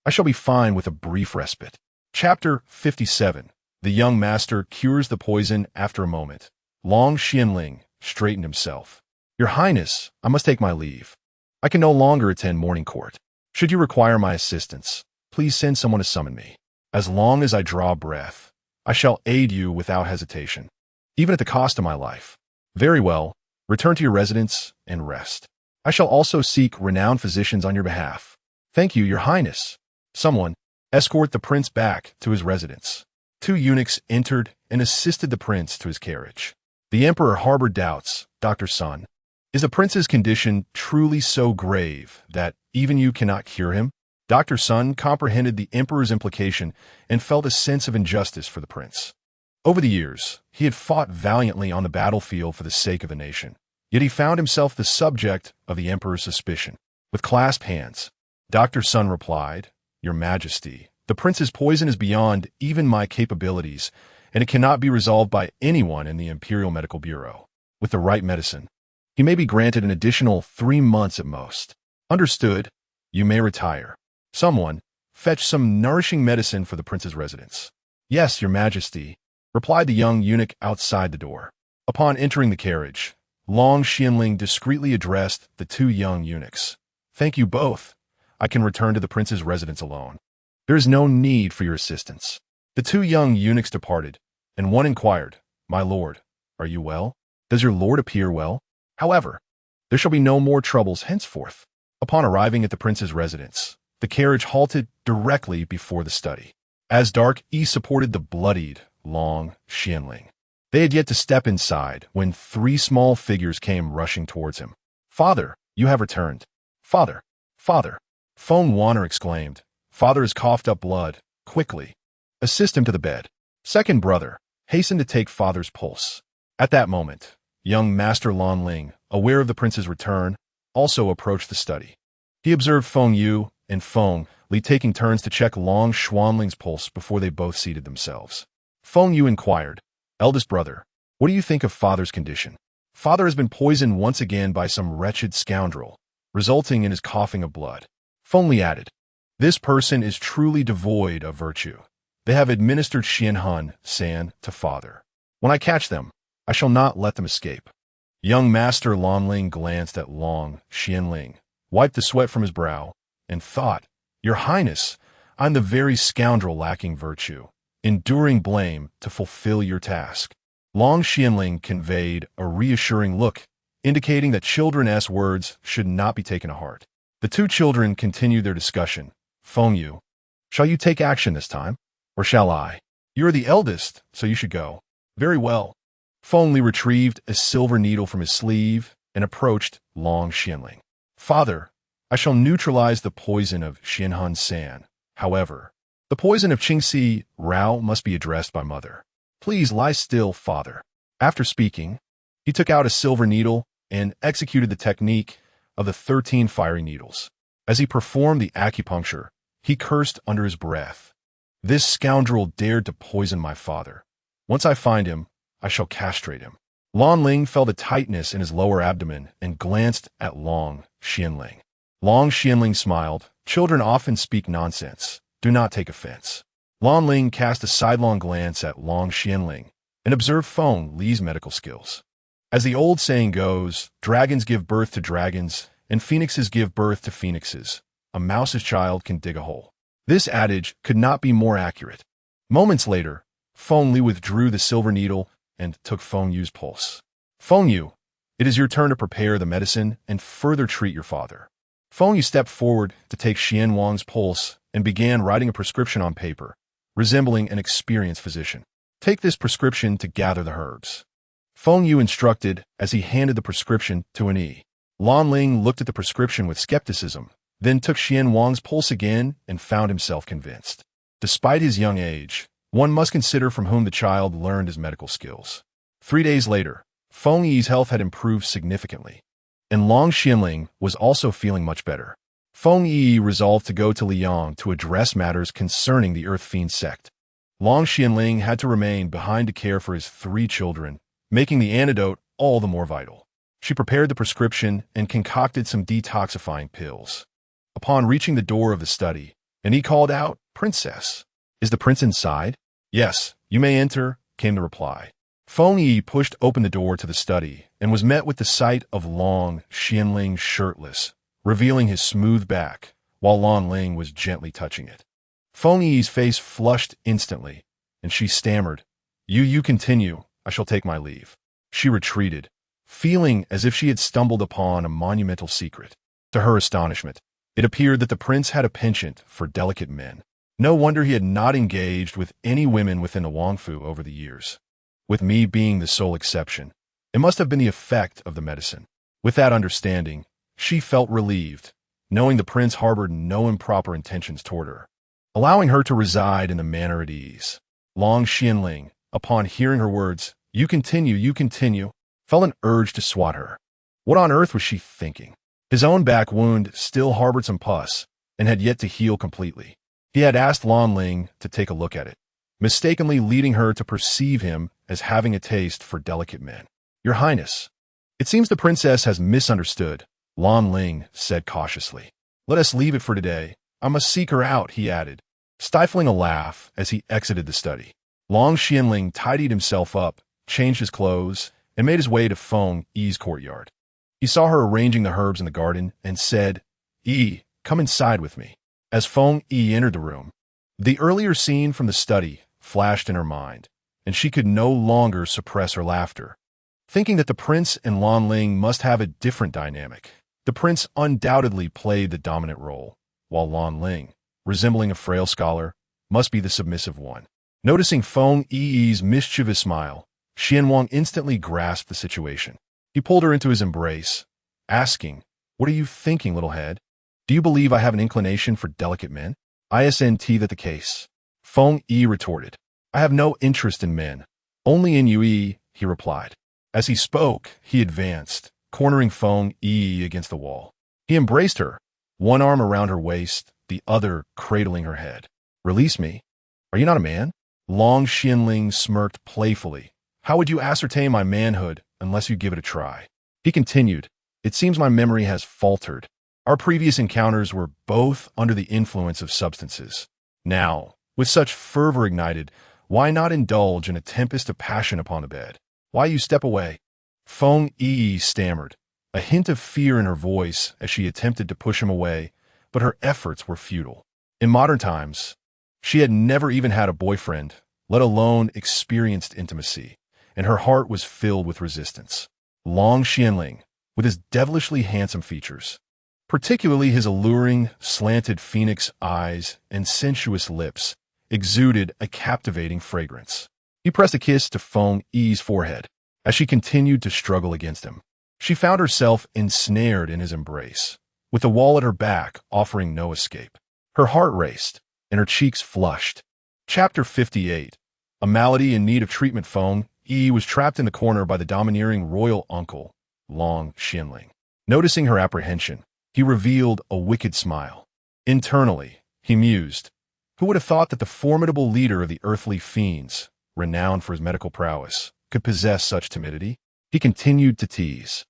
shall be fine with a brief respite. Chapter 57. The young master cures the poison after a moment. Long Xianling straightened himself. Your Highness, I must take my leave. I can no longer attend morning court. Should you require my assistance, please send someone to summon me. As long as I draw breath, I shall aid you without hesitation, even at the cost of my life. Very well, return to your residence and rest. I shall also seek renowned physicians on your behalf. Thank you, Your Highness. Someone, escort the prince back to his residence. 2 eunuchs entered and assisted the prince to his carriage. The emperor harbored doubts. Dr. Sun, is the prince's condition truly so grave that even you cannot cure him? Dr. Sun comprehended the emperor's implication and felt a sense of injustice for the prince. Over the years, he had fought valiantly on the battlefield for the sake of the nation, yet he found himself the subject of the emperor's suspicion. With clasped hands, Dr. Sun replied, Your Majesty, the prince's poison is beyond even my capabilities, and it cannot be resolved by anyone in the Imperial Medical Bureau. With the right medicine, he may be granted an additional 3 months at most. Understood. You may retire. Someone, fetch some nourishing medicine for the prince's residence. Yes, Your Majesty, replied the young eunuch outside the door. Upon entering the carriage, Long Xianling discreetly addressed the 2 young eunuchs. Thank you both. I can return to the prince's residence alone. There is no need for your assistance. The 2 young eunuchs departed, and one inquired, My lord, are you well? Does your lord appear well? However, there shall be no more troubles henceforth. Upon arriving at the prince's residence, the carriage halted directly before the study. As Dark E supported the bloodied Long Xianling. They had yet to step inside when 3 small figures came rushing towards him. Father, you have returned. Father, father, Feng Yiyi exclaimed. Father has coughed up blood. Quickly, assist him to the bed. Second brother, hasten to take father's pulse. At that moment, young Master Lan Ling, aware of the prince's return, also approached the study. He observed Feng Yiyi and Feng Li taking turns to check Long Xianling's pulse before they both seated themselves. Feng Yiyi inquired, Eldest brother, what do you think of father's condition? Father has been poisoned once again by some wretched scoundrel, resulting in his coughing of blood. Feng Li added, This person is truly devoid of virtue. They have administered Xianhan San to father. When I catch them, I shall not let them escape. Young Master Lan Ling glanced at Long Xianling, wiped the sweat from his brow, and thought, Your Highness, I'm the very scoundrel lacking virtue, enduring blame to fulfill your task. Long Xianling conveyed a reassuring look, indicating that children's words should not be taken to heart. The 2 children continued their discussion. Feng Yiyi, shall you take action this time, or shall I? You are the eldest, so you should go. Very well. Feng Li retrieved a silver needle from his sleeve and approached Long Xianling. Father, I shall neutralize the poison of Xianhan San. However, the poison of Qingxi Rao must be addressed by mother. Please lie still, father. After speaking, he took out a silver needle and executed the technique of the 13 fiery needles. As he performed the acupuncture, he cursed under his breath. This scoundrel dared to poison my father. Once I find him, I shall castrate him. Lan Ling felt a tightness in his lower abdomen and glanced at Long Xianling. Long Xianling smiled. Children often speak nonsense. Do not take offense. Lan Ling cast a sidelong glance at Long Xianling and observed Feng Li's medical skills. As the old saying goes, dragons give birth to dragons, and phoenixes give birth to phoenixes. A mouse's child can dig a hole. This adage could not be more accurate. Moments later, Feng Li withdrew the silver needle and took Feng Yi's pulse. Feng Yiyi, it is your turn to prepare the medicine and further treat your father. Feng Yiyi stepped forward to take Xian Wang's pulse and began writing a prescription on paper, resembling an experienced physician. Take this prescription to gather the herbs. Feng Yiyi instructed as he handed the prescription to an E. Lan Ling looked at the prescription with skepticism, then took Xian Wang's pulse again and found himself convinced. Despite his young age, one must consider from whom the child learned his medical skills. 3 days later, Feng Yi's health had improved significantly, and Long Xianling was also feeling much better. Feng Yiyi resolved to go to Liang to address matters concerning the Earth Fiend sect. Long Xianling had to remain behind to care for his 3 children, making the antidote all the more vital. She prepared the prescription and concocted some detoxifying pills. Upon reaching the door of the study, and he called out, "Princess, is the prince inside?" "Yes, you may enter," came the reply. Feng Yiyi pushed open the door to the study and was met with the sight of Long Xianling shirtless, revealing his smooth back, while Long Ling was gently touching it. Feng Yi's face flushed instantly, and she stammered, You continue, I shall take my leave." She retreated, feeling as if she had stumbled upon a monumental secret. To her astonishment, it appeared that the prince had a penchant for delicate men. No wonder he had not engaged with any women within the Wangfu over the years. With me being the sole exception, it must have been the effect of the medicine. With that understanding, she felt relieved, knowing the prince harbored no improper intentions toward her, allowing her to reside in the manner at ease. Long Xianling, upon hearing her words, you continue, felt an urge to swat her. What on earth was she thinking? His own back wound still harbored some pus and had yet to heal completely. He had asked Long Ling to take a look at it, mistakenly leading her to perceive him as having a taste for delicate men. "Your Highness, it seems the princess has misunderstood," Long Ling said cautiously. "Let us leave it for today. I must seek her out," he added, stifling a laugh as he exited the study. Long Xianling tidied himself up, changed his clothes, and made his way to Feng Yi's courtyard. He saw her arranging the herbs in the garden and said, "Yi, come inside with me." As Feng Yi entered the room, the earlier scene from the study flashed in her mind, and she could no longer suppress her laughter. Thinking that the prince and Long Ling must have a different dynamic, the prince undoubtedly played the dominant role, while Long Ling, resembling a frail scholar, must be the submissive one. Noticing Feng Yi's mischievous smile, Xianwang instantly grasped the situation. He pulled her into his embrace, asking, "What are you thinking, little head? Do you believe I have an inclination for delicate men?" "Isn't that the case?" Feng Yi retorted. "I have no interest in men, only in Yui," he replied. As he spoke, he advanced, cornering Feng Yi against the wall. He embraced her, one arm around her waist, the other cradling her head. "Release me. Are you not a man?" Long Xianling smirked playfully. "How would you ascertain my manhood unless you give it a try?" He continued, "It seems my memory has faltered. Our previous encounters were both under the influence of substances. Now, with such fervor ignited, why not indulge in a tempest of passion upon the bed? Why you step away?" Feng Yi stammered, a hint of fear in her voice as she attempted to push him away, but her efforts were futile. In modern times, she had never even had a boyfriend, let alone experienced intimacy, and her heart was filled with resistance. Long Xianling, with his devilishly handsome features, particularly his alluring, slanted phoenix eyes and sensuous lips, exuded a captivating fragrance. He pressed a kiss to Feng Yi's forehead as she continued to struggle against him. She found herself ensnared in his embrace, with the wall at her back offering no escape. Her heart raced, and her cheeks flushed. Chapter 58. A malady in need of treatment. Feng Yi was trapped in the corner by the domineering royal uncle, Long Xianling. Noticing her apprehension, he revealed a wicked smile. Internally, he mused, who would have thought that the formidable leader of the earthly fiends, renowned for his medical prowess, could possess such timidity? He continued to tease.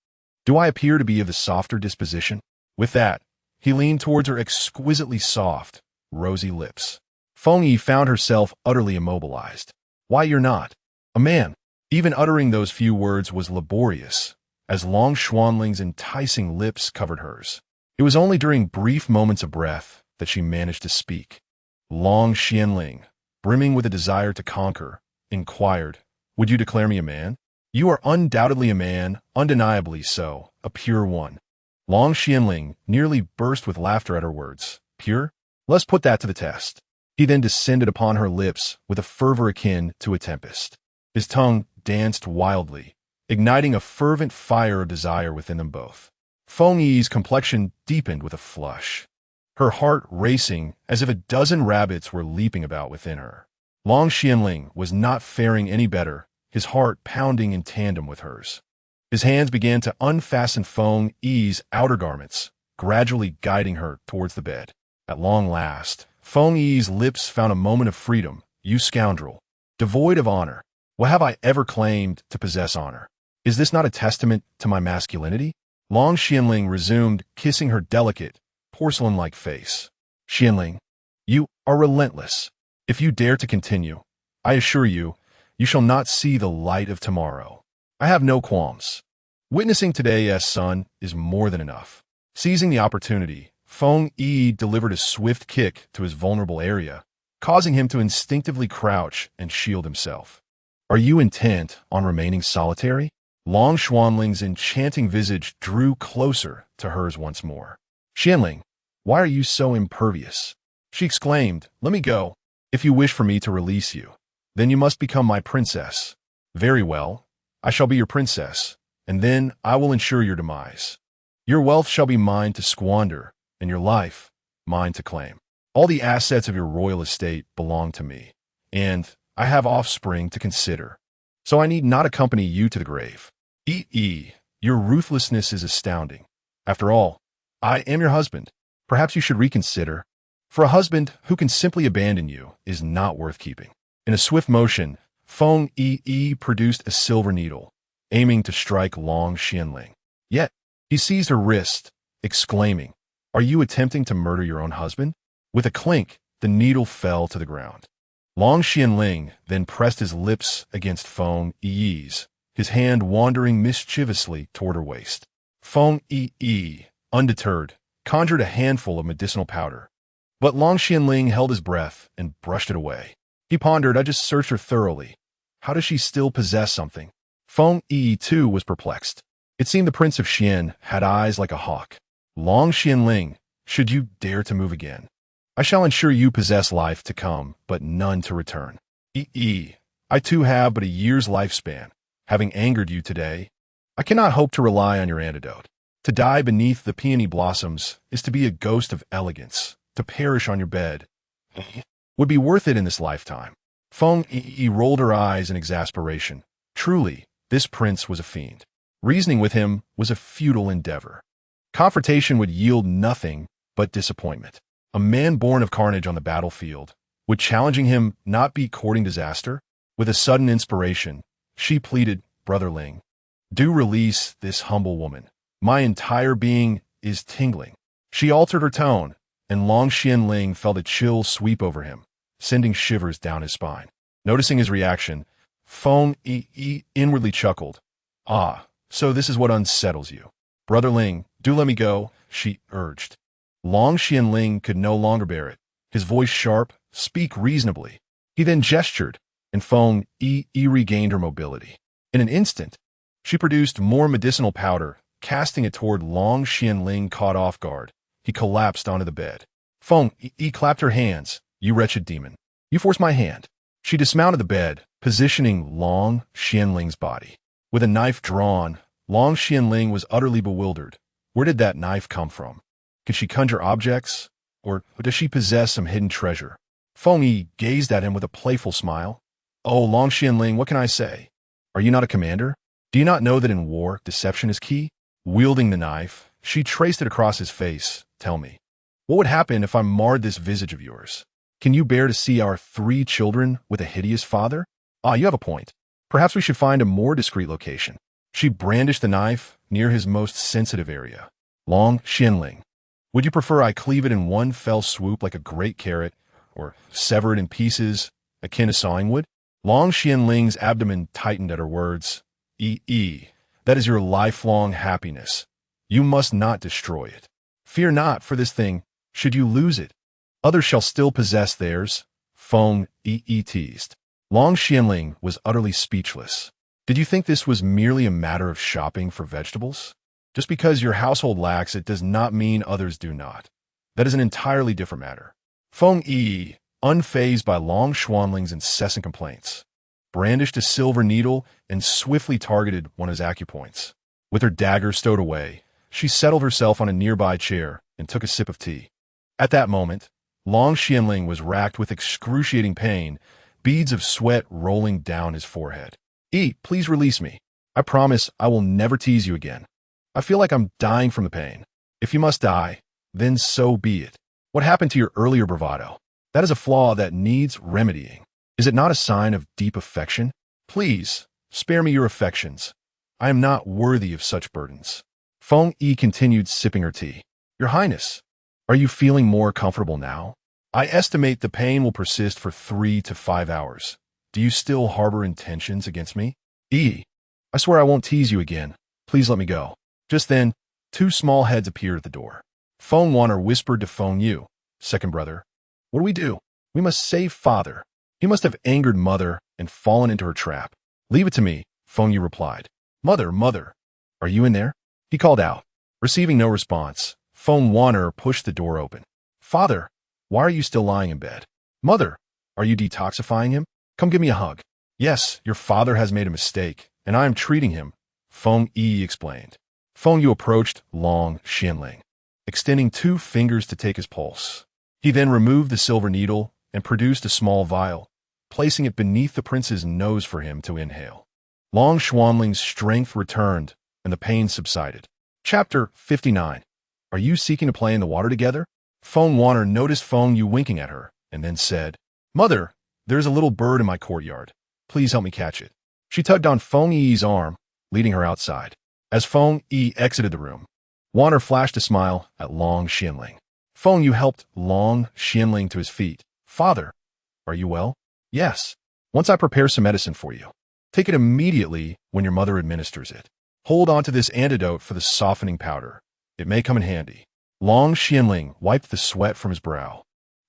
"Do I appear to be of the softer disposition?" With that, he leaned towards her exquisitely soft, rosy lips. Feng Yi found herself utterly immobilized. "Why, you're not a man." Even uttering those few words was laborious, as Long Xianling's enticing lips covered hers. It was only during brief moments of breath that she managed to speak. Long Xianling, brimming with a desire to conquer, inquired, "Would you declare me a man?" "You are undoubtedly a man, undeniably so, a pure one." Long Xianling nearly burst with laughter at her words. "Pure? Let's put that to the test." He then descended upon her lips with a fervor akin to a tempest. His tongue danced wildly, igniting a fervent fire of desire within them both. Feng Yi's complexion deepened with a flush, her heart racing as if a dozen rabbits were leaping about within her. Long Xianling was not faring any better, his heart pounding in tandem with hers. His hands began to unfasten Feng Yi's outer garments, gradually guiding her towards the bed. At long last, Feng Yi's lips found a moment of freedom You scoundrel. Devoid of honor. What have I ever claimed to possess honor? Is this not a testament to my masculinity? Long Xianling resumed, kissing her delicate, porcelain-like face. Xianling, you are relentless. If you dare to continue, I assure you, you shall not see the light of tomorrow. I have no qualms. Witnessing today's sun is more than enough. Seizing the opportunity, Feng Yiyi delivered a swift kick to his vulnerable area, causing him to instinctively crouch and shield himself. Are you intent on remaining solitary? Long Xuanling's enchanting visage drew closer to hers once more. Xianling, why are you so impervious? She exclaimed, let me go. If you wish for me to release you, then you must become my princess. Very well, I shall be your princess, and then I will ensure your demise. Your wealth shall be mine to squander, and your life, mine to claim. All the assets of your royal estate belong to me, and I have offspring to consider, so I need not accompany you to the grave. Your ruthlessness is astounding. After all, I am your husband. Perhaps you should reconsider. For a husband who can simply abandon you is not worth keeping. In a swift motion, Feng Yiyi produced a silver needle, aiming to strike Long Xianling. Yet, he seized her wrist, exclaiming, are you attempting to murder your own husband? With a clink, the needle fell to the ground. Long Xianling then pressed his lips against Feng Yiyi's, his hand wandering mischievously toward her waist. Feng Yiyi, undeterred, conjured a handful of medicinal powder. But Long Xianling held his breath and brushed it away. He pondered, I just searched her thoroughly. How does she still possess something? Feng Yiyi, too, was perplexed. It seemed the Prince of Xian had eyes like a hawk. Long Xianling, should you dare to move again, I shall ensure you possess life to come, but none to return. I too have but a year's lifespan. Having angered you today, I cannot hope to rely on your antidote. To die beneath the peony blossoms is to be a ghost of elegance. To perish on your bed would be worth it in this lifetime. Feng Yiyi rolled her eyes in exasperation. Truly, this prince was a fiend. Reasoning with him was a futile endeavor. Confrontation would yield nothing but disappointment. A man born of carnage on the battlefield, would challenging him not be courting disaster? With a sudden inspiration, she pleaded, Brother Ling, do release this humble woman. My entire being is tingling. She altered her tone, and Long Xianling felt a chill sweep over him, sending shivers down his spine. Noticing his reaction, Feng Yiyi inwardly chuckled. Ah, so this is what unsettles you. Brother Ling, do let me go, she urged. Long Xianling could no longer bear it. His voice sharp, speak reasonably. He then gestured, and Feng Yiyi regained her mobility. In an instant, she produced more medicinal powder, casting it toward Long Xianling caught off guard. He collapsed onto the bed. Feng Yiyi clapped her hands. You wretched demon. You forced my hand. She dismounted the bed, positioning Long Xianling's body. With a knife drawn, Long Xianling was utterly bewildered. Where did that knife come from? Can she conjure objects? Or does she possess some hidden treasure? Feng Yiyi gazed at him with a playful smile. Oh, Long Xianling, what can I say? Are you not a commander? Do you not know that in war, deception is key? Wielding the knife, she traced it across his face. Tell me, what would happen if I marred this visage of yours? Can you bear to see our 3 children with a hideous father? Ah, you have a point. Perhaps we should find a more discreet location. She brandished the knife near his most sensitive area. Long Xianling, would you prefer I cleave it in one fell swoop like a great carrot, or sever it in pieces, akin to sawing wood? Long Xianling's abdomen tightened at her words. That is your lifelong happiness. You must not destroy it. Fear not for this thing, should you lose it. Others shall still possess theirs. Feng Yiyi teased. Long Xianling was utterly speechless. Did you think this was merely a matter of shopping for vegetables? Just because your household lacks it does not mean others do not. That is an entirely different matter. Feng Yiyi, unfazed by Long Xuanling's incessant complaints, brandished a silver needle and swiftly targeted one of his acupoints. With her dagger stowed away, she settled herself on a nearby chair and took a sip of tea. At that moment, Long Xianling was racked with excruciating pain, beads of sweat rolling down his forehead. Please release me. I promise I will never tease you again. I feel like I'm dying from the pain. If you must die, then so be it. What happened to your earlier bravado? That is a flaw that needs remedying. Is it not a sign of deep affection? Please, spare me your affections. I am not worthy of such burdens. Feng Yi continued sipping her tea. Your Highness, are you feeling more comfortable now? I estimate the pain will persist for 3 to 5 hours. Do you still harbor intentions against me? I swear I won't tease you again. Please let me go. Just then, 2 small heads appeared at the door. Feng Wanner whispered to Feng Yu, second brother. What do we do? We must save father. He must have angered mother and fallen into her trap. Leave it to me, Feng Yu replied. Mother, are you in there? He called out. Receiving no response, Feng Wanner pushed the door open. Father, why are you still lying in bed? Mother, are you detoxifying him? Come give me a hug. Yes, your father has made a mistake, and I am treating him, Feng Yi explained. Feng Yu approached Long Xianling, extending 2 fingers to take his pulse. He then removed the silver needle and produced a small vial, placing it beneath the prince's nose for him to inhale. Long Xuanling's strength returned, and the pain subsided. Chapter 59. Are you seeking to play in the water together? Feng Wanner noticed Feng Yu winking at her, and then said, Mother, there's a little bird in my courtyard. Please help me catch it. She tugged on Feng Yi's arm, leading her outside. As Feng Yi exited the room, Wanner flashed a smile at Long Xianling. Feng Yu helped Long Xianling to his feet. Father, are you well? Yes. Once I prepare some medicine for you. Take it immediately when your mother administers it. Hold on to this antidote for the softening powder. It may come in handy. Long Xianling wiped the sweat from his brow.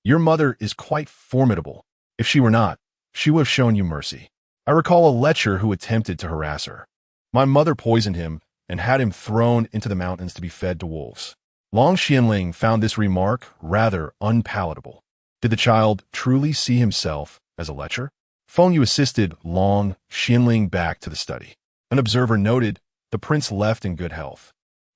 Your mother is quite formidable. If she were not, she would have shown you mercy. I recall a lecher who attempted to harass her. My mother poisoned him and had him thrown into the mountains to be fed to wolves. Long Xianling found this remark rather unpalatable. Did the child truly see himself as a lecher? Feng Yu assisted Long Xianling back to the study. An observer noted the prince left in good health,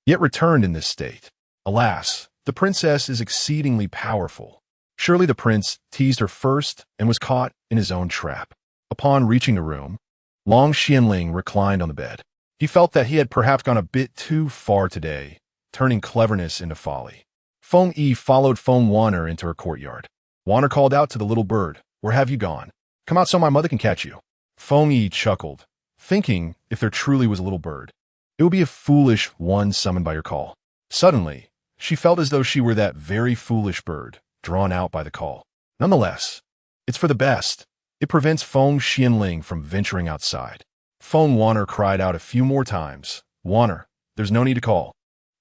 yet returned in this state. Alas, the princess is exceedingly powerful. Surely the prince teased her first and was caught in his own trap. Upon reaching the room, Long Xianling reclined on the bed. He felt that he had perhaps gone a bit too far today, turning cleverness into folly. Feng Yi followed Feng Wanner into her courtyard. Wanner called out to the little bird, Where have you gone? Come out so my mother can catch you. Feng Yi chuckled, thinking if there truly was a little bird, it would be a foolish one summoned by your call. Suddenly, she felt as though she were that very foolish bird, drawn out by the call. Nonetheless, it's for the best. It prevents Feng Xianling from venturing outside. Feng Wanner cried out a few more times. Wanner, there's no need to call.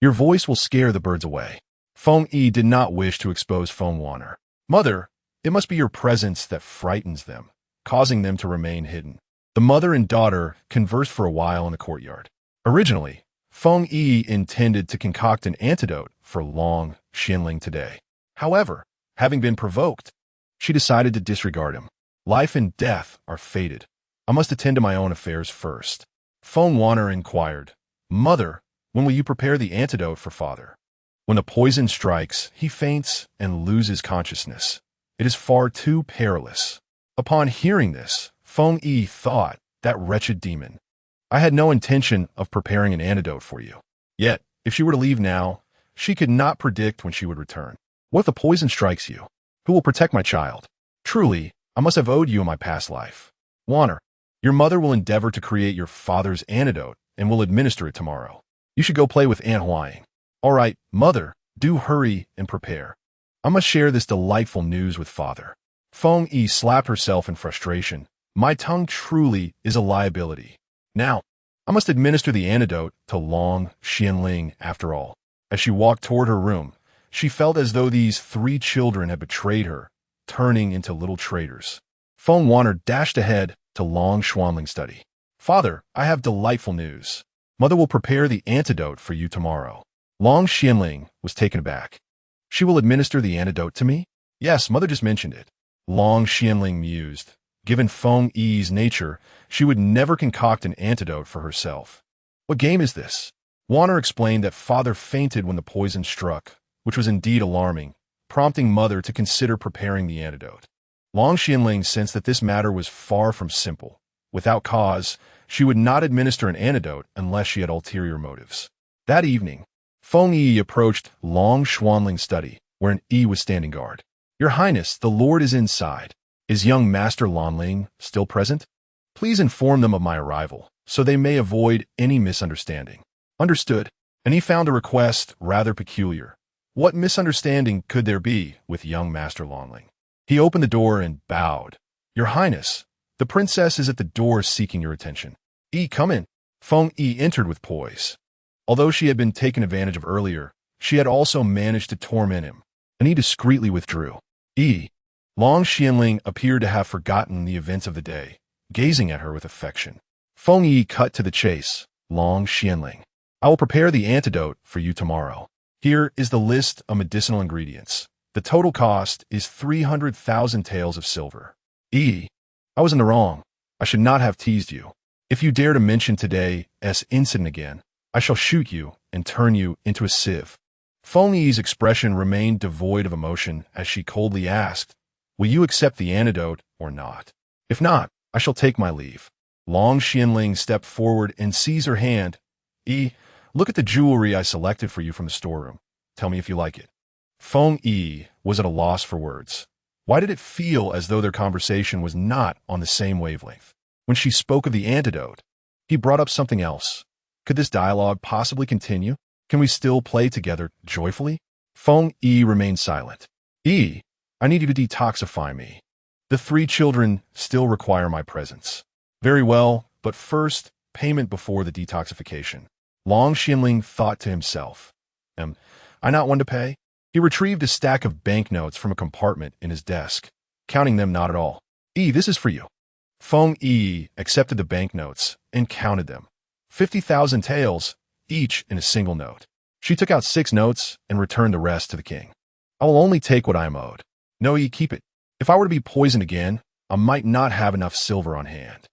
Your voice will scare the birds away. Feng Yi did not wish to expose Feng Wanner. Mother, it must be your presence that frightens them, causing them to remain hidden. The mother and daughter conversed for a while in the courtyard. Originally, Feng Yi intended to concoct an antidote for Long Xianling today. However, having been provoked, she decided to disregard him. Life and death are fated. I must attend to my own affairs first. Feng Wanner inquired, Mother, when will you prepare the antidote for father? When the poison strikes, he faints and loses consciousness. It is far too perilous. Upon hearing this, Feng Yi thought, that wretched demon. I had no intention of preparing an antidote for you. Yet, if she were to leave now, she could not predict when she would return. What if the poison strikes you? Who will protect my child? Truly, I must have owed you in my past life. Wanner, your mother will endeavor to create your father's antidote and will administer it tomorrow. You should go play with Aunt Huaying. All right, mother, do hurry and prepare. I must share this delightful news with father. Feng Yi slapped herself in frustration. My tongue truly is a liability. Now, I must administer the antidote to Long Xianling after all. As she walked toward her room, she felt as though these 3 children had betrayed her, turning into little traitors. Feng Wanner dashed ahead to Long Xuanling's study. Father, I have delightful news. Mother will prepare the antidote for you tomorrow. Long Xianling was taken aback. She will administer the antidote to me? Yes, mother just mentioned it. Long Xianling mused. Given Feng Yi's nature, she would never concoct an antidote for herself. What game is this? Wanner explained that father fainted when the poison struck, which was indeed alarming, prompting mother to consider preparing the antidote. Long Xianling sensed that this matter was far from simple. Without cause, she would not administer an antidote unless she had ulterior motives. That evening, Feng Yiyi approached Long Xuanling's study, where an Yi was standing guard. Your Highness, the Lord is inside. Is young Master Lanling still present? Please inform them of my arrival, so they may avoid any misunderstanding. Understood. And he found a request rather peculiar. What misunderstanding could there be with young Master Lanling? He opened the door and bowed. Your Highness, the princess is at the door seeking your attention. Come in. Feng Yiyi entered with poise. Although she had been taken advantage of earlier, she had also managed to torment him, and he discreetly withdrew. Long Xianling appeared to have forgotten the events of the day, gazing at her with affection. Feng Yiyi cut to the chase. Long Xianling, I will prepare the antidote for you tomorrow. Here is the list of medicinal ingredients. The total cost is 300,000 taels of silver. I was in the wrong. I should not have teased you. If you dare to mention today's incident again, I shall shoot you and turn you into a sieve. Feng Yi's expression remained devoid of emotion as she coldly asked, will you accept the antidote or not? If not, I shall take my leave. Long Xianling stepped forward and seized her hand. Look at the jewelry I selected for you from the storeroom. Tell me if you like it. Feng Yiyi was at a loss for words. Why did it feel as though their conversation was not on the same wavelength? When she spoke of the antidote, he brought up something else. Could this dialogue possibly continue? Can we still play together joyfully? Feng Yiyi remained silent. I need you to detoxify me. The 3 children still require my presence. Very well, but first, payment before the detoxification. Long Xianling thought to himself. Am I not one to pay? He retrieved a stack of banknotes from a compartment in his desk, counting them not at all. This is for you. Feng Yiyi accepted the banknotes and counted them. 50,000 taels, each in a single note. She took out 6 notes and returned the rest to the king. I will only take what I am owed. No, keep it. If I were to be poisoned again, I might not have enough silver on hand.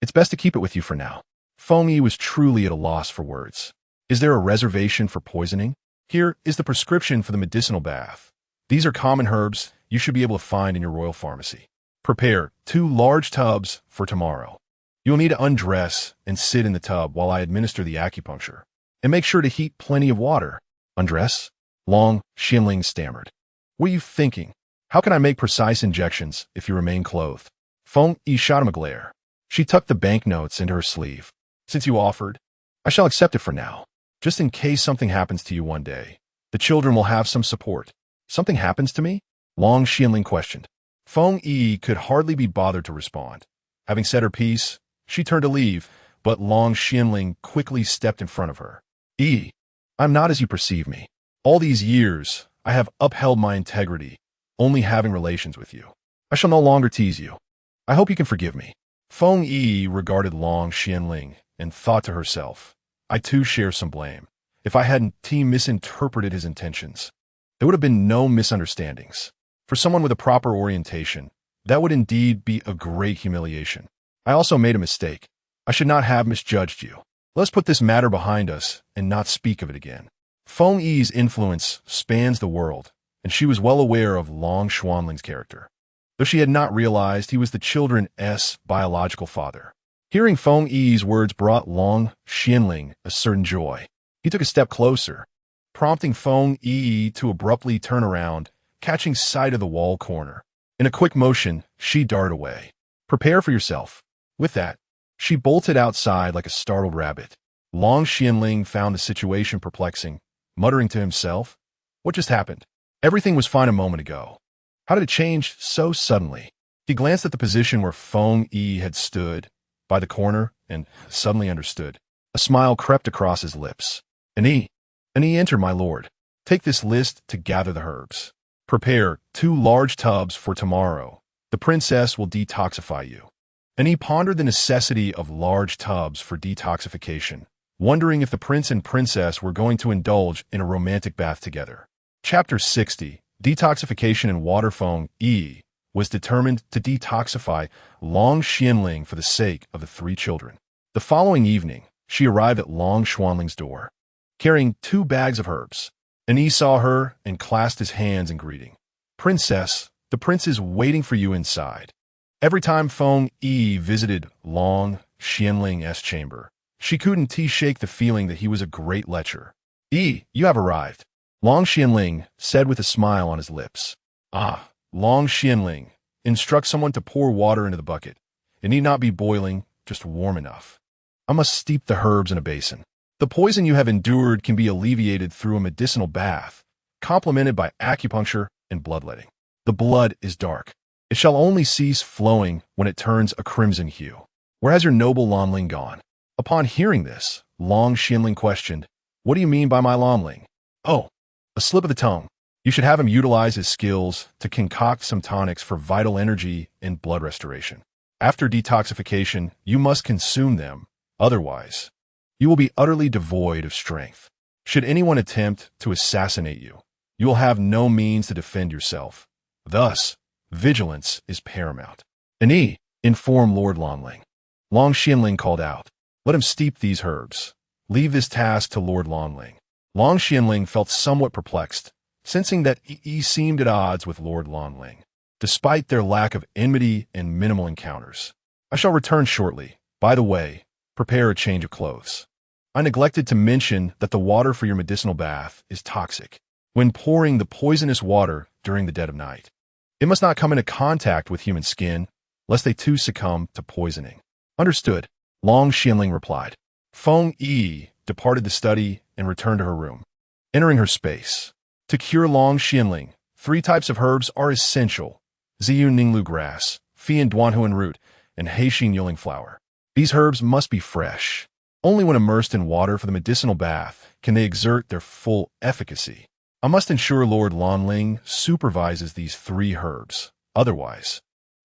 It's best to keep it with you for now. Feng Yiyi was truly at a loss for words. Is there a reservation for poisoning? Here is the prescription for the medicinal bath. These are common herbs you should be able to find in your royal pharmacy. Prepare 2 large tubs for tomorrow. You will need to undress and sit in the tub while I administer the acupuncture. And make sure to heat plenty of water. Undress? Long Xianling stammered. What are you thinking? How can I make precise injections if you remain clothed? Feng Yiyi shot him a glare. She tucked the banknotes into her sleeve. Since you offered, I shall accept it for now. Just in case something happens to you one day, the children will have some support. Something happens to me? Long Xianling questioned. Feng Yiyi could hardly be bothered to respond. Having said her piece, she turned to leave, but Long Xianling quickly stepped in front of her. I'm not as you perceive me. All these years, I have upheld my integrity, only having relations with you. I shall no longer tease you. I hope you can forgive me. Feng Yiyi regarded Long Xianling and thought to herself, I too share some blame. If I hadn't misinterpreted his intentions, there would have been no misunderstandings. For someone with a proper orientation, that would indeed be a great humiliation. I also made a mistake. I should not have misjudged you. Let's put this matter behind us and not speak of it again. Feng Yi's influence spans the world, and she was well aware of Long Xianling's character, though she had not realized he was the children's biological father. Hearing Feng Yi's words brought Long Xianling a certain joy. He took a step closer, prompting Feng Yiyi to abruptly turn around, catching sight of the wall corner. In a quick motion, she darted away. Prepare for yourself. With that, she bolted outside like a startled rabbit. Long Xianling found the situation perplexing, muttering to himself, what just happened? Everything was fine a moment ago. How did it change so suddenly? He glanced at the position where Feng Yiyi had stood, by the corner, and suddenly understood. A smile crept across his lips. And he entered, my lord. Take this list to gather the herbs. Prepare 2 large tubs for tomorrow. The princess will detoxify you. And he pondered the necessity of large tubs for detoxification, wondering if the prince and princess were going to indulge in a romantic bath together. Chapter 60, Detoxification in Water. Feng Yiyi was determined to detoxify Long Xianling for the sake of the 3 children. The following evening, she arrived at Long Xianling's door, carrying 2 bags of herbs. And he saw her and clasped his hands in greeting. Princess, the prince is waiting for you inside. Every time Feng Yiyi visited Long Xianling's chamber, she couldn't shake the feeling that he was a great lecher. You have arrived, Long Xianling said with a smile on his lips. Long Xianling, instruct someone to pour water into the bucket. It need not be boiling, just warm enough. I must steep the herbs in a basin. The poison you have endured can be alleviated through a medicinal bath, complemented by acupuncture and bloodletting. The blood is dark. It shall only cease flowing when it turns a crimson hue. Where has your noble Lanling gone? Upon hearing this, Long Xianling questioned, "What do you mean by my Lanling?" "Oh, a slip of the tongue. You should have him utilize his skills to concoct some tonics for vital energy and blood restoration. After detoxification, you must consume them. Otherwise, you will be utterly devoid of strength. Should anyone attempt to assassinate you, you will have no means to defend yourself. Thus, vigilance is paramount." "Ani, inform Lord Lanling." Long Xianling called out, "Let him steep these herbs. Leave this task to Lord Lanling." Long Xianling felt somewhat perplexed, sensing that he seemed at odds with Lord Lanling, despite their lack of enmity and minimal encounters. "I shall return shortly. By the way, prepare a change of clothes. I neglected to mention that the water for your medicinal bath is toxic. When pouring the poisonous water during the dead of night, it must not come into contact with human skin, lest they too succumb to poisoning." "Understood," Long Xianling replied. Feng Yiyi departed the study and returned to her room. Entering her space. To cure Long Xianling, 3 types of herbs are essential: Ziyu Ninglu grass, Fian Duanhuan root, and Heixin Yuling flower. These herbs must be fresh. Only when immersed in water for the medicinal bath can they exert their full efficacy. I must ensure Lord Lanling supervises these 3 herbs. Otherwise,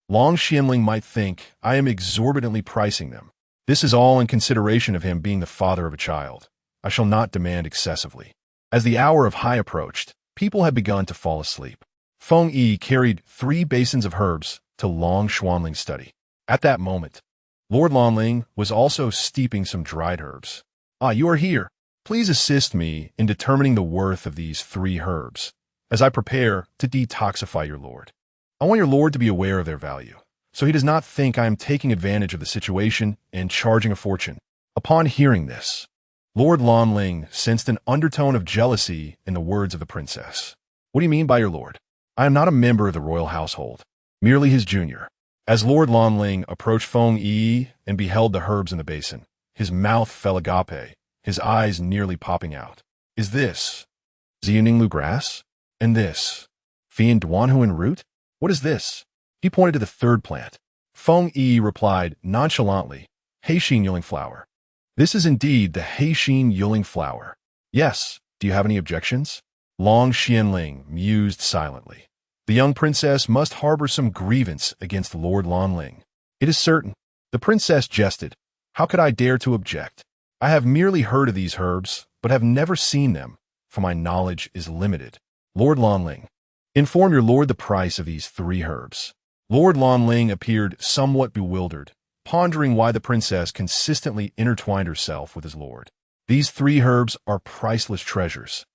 Long Xianling might think I am exorbitantly pricing them. This is all in consideration of him being the father of a child. I shall not demand excessively. As the hour of high approached, people had begun to fall asleep. Feng Yi carried 3 basins of herbs to Long Xianling's study. At that moment, Lord Lanling was also steeping some dried herbs. "Ah, you are here. Please assist me in determining the worth of these 3 herbs, as I prepare to detoxify your lord. I want your lord to be aware of their value, so he does not think I am taking advantage of the situation and charging a fortune." Upon hearing this, Lord Lanling sensed an undertone of jealousy in the words of the princess. "What do you mean by your lord? I am not a member of the royal household, merely his junior." As Lord Lanling approached Feng Yiyi and beheld the herbs in the basin, his mouth fell agape, his eyes nearly popping out. "Is this Xianinglu grass? And this Fian Duanhuan root? What is this?" He pointed to the 3rd plant. Feng Yi replied nonchalantly, "Heixin Yuling flower." "This is indeed the Heixin Yuling flower." "Yes. Do you have any objections?" Long Xianling mused silently. The young princess must harbor some grievance against Lord Lanling. "It is certain." The princess jested. "How could I dare to object? I have merely heard of these herbs, but have never seen them, for my knowledge is limited." Lord Lanling, inform your lord the price of these 3 herbs. Lord Lanling appeared somewhat bewildered, pondering why the princess consistently intertwined herself with his lord. These 3 herbs are priceless treasures.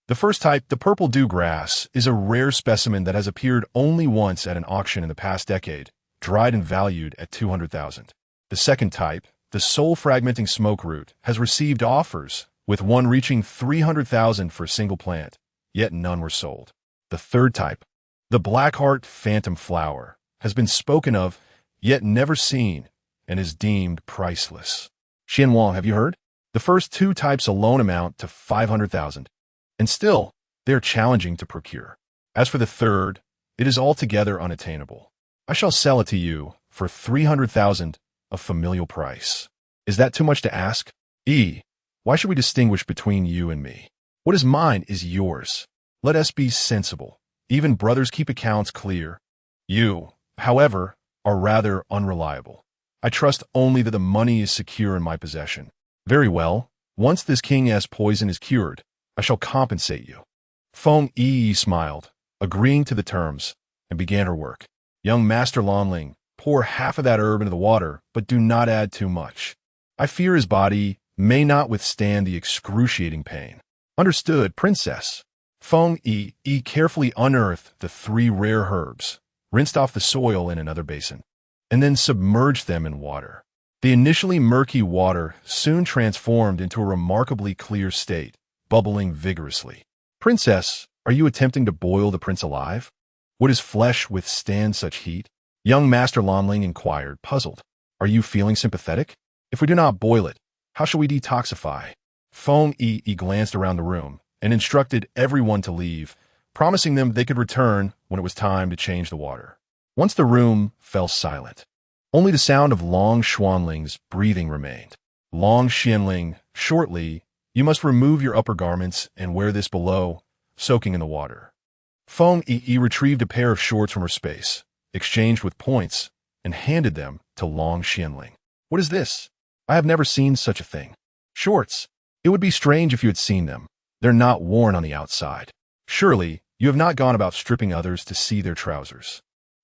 The first type, the purple dew grass, is a rare specimen that has appeared only once at an auction in the past decade, dried and valued at 200,000. The second type, the soul-fragmenting smoke root, has received offers, with one reaching 300,000 for a single plant, yet none were sold. The third type, the Blackheart phantom flower, has been spoken of, yet never seen, and is deemed priceless. Xianwang, have you heard? The first 2 types alone amount to 500,000, and still, they are challenging to procure. As for the third, it is altogether unattainable. I shall sell it to you for 300,000, a familial price. Is that too much to ask? Why should we distinguish between you and me? What is mine is yours. Let us be sensible. Even brothers keep accounts clear. You, however, are rather unreliable. I trust only that the money is secure in my possession. Very well. Once this king's poison is cured, I shall compensate you. Feng Yiyi smiled, agreeing to the terms, and began her work. Young Master Lanling, pour half of that herb into the water, but do not add too much. I fear his body may not withstand the excruciating pain. Understood, princess. Feng Yiyi carefully unearthed the 3 rare herbs, rinsed off the soil in another basin, and then submerged them in water. The initially murky water soon transformed into a remarkably clear state, bubbling vigorously. Princess, are you attempting to boil the prince alive? Would his flesh withstand such heat? Young Master Lanling inquired, puzzled. Are you feeling sympathetic? If we do not boil it, how shall we detoxify? Feng Yiyi glanced around the room and instructed everyone to leave, promising them they could return when it was time to change the water. Once the room fell silent, only the sound of Long Xuanling's breathing remained. Long Xianling, shortly, you must remove your upper garments and wear this below, soaking in the water. Feng Yiyi retrieved a pair of shorts from her space, exchanged with points, and handed them to Long Xianling. What is this? I have never seen such a thing. Shorts. It would be strange if you had seen them. They're not worn on the outside. Surely, you have not gone about stripping others to see their trousers.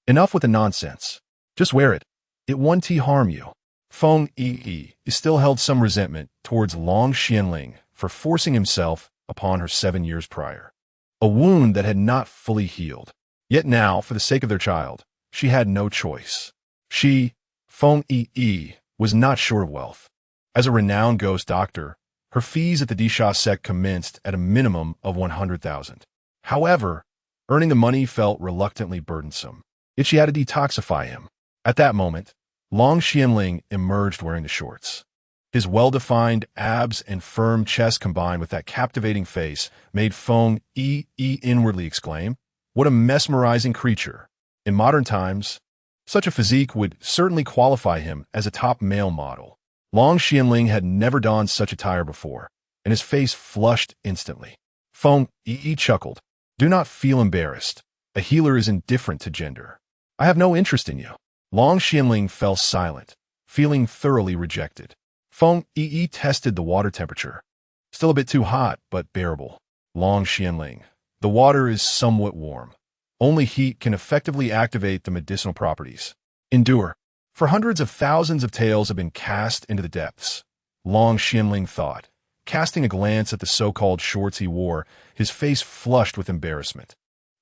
Enough with the nonsense. Just wear it. It won't harm you. Feng Yiyi still held some resentment towards Long Xianling for forcing himself upon her 7 years prior. A wound that had not fully healed. Yet now, for the sake of their child, she had no choice. She, Feng Yiyi, was not short of wealth. As a renowned ghost doctor, her fees at the Disha sect commenced at a minimum of 100,000. However, earning the money felt reluctantly burdensome. Yet she had to detoxify him. At that moment, Long Xianling emerged wearing the shorts. His well-defined abs and firm chest combined with that captivating face made Feng Yiyi inwardly exclaim, "What a mesmerizing creature!" In modern times, such a physique would certainly qualify him as a top male model. Long Xianling had never donned such attire before, and his face flushed instantly. Feng Yiyi chuckled. "Do not feel embarrassed. A healer is indifferent to gender. I have no interest in you." Long Xianling fell silent, feeling thoroughly rejected. Feng Yiyi tested the water temperature. Still a bit too hot, but bearable. Long Xianling, the water is somewhat warm. Only heat can effectively activate the medicinal properties. Endure. For hundreds of thousands of tales have been cast into the depths. Long Xianling thought. Casting a glance at the so-called shorts he wore, his face flushed with embarrassment.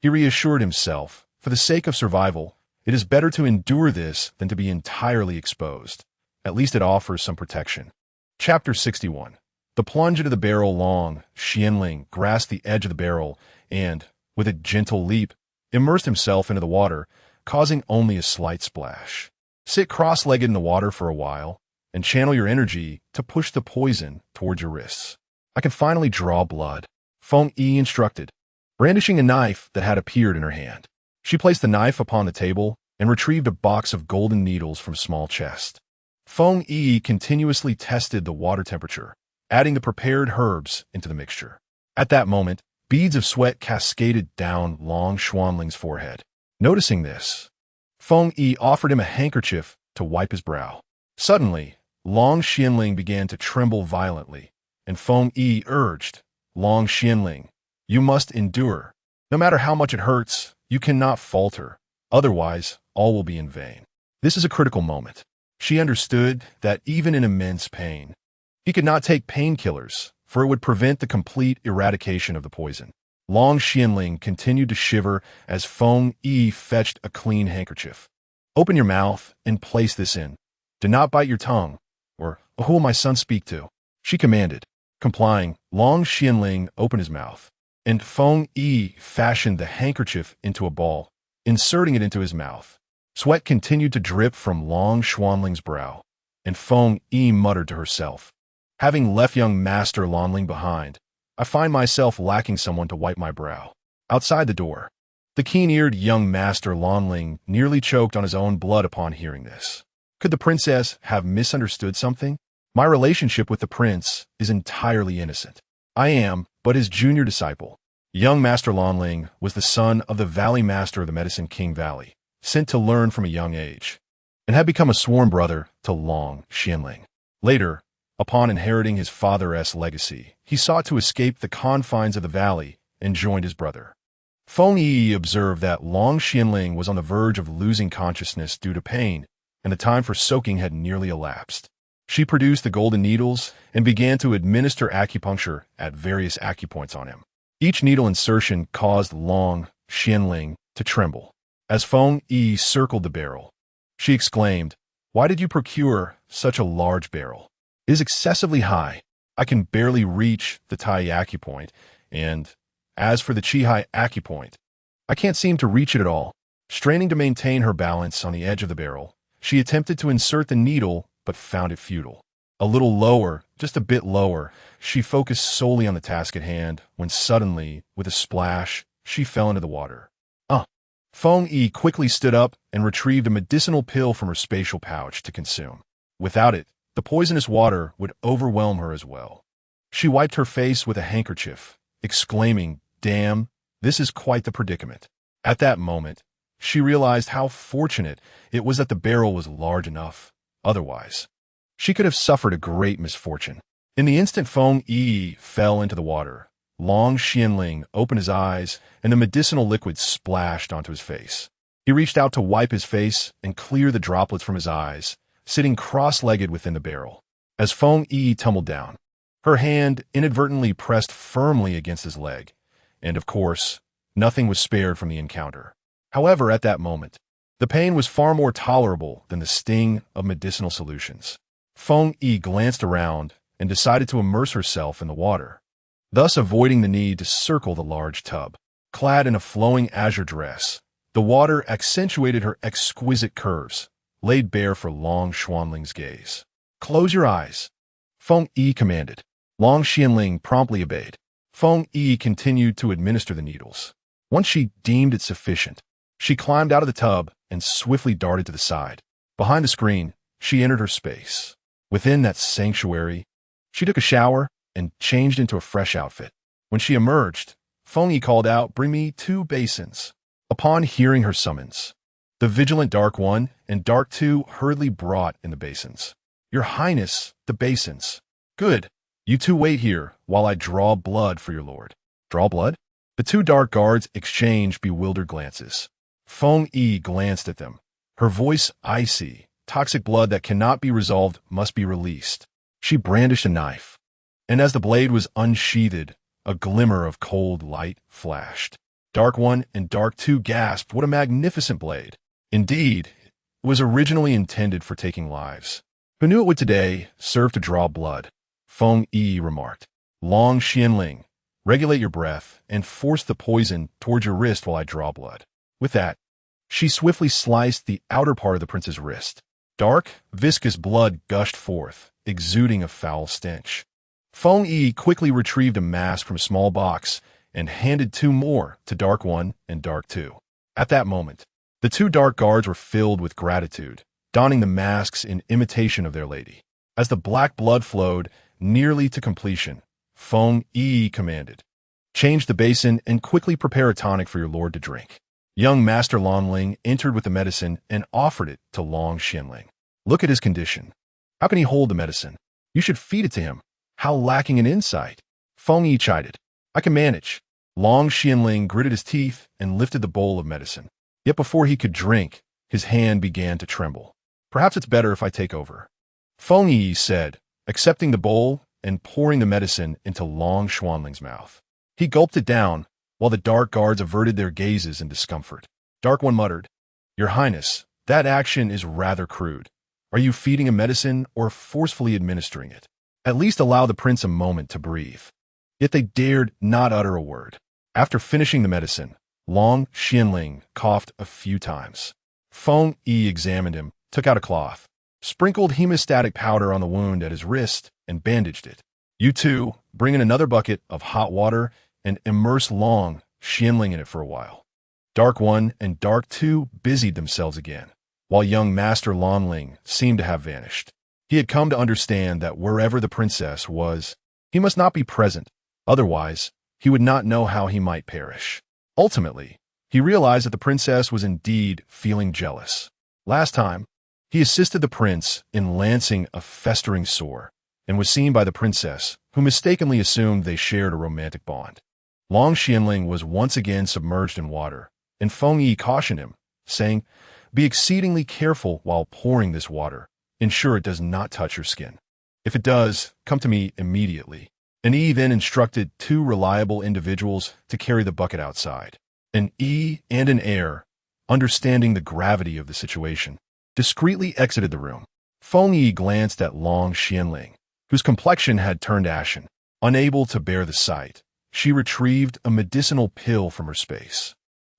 He reassured himself, for the sake of survival, it is better to endure this than to be entirely exposed. At least it offers some protection. Chapter 61. The plunge into the barrel. Long Xianling grasped the edge of the barrel and, with a gentle leap, immersed himself into the water, causing only a slight splash. Sit cross-legged in the water for a while, and channel your energy to push the poison towards your wrists. I can finally draw blood, Feng Yiyi instructed, brandishing a knife that had appeared in her hand. She placed the knife upon the table and retrieved a box of golden needles from a small chest. Feng Yiyi continuously tested the water temperature, adding the prepared herbs into the mixture. At that moment, beads of sweat cascaded down Long Xuanling's forehead. Noticing this, Feng Yiyi offered him a handkerchief to wipe his brow. Suddenly, Long Xianling began to tremble violently, and Feng Yiyi urged, "Long Xianling, you must endure. No matter how much it hurts, you cannot falter. Otherwise, all will be in vain." This is a critical moment. She understood that even in immense pain, he could not take painkillers, for it would prevent the complete eradication of the poison. Long Xianling continued to shiver as Feng Yiyi fetched a clean handkerchief. "Open your mouth and place this in. Do not bite your tongue, or who will my son speak to?" she commanded. Complying, Long Xianling opened his mouth, and Feng Yiyi fashioned the handkerchief into a ball, inserting it into his mouth. Sweat continued to drip from Long Xuanling's brow, and Feng Yiyi muttered to herself, "Having left young Master Lanling behind, I find myself lacking someone to wipe my brow." Outside the door, the keen-eared young Master Lanling nearly choked on his own blood upon hearing this. Could the princess have misunderstood something? My relationship with the prince is entirely innocent. I am but his junior disciple. Young Master Lanling was the son of the Valley Master of the Medicine King Valley, sent to learn from a young age, and had become a sworn brother to Long Xianling. Later, upon inheriting his father's legacy, he sought to escape the confines of the valley and joined his brother. Feng Yiyi observed that Long Xianling was on the verge of losing consciousness due to pain, and the time for soaking had nearly elapsed. She produced the golden needles and began to administer acupuncture at various acupoints on him. Each needle insertion caused Long Xianling to tremble. As Feng Yiyi circled the barrel, she exclaimed, "Why did you procure such a large barrel? It is excessively high. I can barely reach the Tai acupoint, and as for the Qihai acupoint, I can't seem to reach it at all." Straining to maintain her balance on the edge of the barrel, she attempted to insert the needle but found it futile. A little lower, just a bit lower, she focused solely on the task at hand when suddenly, with a splash, she fell into the water. Feng Yiyi quickly stood up and retrieved a medicinal pill from her spatial pouch to consume. Without it, the poisonous water would overwhelm her as well. She wiped her face with a handkerchief, exclaiming, "Damn, this is quite the predicament." At that moment, she realized how fortunate it was that the barrel was large enough. Otherwise, she could have suffered a great misfortune. In the instant Feng Yiyi fell into the water, Long Xianling opened his eyes, and the medicinal liquid splashed onto his face. He reached out to wipe his face and clear the droplets from his eyes, sitting cross-legged within the barrel. As Feng Yiyi tumbled down, her hand inadvertently pressed firmly against his leg, and of course, nothing was spared from the encounter. However, at that moment, the pain was far more tolerable than the sting of medicinal solutions. Feng Yiyi glanced around and decided to immerse herself in the water, thus avoiding the need to circle the large tub. Clad in a flowing azure dress, the water accentuated her exquisite curves, laid bare for Long Xuanling's gaze. "Close your eyes," Feng Yiyi commanded. Long Xianling promptly obeyed. Feng Yiyi continued to administer the needles. Once she deemed it sufficient, she climbed out of the tub and swiftly darted to the side. Behind the screen, she entered her space. Within that sanctuary, she took a shower and changed into a fresh outfit. When she emerged, Feng Yiyi called out, "Bring me 2 basins." Upon hearing her summons, the vigilant Dark One and Dark Two hurriedly brought in the basins. "Your Highness, the basins." "Good. You two wait here while I draw blood for your lord." "Draw blood?" The 2 dark guards exchanged bewildered glances. Feng Yiyi glanced at them, her voice icy. "Toxic blood that cannot be resolved must be released." She brandished a knife, and as the blade was unsheathed, a glimmer of cold light flashed. Dark One and Dark Two gasped, "What a magnificent blade!" Indeed, it was originally intended for taking lives. "Who knew it would today serve to draw blood?" Feng Yiyi remarked. "Long Xianling, regulate your breath and force the poison towards your wrist while I draw blood." With that, she swiftly sliced the outer part of the prince's wrist. Dark, viscous blood gushed forth, exuding a foul stench. Feng Yiyi quickly retrieved a mask from a small box and handed 2 more to Dark One and Dark Two. At that moment, the 2 dark guards were filled with gratitude, donning the masks in imitation of their lady. As the black blood flowed nearly to completion, Feng Yiyi commanded, "Change the basin and quickly prepare a tonic for your lord to drink." Young Master Longling entered with the medicine and offered it to Long Xianling. "Look at his condition. How can he hold the medicine? You should feed it to him. How lacking in insight." Feng Yiyi chided. "I can manage." Long Xianling gritted his teeth and lifted the bowl of medicine. Yet before he could drink, his hand began to tremble. "Perhaps it's better if I take over," Feng Yiyi said, accepting the bowl and pouring the medicine into Long Xuanling's mouth. He gulped it down, while the dark guards averted their gazes in discomfort. Dark One muttered, "Your Highness, that action is rather crude. Are you feeding a medicine or forcefully administering it? At least allow the prince a moment to breathe." Yet they dared not utter a word. After finishing the medicine, Long Xianling coughed a few times. Feng Yiyi examined him, took out a cloth, sprinkled hemostatic powder on the wound at his wrist, and bandaged it. "You two, bring in another bucket of hot water and immerse Long Xianling in it for a while." Dark One and Dark Two busied themselves again, while young Master Longling seemed to have vanished. He had come to understand that wherever the princess was, he must not be present, otherwise he would not know how he might perish. Ultimately, he realized that the princess was indeed feeling jealous. Last time, he assisted the prince in lancing a festering sore, and was seen by the princess, who mistakenly assumed they shared a romantic bond. Long Xianling was once again submerged in water, and Feng Yiyi cautioned him, saying, "Be exceedingly careful while pouring this water. Ensure it does not touch your skin. If it does, come to me immediately." And Yi then instructed 2 reliable individuals to carry the bucket outside. An E and an Air, understanding the gravity of the situation, discreetly exited the room. Feng Yiyi glanced at Long Xianling, whose complexion had turned ashen. Unable to bear the sight, she retrieved a medicinal pill from her space,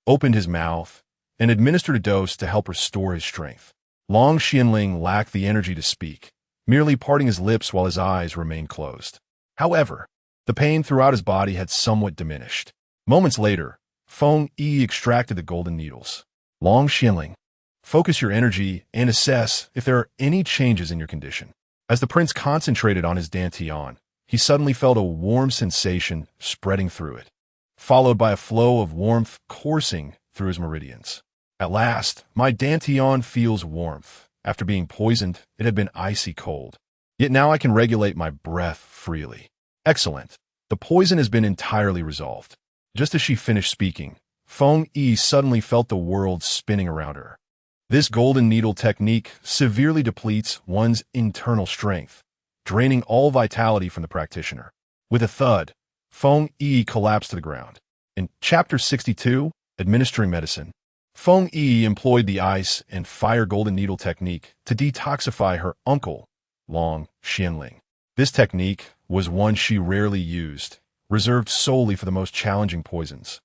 opened his mouth, and administered a dose to help restore his strength. Long Xianling lacked the energy to speak, merely parting his lips while his eyes remained closed. However, the pain throughout his body had somewhat diminished. Moments later, Feng Yiyi extracted the golden needles. Long Xianling, focus your energy and assess if there are any changes in your condition. As the prince concentrated on his dantian, he suddenly felt a warm sensation spreading through it, followed by a flow of warmth coursing through his meridians. At last, my dantian feels warmth. After being poisoned, it had been icy cold. Yet now I can regulate my breath freely. Excellent. The poison has been entirely resolved. Just as she finished speaking, Feng Yi suddenly felt the world spinning around her. This golden needle technique severely depletes one's internal strength, draining all vitality from the practitioner. With a thud, Feng Yi collapsed to the ground. In Chapter 62, Administering Medicine, Feng Yi employed the ice and fire golden needle technique to detoxify her uncle, Long Xianling. This technique was one she rarely used, reserved solely for the most challenging poisons,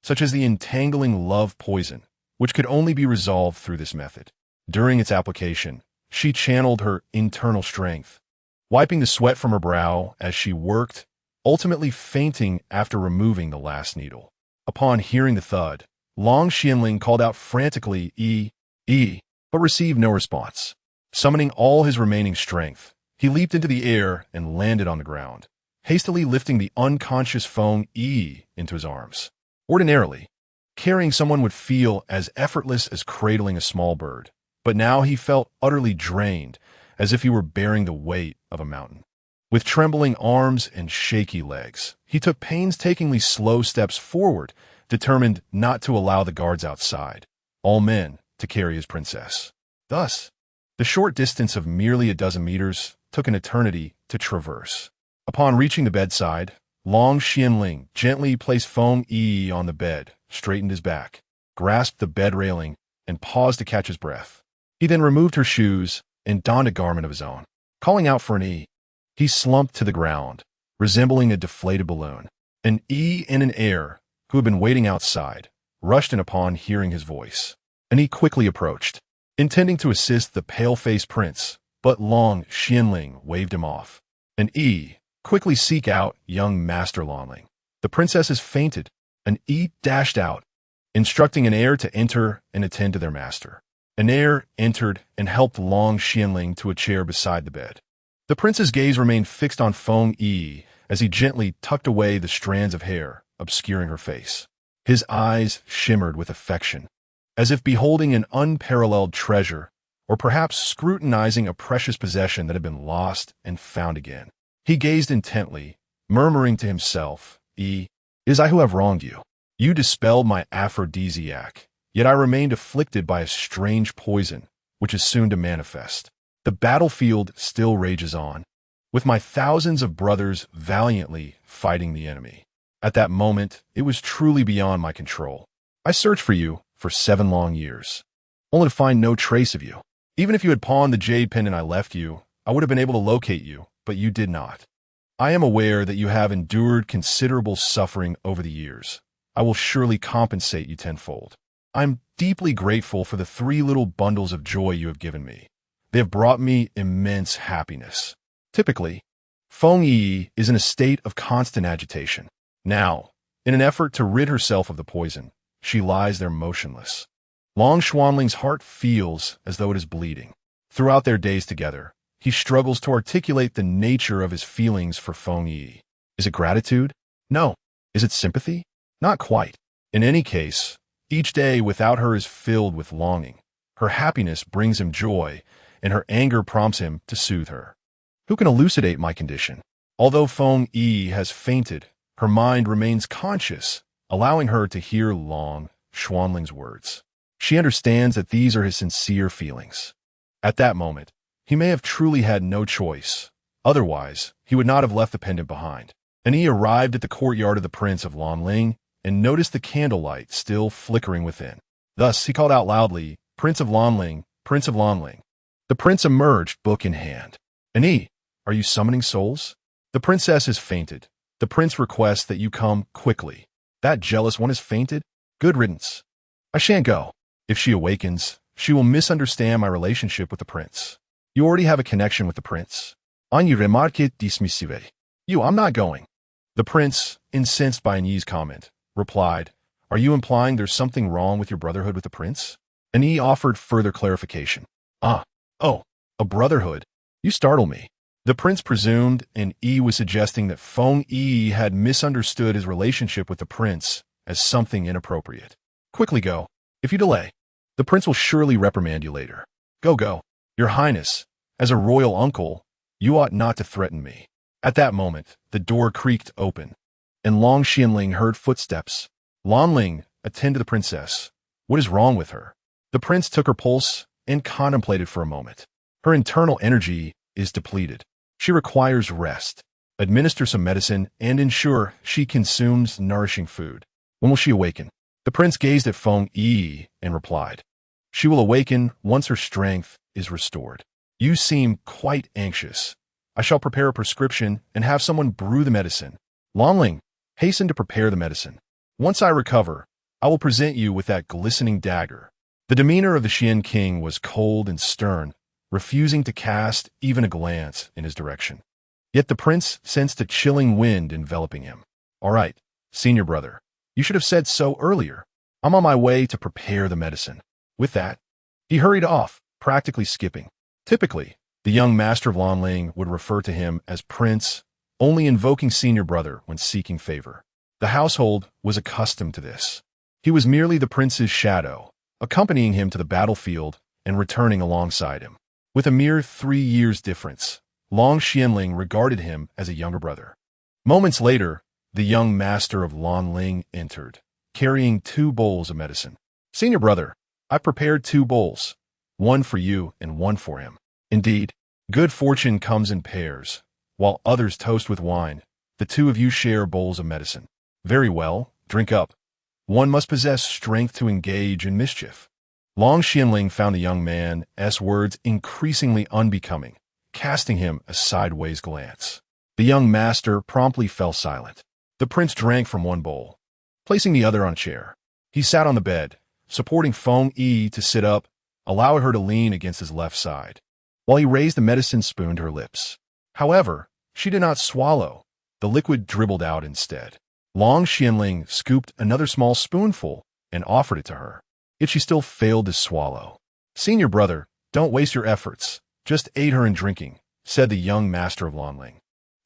such as the entangling love poison, which could only be resolved through this method. During its application, she channeled her internal strength, wiping the sweat from her brow as she worked, ultimately fainting after removing the last needle. Upon hearing the thud, Long Xianling called out frantically, but received no response. Summoning all his remaining strength, he leaped into the air and landed on the ground, hastily lifting the unconscious Feng Yi into his arms. Ordinarily, carrying someone would feel as effortless as cradling a small bird, but now he felt utterly drained, as if he were bearing the weight of a mountain. With trembling arms and shaky legs, he took painstakingly slow steps forward, determined not to allow the guards outside, all men, to carry his princess. Thus, the short distance of merely a dozen meters took an eternity to traverse. Upon reaching the bedside, Long Xianling gently placed Feng Yi on the bed, straightened his back, grasped the bed railing, and paused to catch his breath. He then removed her shoes and donned a garment of his own. Calling out for an E, he slumped to the ground, resembling a deflated balloon. An E and an heir, who had been waiting outside, rushed in upon hearing his voice. An E quickly approached, intending to assist the pale-faced prince, but Long Xianling waved him off. An E, quickly seek out young Master Longling. The princess has fainted. An E dashed out, instructing an heir to enter and attend to their master. An heir entered and helped Long Xianling to a chair beside the bed. The prince's gaze remained fixed on Feng Yi as he gently tucked away the strands of hair, obscuring her face. His eyes shimmered with affection, as if beholding an unparalleled treasure, or perhaps scrutinizing a precious possession that had been lost and found again. He gazed intently, murmuring to himself, "It is I who have wronged you. You dispelled my aphrodisiac, yet I remained afflicted by a strange poison, which is soon to manifest. The battlefield still rages on, with my thousands of brothers valiantly fighting the enemy. At that moment, it was truly beyond my control. I searched for you for 7 long years, only to find no trace of you. Even if you had pawned the jade pendant I left you, I would have been able to locate you, but you did not. I am aware that you have endured considerable suffering over the years. I will surely compensate you tenfold. I'm deeply grateful for the 3 little bundles of joy you have given me. They have brought me immense happiness." Typically, Feng Yiyi is in a state of constant agitation. Now, in an effort to rid herself of the poison, she lies there motionless. Long Xuanling's heart feels as though it is bleeding. Throughout their days together, he struggles to articulate the nature of his feelings for Feng Yiyi. Is it gratitude? No. Is it sympathy? Not quite. In any case, each day without her is filled with longing. Her happiness brings him joy, and her anger prompts him to soothe her. Who can elucidate my condition? Although Feng Yi has fainted, her mind remains conscious, allowing her to hear Long Xuanling's words. She understands that these are his sincere feelings. At that moment, he may have truly had no choice. Otherwise, he would not have left the pendant behind. And he arrived at the courtyard of the Prince of Longling and noticed the candlelight still flickering within. Thus, he called out loudly, "Prince of Longling, Prince of Longling." The prince emerged, book in hand. "Ani, are you summoning souls? The princess has fainted. The prince requests that you come quickly. That jealous one has fainted? Good riddance. I shan't go. If she awakens, she will misunderstand my relationship with the prince. You already have a connection with the prince. Ani remarque dismissive. I'm not going. The prince, incensed by Yi's comment, replied, Are you implying there's something wrong with your brotherhood with the prince? And Yi offered further clarification. Oh, a brotherhood. You startle me. The prince presumed, and Yi was suggesting that Feng Yiyi had misunderstood his relationship with the prince as something inappropriate. Quickly go. If you delay, the prince will surely reprimand you later. Go. Your Highness, as a royal uncle, you ought not to threaten me. At that moment, the door creaked open, and Long Xianling heard footsteps. Lanling, attend to the princess. What is wrong with her? The prince took her pulse and contemplated for a moment. Her internal energy is depleted. She requires rest. Administer some medicine and ensure she consumes nourishing food. When will she awaken? The prince gazed at Feng Yiyi and replied, She will awaken once her strength is restored. You seem quite anxious. I shall prepare a prescription and have someone brew the medicine. Lanling, hasten to prepare the medicine. Once I recover, I will present you with that glistening dagger. The demeanor of the Xian king was cold and stern, refusing to cast even a glance in his direction. Yet the prince sensed a chilling wind enveloping him. All right, senior brother, you should have said so earlier. I'm on my way to prepare the medicine. With that, he hurried off, practically skipping. Typically, the young master of Lanling would refer to him as prince, only invoking senior brother when seeking favor. The household was accustomed to this. He was merely the prince's shadow, accompanying him to the battlefield and returning alongside him. With a mere 3 years difference, Long Xianling regarded him as a younger brother. Moments later, the young master of Lanling entered, carrying 2 bowls of medicine. Senior brother, I prepared 2 bowls, one for you and one for him. Indeed, good fortune comes in pairs. While others toast with wine, the 2 of you share bowls of medicine. Very well, drink up. One must possess strength to engage in mischief. Long Xianling found the young man's words increasingly unbecoming, casting him a sideways glance. The young master promptly fell silent. The prince drank from one bowl, placing the other on a chair. He sat on the bed, supporting Feng Yiyi to sit up, allowing her to lean against his left side, while he raised the medicine spoon to her lips. However, she did not swallow. The liquid dribbled out instead. Long Xianling scooped another small spoonful and offered it to her. Yet she still failed to swallow. Senior brother, don't waste your efforts. Just aid her in drinking, said the young master of Lanling.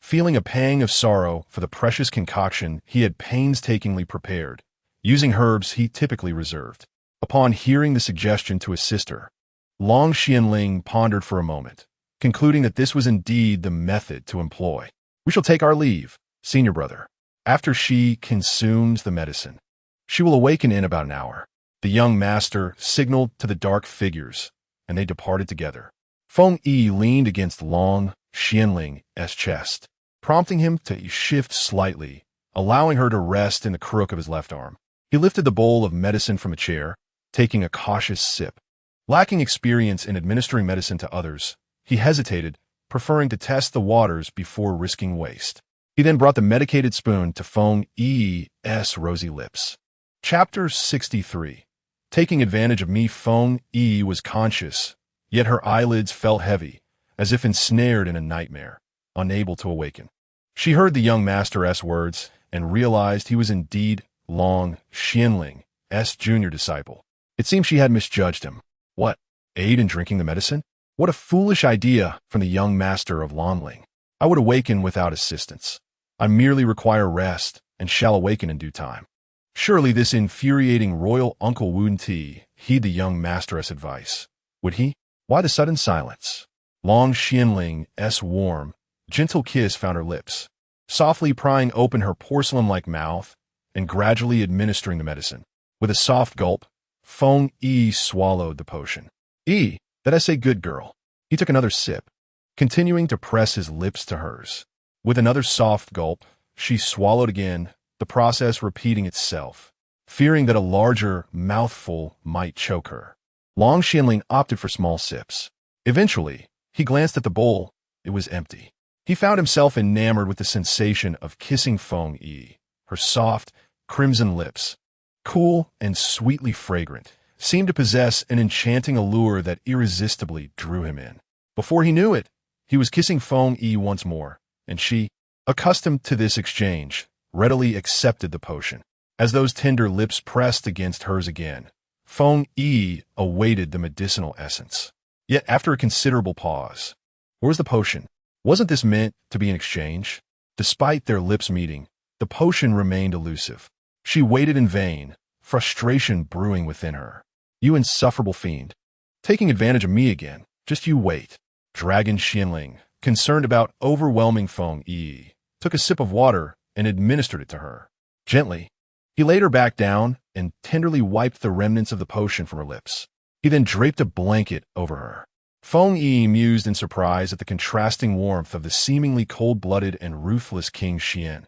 Feeling a pang of sorrow for the precious concoction he had painstakingly prepared, using herbs he typically reserved. Upon hearing the suggestion to assist her, Long Xianling pondered for a moment, concluding that this was indeed the method to employ. We shall take our leave, senior brother. After she consumes the medicine, she will awaken in about an hour. The young master signaled to the dark figures, and they departed together. Feng Yiyi leaned against Long Xianling's chest, prompting him to shift slightly, allowing her to rest in the crook of his left arm. He lifted the bowl of medicine from a chair, taking a cautious sip. Lacking experience in administering medicine to others, he hesitated, preferring to test the waters before risking waste. He then brought the medicated spoon to Feng Yiyi's rosy lips. Chapter 63. Taking advantage of me, Feng Yiyi was conscious, yet her eyelids felt heavy, as if ensnared in a nightmare, unable to awaken. She heard the young master's words and realized he was indeed Long Xianling's junior disciple. It seemed she had misjudged him. What? Aid in drinking the medicine? What a foolish idea from the young master of Lanling. I would awaken without assistance. I merely require rest and shall awaken in due time. Surely this infuriating royal uncle wouldn't heed the young master's advice. Would he? Why the sudden silence? Long Xianling's warm, gentle kiss found her lips, softly prying open her porcelain-like mouth and gradually administering the medicine. With a soft gulp, Feng Yiyi swallowed the potion. Did I say good girl? He took another sip, continuing to press his lips to hers. With another soft gulp, she swallowed again, the process repeating itself, fearing that a larger mouthful might choke her. Long Xianling opted for small sips. Eventually, he glanced at the bowl. It was empty. He found himself enamored with the sensation of kissing Feng Yiyi, her soft, crimson lips, cool and sweetly fragrant, seemed to possess an enchanting allure that irresistibly drew him in. Before he knew it, he was kissing Feng Yiyi once more, and she, accustomed to this exchange, readily accepted the potion. As those tender lips pressed against hers again, Feng Yiyi awaited the medicinal essence. Yet after a considerable pause, where's the potion? Wasn't this meant to be an exchange? Despite their lips meeting, the potion remained elusive. She waited in vain, frustration brewing within her. You insufferable fiend. Taking advantage of me again. Just you wait. Dragon Xianling, concerned about overwhelming Feng Yiyi, took a sip of water and administered it to her. Gently, he laid her back down and tenderly wiped the remnants of the potion from her lips. He then draped a blanket over her. Feng Yiyi mused in surprise at the contrasting warmth of the seemingly cold-blooded and ruthless King Xian,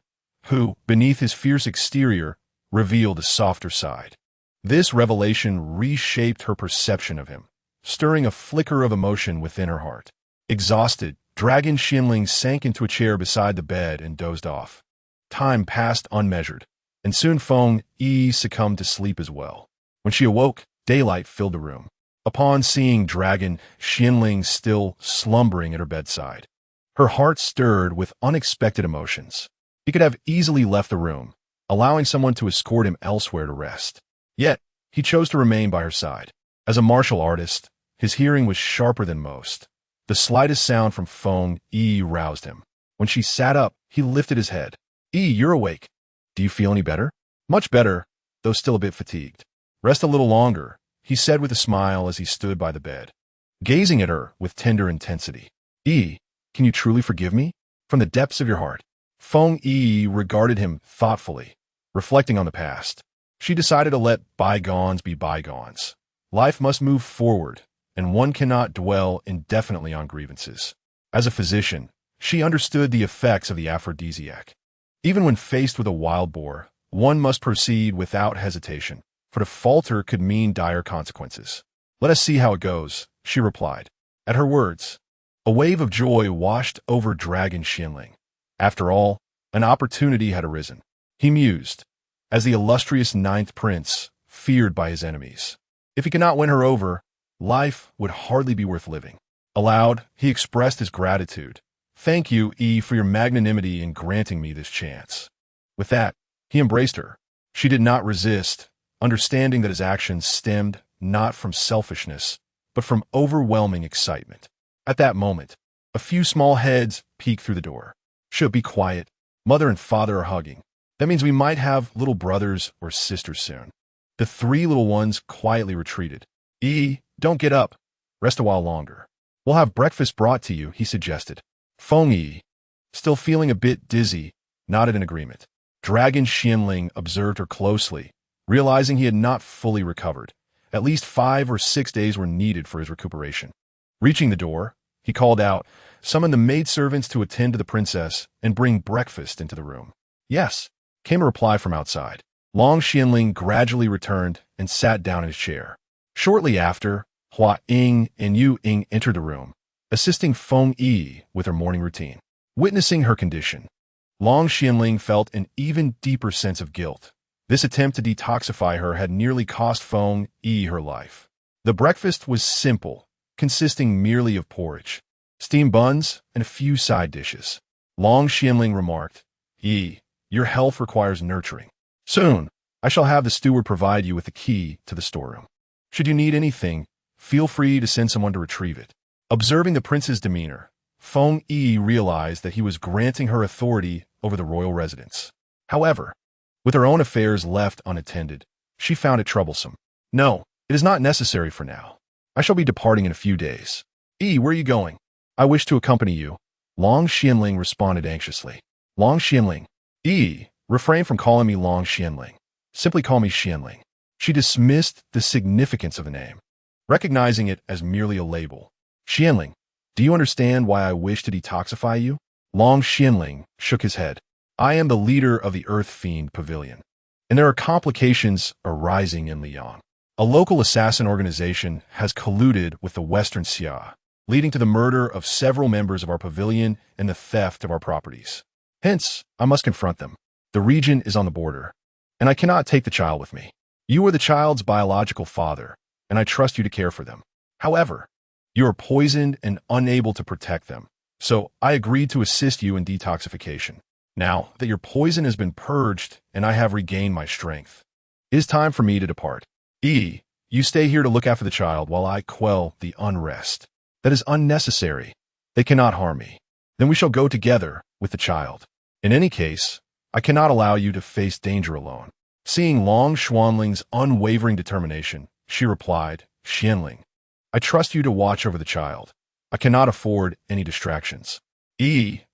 who, beneath his fierce exterior, revealed a softer side. This revelation reshaped her perception of him, stirring a flicker of emotion within her heart. Exhausted, Dragon Xianling sank into a chair beside the bed and dozed off. Time passed unmeasured, and soon Feng Yiyi succumbed to sleep as well. When she awoke, daylight filled the room. Upon seeing Dragon Xianling still slumbering at her bedside, her heart stirred with unexpected emotions. He could have easily left the room, allowing someone to escort him elsewhere to rest. Yet, he chose to remain by her side. As a martial artist, his hearing was sharper than most. The slightest sound from Feng Yiyi roused him. When she sat up, he lifted his head. Yiyi, you're awake. Do you feel any better? Much better, though still a bit fatigued. Rest a little longer, he said with a smile as he stood by the bed, gazing at her with tender intensity. Yiyi, can you truly forgive me? From the depths of your heart. Feng Yiyi regarded him thoughtfully, reflecting on the past. She decided to let bygones be bygones. Life must move forward, and one cannot dwell indefinitely on grievances. As a physician, she understood the effects of the aphrodisiac. Even when faced with a wild boar, one must proceed without hesitation, for to falter could mean dire consequences. Let us see how it goes, she replied. At her words, a wave of joy washed over Dragon Xianling. After all, an opportunity had arisen. He mused, as the illustrious ninth prince, feared by his enemies. If he could not win her over, life would hardly be worth living. Aloud, he expressed his gratitude. Thank you, Yiyi, for your magnanimity in granting me this chance. With that, he embraced her. She did not resist, understanding that his actions stemmed not from selfishness, but from overwhelming excitement. At that moment, a few small heads peeked through the door. Should be quiet. Mother and father are hugging. That means we might have little brothers or sisters soon. The three little ones quietly retreated. Yiyi, don't get up. Rest a while longer. We'll have breakfast brought to you, he suggested. Feng Yiyi, still feeling a bit dizzy, nodded in agreement. Dragon Xianling observed her closely, realizing he had not fully recovered. At least 5 or 6 days were needed for his recuperation. Reaching the door, he called out, summon the maidservants to attend to the princess and bring breakfast into the room. Yes, came a reply from outside. Long Xianling gradually returned and sat down in his chair. Shortly after, Hua Ying and Yu Ying entered the room, assisting Feng Yiyi with her morning routine. Witnessing her condition, Long Xianling felt an even deeper sense of guilt. This attempt to detoxify her had nearly cost Feng Yiyi her life. The breakfast was simple, consisting merely of porridge, steamed buns, and a few side dishes. Long Xianling remarked, Yiyi, your health requires nurturing. Soon, I shall have the steward provide you with the key to the storeroom. Should you need anything, feel free to send someone to retrieve it. Observing the prince's demeanor, Feng Yiyi realized that he was granting her authority over the royal residence. However, with her own affairs left unattended, she found it troublesome. No, it is not necessary for now. I shall be departing in a few days. Yiyi, where are you going? I wish to accompany you. Long Xianling responded anxiously. Long Xianling. Yiyi, refrain from calling me Long Xianling. Simply call me Xianling. She dismissed the significance of the name, recognizing it as merely a label. Xianling, do you understand why I wish to detoxify you? Long Xianling shook his head. I am the leader of the Earth Fiend Pavilion, and there are complications arising in Liang. A local assassin organization has colluded with the Western Xia, leading to the murder of several members of our pavilion and the theft of our properties. Hence, I must confront them. The region is on the border, and I cannot take the child with me. You are the child's biological father, and I trust you to care for them. However, you are poisoned and unable to protect them, so I agreed to assist you in detoxification. Now that your poison has been purged and I have regained my strength, it is time for me to depart. You stay here to look after the child while I quell the unrest. That is unnecessary. They cannot harm me. Then we shall go together with the child. In any case, I cannot allow you to face danger alone. Seeing Long Xuanling's unwavering determination, she replied, Xianling, I trust you to watch over the child. I cannot afford any distractions. We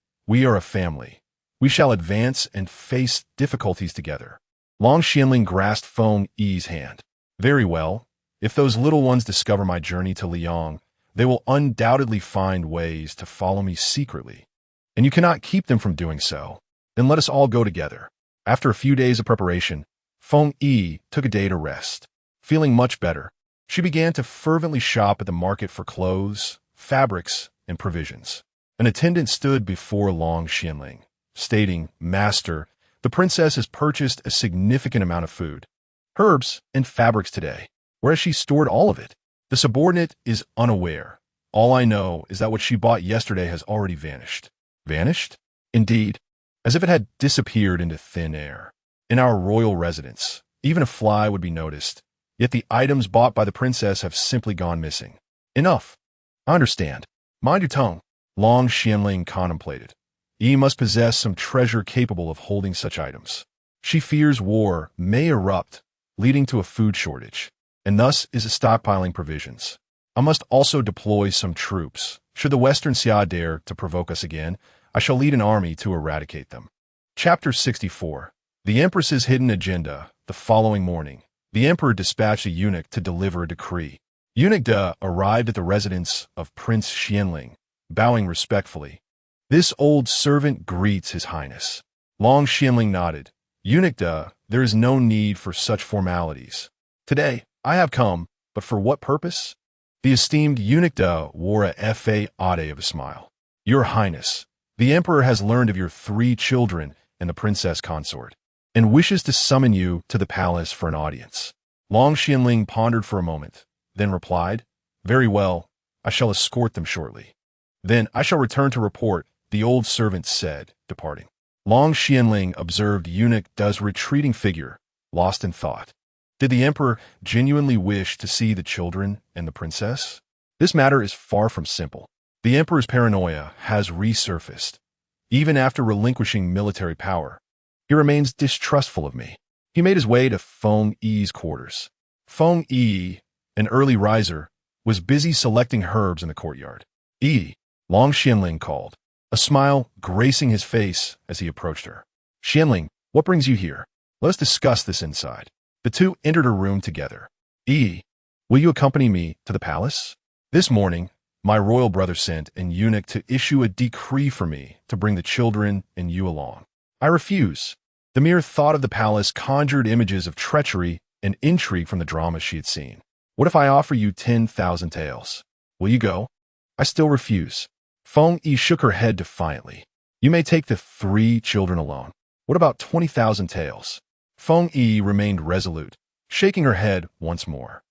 are a family. We shall advance and face difficulties together. Long Xianling grasped Feng Yi's hand. Very well. If those little ones discover my journey to Liang, they will undoubtedly find ways to follow me secretly. And you cannot keep them from doing so. Then let us all go together. After a few days of preparation, Feng Yiyi took a day to rest. Feeling much better, she began to fervently shop at the market for clothes, fabrics, and provisions. An attendant stood before Long Xianling, stating, Master, the princess has purchased a significant amount of food, herbs, and fabrics today. Where has she stored all of it? The subordinate is unaware. All I know is that what she bought yesterday has already vanished. Vanished? Indeed, as if it had disappeared into thin air. In our royal residence, even a fly would be noticed, yet the items bought by the princess have simply gone missing. Enough. I understand. Mind your tongue. Long Xianling contemplated. Yi must possess some treasure capable of holding such items. She fears war may erupt, leading to a food shortage, and thus is stockpiling provisions. I must also deploy some troops. Should the Western Xia dare to provoke us again, I shall lead an army to eradicate them. Chapter 64. The Empress's Hidden Agenda. The following morning, the Emperor dispatched a eunuch to deliver a decree. Eunuch De arrived at the residence of Prince Xianling, bowing respectfully. This old servant greets His Highness. Long Xianling nodded. Eunuch De, there is no need for such formalities. Today, I have come, but for what purpose? The esteemed Eunuch De wore a fa ade of a smile. Your Highness, the Emperor has learned of your 3 children and the princess consort, and wishes to summon you to the palace for an audience. Long Xianling pondered for a moment, then replied, Very well, I shall escort them shortly. Then I shall return to report, the old servant said, departing. Long Xianling observed Eunuch De's retreating figure, lost in thought. Did the Emperor genuinely wish to see the children and the princess? This matter is far from simple. The Emperor's paranoia has resurfaced. Even after relinquishing military power, he remains distrustful of me. He made his way to Feng Yi's quarters. Feng Yiyi, an early riser, was busy selecting herbs in the courtyard. Long Xianling called, a smile gracing his face as he approached her. Xianling, what brings you here? Let us discuss this inside. The two entered her room together. Will you accompany me to the palace? This morning, my royal brother sent an eunuch to issue a decree for me to bring the children and you along. I refuse. The mere thought of the palace conjured images of treachery and intrigue from the drama she had seen. What if I offer you 10,000 taels? Will you go? I still refuse. Feng Yi shook her head defiantly. You may take the 3 children alone. What about 20,000 taels? Feng Yi remained resolute, shaking her head once more.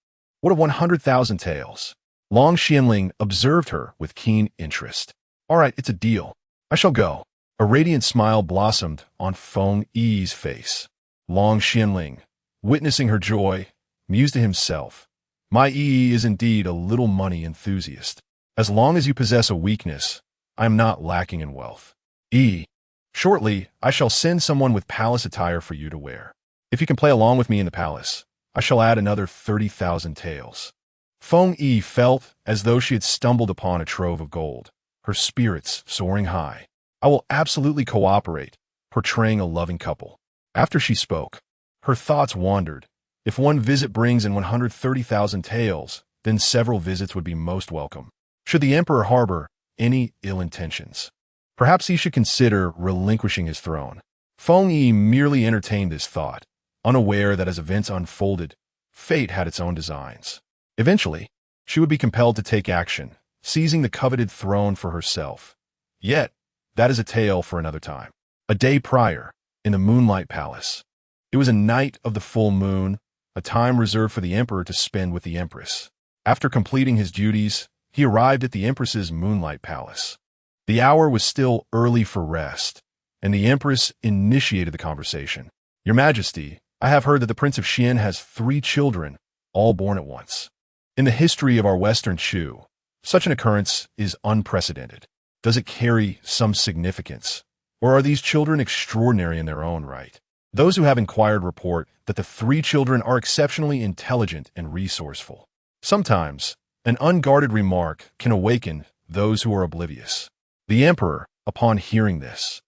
What of 100,000 taels? Long Xianling observed her with keen interest. All right, it's a deal. I shall go. A radiant smile blossomed on Feng Yi's face. Long Xianling, witnessing her joy, mused to himself, My Yi is indeed a little money enthusiast. As long as you possess a weakness, I am not lacking in wealth. Shortly, I shall send someone with palace attire for you to wear. If you can play along with me in the palace, I shall add another 30,000 taels. Feng Yi felt as though she had stumbled upon a trove of gold, her spirits soaring high. I will absolutely cooperate, portraying a loving couple. After she spoke, her thoughts wandered. If one visit brings in 130,000 taels, then several visits would be most welcome. Should the emperor harbor any ill intentions, perhaps he should consider relinquishing his throne. Feng Yi merely entertained this thought, unaware that as events unfolded, fate had its own designs. Eventually, she would be compelled to take action, seizing the coveted throne for herself. Yet, that is a tale for another time. A day prior, in the Moonlight Palace. It was a night of the full moon, a time reserved for the emperor to spend with the empress. After completing his duties, he arrived at the empress's moonlight palace. The hour was still early for rest, and the empress initiated the conversation. "Your Majesty, I have heard that the Prince of Xian has 3 children, all born at once. In the history of our Western Shu, such an occurrence is unprecedented. Does it carry some significance, or are these children extraordinary in their own right?" Those who have inquired report that the 3 children are exceptionally intelligent and resourceful. Sometimes, an unguarded remark can awaken those who are oblivious. The emperor, upon hearing this,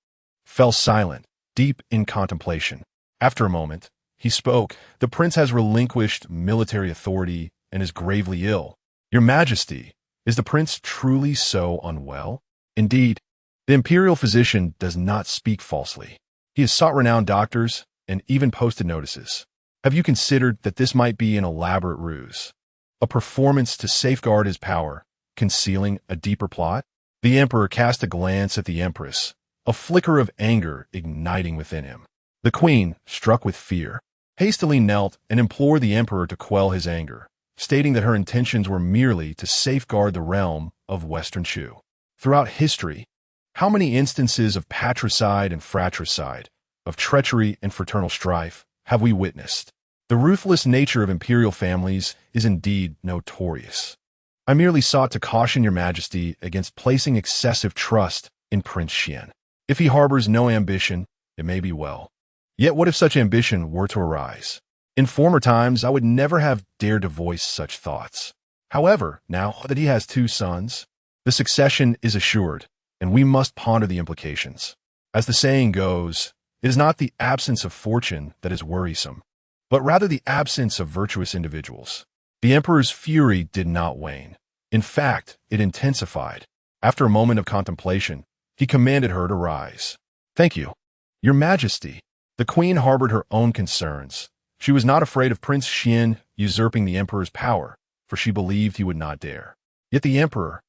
fell silent, deep in contemplation. After a moment, he spoke. "The prince has relinquished military authority and is gravely ill. Your Majesty, is the prince truly so unwell?" Indeed, the imperial physician does not speak falsely. He has sought renowned doctors and even posted notices. Have you considered that this might be an elaborate ruse? A performance to safeguard his power, concealing a deeper plot? The emperor cast a glance at the empress, a flicker of anger igniting within him. The queen, struck with fear, hastily knelt and implored the emperor to quell his anger, stating that her intentions were merely to safeguard the realm of Western Shu. Throughout history, how many instances of patricide and fratricide, of treachery and fraternal strife, have we witnessed? The ruthless nature of imperial families is indeed notorious. I merely sought to caution your Majesty against placing excessive trust in Prince Xian. If he harbors no ambition, it may be well. Yet what if such ambition were to arise? In former times, I would never have dared to voice such thoughts. However, now that he has 2 sons, the succession is assured, and we must ponder the implications. As the saying goes, it is not the absence of fortune that is worrisome, but rather the absence of virtuous individuals. The emperor's fury did not wane. In fact, it intensified. After a moment of contemplation, he commanded her to rise. "Thank you, Your Majesty." The queen harbored her own concerns. She was not afraid of Prince Xian usurping the emperor's power, for she believed he would not dare. Yet the emperor,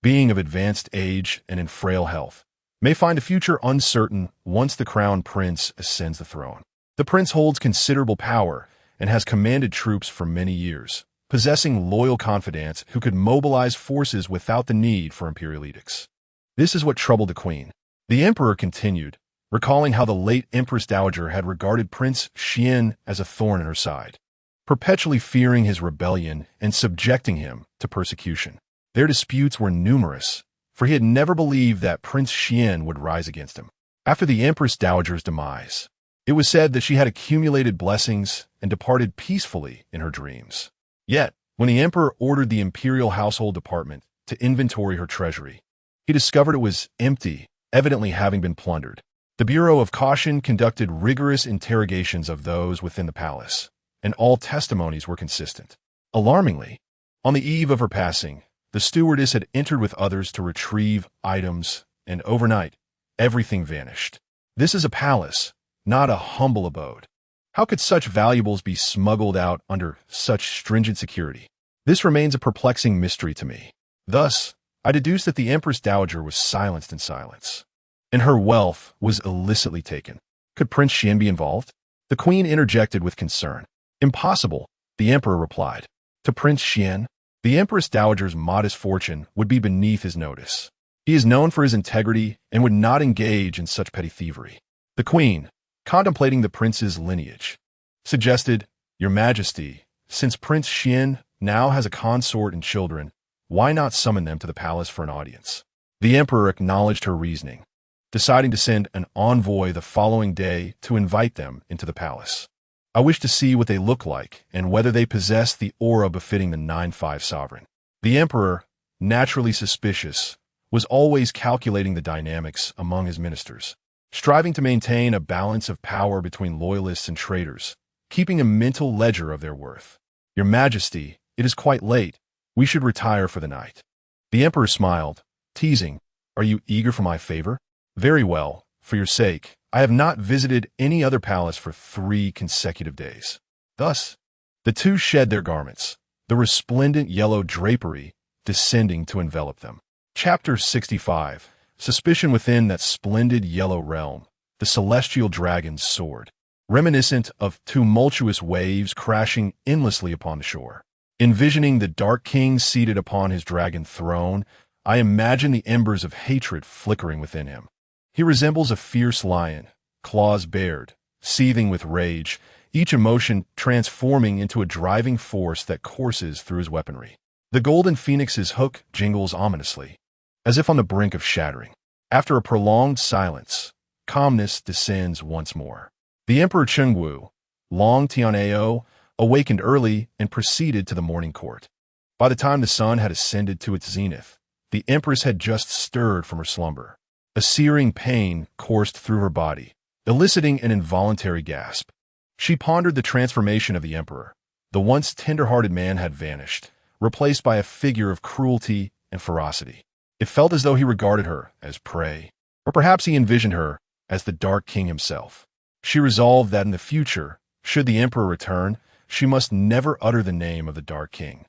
being of advanced age and in frail health, may find a future uncertain once the crown prince ascends the throne. The prince holds considerable power and has commanded troops for many years, possessing loyal confidants who could mobilize forces without the need for imperial edicts. This is what troubled the queen. The emperor continued, recalling how the late Empress Dowager had regarded Prince Xian as a thorn in her side, perpetually fearing his rebellion and subjecting him to persecution. Their disputes were numerous, for he had never believed that Prince Xian would rise against him. After the Empress Dowager's demise, it was said that she had accumulated blessings and departed peacefully in her dreams. Yet, when the emperor ordered the imperial household department to inventory her treasury, he discovered it was empty, evidently having been plundered. The Bureau of Caution conducted rigorous interrogations of those within the palace, and all testimonies were consistent. Alarmingly, on the eve of her passing, the stewardess had entered with others to retrieve items, and overnight, everything vanished. This is a palace, not a humble abode. How could such valuables be smuggled out under such stringent security? This remains a perplexing mystery to me. Thus, I deduced that the Empress Dowager was silenced in silence, and her wealth was illicitly taken. Could Prince Xian be involved? The queen interjected with concern. "Impossible," the emperor replied. To Prince Xian, the Empress Dowager's modest fortune would be beneath his notice. He is known for his integrity and would not engage in such petty thievery. The queen, contemplating the prince's lineage, suggested, "Your Majesty, since Prince Xian now has a consort and children, why not summon them to the palace for an audience?" The emperor acknowledged her reasoning, deciding to send an envoy the following day to invite them into the palace. "I wish to see what they look like and whether they possess the aura befitting the 9-5 sovereign." The emperor, naturally suspicious, was always calculating the dynamics among his ministers, striving to maintain a balance of power between loyalists and traitors, keeping a mental ledger of their worth. "Your Majesty, it is quite late. We should retire for the night." The emperor smiled, teasing, "Are you eager for my favor?" "Very well, for your sake. I have not visited any other palace for 3 consecutive days." Thus, the two shed their garments, the resplendent yellow drapery descending to envelop them. Chapter 65. Suspicion within that splendid yellow realm, the celestial dragon's sword. reminiscent of tumultuous waves crashing endlessly upon the shore. Envisioning the Dark King seated upon his dragon throne, I imagine the embers of hatred flickering within him. He resembles a fierce lion, claws bared, seething with rage, each emotion transforming into a driving force that courses through his weaponry. The golden phoenix's hook jingles ominously, as if on the brink of shattering. After a prolonged silence, calmness descends once more. The Emperor Chengwu, Long Tian'ao, awakened early and proceeded to the morning court. By the time the sun had ascended to its zenith, the Empress had just stirred from her slumber. A searing pain coursed through her body, eliciting an involuntary gasp. She pondered the transformation of the Emperor. The once tender-hearted man had vanished, replaced by a figure of cruelty and ferocity. It felt as though he regarded her as prey, or perhaps he envisioned her as the Dark King himself. She resolved that in the future, should the Emperor return, she must never utter the name of the Dark King,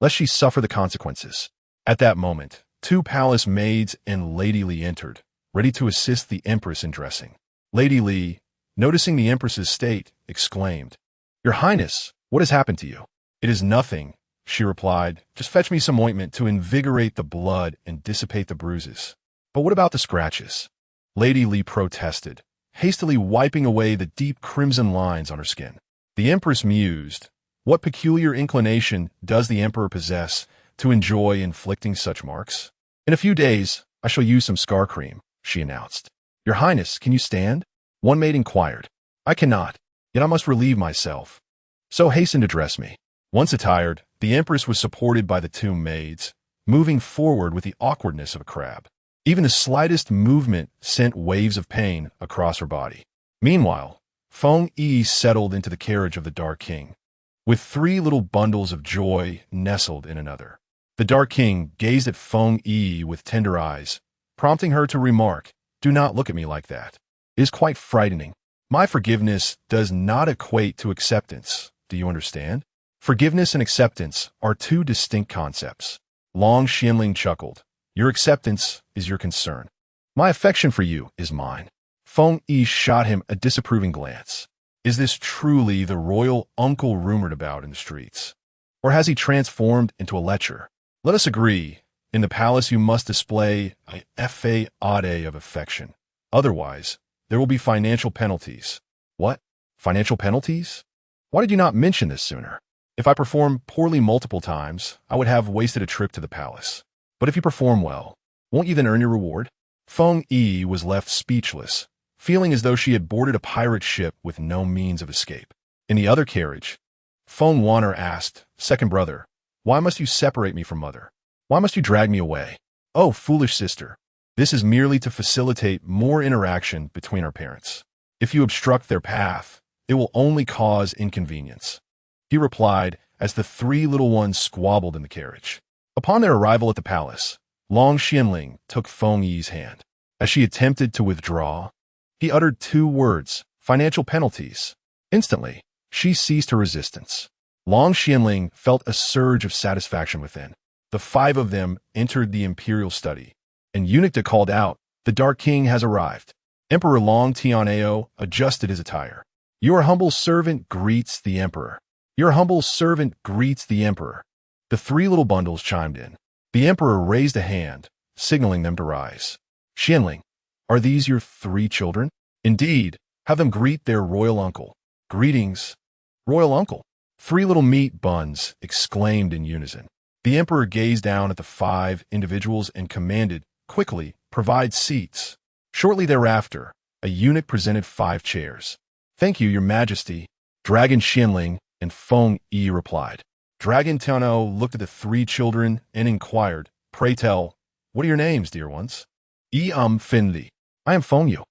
lest she suffer the consequences. At that moment, 2 palace maids and Lady Li entered, ready to assist the Empress in dressing. Lady Li, noticing the Empress's state, exclaimed, "Your Highness, what has happened to you?" "It is nothing," she replied. "Just fetch me some ointment to invigorate the blood and dissipate the bruises." "But what about the scratches?" Lady Li protested, hastily wiping away the deep crimson lines on her skin. The Empress mused, what peculiar inclination does the Emperor possess to enjoy inflicting such marks? "In a few days, I shall use some scar cream," she announced. "Your Highness, can you stand?" One maid inquired. "I cannot, yet I must relieve myself. So hasten to dress me." Once attired, the Empress was supported by the 2 maids, moving forward with the awkwardness of a crab. Even the slightest movement sent waves of pain across her body. Meanwhile, Feng Yiyi settled into the carriage of the Dark King, with 3 little bundles of joy nestled in another. The Dark King gazed at Feng Yiyi with tender eyes, prompting her to remark, "Do not look at me like that. It is quite frightening. My forgiveness does not equate to acceptance. Do you understand? Forgiveness and acceptance are 2 distinct concepts." Long Xianling chuckled. "Your acceptance is your concern. My affection for you is mine." Feng Yi shot him a disapproving glance. Is this truly the royal uncle rumored about in the streets? Or has he transformed into a lecher? Let us agree, in the palace you must display a fade of affection. Otherwise, there will be financial penalties. What? Financial penalties? Why did you not mention this sooner? If I perform poorly multiple times, I would have wasted a trip to the palace. But if you perform well, won't you then earn your reward? Feng Yi was left speechless, feeling as though she had boarded a pirate ship with no means of escape. In the other carriage, Feng Wanner asked, "Second brother, why must you separate me from mother? Why must you drag me away?" "Oh, foolish sister, this is merely to facilitate more interaction between our parents. If you obstruct their path, it will only cause inconvenience," he replied as the 3 little ones squabbled in the carriage. Upon their arrival at the palace, Long Xianling took Feng Yi's hand. As she attempted to withdraw, he uttered 2 words, "financial penalties." Instantly, she ceased her resistance. Long Xianling felt a surge of satisfaction within. The 5 of them entered the Imperial study, and eunuch called out, "The Dark King has arrived." Emperor Long Tian'ao adjusted his attire. "Your humble servant greets the Emperor. Your humble servant greets the Emperor." The 3 little bundles chimed in. The Emperor raised a hand, signaling them to rise. "Xianling, are these your 3 children?" "Indeed, have them greet their royal uncle." "Greetings, royal uncle." 3 little meat buns exclaimed in unison. The Emperor gazed down at the 5 individuals and commanded, "Quickly, provide seats." Shortly thereafter, a eunuch presented 5 chairs. "Thank you, your majesty." Dragon Xianling and Feng Yi replied. Dragon Tian'ao looked at the 3 children and inquired, "Pray tell, what are your names, dear ones?" Fen Li. "I am Feng Yu."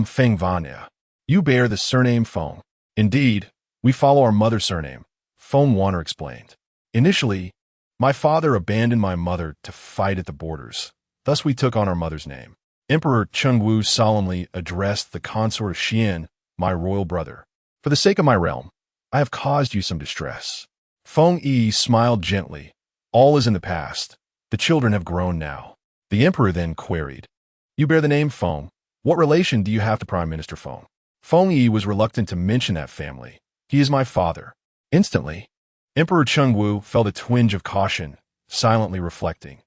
Feng Vanya. "You bear the surname Feng." "Indeed, we follow our mother's surname," Feng Wanner explained. "Initially, my father abandoned my mother to fight at the borders. Thus we took on our mother's name." Emperor Chengwu solemnly addressed the consort of Xian, "My royal brother. For the sake of my realm, I have caused you some distress." Feng Yi smiled gently. "All is in the past. The children have grown now." The Emperor then queried, "You bear the name Feng. What relation do you have to Prime Minister Feng?" Feng Yiyi was reluctant to mention that family. He is my father. Instantly, Emperor Chengwu felt a twinge of caution, silently reflecting.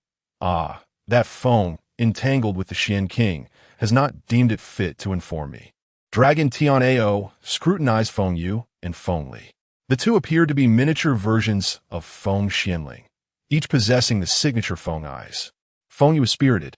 Ah, that Feng, entangled with the Xian king, has not deemed it fit to inform me. Dragon Tian'ao scrutinized Feng Yu and Feng Li. The two appeared to be miniature versions of Feng Xianling, each possessing the signature Feng eyes. Feng Yu was spirited,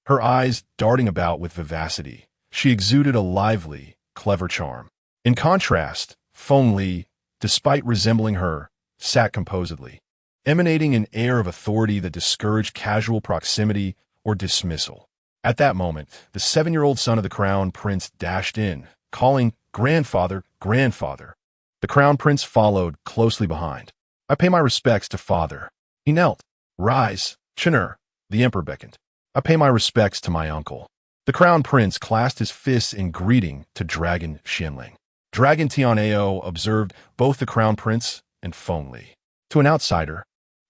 her eyes darting about with vivacity. She exuded a lively, clever charm. In contrast, Feng Li, despite resembling her, sat composedly, emanating an air of authority that discouraged casual proximity or dismissal. At that moment, the 7-year-old son of the crown prince dashed in, calling, "Grandfather, grandfather." The crown prince followed closely behind. "I pay my respects to father." He knelt. "Rise, Chen'er," the emperor beckoned. "I pay my respects to my uncle." The crown prince clasped his fists in greeting to Dragon Xianling. Dragon Tian'ao observed both the crown prince and Feng Li. To an outsider,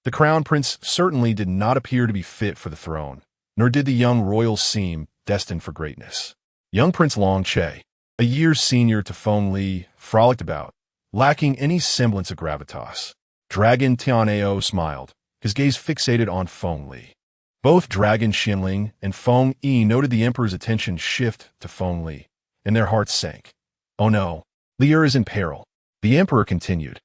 the crown prince certainly did not appear to be fit for the throne, nor did the young royal seem destined for greatness. Young Prince Long Che, a year senior to Feng Li, frolicked about, lacking any semblance of gravitas. Dragon Tian'ao smiled, his gaze fixated on Feng Li. Both Dragon Xianling and Feng Yi noted the emperor's attention shift to Feng Li, and their hearts sank. "Oh no, Li'er is in peril," the emperor continued.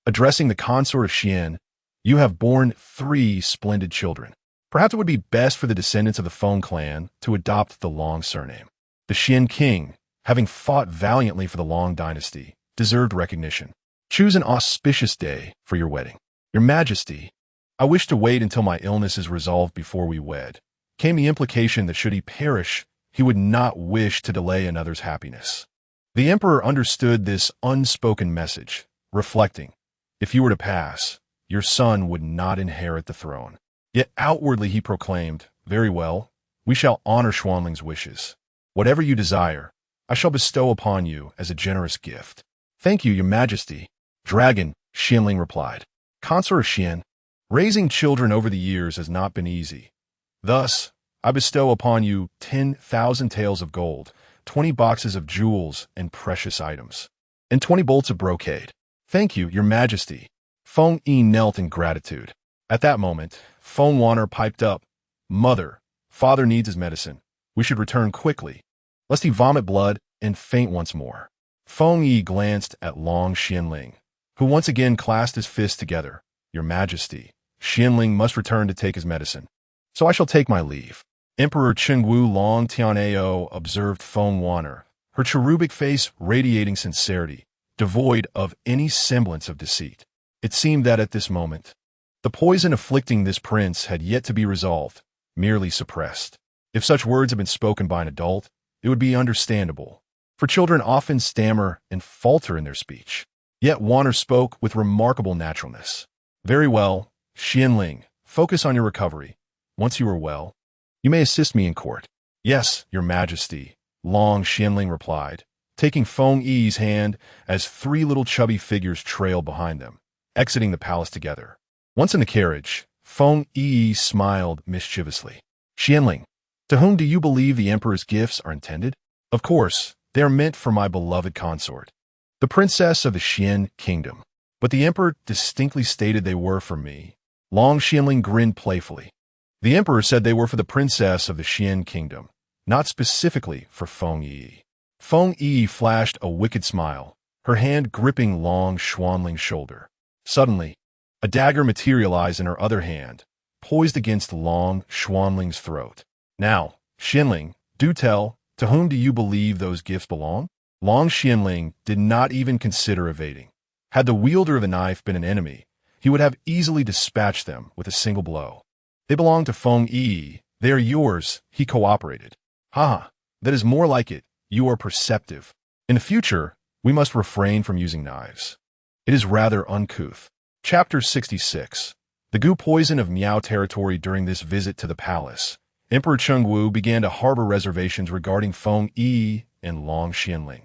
Addressing the consort of Xian, "You have borne 3 splendid children. Perhaps it would be best for the descendants of the Feng clan to adopt the Long surname. The Xian king, having fought valiantly for the Long dynasty, deserved recognition. Choose an auspicious day for your wedding." "Your Majesty, I wish to wait until my illness is resolved before we wed," came the implication that should he perish, he would not wish to delay another's happiness. The emperor understood this unspoken message, reflecting, "If you were to pass, your son would not inherit the throne." Yet outwardly he proclaimed, "Very well, we shall honor Xuanling's wishes. Whatever you desire, I shall bestow upon you as a generous gift." "Thank you, your Majesty," Dragon Xianling replied. "Consort of Xian, raising children over the years has not been easy. Thus, I bestow upon you 10,000 taels of gold, 20 boxes of jewels and precious items, and 20 bolts of brocade." "Thank you, your Majesty." Feng Yi knelt in gratitude. At that moment, Feng Wanner piped up, "Mother, father needs his medicine. We should return quickly, lest he vomit blood and faint once more." Feng Yi glanced at Long Xianling, who once again clasped his fists together. "Your Majesty, Xianling must return to take his medicine. So I shall take my leave." Emperor Chengwu Long Tian'ao observed Feng Wanner, her cherubic face radiating sincerity, devoid of any semblance of deceit. It seemed that at this moment, the poison afflicting this prince had yet to be resolved, merely suppressed. If such words had been spoken by an adult, it would be understandable, for children often stammer and falter in their speech. Yet Wanner spoke with remarkable naturalness. "Very well, Xianling, focus on your recovery. Once you are well, you may assist me in court." "Yes, your Majesty," Long Xianling replied, taking Feng Yi's hand as 3 little chubby figures trailed behind them, exiting the palace together. Once in the carriage, Feng Yi smiled mischievously. "Xianling, to whom do you believe the emperor's gifts are intended?" "Of course, they are meant for my beloved consort, the princess of the Xian kingdom. But the emperor distinctly stated they were for me." Long Xianling grinned playfully. "The emperor said they were for the princess of the Xian kingdom, not specifically for Feng Yi." Feng Yi flashed a wicked smile, her hand gripping Long Xuanling's shoulder. Suddenly, a dagger materialized in her other hand, poised against Long Xuanling's throat. "Now, Xianling, do tell, to whom do you believe those gifts belong?" Long Xianling did not even consider evading. Had the wielder of the knife been an enemy, he would have easily dispatched them with a single blow. "They belong to Feng Yi. They are yours," he cooperated. "Ha, that is more like it. You are perceptive. In the future, we must refrain from using knives. It is rather uncouth." Chapter 66. The goo poison of Miao territory. During this visit to the palace, Emperor Chengwu began to harbor reservations regarding Feng Yi and Long Xianling,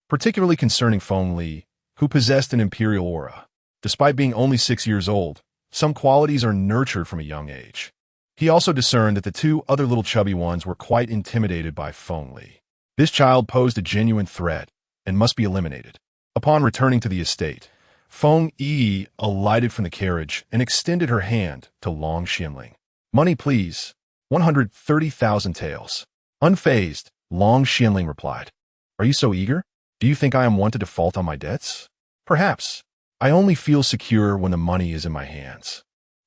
particularly concerning Feng Li, who possessed an imperial aura. Despite being only 6 years old, some qualities are nurtured from a young age. He also discerned that the 2 other little chubby ones were quite intimidated by Feng Li. This child posed a genuine threat, and must be eliminated. Upon returning to the estate, Feng Yiyi alighted from the carriage and extended her hand to Long Xianling. "Money, please. 130,000 taels." Unfazed, Long Xianling replied, "Are you so eager? Do you think I am one to default on my debts? Perhaps. I only feel secure when the money is in my hands.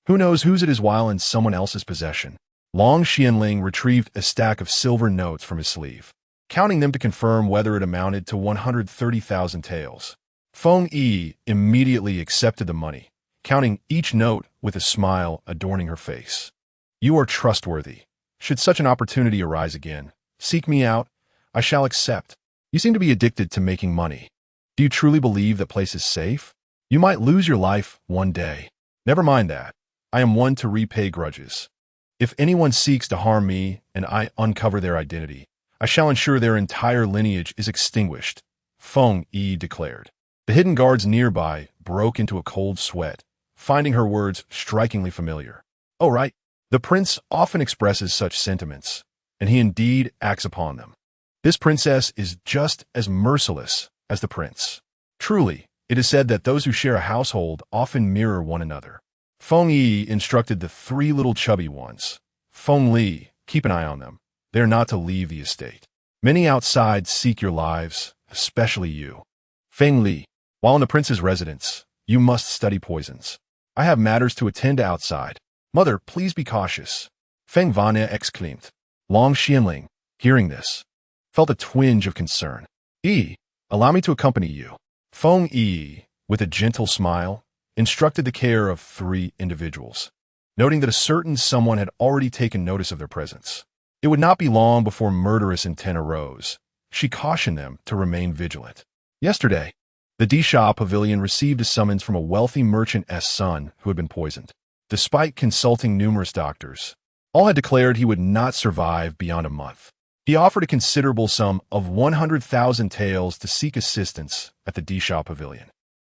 Who knows whose it is while in someone else's possession?" Long Xianling retrieved a stack of silver notes from his sleeve, counting them to confirm whether it amounted to 130,000 taels. Feng Yiyi immediately accepted the money, counting each note with a smile adorning her face. "You are trustworthy. Should such an opportunity arise again, seek me out. I shall accept. You seem to be addicted to making money. Do you truly believe that place is safe? You might lose your life one day. Never mind that. I am one to repay grudges. If anyone seeks to harm me and I uncover their identity, I shall ensure their entire lineage is extinguished," Feng Yiyi declared. The hidden guards nearby broke into a cold sweat, finding her words strikingly familiar. "Oh, right. The prince often expresses such sentiments, and he indeed acts upon them. This princess is just as merciless as the prince. Truly, it is said that those who share a household often mirror one another." Feng Yiyi instructed the three little chubby ones. "Feng Li, keep an eye on them. They are not to leave the estate. Many outside seek your lives, especially you. Feng Li, while in the prince's residence, you must study poisons. I have matters to attend to outside. Mother, please be cautious." Feng Vanya exclaimed. Long Xianling, hearing this, felt a twinge of concern. Allow me to accompany you." Feng Yiyi, with a gentle smile, instructed the care of three individuals, noting that a certain someone had already taken notice of their presence. It would not be long before murderous intent arose. She cautioned them to remain vigilant. Yesterday, the Disha Pavilion received a summons from a wealthy merchant's son who had been poisoned. Despite consulting numerous doctors, all had declared he would not survive beyond a month. He offered a considerable sum of 100,000 taels to seek assistance at the Disha Pavilion.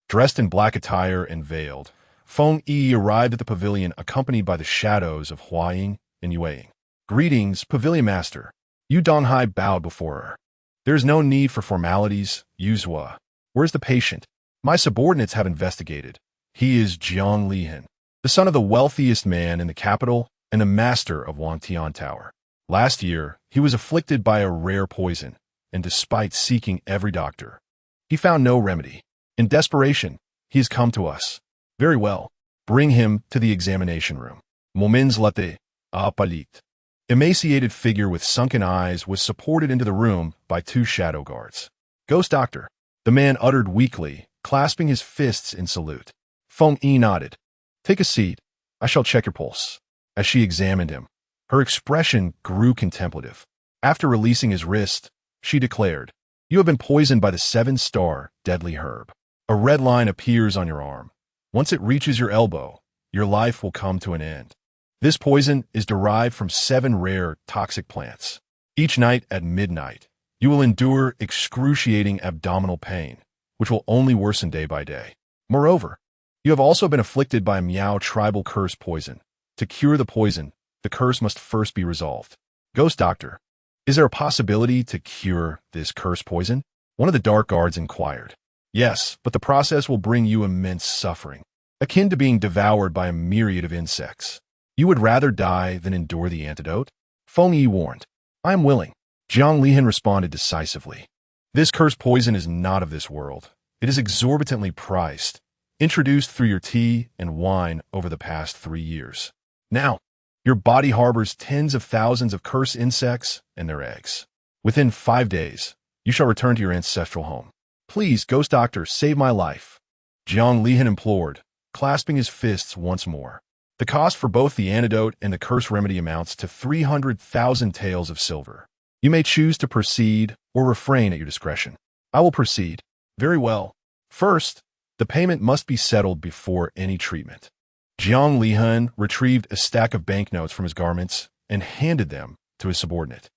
Dressed in black attire and veiled, Feng Yiyi arrived at the pavilion accompanied by the shadows of Huaying and Yueying. "Greetings, Pavilion Master." Yu Donghai bowed before her. "There is no need for formalities, Yuzhua. Where's the patient? My subordinates have investigated. He is Jiang Lihan, the son of the wealthiest man in the capital and the master of Wangtian Tower. Last year, he was afflicted by a rare poison, and despite seeking every doctor, he found no remedy. In desperation, he has come to us. Very well. Bring him to the examination room." Momins Latte, Palit. Emaciated figure with sunken eyes was supported into the room by two shadow guards. "Ghost doctor," the man uttered weakly, clasping his fists in salute. Feng Yi nodded. "Take a seat. I shall check your pulse." As she examined him, her expression grew contemplative. After releasing his wrist, she declared, "You have been poisoned by the 7-star deadly herb. A red line appears on your arm. Once it reaches your elbow, your life will come to an end. This poison is derived from 7 rare toxic plants. Each night at midnight, you will endure excruciating abdominal pain, which will only worsen day by day. Moreover, you have also been afflicted by a Miao tribal curse poison. To cure the poison, the curse must first be resolved." "Ghost doctor, is there a possibility to cure this curse poison?" one of the dark guards inquired. "Yes, but the process will bring you immense suffering, akin to being devoured by a myriad of insects. You would rather die than endure the antidote?" Feng Yi warned. "I am willing." Jiang Lihan responded decisively. "This cursed poison is not of this world. It is exorbitantly priced, introduced through your tea and wine over the past 3 years. Now, your body harbors tens of thousands of cursed insects and their eggs. Within 5 days, you shall return to your ancestral home. Please, Ghost Doctor, save my life," Jiang Lihan implored, clasping his fists once more. "The cost for both the antidote and the curse remedy amounts to 300,000 taels of silver. You may choose to proceed or refrain at your discretion." "I will proceed." "Very well. First, the payment must be settled before any treatment." Jiang Lihan retrieved a stack of banknotes from his garments and handed them to his subordinate.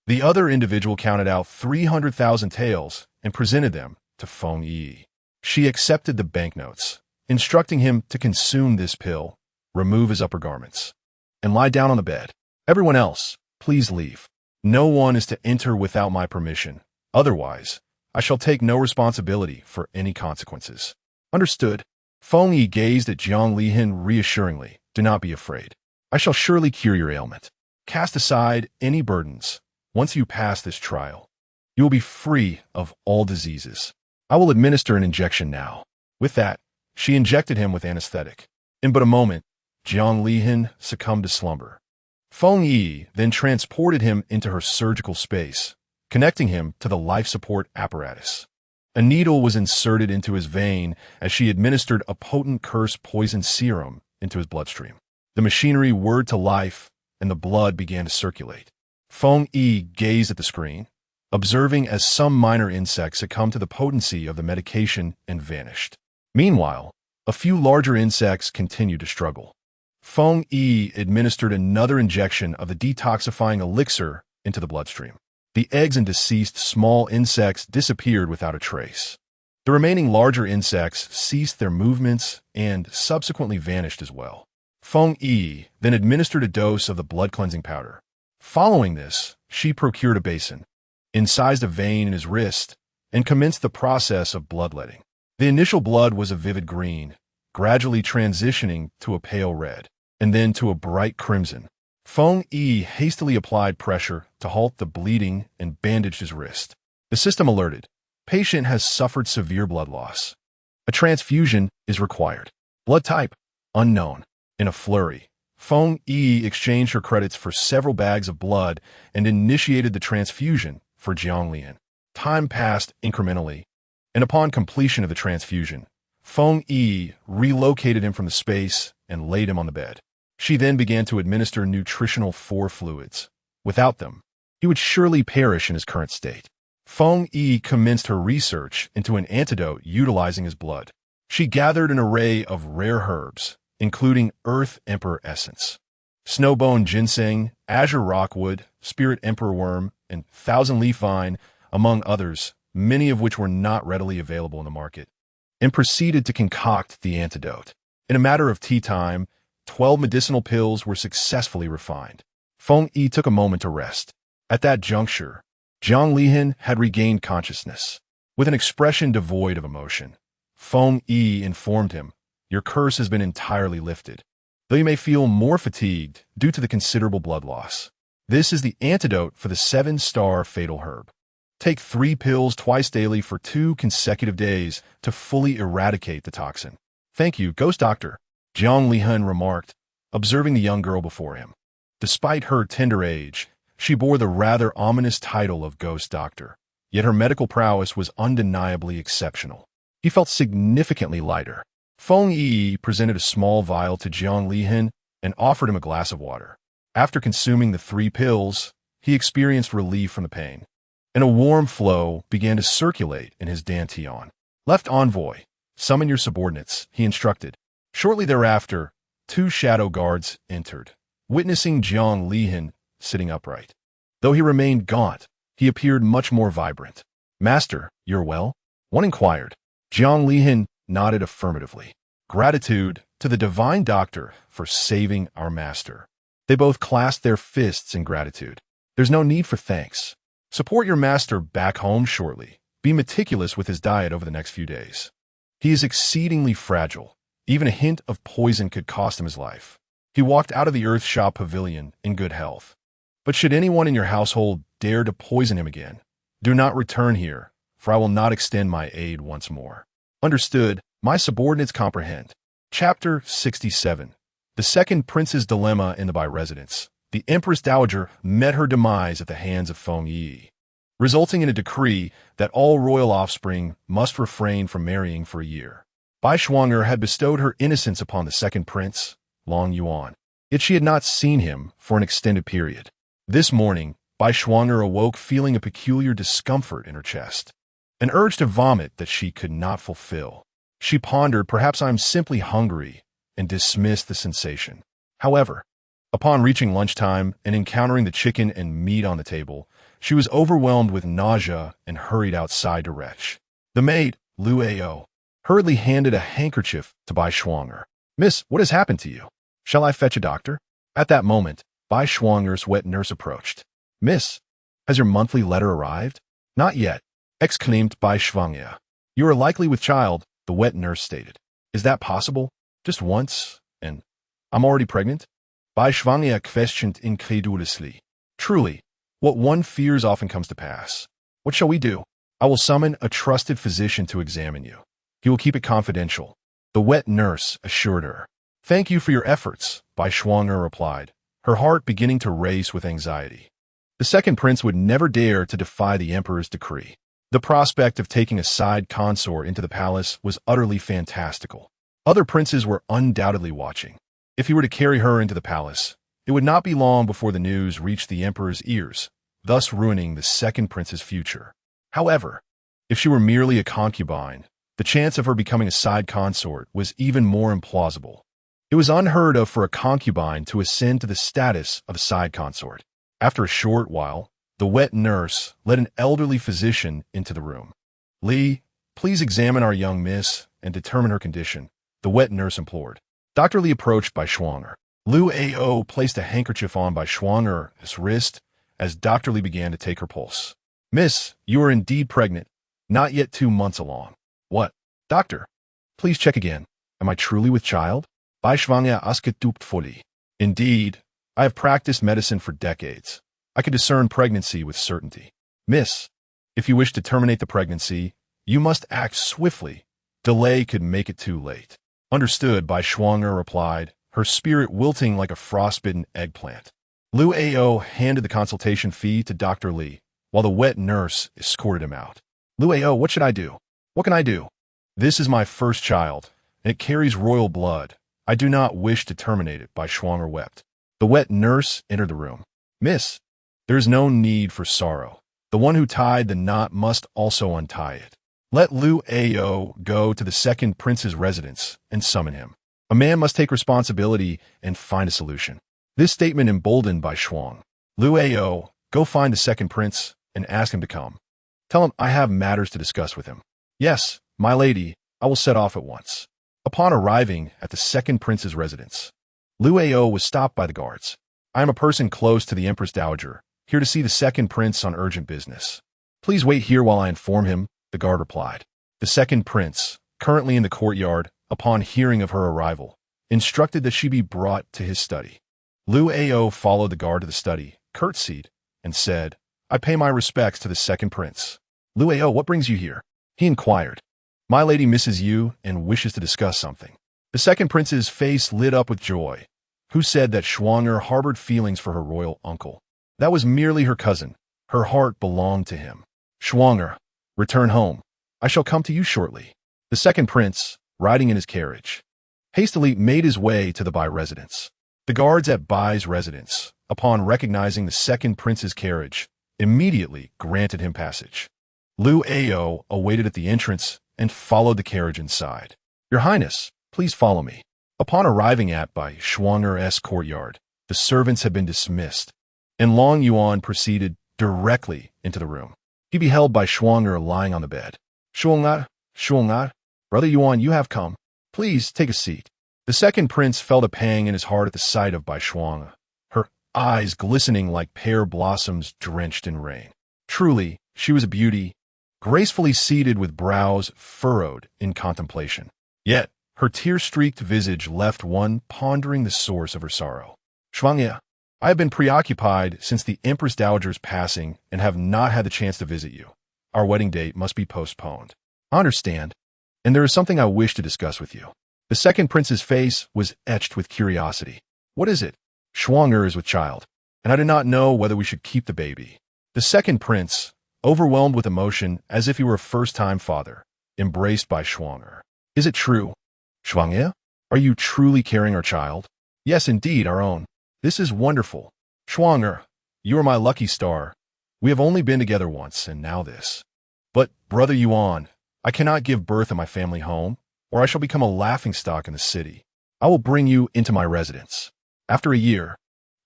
The other individual counted out 300,000 taels and presented them to Feng Yiyi. She accepted the banknotes, instructing him to consume this pill, remove his upper garments, and lie down on the bed. "Everyone else, please leave. No one is to enter without my permission. Otherwise, I shall take no responsibility for any consequences. Understood. Feng Yi gazed at Jiang Lihan reassuringly. Do not be afraid. I shall surely cure your ailment. Cast aside any burdens. Once you pass this trial, you will be free of all diseases. I will administer an injection now. With that, she injected him with anesthetic. In but a moment, Jiang Lihan succumbed to slumber. Feng Yi then transported him into her surgical space, connecting him to the life support apparatus. A needle was inserted into his vein as she administered a potent curse poison serum into his bloodstream. The machinery whirred to life, and the blood began to circulate. Feng Yi gazed at the screen, observing as some minor insects succumbed to the potency of the medication and vanished. Meanwhile, a few larger insects continued to struggle. Feng Yi administered another injection of the detoxifying elixir into the bloodstream. The eggs and deceased small insects disappeared without a trace. The remaining larger insects ceased their movements and subsequently vanished as well. Feng Yi then administered a dose of the blood-cleansing powder. Following this, she procured a basin, incised a vein in his wrist, and commenced the process of bloodletting. The initial blood was a vivid green, gradually transitioning to a pale red, and then to a bright crimson. Feng Yi hastily applied pressure to halt the bleeding and bandaged his wrist. The system alerted. Patient has suffered severe blood loss. A transfusion is required. Blood type, unknown. In a flurry, Feng Yi exchanged her credits for several bags of blood and initiated the transfusion for Jiang Lihan. Time passed incrementally, and upon completion of the transfusion, Feng Yi relocated him from the space and laid him on the bed. She then began to administer nutritional fluids. Without them, he would surely perish in his current state. Feng Yi commenced her research into an antidote utilizing his blood. She gathered an array of rare herbs, including Earth Emperor Essence, Snowbone Ginseng, Azure Rockwood, Spirit Emperor Worm, and Thousand Leaf Vine, among others, many of which were not readily available in the market, and proceeded to concoct the antidote. In a matter of tea time, 12 medicinal pills were successfully refined. Feng Yi took a moment to rest. At that juncture, Jiang Lihan had regained consciousness. With an expression devoid of emotion, Feng Yi informed him, "Your curse has been entirely lifted, though you may feel more fatigued due to the considerable blood loss. This is the antidote for the 7-star fatal herb. Take 3 pills twice daily for 2 consecutive days to fully eradicate the toxin." "Thank you, Ghost Doctor," Jiang Lihan remarked, observing the young girl before him. Despite her tender age, she bore the rather ominous title of Ghost Doctor, yet her medical prowess was undeniably exceptional. He felt significantly lighter. Feng Yi presented a small vial to Jiang Lihan and offered him a glass of water. After consuming the 3 pills, he experienced relief from the pain, and a warm flow began to circulate in his dantian. "Left envoy, summon your subordinates," he instructed. Shortly thereafter, 2 shadow guards entered, witnessing Jiang Lihan sitting upright. Though he remained gaunt, he appeared much more vibrant. "Master, you're well?" one inquired. Jiang Lihan nodded affirmatively. "Gratitude to the divine doctor for saving our master." They both clasped their fists in gratitude. "There's no need for thanks. Support your master back home shortly. Be meticulous with his diet over the next few days. He is exceedingly fragile. Even a hint of poison could cost him his life." He walked out of the Earthshop Pavilion in good health. "But should anyone in your household dare to poison him again, do not return here, for I will not extend my aid once more." "Understood. My subordinates comprehend." Chapter 67. The Second Prince's Dilemma in the Bai Residence. The Empress Dowager met her demise at the hands of Feng Yi, resulting in a decree that all royal offspring must refrain from marrying for a year. Bai Shuang'er had bestowed her innocence upon the second prince, Long Yuan, yet she had not seen him for an extended period. This morning, Bai Shuang'er awoke feeling a peculiar discomfort in her chest, an urge to vomit that she could not fulfill. She pondered, perhaps I'm simply hungry, and dismissed the sensation. However, upon reaching lunchtime and encountering the chicken and meat on the table, she was overwhelmed with nausea and hurried outside to retch. The maid, Lu Ao, hurriedly handed a handkerchief to Bai Shuang'er. "Miss, what has happened to you? Shall I fetch a doctor?" At that moment, Bai Shuang'er's wet nurse approached. "Miss, has your monthly letter arrived?" "Not yet. exclaimed Bai Shuangya. You are likely with child, the wet nurse stated. Is that possible? Just once? And I'm already pregnant? Bai Shuangya questioned incredulously. Truly, what one fears often comes to pass. What shall we do? I will summon a trusted physician to examine you. He will keep it confidential, the wet nurse assured her. Thank you for your efforts, Bai Shuangya replied, her heart beginning to race with anxiety. The second prince would never dare to defy the emperor's decree. The prospect of taking a side consort into the palace was utterly fantastical. Other princes were undoubtedly watching. If he were to carry her into the palace, it would not be long before the news reached the emperor's ears, thus ruining the second prince's future. However, if she were merely a concubine, the chance of her becoming a side consort was even more implausible. It was unheard of for a concubine to ascend to the status of a side consort. After a short while, the wet nurse led an elderly physician into the room. Li, please examine our young miss and determine her condition, the wet nurse implored. Dr. Li approached Bai Shuangya. Liu Ao placed a handkerchief on Bai Shuangya's wrist as Dr. Li began to take her pulse. Miss, you are indeed pregnant, not yet 2 months along. What? Doctor, please check again. Am I truly with child? Bai Shuangya asked fully. Indeed, I have practiced medicine for decades. I can discern pregnancy with certainty. Miss, if you wish to terminate the pregnancy, you must act swiftly. Delay could make it too late. Understood, Bai Shuangya replied, her spirit wilting like a frostbitten eggplant. Liu Ao handed the consultation fee to Dr. Li, while the wet nurse escorted him out. Liu Ao, what should I do? What can I do? This is my first child, and it carries royal blood. I do not wish to terminate it, Bai Shuangya wept. The wet nurse entered the room. Miss, there is no need for sorrow. The one who tied the knot must also untie it. Let Liu Ao go to the second prince's residence and summon him. A man must take responsibility and find a solution. This statement emboldened Bai Shuangya. Liu Ao, go find the second prince and ask him to come. Tell him I have matters to discuss with him. Yes, my lady, I will set off at once. Upon arriving at the second prince's residence, Liu Ao was stopped by the guards. I am a person close to the Empress Dowager, here to see the second prince on urgent business. Please wait here while I inform him, the guard replied. The second prince, currently in the courtyard, upon hearing of her arrival, instructed that she be brought to his study. Liu Ao followed the guard to the study, curtsied, and said, I pay my respects to the second prince. Liu Ao, what brings you here? He inquired. My lady misses you and wishes to discuss something. The second prince's face lit up with joy. Who said that Shuangya harbored feelings for her royal uncle? That was merely her cousin. Her heart belonged to him. Shuangya, return home. I shall come to you shortly. The second prince, riding in his carriage, hastily made his way to the Bai residence. The guards at Bai's residence, upon recognizing the second prince's carriage, immediately granted him passage. Liu Ao awaited at the entrance and followed the carriage inside. Your Highness, please follow me. Upon arriving at Bai Shuangya's courtyard, the servants had been dismissed, and Long Yuan proceeded directly into the room. He beheld Bai Shuangya lying on the bed. Shuangya, Brother Yuan, you have come. Please take a seat. The second prince felt a pang in his heart at the sight of Bai Shuangya, her eyes glistening like pear blossoms drenched in rain. Truly, she was a beauty, gracefully seated with brows furrowed in contemplation. Yet, her tear-streaked visage left one pondering the source of her sorrow. Shuangya, I have been preoccupied since the Empress Dowager's passing and have not had the chance to visit you. Our wedding date must be postponed. I understand, and there is something I wish to discuss with you. The second prince's face was etched with curiosity. What is it? Shuangya is with child, and I do not know whether we should keep the baby. The second prince, overwhelmed with emotion as if he were a first-time father, embraced Bai Shuangya. Is it true? Shuangya, are you truly carrying our child? Yes, indeed, our own. This is wonderful. Shuangya, you are my lucky star. We have only been together once, and now this. But, Brother Yuan, I cannot give birth at my family home, or I shall become a laughingstock in the city. I will bring you into my residence. After a year,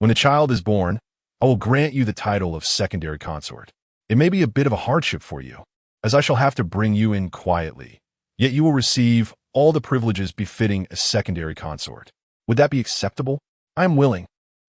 when the child is born, I will grant you the title of secondary consort. It may be a bit of a hardship for you, as I shall have to bring you in quietly, yet you will receive all the privileges befitting a secondary consort. Would that be acceptable? I am willing.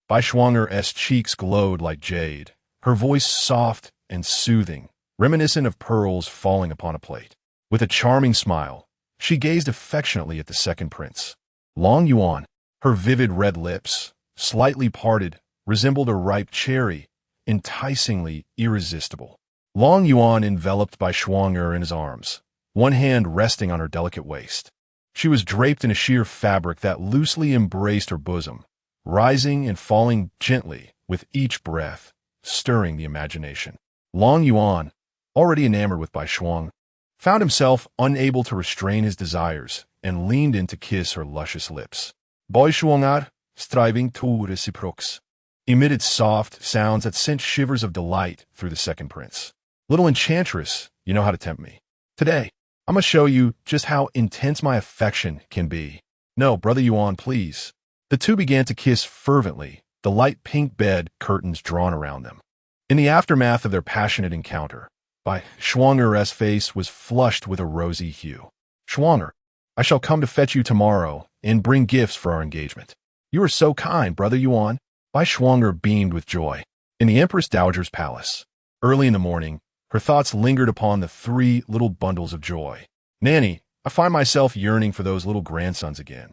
Bai Shuangya's cheeks glowed like jade, her voice soft and soothing, reminiscent of pearls falling upon a plate. With a charming smile, she gazed affectionately at the second prince. Long Yuan, her vivid red lips, slightly parted, resembled a ripe cherry, enticingly irresistible. Long Yuan enveloped by Shuang-er in his arms, one hand resting on her delicate waist. She was draped in a sheer fabric that loosely embraced her bosom, rising and falling gently with each breath, stirring the imagination. Long Yuan, already enamored with Bai Shuang, found himself unable to restrain his desires and leaned in to kiss her luscious lips. Bai Shuang, striving to reciprocs, emitted soft sounds that sent shivers of delight through the second prince. Little enchantress, you know how to tempt me. Today, I'm gonna show you just how intense my affection can be. No, Brother Yuan, please. The two began to kiss fervently, the light pink bed curtains drawn around them. In the aftermath of their passionate encounter, Bai Shuang-er's face was flushed with a rosy hue. Shuang-er, I shall come to fetch you tomorrow and bring gifts for our engagement. You are so kind, Brother Yuan. Bai Shuang-er beamed with joy. In the Empress Dowager's palace, early in the morning, her thoughts lingered upon the three little bundles of joy. Nanny, I find myself yearning for those little grandsons again.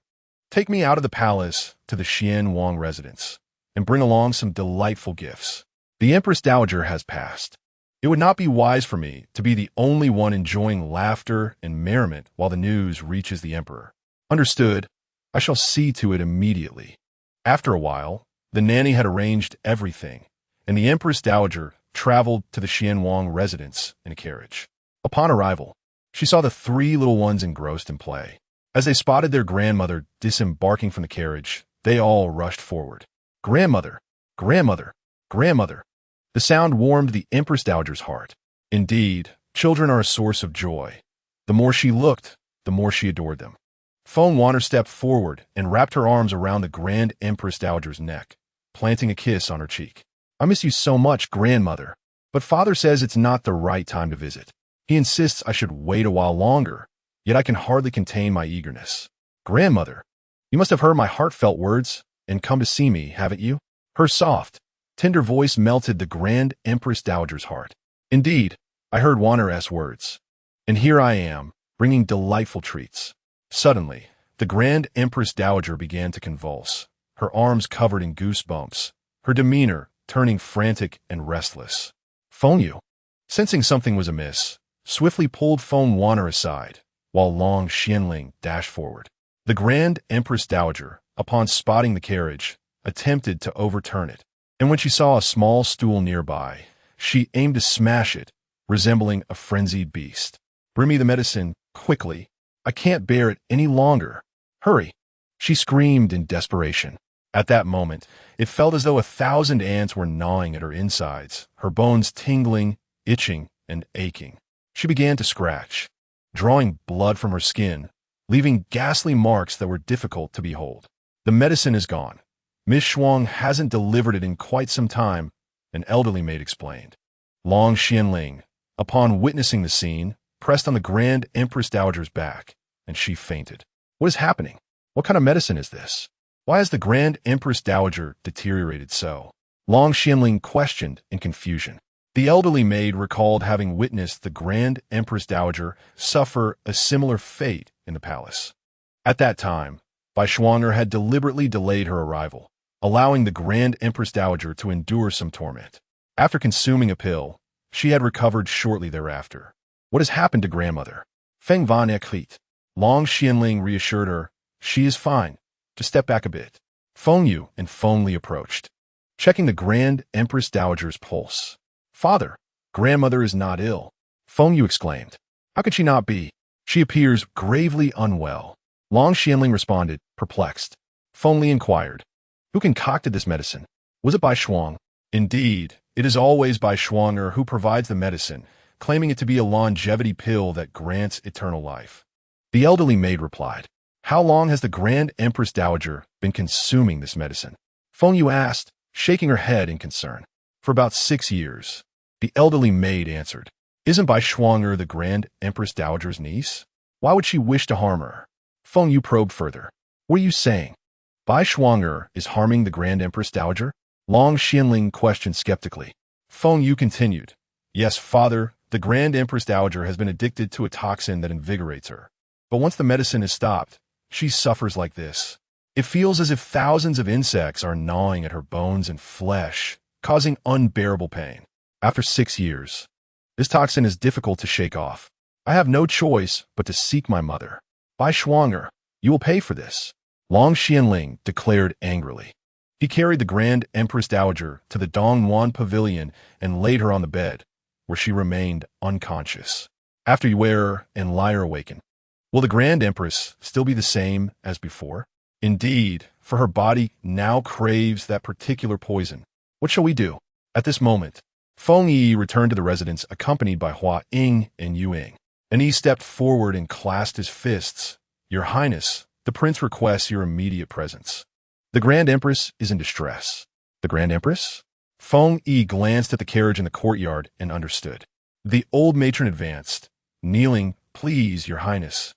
Take me out of the palace to the Xian Wang residence and bring along some delightful gifts. The Empress Dowager has passed. It would not be wise for me to be the only one enjoying laughter and merriment while the news reaches the emperor. Understood. I shall see to it immediately. After a while, the nanny had arranged everything, and the Empress Dowager traveled to the Xian Wang residence in a carriage. Upon arrival, she saw the three little ones engrossed in play. As they spotted their grandmother disembarking from the carriage, they all rushed forward. Grandmother! Grandmother! Grandmother! The sound warmed the Empress Dowager's heart. Indeed, children are a source of joy. The more she looked, the more she adored them. Feng Yiyi stepped forward and wrapped her arms around the Grand Empress Dowager's neck, planting a kiss on her cheek. I miss you so much, grandmother. But father says it's not the right time to visit. He insists I should wait a while longer, yet I can hardly contain my eagerness. Grandmother, you must have heard my heartfelt words and come to see me, haven't you? Her soft, tender voice melted the Grand Empress Dowager's heart. Indeed, I heard Wanner's words. And here I am, bringing delightful treats. Suddenly, the Grand Empress Dowager began to convulse, her arms covered in goosebumps, her demeanor turning frantic and restless. Feng Yiyi, sensing something was amiss, swiftly pulled Feng Yiyi aside, while Long Xianling dashed forward. The Grand Empress Dowager, upon spotting the carriage, attempted to overturn it, and when she saw a small stool nearby, she aimed to smash it, resembling a frenzied beast. Bring me the medicine, quickly. I can't bear it any longer. Hurry! She screamed in desperation. At that moment, it felt as though 1,000 ants were gnawing at her insides, her bones tingling, itching, and aching. She began to scratch, drawing blood from her skin, leaving ghastly marks that were difficult to behold. The medicine is gone. Miss Shuang hasn't delivered it in quite some time, an elderly maid explained. Long Xianling, upon witnessing the scene, pressed on the Grand Empress Dowager's back, and she fainted. What is happening? What kind of medicine is this? Why has the Grand Empress Dowager deteriorated so? Long Xianling questioned in confusion. The elderly maid recalled having witnessed the Grand Empress Dowager suffer a similar fate in the palace. At that time, Bai Shuang-er had deliberately delayed her arrival, allowing the Grand Empress Dowager to endure some torment. After consuming a pill, she had recovered shortly thereafter. What has happened to grandmother? Feng Yiyi. Long Xianling reassured her, she is fine. Just step back a bit. Feng Yiyi and Feng Li approached, checking the Grand Empress Dowager's pulse. Father, grandmother is not ill. Feng Yiyi exclaimed. How could she not be? She appears gravely unwell. Long Xianling responded, perplexed. Feng Li inquired, who concocted this medicine? Was it Bai Shuang? Indeed, it is always Bai Shuang-er who provides the medicine, claiming it to be a longevity pill that grants eternal life. The elderly maid replied, how long has the Grand Empress Dowager been consuming this medicine? Feng Yiyi asked, shaking her head in concern. For about 6 years. The elderly maid answered, isn't Bai Shuang-er the Grand Empress Dowager's niece? Why would she wish to harm her? Feng Yiyi probed further. What are you saying? Bai Shuang-er is harming the Grand Empress Dowager? Long Xianling questioned skeptically. Feng Yiyi continued, yes, father, The Grand Empress Dowager has been addicted to a toxin that invigorates her. But once the medicine is stopped, she suffers like this. It feels as if thousands of insects are gnawing at her bones and flesh, causing unbearable pain. After 6 years, this toxin is difficult to shake off. I have no choice but to seek my mother. Bai Shuang'er, you will pay for this, Long Xianling declared angrily. He carried the Grand Empress Dowager to the Dongnuan Pavilion and laid her on the bed, where she remained unconscious. After Yuer and Lyre awaken, will the Grand Empress still be the same as before? Indeed, for her body now craves that particular poison. What shall we do? At this moment, Feng Yiyi returned to the residence accompanied by Hua Ying and Yu Ying. And he stepped forward and clasped his fists. Your Highness, the prince requests your immediate presence. The Grand Empress is in distress. The Grand Empress? Feng Yi glanced at the carriage in the courtyard and understood. The old matron advanced, kneeling, please, Your Highness.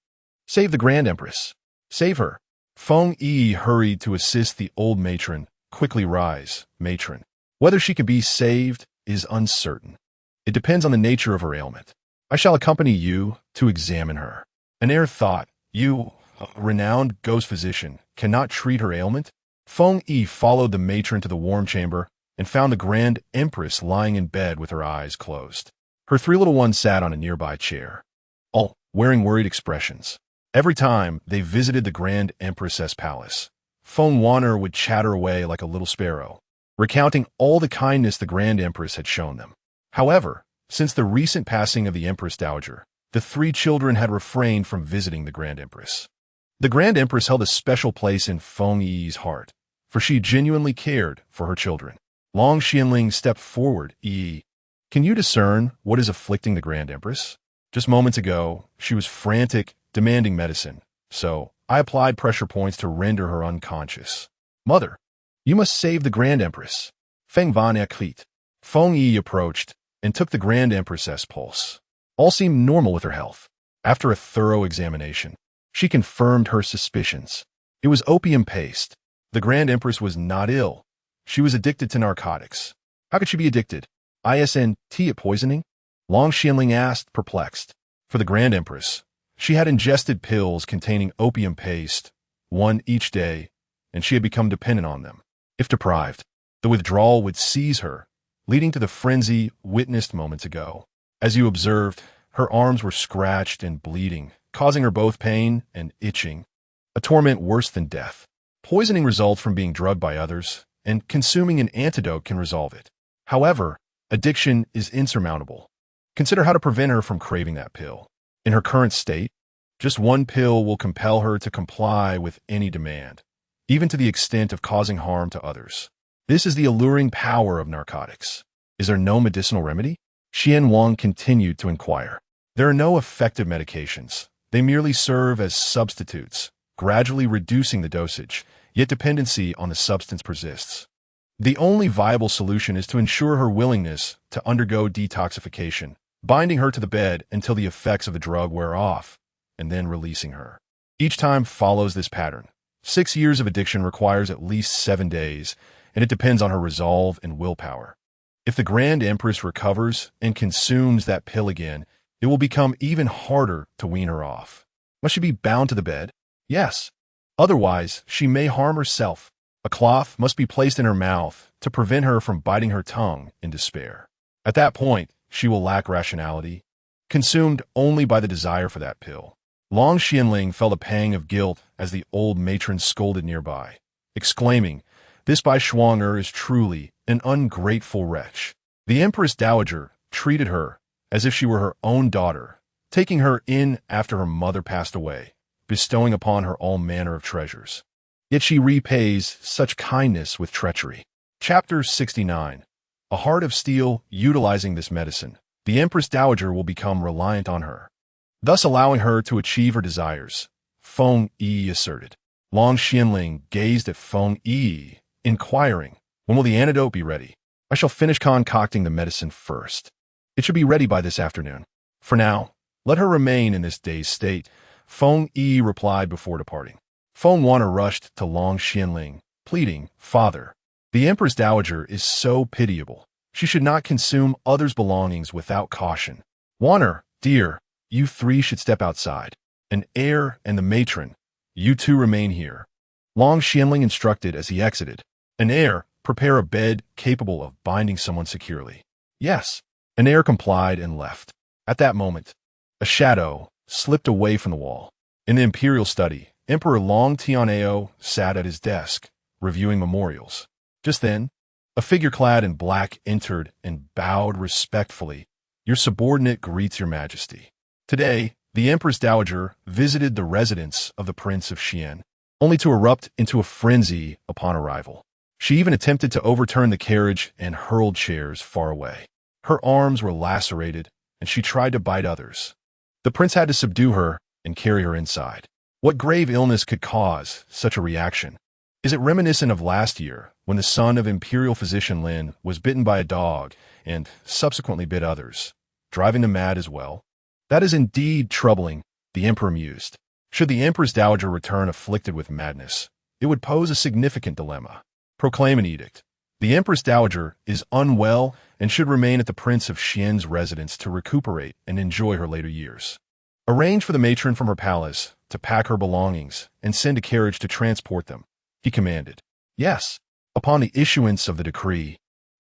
Save the Grand Empress. Save her. Feng Yi hurried to assist the old matron. Quickly rise, matron. Whether she can be saved is uncertain. It depends on the nature of her ailment. I shall accompany you to examine her. An heir thought, you, a renowned ghost physician, cannot treat her ailment? Feng Yi followed the matron to the warm chamber and found the Grand Empress lying in bed with her eyes closed. Her 3 little ones sat on a nearby chair, all wearing worried expressions. Every time they visited the Grand Empress's palace, Feng Wan'er would chatter away like a little sparrow, recounting all the kindness the Grand Empress had shown them. However, since the recent passing of the Empress Dowager, the 3 children had refrained from visiting the Grand Empress. The Grand Empress held a special place in Feng Yi's heart, for she genuinely cared for her children. Long Xianling stepped forward. Yi, can you discern what is afflicting the Grand Empress? Just moments ago, she was frantic, demanding medicine, so I applied pressure points to render her unconscious. Mother, you must save the Grand Empress. Feng Van Eklit. Feng Yi approached and took the Grand Empress's pulse. All seemed normal with her health. After a thorough examination, she confirmed her suspicions. It was opium paste. The Grand Empress was not ill. She was addicted to narcotics. How could she be addicted? Isn't it poisoning? Long Xianling asked, perplexed. For the Grand Empress, she had ingested pills containing opium paste, 1 each day, and she had become dependent on them. If deprived, the withdrawal would seize her, leading to the frenzy witnessed moments ago. As you observed, her arms were scratched and bleeding, causing her both pain and itching, a torment worse than death. Poisoning results from being drugged by others, and consuming an antidote can resolve it. However, addiction is insurmountable. Consider how to prevent her from craving that pill. In her current state, just 1 pill will compel her to comply with any demand, even to the extent of causing harm to others. This is the alluring power of narcotics. Is there no medicinal remedy? Xian Wang continued to inquire. There are no effective medications. They merely serve as substitutes, gradually reducing the dosage, yet dependency on the substance persists. The only viable solution is to ensure her willingness to undergo detoxification, binding her to the bed until the effects of the drug wear off, and then releasing her. Each time follows this pattern. 6 years of addiction requires at least 7 days, and it depends on her resolve and willpower. If the Grand Empress recovers and consumes that pill again, it will become even harder to wean her off. Must she be bound to the bed? Yes. Otherwise, she may harm herself. A cloth must be placed in her mouth to prevent her from biting her tongue in despair. At that point, she will lack rationality, consumed only by the desire for that pill. Long Xianling felt a pang of guilt as the old matron scolded nearby, exclaiming, "This Bai Shuang'er is truly an ungrateful wretch." The Empress Dowager treated her as if she were her own daughter, taking her in after her mother passed away, bestowing upon her all manner of treasures. Yet she repays such kindness with treachery. Chapter 69. A heart of steel. Utilizing this medicine, the Empress Dowager will become reliant on her, thus allowing her to achieve her desires, Feng Yi asserted. Long Xianling gazed at Feng Yi, inquiring, when will the antidote be ready? I shall finish concocting the medicine first. It should be ready by this afternoon. For now, let her remain in this dazed state, Feng Yi replied before departing. Feng Wan'er rushed to Long Xianling, pleading, Father, the Empress Dowager is so pitiable. She should not consume others' belongings without caution. Wanner, dear, you three should step outside. An heir and the matron, you two remain here. Long Xianling instructed as he exited. An heir, prepare a bed capable of binding someone securely. Yes. An heir complied and left. At that moment, a shadow slipped away from the wall. In the Imperial study, Emperor Long Tianao sat at his desk, reviewing memorials. Just then, a figure clad in black entered and bowed respectfully. Your subordinate greets your majesty. Today, the Empress Dowager visited the residence of the Prince of Xian, only to erupt into a frenzy upon arrival. She even attempted to overturn the carriage and hurled chairs far away. Her arms were lacerated, and she tried to bite others. The prince had to subdue her and carry her inside. What grave illness could cause such a reaction? Is it reminiscent of last year, when the son of Imperial physician Lin was bitten by a dog and subsequently bit others, driving them mad as well? That is indeed troubling, the emperor mused. Should the Empress Dowager return afflicted with madness, it would pose a significant dilemma. Proclaim an edict. The Empress Dowager is unwell and should remain at the Prince of Xian's residence to recuperate and enjoy her later years. Arrange for the matron from her palace to pack her belongings and send a carriage to transport them, he commanded. Yes. Upon the issuance of the decree,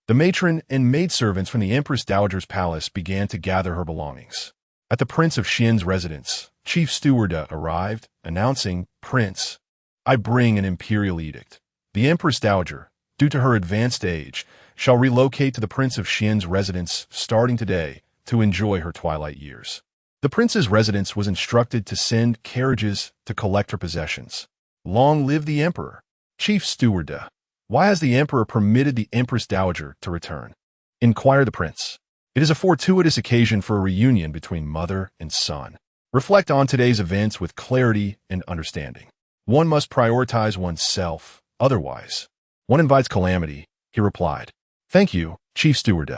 the matron and maidservants from the Empress Dowager's palace began to gather her belongings. At the Prince of Xian's residence, Chief Steward arrived, announcing, Prince, I bring an imperial edict. The Empress Dowager, due to her advanced age, shall relocate to the Prince of Xian's residence starting today to enjoy her twilight years. The prince's residence was instructed to send carriages to collect her possessions. Long live the emperor! Chief Steward, why has the emperor permitted the Empress Dowager to return? Inquired the prince. It is a fortuitous occasion for a reunion between mother and son. Reflect on today's events with clarity and understanding. One must prioritize oneself, otherwise one invites calamity, he replied. Thank you, Chief Steward.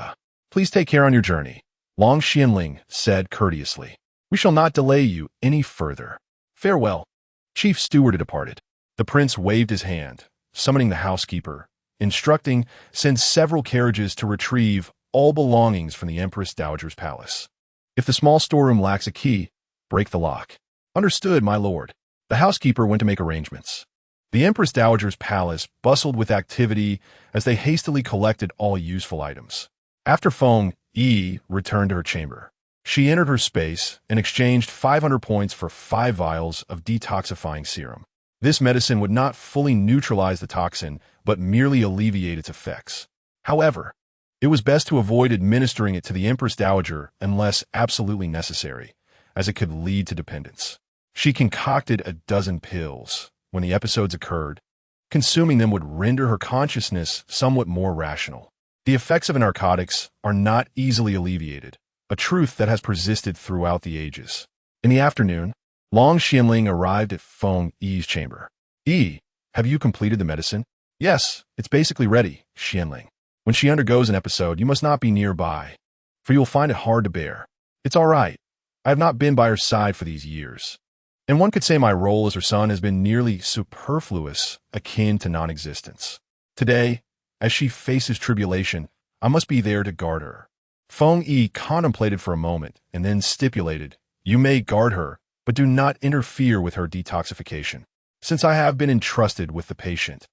Please take care on your journey, Long Xianling said courteously. We shall not delay you any further. Farewell. Chief Steward departed. The prince waved his hand, summoning the housekeeper, instructing, send several carriages to retrieve all belongings from the Empress Dowager's palace. If the small storeroom lacks a key, break the lock. Understood, my lord. The housekeeper went to make arrangements. The Empress Dowager's palace bustled with activity as they hastily collected all useful items. After Feng Yiyi returned to her chamber, she entered her space and exchanged 500 points for 5 vials of detoxifying serum. This medicine would not fully neutralize the toxin, but merely alleviate its effects. However, it was best to avoid administering it to the Empress Dowager unless absolutely necessary, as it could lead to dependence. She concocted a dozen pills. When the episodes occurred, consuming them would render her consciousness somewhat more rational. The effects of narcotics are not easily alleviated, a truth that has persisted throughout the ages. In the afternoon, Long Xianling arrived at Feng Yi's chamber. Yi, have you completed the medicine? Yes, it's basically ready, Xianling. When she undergoes an episode, you must not be nearby, for you will find it hard to bear. It's all right. I have not been by her side for these years, and one could say my role as her son has been nearly superfluous, akin to non-existence. Today, as she faces tribulation, I must be there to guard her. Feng Yi contemplated for a moment and then stipulated, you may guard her, but do not interfere with her detoxification. Since I have been entrusted with the patient,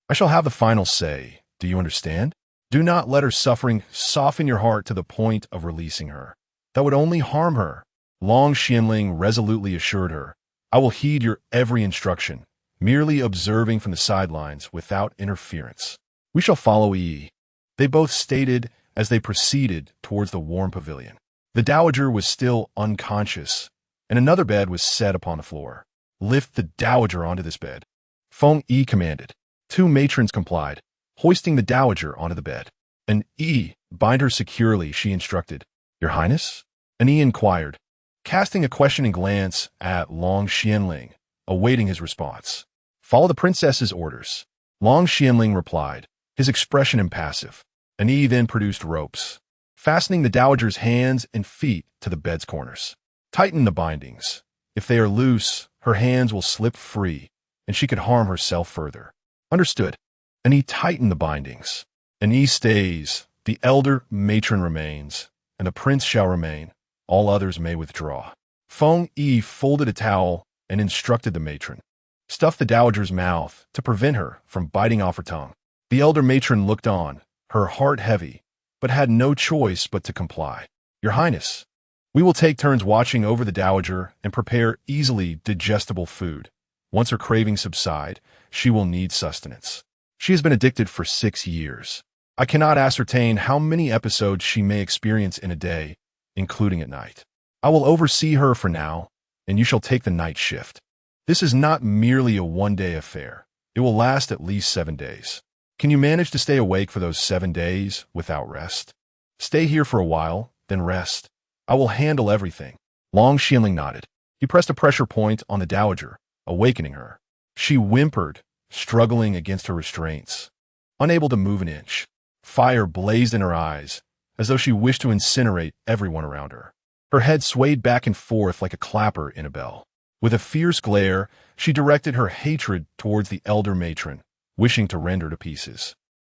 I shall have the final say. Do you understand? Do not let her suffering soften your heart to the point of releasing her. That would only harm her. Long Xianling resolutely assured her, I will heed your every instruction, merely observing from the sidelines without interference. We shall follow Yi. They both stated as they proceeded towards the warm pavilion. The dowager was still unconscious, and another bed was set upon the floor. Lift the dowager onto this bed, Feng Yi commanded. 2 matrons complied, hoisting the dowager onto the bed. An Yi, bind her securely, she instructed. Your Highness? An Yi inquired, casting a questioning glance at Long Xianling, awaiting his response. Follow the princess's orders, Long Xianling replied, his expression impassive. An Yi then produced ropes, fastening the dowager's hands and feet to the bed's corners. Tighten the bindings. If they are loose, her hands will slip free, and she could harm herself further. Understood. An Yi tightened the bindings. An Yi stays, the elder matron remains, and the prince shall remain. All others may withdraw. Feng Yiyi folded a towel and instructed the matron. Stuff the dowager's mouth to prevent her from biting off her tongue. The elder matron looked on, her heart heavy, but had no choice but to comply. Your Highness, we will take turns watching over the dowager and prepare easily digestible food. Once her cravings subside, she will need sustenance. She has been addicted for 6 years. I cannot ascertain how many episodes she may experience in a day, including at night. I will oversee her for now, and you shall take the night shift. This is not merely a one-day affair. It will last at least 7 days. Can you manage to stay awake for those 7 days without rest? Stay here for a while, then rest. I will handle everything. Long Xianling nodded. He pressed a pressure point on the dowager, awakening her. She whimpered, struggling against her restraints. Unable to move an inch, fire blazed in her eyes, as though she wished to incinerate everyone around her. Her head swayed back and forth like a clapper in a bell. With a fierce glare, she directed her hatred towards the elder matron, wishing to rend her to pieces.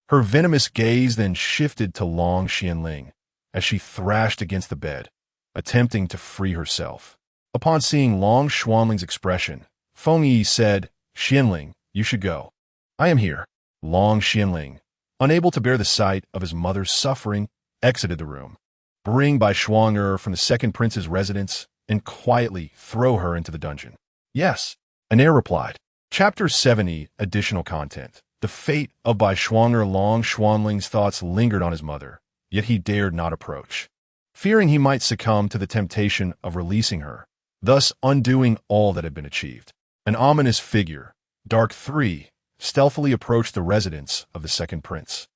Her venomous gaze then shifted to Long Xianling, as she thrashed against the bed, attempting to free herself. Upon seeing Long Xianling's expression, Feng Yiyi said, Xianling, you should go. I am here. Long Xianling, unable to bear the sight of his mother's suffering, exited the room. Bring Bai Shuang'er from the second prince's residence and quietly throw her into the dungeon. Yes, an heir replied. Chapter 70, additional content. The fate of Bai Shuang'er. Long Xianling's thoughts lingered on his mother, yet he dared not approach, fearing he might succumb to the temptation of releasing her, thus undoing all that had been achieved. An ominous figure, Dark 3, stealthily approached the residence of the second prince,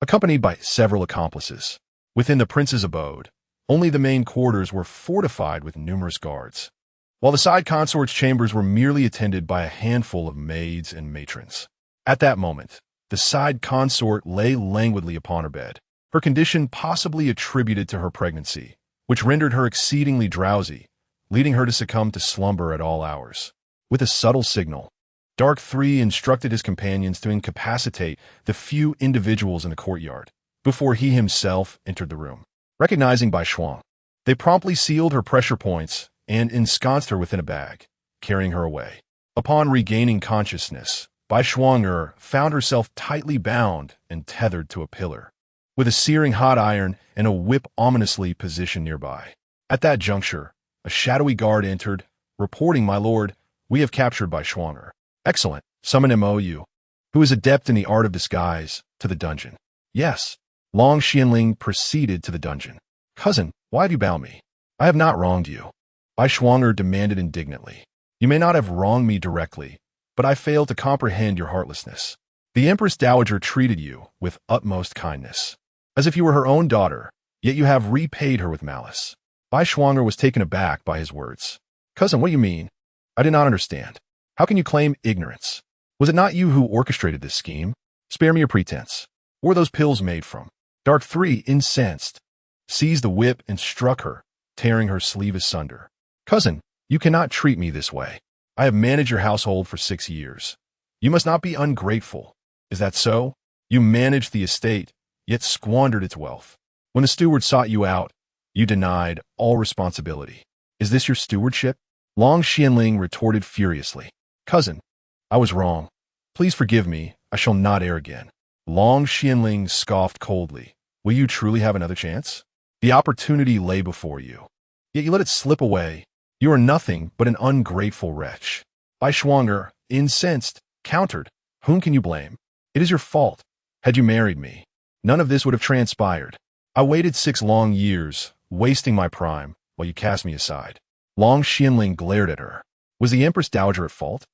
accompanied by several accomplices. Within the prince's abode, only the main quarters were fortified with numerous guards, while the side consort's chambers were merely attended by a handful of maids and matrons. At that moment, the side consort lay languidly upon her bed, her condition possibly attributed to her pregnancy, which rendered her exceedingly drowsy, leading her to succumb to slumber at all hours. With a subtle signal, Dark 3 instructed his companions to incapacitate the few individuals in the courtyard before he himself entered the room. Recognizing Bai Shuang, they promptly sealed her pressure points and ensconced her within a bag, carrying her away. Upon regaining consciousness, Bai Shuang'er found herself tightly bound and tethered to a pillar, with a searing hot iron and a whip ominously positioned nearby. At that juncture, a shadowy guard entered, reporting, My lord, we have captured Bai Shuang'er. Excellent. Summon MOU, who is adept in the art of disguise, to the dungeon. Yes. Long Xianling proceeded to the dungeon. Cousin, why have you bound me? I have not wronged you. Bai Shuang'er demanded indignantly. You may not have wronged me directly, but I fail to comprehend your heartlessness. The Empress Dowager treated you with utmost kindness, as if you were her own daughter, yet you have repaid her with malice. Bai Shuang'er was taken aback by his words. Cousin, what do you mean? I did not understand. How can you claim ignorance? Was it not you who orchestrated this scheme? Spare me your pretense. What were those pills made from? Dark 3, incensed, seized the whip and struck her, tearing her sleeve asunder. Cousin, you cannot treat me this way. I have managed your household for 6 years. You must not be ungrateful. Is that so? You managed the estate, yet squandered its wealth. When the steward sought you out, you denied all responsibility. Is this your stewardship? Long Xianling retorted furiously. Cousin, I was wrong. Please forgive me. I shall not err again. Long Xianling scoffed coldly. Will you truly have another chance? The opportunity lay before you, yet you let it slip away. You are nothing but an ungrateful wretch. Bai Shuang'er, incensed, countered. Whom can you blame? It is your fault. Had you married me, none of this would have transpired. I waited 6 long years, wasting my prime, while you cast me aside. Long Xianling glared at her. Was the Empress Dowager at fault?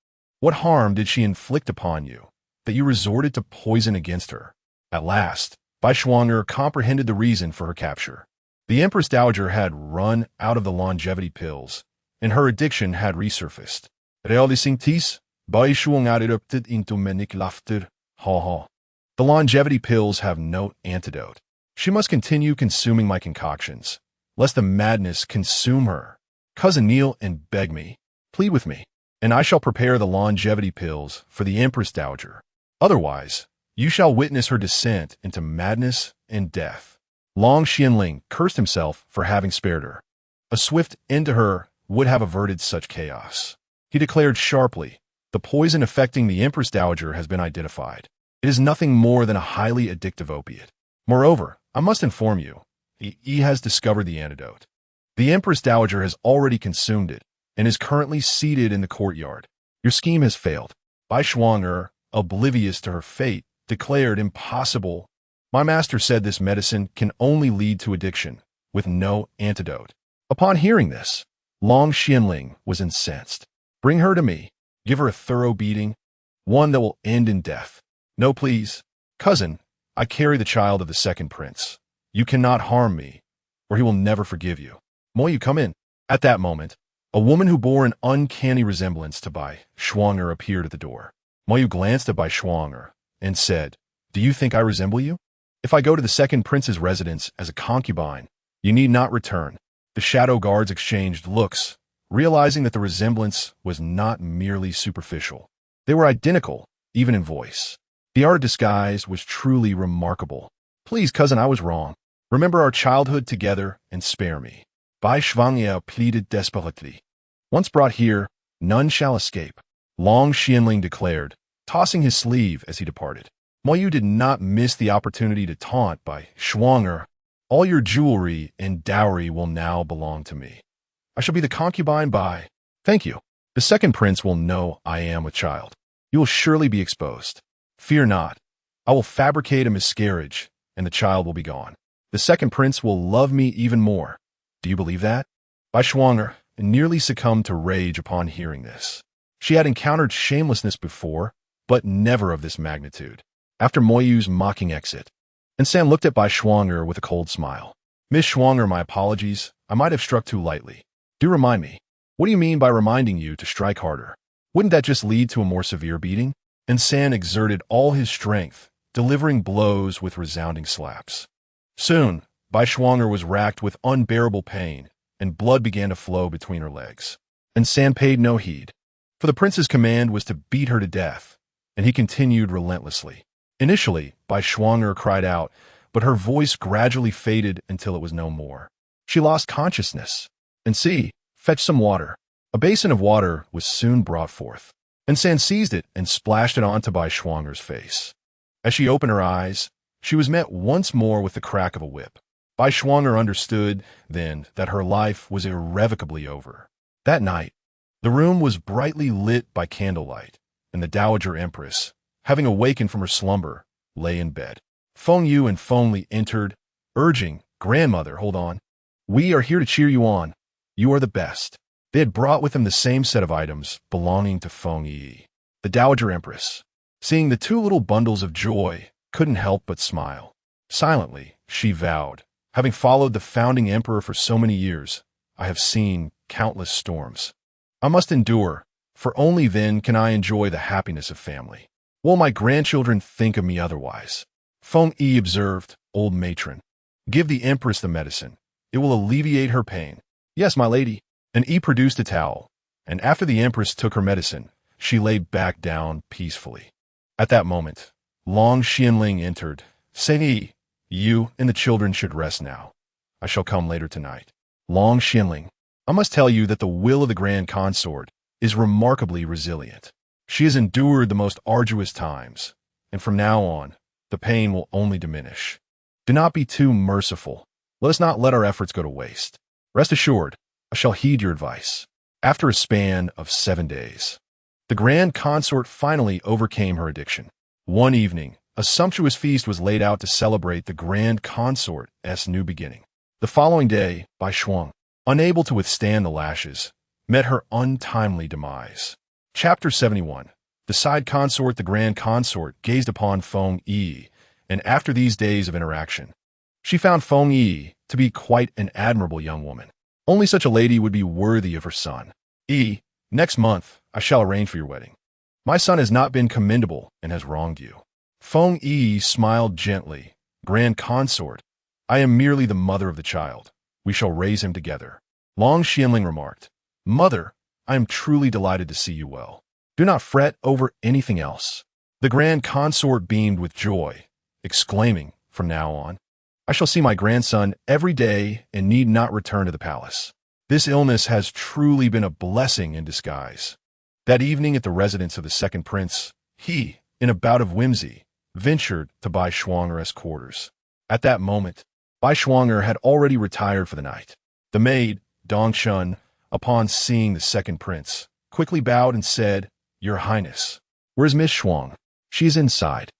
What harm did she inflict upon you, that you resorted to poison against her? At last, Bai Shuang'er comprehended the reason for her capture. The Empress Dowager had run out of the longevity pills, and her addiction had resurfaced. Realisingtis, Bai Shuang'er erupted into manic laughter. Ha ha. The longevity pills have no antidote. She must continue consuming my concoctions, lest the madness consume her. Cousin, kneel and beg me. Plead with me, and I shall prepare the longevity pills for the Empress Dowager. Otherwise, you shall witness her descent into madness and death. Long Xianling cursed himself for having spared her. A swift end to her would have averted such chaos. He declared sharply, "The poison affecting the Empress Dowager has been identified. It is nothing more than a highly addictive opiate. Moreover, I must inform you, he has discovered the antidote. The Empress Dowager has already consumed it and is currently seated in the courtyard. Your scheme has failed." Bai Shuang, oblivious to her fate, declared impossible. "My master said this medicine can only lead to addiction, with no antidote." Upon hearing this, Long Xianling was incensed. "Bring her to me. Give her a thorough beating, one that will end in death." "No, please. Cousin, I carry the child of the second prince. You cannot harm me, or he will never forgive you. Moyu, come in." At that moment, a woman who bore an uncanny resemblance to Bai Shuang appeared at the door. Moyu glanced at Bai Shuang and said, "Do you think I resemble you? If I go to the second prince's residence as a concubine, you need not return." The shadow guards exchanged looks, realizing that the resemblance was not merely superficial. They were identical, even in voice. The art of disguise was truly remarkable. "Please, cousin, I was wrong. Remember our childhood together and spare me." Bai Shuang pleaded desperately. "Once brought here, none shall escape," Long Xianling declared, tossing his sleeve as he departed. Moyu did not miss the opportunity to taunt Bai Shuang. "All your jewelry and dowry will now belong to me. I shall be the concubine by—" "Thank you. The second prince will know I am with child. You will surely be exposed. Fear not. I will fabricate a miscarriage, and the child will be gone. The second prince will love me even more. Do you believe that?" Bai Shuang nearly succumbed to rage upon hearing this. She had encountered shamelessness before, but never of this magnitude. After Moyu's mocking exit, San looked at Bai Shuang with a cold smile. "Miss Shuang, my apologies. I might have struck too lightly. Do remind me. What do you mean by reminding you to strike harder? Wouldn't that just lead to a more severe beating?" And San exerted all his strength, delivering blows with resounding slaps. Soon, Bai Shuang was racked with unbearable pain, and blood began to flow between her legs. And San paid no heed, for the prince's command was to beat her to death, and he continued relentlessly. Initially, Bai Shuang cried out, but her voice gradually faded until it was no more. She lost consciousness. "And see, fetch some water." A basin of water was soon brought forth, and San seized it and splashed it onto Bai Shuang's face. As she opened her eyes, she was met once more with the crack of a whip. Bai Shuang understood then that her life was irrevocably over. That night, the room was brightly lit by candlelight, and the Dowager Empress, having awakened from her slumber, lay in bed. Feng Yiyi and Feng Li entered, urging, "Grandmother, hold on. We are here to cheer you on. You are the best." They had brought with them the same set of items belonging to Feng Yiyi. The Dowager Empress, seeing the two little bundles of joy, couldn't help but smile. Silently, she vowed, "Having followed the founding emperor for so many years, I have seen countless storms. I must endure, for only then can I enjoy the happiness of family. Will my grandchildren think of me otherwise?" Feng Yiyi observed, "Old matron, give the empress the medicine. It will alleviate her pain." "Yes, my lady." And Yi produced a towel, and after the empress took her medicine, she lay back down peacefully. At that moment, Long Xianling entered, saying, "You and the children should rest now. I shall come later tonight." Long Xianling, I must tell you that the will of the Grand Consort is remarkably resilient. She has endured the most arduous times, and from now on, the pain will only diminish. Do not be too merciful. Let us not let our efforts go to waste. Rest assured, I shall heed your advice. After a span of 7 days, the Grand Consort finally overcame her addiction. One evening, a sumptuous feast was laid out to celebrate the Grand Consort's new beginning. The following day, Bai Shuang, unable to withstand the lashes, met her untimely demise. Chapter 71. The side consort, the Grand Consort, gazed upon Feng Yiyi, and after these days of interaction, she found Feng Yiyi to be quite an admirable young woman. Only such a lady would be worthy of her son. "Yi, next month I shall arrange for your wedding. My son has not been commendable and has wronged you." Feng Yiyi smiled gently. "Grand Consort, I am merely the mother of the child. We shall raise him together." Long Xianling remarked, "Mother, I am truly delighted to see you well. Do not fret over anything else." The Grand Consort beamed with joy, exclaiming, "From now on, I shall see my grandson every day and need not return to the palace." This illness has truly been a blessing in disguise. That evening at the residence of the second prince, he, in a bout of whimsy, ventured to Bai Shuang'er's quarters. At that moment, Bai Shuang'er had already retired for the night. The maid, Dong Shun, upon seeing the second prince, quickly bowed and said, "Your Highness, where is Miss Shuang? She is inside."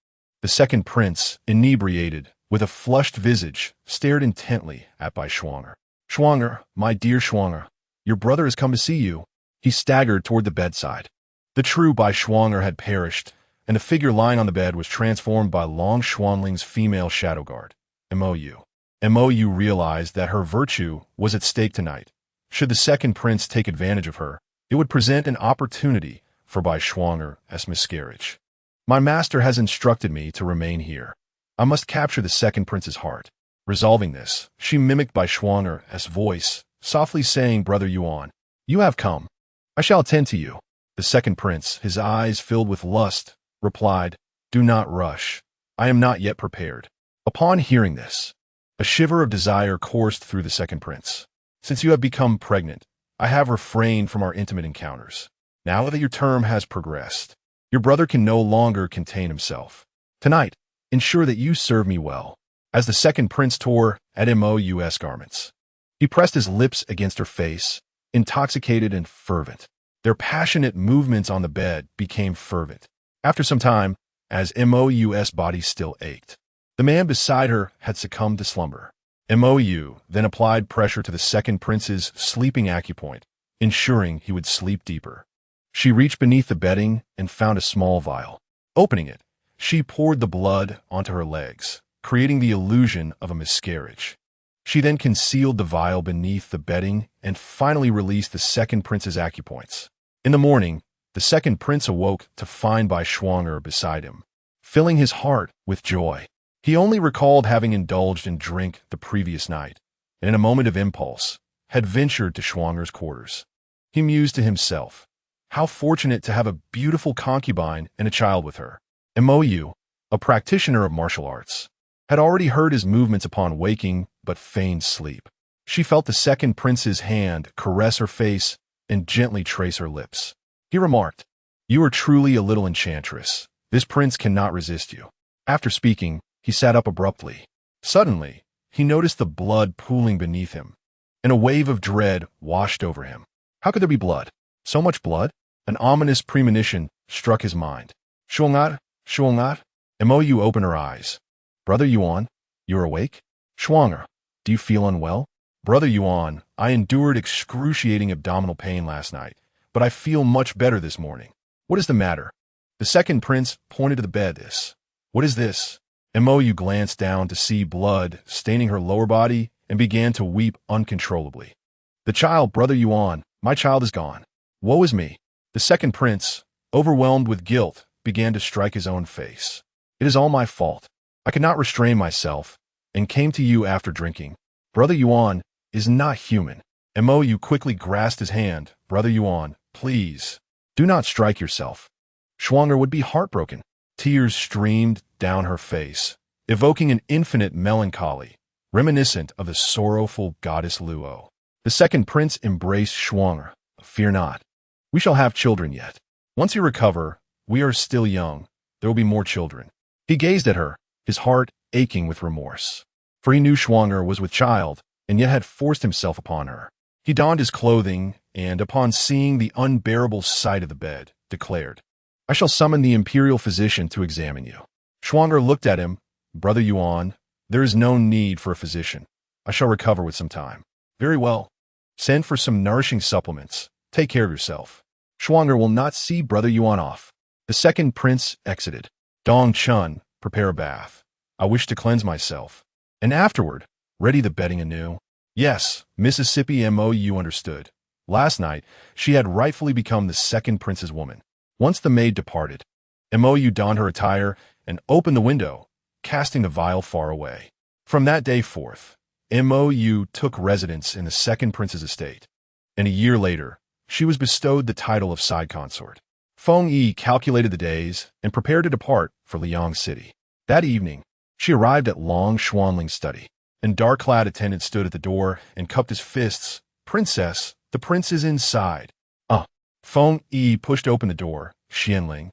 The second prince, inebriated, with a flushed visage, stared intently at Bai Shuang'er. "Shuang'er, my dear Shuang'er, your brother has come to see you." He staggered toward the bedside. The true Bai Shuang'er had perished, and the figure lying on the bed was transformed by Long Xuanling's female shadow guard, Mou. Mou realized that her virtue was at stake tonight. Should the second prince take advantage of her, it would present an opportunity for Bai Shuang'er's miscarriage. "My master has instructed me to remain here. I must capture the second prince's heart." Resolving this, she mimicked Bai Shuang'er's voice, softly saying, "Brother Yuan, you have come. I shall attend to you." The second prince, his eyes filled with lust, replied, "Do not rush. I am not yet prepared." Upon hearing this, a shiver of desire coursed through the second prince. "Since you have become pregnant, I have refrained from our intimate encounters. Now that your term has progressed, your brother can no longer contain himself. Tonight, ensure that you serve me well." As the second prince tore at Mou's garments, he pressed his lips against her face, intoxicated and fervent. Their passionate movements on the bed became fervent. After some time, as Mou's body still ached, the man beside her had succumbed to slumber. Mou then applied pressure to the second prince's sleeping acupoint, ensuring he would sleep deeper. She reached beneath the bedding and found a small vial. Opening it, she poured the blood onto her legs, creating the illusion of a miscarriage. She then concealed the vial beneath the bedding and finally released the second prince's acupoints. In the morning, the second prince awoke to find Bai Shuang'er beside him, filling his heart with joy. He only recalled having indulged in drink the previous night, and in a moment of impulse, had ventured to Shuang'er's quarters. He mused to himself, how fortunate to have a beautiful concubine and a child with her. Mou, a practitioner of martial arts, had already heard his movements upon waking, but feigned sleep. She felt the second prince's hand caress her face and gently trace her lips. He remarked, "You are truly a little enchantress. This prince cannot resist you." After speaking, he sat up abruptly. Suddenly, he noticed the blood pooling beneath him, and a wave of dread washed over him. How could there be blood? So much blood? An ominous premonition struck his mind. "Shuang'er, Shuang'er." Mou opened her eyes. "Brother Yuan, you're awake?" "Shuang'er, do you feel unwell?" "Brother Yuan, I endured excruciating abdominal pain last night, but I feel much better this morning." "What is the matter?" The second prince pointed to the bed. "What is this?" Mou glanced down to see blood staining her lower body and began to weep uncontrollably. "The child, Brother Yuan, my child is gone. Woe is me." The second prince, overwhelmed with guilt, began to strike his own face. "It is all my fault. I could not restrain myself, and came to you after drinking. Brother Yuan is not human." Mou quickly grasped his hand. "Brother Yuan, please, do not strike yourself. Shuang'er would be heartbroken." Tears streamed down her face, evoking an infinite melancholy, reminiscent of the sorrowful goddess Luo. The second prince embraced Shuang'er. "Fear not. We shall have children yet. Once you recover, we are still young. There will be more children." He gazed at her, his heart aching with remorse. For he knew Shuang'er was with child, and yet had forced himself upon her. He donned his clothing, and upon seeing the unbearable sight of the bed, declared, "I shall summon the Imperial physician to examine you." Shuang'er looked at him. "Brother Yuan, there is no need for a physician. I shall recover with some time." "Very well. Send for some nourishing supplements. Take care of yourself. Shuang'er will not see Brother Yuan off." The second prince exited. "Dong Chun, prepare a bath. I wish to cleanse myself. And afterward, ready the bedding anew." Yes, Mississippi Mou understood. Last night, she had rightfully become the second prince's woman. Once the maid departed, Mou donned her attire and opened the window, casting the vial far away. From that day forth, Mou took residence in the second prince's estate, and a year later, she was bestowed the title of side consort. Feng Yiyi calculated the days and prepared to depart for Liang City. That evening, she arrived at Long Xuanling's study. An dark-clad attendant stood at the door and cupped his fists, Princess, the prince is inside. Uh. Feng Yi pushed open the door. Xianling,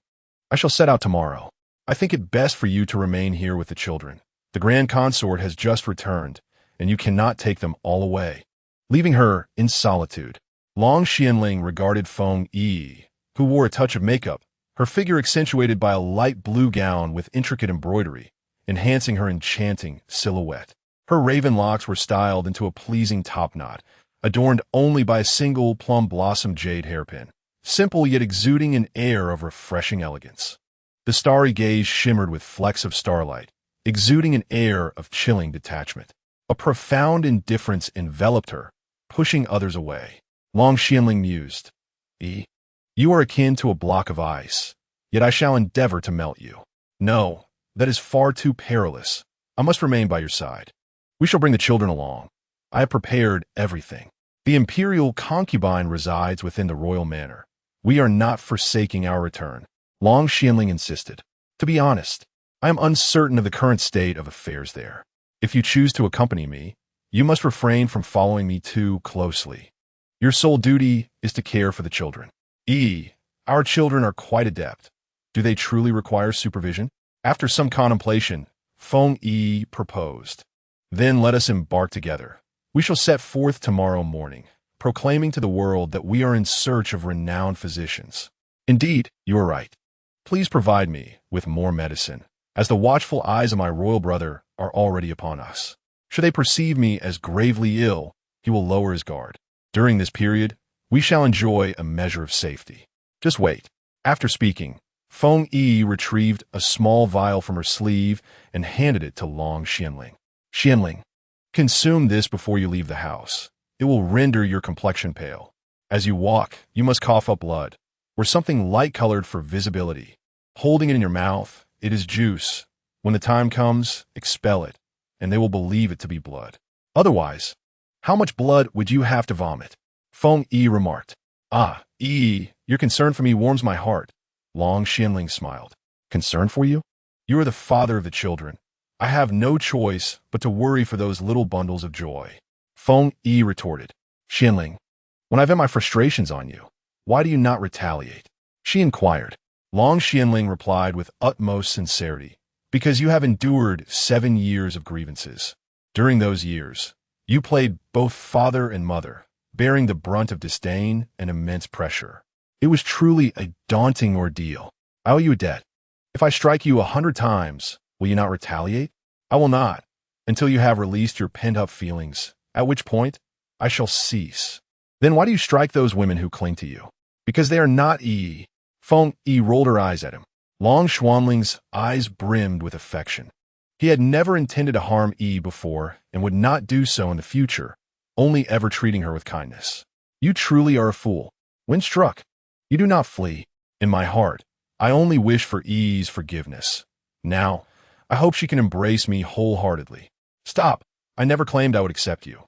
I shall set out tomorrow. I think it best for you to remain here with the children. The grand consort has just returned, and you cannot take them all away. Leaving her in solitude, Long Xianling regarded Feng Yi, who wore a touch of makeup, her figure accentuated by a light blue gown with intricate embroidery, enhancing her enchanting silhouette. Her raven locks were styled into a pleasing topknot, adorned only by a single plum blossom jade hairpin, simple yet exuding an air of refreshing elegance. The starry gaze shimmered with flecks of starlight, exuding an air of chilling detachment. A profound indifference enveloped her, pushing others away. Long Xianling mused, You are akin to a block of ice, yet I shall endeavor to melt you. No, that is far too perilous. I must remain by your side. We shall bring the children along. I have prepared everything. The Imperial Concubine resides within the royal manor. We are not forsaking our return. Long Xianling insisted. To be honest, I am uncertain of the current state of affairs there. If you choose to accompany me, you must refrain from following me too closely. Your sole duty is to care for the children. Our children are quite adept. Do they truly require supervision? After some contemplation, Feng Yi proposed. Then let us embark together. We shall set forth tomorrow morning, proclaiming to the world that we are in search of renowned physicians. Indeed, you are right. Please provide me with more medicine, as the watchful eyes of my royal brother are already upon us. Should they perceive me as gravely ill, he will lower his guard. During this period, we shall enjoy a measure of safety. Just wait. After speaking, Feng Yi retrieved a small vial from her sleeve and handed it to Long Xianling. Xianling, consume this before you leave the house. It will render your complexion pale. As you walk, you must cough up blood, or something light-colored for visibility. Holding it in your mouth, it is juice. When the time comes, expel it, and they will believe it to be blood. Otherwise, how much blood would you have to vomit? Feng Yi remarked. Your concern for me warms my heart. Long Xianling smiled. Concern for you? You are the father of the children. I have no choice but to worry for those little bundles of joy. Feng Yi retorted. Xianling, when I vent my frustrations on you, why do you not retaliate? She inquired. Long Xianling replied with utmost sincerity. Because you have endured 7 years of grievances. During those years, you played both father and mother, bearing the brunt of disdain and immense pressure. It was truly a daunting ordeal. I owe you a debt. If I strike you 100 times, will you not retaliate? I will not, until you have released your pent-up feelings, at which point I shall cease. Then why do you strike those women who cling to you? Because they are not Yi. Feng Yi rolled her eyes at him. Long Xianling's eyes brimmed with affection. He had never intended to harm Yi before and would not do so in the future, only ever treating her with kindness. You truly are a fool. When struck, you do not flee. In my heart, I only wish for Yi's forgiveness. Now, I hope she can embrace me wholeheartedly. Stop. I never claimed I would accept you.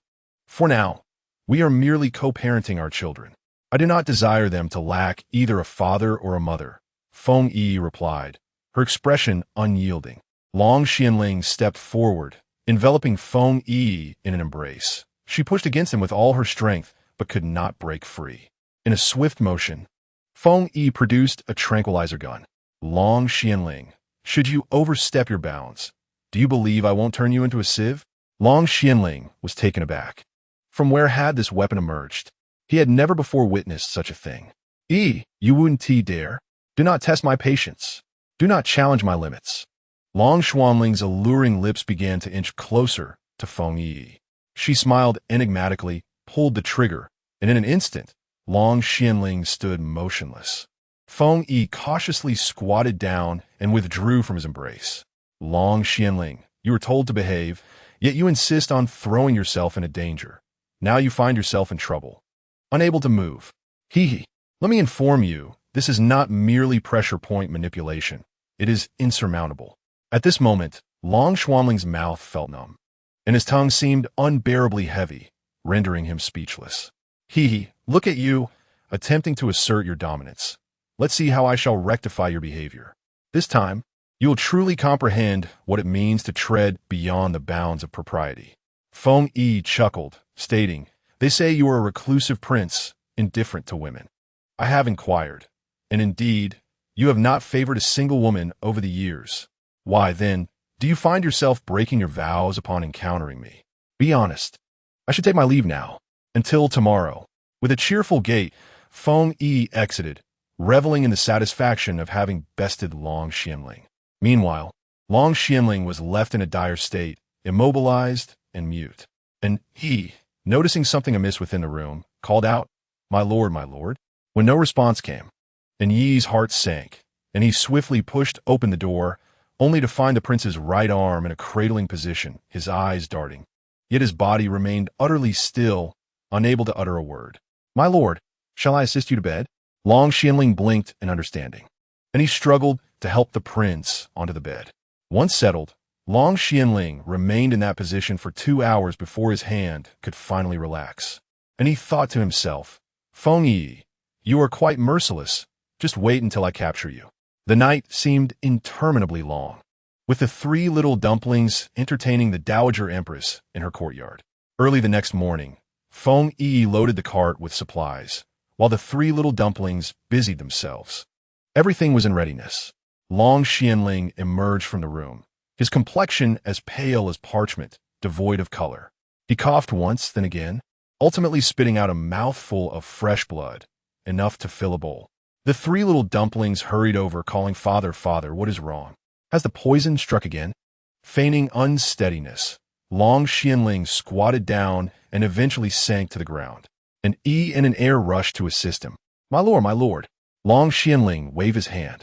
For now, we are merely co-parenting our children. I do not desire them to lack either a father or a mother. Feng Yi replied, her expression unyielding. Long Xianling stepped forward, enveloping Feng Yi in an embrace. She pushed against him with all her strength, but could not break free. In a swift motion, Feng Yi produced a tranquilizer gun. Long Xianling, should you overstep your bounds, do you believe I won't turn you into a sieve? Long Xianling was taken aback. From where had this weapon emerged? He had never before witnessed such a thing. You wouldn't dare? Do not test my patience. Do not challenge my limits. Long Xianling's alluring lips began to inch closer to Feng Yi. She smiled enigmatically, pulled the trigger, and in an instant, Long Xianling stood motionless. Feng Yi cautiously squatted down and withdrew from his embrace. Long Xianling, you were told to behave, yet you insist on throwing yourself into danger. Now you find yourself in trouble. Unable to move. Let me inform you, this is not merely pressure point manipulation. It is insurmountable. At this moment, Long Xianling's mouth felt numb, and his tongue seemed unbearably heavy, rendering him speechless. Look at you, attempting to assert your dominance. Let's see how I shall rectify your behavior. This time, you will truly comprehend what it means to tread beyond the bounds of propriety. Feng Yi chuckled, stating, They say you are a reclusive prince, indifferent to women. I have inquired, and indeed, you have not favored a single woman over the years. Why, then, do you find yourself breaking your vows upon encountering me? Be honest. I should take my leave now. Until tomorrow. With a cheerful gait, Feng Yiyi exited, reveling in the satisfaction of having bested Long Xianling. Meanwhile, Long Xianling was left in a dire state, immobilized and mute. And he, noticing something amiss within the room, called out, my lord, when no response came. And Yi's heart sank, and he swiftly pushed open the door, only to find the prince's right arm in a cradling position, his eyes darting. Yet his body remained utterly still, unable to utter a word. My lord, shall I assist you to bed? Long Xianling blinked in understanding, and he struggled to help the prince onto the bed. Once settled, Long Xianling remained in that position for 2 hours before his hand could finally relax. And he thought to himself, Feng Yiyi, you are quite merciless. Just wait until I capture you. The night seemed interminably long, with the 3 little dumplings entertaining the Dowager Empress in her courtyard. Early the next morning, Feng Yiyi loaded the cart with supplies, while the 3 little dumplings busied themselves. Everything was in readiness. Long Xianling emerged from the room, his complexion as pale as parchment, devoid of color. He coughed once, then again, ultimately spitting out a mouthful of fresh blood, enough to fill a bowl. The 3 little dumplings hurried over, calling, Father, father, what is wrong? Has the poison struck again? Feigning unsteadiness, Long Xianling squatted down and eventually sank to the ground. An E and an air rushed to assist him. My lord. Long Xianling waved his hand,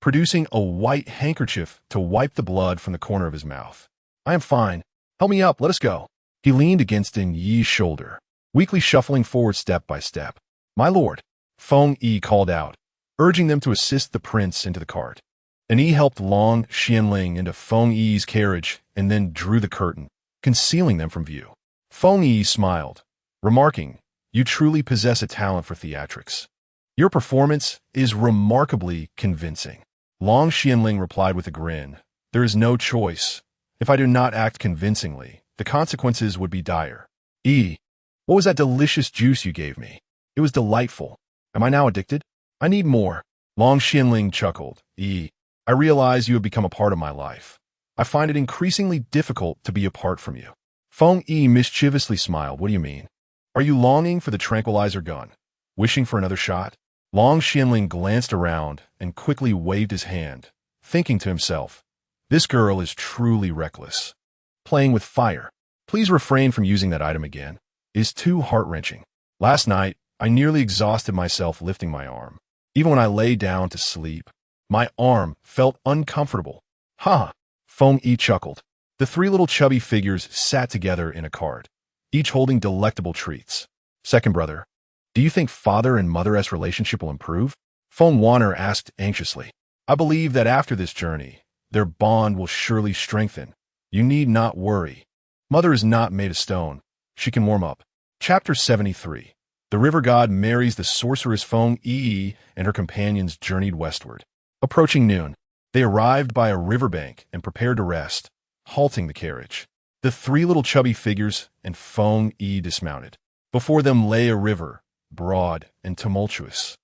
producing a white handkerchief to wipe the blood from the corner of his mouth. I am fine. Help me up, let us go. He leaned against Yi's shoulder, weakly shuffling forward step by step. My lord, Feng Yiyi called out, urging them to assist the prince into the cart. And he helped Long Xianling into Feng Yi's carriage and then drew the curtain, concealing them from view. Feng Yiyi smiled, remarking, you truly possess a talent for theatrics. Your performance is remarkably convincing. Long Xianling replied with a grin, there is no choice. If I do not act convincingly, the consequences would be dire. What was that delicious juice you gave me? It was delightful. Am I now addicted? I need more. Long Xianling chuckled. I realize you have become a part of my life. I find it increasingly difficult to be apart from you. Feng Yiyi mischievously smiled. What do you mean? Are you longing for the tranquilizer gun? Wishing for another shot? Long Xianling glanced around and quickly waved his hand, thinking to himself, this girl is truly reckless. Playing with fire. Please refrain from using that item again. It is too heart-wrenching. Last night, I nearly exhausted myself lifting my arm. Even when I lay down to sleep, my arm felt uncomfortable. Ha! Feng Yiyi chuckled. The 3 little chubby figures sat together in a cart, each holding delectable treats. Second brother, do you think father and mother's relationship will improve? Feng Wanner asked anxiously. I believe that after this journey, their bond will surely strengthen. You need not worry. Mother is not made of stone. She can warm up. Chapter 73. The river god marries the sorceress Feng Yiyi, and her companions journeyed westward. Approaching noon, they arrived by a riverbank and prepared to rest, halting the carriage. The 3 little chubby figures and Feng Yiyi dismounted. Before them lay a river, broad and tumultuous,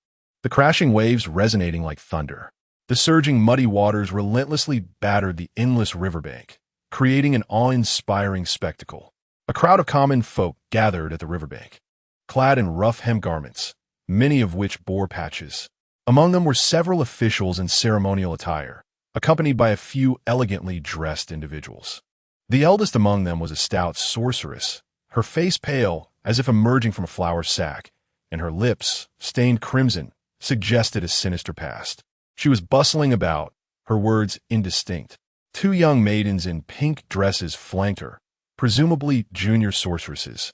the crashing waves resonating like thunder. The surging muddy waters relentlessly battered the endless riverbank, creating an awe-inspiring spectacle. A crowd of common folk gathered at the riverbank, clad in rough hem garments, many of which bore patches. Among them were several officials in ceremonial attire, accompanied by a few elegantly dressed individuals. The eldest among them was a stout sorceress, her face pale as if emerging from a flour sack, and her lips, stained crimson, suggested a sinister past. She was bustling about, her words indistinct. 2 young maidens in pink dresses flanked her, presumably junior sorceresses,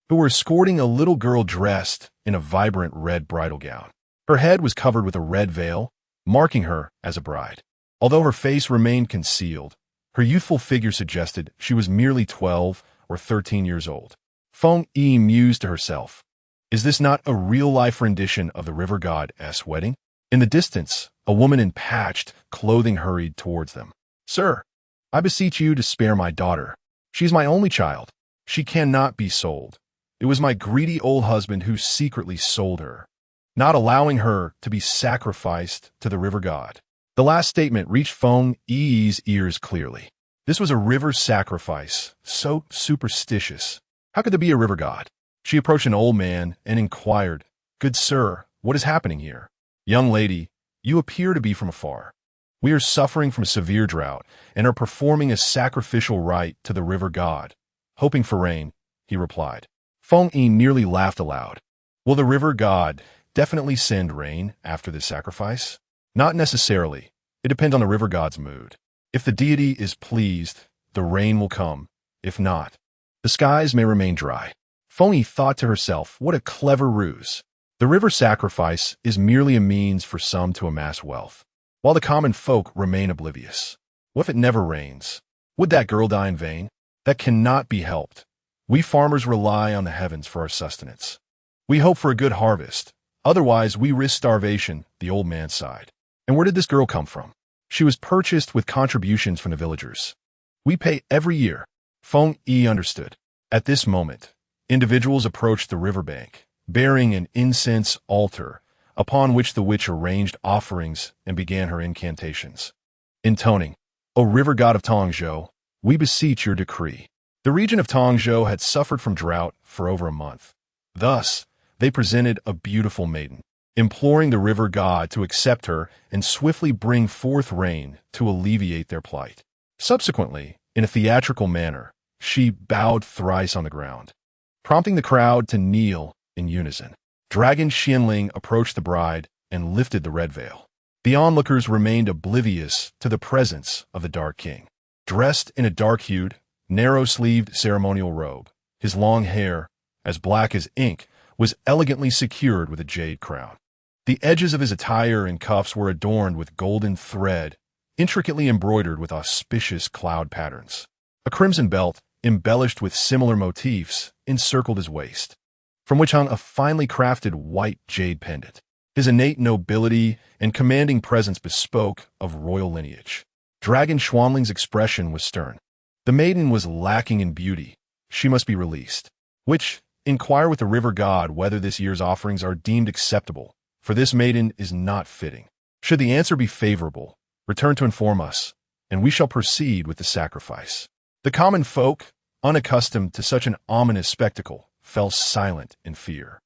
who were escorting a little girl dressed in a vibrant red bridal gown. Her head was covered with a red veil, marking her as a bride. Although her face remained concealed, her youthful figure suggested she was merely 12 or 13 years old. Feng Yiyi mused to herself, is this not a real-life rendition of the river god's wedding? In the distance, a woman in patched clothing hurried towards them. Sir, I beseech you to spare my daughter. She is my only child. She cannot be sold. It was my greedy old husband who secretly sold her, not allowing her to be sacrificed to the river god. The last statement reached Feng Yiyi's ears clearly. This was a river sacrifice, so superstitious. How could there be a river god? She approached an old man and inquired, "Good sir, what is happening here?" "Young lady, you appear to be from afar. We are suffering from a severe drought and are performing a sacrificial rite to the river god, hoping for rain," he replied. Feng Yi nearly laughed aloud. "Will the river god definitely send rain after this sacrifice?" "Not necessarily. It depends on the river god's mood. If the deity is pleased, the rain will come. If not, the skies may remain dry." Feng Yi thought to herself, what a clever ruse. The river sacrifice is merely a means for some to amass wealth, while the common folk remain oblivious. What if it never rains? Would that girl die in vain? That cannot be helped. We farmers rely on the heavens for our sustenance. We hope for a good harvest. Otherwise, we risk starvation, the old man sighed. And where did this girl come from? She was purchased with contributions from the villagers. We pay every year. Feng Yi understood. At this moment, individuals approached the riverbank, bearing an incense altar, upon which the witch arranged offerings and began her incantations. Intoning, "O river god of Tongzhou, we beseech your decree." The region of Tongzhou had suffered from drought for over a month. Thus, they presented a beautiful maiden, imploring the river god to accept her and swiftly bring forth rain to alleviate their plight. Subsequently, in a theatrical manner, she bowed thrice on the ground, prompting the crowd to kneel in unison. Dragon Xianling approached the bride and lifted the red veil. The onlookers remained oblivious to the presence of the Dark King. Dressed in a dark-hued, narrow-sleeved ceremonial robe, his long hair, as black as ink, was elegantly secured with a jade crown. The edges of his attire and cuffs were adorned with golden thread, intricately embroidered with auspicious cloud patterns. A crimson belt, embellished with similar motifs, encircled his waist, from which hung a finely crafted white jade pendant. His innate nobility and commanding presence bespoke of royal lineage. Dragon Xuanling's expression was stern. The maiden was lacking in beauty. She must be released. Which, inquire with the river god whether this year's offerings are deemed acceptable, for this maiden is not fitting. Should the answer be favorable, return to inform us, and we shall proceed with the sacrifice. The common folk, unaccustomed to such an ominous spectacle, fell silent in fear.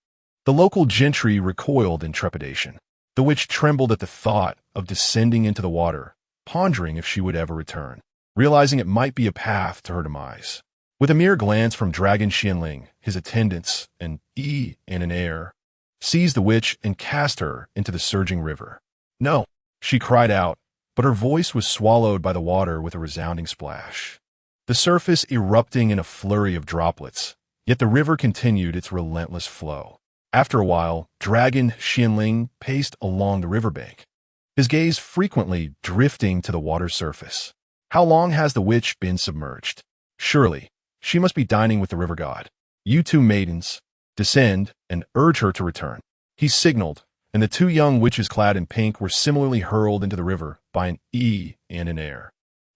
The local gentry recoiled in trepidation. The witch trembled at the thought of descending into the water, pondering if she would ever return, realizing it might be a path to her demise. With a mere glance from Dragon Xianling, his attendants, an and an heir, seized the witch and cast her into the surging river. "No," she cried out, but her voice was swallowed by the water with a resounding splash, the surface erupting in a flurry of droplets, yet the river continued its relentless flow. After a while, Dragon Xianling paced along the riverbank, his gaze frequently drifting to the water's surface. How long has the witch been submerged? Surely, she must be dining with the river god. "You two maidens, descend and urge her to return." He signaled, and the two young witches clad in pink were similarly hurled into the river by an and an heir.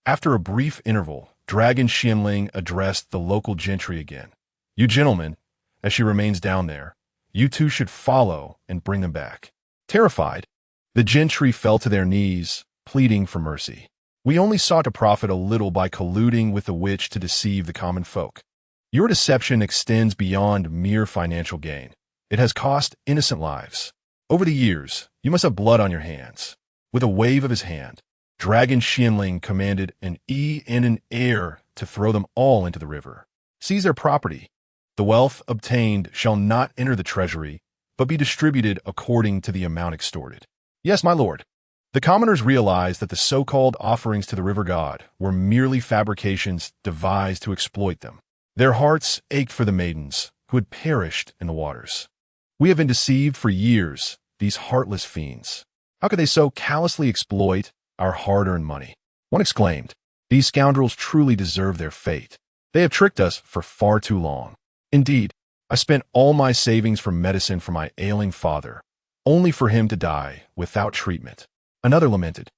After a brief interval, Dragon Xianling addressed the local gentry again. "You gentlemen, as she remains down there, you two should follow and bring them back." Terrified, the gentry fell to their knees, pleading for mercy. "We only sought to profit a little by colluding with the witch to deceive the common folk. Your deception extends beyond mere financial gain. It has cost innocent lives. Over the years, you must have blood on your hands." With a wave of his hand, Dragon Xianling commanded an and an heir to throw them all into the river. "Seize their property. The wealth obtained shall not enter the treasury, but be distributed according to the amount extorted." "Yes, my lord." The commoners realized that the so-called offerings to the river god were merely fabrications devised to exploit them. Their hearts ached for the maidens who had perished in the waters. "We have been deceived for years, these heartless fiends. How could they so callously exploit our hard-earned money?" One exclaimed, "These scoundrels truly deserve their fate. They have tricked us for far too long. Indeed, I spent all my savings for medicine for my ailing father, only for him to die without treatment." Another lamented.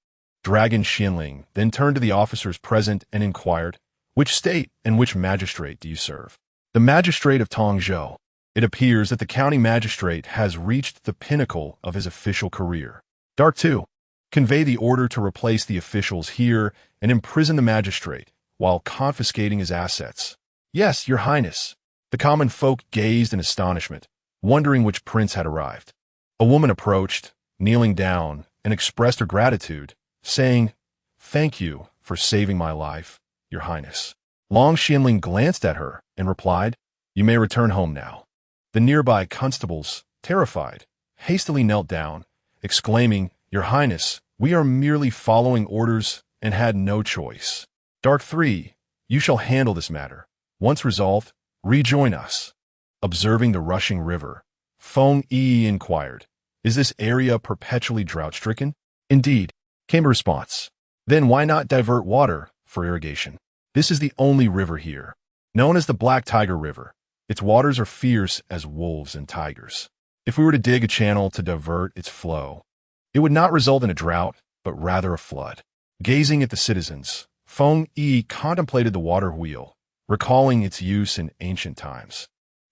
Dragon Xianling then turned to the officers present and inquired, "Which state and which magistrate do you serve?" "The magistrate of Tongzhou." It appears that the county magistrate has reached the pinnacle of his official career. Dark 2. Convey the order to replace the officials here and imprison the magistrate while confiscating his assets. Yes, your highness. The common folk gazed in astonishment, wondering which prince had arrived. A woman approached, kneeling down, and expressed her gratitude, saying, "Thank you for saving my life, your highness." Long Xianling glanced at her and replied, "You may return home now." The nearby constables, terrified, hastily knelt down, exclaiming, "Your highness, we are merely following orders and had no choice." Dark 3. You shall handle this matter. Once resolved, rejoin us. Observing the rushing river, Feng Yiyi inquired, "Is this area perpetually drought-stricken?" "Indeed," came a response. "Then why not divert water for irrigation? This is the only river here, known as the Black Tiger River. Its waters are fierce as wolves and tigers. If we were to dig a channel to divert its flow, it would not result in a drought, but rather a flood." Gazing at the citizens, Feng Yiyi contemplated the water wheel, recalling its use in ancient times,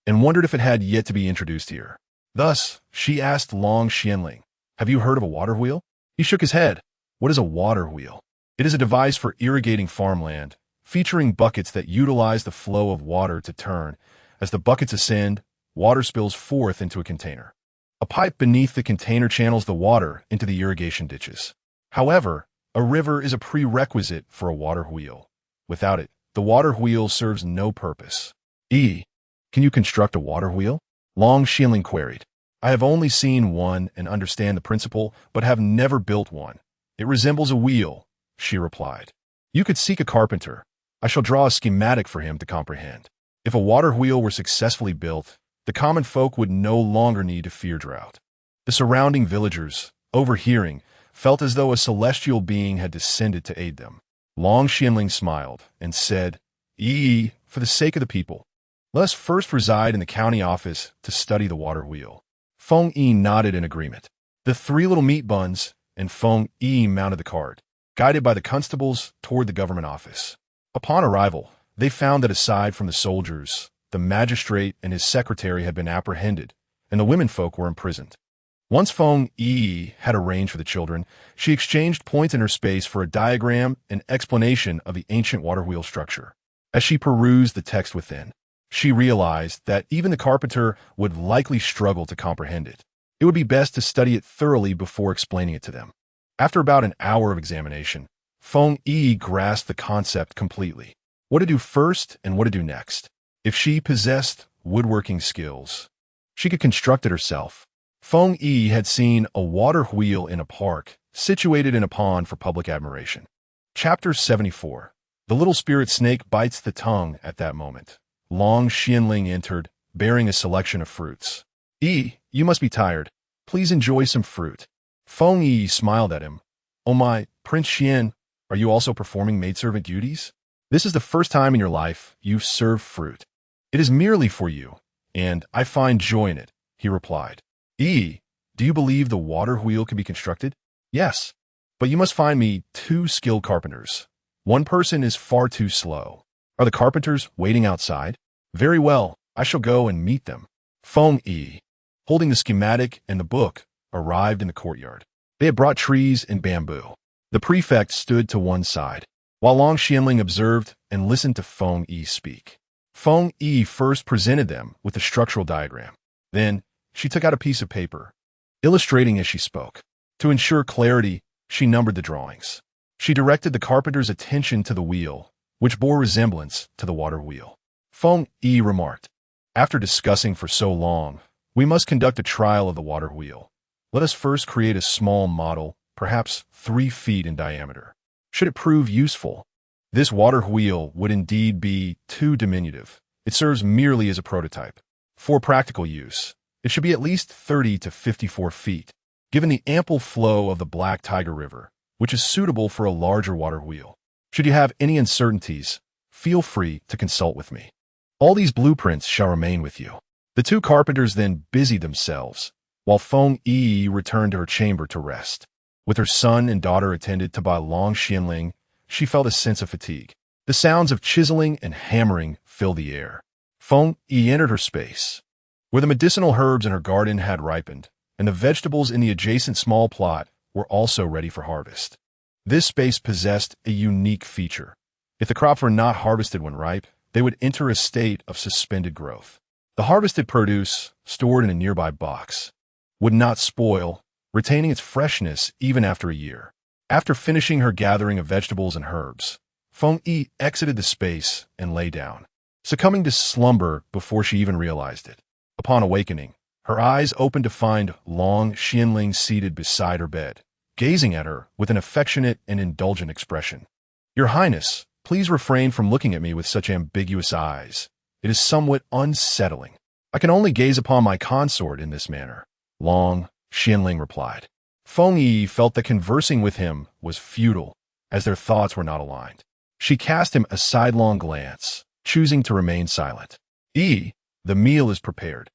and wondered if it had yet to be introduced here. Thus, she asked Long Xianling, "Have you heard of a water wheel?" He shook his head. "What is a water wheel?" "It is a device for irrigating farmland, featuring buckets that utilize the flow of water to turn. As the buckets ascend, water spills forth into a container. A pipe beneath the container channels the water into the irrigation ditches. However, a river is a prerequisite for a water wheel. Without it, the water wheel serves no purpose." Can you construct a water wheel?" Long Xianling queried. "I have only seen one and understand the principle, but have never built one. It resembles a wheel," she replied. "You could seek a carpenter. I shall draw a schematic for him to comprehend. If a water wheel were successfully built, the common folk would no longer need to fear drought." The surrounding villagers, overhearing, felt as though a celestial being had descended to aid them. Long Xianling smiled and said, For the sake of the people, let us first reside in the county office to study the water wheel." Feng Yi nodded in agreement. The 3 little meat buns and Feng Yi mounted the cart, guided by the constables toward the government office. Upon arrival, they found that aside from the soldiers, the magistrate and his secretary had been apprehended, and the womenfolk were imprisoned. Once Feng Yiyi had arranged for the children, she exchanged points in her space for a diagram and explanation of the ancient water wheel structure. As she perused the text within, she realized that even the carpenter would likely struggle to comprehend it. It would be best to study it thoroughly before explaining it to them. After about an hour of examination, Feng Yiyi grasped the concept completely. What to do first and what to do next. If she possessed woodworking skills, she could construct it herself. Feng Yiyi had seen a water wheel in a park, situated in a pond for public admiration. Chapter 74. The little spirit snake bites the tongue at that moment. Long Xianling entered, bearing a selection of fruits. You must be tired. Please enjoy some fruit." Feng Yiyi smiled at him. "Oh my, Prince Xian, are you also performing maidservant duties? This is the first time in your life you've served fruit. It is merely for you, and I find joy in it," he replied. "Do you believe the water wheel can be constructed?" "Yes, but you must find me 2 skilled carpenters. One person is far too slow. Are the carpenters waiting outside?" "Very well, I shall go and meet them." Feng Yi, holding the schematic and the book, arrived in the courtyard. They had brought trees and bamboo. The prefect stood to one side, while Long Xianling observed and listened to Feng Yi speak. Feng Yi first presented them with a structural diagram. Then, she took out a piece of paper, illustrating as she spoke. To ensure clarity, she numbered the drawings. She directed the carpenter's attention to the wheel, which bore resemblance to the water wheel. Feng Yi remarked, "After discussing for so long, we must conduct a trial of the water wheel. Let us first create a small model, perhaps 3 feet in diameter. Should it prove useful, this water wheel would indeed be too diminutive. It serves merely as a prototype. For practical use, it should be at least 30 to 54 feet, given the ample flow of the Black Tiger River, which is suitable for a larger water wheel. Should you have any uncertainties, feel free to consult with me. All these blueprints shall remain with you." The 2 carpenters then busied themselves, while Feng Yi returned to her chamber to rest. With her son and daughter attended to by Long Xianling, she felt a sense of fatigue. The sounds of chiseling and hammering filled the air. Feng Yi entered her space. where the medicinal herbs in her garden had ripened, and the vegetables in the adjacent small plot were also ready for harvest. This space possessed a unique feature. If the crops were not harvested when ripe, they would enter a state of suspended growth. The harvested produce, stored in a nearby box, would not spoil, retaining its freshness even after a year. After finishing her gathering of vegetables and herbs, Feng Yiyi exited the space and lay down, succumbing to slumber before she even realized it. Upon awakening, her eyes opened to find Long Xianling seated beside her bed, gazing at her with an affectionate and indulgent expression. "Your Highness, please refrain from looking at me with such ambiguous eyes. It is somewhat unsettling. I can only gaze upon my consort in this manner," Long Xianling replied. Feng Yiyi felt that conversing with him was futile, as their thoughts were not aligned. She cast him a sidelong glance, choosing to remain silent. "Yi, the meal is prepared.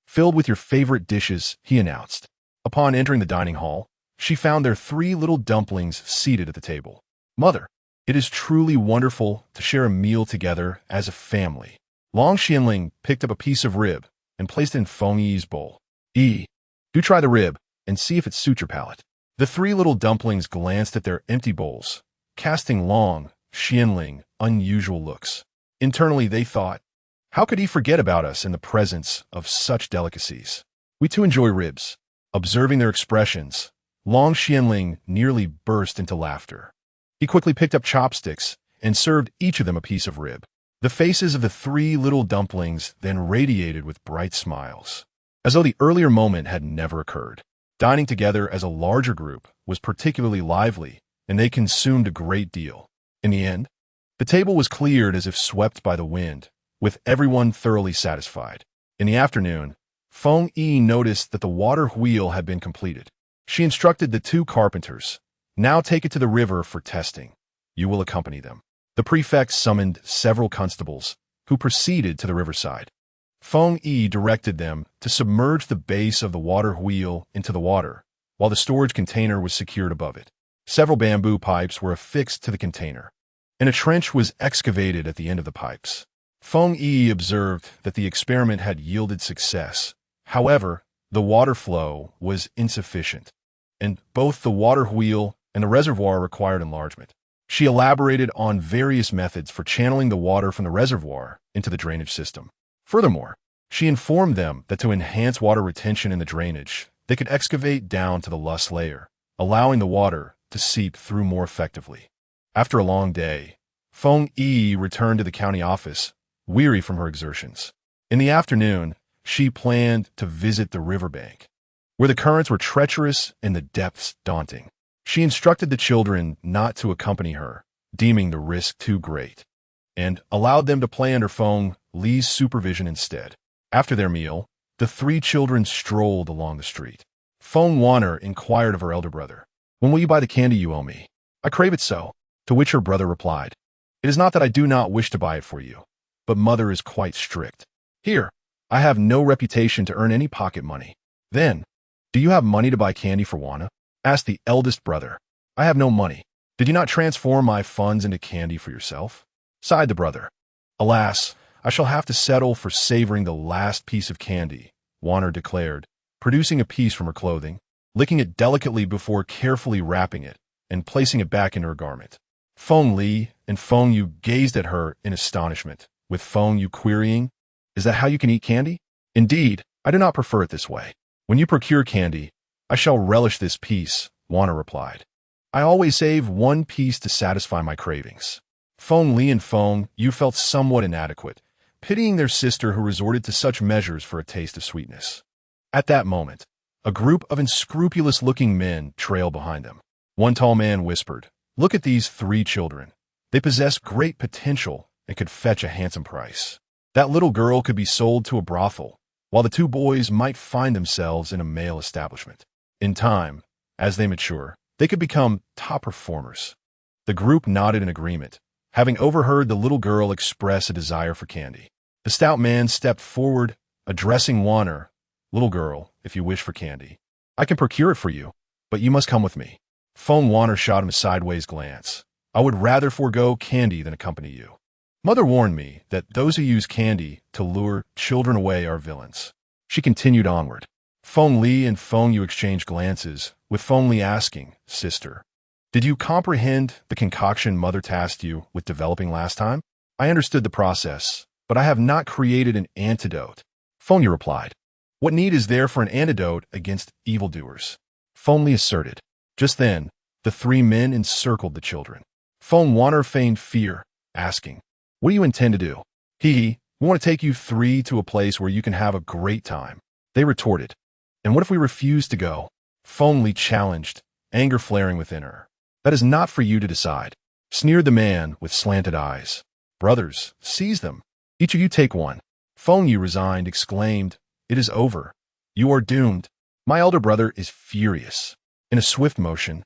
Filled with your favorite dishes," he announced. Upon entering the dining hall, she found their 3 little dumplings seated at the table. "Mother, it is truly wonderful to share a meal together as a family." Long Xianling picked up a piece of rib and placed it in Feng Yi's bowl. "Yi, do try the rib and see if it suits your palate." The 3 little dumplings glanced at their empty bowls, casting Long Xianling unusual looks. Internally they thought, how could he forget about us in the presence of such delicacies? "We too enjoy ribs." Observing their expressions, Long Xianling nearly burst into laughter. He quickly picked up chopsticks and served each of them a piece of rib. The faces of the 3 little dumplings then radiated with bright smiles, as though the earlier moment had never occurred. Dining together as a larger group was particularly lively, and they consumed a great deal. In the end, the table was cleared as if swept by the wind, with everyone thoroughly satisfied. In the afternoon, Feng Yiyi noticed that the water wheel had been completed. She instructed the 2 carpenters, "Now take it to the river for testing. You will accompany them." The prefect summoned several constables, who proceeded to the riverside. Feng Yiyi directed them to submerge the base of the water wheel into the water, while the storage container was secured above it. Several bamboo pipes were affixed to the container, and a trench was excavated at the end of the pipes. Feng Yiyi observed that the experiment had yielded success. However, the water flow was insufficient, and both the water wheel and the reservoir required enlargement. She elaborated on various methods for channeling the water from the reservoir into the drainage system. Furthermore, she informed them that to enhance water retention in the drainage, they could excavate down to the loess layer, allowing the water to seep through more effectively. After a long day, Feng Yiyi returned to the county office, weary from her exertions. In the afternoon, she planned to visit the riverbank, where the currents were treacherous and the depths daunting. She instructed the children not to accompany her, deeming the risk too great, and allowed them to play under Feng Li's supervision instead. After their meal, the 3 children strolled along the street. Feng Wanner inquired of her elder brother, "When will you buy the candy you owe me? I crave it so." To which her brother replied, "It is not that I do not wish to buy it for you, but mother is quite strict. Here, I have no reputation to earn any pocket money." "Then, do you have money to buy candy for Wanna?" asked the eldest brother. "I have no money. Did you not transform my funds into candy for yourself?" sighed the brother. "Alas, I shall have to settle for savoring the last piece of candy," Wanner declared, producing a piece from her clothing, licking it delicately before carefully wrapping it and placing it back in her garment. Feng Li and Feng Yu gazed at her in astonishment, with Feng Yu querying, "Is that how you can eat candy?" "Indeed, I do not prefer it this way. When you procure candy, I shall relish this piece," Wanner replied. "I always save 1 piece to satisfy my cravings." Feng Li and Feng Yu felt somewhat inadequate, pitying their sister who resorted to such measures for a taste of sweetness. At that moment, a group of unscrupulous-looking men trailed behind them. One tall man whispered, "Look at these 3 children. They possess great potential and could fetch a handsome price. That little girl could be sold to a brothel, while the 2 boys might find themselves in a male establishment. In time, as they mature, they could become top performers." The group nodded in agreement, having overheard the little girl express a desire for candy. The stout man stepped forward, addressing Wanner, "Little girl, if you wish for candy, I can procure it for you, but you must come with me." Feng Wanner shot him a sideways glance. "I would rather forego candy than accompany you. Mother warned me that those who use candy to lure children away are villains." She continued onward. Feng Li and Feng Yu exchanged glances, with Feng Li asking, "Sister, did you comprehend the concoction Mother tasked you with developing last time?" "I understood the process, but I have not created an antidote," Feng Yu replied. "What need is there for an antidote against evildoers?" Feng Li asserted. Just then, the three men encircled the children. Feng Wanner feigned fear, asking, "What do you intend to do?" "We want to take you three to a place where you can have a great time," they retorted. "And what if we refuse to go?" Feng Li challenged, anger flaring within her. "That is not for you to decide," sneered the man with slanted eyes. "Brothers, seize them. Each of you take one." Feng Yu, resigned, exclaimed, "It is over. You are doomed." My elder brother is furious. In a swift motion,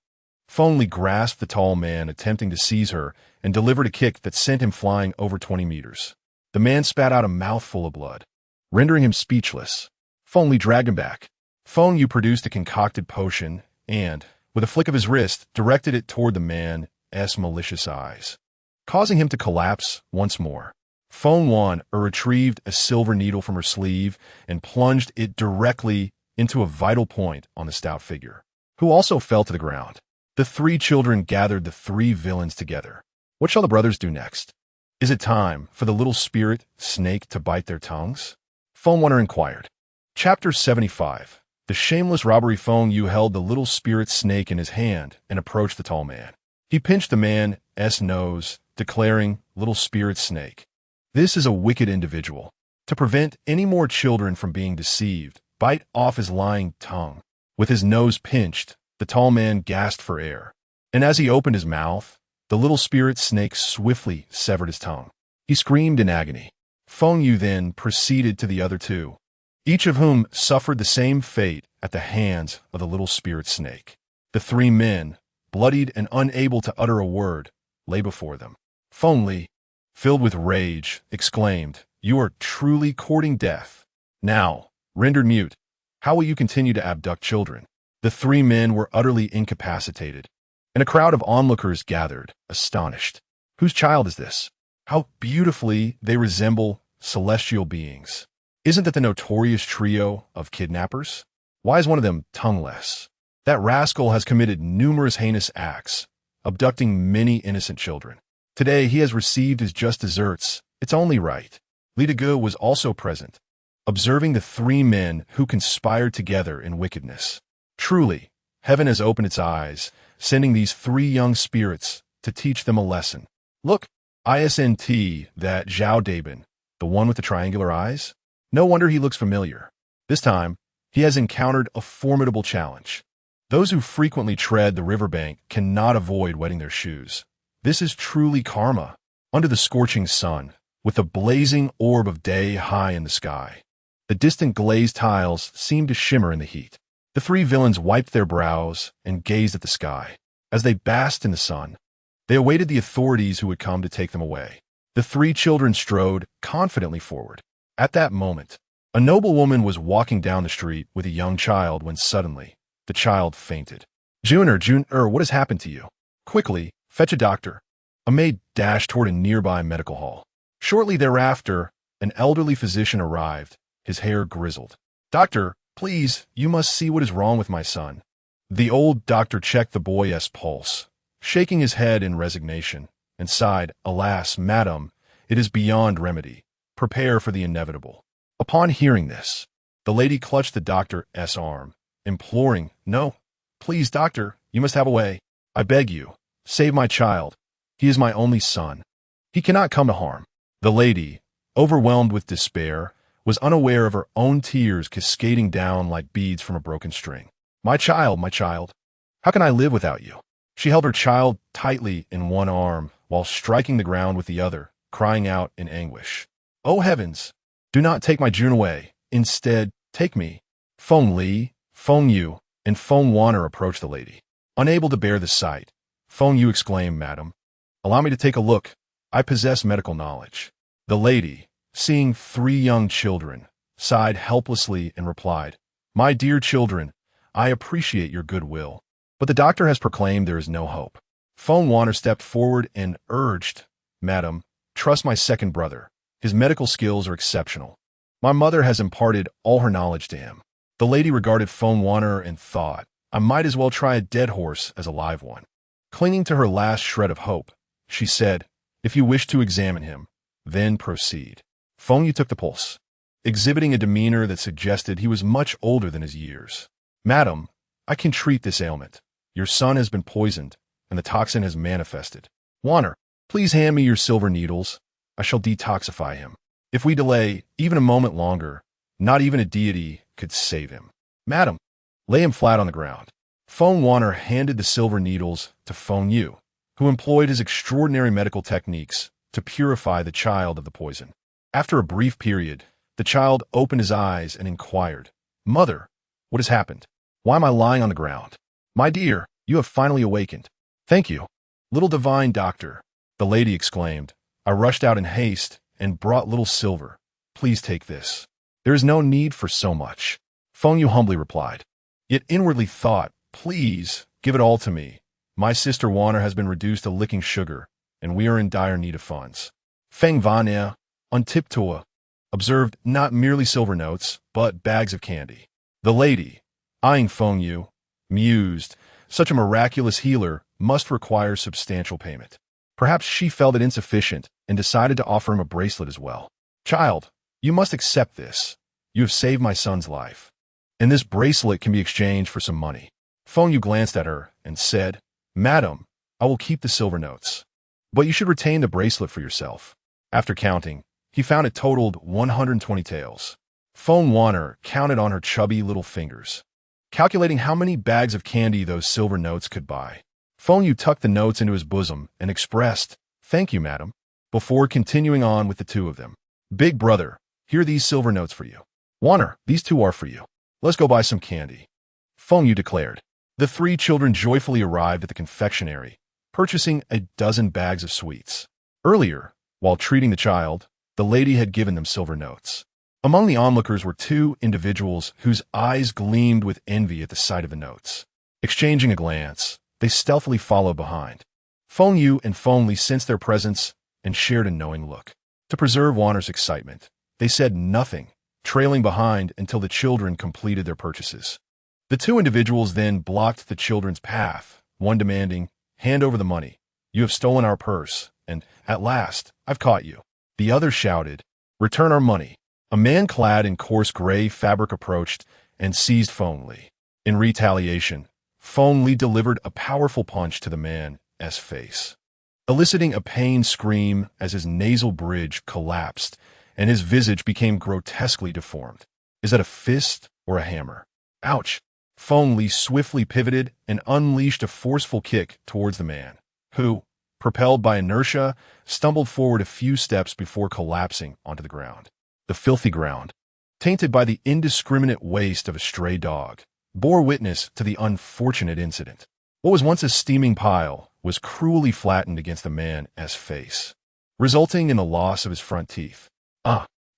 Feng Li grasped the tall man attempting to seize her and delivered a kick that sent him flying over 20 meters. The man spat out a mouthful of blood, rendering him speechless. Feng Li dragged him back. Feng Yu produced a concocted potion and, with a flick of his wrist, directed it toward the man's malicious eyes, causing him to collapse once more. Feng Wan retrieved a silver needle from her sleeve and plunged it directly into a vital point on the stout figure, who also fell to the ground. The three children gathered the three villains together. What shall the brothers do next? Is it time for the little spirit snake to bite their tongues? Feng Wanner inquired. Chapter 75. The shameless robbery. Feng Yu held the little spirit snake in his hand and approached the tall man. He pinched the man's nose, declaring, "Little spirit snake, this is a wicked individual. To prevent any more children from being deceived, bite off his lying tongue." With his nose pinched, the tall man gasped for air. And as he opened his mouth, the little spirit snake swiftly severed his tongue. He screamed in agony. Feng Yu then proceeded to the other two, each of whom suffered the same fate at the hands of the little spirit snake. The three men, bloodied and unable to utter a word, lay before them. Feng Li, filled with rage, exclaimed, "You are truly courting death. Now, rendered mute, how will you continue to abduct children?" The three men were utterly incapacitated, and a crowd of onlookers gathered, astonished. Whose child is this? How beautifully they resemble celestial beings. Isn't that the notorious trio of kidnappers? Why is one of them tongueless? That rascal has committed numerous heinous acts, abducting many innocent children. Today he has received his just deserts. It's only right. Li Dege was also present, observing the three men who conspired together in wickedness. Truly, heaven has opened its eyes, sending these three young spirits to teach them a lesson. Look, isn't that Zhao Dabin, the one with the triangular eyes? No wonder he looks familiar. This time, he has encountered a formidable challenge. Those who frequently tread the riverbank cannot avoid wetting their shoes. This is truly karma. Under the scorching sun, with the blazing orb of day high in the sky, the distant glazed tiles seemed to shimmer in the heat. The three villains wiped their brows and gazed at the sky. As they basked in the sun, they awaited the authorities who would come to take them away. The three children strode confidently forward. At that moment, a noble woman was walking down the street with a young child when suddenly, the child fainted. Junior, what has happened to you? Quickly, fetch a doctor." A maid dashed toward a nearby medical hall. Shortly thereafter, an elderly physician arrived, his hair grizzled. "Doctor, please, you must see what is wrong with my son." The old doctor checked the boy's pulse, shaking his head in resignation, and sighed, "Alas, madam, it is beyond remedy. Prepare for the inevitable." Upon hearing this, the lady clutched the doctor's arm, imploring, "No, please, doctor, you must have a way. I beg you, save my child. He is my only son. He cannot come to harm." The lady, overwhelmed with despair, was unaware of her own tears cascading down like beads from a broken string. My child, how can I live without you?" She held her child tightly in one arm while striking the ground with the other, crying out in anguish, "Oh heavens, do not take my June away. Instead, take me." Feng Li, Feng Yu, and Feng Wanner approached the lady. Unable to bear the sight, Feng Yu exclaimed, "Madam, allow me to take a look. I possess medical knowledge." The lady, seeing three young children, sighed helplessly and replied, "My dear children, I appreciate your goodwill, but the doctor has proclaimed there is no hope." Feng Wanner stepped forward and urged, "Madam, trust my second brother. His medical skills are exceptional." My mother has imparted all her knowledge to him. The lady regarded Feng Wanner and thought, I might as well try a dead horse as a live one. Clinging to her last shred of hope, she said, if you wish to examine him, then proceed. Feng Yiyi took the pulse, exhibiting a demeanor that suggested he was much older than his years. Madam, I can treat this ailment. Your son has been poisoned, and the toxin has manifested. Wanner, please hand me your silver needles. I shall detoxify him. If we delay even a moment longer, not even a deity could save him. Madam, lay him flat on the ground. Feng Wanner handed the silver needles to Feng Yiyi, who employed his extraordinary medical techniques to purify the child of the poison. After a brief period, the child opened his eyes and inquired, Mother, what has happened? Why am I lying on the ground? My dear, you have finally awakened. Thank you. Little divine doctor, the lady exclaimed. I rushed out in haste and brought little silver. Please take this. There is no need for so much. Feng Yiyi humbly replied, yet inwardly thought, please give it all to me. My sister Wanner has been reduced to licking sugar, and we are in dire need of funds. Feng Wanner, on tiptoe, observed not merely silver notes, but bags of candy. The lady, eyeing Feng Yiyi, mused, such a miraculous healer must require substantial payment. Perhaps she felt it insufficient and decided to offer him a bracelet as well. Child, you must accept this. You have saved my son's life, and this bracelet can be exchanged for some money. Feng Yiyi glanced at her and said, Madam, I will keep the silver notes, but you should retain the bracelet for yourself. After counting, he found it totaled 120 taels. Feng Wanner counted on her chubby little fingers, calculating how many bags of candy those silver notes could buy. Feng Yiyi tucked the notes into his bosom and expressed, Thank you, madam, before continuing on with the two of them. Big brother, here are these silver notes for you. Wanner, these two are for you. Let's go buy some candy. Feng Yiyi declared. The three children joyfully arrived at the confectionery, purchasing a dozen bags of sweets. Earlier, while treating the child, the lady had given them silver notes. Among the onlookers were two individuals whose eyes gleamed with envy at the sight of the notes. Exchanging a glance, they stealthily followed behind. Feng Yiyi and Feng Li sensed their presence and shared a knowing look. To preserve Wanner's excitement, they said nothing, trailing behind until the children completed their purchases. The two individuals then blocked the children's path, one demanding, Hand over the money. You have stolen our purse, and, at last, I've caught you. The other shouted, Return our money. A man clad in coarse gray fabric approached and seized Feng Li. In retaliation, Feng Li delivered a powerful punch to the man's face, eliciting a pained scream as his nasal bridge collapsed and his visage became grotesquely deformed. Is that a fist or a hammer? Ouch! Feng Li swiftly pivoted and unleashed a forceful kick towards the man, who, propelled by inertia, stumbled forward a few steps before collapsing onto the ground. The filthy ground, tainted by the indiscriminate waste of a stray dog, bore witness to the unfortunate incident. What was once a steaming pile was cruelly flattened against the man's face, resulting in the loss of his front teeth.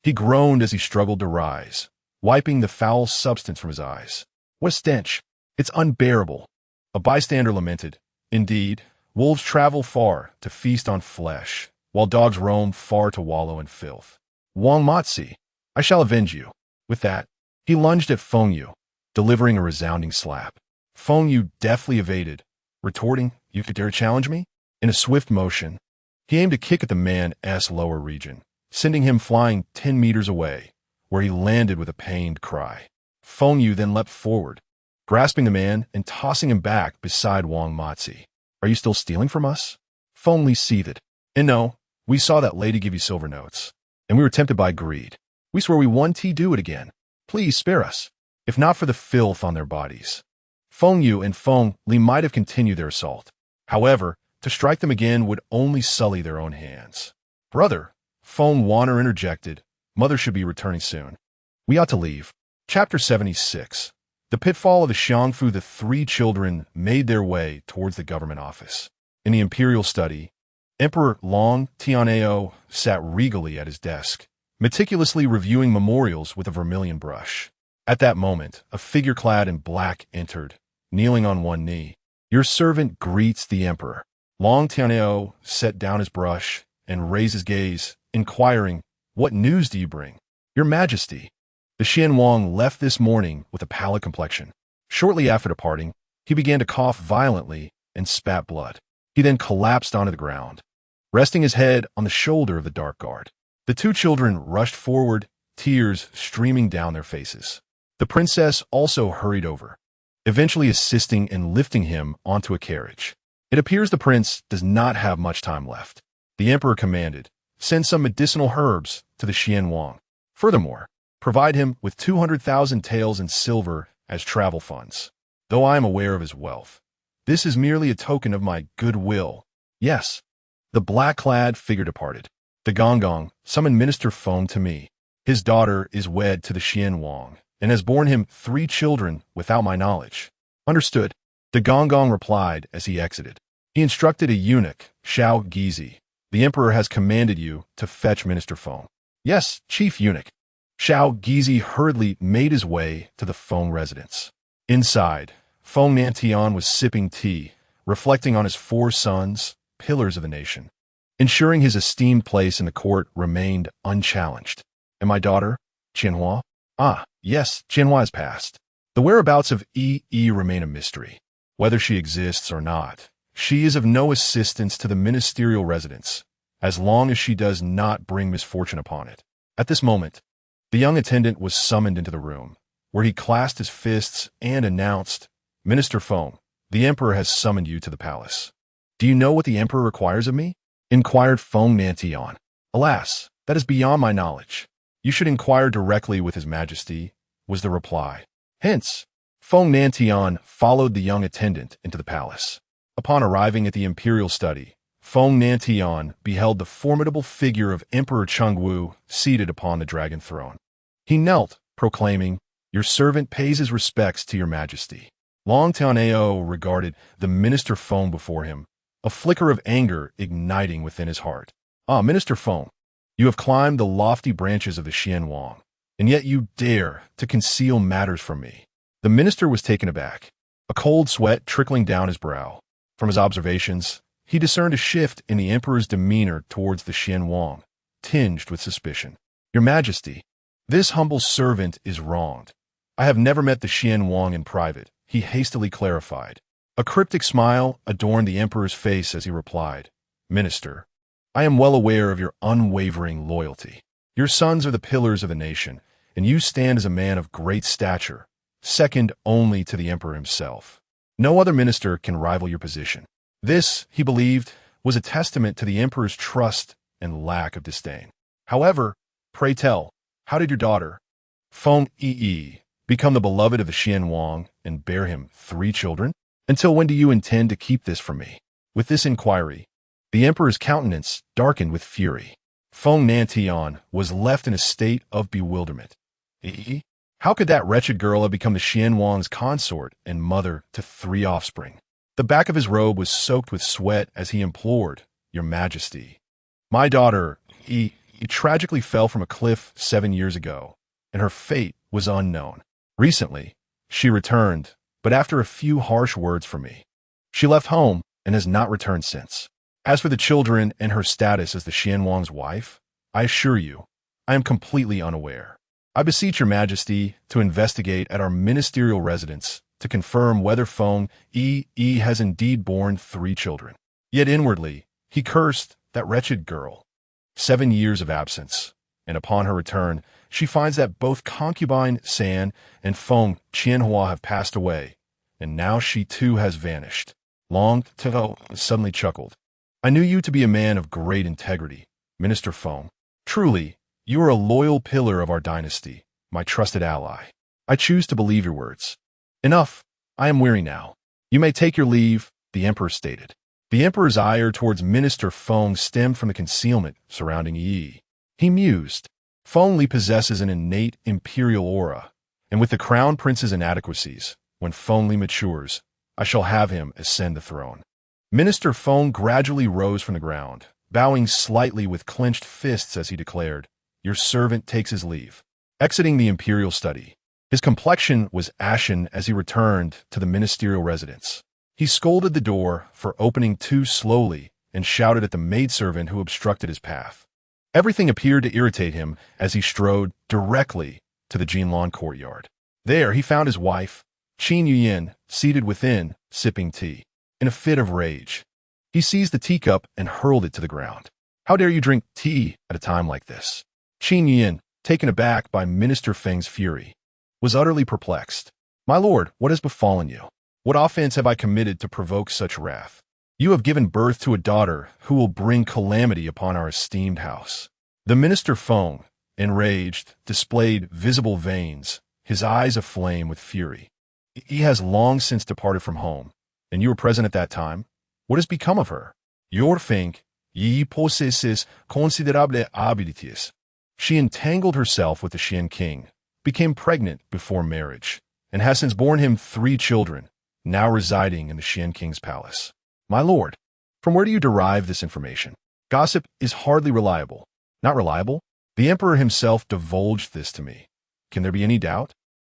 He groaned as he struggled to rise, wiping the foul substance from his eyes. What a stench! It's unbearable. A bystander lamented. Indeed, wolves travel far to feast on flesh, while dogs roam far to wallow in filth. Wang Matzi, I shall avenge you. With that, he lunged at Feng Yiyi, delivering a resounding slap. Feng Yiyi deftly evaded, retorting, You could dare challenge me? In a swift motion, he aimed a kick at the man's lower region, sending him flying 10 meters away, where he landed with a pained cry. Feng Yiyi then leapt forward, grasping the man and tossing him back beside Wang Matzi. Are you still stealing from us? Feng Li seethed. And no, we saw that lady give you silver notes, and we were tempted by greed. We swear we won't do it again. Please spare us, if not for the filth on their bodies. Feng Yiyi and Feng Li might have continued their assault. However, to strike them again would only sully their own hands. Brother, Feng Wanner interjected, Mother should be returning soon. We ought to leave. Chapter 76. The pitfall of the Xiangfu. The three children made their way towards the government office. In the Imperial study, Emperor Long Tianao sat regally at his desk, meticulously reviewing memorials with a vermilion brush. At that moment, a figure clad in black entered, kneeling on one knee. Your servant greets the Emperor. Long Tianao set down his brush and raised his gaze, inquiring, What news do you bring? Your Majesty. The Xianwang left this morning with a pallid complexion. Shortly after departing, he began to cough violently and spat blood. He then collapsed onto the ground, resting his head on the shoulder of the dark guard. The two children rushed forward, tears streaming down their faces. The princess also hurried over, eventually assisting in lifting him onto a carriage. It appears the prince does not have much time left. The emperor commanded, send some medicinal herbs to the Xianwang. Furthermore, provide him with 200,000 taels in silver as travel funds. Though I am aware of his wealth, this is merely a token of my goodwill. Yes. The black-clad figure departed. The Gongong summoned Minister Feng to me. His daughter is wed to the Xianwang and has borne him 3 children without my knowledge. Understood. The Gongong replied as he exited. He instructed a eunuch, Feng Yiyi. The emperor has commanded you to fetch Minister Feng. Yes, chief eunuch. Feng Yiyi hurriedly made his way to the Feng residence. Inside, Feng Nantian was sipping tea, reflecting on his 4 sons, pillars of the nation, ensuring his esteemed place in the court remained unchallenged. And my daughter, Qianhua? Ah, yes, Qianhua has passed. The whereabouts of Yi remain a mystery. Whether she exists or not, she is of no assistance to the ministerial residence, as long as she does not bring misfortune upon it. At this moment, the young attendant was summoned into the room, where he clasped his fists and announced, Minister Feng, the emperor has summoned you to the palace. Do you know what the emperor requires of me? Inquired Feng Nantian. Alas, that is beyond my knowledge. You should inquire directly with his majesty, was the reply. Hence, Feng Nantian followed the young attendant into the palace. Upon arriving at the Imperial study, Feng Nantian beheld the formidable figure of Emperor Chengwu seated upon the dragon throne. He knelt, proclaiming, Your servant pays his respects to your majesty. Long Tianao regarded the Minister Feng before him, a flicker of anger igniting within his heart. Ah, Minister Feng, you have climbed the lofty branches of the Xianwang, and yet you dare to conceal matters from me. The minister was taken aback, a cold sweat trickling down his brow. From his observations, he discerned a shift in the emperor's demeanor towards the Xianwang, tinged with suspicion. Your Majesty, this humble servant is wronged. I have never met the Xianwang in private, he hastily clarified. A cryptic smile adorned the emperor's face as he replied, Minister, I am well aware of your unwavering loyalty. Your sons are the pillars of the nation, and you stand as a man of great stature, second only to the emperor himself. No other minister can rival your position. This, he believed, was a testament to the emperor's trust and lack of disdain. However, pray tell, how did your daughter, Feng Yiyi, become the beloved of the Xianwang and bear him 3 children? Until when do you intend to keep this from me? With this inquiry, the emperor's countenance darkened with fury. Feng Nantian was left in a state of bewilderment. How could that wretched girl have become the Xianwang's consort and mother to 3 offspring? The back of his robe was soaked with sweat as he implored, Your Majesty. My daughter, he tragically fell from a cliff 7 years ago, and her fate was unknown. Recently, she returned, but after a few harsh words from me. She left home and has not returned since. As for the children and her status as the Xianwang's wife, I assure you, I am completely unaware. I beseech your Majesty to investigate at our ministerial residence to confirm whether Feng Yiyi has indeed borne 3 children. Yet inwardly, he cursed that wretched girl. 7 years of absence, and upon her return, she finds that both Concubine San and Feng Qianhua have passed away, and now she too has vanished. Long Tao suddenly chuckled. I knew you to be a man of great integrity, Minister Feng. Truly, you are a loyal pillar of our dynasty, my trusted ally. I choose to believe your words. Enough, I am weary now. You may take your leave, the emperor stated. The emperor's ire towards Minister Feng stemmed from the concealment surrounding Yi. He mused. Feng Li possesses an innate imperial aura, and with the crown prince's inadequacies, when Feng Li matures, I shall have him ascend the throne. Minister Feng gradually rose from the ground, bowing slightly with clenched fists as he declared, Your servant takes his leave. Exiting the imperial study, his complexion was ashen as he returned to the ministerial residence. He scolded the door for opening too slowly and shouted at the maidservant who obstructed his path. Everything appeared to irritate him as he strode directly to the Jinlan courtyard. There he found his wife, Qin Yuyin, seated within, sipping tea. In a fit of rage, he seized the teacup and hurled it to the ground. How dare you drink tea at a time like this? Qin Yuyin, taken aback by Minister Feng's fury, was utterly perplexed. My lord, what has befallen you? What offense have I committed to provoke such wrath? You have given birth to a daughter who will bring calamity upon our esteemed house. The minister Feng, enraged, displayed visible veins, his eyes aflame with fury. He has long since departed from home, and you were present at that time. What has become of her? Your Feng Yiyi possesses considerable abilities. She entangled herself with the Xian king, became pregnant before marriage, and has since borne him 3 children, now residing in the Xian king's palace. My lord, from where do you derive this information? Gossip is hardly reliable. Not reliable? The emperor himself divulged this to me. Can there be any doubt?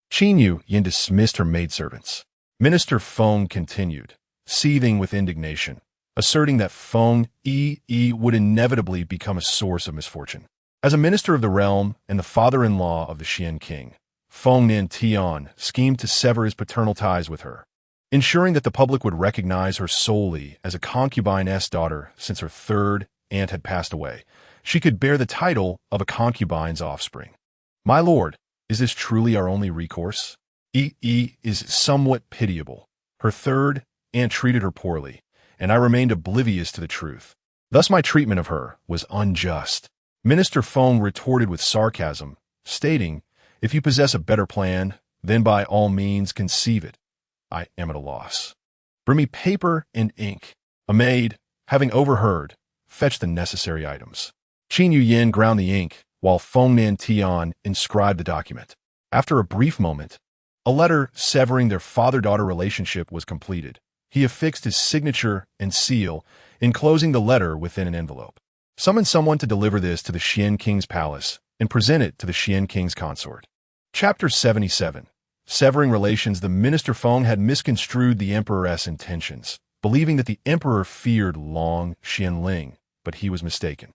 Qin Yuyin dismissed her maidservants. Minister Feng continued, seething with indignation, asserting that Feng Yiyi would inevitably become a source of misfortune. As a minister of the realm and the father-in-law of the Xian king, Feng Yiyi schemed to sever his paternal ties with her, ensuring that the public would recognize her solely as a concubine's daughter since her 3rd aunt had passed away. She could bear the title of a concubine's offspring. My lord, is this truly our only recourse? Yi is somewhat pitiable. Her 3rd aunt treated her poorly, and I remained oblivious to the truth. Thus my treatment of her was unjust. Minister Feng retorted with sarcasm, stating, if you possess a better plan, then by all means conceive it. I am at a loss. Bring me paper and ink. A maid, having overheard, fetched the necessary items. Qin Yuyin ground the ink, while Feng Yiyi inscribed the document. After a brief moment, a letter severing their father-daughter relationship was completed. He affixed his signature and seal, enclosing the letter within an envelope. Summon someone to deliver this to the Xian king's palace and present it to the Xian king's consort. Chapter 77. Severing relations. The minister Feng had misconstrued the emperor's intentions, believing that the emperor feared Long Xianling, but he was mistaken.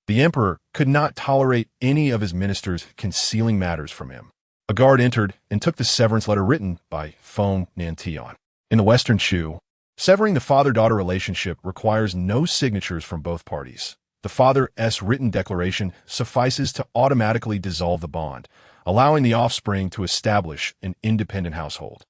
The emperor could not tolerate any of his ministers concealing matters from him. A guard entered and took the severance letter written by Feng Yiyi. In the Western Shu, severing the father-daughter relationship requires no signatures from both parties. The father's written declaration suffices to automatically dissolve the bond, allowing the offspring to establish an independent household.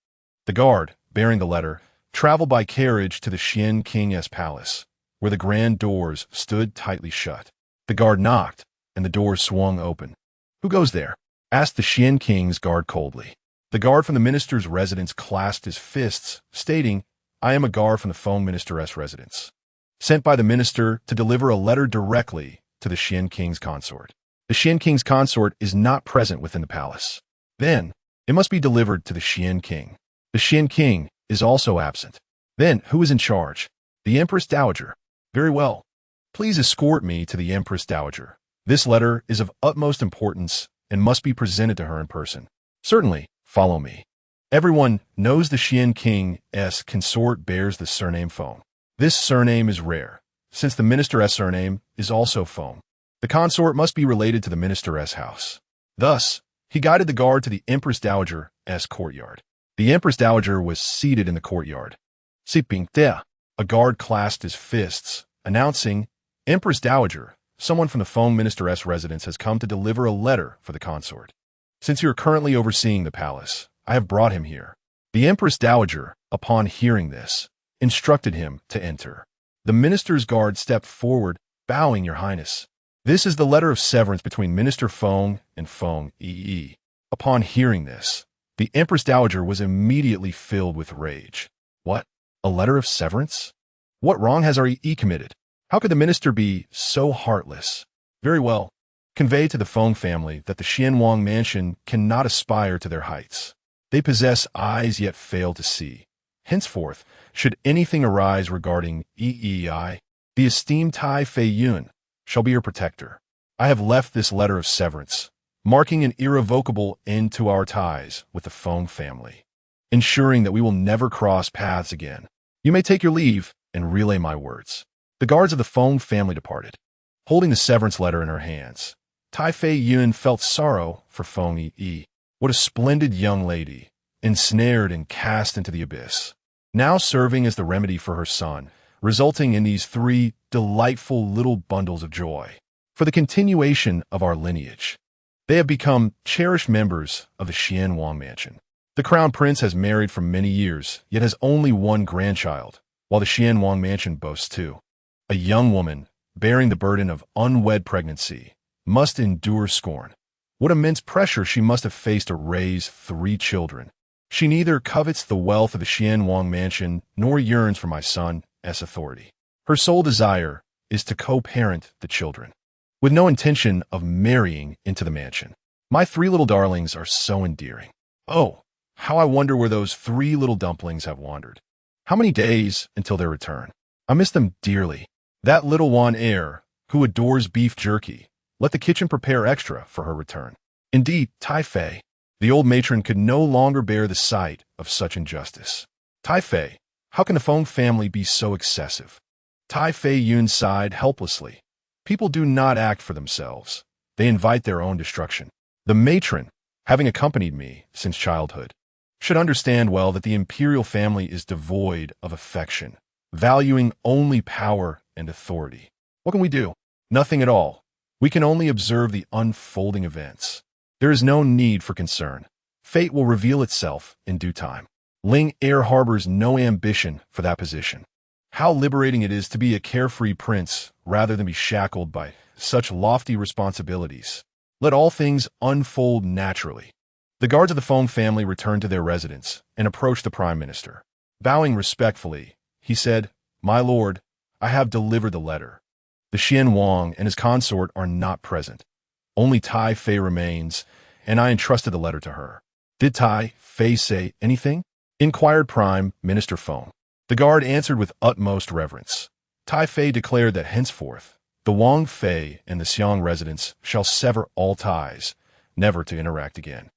The guard, bearing the letter, traveled by carriage to the Xian king's palace, where the grand doors stood tightly shut. The guard knocked, and the doors swung open. Who goes there? Asked the Xian king's guard coldly. The guard from the minister's residence clasped his fists, stating, I am a guard from the Feng minister's residence, sent by the minister to deliver a letter directly to the Xian king's consort. The Xian king's consort is not present within the palace. Then, it must be delivered to the Xian king. The Xian king is also absent. Then, who is in charge? The Empress Dowager. Very well. Please escort me to the Empress Dowager. This letter is of utmost importance and must be presented to her in person. Certainly, follow me. Everyone knows the Xian king's consort bears the surname Feng. This surname is rare, since the minister's surname is also Feng. The consort must be related to the minister's house. Thus, he guided the guard to the Empress Dowager's courtyard. The Empress Dowager was seated in the courtyard. Sipping tea. A guard clasped his fists, announcing, Empress Dowager, someone from the Feng minister's residence has come to deliver a letter for the consort. Since you are currently overseeing the palace, I have brought him here. The Empress Dowager, upon hearing this, instructed him to enter. The minister's guard stepped forward, bowing, Your Highness. This is the letter of severance between Minister Feng and Feng Yiyi. Upon hearing this, the Empress Dowager was immediately filled with rage. What? A letter of severance? What wrong has our Yi committed? How could the minister be so heartless? Very well. Convey to the Feng family that the Xianwang mansion cannot aspire to their heights. They possess eyes yet fail to see. Henceforth, should anything arise regarding Yi, the esteemed Tai Fei Yun shall be your protector. I have left this letter of severance, marking an irrevocable end to our ties with the Feng family, ensuring that we will never cross paths again. You may take your leave and relay my words. The guards of the Feng family departed. holding the severance letter in her hands. Tai Fei Yun felt sorrow for Feng Yiyi. What a splendid young lady, ensnared and cast into the abyss. Now serving as the remedy for her son, resulting in these 3 delightful little bundles of joy. For the continuation of our lineage, they have become cherished members of the Xianwang mansion. The crown prince has married for many years, yet has only 1 grandchild, while the Xianwang mansion boasts 2. A young woman, bearing the burden of unwed pregnancy, must endure scorn. What immense pressure she must have faced to raise 3 children. She neither covets the wealth of the Xianwang mansion nor yearns for my son's authority. Her sole desire is to co-parent the children, with no intention of marrying into the mansion. My 3 little darlings are so endearing. Oh, how I wonder where those 3 little dumplings have wandered. How many days until their return? I miss them dearly. That little Wan heir, who adores beef jerky, let the kitchen prepare extra for her return. Indeed, Tai Fei, the old matron, could no longer bear the sight of such injustice. Tai Fei, how can the Feng family be so excessive? Tai Fei Yun sighed helplessly. People do not act for themselves. They invite their own destruction. The matron, having accompanied me since childhood, should understand well that the Imperial family is devoid of affection, valuing only power and authority. What can we do? Nothing at all. We can only observe the unfolding events. There is no need for concern. Fate will reveal itself in due time. Ling Air harbors no ambition for that position. How liberating it is to be a carefree prince rather than be shackled by such lofty responsibilities. Let all things unfold naturally. The guards of the Feng family returned to their residence and approached the prime minister. Bowing respectfully, he said, "My lord, I have delivered the letter. The Xianwang and his consort are not present. Only Tai Fei remains, and I entrusted the letter to her." "Did Tai Fei say anything?" inquired Prime Minister Feng. The guard answered with utmost reverence. Tai Fei declared that henceforth, the Wang Fei and the Xiang residents shall sever all ties, never to interact again.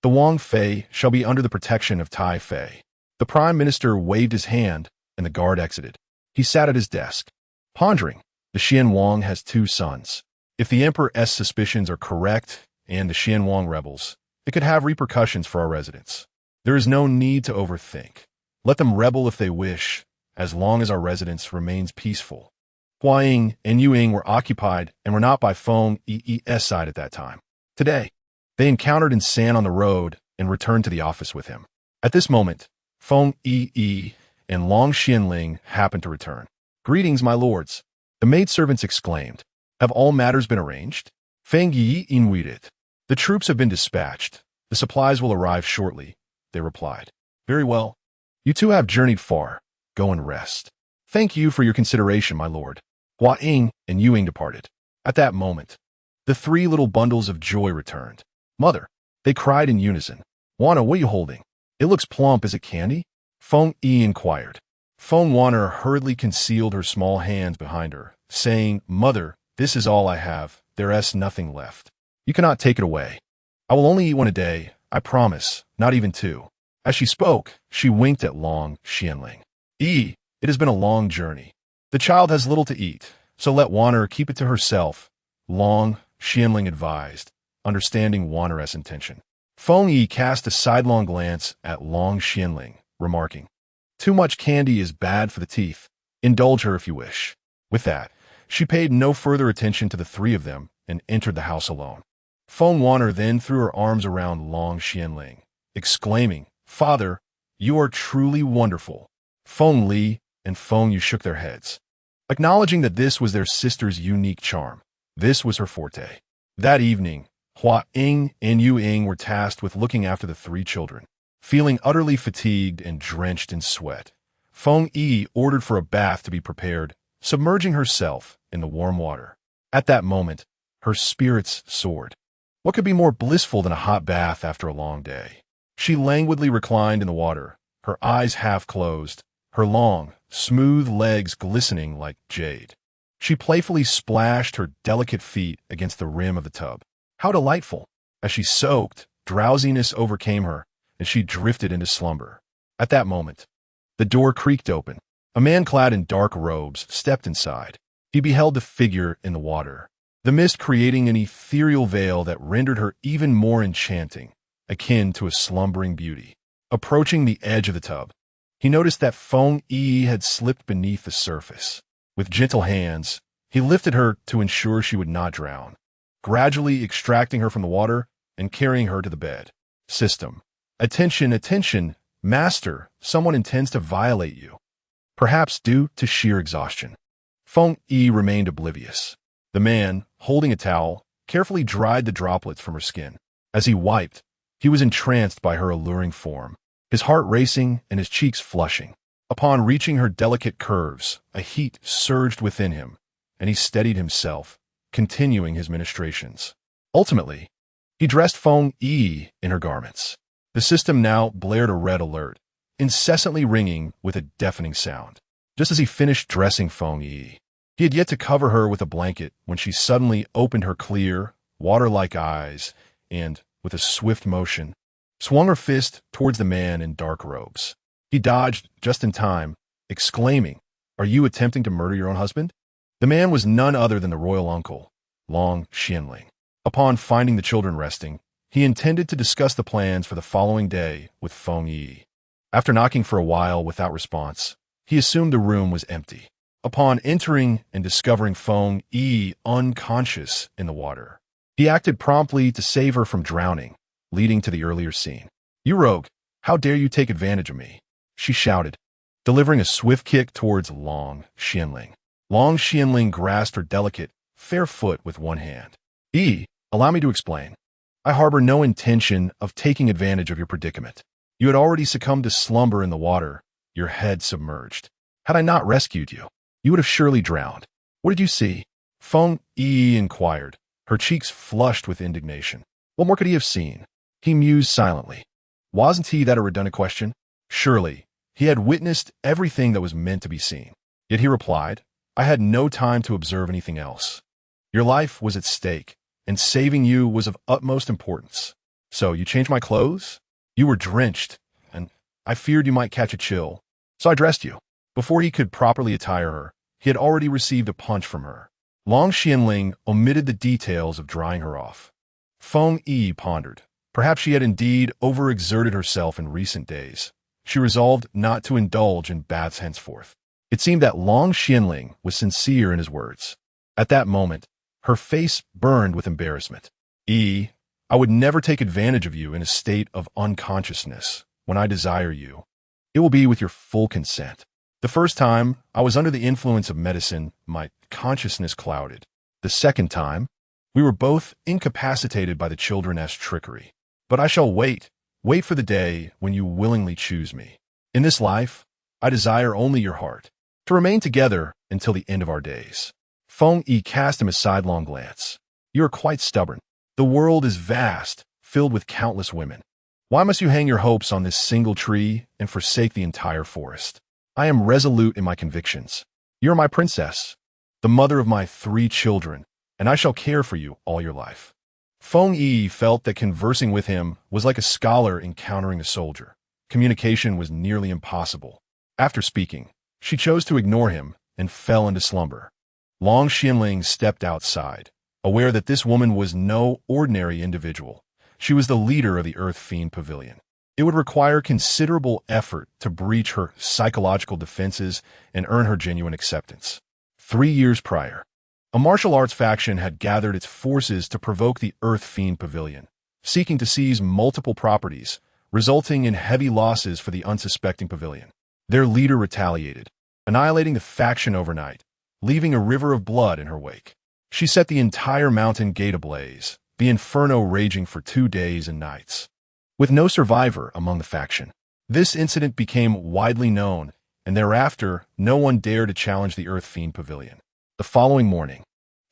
The Wang Fei shall be under the protection of Tai Fei. The Prime Minister waved his hand, and the guard exited. He sat at his desk, pondering. The Xianwang has 2 sons. If the Emperor's suspicions are correct, and the Xianwang rebels, it could have repercussions for our residents. There is no need to overthink. Let them rebel if they wish, as long as our residence remains peaceful. Huaying and Yuing were occupied and were not by Feng Yiyi's side at that time. Today, they encountered San on the road and returned to the office with him. At this moment, Feng Yiyi and Long Xianling happened to return. "Greetings, my lords," the maidservants exclaimed. "Have all matters been arranged?" Feng Yiyi inwaited. "The troops have been dispatched. The supplies will arrive shortly," they replied. "Very well. You 2 have journeyed far. Go and rest." "Thank you for your consideration, my lord." Hua Ying and Yuing departed. At that moment, the 3 little bundles of joy returned. "Mother," they cried in unison. "Wana, what are you holding? It looks plump. Is it candy?" Feng Yi inquired. Feng Wana hurriedly concealed her small hands behind her, saying, "Mother, this is all I have. There's nothing left. You cannot take it away. I will only eat 1 a day, I promise, not even 2. As she spoke, she winked at Long Xianling. "It has been a long journey. The child has little to eat, so let Wana keep it to herself," Long Xianling advised, understanding Wana's intention. Feng Yi cast a sidelong glance at Long Xianling, remarking, "Too much candy is bad for the teeth. Indulge her if you wish." With that, she paid no further attention to the 3 of them and entered the house alone. Feng Wana then threw her arms around Long Xianling, exclaiming, "Father, you are truly wonderful." Feng Li and Feng Yu shook their heads, acknowledging that this was their sister's unique charm. This was her forte. That evening, Hua Ying and Yu Ying were tasked with looking after the 3 children. Feeling utterly fatigued and drenched in sweat, Feng Yi ordered for a bath to be prepared, submerging herself in the warm water. At that moment, her spirits soared. What could be more blissful than a hot bath after a long day? She languidly reclined in the water, her eyes half closed, her long, smooth legs glistening like jade. She playfully splashed her delicate feet against the rim of the tub. How delightful! As she soaked, drowsiness overcame her, and she drifted into slumber. At that moment, the door creaked open. A man clad in dark robes stepped inside. he beheld the figure in the water, the mist creating an ethereal veil that rendered her even more enchanting, akin to a slumbering beauty. Approaching the edge of the tub, he noticed that Feng Yiyi had slipped beneath the surface. With gentle hands, he lifted her to ensure she would not drown, gradually extracting her from the water and carrying her to the bed. System. Attention, attention, master, someone intends to violate you. Perhaps due to sheer exhaustion. Feng Yiyi remained oblivious. The man, holding a towel, carefully dried the droplets from her skin. As he wiped, he was entranced by her alluring form, his heart racing and his cheeks flushing. Upon reaching her delicate curves, a heat surged within him, and he steadied himself, continuing his ministrations. Ultimately, he dressed Feng Yiyi in her garments. The system now blared a red alert, incessantly ringing with a deafening sound. Just as he finished dressing Feng Yiyi, he had yet to cover her with a blanket when she suddenly opened her clear, water-like eyes and, with a swift motion, swung her fist towards the man in dark robes. He dodged just in time, exclaiming, "Are you attempting to murder your own husband?" The man was none other than the royal uncle, Long Xianling. Upon finding the children resting, he intended to discuss the plans for the following day with Feng Yiyi. After knocking for a while without response, he assumed the room was empty. Upon entering and discovering Feng Yiyi unconscious in the water, he acted promptly to save her from drowning, leading to the earlier scene. "You rogue, how dare you take advantage of me?" she shouted, delivering a swift kick towards Long Xianling. Long Xianling grasped her delicate, fair foot with one hand. Allow me to explain. I harbor no intention of taking advantage of your predicament. You had already succumbed to slumber in the water, your head submerged. Had I not rescued you, you would have surely drowned. What did you see?" Feng Yiyi inquired, her cheeks flushed with indignation. What more could he have seen? He mused silently. Wasn't he that a redundant question? Surely, he had witnessed everything that was meant to be seen. Yet he replied, "I had no time to observe anything else. Your life was at stake, and saving you was of utmost importance. So you changed my clothes? You were drenched, and I feared you might catch a chill, so I dressed you." Before he could properly attire her, he had already received a punch from her. Long Xianling omitted the details of drying her off. Feng Yiyi pondered. Perhaps she had indeed overexerted herself in recent days. She resolved not to indulge in baths henceforth. It seemed that Long Xianling was sincere in his words. At that moment, her face burned with embarrassment. I would never take advantage of you in a state of unconsciousness. When I desire you, it will be with your full consent. The first time, I was under the influence of medicine, my consciousness clouded. The second time, we were both incapacitated by the children's trickery. But I shall wait for the day when you willingly choose me. In this life, I desire only your heart, to remain together until the end of our days." Feng Yiyi cast him a sidelong glance. "You are quite stubborn. The world is vast, filled with countless women. Why must you hang your hopes on this single tree and forsake the entire forest? I am resolute in my convictions. You are my princess, the mother of my 3 children, and I shall care for you all your life." Feng Yiyi felt that conversing with him was like a scholar encountering a soldier. Communication was nearly impossible. After speaking, she chose to ignore him and fell into slumber. Long Xianling stepped outside, aware that this woman was no ordinary individual. She was the leader of the Earth Fiend Pavilion. It would require considerable effort to breach her psychological defenses and earn her genuine acceptance. 3 years prior, a martial arts faction had gathered its forces to provoke the Earth Fiend Pavilion, seeking to seize multiple properties, resulting in heavy losses for the unsuspecting pavilion. Their leader retaliated, annihilating the faction overnight, leaving a river of blood in her wake. She set the entire mountain gate ablaze, the inferno raging for 2 days and nights, with no survivor among the faction. This incident became widely known, and thereafter no one dared to challenge the Earth Fiend Pavilion. The following morning,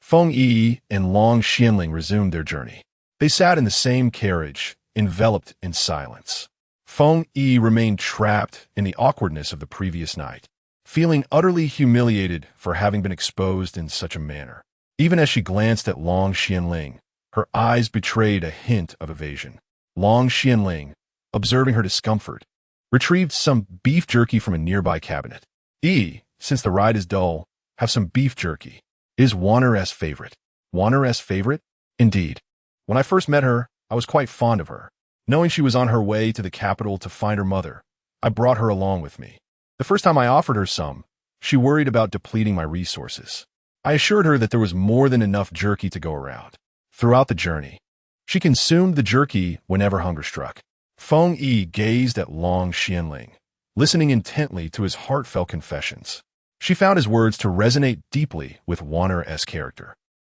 Feng Yiyi and Long Xianling resumed their journey. They sat in the same carriage, enveloped in silence. Feng Yiyi remained trapped in the awkwardness of the previous night, feeling utterly humiliated for having been exposed in such a manner. Even as she glanced at Long Xianling, her eyes betrayed a hint of evasion. Long Xianling, observing her discomfort, retrieved some beef jerky from a nearby cabinet. Since the ride is dull, have some beef jerky. Is Wanner's favorite. Wanner's favorite? Indeed. When I first met her, I was quite fond of her. Knowing she was on her way to the capital to find her mother, I brought her along with me. The first time I offered her some, she worried about depleting my resources. I assured her that there was more than enough jerky to go around. Throughout the journey, she consumed the jerky whenever hunger struck. Feng Yiyi gazed at Long Xianling, listening intently to his heartfelt confessions. She found his words to resonate deeply with Wanner's character.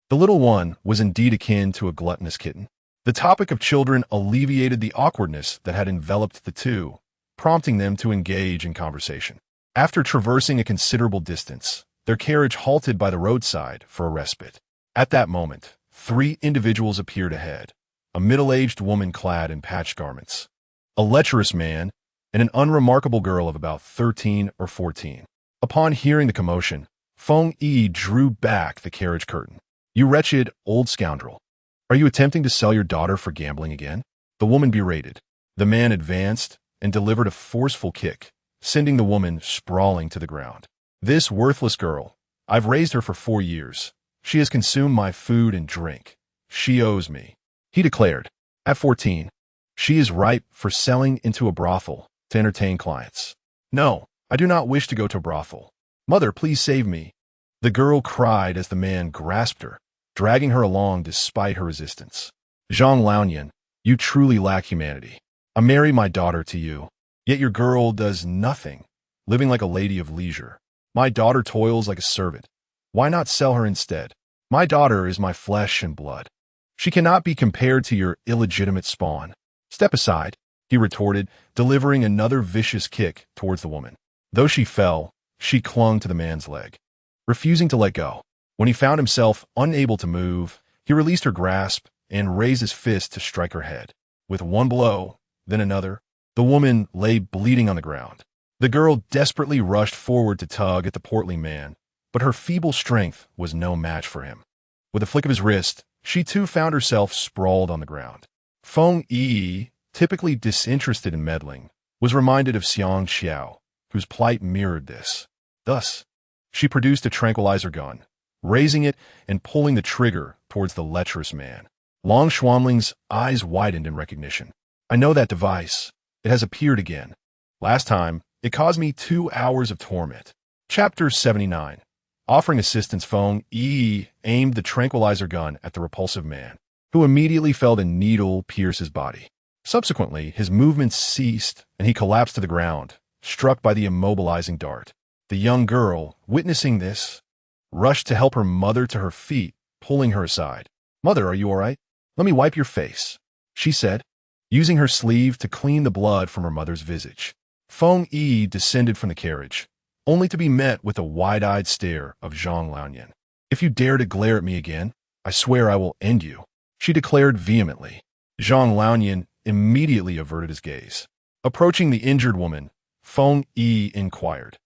The little one was indeed akin to a gluttonous kitten. The topic of children alleviated the awkwardness that had enveloped the two, prompting them to engage in conversation. After traversing a considerable distance, their carriage halted by the roadside for a respite. At that moment, 3 individuals appeared ahead, a middle-aged woman clad in patched garments, a lecherous man, and an unremarkable girl of about 13 or 14. Upon hearing the commotion, Feng Yiyi drew back the carriage curtain. "You wretched old scoundrel. Are you attempting to sell your daughter for gambling again?" The woman berated. The man advanced and delivered a forceful kick, sending the woman sprawling to the ground. "This worthless girl. I've raised her for 4 years. She has consumed my food and drink. She owes me," he declared. At 14, she is ripe for selling into a brothel to entertain clients. "No, I do not wish to go to a brothel. Mother, please save me," the girl cried as the man grasped her, dragging her along despite her resistance. "Zhang Laonian, you truly lack humanity. I marry my daughter to you, yet your girl does nothing, living like a lady of leisure. My daughter toils like a servant. Why not sell her instead? My daughter is my flesh and blood. She cannot be compared to your illegitimate spawn." "Step aside," he retorted, delivering another vicious kick towards the woman. Though she fell, she clung to the man's leg, refusing to let go. When he found himself unable to move, he released her grasp and raised his fist to strike her head. With one blow, then another, the woman lay bleeding on the ground. The girl desperately rushed forward to tug at the portly man, but her feeble strength was no match for him. With a flick of his wrist, she too found herself sprawled on the ground. Feng Yiyi, typically disinterested in meddling, was reminded of Xiang Xiao, whose plight mirrored this. Thus, she produced a tranquilizer gun, raising it and pulling the trigger towards the lecherous man. Long Xuanling's eyes widened in recognition. "I know that device. It has appeared again. Last time, it caused me 2 hours of torment." Chapter 79. Offering assistance, Feng Yiyi aimed the tranquilizer gun at the repulsive man, who immediately felt a needle pierce his body. Subsequently, his movements ceased and he collapsed to the ground, struck by the immobilizing dart. The young girl, witnessing this, rushed to help her mother to her feet, pulling her aside. "Mother, are you all right? Let me wipe your face," she said, using her sleeve to clean the blood from her mother's visage. Feng Yiyi descended from the carriage, only to be met with a wide-eyed stare of Zhang Laonian. "If you dare to glare at me again, I swear I will end you," she declared vehemently. Zhang Laonian immediately averted his gaze. Approaching the injured woman, Feng Yiyi inquired,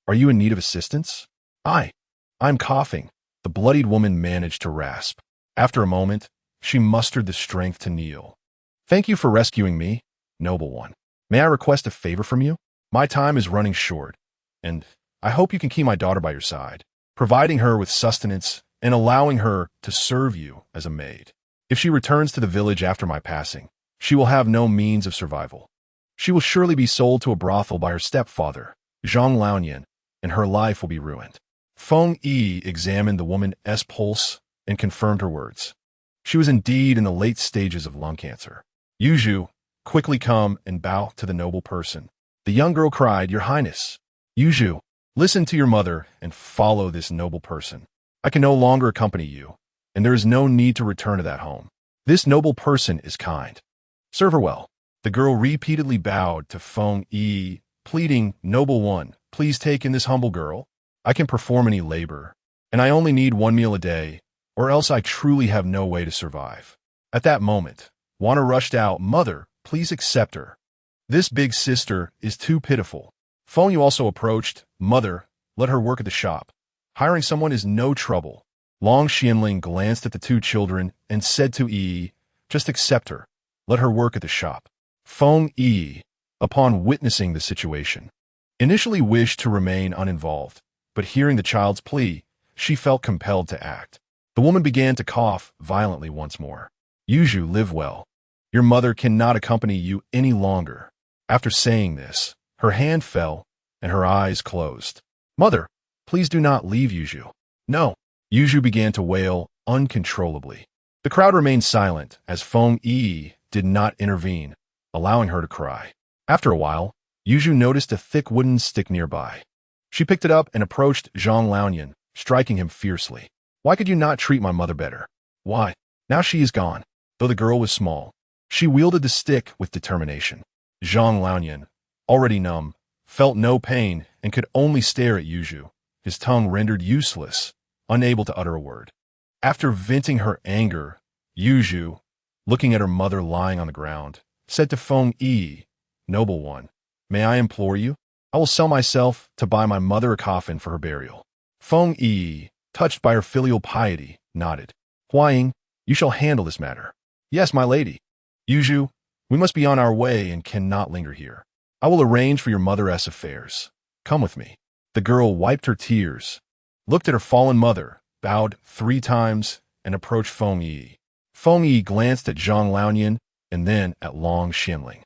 "Are you in need of assistance?" I'm coughing," the bloodied woman managed to rasp. After a moment, she mustered the strength to kneel. "Thank you for rescuing me, noble one. May I request a favor from you? My time is running short, and I hope you can keep my daughter by your side, providing her with sustenance and allowing her to serve you as a maid. If she returns to the village after my passing, she will have no means of survival. She will surely be sold to a brothel by her stepfather, Zhang Laonian, and her life will be ruined." Feng Yiyi examined the woman's pulse and confirmed her words. She was indeed in the late stages of lung cancer. "Yuzhu, quickly come and bow to the noble person." The young girl cried, "Your Highness." "Yuzhu, listen to your mother and follow this noble person. I can no longer accompany you, and there is no need to return to that home. This noble person is kind. Serve her well." The girl repeatedly bowed to Feng Yiyi, pleading, "Noble one, please take in this humble girl. I can perform any labor, and I only need 1 meal a day, or else I truly have no way to survive." At that moment, Wana rushed out, "Mother, please accept her. This big sister is too pitiful." Feng Yu also approached. "Mother, let her work at the shop. Hiring someone is no trouble." Long Xianling glanced at the 2 children and said to Yi, "Just accept her. Let her work at the shop." Feng Yiyi, upon witnessing the situation, initially wished to remain uninvolved, but hearing the child's plea, she felt compelled to act. The woman began to cough violently once more. Yuju, live well. Your mother cannot accompany you any longer. After saying this, her hand fell and her eyes closed. Mother, please do not leave Yuju. No. Yuju began to wail uncontrollably. The crowd remained silent as Feng Yiyi did not intervene, allowing her to cry. After a while, Yuju noticed a thick wooden stick nearby. She picked it up and approached Zhang Laonian, striking him fiercely. Why could you not treat my mother better? Why? Now she is gone. Though the girl was small, she wielded the stick with determination. Zhang Laonian, already numb, felt no pain and could only stare at Yuju, his tongue rendered useless, unable to utter a word. After venting her anger, Yuju, looking at her mother lying on the ground, said to Feng Yiyi, Noble one, may I implore you? I will sell myself to buy my mother a coffin for her burial. Feng Yiyi, touched by her filial piety, nodded. Huaying, you shall handle this matter. Yes, my lady. Yuju, we must be on our way and cannot linger here. I will arrange for your mother's affairs. Come with me. The girl wiped her tears, looked at her fallen mother, bowed 3 times, and approached Feng Yiyi. Feng Yiyi glanced at Zhang Laonian and then at Long Xianling.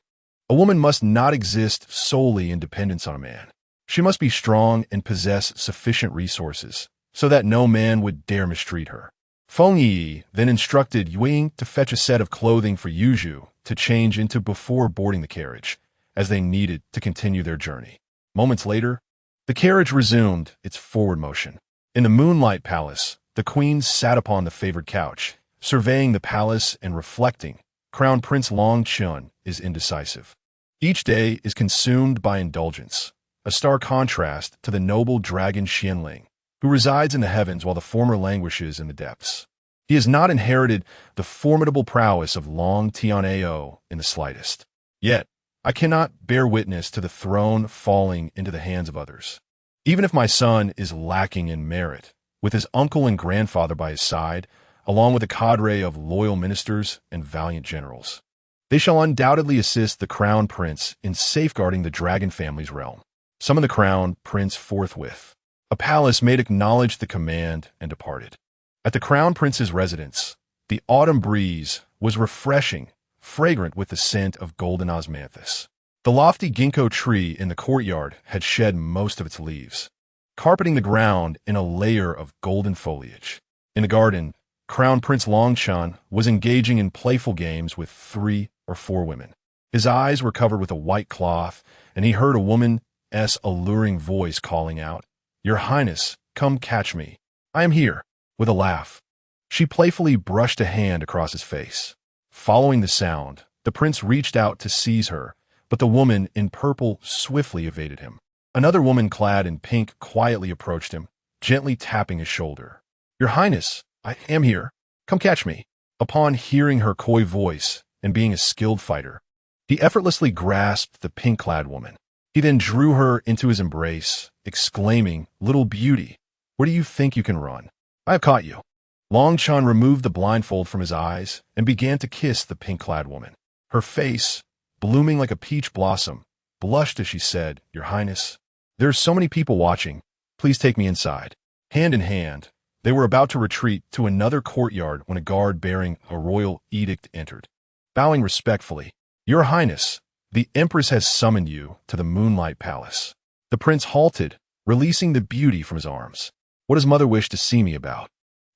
A woman must not exist solely in dependence on a man. She must be strong and possess sufficient resources, so that no man would dare mistreat her. Feng Yiyi then instructed Ying to fetch a set of clothing for Yuju to change into before boarding the carriage, as they needed to continue their journey. Moments later, the carriage resumed its forward motion. In the Moonlight Palace, the queen sat upon the favored couch, surveying the palace and reflecting. Crown Prince Long Chun is indecisive. Each day is consumed by indulgence, a stark contrast to the noble dragon Xianling, who resides in the heavens while the former languishes in the depths. He has not inherited the formidable prowess of Long Tianao in the slightest. Yet, I cannot bear witness to the throne falling into the hands of others. Even if my son is lacking in merit, with his uncle and grandfather by his side, along with a cadre of loyal ministers and valiant generals, they shall undoubtedly assist the crown prince in safeguarding the dragon family's realm. Summoned the crown prince forthwith. A palace maid acknowledged the command and departed. At the crown prince's residence, the autumn breeze was refreshing, fragrant with the scent of golden osmanthus. The lofty ginkgo tree in the courtyard had shed most of its leaves, carpeting the ground in a layer of golden foliage. In the garden, Crown Prince Longchan was engaging in playful games with 3 or 4 women. His eyes were covered with a white cloth, and he heard a woman's alluring voice calling out, Your Highness, come catch me. I am here. With a laugh, she playfully brushed a hand across his face. Following the sound, the prince reached out to seize her, but the woman in purple swiftly evaded him. Another woman clad in pink quietly approached him, gently tapping his shoulder. Your Highness, I am here. Come catch me. Upon hearing her coy voice and being a skilled fighter, he effortlessly grasped the pink-clad woman. He then drew her into his embrace, exclaiming, Little beauty, where do you think you can run? I have caught you. Longchan removed the blindfold from his eyes and began to kiss the pink-clad woman. Her face, blooming like a peach blossom, blushed as she said, Your Highness, there are so many people watching. Please take me inside. Hand in hand, they were about to retreat to another courtyard when a guard bearing a royal edict entered. Bowing respectfully, Your Highness, the Empress has summoned you to the Moonlight Palace. The prince halted, releasing the beauty from his arms. What does mother wish to see me about?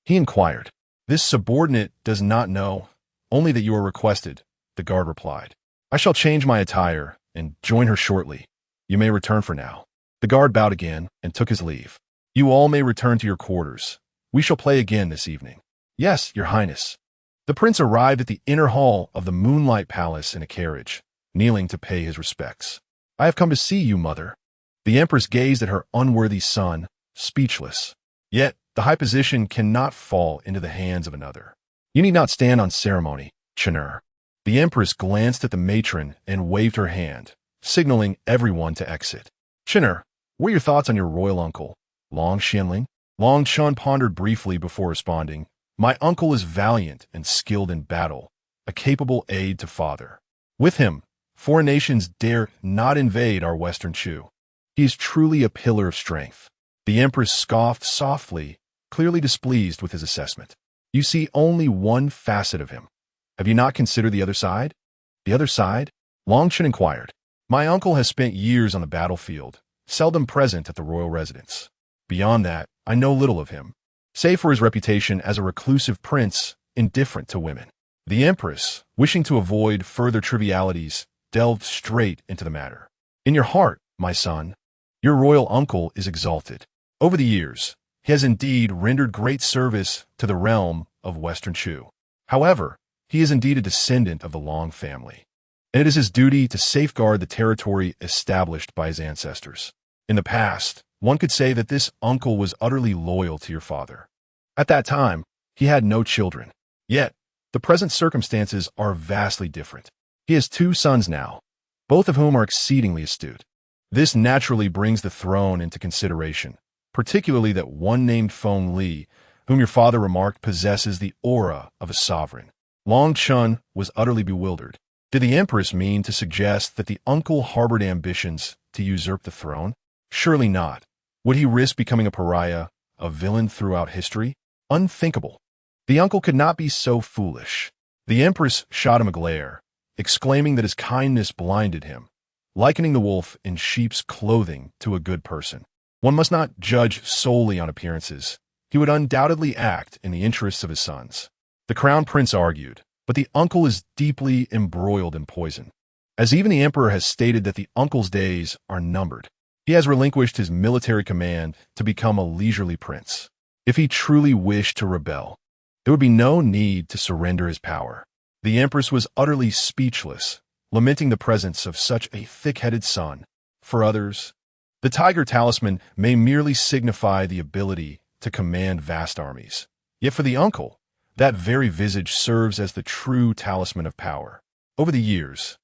He inquired. This subordinate does not know, only that you are requested, the guard replied. I shall change my attire and join her shortly. You may return for now. The guard bowed again and took his leave. You all may return to your quarters. We shall play again this evening. Yes, Your Highness. The prince arrived at the inner hall of the Moonlight Palace in a carriage, kneeling to pay his respects. I have come to see you, mother. The empress gazed at her unworthy son, speechless. Yet, the high position cannot fall into the hands of another. You need not stand on ceremony, Chenur. The empress glanced at the matron and waved her hand, signaling everyone to exit. Chenur, what are your thoughts on your royal uncle, Long Xianling? Long Chun pondered briefly before responding. My uncle is valiant and skilled in battle, a capable aide to father. With him, foreign nations dare not invade our western Chu. He is truly a pillar of strength. The empress scoffed softly, clearly displeased with his assessment. You see only one facet of him. Have you not considered the other side? The other side? Long Chen inquired. My uncle has spent years on the battlefield, seldom present at the royal residence. Beyond that, I know little of him, save for his reputation as a reclusive prince, indifferent to women. The Empress, wishing to avoid further trivialities, delved straight into the matter. In your heart, my son, your royal uncle is exalted. Over the years, he has indeed rendered great service to the realm of Western Shu. However, he is indeed a descendant of the Long family, and it is his duty to safeguard the territory established by his ancestors. In the past, one could say that this uncle was utterly loyal to your father. At that time, he had no children. Yet, the present circumstances are vastly different. He has 2 sons now, both of whom are exceedingly astute. This naturally brings the throne into consideration, particularly that one named Feng Yiyi, whom your father remarked possesses the aura of a sovereign. Long Chen was utterly bewildered. Did the Empress mean to suggest that the uncle harbored ambitions to usurp the throne? Surely not. Would he risk becoming a pariah, a villain throughout history? Unthinkable. The uncle could not be so foolish. The Empress shot him a glare, exclaiming that his kindness blinded him, likening the wolf in sheep's clothing to a good person. One must not judge solely on appearances. He would undoubtedly act in the interests of his sons. The crown prince argued, but the uncle is deeply embroiled in poison. As even the emperor has stated that the uncle's days are numbered, he has relinquished his military command to become a leisurely prince. If he truly wished to rebel, there would be no need to surrender his power. The empress was utterly speechless, lamenting the presence of such a thick-headed son. For others, the tiger talisman may merely signify the ability to command vast armies. Yet for the uncle, that very visage serves as the true talisman of power. Over the years,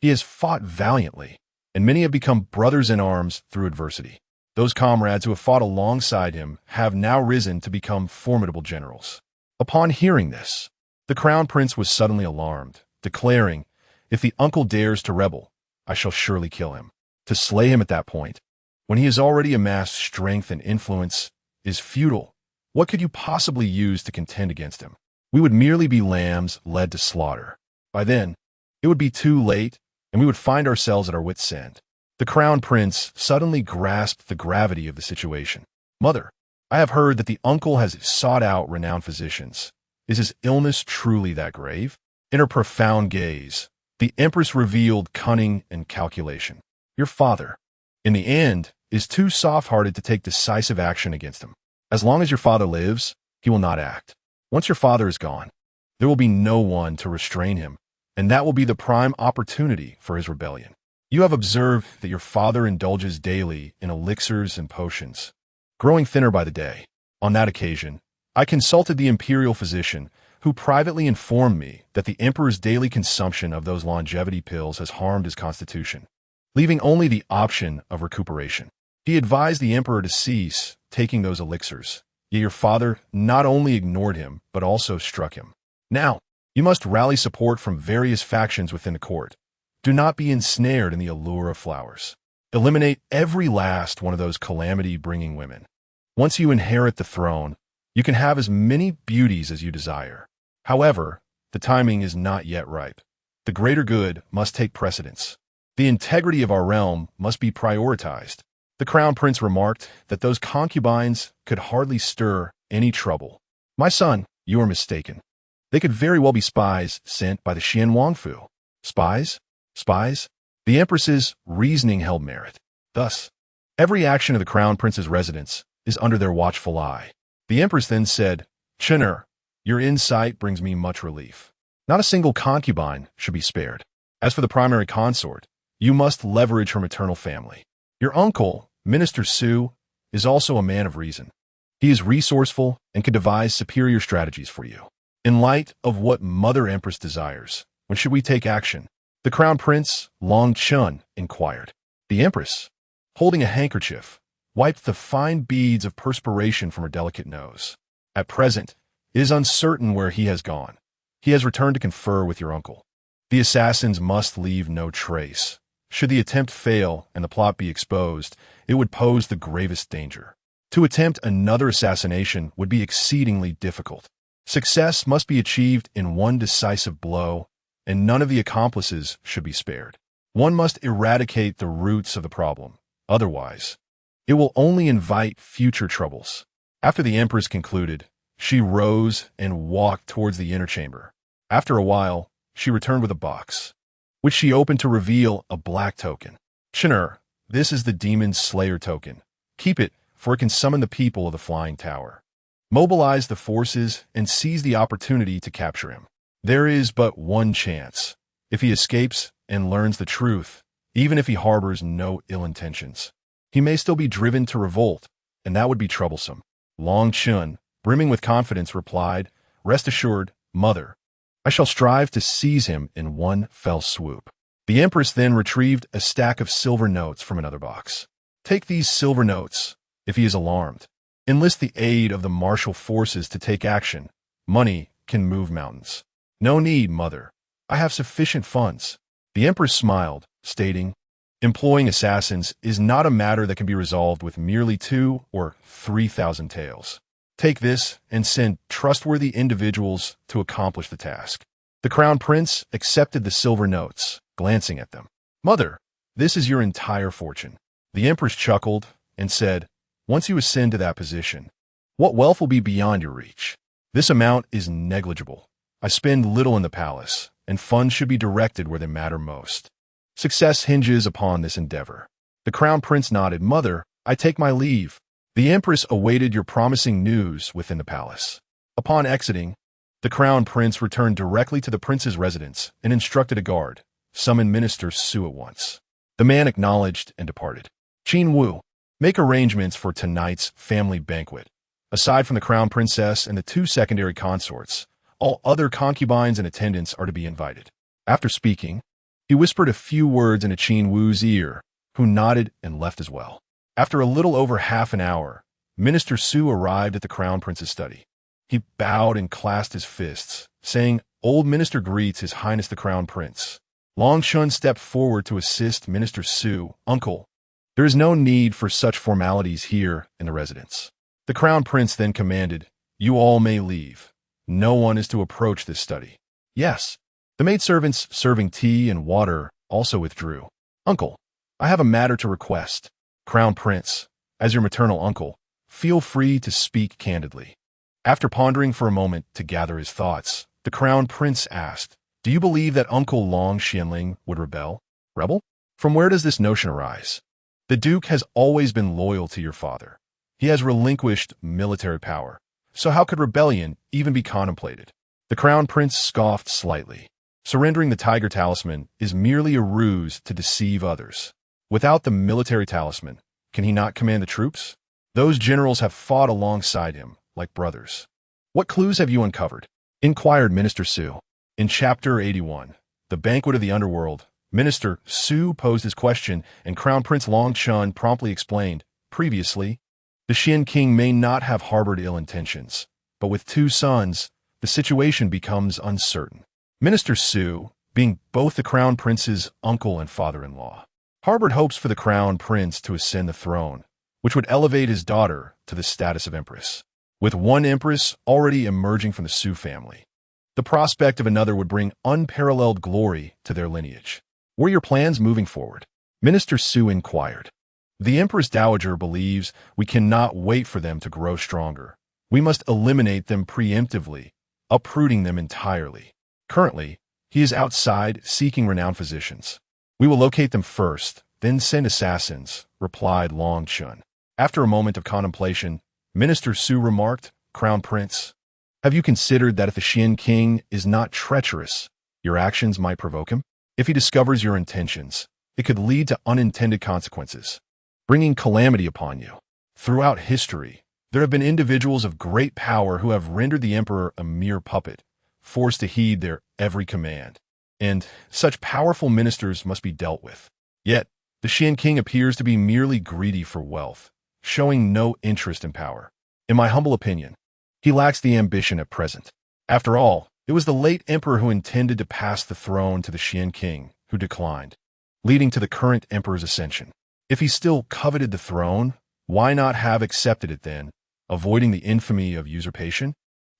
he has fought valiantly, and many have become brothers in arms through adversity. Those comrades who have fought alongside him have now risen to become formidable generals. Upon hearing this, the crown prince was suddenly alarmed, declaring, "If the uncle dares to rebel, I shall surely kill him." To slay him at that point, when he has already amassed strength and influence, is futile. What could you possibly use to contend against him? We would merely be lambs led to slaughter. By then, it would be too late, and we would find ourselves at our wits' end. The crown prince suddenly grasped the gravity of the situation. "Mother, I have heard that the uncle has sought out renowned physicians. Is his illness truly that grave?" In her profound gaze, the empress revealed cunning and calculation. "Your father, in the end, is too soft-hearted to take decisive action against him. As long as your father lives, he will not act. Once your father is gone, there will be no one to restrain him, and that will be the prime opportunity for his rebellion. You have observed that your father indulges daily in elixirs and potions, growing thinner by the day. On that occasion, I consulted the Imperial physician, who privately informed me that the Emperor's daily consumption of those longevity pills has harmed his constitution, leaving only the option of recuperation. He advised the Emperor to cease taking those elixirs, yet your father not only ignored him, but also struck him. Now, you must rally support from various factions within the court. Do not be ensnared in the allure of flowers. Eliminate every last one of those calamity-bringing women. Once you inherit the throne, you can have as many beauties as you desire. However, the timing is not yet ripe. The greater good must take precedence. The integrity of our realm must be prioritized." The crown prince remarked that those concubines could hardly stir any trouble. "My son, you are mistaken. They could very well be spies sent by the Xian Wangfu." Spies? Spies? The empress's reasoning held merit. Thus, every action of the crown prince's residence is under their watchful eye. The empress then said, "Chener, your insight brings me much relief. Not a single concubine should be spared. As for the primary consort, you must leverage her maternal family. Your uncle, Minister Su, is also a man of reason. He is resourceful and can devise superior strategies for you. In light of what Mother Empress desires, when should we take action?" The crown prince, Long Chen, inquired. The empress, holding a handkerchief, wiped the fine beads of perspiration from her delicate nose. "At present, it is uncertain where he has gone. He has returned to confer with your uncle. The assassins must leave no trace. Should the attempt fail and the plot be exposed, it would pose the gravest danger. To attempt another assassination would be exceedingly difficult. Success must be achieved in one decisive blow, and none of the accomplices should be spared. One must eradicate the roots of the problem. Otherwise, it will only invite future troubles. After the Empress concluded, she rose and walked towards the inner chamber. After a while, she returned with a box, which she opened to reveal a black token. Shinur, this is the Demon Slayer token. Keep it, for it can summon the people of the Flying Tower. Mobilize the forces and seize the opportunity to capture him. There is but one chance. If he escapes and learns the truth, even if he harbors no ill intentions, he may still be driven to revolt, and that would be troublesome. Long Chun, brimming with confidence, replied, "Rest assured, mother. I shall strive to seize him in one fell swoop." The Empress then retrieved a stack of silver notes from another box. "Take these silver notes. If he is alarmed, enlist the aid of the martial forces to take action. Money can move mountains." "No need, mother. I have sufficient funds." The Empress smiled, stating, "Employing assassins is not a matter that can be resolved with merely 2,000 or 3,000 taels. Take this and send trustworthy individuals to accomplish the task." The Crown Prince accepted the silver notes, glancing at them. "Mother, this is your entire fortune." The Empress chuckled and said, "Once you ascend to that position, what wealth will be beyond your reach? This amount is negligible. I spend little in the palace, and funds should be directed where they matter most. Success hinges upon this endeavor." The Crown Prince nodded. "Mother, I take my leave." The Empress awaited your promising news within the palace. Upon exiting, the Crown Prince returned directly to the prince's residence and instructed a guard, "Summon Minister Su at once." The man acknowledged and departed. Qin Wu, make arrangements for tonight's family banquet. Aside from the Crown Princess and the 2 secondary consorts, all other concubines and attendants are to be invited. After speaking, he whispered a few words into Qin Wu's ear, who nodded and left as well. After a little over half an hour, Minister Su arrived at the Crown Prince's study. He bowed and clasped his fists, saying, "Old Minister greets His Highness the Crown Prince." Long Chun stepped forward to assist Minister Su. "Uncle, there is no need for such formalities here in the residence." The Crown Prince then commanded, "You all may leave. No one is to approach this study." "Yes." The maidservants serving tea and water also withdrew. "Uncle, I have a matter to request." "Crown Prince, as your maternal uncle, feel free to speak candidly." After pondering for a moment to gather his thoughts, the Crown Prince asked, "Do you believe that Uncle Long Xianling would rebel?" "Rebel? From where does this notion arise?" "The Duke has always been loyal to your father. He has relinquished military power. So how could rebellion even be contemplated?" The Crown Prince scoffed slightly. "Surrendering the Tiger Talisman is merely a ruse to deceive others. Without the military talisman, can he not command the troops? Those generals have fought alongside him, like brothers." "What clues have you uncovered?" inquired Minister Su. In Chapter 81, The Banquet of the Underworld, Minister Su posed his question, and Crown Prince Long Chun promptly explained, "Previously, the Xian King may not have harbored ill intentions, but with 2 sons, the situation becomes uncertain." Minister Su, being both the Crown Prince's uncle and father-in-law, harbored hopes for the Crown Prince to ascend the throne, which would elevate his daughter to the status of Empress. With one Empress already emerging from the Su family, the prospect of another would bring unparalleled glory to their lineage. "What are your plans moving forward?" Minister Su inquired. "The Empress Dowager believes we cannot wait for them to grow stronger. We must eliminate them preemptively, uprooting them entirely. Currently, he is outside seeking renowned physicians. We will locate them first, then send assassins," replied Long Chun. After a moment of contemplation, Minister Su remarked, "Crown Prince, have you considered that if the Xian King is not treacherous, your actions might provoke him? If he discovers your intentions, it could lead to unintended consequences, bringing calamity upon you. Throughout history, there have been individuals of great power who have rendered the emperor a mere puppet, forced to heed their every command, and such powerful ministers must be dealt with. Yet, the Xian King appears to be merely greedy for wealth, showing no interest in power. In my humble opinion, he lacks the ambition at present. After all, it was the late emperor who intended to pass the throne to the Xian King, who declined, leading to the current emperor's ascension. If he still coveted the throne, Why not have accepted it then, avoiding the infamy of usurpation?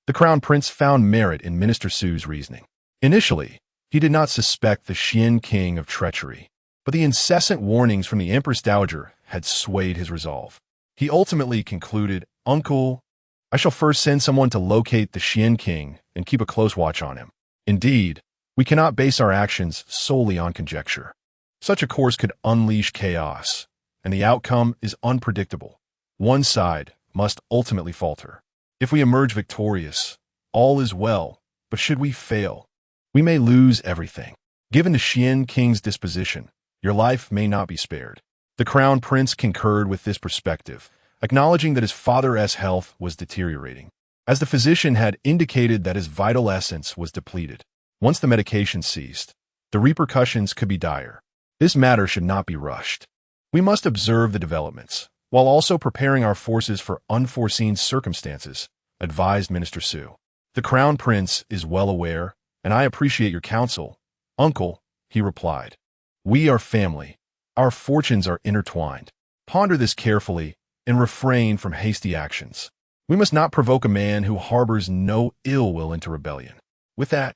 The Crown Prince found merit in Minister Su's reasoning. Initially, he did not suspect the Xian King of treachery, but the incessant warnings from the Empress Dowager had swayed his resolve. He ultimately concluded, "Uncle, I shall first send someone to locate the Xian King and keep a close watch on him. Indeed, we cannot base our actions solely on conjecture. Such a course could unleash chaos, and the outcome is unpredictable. One side must ultimately falter. If we emerge victorious, all is well, but should we fail, we may lose everything. Given the Xian King's disposition, your life may not be spared." The Crown Prince concurred with this perspective, acknowledging that his father's health was deteriorating, as the physician had indicated that his vital essence was depleted. Once the medication ceased, the repercussions could be dire. This matter should not be rushed. We must observe the developments, while also preparing our forces for unforeseen circumstances, advised Minister Su. The Crown Prince is well aware, and I appreciate your counsel, Uncle, he replied. We are family. Our fortunes are intertwined. Ponder this carefully and refrain from hasty actions. We must not provoke a man who harbors no ill will into rebellion. With that,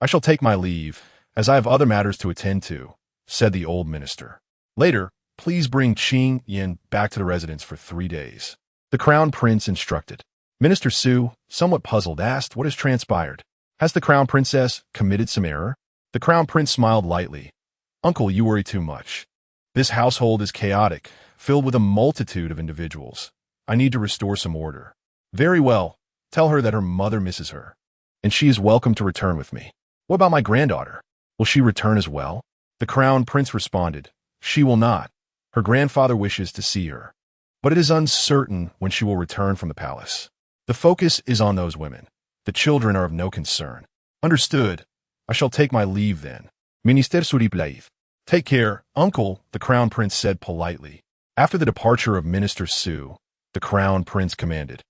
I shall take my leave, as I have other matters to attend to, said the old minister. Later, please bring Qing Yin back to the residence for 3 days. The Crown Prince instructed. Minister Su, somewhat puzzled, asked what has transpired. Has the Crown Princess committed some error? The Crown Prince smiled lightly. Uncle, you worry too much. This household is chaotic, filled with a multitude of individuals. I need to restore some order. Very well. Tell her that her mother misses her, and she is welcome to return with me. What about my granddaughter? Will she return as well? The Crown Prince responded. She will not. Her grandfather wishes to see her, but it is uncertain when she will return from the palace. The focus is on those women. The children are of no concern. Understood. I shall take my leave then. Minister Suriplaith. Take care, Uncle, the Crown Prince said politely. After the departure of Minister Su, the Crown Prince commanded,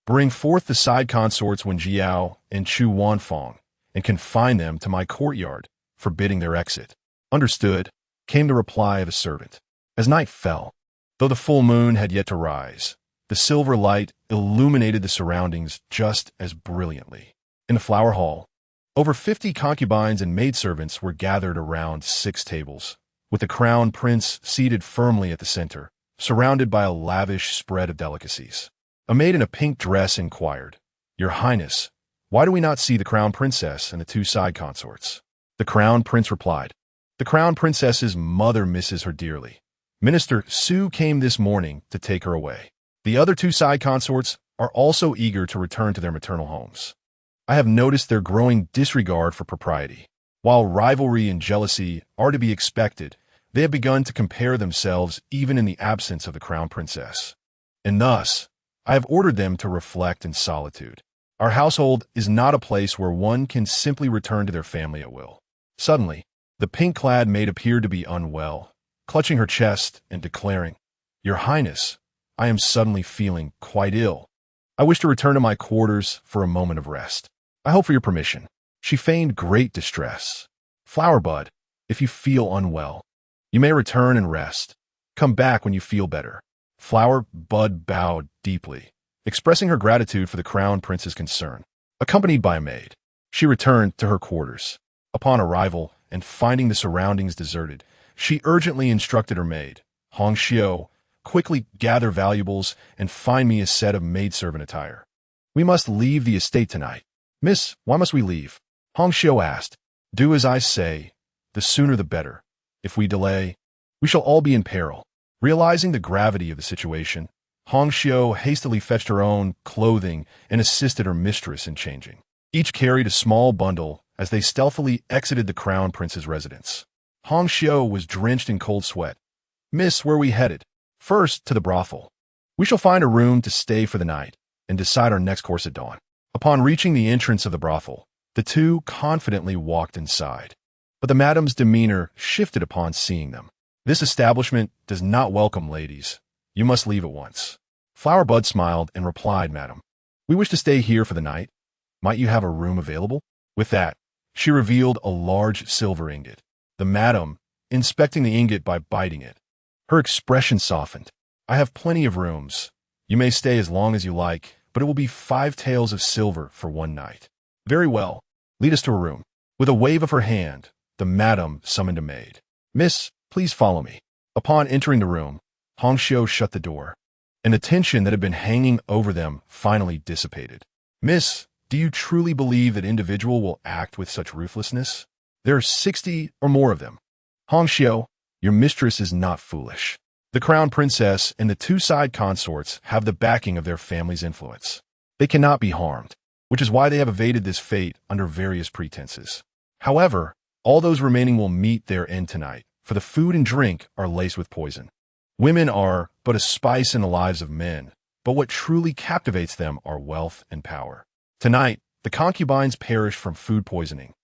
bring forth the side consorts Wen Jiao and Chu Wanfong, and confine them to my courtyard, forbidding their exit. Understood, came the reply of a servant. As night fell, though the full moon had yet to rise, the silver light illuminated the surroundings just as brilliantly. In the flower hall, over 50 concubines and maidservants were gathered around 6 tables, with the Crown Prince seated firmly at the center, surrounded by a lavish spread of delicacies. A maid in a pink dress inquired, Your Highness, why do we not see the Crown Princess and the 2 side consorts? The Crown Prince replied, The Crown Princess's mother misses her dearly. Minister Su came this morning to take her away. The other 2 side consorts are also eager to return to their maternal homes. I have noticed their growing disregard for propriety. While rivalry and jealousy are to be expected, they have begun to compare themselves even in the absence of the Crown Princess. And thus, I have ordered them to reflect in solitude. Our household is not a place where one can simply return to their family at will. Suddenly, the pink-clad maid appeared to be unwell, clutching her chest and declaring, Your Highness, I am suddenly feeling quite ill. I wish to return to my quarters for a moment of rest. I hope for your permission. She feigned great distress. Flowerbud, if you feel unwell, you may return and rest. Come back when you feel better. Flowerbud bowed deeply, expressing her gratitude for the Crown Prince's concern. Accompanied by a maid, she returned to her quarters. Upon arrival and finding the surroundings deserted, she urgently instructed her maid, Hong Xiao, quickly gather valuables and find me a set of maidservant attire. We must leave the estate tonight. Miss, why must we leave? Hong Xiao asked. Do as I say. The sooner the better. If we delay, we shall all be in peril. Realizing the gravity of the situation, Hong Xiao hastily fetched her own clothing and assisted her mistress in changing. Each carried a small bundle as they stealthily exited the Crown Prince's residence. Hong Xiao was drenched in cold sweat. Miss, where are we headed? First, to the brothel. We shall find a room to stay for the night and decide our next course at dawn. Upon reaching the entrance of the brothel, the 2 confidently walked inside. But the madam's demeanor shifted upon seeing them. This establishment does not welcome ladies. You must leave at once. Flowerbud smiled and replied, Madam, we wish to stay here for the night. Might you have a room available? With that, she revealed a large silver ingot. The madam, inspecting the ingot by biting it, her expression softened. I have plenty of rooms. You may stay as long as you like, but it will be 5 taels of silver for one night. Very well. Lead us to a room. With a wave of her hand, the madam summoned a maid. Miss, please follow me. Upon entering the room, Hongxiu shut the door, and the tension that had been hanging over them finally dissipated. Miss, do you truly believe that individual will act with such ruthlessness? There are 60 or more of them. Hongxiu, your mistress is not foolish. The crown princess and the 2 side consorts have the backing of their family's influence. They cannot be harmed, which is why they have evaded this fate under various pretenses. However, all those remaining will meet their end tonight, for the food and drink are laced with poison. Women are but a spice in the lives of men, but what truly captivates them are wealth and power. Tonight, the concubines perished from food poisoning,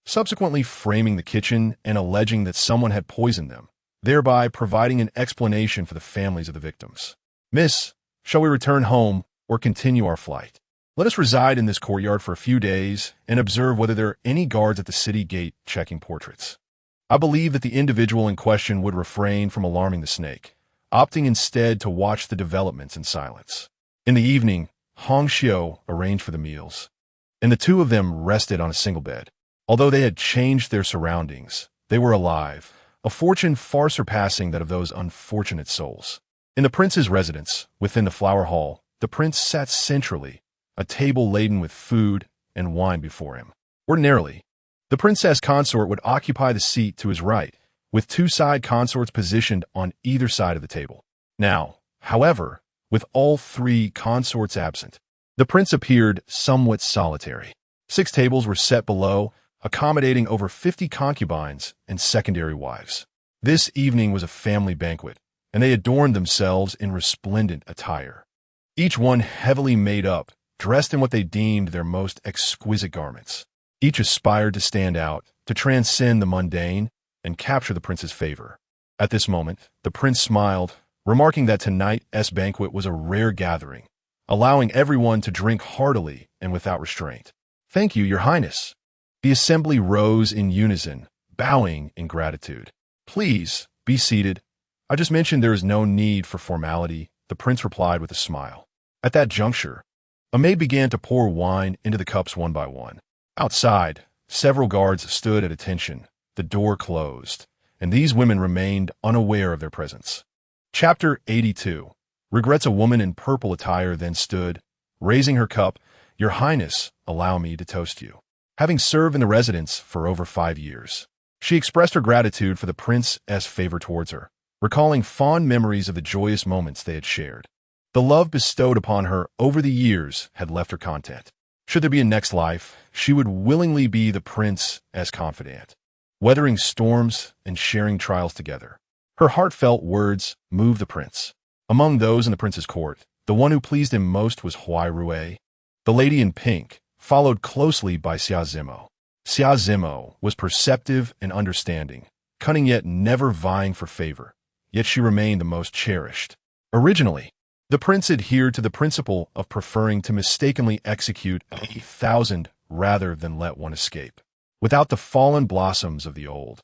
subsequently framing the kitchen and alleging that someone had poisoned them, thereby providing an explanation for the families of the victims. Miss, shall we return home or continue our flight? Let us reside in this courtyard for a few days and observe whether there are any guards at the city gate checking portraits. I believe that the individual in question would refrain from alarming the snake, opting instead to watch the developments in silence. In the evening, Hongxiu arranged for the meals, and the 2 of them rested on a single bed. Although they had changed their surroundings, they were alive, a fortune far surpassing that of those unfortunate souls. In the prince's residence, within the flower hall, the prince sat centrally, a table laden with food and wine before him. Ordinarily, the princess consort would occupy the seat to his right, with 2 side consorts positioned on either side of the table. Now, however, with all 3 consorts absent, the prince appeared somewhat solitary. 6 tables were set below, accommodating over 50 concubines and secondary wives. This evening was a family banquet, and they adorned themselves in resplendent attire. Each one heavily made up, dressed in what they deemed their most exquisite garments. Each aspired to stand out, to transcend the mundane, and capture the prince's favor. At this moment, the prince smiled, remarking that tonight's banquet was a rare gathering, allowing everyone to drink heartily and without restraint. Thank you, your highness. The assembly rose in unison, bowing in gratitude. Please, be seated. I just mentioned there is no need for formality, the prince replied with a smile. At that juncture, a maid began to pour wine into the cups one by one. Outside, several guards stood at attention, the door closed, and these women remained unaware of their presence. Chapter 82. Regrets. A woman in purple attire then stood, raising her cup. Your Highness, allow me to toast you. Having served in the residence for over 5 years, she expressed her gratitude for the prince's favor towards her, recalling fond memories of the joyous moments they had shared. The love bestowed upon her over the years had left her content. Should there be a next life, she would willingly be the prince's confidant, weathering storms and sharing trials together. Her heartfelt words moved the prince. Among those in the prince's court, the one who pleased him most was Huai Rui, the lady in pink, followed closely by Xia Zimo. Xia Zimo was perceptive and understanding, cunning yet never vying for favor, yet she remained the most cherished. Originally, the prince adhered to the principle of preferring to mistakenly execute 1,000 rather than let one escape. Without the fallen blossoms of the old,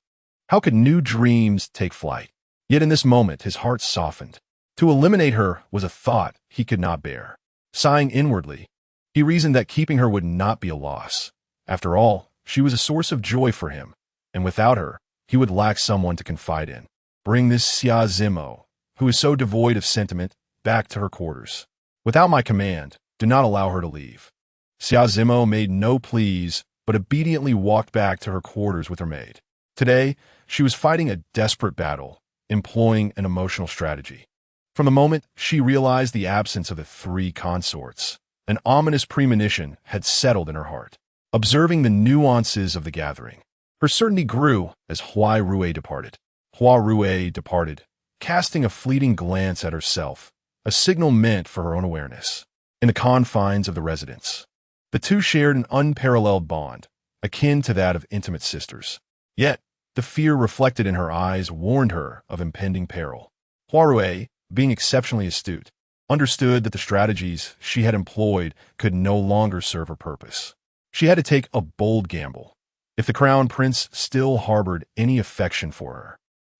how could new dreams take flight? Yet in this moment his heart softened. To eliminate her was a thought he could not bear. Sighing inwardly, he reasoned that keeping her would not be a loss. After all, she was a source of joy for him, and without her, he would lack someone to confide in. Bring this Xia Zimo, who is so devoid of sentiment, back to her quarters. Without my command, do not allow her to leave. Xia Zimo made no pleas, but obediently walked back to her quarters with her maid. Today, she was fighting a desperate battle, employing an emotional strategy. From the moment she realized the absence of the 3 consorts, an ominous premonition had settled in her heart. Observing the nuances of the gathering, her certainty grew as Huai Rui departed. Huai Rui departed, casting a fleeting glance at herself, a signal meant for her own awareness. In the confines of the residence, the 2 shared an unparalleled bond, akin to that of intimate sisters. Yet, the fear reflected in her eyes warned her of impending peril. Huai Rui, being exceptionally astute, understood that the strategies she had employed could no longer serve her purpose. She had to take a bold gamble. If the crown prince still harbored any affection for her,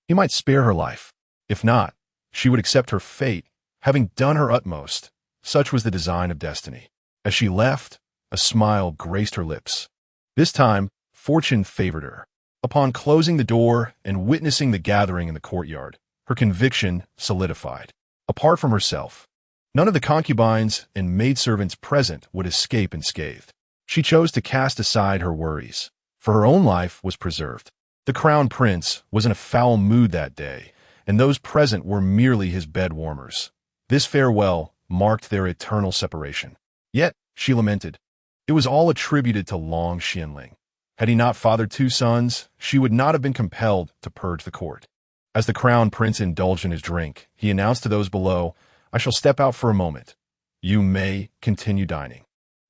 he might spare her life. If not, she would accept her fate having done her utmost. Such was the design of destiny. As she left, a smile graced her lips. This time, fortune favored her. Upon closing the door and witnessing the gathering in the courtyard, her conviction solidified. Apart from herself, none of the concubines and maidservants present would escape unscathed. She chose to cast aside her worries, for her own life was preserved. The crown prince was in a foul mood that day, and those present were merely his bed warmers. This farewell marked their eternal separation. Yet, she lamented, it was all attributed to Long Xianling. Had he not fathered 2 sons, she would not have been compelled to purge the court. As the crown prince indulged in his drink, he announced to those below, I shall step out for a moment. You may continue dining.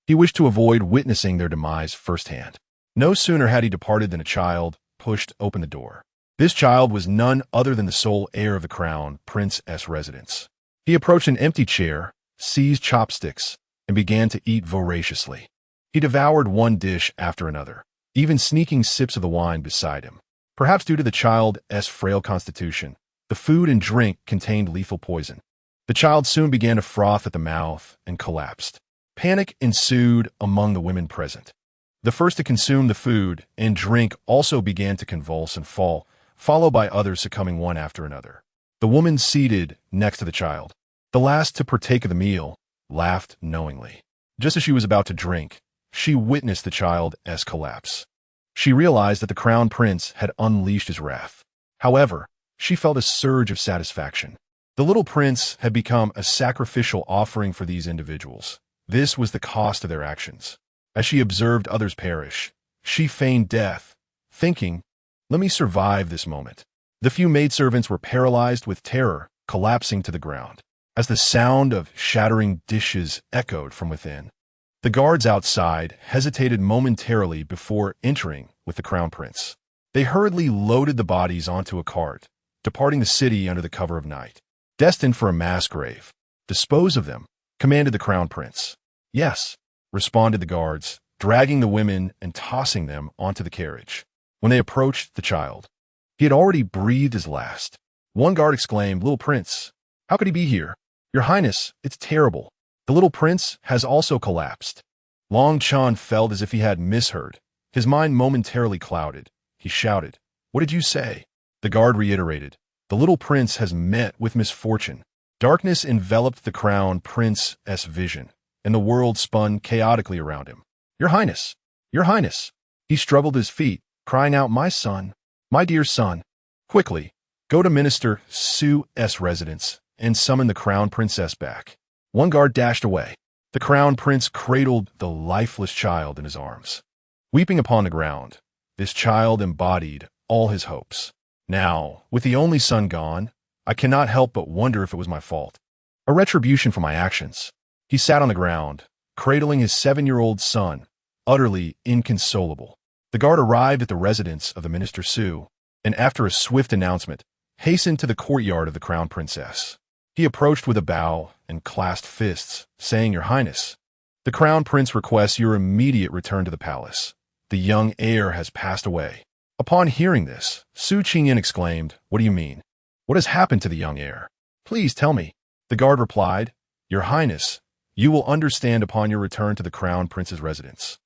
He wished to avoid witnessing their demise firsthand. No sooner had he departed than a child pushed open the door. This child was none other than the sole heir of the crown prince's residence. He approached an empty chair, seized chopsticks, and began to eat voraciously. He devoured one dish after another, even sneaking sips of the wine beside him. Perhaps due to the child's frail constitution, the food and drink contained lethal poison. The child soon began to froth at the mouth and collapsed. Panic ensued among the women present. The first to consume the food and drink also began to convulse and fall, followed by others succumbing one after another. The woman seated next to the child, the last to partake of the meal, laughed knowingly. Just as she was about to drink, she witnessed the child's collapse. She realized that the crown prince had unleashed his wrath. However, she felt a surge of satisfaction. The little prince had become a sacrificial offering for these individuals. This was the cost of their actions. As she observed others perish, she feigned death, thinking, let me survive this moment. The few maidservants were paralyzed with terror, collapsing to the ground. As the sound of shattering dishes echoed from within, the guards outside hesitated momentarily before entering with the crown prince. They hurriedly loaded the bodies onto a cart, departing the city under the cover of night. Destined for a mass grave. Dispose of them, commanded the crown prince. Yes, responded the guards, dragging the women and tossing them onto the carriage. When they approached the child, he had already breathed his last. One guard exclaimed, Little Prince, how could he be here? Your Highness, it's terrible. The little prince has also collapsed. Long Chan felt as if he had misheard. His mind momentarily clouded. He shouted, What did you say? The guard reiterated, The little prince has met with misfortune. Darkness enveloped the crown prince's vision, and the world spun chaotically around him. Your Highness! Your Highness! He struggled his feet, crying out, My son! My dear son! Quickly, go to Minister Su's residence and summon the crown princess back. One guard dashed away. The crown prince cradled the lifeless child in his arms. Weeping upon the ground, this child embodied all his hopes. Now, with the only son gone, I cannot help but wonder if it was my fault. A retribution for my actions. He sat on the ground, cradling his 7-year-old son, utterly inconsolable. The guard arrived at the residence of the Minister Su, and after a swift announcement, hastened to the courtyard of the crown princess. He approached with a bow and clasped fists, saying, Your Highness, the crown prince requests your immediate return to the palace. The young heir has passed away. Upon hearing this, Su Qingyan exclaimed, What do you mean? What has happened to the young heir? Please tell me. The guard replied, Your Highness, you will understand upon your return to the crown prince's residence.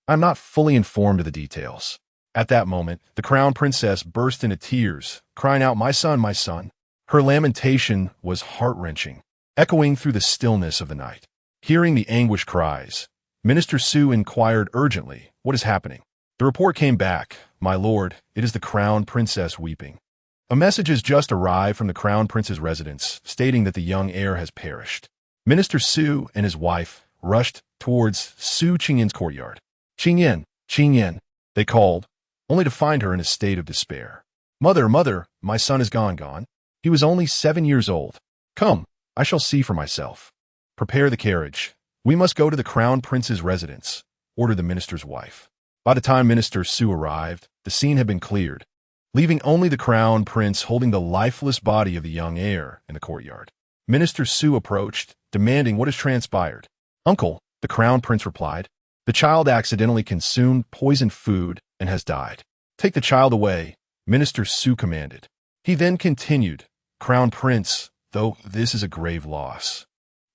I am not fully informed of the details. At that moment, the crown princess burst into tears, crying out, My son, my son. Her lamentation was heart-wrenching, echoing through the stillness of the night. Hearing the anguished cries, Minister Su inquired urgently, What is happening? The report came back, My lord, it is the crown princess weeping. A message has just arrived from the crown prince's residence, stating that the young heir has perished. Minister Su and his wife rushed towards Su Qingyan's courtyard. Qingyan, Qingyan, they called, only to find her in a state of despair. Mother, mother, my son is gone. He was only 7 years old. Come, I shall see for myself. Prepare the carriage. We must go to the crown prince's residence, ordered the minister's wife. By the time Minister Su arrived, the scene had been cleared, leaving only the crown prince holding the lifeless body of the young heir in the courtyard. Minister Su approached, demanding what has transpired. Uncle, the crown prince replied, the child accidentally consumed poisoned food and has died. Take the child away, Minister Su commanded. He then continued, Crown Prince, though this is a grave loss.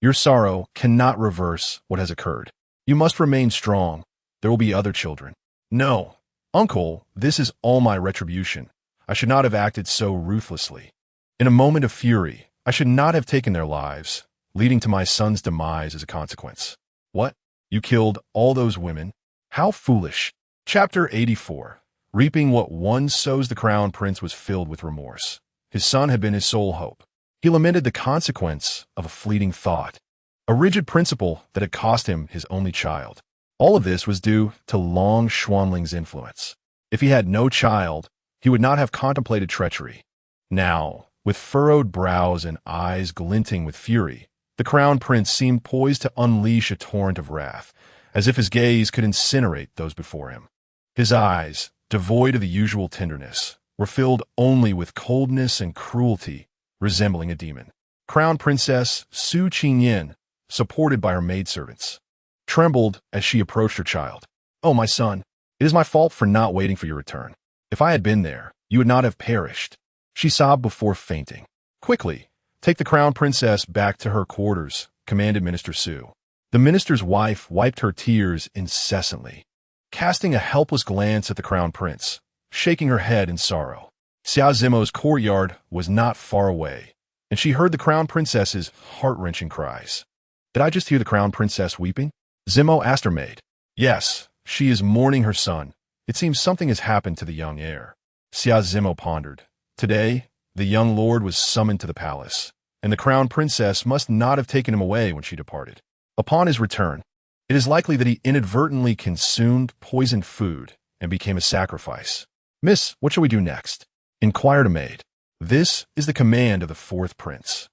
Your sorrow cannot reverse what has occurred. You must remain strong. There will be other children. No, uncle, this is all my retribution. I should not have acted so ruthlessly. In a moment of fury, I should not have taken their lives, leading to my son's demise as a consequence. What? You killed all those women? How foolish. Chapter 84. Reaping what one sows. The crown prince was filled with remorse. His son had been his sole hope. He lamented the consequence of a fleeting thought, a rigid principle that had cost him his only child. All of this was due to Long Xuanling's influence. If he had no child, he would not have contemplated treachery. Now, with furrowed brows and eyes glinting with fury, the crown prince seemed poised to unleash a torrent of wrath, as if his gaze could incinerate those before him. His eyes, devoid of the usual tenderness, were filled only with coldness and cruelty, resembling a demon. Crown Princess Su Qingyin, supported by her maidservants, trembled as she approached her child. "Oh, my son, it is my fault for not waiting for your return. If I had been there, you would not have perished." She sobbed before fainting. "Quickly, take the crown princess back to her quarters," commanded Minister Su. The minister's wife wiped her tears incessantly, casting a helpless glance at the crown prince, shaking her head in sorrow. Xia Zimo's courtyard was not far away, and she heard the crown princess's heart-wrenching cries. "Did I just hear the crown princess weeping?" Zimo asked her maid. "Yes, she is mourning her son. It seems something has happened to the young heir." Xia Zimo pondered. Today, the young lord was summoned to the palace, and the crown princess must not have taken him away when she departed. Upon his return, it is likely that he inadvertently consumed poisoned food and became a sacrifice. "Miss, what shall we do next?" inquired a maid. "This is the command of the fourth prince.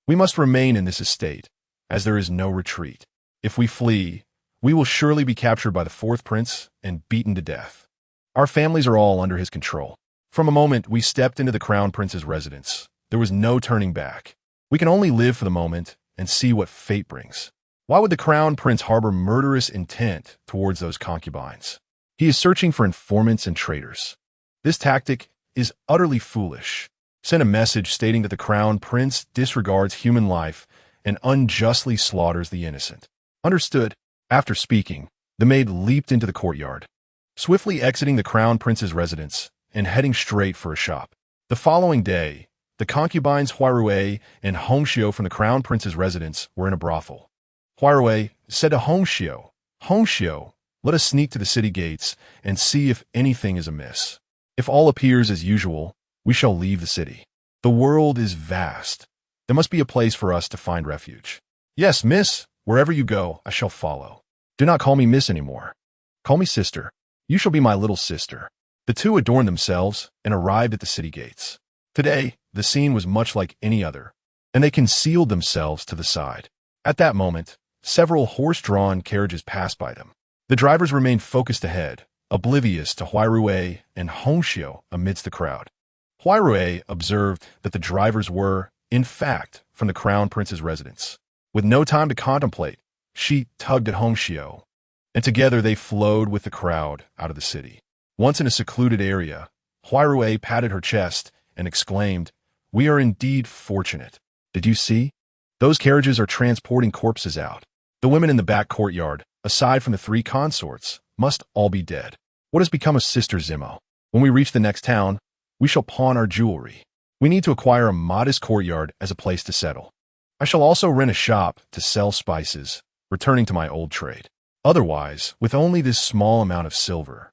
We must remain in this estate, as there is no retreat. If we flee, we will surely be captured by the fourth prince and beaten to death. Our families are all under his control." From a moment we stepped into the crown prince's residence, there was no turning back. We can only live for the moment and see what fate brings. Why would the crown prince harbor murderous intent towards those concubines? He is searching for informants and traitors. This tactic is utterly foolish. Send a message stating that the crown prince disregards human life and unjustly slaughters the innocent. Understood. After speaking, the maid leaped into the courtyard, swiftly exiting the crown prince's residence and heading straight for a shop. The following day, the concubines Huarue and Hongxiu from the crown prince's residence were in a brothel. Huarue said to Hongxiu, "Hongxiu, let us sneak to the city gates and see if anything is amiss. If all appears as usual, we shall leave the city. The world is vast. There must be a place for us to find refuge." "Yes, miss. Wherever you go, I shall follow. Do not call me miss anymore. Call me sister. You shall be my little sister." The two adorned themselves and arrived at the city gates. Today, the scene was much like any other, and they concealed themselves to the side. At that moment, several horse-drawn carriages passed by them. The drivers remained focused ahead, oblivious to Huarue and Hongxiu amidst the crowd. Huarue observed that the drivers were, in fact, from the crown prince's residence. With no time to contemplate, she tugged at Hongxiu, and together they flowed with the crowd out of the city. Once in a secluded area, Huarue patted her chest and exclaimed, "We are indeed fortunate. Did you see? Those carriages are transporting corpses out. The women in the back courtyard, aside from the three consorts, must all be dead. What has become of Sister Zimo? When we reach the next town, we shall pawn our jewelry. We need to acquire a modest courtyard as a place to settle. I shall also rent a shop to sell spices, returning to my old trade. Otherwise, with only this small amount of silver,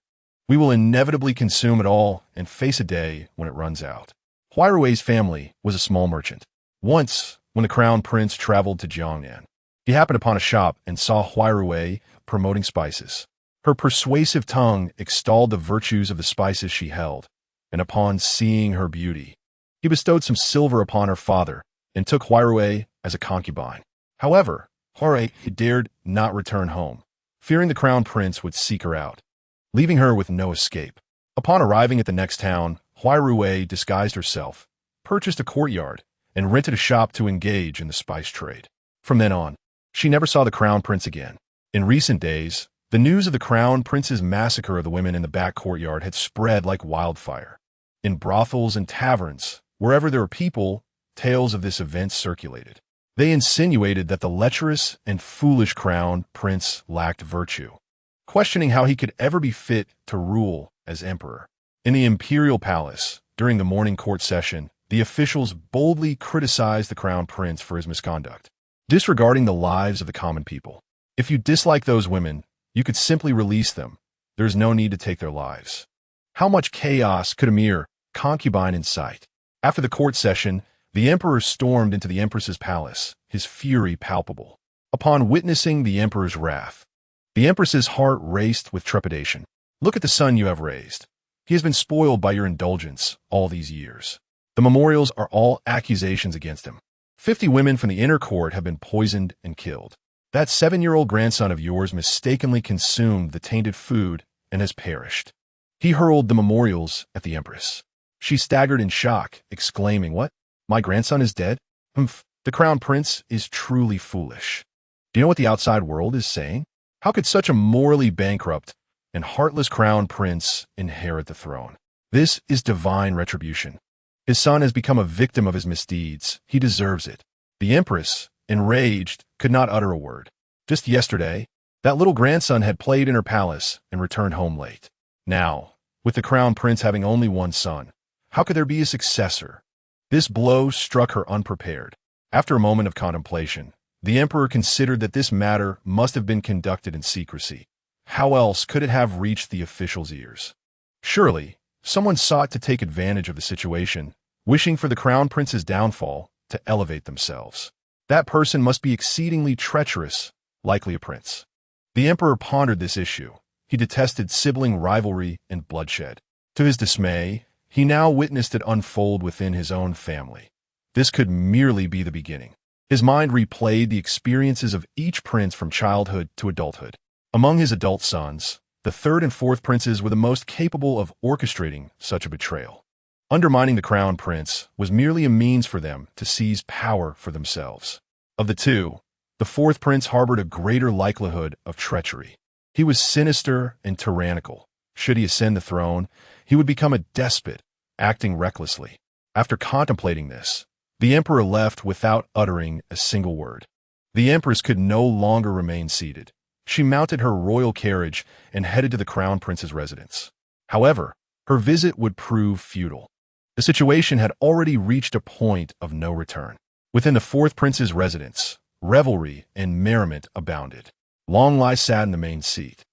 we will inevitably consume it all and face a day when it runs out." Huarue's family was a small merchant. Once, when the crown prince traveled to Jiangnan, he happened upon a shop and saw Huarue promoting spices. Her persuasive tongue extolled the virtues of the spices she held, and upon seeing her beauty, he bestowed some silver upon her father and took Huarue as a concubine. However, Huarue dared not return home, fearing the crown prince would seek her out, leaving her with no escape. Upon arriving at the next town, Huarue disguised herself, purchased a courtyard, and rented a shop to engage in the spice trade. From then on, she never saw the crown prince again. In recent days, the news of the crown prince's massacre of the women in the back courtyard had spread like wildfire. In brothels and taverns, wherever there were people, tales of this event circulated. They insinuated that the lecherous and foolish crown prince lacked virtue, questioning how he could ever be fit to rule as emperor. In the imperial palace, during the morning court session, the officials boldly criticized the crown prince for his misconduct, disregarding the lives of the common people. If you dislike those women, you could simply release them. There is no need to take their lives. How much chaos could a mere concubine incite? After the court session, the emperor stormed into the empress's palace, his fury palpable. Upon witnessing the emperor's wrath, the empress's heart raced with trepidation. Look at the son you have raised. He has been spoiled by your indulgence all these years. The memorials are all accusations against him. 50 women from the inner court have been poisoned and killed. That 7-year-old grandson of yours mistakenly consumed the tainted food and has perished. He hurled the memorials at the empress. She staggered in shock, exclaiming, "What? My grandson is dead? Humph, the crown prince is truly foolish." Do you know what the outside world is saying? How could such a morally bankrupt and heartless crown prince inherit the throne? This is divine retribution. His son has become a victim of his misdeeds. He deserves it. The empress, enraged, could not utter a word. Just yesterday, that little grandson had played in her palace and returned home late. Now, with the crown prince having only one son, how could there be a successor? This blow struck her unprepared. After a moment of contemplation, the emperor considered that this matter must have been conducted in secrecy. How else could it have reached the officials' ears? Surely, someone sought to take advantage of the situation, wishing for the crown prince's downfall to elevate themselves. That person must be exceedingly treacherous, likely a prince. The emperor pondered this issue. He detested sibling rivalry and bloodshed. To his dismay, he now witnessed it unfold within his own family. This could merely be the beginning. His mind replayed the experiences of each prince from childhood to adulthood. Among his adult sons, the third and fourth princes were the most capable of orchestrating such a betrayal. Undermining the crown prince was merely a means for them to seize power for themselves. Of the two, the fourth prince harbored a greater likelihood of treachery. He was sinister and tyrannical. Should he ascend the throne, he would become a despot, acting recklessly. After contemplating this, the emperor left without uttering a single word. The empress could no longer remain seated. She mounted her royal carriage and headed to the crown prince's residence. However, her visit would prove futile. The situation had already reached a point of no return. Within the fourth prince's residence, revelry and merriment abounded. Long Lai sat in the main seat,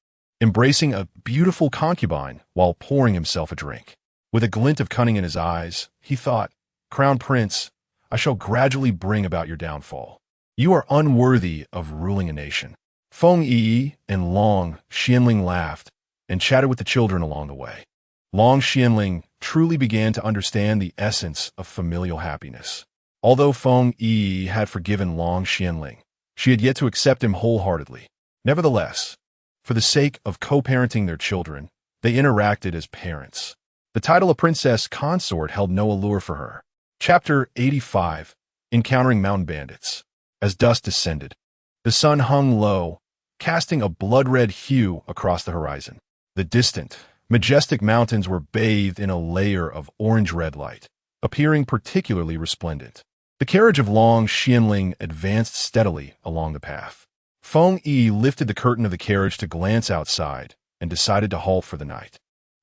embracing a beautiful concubine while pouring himself a drink. With a glint of cunning in his eyes, he thought, "Crown Prince, I shall gradually bring about your downfall. You are unworthy of ruling a nation." Feng Yiyi and Long Xianling laughed and chatted with the children along the way. Long Xianling truly began to understand the essence of familial happiness. Although Feng Yiyi had forgiven Long Xianling, she had yet to accept him wholeheartedly. Nevertheless, for the sake of co-parenting their children, they interacted as parents. The title of princess consort held no allure for her. Chapter 85, Encountering Mountain Bandits. As dusk descended, the sun hung low, casting a blood-red hue across the horizon. The distant, majestic mountains were bathed in a layer of orange-red light, appearing particularly resplendent. The carriage of Long Xianling advanced steadily along the path. Feng Yi lifted the curtain of the carriage to glance outside and decided to halt for the night.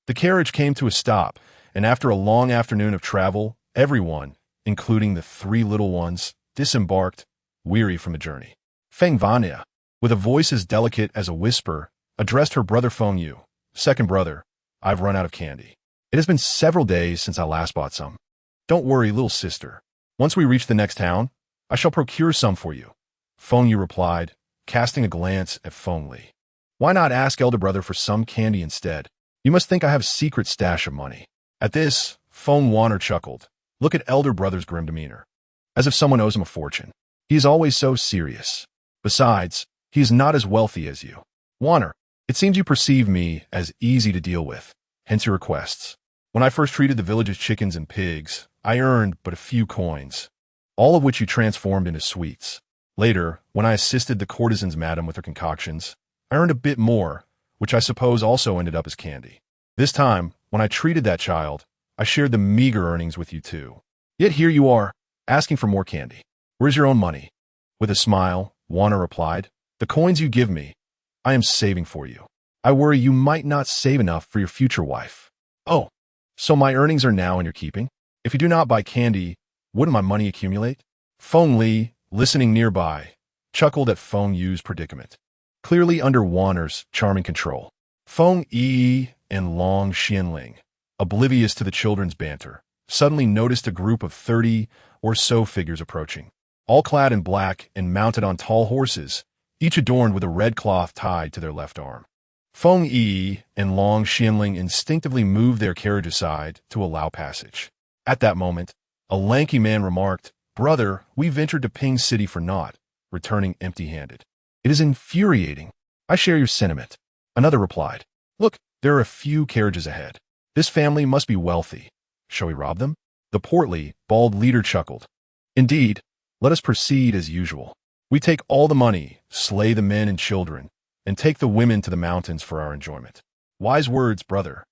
The carriage came to a stop, and after a long afternoon of travel, everyone, including the 3 little ones, disembarked, weary from the journey. Feng Vanya, with a voice as delicate as a whisper, addressed her brother Feng Yu. "Second brother, I've run out of candy. It has been several days since I last bought some. Don't worry, little sister. Once we reach the next town, I shall procure some for you." Feng Yu replied, casting a glance at Feng Li. "Why not ask elder brother for some candy instead? You must think I have a secret stash of money." At this, Feng Wanner chuckled. Look at elder brother's grim demeanor. As if someone owes him a fortune. He is always so serious. Besides, he is not as wealthy as you. Wanner, it seems you perceive me as easy to deal with, hence your requests. When I first treated the village's chickens and pigs, I earned but a few coins, all of which you transformed into sweets. Later, when I assisted the courtesan's madam with her concoctions, I earned a bit more, which I suppose also ended up as candy. This time, when I treated that child, I shared the meager earnings with you too. Yet here you are, asking for more candy. Where's your own money? With a smile, Wana replied, the coins you give me, I am saving for you. I worry you might not save enough for your future wife. Oh, so my earnings are now in your keeping? If you do not buy candy, wouldn't my money accumulate? Feng Li, listening nearby, chuckled at Feng Yi's predicament. Clearly under Wana's charming control, Feng Yiyi and Long Xianling, oblivious to the children's banter, suddenly noticed a group of 30 or so figures approaching, all clad in black and mounted on tall horses, each adorned with a red cloth tied to their left arm. Feng Yiyi and Long Xianling instinctively moved their carriage aside to allow passage. At that moment, a lanky man remarked, Brother, we ventured to Ping City for naught, returning empty-handed. It is infuriating. I share your sentiment. Another replied, Look, there are a few carriages ahead. This family must be wealthy. Shall we rob them? The portly, bald leader chuckled. Indeed, let us proceed as usual. We take all the money, slay the men and children, and take the women to the mountains for our enjoyment. Wise words, brother,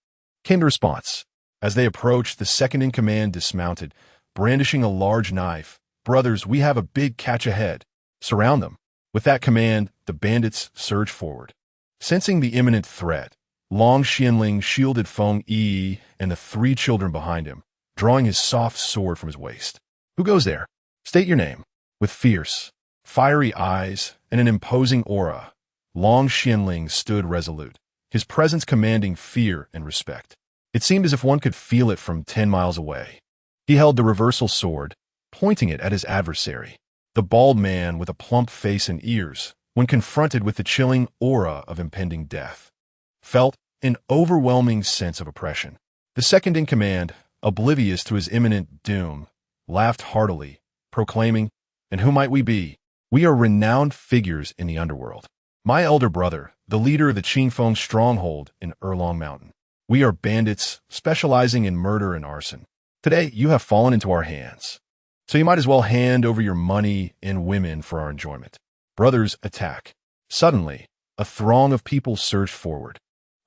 came the response. As they approached, the second-in-command dismounted, brandishing a large knife. Brothers, we have a big catch ahead. Surround them. With that command, the bandits surged forward. Sensing the imminent threat, Long Xianling shielded Feng Yiyi and the 3 children behind him, drawing his soft sword from his waist. Who goes there? State your name. With fierce, fiery eyes and an imposing aura, Long Xianling stood resolute, his presence commanding fear and respect. It seemed as if one could feel it from 10 miles away. He held the reversal sword, pointing it at his adversary, the bald man with a plump face and ears, when confronted with the chilling aura of impending death, felt an overwhelming sense of oppression. The second-in-command, oblivious to his imminent doom, laughed heartily, proclaiming, And who might we be? We are renowned figures in the underworld. My elder brother, the leader of the Qingfeng stronghold in Erlong Mountain. We are bandits specializing in murder and arson. Today, you have fallen into our hands. So you might as well hand over your money and women for our enjoyment. Brothers, attack. Suddenly, a throng of people surged forward.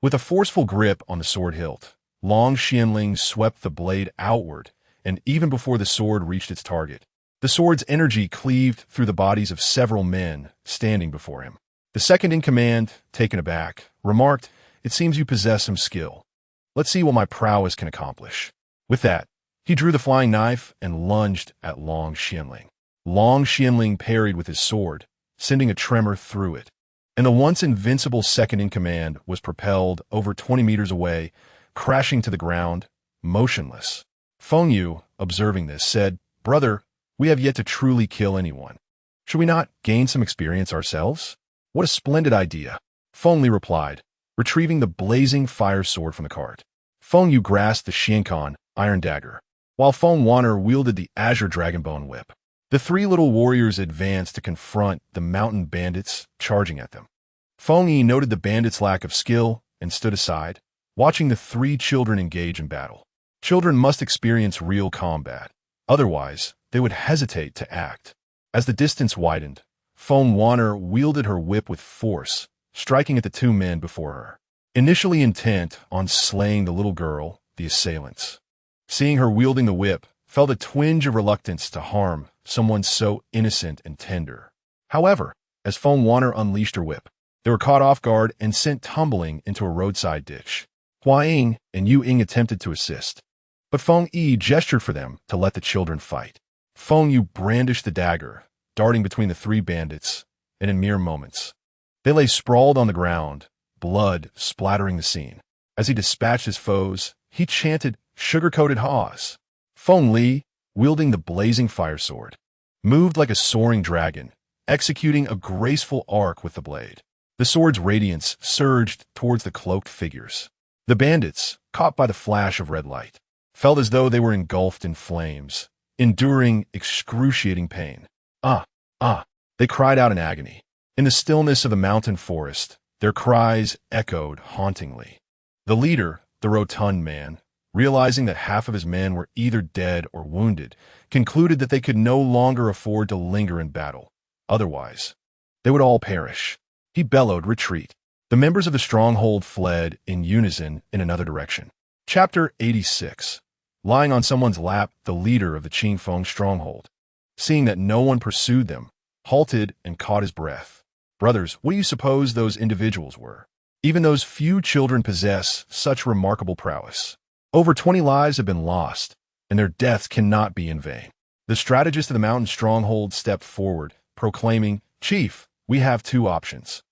With a forceful grip on the sword hilt, Long Xianling swept the blade outward, and even before the sword reached its target, the sword's energy cleaved through the bodies of several men standing before him. The second-in-command, taken aback, remarked, It seems you possess some skill. Let's see what my prowess can accomplish. With that, he drew the flying knife and lunged at Long Xianling. Long Xianling parried with his sword, sending a tremor through it, and the once invincible second-in-command was propelled over 20 meters away, crashing to the ground, motionless. Feng Yu, observing this, said, Brother, we have yet to truly kill anyone. Should we not gain some experience ourselves? What a splendid idea. Feng Li replied, retrieving the blazing fire sword from the cart. Feng Yu grasped the Xiankan iron dagger, while Feng Waner wielded the azure dragonbone whip. The 3 little warriors advanced to confront the mountain bandits charging at them. Feng Yi noted the bandits' lack of skill and stood aside, watching the 3 children engage in battle. Children must experience real combat. Otherwise, they would hesitate to act. As the distance widened, Feng Waner wielded her whip with force, striking at the 2 men before her, initially intent on slaying the little girl, the assailants. Seeing her wielding the whip, felt a twinge of reluctance to harm someone so innocent and tender. However, as Feng Waner unleashed her whip, they were caught off guard and sent tumbling into a roadside ditch. Hua Ying and Yu Ying attempted to assist, but Feng Yi gestured for them to let the children fight. Feng Yu brandished the dagger, darting between the 3 bandits, and in mere moments, they lay sprawled on the ground, blood splattering the scene. As he dispatched his foes, he chanted sugar-coated haws. Feng Li, wielding the blazing fire sword, moved like a soaring dragon, executing a graceful arc with the blade. The sword's radiance surged towards the cloaked figures. The bandits, caught by the flash of red light, felt as though they were engulfed in flames, enduring excruciating pain. They cried out in agony. In the stillness of the mountain forest, their cries echoed hauntingly. The leader, the rotund man, realizing that half of his men were either dead or wounded, concluded that they could no longer afford to linger in battle. Otherwise, they would all perish. He bellowed, retreat. The members of the stronghold fled in unison in another direction. Chapter 86. Lying on someone's lap, the leader of the Qingfeng stronghold. seeing that no one pursued them, halted and caught his breath. Brothers, what do you suppose those individuals were? Even those few children possess such remarkable prowess. Over 20 lives have been lost, and their deaths cannot be in vain. The strategist of the mountain stronghold stepped forward, proclaiming, "Chief, we have two options.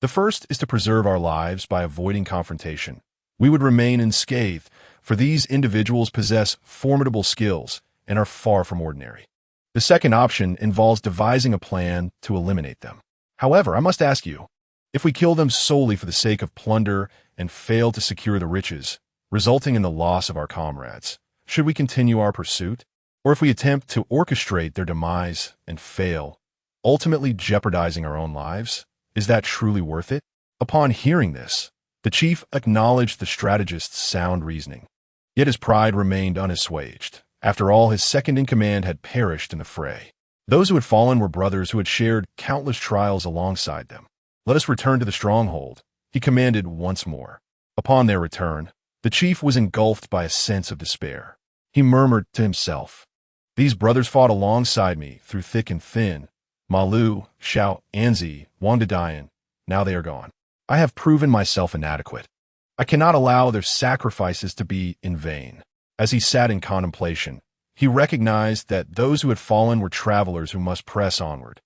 The first is to preserve our lives by avoiding confrontation. We would remain unscathed, for these individuals possess formidable skills and are far from ordinary. The second option involves devising a plan to eliminate them. However, I must ask you, if we kill them solely for the sake of plunder and fail to secure the riches, resulting in the loss of our comrades, should we continue our pursuit? Or if we attempt to orchestrate their demise and fail, ultimately jeopardizing our own lives, is that truly worth it?" Upon hearing this, the chief acknowledged the strategist's sound reasoning. Yet his pride remained unassuaged. After all, his second-in-command had perished in the fray. Those who had fallen were brothers who had shared countless trials alongside them. "Let us return to the stronghold," he commanded once more. Upon their return, the chief was engulfed by a sense of despair. He murmured to himself, "These brothers fought alongside me through thick and thin. Malu, Xiao, Anzi, Wangdadayan. Now they are gone. I have proven myself inadequate. I cannot allow their sacrifices to be in vain." As he sat in contemplation, he recognized that those who had fallen were travelers who must press onward.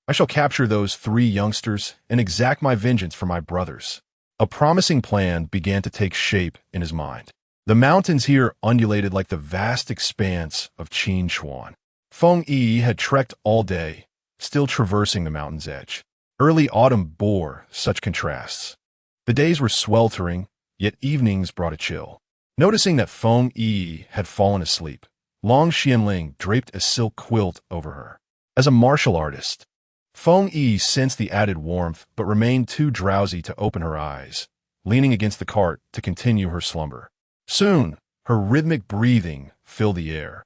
"I shall capture those 3 youngsters and exact my vengeance for my brothers." A promising plan began to take shape in his mind. The mountains here undulated like the vast expanse of Qin Chuan. Feng Yiyi had trekked all day, still traversing the mountain's edge. Early autumn bore such contrasts. The days were sweltering, yet evenings brought a chill. Noticing that Feng Yiyi had fallen asleep, Long Xianling draped a silk quilt over her. As a martial artist, Feng Yiyi sensed the added warmth but remained too drowsy to open her eyes, leaning against the cart to continue her slumber. Soon, her rhythmic breathing filled the air,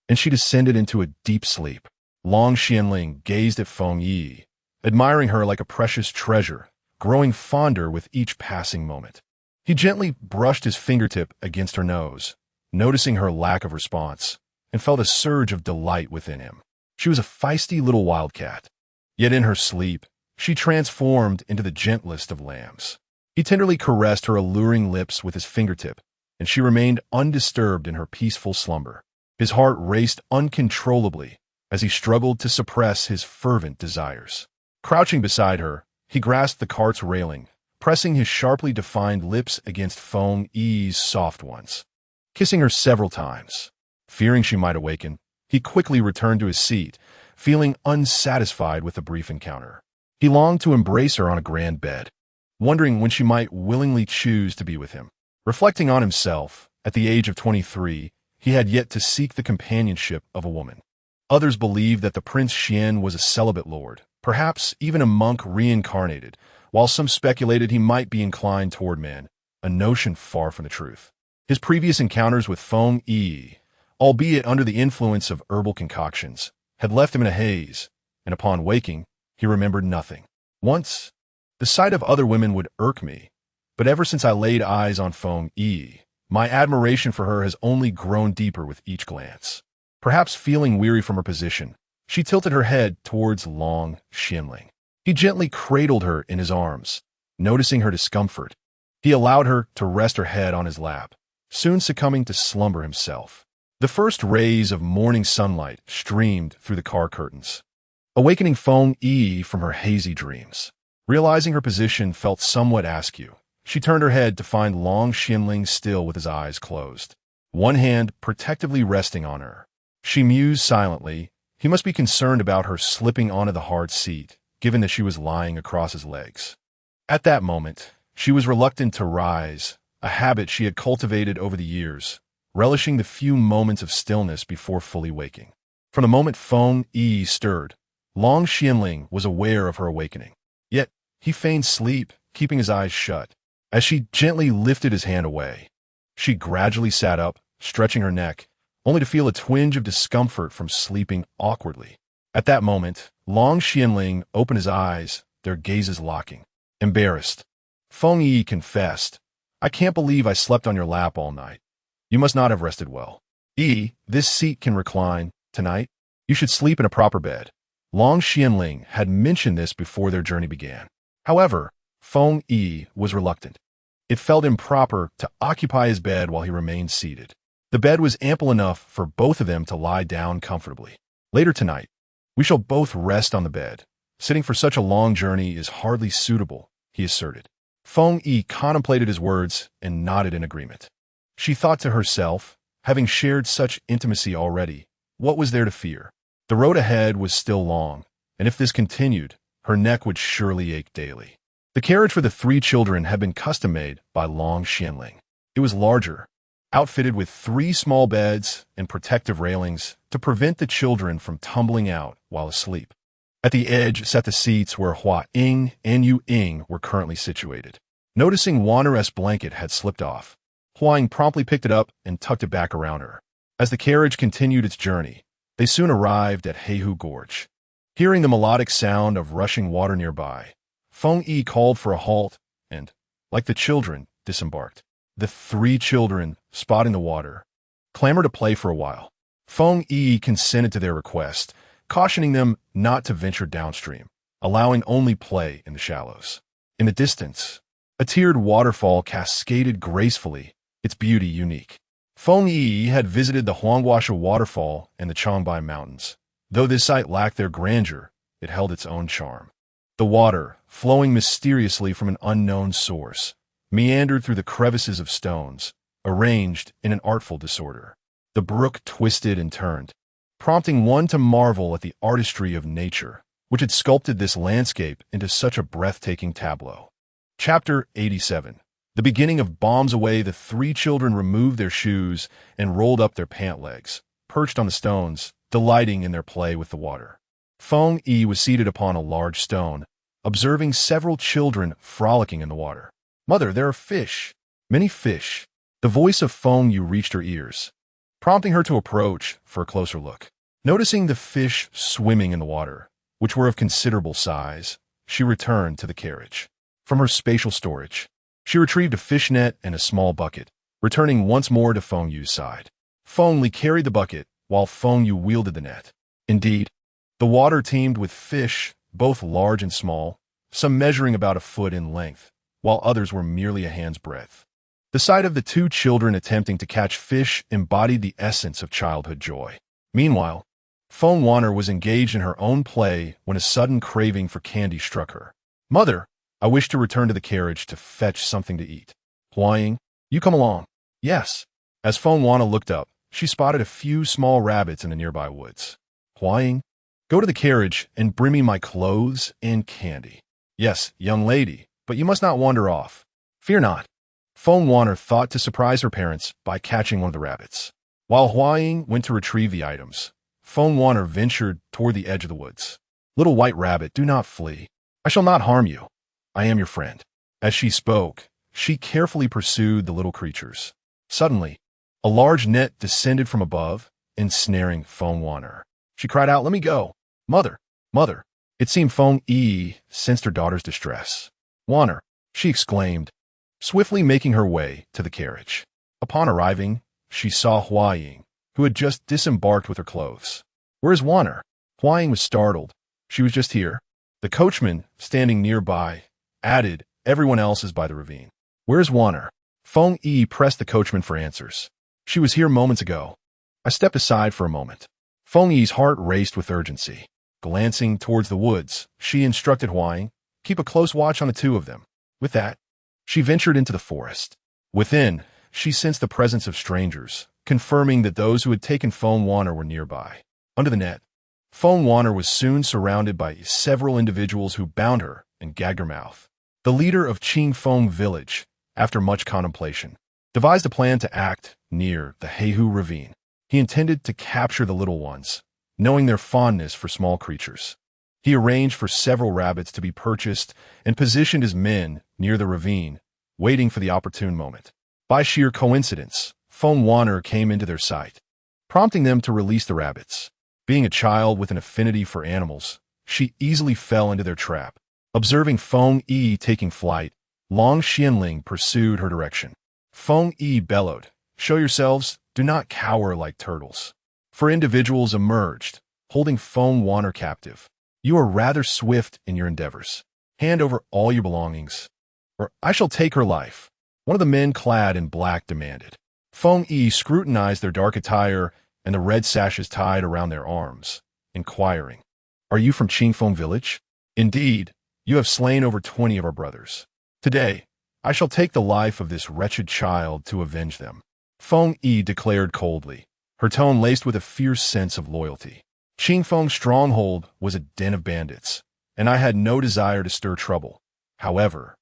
and she descended into a deep sleep. Long Xianling gazed at Feng Yiyi, admiring her like a precious treasure, growing fonder with each passing moment. He gently brushed his fingertip against her nose, noticing her lack of response, and felt a surge of delight within him. She was a feisty little wildcat. Yet in her sleep, she transformed into the gentlest of lambs. He tenderly caressed her alluring lips with his fingertip, and she remained undisturbed in her peaceful slumber. His heart raced uncontrollably as he struggled to suppress his fervent desires. Crouching beside her, he grasped the cart's railing, pressing his sharply defined lips against Feng Yiyi's soft ones. Kissing her several times, fearing she might awaken, he quickly returned to his seat, feeling unsatisfied with the brief encounter. He longed to embrace her on a grand bed, wondering when she might willingly choose to be with him. Reflecting on himself, at the age of 23, he had yet to seek the companionship of a woman. Others believed that the Prince Xian was a celibate lord, perhaps even a monk reincarnated, while some speculated he might be inclined toward men, a notion far from the truth. His previous encounters with Feng Yiyi, albeit under the influence of herbal concoctions, had left him in a haze, and upon waking, he remembered nothing. Once, the sight of other women would irk me, but ever since I laid eyes on Feng Yiyi, my admiration for her has only grown deeper with each glance. Perhaps feeling weary from her position, she tilted her head towards Long Xianling. He gently cradled her in his arms, noticing her discomfort. He allowed her to rest her head on his lap, soon succumbing to slumber himself. The first rays of morning sunlight streamed through the car curtains, awakening Feng Yiyi from her hazy dreams. Realizing her position felt somewhat askew, she turned her head to find Long Xianling still with his eyes closed, one hand protectively resting on her. She mused silently. He must be concerned about her slipping onto the hard seat, given that she was lying across his legs. At that moment, she was reluctant to rise, a habit she had cultivated over the years, relishing the few moments of stillness before fully waking. From the moment Feng Yiyi stirred, Long Xianling was aware of her awakening. Yet, he feigned sleep, keeping his eyes shut. As she gently lifted his hand away, she gradually sat up, stretching her neck, only to feel a twinge of discomfort from sleeping awkwardly. At that moment, Long Xianling opened his eyes, their gazes locking. Embarrassed, Feng Yiyi confessed, "I can't believe I slept on your lap all night. You must not have rested well. This seat can recline, tonight?" You should sleep in a proper bed. Long Xianling had mentioned this before their journey began. However, Feng Yiyi was reluctant. It felt improper to occupy his bed while he remained seated. The bed was ample enough for both of them to lie down comfortably. Later tonight, we shall both rest on the bed. Sitting for such a long journey is hardly suitable, he asserted. Feng Yiyi contemplated his words and nodded in agreement. She thought to herself, having shared such intimacy already, what was there to fear? The road ahead was still long, and if this continued, her neck would surely ache daily. The carriage for the 3 children had been custom-made by Long Xianling. It was larger, outfitted with 3 small beds and protective railings to prevent the children from tumbling out while asleep. At the edge sat the seats where Hua Ying and Yu Ying were currently situated. Noticing Wander's blanket had slipped off, Hua Ying promptly picked it up and tucked it back around her. As the carriage continued its journey, they soon arrived at Heihu Gorge. Hearing the melodic sound of rushing water nearby, Feng Yiyi called for a halt and, like the children, disembarked. The 3 children, spotting the water, clamored to play for a while. Feng Yiyi consented to their request, cautioning them not to venture downstream, allowing only play in the shallows. In the distance, a tiered waterfall cascaded gracefully, its beauty unique. Feng Yiyi had visited the Huangguasha waterfall and the Changbai Mountains. Though this site lacked their grandeur, it held its own charm. The water, flowing mysteriously from an unknown source, meandered through the crevices of stones, arranged in an artful disorder. The brook twisted and turned, prompting one to marvel at the artistry of nature, which had sculpted this landscape into such a breathtaking tableau. Chapter 87. The beginning of Bombs Away, the 3 children removed their shoes and rolled up their pant legs, perched on the stones, delighting in their play with the water. Feng Yiyi was seated upon a large stone, observing several children frolicking in the water. "Mother, there are fish. Many fish." The voice of Feng Yiyi reached her ears, prompting her to approach for a closer look. Noticing the fish swimming in the water, which were of considerable size, she returned to the carriage. From her spatial storage, she retrieved a fish net and a small bucket, returning once more to Feng Yi's side. Feng Li carried the bucket, while Feng Yiyi wielded the net. Indeed, the water teemed with fish, both large and small, some measuring about a foot in length, while others were merely a hand's breadth. The sight of the 2 children attempting to catch fish embodied the essence of childhood joy. Meanwhile, Feng Wanner was engaged in her own play when a sudden craving for candy struck her. "Mother, I wish to return to the carriage to fetch something to eat." "Hua Ying, you come along." "Yes." As Feng Wanner looked up, she spotted a few small rabbits in the nearby woods. "Hua Ying, go to the carriage and bring me my clothes and candy." "Yes, young lady, but you must not wander off." "Fear not." Feng Wanner thought to surprise her parents by catching one of the rabbits. While Hua Ying went to retrieve the items, Feng Wanner ventured toward the edge of the woods. "Little white rabbit, do not flee. I shall not harm you. I am your friend." As she spoke, she carefully pursued the little creatures. Suddenly, a large net descended from above, ensnaring Feng Wanner. She cried out, "Let me go! Mother! Mother!" It seemed Feng Yiyi sensed her daughter's distress. "Wanner!" she exclaimed, swiftly making her way to the carriage. Upon arriving, she saw Hua Ying, who had just disembarked with her clothes. "Where is Wanner?" Hua Ying was startled. "She was just here." The coachman, standing nearby, added, "Everyone else is by the ravine." "Where's Wanner?" Feng Yiyi pressed the coachman for answers. "She was here moments ago." I stepped aside for a moment. Feng Yi's heart raced with urgency. Glancing towards the woods, she instructed Hua Ying, "Keep a close watch on the 2 of them." With that, she ventured into the forest. Within, she sensed the presence of strangers, confirming that those who had taken Feng Wanner were nearby. Under the net, Feng Wanner was soon surrounded by several individuals who bound her and gagged her mouth. The leader of Qingfeng village, after much contemplation, devised a plan to act near the Heihu ravine. He intended to capture the little ones, knowing their fondness for small creatures. He arranged for several rabbits to be purchased and positioned his men near the ravine, waiting for the opportune moment. By sheer coincidence, Feng Wanner came into their sight, prompting them to release the rabbits. Being a child with an affinity for animals, she easily fell into their trap. Observing Feng Yiyi taking flight, Long Xianling pursued her direction. Feng Yiyi bellowed, "Show yourselves, do not cower like turtles." 4 individuals emerged, holding Feng Wanner captive. You are rather swift in your endeavors. Hand over all your belongings, or I shall take her life, one of the men clad in black demanded. Feng Yiyi scrutinized their dark attire and the red sashes tied around their arms, inquiring, "Are you from Qingfeng village? Indeed, you have slain over 20 of our brothers. Today, I shall take the life of this wretched child to avenge them," Feng Yiyi declared coldly, her tone laced with a fierce sense of loyalty. Qingfeng's stronghold was a den of bandits, and I had no desire to stir trouble. However,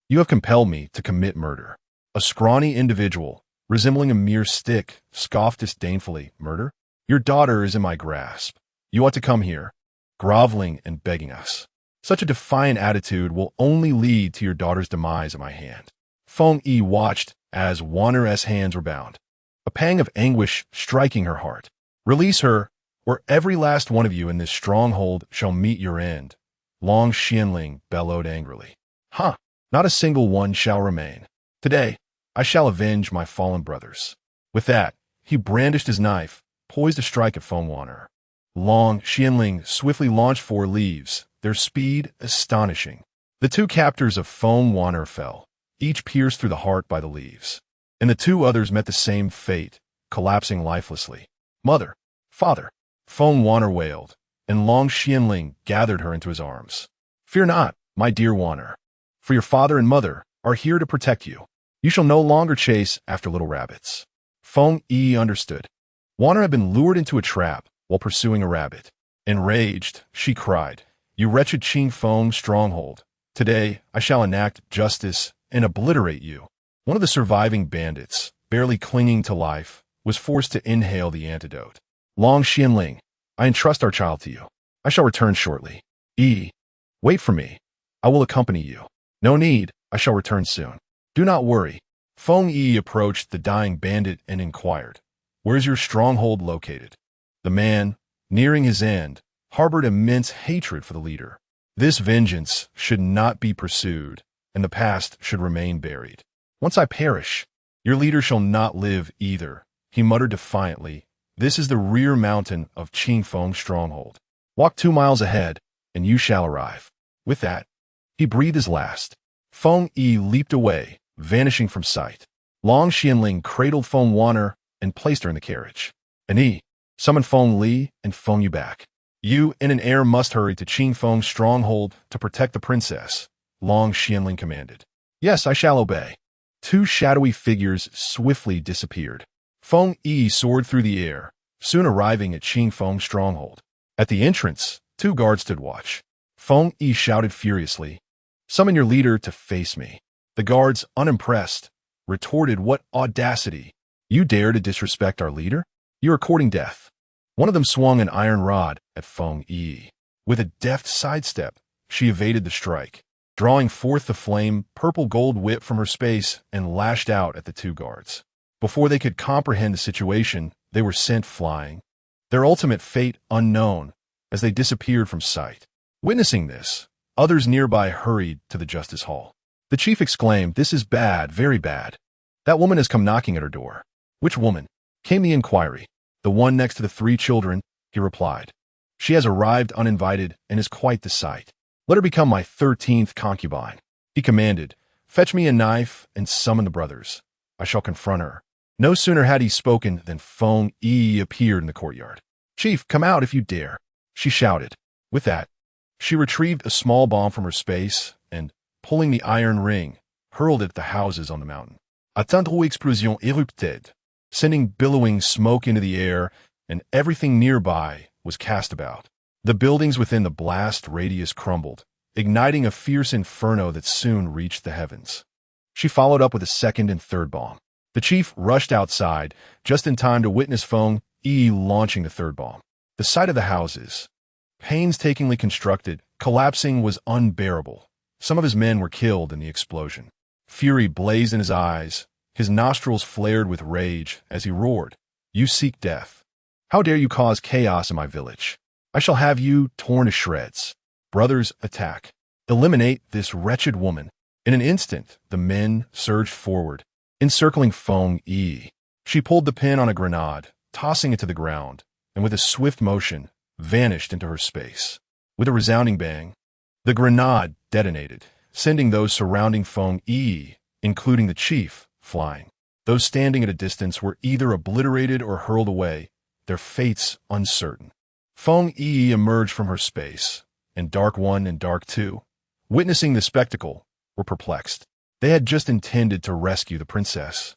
you have compelled me to commit murder. A scrawny individual, resembling a mere stick, scoffed disdainfully. Murder? Your daughter is in my grasp. You ought to come here, groveling and begging us. Such a defiant attitude will only lead to your daughter's demise at my hand. Feng Yiyi watched as Wanner's hands were bound, a pang of anguish striking her heart. Release her, or every last one of you in this stronghold shall meet your end, Long Xianling bellowed angrily. Huh, not a single one shall remain. Today, I shall avenge my fallen brothers. With that, he brandished his knife, poised to strike at Feng Wanner. Long Xianling swiftly launched 4 leaves, their speed astonishing. The 2 captors of Feng Wanner fell, each pierced through the heart by the leaves, and the 2 others met the same fate, collapsing lifelessly. Mother, father, Feng Wanner wailed, and Long Xianling gathered her into his arms. Fear not, my dear Wanner, for your father and mother are here to protect you. You shall no longer chase after little rabbits. Feng Yiyi understood. Wanner had been lured into a trap while pursuing a rabbit. Enraged, she cried, You wretched Qingfeng stronghold, today I shall enact justice and obliterate you. One of the surviving bandits, barely clinging to life, was forced to inhale the antidote. Long Xianling, I entrust our child to you. I shall return shortly. Wait for me. I will accompany you. No need, I shall return soon. Do not worry. Feng Yiyi approached the dying bandit and inquired, Where's your stronghold located? The man, nearing his end, harbored immense hatred for the leader. This vengeance should not be pursued, and the past should remain buried. Once I perish, your leader shall not live either, he muttered defiantly. This is the rear mountain of Qingfeng stronghold. Walk 2 miles ahead, and you shall arrive. With that, he breathed his last. Feng Yiyi leaped away, vanishing from sight. Long Xianling cradled Feng Wanner and placed her in the carriage. Ani, summon Feng Li and Feng Yu back. You and an heir must hurry to Qingfeng's stronghold to protect the princess, Long Xianling commanded. Yes, I shall obey. 2 shadowy figures swiftly disappeared. Feng Yiyi soared through the air, soon arriving at Qingfeng's stronghold. At the entrance, 2 guards stood watch. Feng Yiyi shouted furiously, Summon your leader to face me. The guards, unimpressed, retorted, What audacity! You dare to disrespect our leader? You are courting death. One of them swung an iron rod at Feng Yiyi. With a deft sidestep, she evaded the strike, drawing forth the flame purple gold whip from her space and lashed out at the 2 guards. Before they could comprehend the situation, they were sent flying, their ultimate fate unknown, as they disappeared from sight. Witnessing this, others nearby hurried to the justice hall. The chief exclaimed, This is bad, very bad. That woman has come knocking at her door. Which woman? Came the inquiry. The one next to the 3 children, he replied. She has arrived uninvited and is quite the sight. Let her become my 13th concubine. He commanded, Fetch me a knife and summon the brothers. I shall confront her. No sooner had he spoken than Feng Yiyi appeared in the courtyard. Chief, come out if you dare, she shouted. With that, she retrieved a small bomb from her space and, pulling the iron ring, hurled it at the houses on the mountain. A tendre explosion érupted, sending billowing smoke into the air, and everything nearby was cast about. The buildings within the blast radius crumbled, igniting a fierce inferno that soon reached the heavens. She followed up with a 2nd and 3rd bomb. The chief rushed outside, just in time to witness Feng Yiyi launching the 3rd bomb. The sight of the houses, painstakingly constructed, collapsing was unbearable. Some of his men were killed in the explosion. Fury blazed in his eyes. His nostrils flared with rage as he roared, You seek death. How dare you cause chaos in my village? I shall have you torn to shreds. Brothers, attack. Eliminate this wretched woman. In an instant, the men surged forward, encircling Feng Yiyi. She pulled the pin on a grenade, tossing it to the ground, and with a swift motion, vanished into her space. With a resounding bang, the grenade detonated, sending those surrounding Feng Yiyi, including the chief, flying. Those standing at a distance were either obliterated or hurled away, their fates uncertain. Feng Yiyi emerged from her space, and Dark One and Dark Two, witnessing the spectacle, were perplexed. They had just intended to rescue the princess.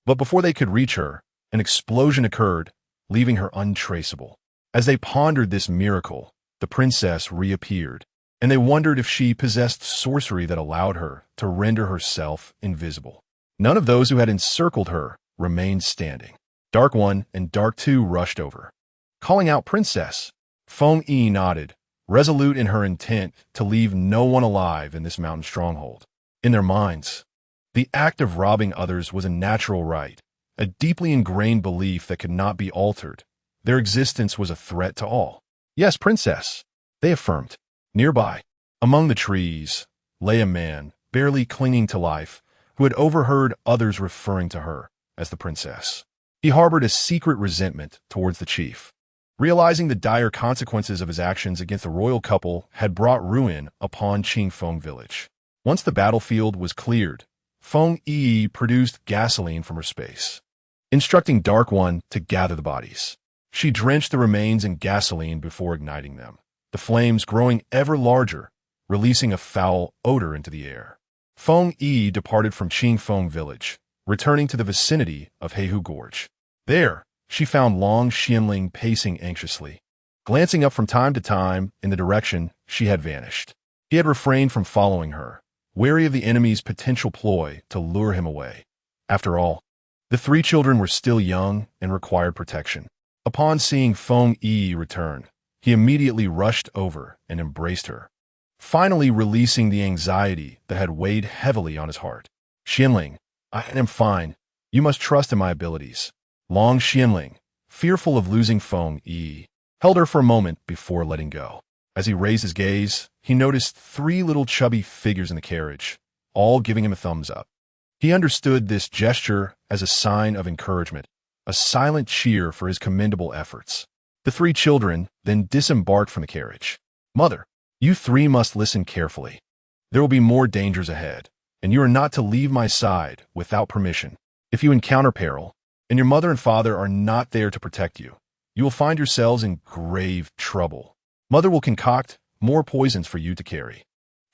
But before they could reach her, an explosion occurred, leaving her untraceable. As they pondered this miracle, the princess reappeared, and they wondered if she possessed sorcery that allowed her to render herself invisible. None of those who had encircled her remained standing. Dark One and Dark Two rushed over. Calling out Princess, Feng Yi nodded, resolute in her intent to leave no one alive in this mountain stronghold. In their minds, the act of robbing others was a natural right, a deeply ingrained belief that could not be altered. Their existence was a threat to all. Yes, Princess, they affirmed. Nearby, among the trees, lay a man, barely clinging to life, who had overheard others referring to her as the princess. He harbored a secret resentment towards the chief. Realizing the dire consequences of his actions against the royal couple had brought ruin upon Qingfeng village. Once the battlefield was cleared, Feng Yiyi produced gasoline from her space, instructing Dark One to gather the bodies. She drenched the remains in gasoline before igniting them, the flames growing ever larger, releasing a foul odor into the air. Feng Yiyi departed from Qingfeng village, returning to the vicinity of Heihu Gorge. There, she found Long Xianling pacing anxiously, glancing up from time to time in the direction she had vanished. He had refrained from following her, wary of the enemy's potential ploy to lure him away. After all, the three children were still young and required protection. Upon seeing Feng Yiyi return, he immediately rushed over and embraced her, finally releasing the anxiety that had weighed heavily on his heart. Xianling, I am fine. You must trust in my abilities. Long Xianling, fearful of losing Feng Yiyi, held her for a moment before letting go. As he raised his gaze, he noticed three little chubby figures in the carriage, all giving him a thumbs up. He understood this gesture as a sign of encouragement, a silent cheer for his commendable efforts. The three children then disembarked from the carriage. Mother, you three must listen carefully. There will be more dangers ahead, and you are not to leave my side without permission. If you encounter peril, and your mother and father are not there to protect you, you will find yourselves in grave trouble. Mother will concoct more poisons for you to carry.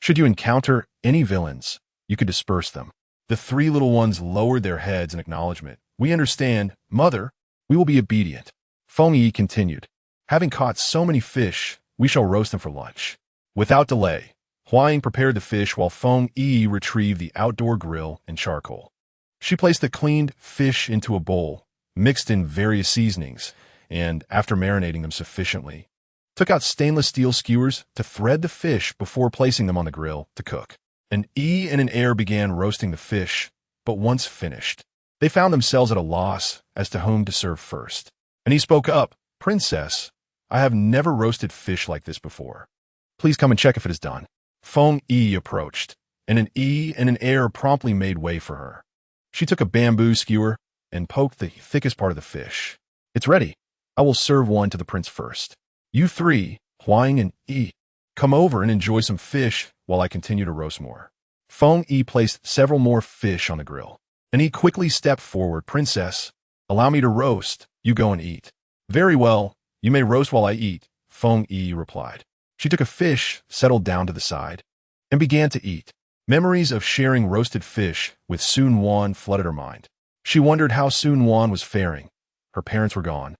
Should you encounter any villains, you could disperse them. The three little ones lowered their heads in acknowledgement. We understand, Mother. We will be obedient. Feng Yi continued. Having caught so many fish, we shall roast them for lunch. Without delay, Huang prepared the fish while Feng Yi retrieved the outdoor grill and charcoal. She placed the cleaned fish into a bowl, mixed in various seasonings, and, after marinating them sufficiently, took out stainless steel skewers to thread the fish before placing them on the grill to cook. An E and an Air began roasting the fish, but once finished, they found themselves at a loss as to whom to serve first. And he spoke up, Princess, I have never roasted fish like this before. Please come and check if it is done. Feng Yi approached, and an E and an Air promptly made way for her. She took a bamboo skewer and poked the thickest part of the fish. It's ready. I will serve one to the prince first. You three, Huang and E, come over and enjoy some fish while I continue to roast more. Feng Yi placed several more fish on the grill, and he quickly stepped forward. Princess, allow me to roast. You go and eat. Very well. You may roast while I eat, Feng Yi replied. She took a fish, settled down to the side, and began to eat. Memories of sharing roasted fish with Sun Wan flooded her mind. She wondered how Sun Wan was faring. Her parents were gone,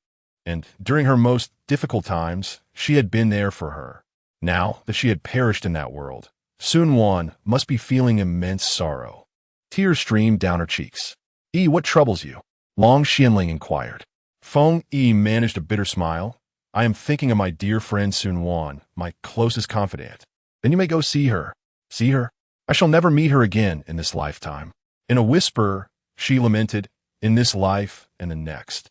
and during her most difficult times, she had been there for her. Now that she had perished in that world, Sun Wan must be feeling immense sorrow. Tears streamed down her cheeks. Yi, what troubles you? Long Xianling inquired. Feng Yi managed a bitter smile. I am thinking of my dear friend Sun Wan, my closest confidant. Then you may go see her. See her? I shall never meet her again in this lifetime. In a whisper, she lamented, in this life and the next.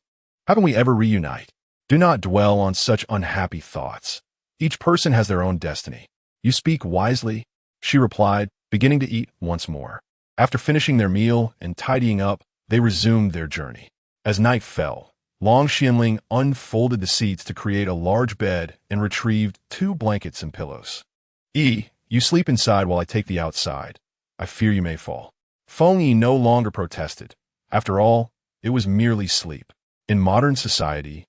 How can we ever reunite? Do not dwell on such unhappy thoughts. Each person has their own destiny. You speak wisely, she replied, beginning to eat once more. After finishing their meal and tidying up, they resumed their journey. As night fell, Long Xianling unfolded the seats to create a large bed and retrieved 2 blankets and pillows. You sleep inside while I take the outside. I fear you may fall. Feng Yiyi no longer protested. After all, it was merely sleep. In modern society,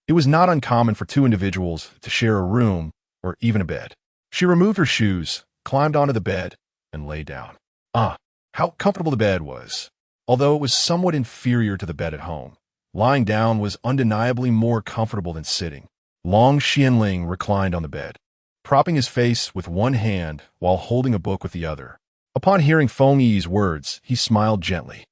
it was not uncommon for 2 individuals to share a room or even a bed. She removed her shoes, climbed onto the bed, and lay down. How comfortable the bed was. Although it was somewhat inferior to the bed at home, lying down was undeniably more comfortable than sitting. Long Xianling reclined on the bed, propping his face with one hand while holding a book with the other. Upon hearing Feng Yi's words, he smiled gently.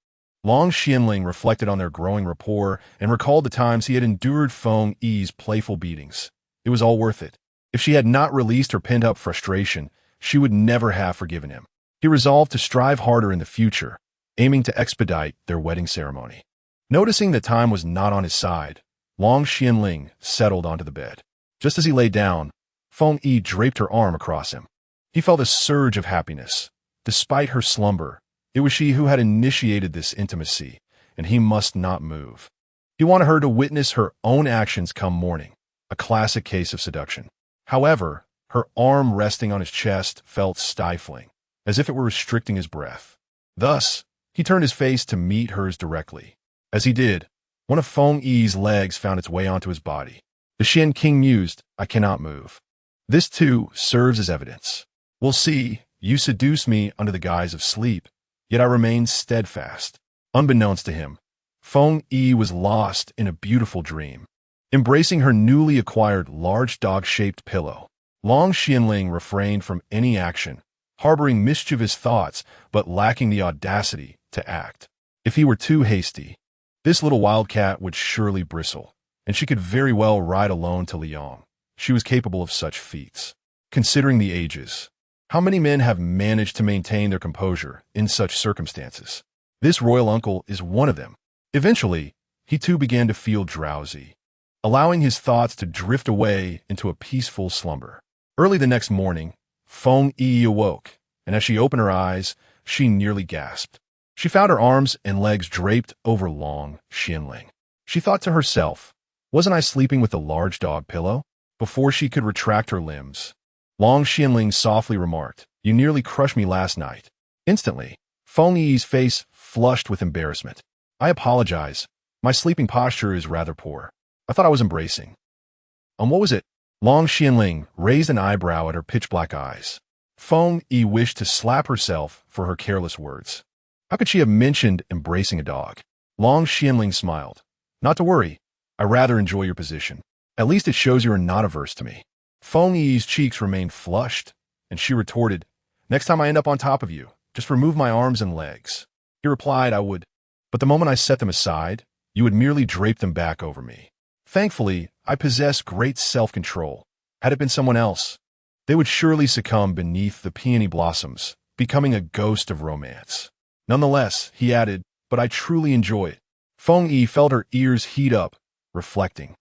Long Xianling reflected on their growing rapport and recalled the times he had endured Feng Yi's playful beatings. It was all worth it. If she had not released her pent-up frustration, she would never have forgiven him. He resolved to strive harder in the future, aiming to expedite their wedding ceremony. Noticing that time was not on his side, Long Xianling settled onto the bed. Just as he lay down, Feng Yi draped her arm across him. He felt a surge of happiness. Despite her slumber, it was she who had initiated this intimacy, and he must not move. He wanted her to witness her own actions come morning, a classic case of seduction. However, her arm resting on his chest felt stifling, as if it were restricting his breath. Thus, he turned his face to meet hers directly. As he did, one of Feng Yi's legs found its way onto his body. The Shen King mused, "I cannot move. This too serves as evidence. We'll see, you seduce me under the guise of sleep, yet I remain steadfast." Unbeknownst to him, Feng Yi was lost in a beautiful dream. Embracing her newly acquired large dog-shaped pillow, Long Xianling refrained from any action, harboring mischievous thoughts but lacking the audacity to act. If he were too hasty, this little wildcat would surely bristle, and she could very well ride alone to Liang. She was capable of such feats. Considering the ages, how many men have managed to maintain their composure in such circumstances? This royal uncle is one of them. Eventually, he too began to feel drowsy, allowing his thoughts to drift away into a peaceful slumber. Early the next morning, Feng Yi awoke, and as she opened her eyes, she nearly gasped. She found her arms and legs draped over Long Xianling. She thought to herself, "Wasn't I sleeping with a large dog pillow?" Before she could retract her limbs, Long Xianling softly remarked, "You nearly crushed me last night." Instantly, Feng Yi's face flushed with embarrassment. "I apologize. My sleeping posture is rather poor. I thought I was embracing." What was it?" Long Xianling raised an eyebrow at her pitch-black eyes. Feng Yi wished to slap herself for her careless words. How could she have mentioned embracing a dog? Long Xianling smiled. "Not to worry. I rather enjoy your position. At least it shows you are not averse to me." Feng Yi's cheeks remained flushed, and she retorted, "Next time I end up on top of you, just remove my arms and legs." He replied, "I would. But the moment I set them aside, you would merely drape them back over me. Thankfully, I possess great self-control. Had it been someone else, they would surely succumb beneath the peony blossoms, becoming a ghost of romance. Nonetheless," he added, "but I truly enjoy it." Feng Yi felt her ears heat up, reflecting.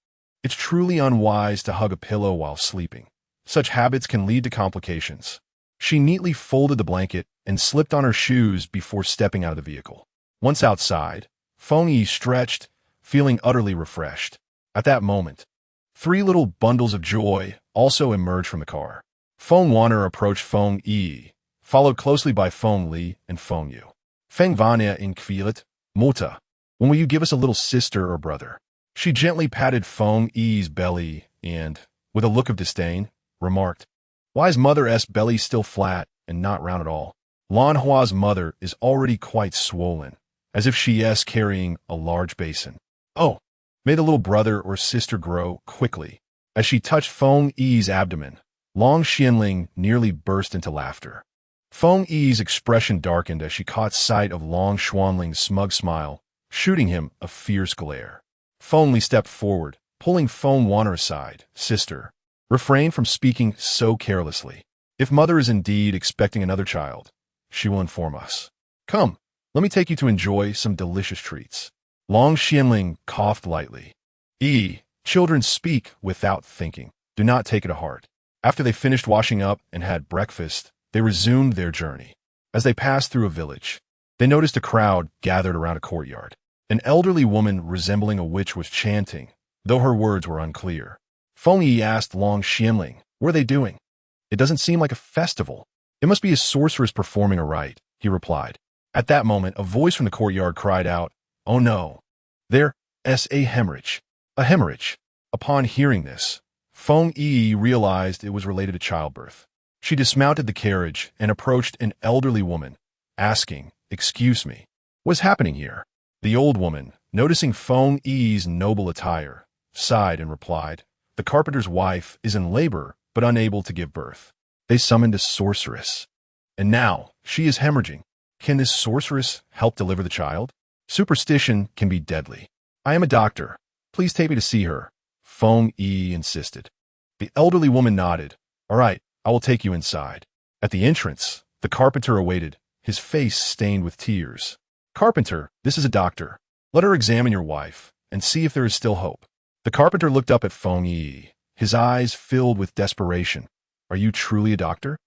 It's truly unwise to hug a pillow while sleeping. Such habits can lead to complications. She neatly folded the blanket and slipped on her shoes before stepping out of the vehicle. Once outside, Feng Yi stretched, feeling utterly refreshed. At that moment, 3 little bundles of joy also emerged from the car. Feng Wan'er approached Feng Yi, followed closely by Feng Li and Feng Yu. "Feng Vanya in Kvilet, Muta. When will you give us a little sister or brother?" She gently patted Feng Yi's belly and, with a look of disdain, remarked, "Why is Mother's belly still flat and not round at all? Lan Hua's mother is already quite swollen, as if she is carrying a large basin. Oh, may the little brother or sister grow quickly." As she touched Feng Yi's abdomen, Long Xianling nearly burst into laughter. Feng Yi's expression darkened as she caught sight of Long Xianling's smug smile, shooting him a fierce glare. Feng Li stepped forward, pulling Feng Wan'er aside. "Sister, refrain from speaking so carelessly. If Mother is indeed expecting another child, she will inform us. Come, let me take you to enjoy some delicious treats." Long Xianling coughed lightly. Children speak without thinking. Do not take it to heart." After they finished washing up and had breakfast, they resumed their journey. As they passed through a village, they noticed a crowd gathered around a courtyard. An elderly woman resembling a witch was chanting, though her words were unclear. Feng Yiyi asked Long Xianling, "What are they doing? It doesn't seem like a festival. It must be a sorceress performing a rite," he replied. At that moment, a voice from the courtyard cried out, "Oh no! There's a hemorrhage! A hemorrhage!" Upon hearing this, Feng Yiyi realized it was related to childbirth. She dismounted the carriage and approached an elderly woman, asking, "Excuse me, what's happening here?" The old woman, noticing Feng Yiyi's noble attire, sighed and replied, "The carpenter's wife is in labor but unable to give birth. They summoned a sorceress, and now she is hemorrhaging. Can this sorceress help deliver the child? Superstition can be deadly. I am a doctor. Please take me to see her," Feng Yiyi insisted. The elderly woman nodded. "All right, I will take you inside." At the entrance, the carpenter awaited, his face stained with tears. "Carpenter, this is a doctor. Let her examine your wife and see if there is still hope." The carpenter looked up at Feng Yiyi, his eyes filled with desperation. "Are you truly a doctor?"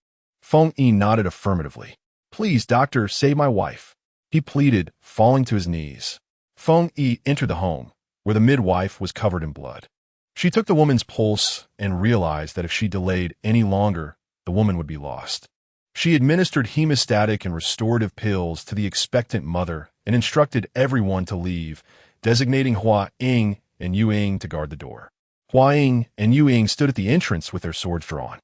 Feng Yiyi nodded affirmatively. "Please, doctor, save my wife," he pleaded, falling to his knees. Feng Yiyi entered the home, where the midwife was covered in blood. She took the woman's pulse and realized that if she delayed any longer, the woman would be lost. She administered hemostatic and restorative pills to the expectant mother and instructed everyone to leave, designating Hua Ying and Yu Ying to guard the door. Hua Ying and Yu Ying stood at the entrance with their swords drawn.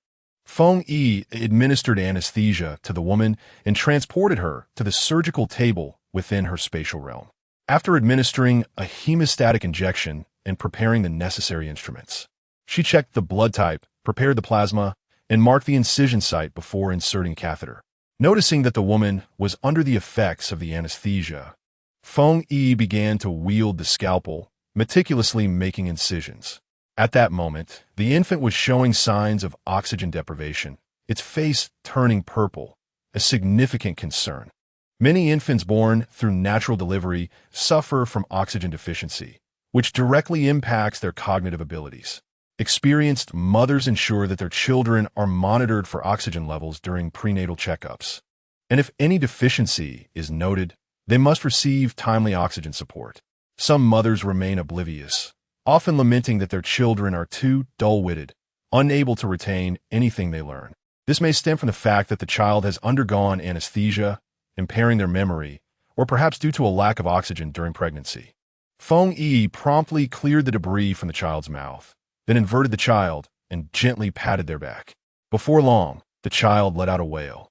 Feng Yiyi administered anesthesia to the woman and transported her to the surgical table within her spatial realm. After administering a hemostatic injection and preparing the necessary instruments, she checked the blood type, prepared the plasma, and marked the incision site before inserting catheter. Noticing that the woman was under the effects of the anesthesia, Feng Yiyi began to wield the scalpel, meticulously making incisions. At that moment, the infant was showing signs of oxygen deprivation, its face turning purple, a significant concern. Many infants born through natural delivery suffer from oxygen deficiency, which directly impacts their cognitive abilities. Experienced mothers ensure that their children are monitored for oxygen levels during prenatal checkups. And if any deficiency is noted, they must receive timely oxygen support. Some mothers remain oblivious, often lamenting that their children are too dull-witted, unable to retain anything they learn. This may stem from the fact that the child has undergone anesthesia, impairing their memory, or perhaps due to a lack of oxygen during pregnancy. Feng Yiyi promptly cleared the debris from the child's mouth, then inverted the child and gently patted their back. Before long, the child let out a wail,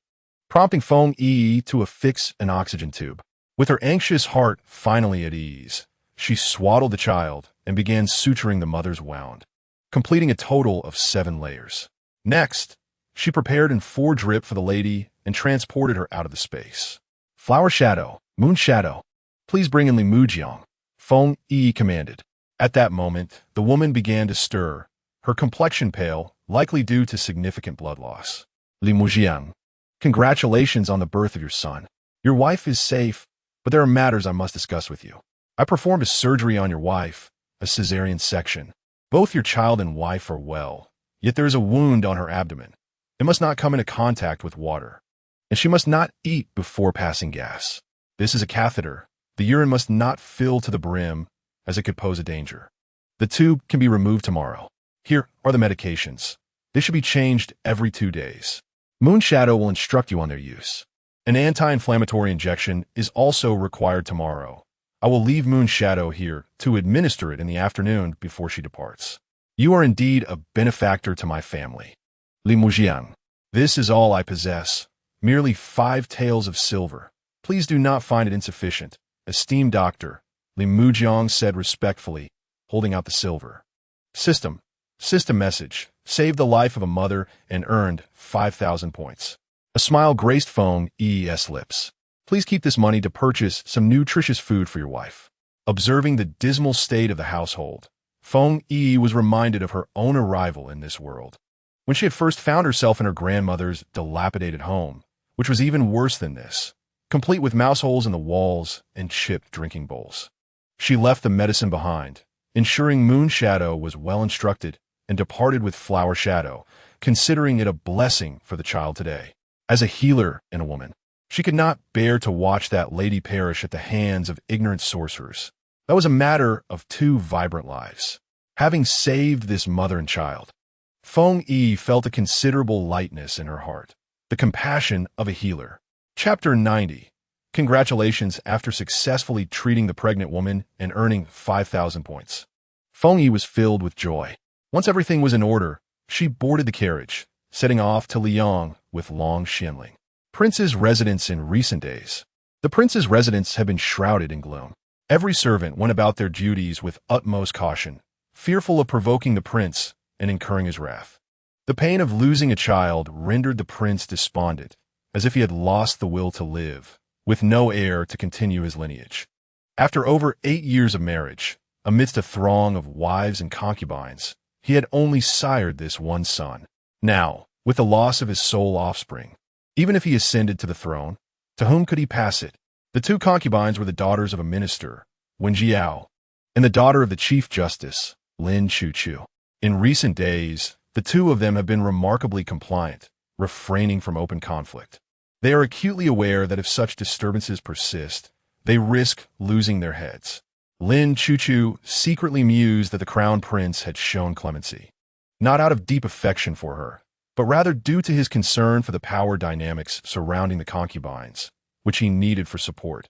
prompting Feng Yiyi to affix an oxygen tube. With her anxious heart finally at ease, she swaddled the child and began suturing the mother's wound, completing a total of 7 layers. Next, she prepared an 4 drip for the lady and transported her out of the space. "Flower shadow, moon shadow, please bring in Li Mujiang," Feng Yiyi commanded. At that moment, the woman began to stir, her complexion pale, likely due to significant blood loss. "Li Mujiang, congratulations on the birth of your son. Your wife is safe, but there are matters I must discuss with you. I performed a surgery on your wife, a cesarean section. Both your child and wife are well, yet there is a wound on her abdomen. It must not come into contact with water, and she must not eat before passing gas. This is a catheter. The urine must not fill to the brim, as it could pose a danger. The tube can be removed tomorrow. Here are the medications. They should be changed every 2 days. Moonshadow will instruct you on their use. An anti-inflammatory injection is also required tomorrow. I will leave Moonshadow here to administer it in the afternoon before she departs. You are indeed a benefactor to my family. Li Mujiang, this is all I possess, merely 5 taels of silver. Please do not find it insufficient. Esteemed doctor, Li Mujiang said respectfully, holding out the silver. System message, saved the life of a mother and earned 5,000 points. A smile graced Feng Yiyi's lips. Please keep this money to purchase some nutritious food for your wife. Observing the dismal state of the household, Feng Yiyi was reminded of her own arrival in this world, when she had first found herself in her grandmother's dilapidated home, which was even worse than this, complete with mouse holes in the walls and chipped drinking bowls. She left the medicine behind, ensuring Moonshadow was well instructed, and departed with Flower Shadow, considering it a blessing for the child today. As a healer and a woman, she could not bear to watch that lady perish at the hands of ignorant sorcerers. That was a matter of two vibrant lives. Having saved this mother and child, Feng Yiyi felt a considerable lightness in her heart, the compassion of a healer. Chapter 90. Congratulations after successfully treating the pregnant woman and earning 5,000 points. Feng Yiyi was filled with joy. Once everything was in order, she boarded the carriage, setting off to Liang with Long Xianling, Prince's residence in recent days. The prince's residence had been shrouded in gloom. Every servant went about their duties with utmost caution, fearful of provoking the prince and incurring his wrath. The pain of losing a child rendered the prince despondent, as if he had lost the will to live, with no heir to continue his lineage. After over 8 years of marriage, amidst a throng of wives and concubines, he had only sired this one son. Now, with the loss of his sole offspring, even if he ascended to the throne, to whom could he pass it? The two concubines were the daughters of a minister, Wen Jiao, and the daughter of the Chief Justice, Lin Chuchu. In recent days, the two of them have been remarkably compliant, refraining from open conflict. They are acutely aware that if such disturbances persist, they risk losing their heads. Lin Chuchu secretly mused that the crown prince had shown clemency, not out of deep affection for her, but rather due to his concern for the power dynamics surrounding the concubines, which he needed for support.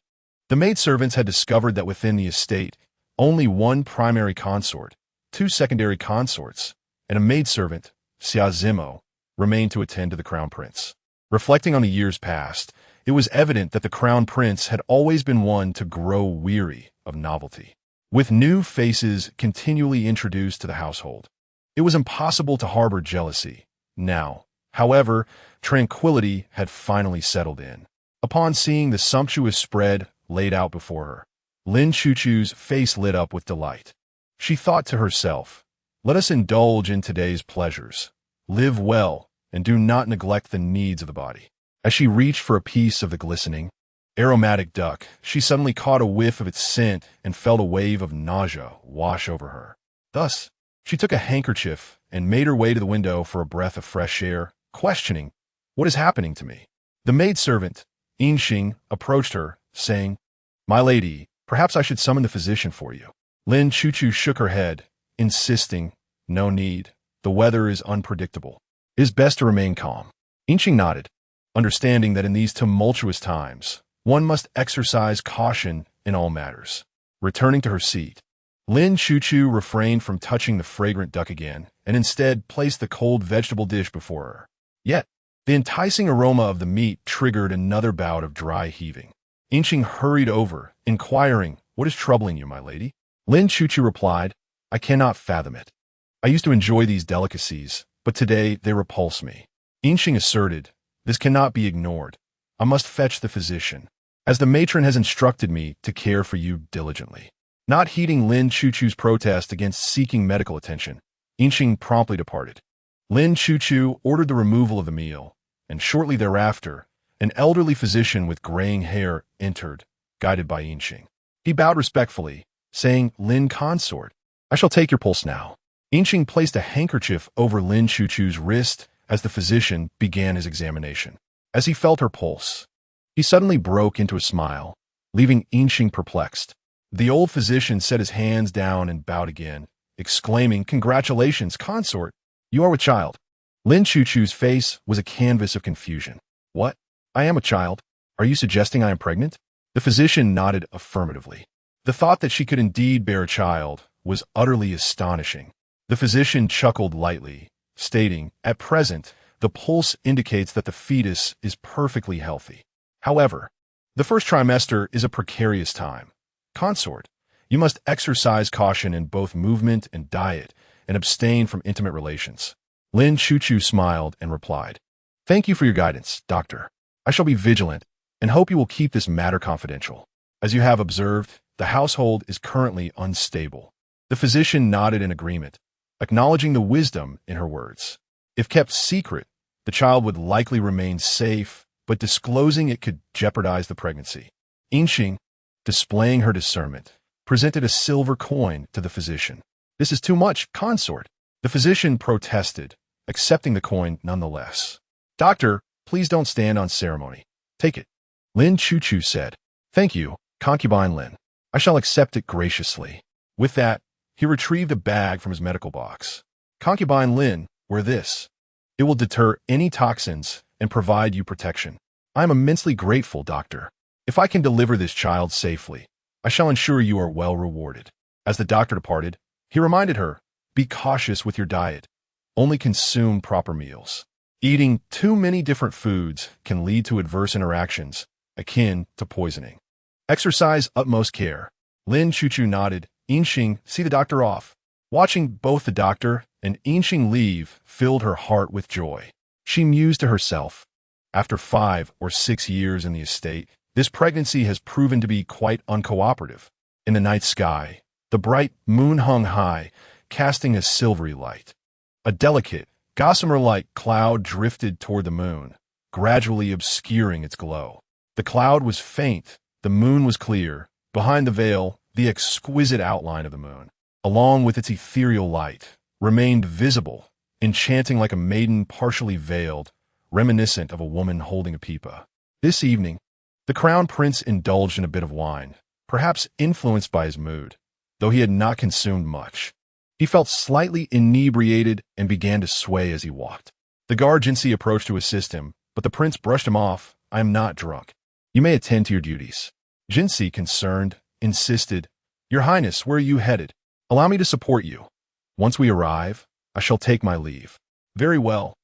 The maidservants had discovered that within the estate, only one primary consort, 2 secondary consorts, and a maidservant, Xia Zimo, remained to attend to the crown prince. Reflecting on the years past, it was evident that the crown prince had always been one to grow weary of novelty. With new faces continually introduced to the household, it was impossible to harbor jealousy. Now, however, tranquility had finally settled in. Upon seeing the sumptuous spread laid out before her, Lin Chuchu's face lit up with delight. She thought to herself, "Let us indulge in today's pleasures, live well, and do not neglect the needs of the body." As she reached for a piece of the glistening, aromatic duck, she suddenly caught a whiff of its scent and felt a wave of nausea wash over her. Thus, she took a handkerchief and made her way to the window for a breath of fresh air, questioning, "What is happening to me?" The maidservant, Yinxing, approached her, saying, "My lady, perhaps I should summon the physician for you." Lin Chuchu shook her head, insisting, "No need. The weather is unpredictable. It is best to remain calm." Yinxing nodded, understanding that in these tumultuous times, one must exercise caution in all matters. Returning to her seat, Lin Chuchu refrained from touching the fragrant duck again and instead placed the cold vegetable dish before her. Yet, the enticing aroma of the meat triggered another bout of dry heaving. Yinxing hurried over, inquiring, "What is troubling you, my lady?" Lin Chuchu replied, "I cannot fathom it. I used to enjoy these delicacies, but today they repulse me." Yinxing asserted, "This cannot be ignored. I must fetch the physician, as the matron has instructed me to care for you diligently." Not heeding Lin Chuchu's protest against seeking medical attention, Yinxing promptly departed. Lin Chuchu ordered the removal of the meal, and shortly thereafter, an elderly physician with graying hair entered, guided by Yinxing. He bowed respectfully, saying, "Lin consort, I shall take your pulse now." Yinxing placed a handkerchief over Lin Chuchu's wrist as the physician began his examination. As he felt her pulse, he suddenly broke into a smile, leaving Yinxing perplexed. The old physician set his hands down and bowed again, exclaiming, "Congratulations, consort! You are with child." Lin Chuchu's face was a canvas of confusion. "What? I am a child? Are you suggesting I am pregnant?" The physician nodded affirmatively. The thought that she could indeed bear a child was utterly astonishing. The physician chuckled lightly, stating, "At present, the pulse indicates that the fetus is perfectly healthy. However, the first trimester is a precarious time. Consort, you must exercise caution in both movement and diet and abstain from intimate relations." Lin Chuchu smiled and replied, "Thank you for your guidance, doctor. I shall be vigilant and hope you will keep this matter confidential. As you have observed, the household is currently unstable." The physician nodded in agreement, acknowledging the wisdom in her words. If kept secret, the child would likely remain safe, but disclosing it could jeopardize the pregnancy. Yinxing, displaying her discernment, presented a silver coin to the physician. "This is too much, consort." The physician protested, accepting the coin nonetheless. "Doctor, please don't stand on ceremony. Take it." Lin Chuchu said, "Thank you, Concubine Lin. I shall accept it graciously. With that, he retrieved a bag from his medical box. Concubine Lin, wear this. It will deter any toxins and provide you protection. I am immensely grateful, doctor. If I can deliver this child safely, I shall ensure you are well rewarded. As the doctor departed, he reminded her, be cautious with your diet. Only consume proper meals. Eating too many different foods can lead to adverse interactions, akin to poisoning. Exercise utmost care. Lin Chuchu nodded. Yinxing, see the doctor off. Watching both the doctor and Yinxing leave filled her heart with joy. She mused to herself. After 5 or 6 years in the estate, this pregnancy has proven to be quite uncooperative. In the night sky, the bright moon hung high, casting a silvery light. A delicate, gossamer-like cloud drifted toward the moon, gradually obscuring its glow. The cloud was faint, the moon was clear. Behind the veil, the exquisite outline of the moon, along with its ethereal light, remained visible, enchanting like a maiden partially veiled, reminiscent of a woman holding a peepa. This evening, the crown prince indulged in a bit of wine, perhaps influenced by his mood, though he had not consumed much. He felt slightly inebriated and began to sway as he walked. The guard Jinsi approached to assist him, but the prince brushed him off. I am not drunk. You may attend to your duties. Jinsi, concerned, insisted, Your Highness, where are you headed? Allow me to support you. Once we arrive, I shall take my leave. Very well.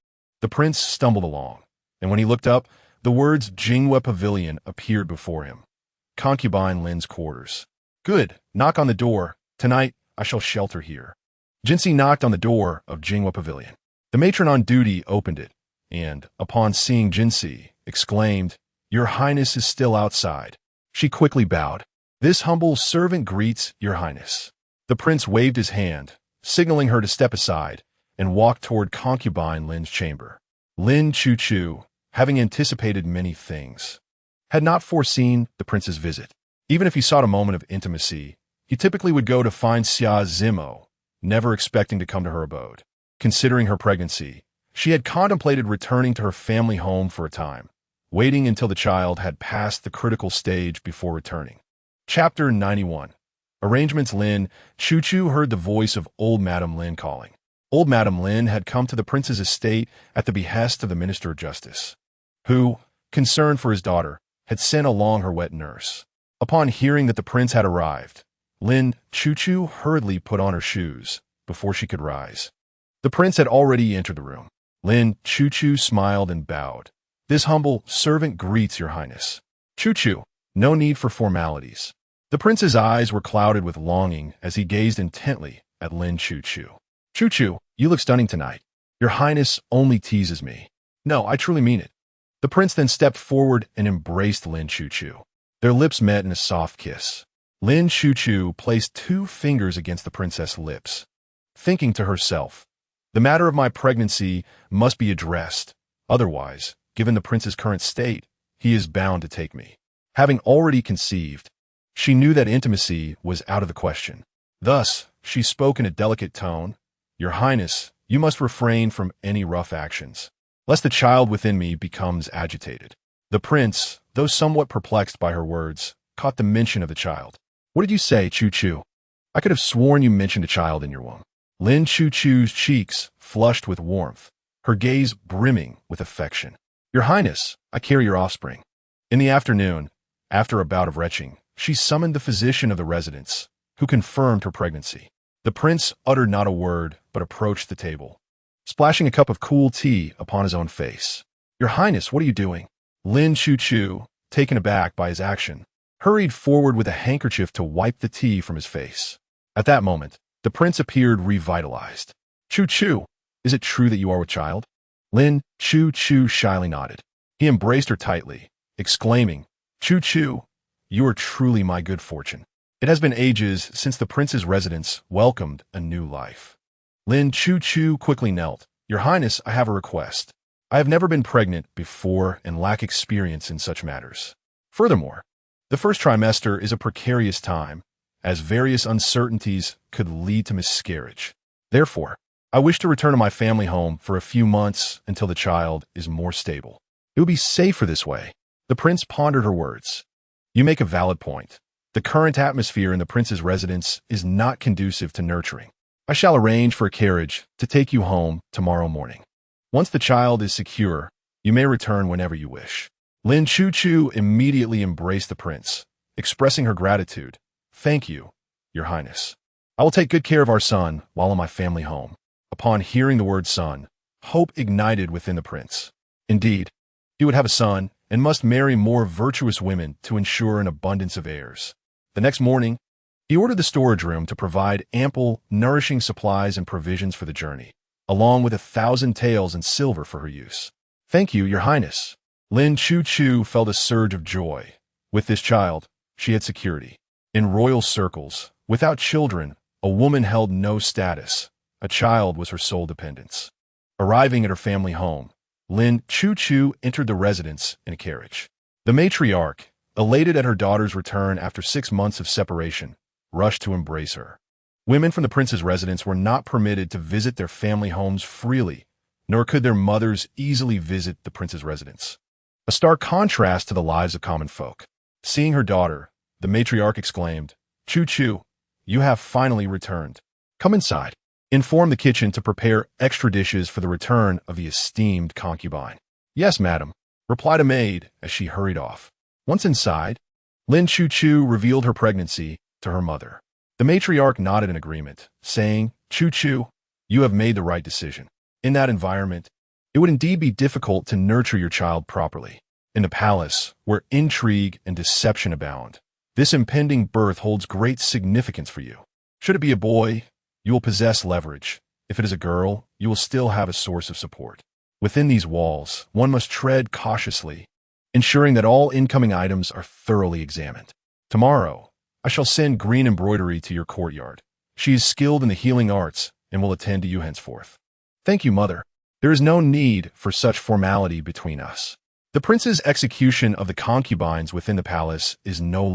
The prince stumbled along, and when he looked up, the words Jinghua Pavilion appeared before him. Concubine Lin's quarters. Good, knock on the door. Tonight, I shall shelter here. Jinsi knocked on the door of Jinghua Pavilion. The matron on duty opened it, and, upon seeing Jinsi, exclaimed, Your Highness is still outside. She quickly bowed. This humble servant greets Your Highness. The prince waved his hand, signaling her to step aside, and walked toward Concubine Lin's chamber. Lin Chuchu, having anticipated many things, had not foreseen the prince's visit. Even if he sought a moment of intimacy, he typically would go to find Xia Zimo, never expecting to come to her abode. Considering her pregnancy, she had contemplated returning to her family home for a time, waiting until the child had passed the critical stage before returning. Chapter 91. Arrangements. Lin Chuchu heard the voice of old Madame Lin calling. Old Madame Lin had come to the prince's estate at the behest of the Minister of Justice, who, concerned for his daughter, had sent along her wet nurse. Upon hearing that the prince had arrived, Lin Chuchu hurriedly put on her shoes before she could rise. The prince had already entered the room. Lin Chuchu smiled and bowed. This humble servant greets Your Highness. Chuchu, no need for formalities. The prince's eyes were clouded with longing as he gazed intently at Lin Chuchu. Chuchu, you look stunning tonight. Your Highness only teases me. No, I truly mean it. The prince then stepped forward and embraced Lin Chuchu. Their lips met in a soft kiss. Lin Chuchu placed 2 fingers against the princess's lips, thinking to herself, the matter of my pregnancy must be addressed. Otherwise, given the prince's current state, he is bound to take me. Having already conceived, she knew that intimacy was out of the question. Thus, she spoke in a delicate tone, Your Highness, you must refrain from any rough actions, lest the child within me becomes agitated. The prince, though somewhat perplexed by her words, caught the mention of the child. What did you say, Chuchu? I could have sworn you mentioned a child in your womb. Lin Chuchu's cheeks flushed with warmth, her gaze brimming with affection. Your Highness, I carry your offspring. In the afternoon, after a bout of retching, she summoned the physician of the residence, who confirmed her pregnancy. The prince uttered not a word, but approached the table, splashing a cup of cool tea upon his own face. Your Highness, what are you doing? Lin Chuchu, taken aback by his action, hurried forward with a handkerchief to wipe the tea from his face. At that moment, the prince appeared revitalized. Chuchu, is it true that you are with child? Lin Chuchu shyly nodded. He embraced her tightly, exclaiming, Chuchu, you are truly my good fortune. It has been ages since the prince's residence welcomed a new life. Lin Chuchu quickly knelt. Your Highness, I have a request. I have never been pregnant before and lack experience in such matters. Furthermore, the first trimester is a precarious time, as various uncertainties could lead to miscarriage. Therefore, I wish to return to my family home for a few months until the child is more stable. It would be safer this way. The prince pondered her words. You make a valid point. The current atmosphere in the prince's residence is not conducive to nurturing. I shall arrange for a carriage to take you home tomorrow morning. Once the child is secure, you may return whenever you wish. Lin Chu immediately embraced the prince, expressing her gratitude. Thank you, Your Highness. I will take good care of our son while in my family home. Upon hearing the word son, hope ignited within the prince. Indeed, he would have a son and must marry more virtuous women to ensure an abundance of heirs. The next morning, he ordered the storage room to provide ample, nourishing supplies and provisions for the journey, along with 1,000 taels in silver for her use. Thank you, Your Highness. Lin Chu felt a surge of joy. With this child, she had security. In royal circles, without children, a woman held no status. A child was her sole dependence. Arriving at her family home, Lin Chu entered the residence in a carriage. The matriarch, elated at her daughter's return after 6 months of separation, rushed to embrace her. Women from the prince's residence were not permitted to visit their family homes freely, nor could their mothers easily visit the prince's residence. A stark contrast to the lives of common folk. Seeing her daughter, the matriarch exclaimed, Chu, you have finally returned. Come inside. Inform the kitchen to prepare extra dishes for the return of the esteemed concubine. Yes, madam, replied a maid as she hurried off. Once inside, Lin Chu revealed her pregnancy to her mother. The matriarch nodded in agreement, saying, Chu, you have made the right decision. In that environment, it would indeed be difficult to nurture your child properly. In the palace, where intrigue and deception abound, this impending birth holds great significance for you. Should it be a boy, you will possess leverage. If it is a girl, you will still have a source of support. Within these walls, one must tread cautiously, ensuring that all incoming items are thoroughly examined. Tomorrow, I shall send green embroidery to your courtyard. She is skilled in the healing arts and will attend to you henceforth. Thank you, mother. There is no need for such formality between us. The prince's execution of the concubines within the palace is no longer